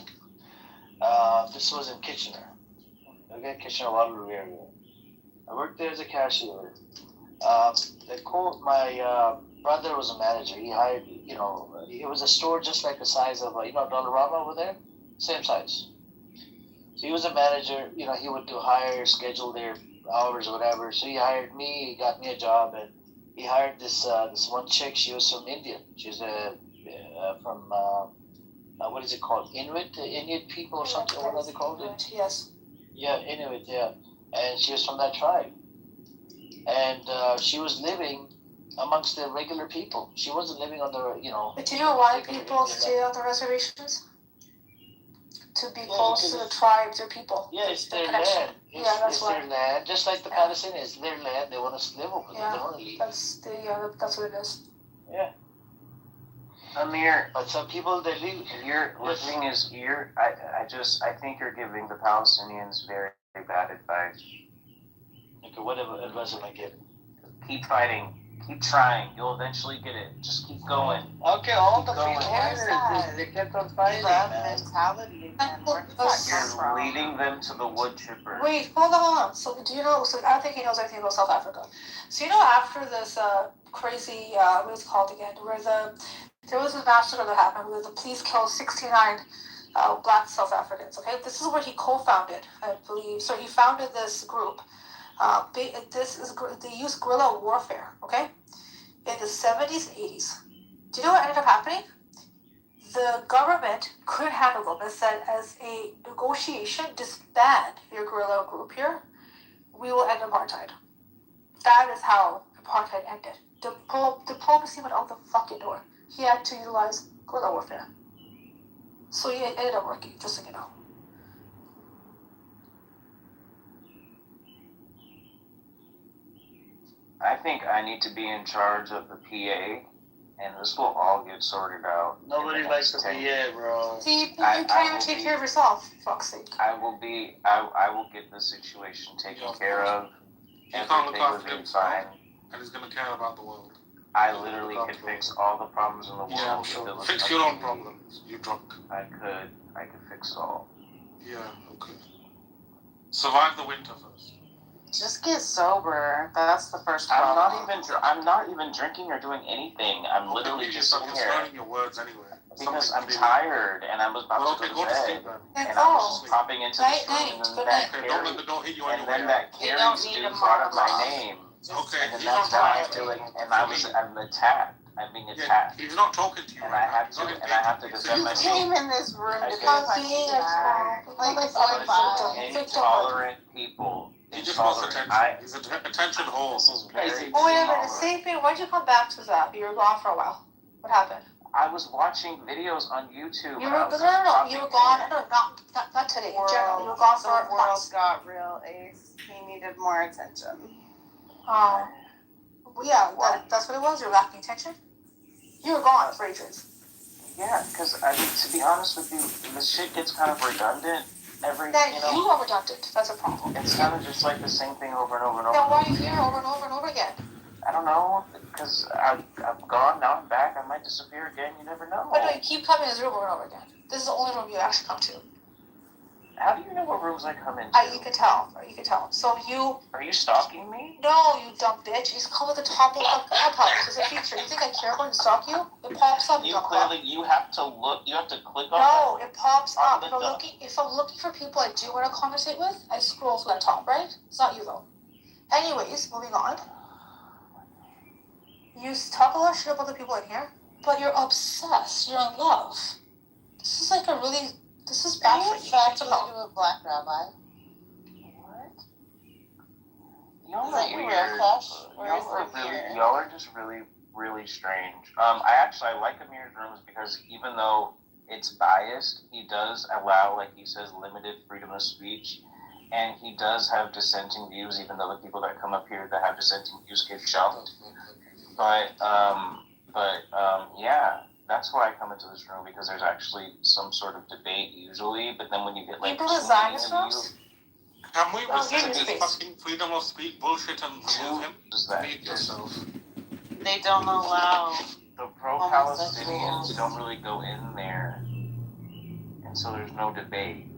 this was in Kitchener. Okay, Kitchener, Waterloo area. I worked there as a cashier. My brother was a manager. He hired, it was a store just like the size of, Dollarama over there, same size. So he was a manager. He would hire, schedule their hours or whatever. So he hired me. He got me a job, and he hired this one chick. She was from India. She's from what is it called? Inuit people or something. What are they called? Yes. Yeah, Inuit. Yeah, and she was from that tribe. And she was living amongst the regular people. She wasn't living on the, But do you know why people stay on the reservations? To be close to the tribes or people. Yeah, it's their connection. land. That's it's why. their land. Just like the Palestinians, it's their land. They want to live over there. They want to leave. That's what it is. Yeah. Amir, but some people they leave. The thing is, I think you're giving the Palestinians very, very bad advice. Okay, whatever advice am I giving? Keep fighting. Keep trying. You'll eventually get it. Just keep going. Okay, all keep the going. they kept on fighting. Mentality again. Where did that come You're from? leading them to the wood chipper. Wait, hold on. So do you know? So I think he knows everything about South Africa. So after this crazy what is it called again? Where there was a massacre that happened where the police killed 69 black South Africans. Okay, this is what he co-founded, I believe. So he founded this group. They use guerrilla warfare. Okay, in the 70s, 80s. Do you know what ended up happening? The government couldn't handle them and said, as a negotiation, disband your guerrilla group here. We will end apartheid. That is how apartheid ended. Diplomacy went out the fucking door. He had to utilize guerrilla warfare. So it ended up working, just so you know. I think I need to be in charge of the PA, and this will all get sorted out. Nobody likes the PA, bro. See, you can't even take care of yourself, for fuck's sake. I will get the situation taken care of. He can't look Everything after will be himself, fine. and he's gonna care about the world. I literally could fix all the problems in the world. Yeah, I'm if sure. it was Fix up your to own me. problems. You're drunk. I could fix it all. Yeah, okay. Survive the winter first. Just get sober. That's the first I'm problem. not even drinking or doing anything. I'm literally just sitting Just here learning your words anyway. because I'm tired and I was about to go to bed. And I was just popping into this room, and then that Okay, don't let the door hit you on your way and then that out. Carrie's dude brought up my name. Okay, And then he's that's not why I talking to feel you. like, and I'm attacked. I'm being attacked. He's not talking to you. And I have to defend You myself. came in this room to Okay. punch me back. Like, Intolerant people. He just wants attention. He's an attention whore. This is very Oh, wait a minute. Same thing. Why'd you come back to that? You were gone for a while. What happened? I was watching videos on YouTube. You were no. You were gone. No, not today. In general, you were gone for the world months. got real, Ace. He needed more attention. Well, yeah, that's what it was. You were lacking attention. You were gone for ages. Yeah, because to be honest with you, the shit gets kind of redundant. Then you are redundant. That's a problem. It's kind of just like the same thing over and over and over. Then why are you here over and over and over again? I don't know, because I've gone, now I'm back, I might disappear again, you never know. But no, you keep coming to this room over and over again. This is the only room you actually come to. How do you know what rooms I come into? You can tell. You can tell. So you... Are you stalking me? No, you dumb bitch. It's come at the top of the clubhouse. It's a feature. You think I care when to stalk you? It pops up. You clearly, you have to look, you have to click on No, that. it pops up. If I'm looking for people I do want to conversate with, I scroll to that top, right? It's not you though. Anyways, moving on. You talk a lot of shit about the people in here, but you're obsessed. You're in love. This is like a really... This is bad for you. Infatuated with Black Rabbi. What? Y'all Is that your real crush? Or is it here? Y'all are just really, really strange. I like Amir's rooms because even though it's biased, he does allow, like he says, limited freedom of speech, and he does have dissenting views, even though the people that come up here that have dissenting views get shoved. But yeah, that's why I come into this room, because there's actually some sort of debate usually, but then when you get like... People with Zionist rooms? Can we resist this fucking freedom of speech bullshit and remove him? Mute yourself. They don't allow... The pro-Palestinians don't really go in there, and so there's no debate.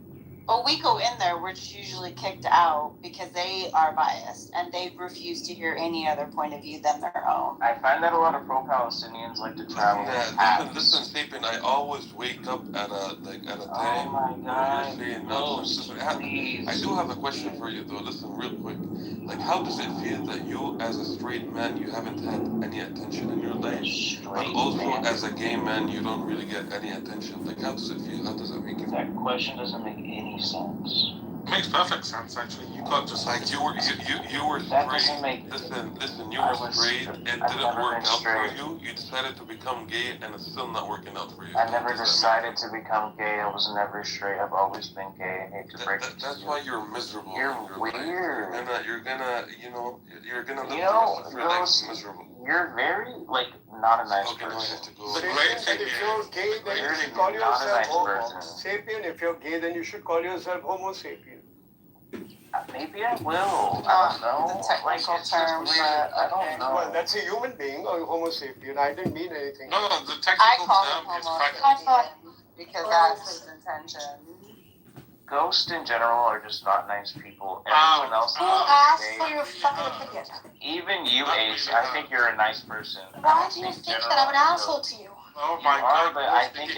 But we go in there, we're just usually kicked out because they are biased and they refuse to hear any other point of view than their own. I find that a lot of pro-Palestinians like to travel. Yeah, listen, Stephen. I always wake up at a time my God. where you're saying nonsense. I do have a question for you though. Listen, real quick. Like, how does it feel that you, as a straight man, you haven't had any attention in your life, but also as a gay man, you don't really get any attention? Like, how does it feel? How does it make you feel? That question doesn't make any sense. Makes perfect sense, actually. You got just like you were That straight. doesn't make... Listen. You were straight. It didn't work out for you. You decided to become gay, and it's still not working out for you. I never decided to become gay. I was never straight. I've always been gay. I hate to break it. That's why you're miserable. You're weird. You're gonna live the rest of your life miserable. You're very not a nice person. Now I have to go. The great thing, if you're gay, then you should call yourself Homo sapien. If you're gay, then you should call yourself Homo sapien. Maybe I will. I don't know. The technical term, but I don't know. Well, that's a human being, or Homo sapien. I didn't mean anything. No, the I technical call term him is Homo pragmatic. sapien because that's his intention. Ghosts in general are just not nice people. Everyone else Who asked for your fucking opinion? Even you, Ace, I think you're a nice person. Why do you think that I'm an asshole to you? Oh my God! But I think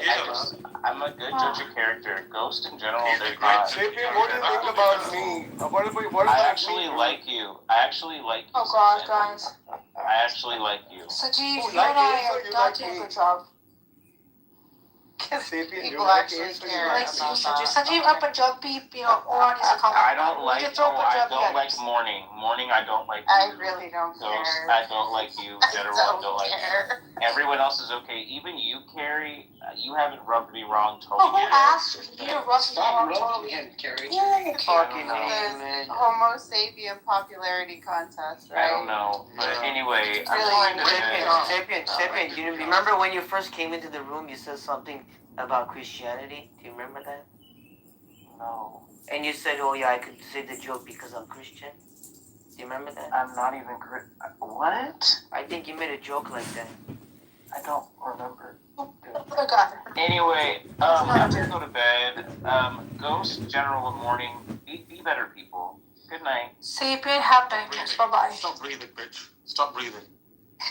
I'm a good judge of character. Ghosts in general, they're not. Sapien, what do you think about me? What I actually like you. I actually like you. Oh God, guys. I actually like you. Sajeev, you and I are not doing a good job. Sapien, People actually care Like about Sajeev. that. Sajeev up Punjabi, Oran is a comment. I don't like. You throw I Punjabi don't at like us. morning. Morning, I don't like. I you. really don't Ghost, care. I don't like you. General, I don't like care. you. Everyone else is okay. Even you, Carrie. You haven't rubbed me wrong Oh, totally. who asked you? You rubbed me wrong rubbing totally. him, Carrie. Yeah, Fucking This Homo sapien popularity contest, right? I don't know. But anyway, Really Sapien, you remember when you first came into the room, you said something about Christianity? Do you remember that? No. And you said, oh yeah, I could say the joke because I'm Christian. Do you remember that? I'm not even What? I think you made a joke like that. I don't remember. Oh my God. Anyway, I have to go to bed. Ghost, General, morning. Be better, people. Good night. Sapien, have nightmares. Bye-bye. Stop breathing, bitch. Stop breathing.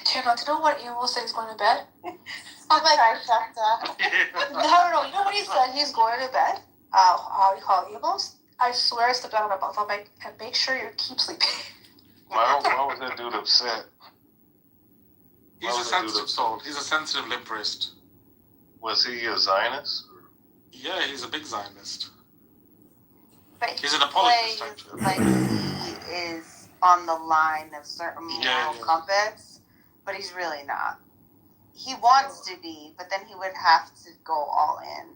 Do you know what Emo said he's going to bed? I'm like, No. You know what he said? He's going to bed. How do you call it? Emos? I swear it's the bed on my mouth. And make sure you keep sleeping. Why was that dude upset? He's a sensitive soul. He's a sensitive liberalist. Was he a Zionist? Yeah, he's a big Zionist. but He's an he apologist, plays actually. like he is on the line of certain moral compass, but he's really not. He wants to be, but then he would have to go all in.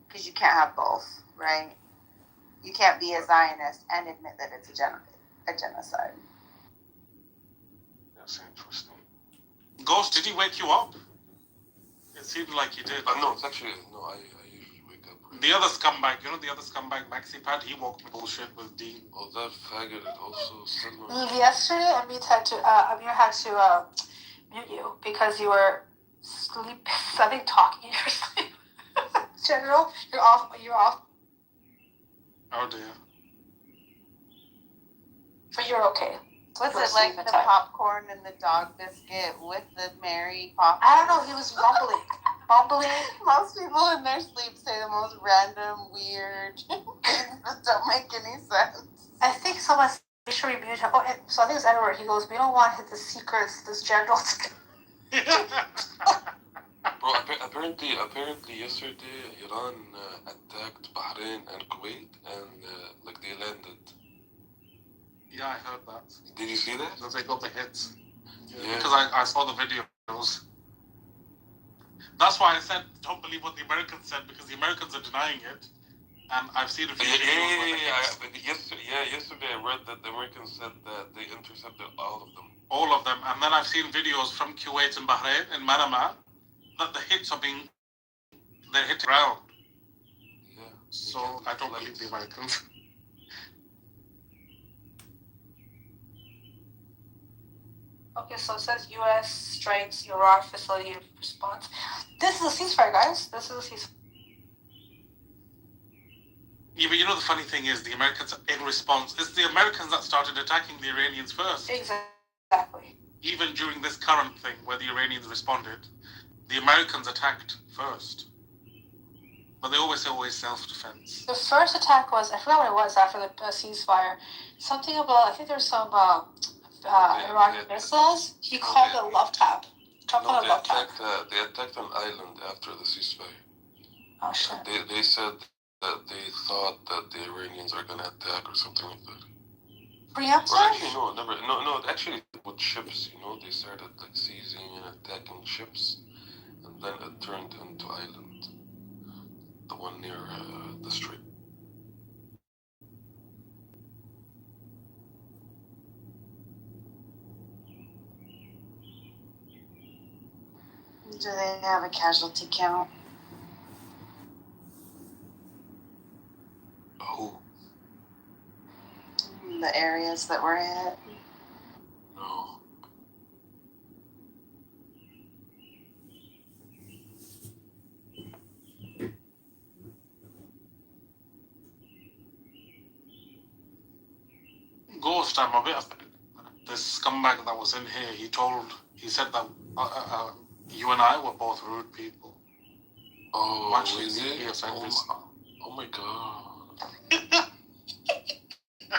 Because you can't have both, right? You can't be a Zionist and admit that it's a genocide. That's interesting. Ghost, did he wake you up? It seemed like he did. No, it's actually, I usually wake up The other scumbag, the other scumbag, Maxi Pad, he walked bullshit with Dean. Oh, that faggot also said Yesterday, Amir had to mute you because you were sleep. I think talking in your sleep. General, you're off. You're off, Oh dear. but you're okay. Was it like the popcorn and the dog biscuit with the Mary Poppins? I don't know. He was mumbling. Most people in their sleep say the most random, weird things that don't make any sense. I think someone make sure we mute him. Oh, so I think it's Edward. He goes, "We don't want the secrets. This general." Bro, apparently yesterday Iran attacked Bahrain and Kuwait and they landed. Yeah, I heard that. Did you see that? That they got the hits. Yeah. Because I saw the videos. That's why I said don't believe what the Americans said, because the Americans are denying it. And I've seen a few videos. Yesterday I read that the Americans said that they intercepted all of them. All of them. And then I've seen videos from Kuwait and Bahrain and Manama that the hits they're hitting ground. Yeah. So I don't believe the Americans. Okay, so it says U.S. strikes Iraq facility in response. This is a ceasefire, guys. This is a ceasefire. Yeah, but the funny thing is, the Americans, in response, it's the Americans that started attacking the Iranians first. Exactly. Even during this current thing, where the Iranians responded, the Americans attacked first. But they always say self-defense. The first attack was, I forgot what it was after the ceasefire. Something about, I think there's some Iranian missiles. He called it a love tap. They attacked an island after the ceasefire. Oh, shit. They said that they thought that the Iranians are going to attack or something like that. Preemptive? Or actually, no, actually with ships, they started seizing and attacking ships, and then it turned into island, the one near the strait. Do they have a casualty count? Who? The areas that we're at. No. Ghost, I'm a bit of this scumbag that was in here. He said that you and I were both rude people. Oh, is it? Oh my god.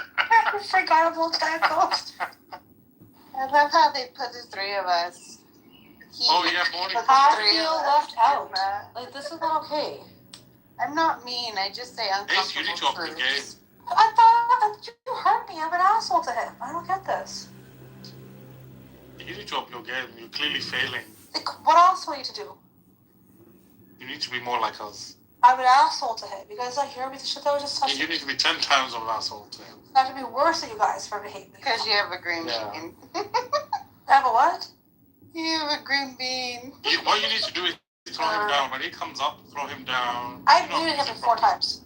I forgot about that ghost. I love how they put the three of us. I feel left out. Like, this is not okay. I'm not mean. I just say uncomfortable you need to up your game. I thought you hurt me. I'm an asshole to him. I don't get this. You need to up your game. You're clearly failing. Like, what else do I need to do? You need to be more like us. I'm an asshole to him. You guys don't hear me? The shit that was just touching. You need to be 10 times of an asshole to him. I have to be worse than you guys for him to hate me. Because you have a green bean. I have a what? You have a green bean. What you need to do is throw him down. When he comes up, throw him down. I've muted him 4 times.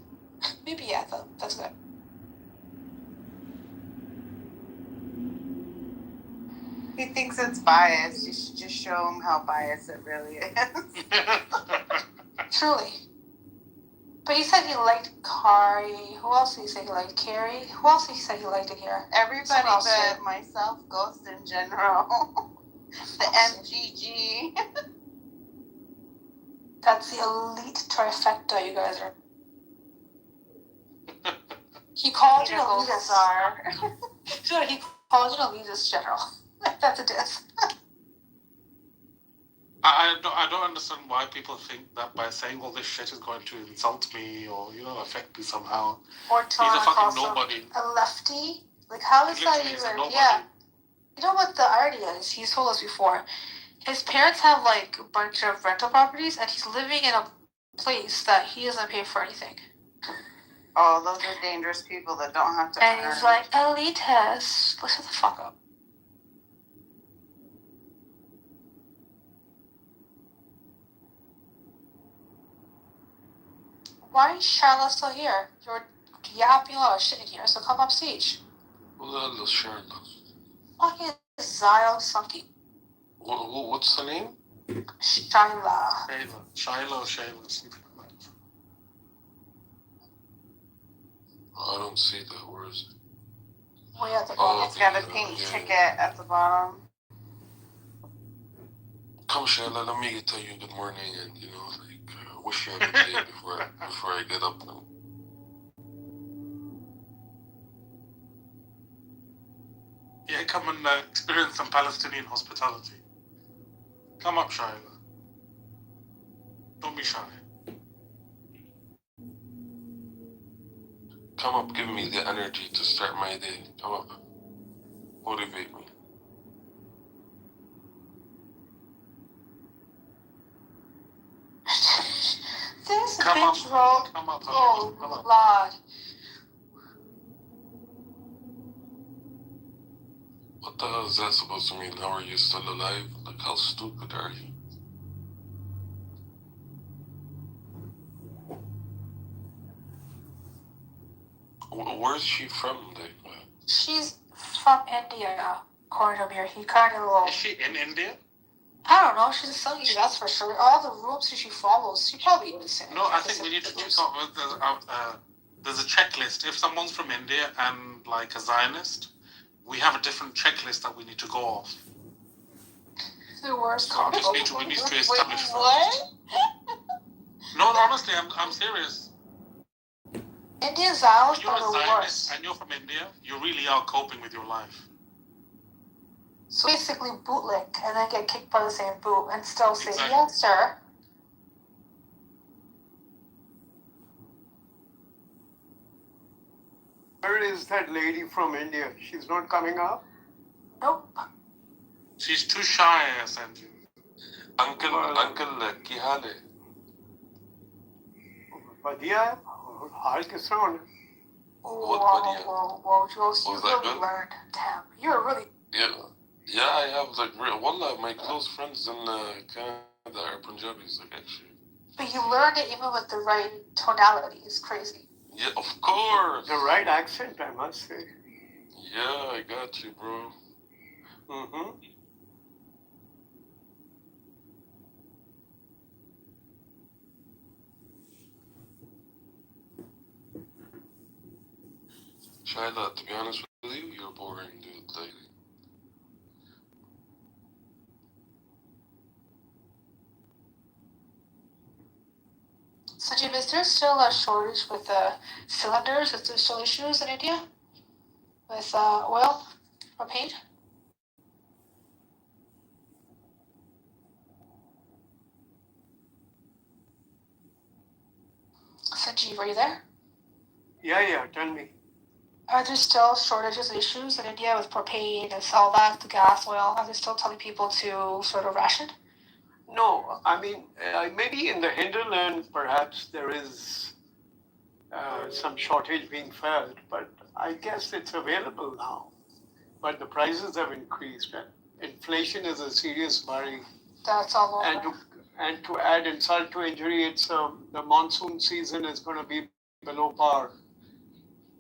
Maybe, yeah, that's good. He thinks it's biased. You should just show him how biased it really is. Truly. But he said he liked Kari. Who else did he say he liked? Carrie? Who else did he say he liked in here? Everybody but myself, Ghost in general. The MGG. That's the elite trifecta you guys are. He called you an elitist. Sure, he called you an elitist general. That's a diss. I don't understand why people think that by saying all this shit is going to insult me or affect me somehow. Or he's a fucking nobody. A lefty? Like, how is that even? Yeah. You know what the irony is? He's told us before. His parents have a bunch of rental properties, and he's living in a place that he doesn't pay for anything. Oh, those are dangerous people that don't have to. And he's like, elitist. Let's shut the fuck up. Why is Charlotte still here? You're yapping a lot of shit in here, so come up stage. والله Charlotte. Okay, Zyle something. What's the name? Shyla. Shiloh, something like that. I don't see that. Where is it? Way at the bottom. It's got a pink ticket at the bottom. Come, Shayla, let me tell you good morning and, wish you a good day before I get up now. Yeah, come and experience some Palestinian hospitality. Come up, Shayla. Don't be shy. Come up, give me the energy to start my day. Come up. Motivate me. This Come bitch up. wrote, Come up. oh, Come up. Lord. What the hell is that supposed to mean? How are you still alive? Like, how stupid are you? Where's she from? Like, She's from India, according to me. He kind of little. Is she in India? I don't know. She's a Sunni, that's for sure. All the rules she follows, she probably innocent. No, I think we need to check out. There's a checklist. If someone's from India and like a Zionist, we have a different checklist that we need to go off. The worst So we need to establish what? No, honestly, I'm serious. Indian Zionist When you're are a the Zionist worst. and you're from India, you really are coping with your life. So basically bootlick and then get kicked by the same boot and still say, Exactly. yes, sir. Where is that lady from India? She's not coming up? Nope. She's too shy, Sanju. Uncle, की हाल है? बढ़िया है हाल किस तरह होना Whoa, Jules, you Was that really good? learned. Damn, you're really. Yeah, I have like wallah, my close friends in Canada are Punjabis, like actually. But you learned it even with the right tonality. It's crazy. Yeah, of course. The right accent, I must say. Yeah, I got you, bro. Mm-hmm. Shaila, to be honest with you, you're boring, dude. Like, Sanjeev, is there still a shortage with cylinders? Is there still issues in India with oil or paint? Sanjeev, are you there? Yeah, tell me. Are there still shortages and issues in India with propane and all that, the gas, oil? Are they still telling people to sort of ration? No, I mean, maybe in the hinterland, perhaps there is some shortage being felt, but I guess it's available now. But the prices have increased, and inflation is a serious worry. That's all over. And to add insult to injury, it's the monsoon season is going to be below par.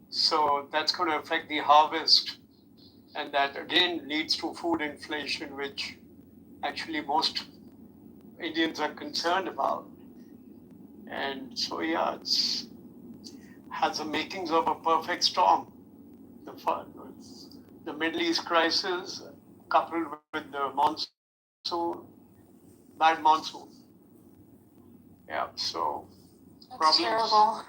So that's going to affect the harvest, and that again leads to food inflation, which actually most Indians are concerned about. And so, yeah, it's has the makings of a perfect storm. The Middle East crisis coupled with the monsoon, bad monsoon. Yeah, so That's problems. terrible.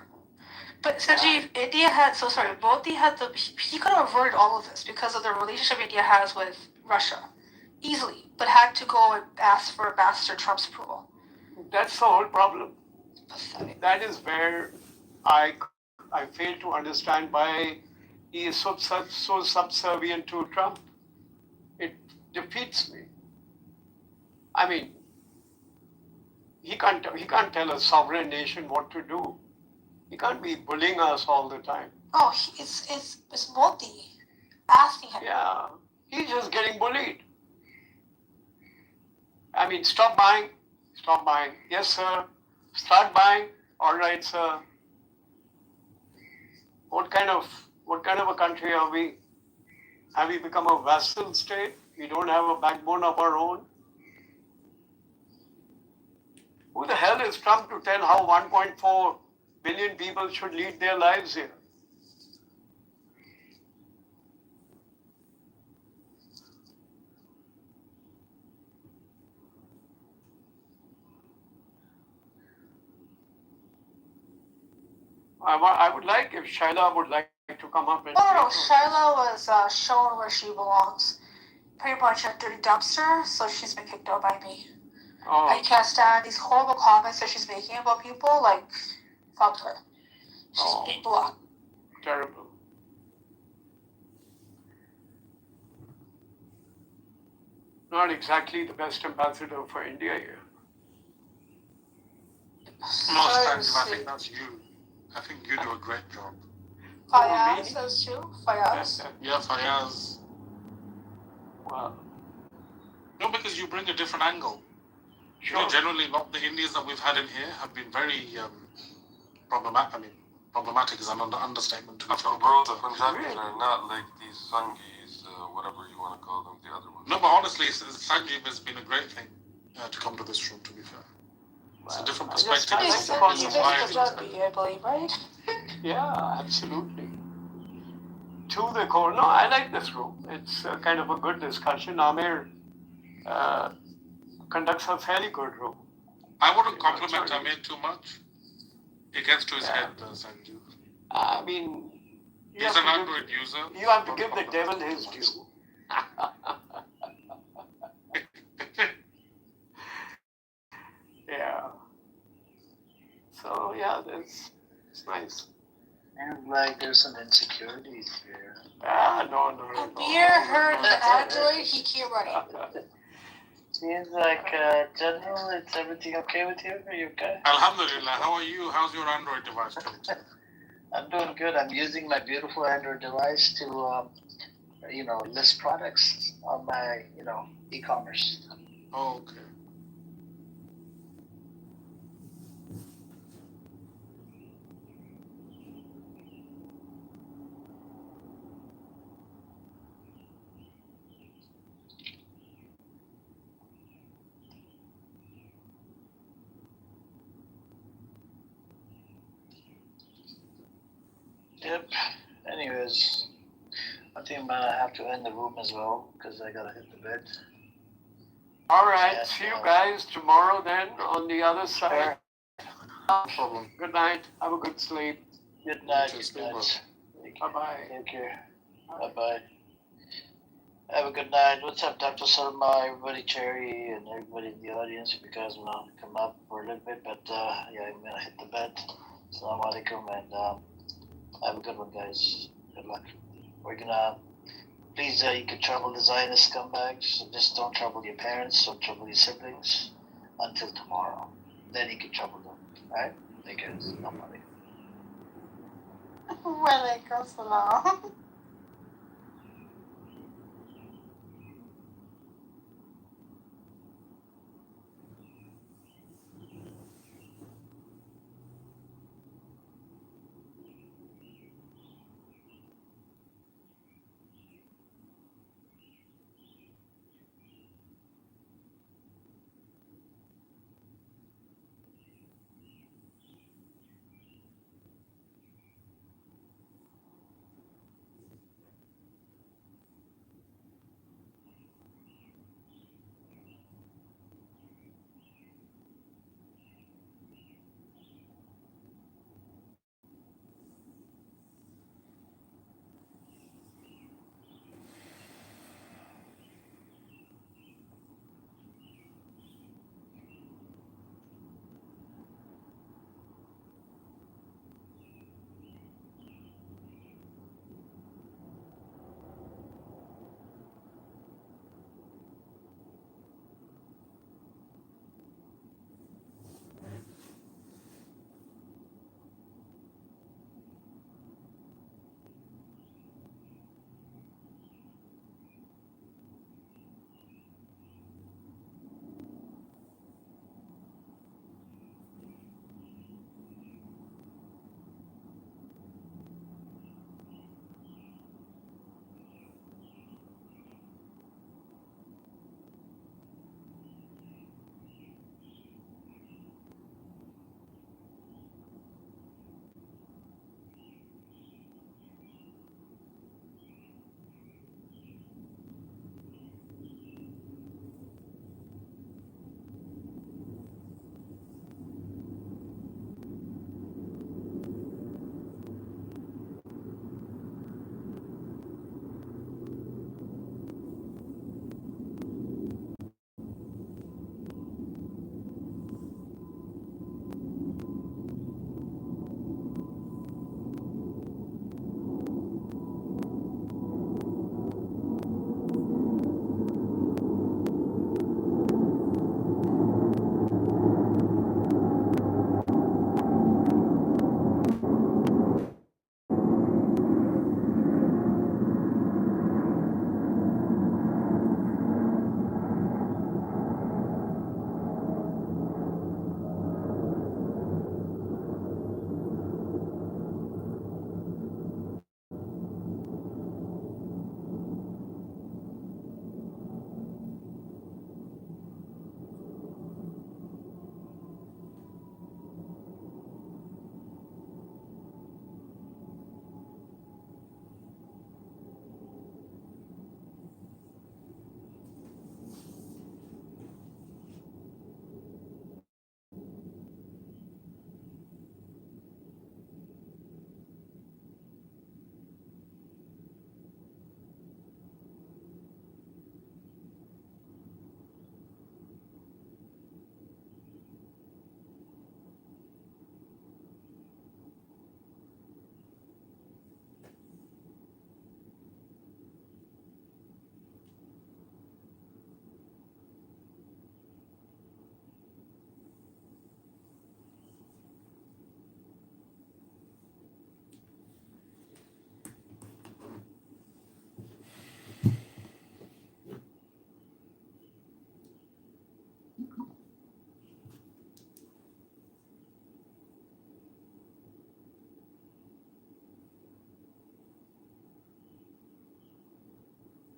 But Sanjeev, India had, so sorry, Modi had he could have averted all of this because of the relationship India has with Russia. Easily, but had to go and ask for Ambassador Trump's approval. That's the whole problem. Pathetic. That is where I fail to understand why he is so subservient to Trump. It defeats me. I mean, he can't tell a sovereign nation what to do. He can't be bullying us all the time. Oh, it's Modi asking him. Yeah, he's just getting bullied. I mean, stop buying. Yes, sir. Start buying. All right, sir. What kind of a country are we? Have we become a vassal state? We don't have a backbone of our own. Who the hell is Trump to tell how 1.4 billion people should lead their lives here? I would like if Shaila would like to come up and. No, Shiloh was shown where she belongs. Pretty much a dirty dumpster, so she's been kicked out by me. Oh. I can't stand these horrible comments that she's making about people. Like, fuck her. She's been blocked. Terrible. Not exactly the best ambassador for India here. Most times, I think that's you. I think you do a great job. Fayaz does too. Fayaz. Yeah, Fayaz. Wow. No, because you bring a different angle. Sure. You know, generally, not the Indians that we've had in here have been very problematic. I mean, problematic is an understatement. Bro, the Punjabis are not like these Sangis, whatever you want to call them, the other ones. No, but honestly, Sanjeev has been a great thing to come to this room, to be fair. It's a different perspective. I believe, right? Yeah, absolutely. To the core. No, I like this room. It's kind of a good discussion. Amir conducts a fairly good room. I wouldn't compliment Amir too much. It gets to his head, Sanjeev. I mean, he's an Android user. You have to give the devil his due. Yeah. So yeah, it's nice. And like there's some insecurities here. No. Amir heard the Android, he can't run it. Seems like general, it's everything okay with you? Are you okay? Alhamdulillah. How are you? How's your Android device doing? I'm doing good. I'm using my beautiful Android device to, list products on my, e-commerce. Oh, okay. Yep. Anyways, I think I'm gonna have to end the room as well because I gotta hit the bed. All right. See you guys tomorrow then on the other side. No problem. Good night. Have a good sleep. Good night. Good night. Bye-bye. Take care. Bye-bye. Have a good night. What's up, Dr. Salma, everybody, Cherry, and everybody in the audience? If you guys want to come up for a little bit, but yeah, I'm gonna hit the bed. Assalamu alaikum, and have a good one, guys. Good luck. We're gonna, please, you can trouble the Zionist scumbags, so just don't trouble your parents, don't trouble your siblings until tomorrow. Then you can trouble them, alright? Take care. Assalamu alaikum. Walaikum salam.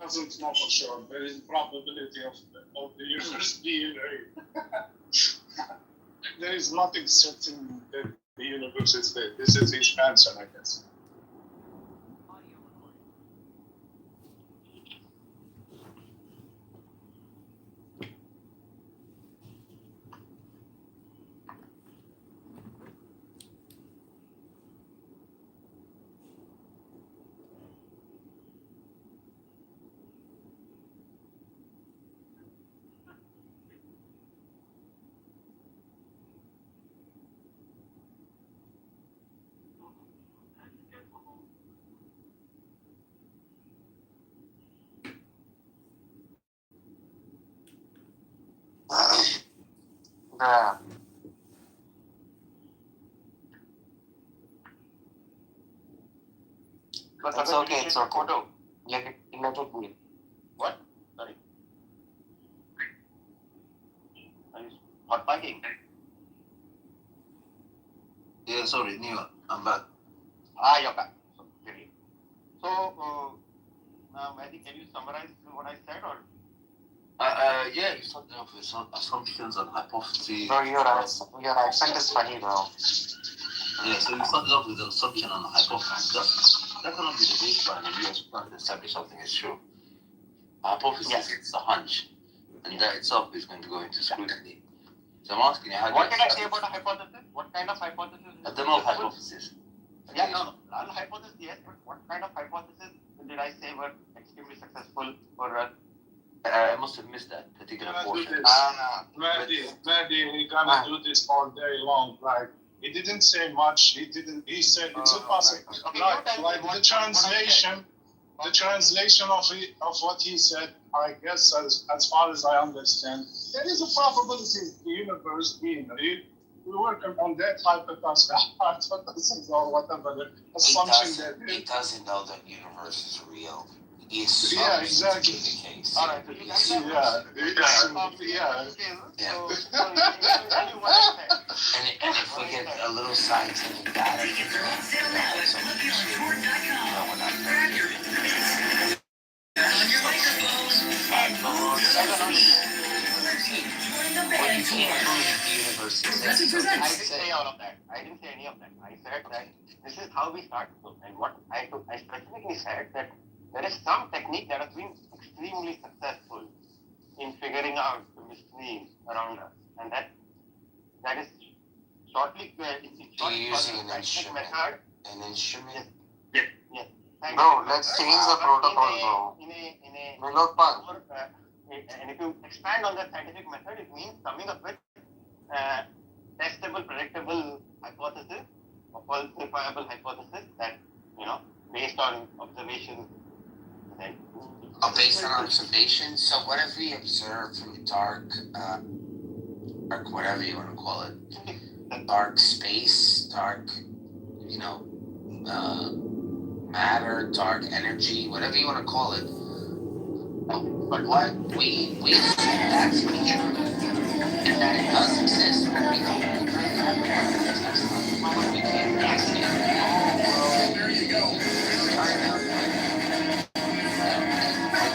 doesn't know for sure. There is probability of the universe being there is nothing certain that the universe is there. This is his answer, I guess. Yeah. It's okay, it's okay. Let it be. What? Sorry. Are you hot packing? Yeah, sorry, Neil, I'm back. You're back. Okay. So, Mehdi, can you summarize what I said, or? Yeah, you started off with some assumptions and hypotheses. Bro, your accent is funny, bro. Yeah, so you started off with an assumption and a hypothesis. That cannot be the baseline if you expect to establish something is true. A hypothesis is a hunch, and that itself is going to go into scrutiny. So I'm asking you, how do What you did I say about a hypothesis? What kind of hypothesis? A demo hypothesis. Yeah, no. A hypothesis, yes, but what kind of hypothesis did I say were extremely successful for I must have missed that particular portion. Mehdi, he gonna do this all day long. Like, he didn't say much. He said it's a possibility. Like the translation of what he said, I guess, as far as I understand, there is a probability of the universe being real. We work on that hypothesis or whatever the assumption that he doesn't know that the universe is real. He assumes exactly. it to be the case. All right. And if we get a little scientific data, I didn't say all of that. I didn't say any of that. I said that this is how we start. And what I specifically said that there is some technique that has been extremely successful in figuring out the mystery around us, and that is shortly using an instrument. An instrument. Yes. Bro, let's change the protocol, bro. And if you expand on that scientific method, it means coming up with testable, predictable hypothesis, or falsifiable hypothesis that, based on observations. Based on observation. So what if we observe from dark, whatever you want to call it, dark space, dark, matter, dark energy, whatever you want to call it. But what we that's true, and that it does exist. We can't guess it. There you go.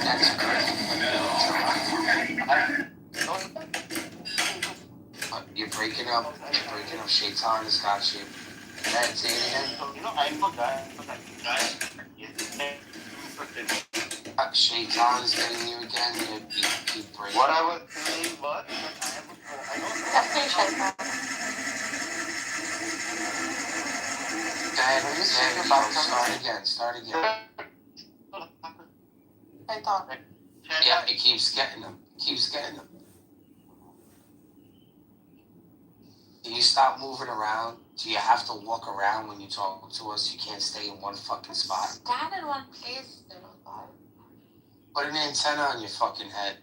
That's correct. You're breaking up. Shaitan has got you. That's it. I forgot. Shaitan is getting you again. You keep breaking. What I was saying was, Start again. Yeah, it keeps getting them. Can you stop moving around? Do you have to walk around when you talk to us? You can't stay in one fucking spot? Stand in one place, Put an antenna on your fucking head.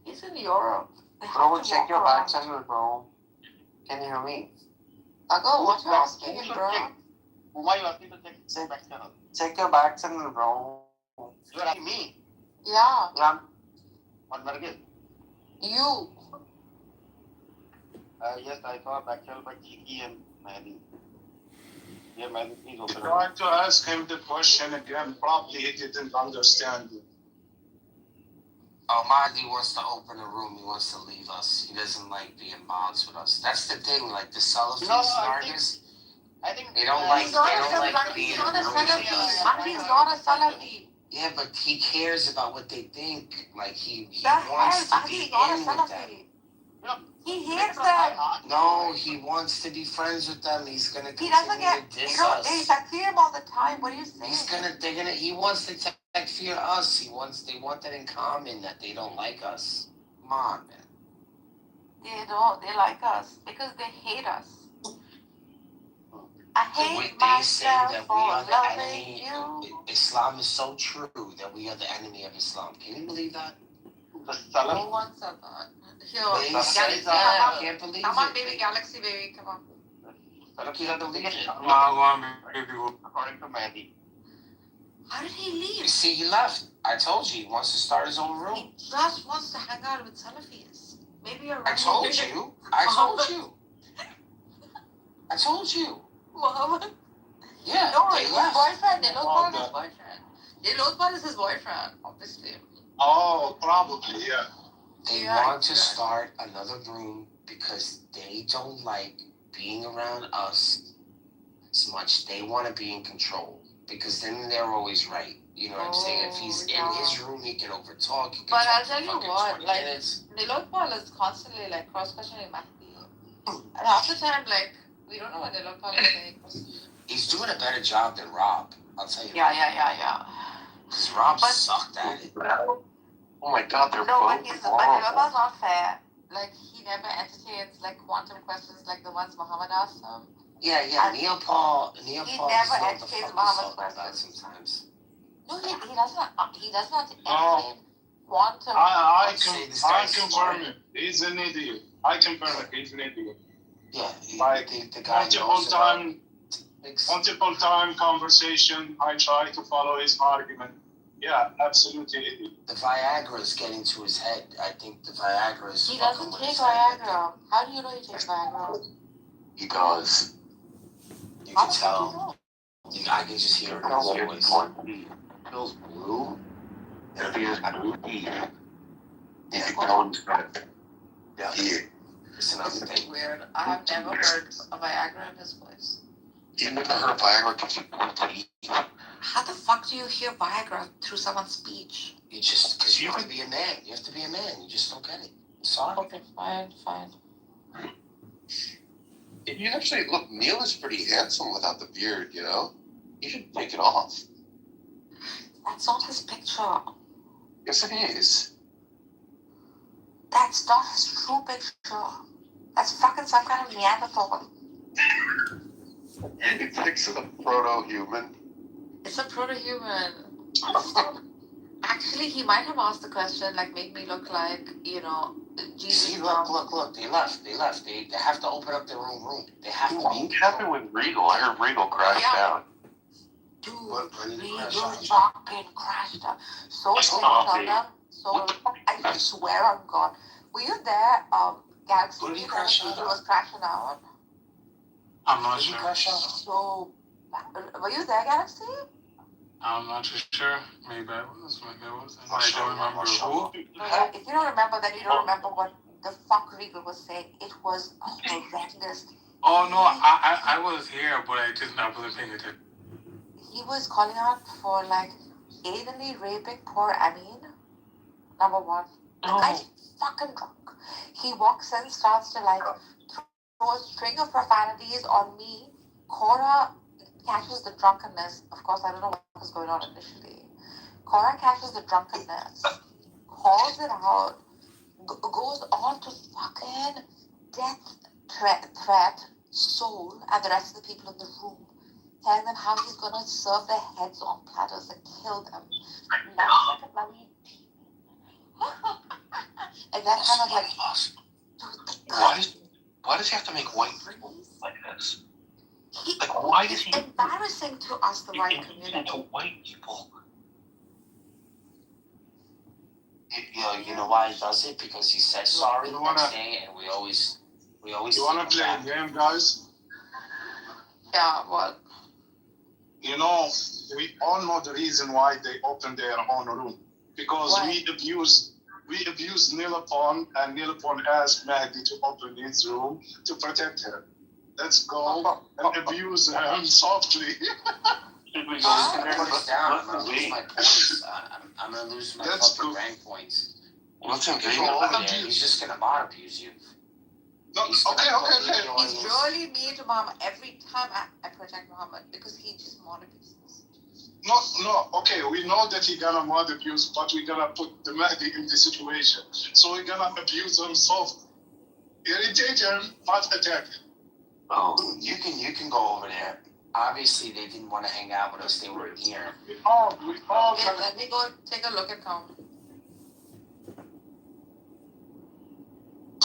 He's in Europe. Bro, check your back channel, bro. Can you hear me? Aggo, what you're asking him, bro? Who are you asking to check back channel? Check your back channel, bro. You're asking me? Yeah. What Nargis? You. Yes, I saw a back channel by Chiki and Mehdi. Yeah, man, he's open. Trying to ask him the question again. Probably he didn't understand. Oh, Mahdi wants to open a room. He wants to leave us. He doesn't like being mods with us. That's the thing. Like the Salafis, Nargis, they don't like being in rooms with us. Mahdi's not a Salafi. Yeah, but he cares about what they think. Like he The hell, wants to Mahdi's be not a in with them. Salafi. He hates them. No, he wants to be friends with them. He's gonna He continue doesn't get, to diss they us. takfir him all the time. What are you saying? He wants to takfir us. They want that in common, that they don't like us. Come on, man. They don't. They like us because they hate us. I hate They say myself that we for are the loving enemy. you. Islam is so true that we are the enemy of Islam. Can you believe that? No one said that. Here, They say Galaxy, that. I can't believe come on, it. baby, Galaxy, baby, come on. I can't believe it. According to Mandy. How did he leave? You see, he left. I told you, he wants to start his own room. He just wants to hang out with Salafis. Maybe you're I right. told you. I told you. I told you. Muhammad? Yeah, No, they his left. boyfriend. Nilotpal is his boyfriend. Nilotpal is his boyfriend, obviously. Oh, probably, yeah. They want to start another room because they don't like being around us as much. They want to be in control because then they're always right. You know what I'm saying? If he's in his room, he can overtalk. He can But talk I'll for tell you fucking what, 20 like, minutes. Nilotpal is constantly, like, cross-questioning Mahdi. And half the time, like, we don't know what Nilotpal is saying. He's doing a better job than Rob. I'll tell you. Yeah. Because Rob sucked at it. Oh my God, they're No, both but Nilotpal's not fair. Like, he never entertains, like, quantum questions like the ones Muhammad asked him. Yeah. Neil Paul He just never know what the entertains fuck he's Muhammad's talking about questions. sometimes. No, he doesn't. He does not No. entertain quantum. I this confirm guy's it. He's an idiot. I confirm it. He's an idiot. Yeah, Like the guy multiple time conversation. I try to follow his argument. Yeah, absolutely idiot. The Viagra is getting to his head. I think the Viagra is. He doesn't take Viagra. How do you know he takes Viagra? He does. You can tell. I can just hear it in his voice. He feels blue. And he has blue teeth. You can tell he's got it. Yeah. It's another thing. Weird. I have never heard a Viagra in his voice. You've never heard of Viagra gives you blue teeth? How the fuck do you hear Viagra through someone's speech? You just, because you have to be a man. You have to be a man. You just don't get it. I'm sorry. Okay, fine. You actually look. Neil is pretty handsome without the beard. You know, you should take it off. That's not his picture. Yes, it is. That's not his true picture. That's fucking some kind of Neanderthal. It's like some proto-human. It's a proto-human. Actually, he might have asked the question, like, make me look like, Jesus. See, look. They left. They have to open up their own room. They have to be. What happened with Regal? I heard Regal crashed out. Dude, Regal fucking crashed out. So I swear on God. Were you there, Galaxy? When did he crash out? Regal was crashing out. I'm not sure. So, were you there, Galaxy? I'm not too sure. Maybe I was. I don't remember who. If you don't remember, then you don't remember what the fuck Regal was saying. It was horrendous. Oh no, I was here, but I wasn't paying attention. He was calling out for like anally raping poor Amin. Number one. The guy's fucking drunk. He walks in, starts to like throw a string of profanities on me. Cora catches the drunkenness. Of course, I don't know what was going on initially. Cora catches the drunkenness, calls it out, goes on to fucking death threat Soul and the rest of the people in the room, telling them how he's gonna serve their heads on platters and kill them. That's like a bloody and that kind of like Why does he have to make white people like this? Why is he embarrassing to us, the white community? To white people. You know why he does it? Because he said sorry the next day, and we always. You wanna play a game, guys? Yeah, what? You know, we all know the reason why they opened their own room. Because we abused Nilapon, and Nilapon asked Mahdi to open his room to protect her. Let's go and abuse him softly. Should we go in there? Put us down. I'm gonna lose my points. I'm gonna lose my fucking rank points. Let's invade him. He's just gonna mod abuse you. No, okay. He's really mean to Muhammad every time I protect Muhammad because he just monitors us. No, okay, we know that he's gonna mod abuse, but we're gonna put the Mahdi in the situation. So we're gonna abuse him soft. Irritate him, not attack him. Oh, you can go over there. Obviously, they didn't want to hang out with us. They were here. We all let me go take a look at Tom.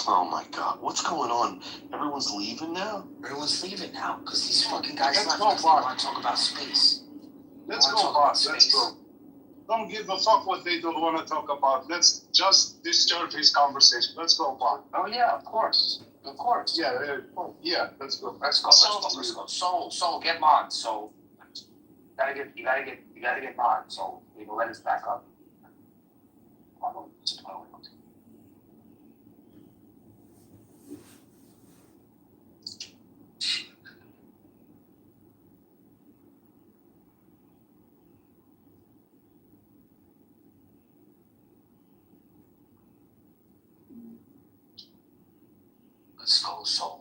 Oh my God, what's going on? Everyone's leaving now? Everyone's leaving now because these fucking guys left go, because they want to talk about space. Let's go, boss. Let's go. Don't give a fuck what they don't want to talk about. Let's just disturb his conversation. Let's go, boss. Oh yeah, of course. Of course. Yeah, let's go. Let's go. Soul, get mod. So you gotta get mod. So we can let us back up. Let's go, Soul.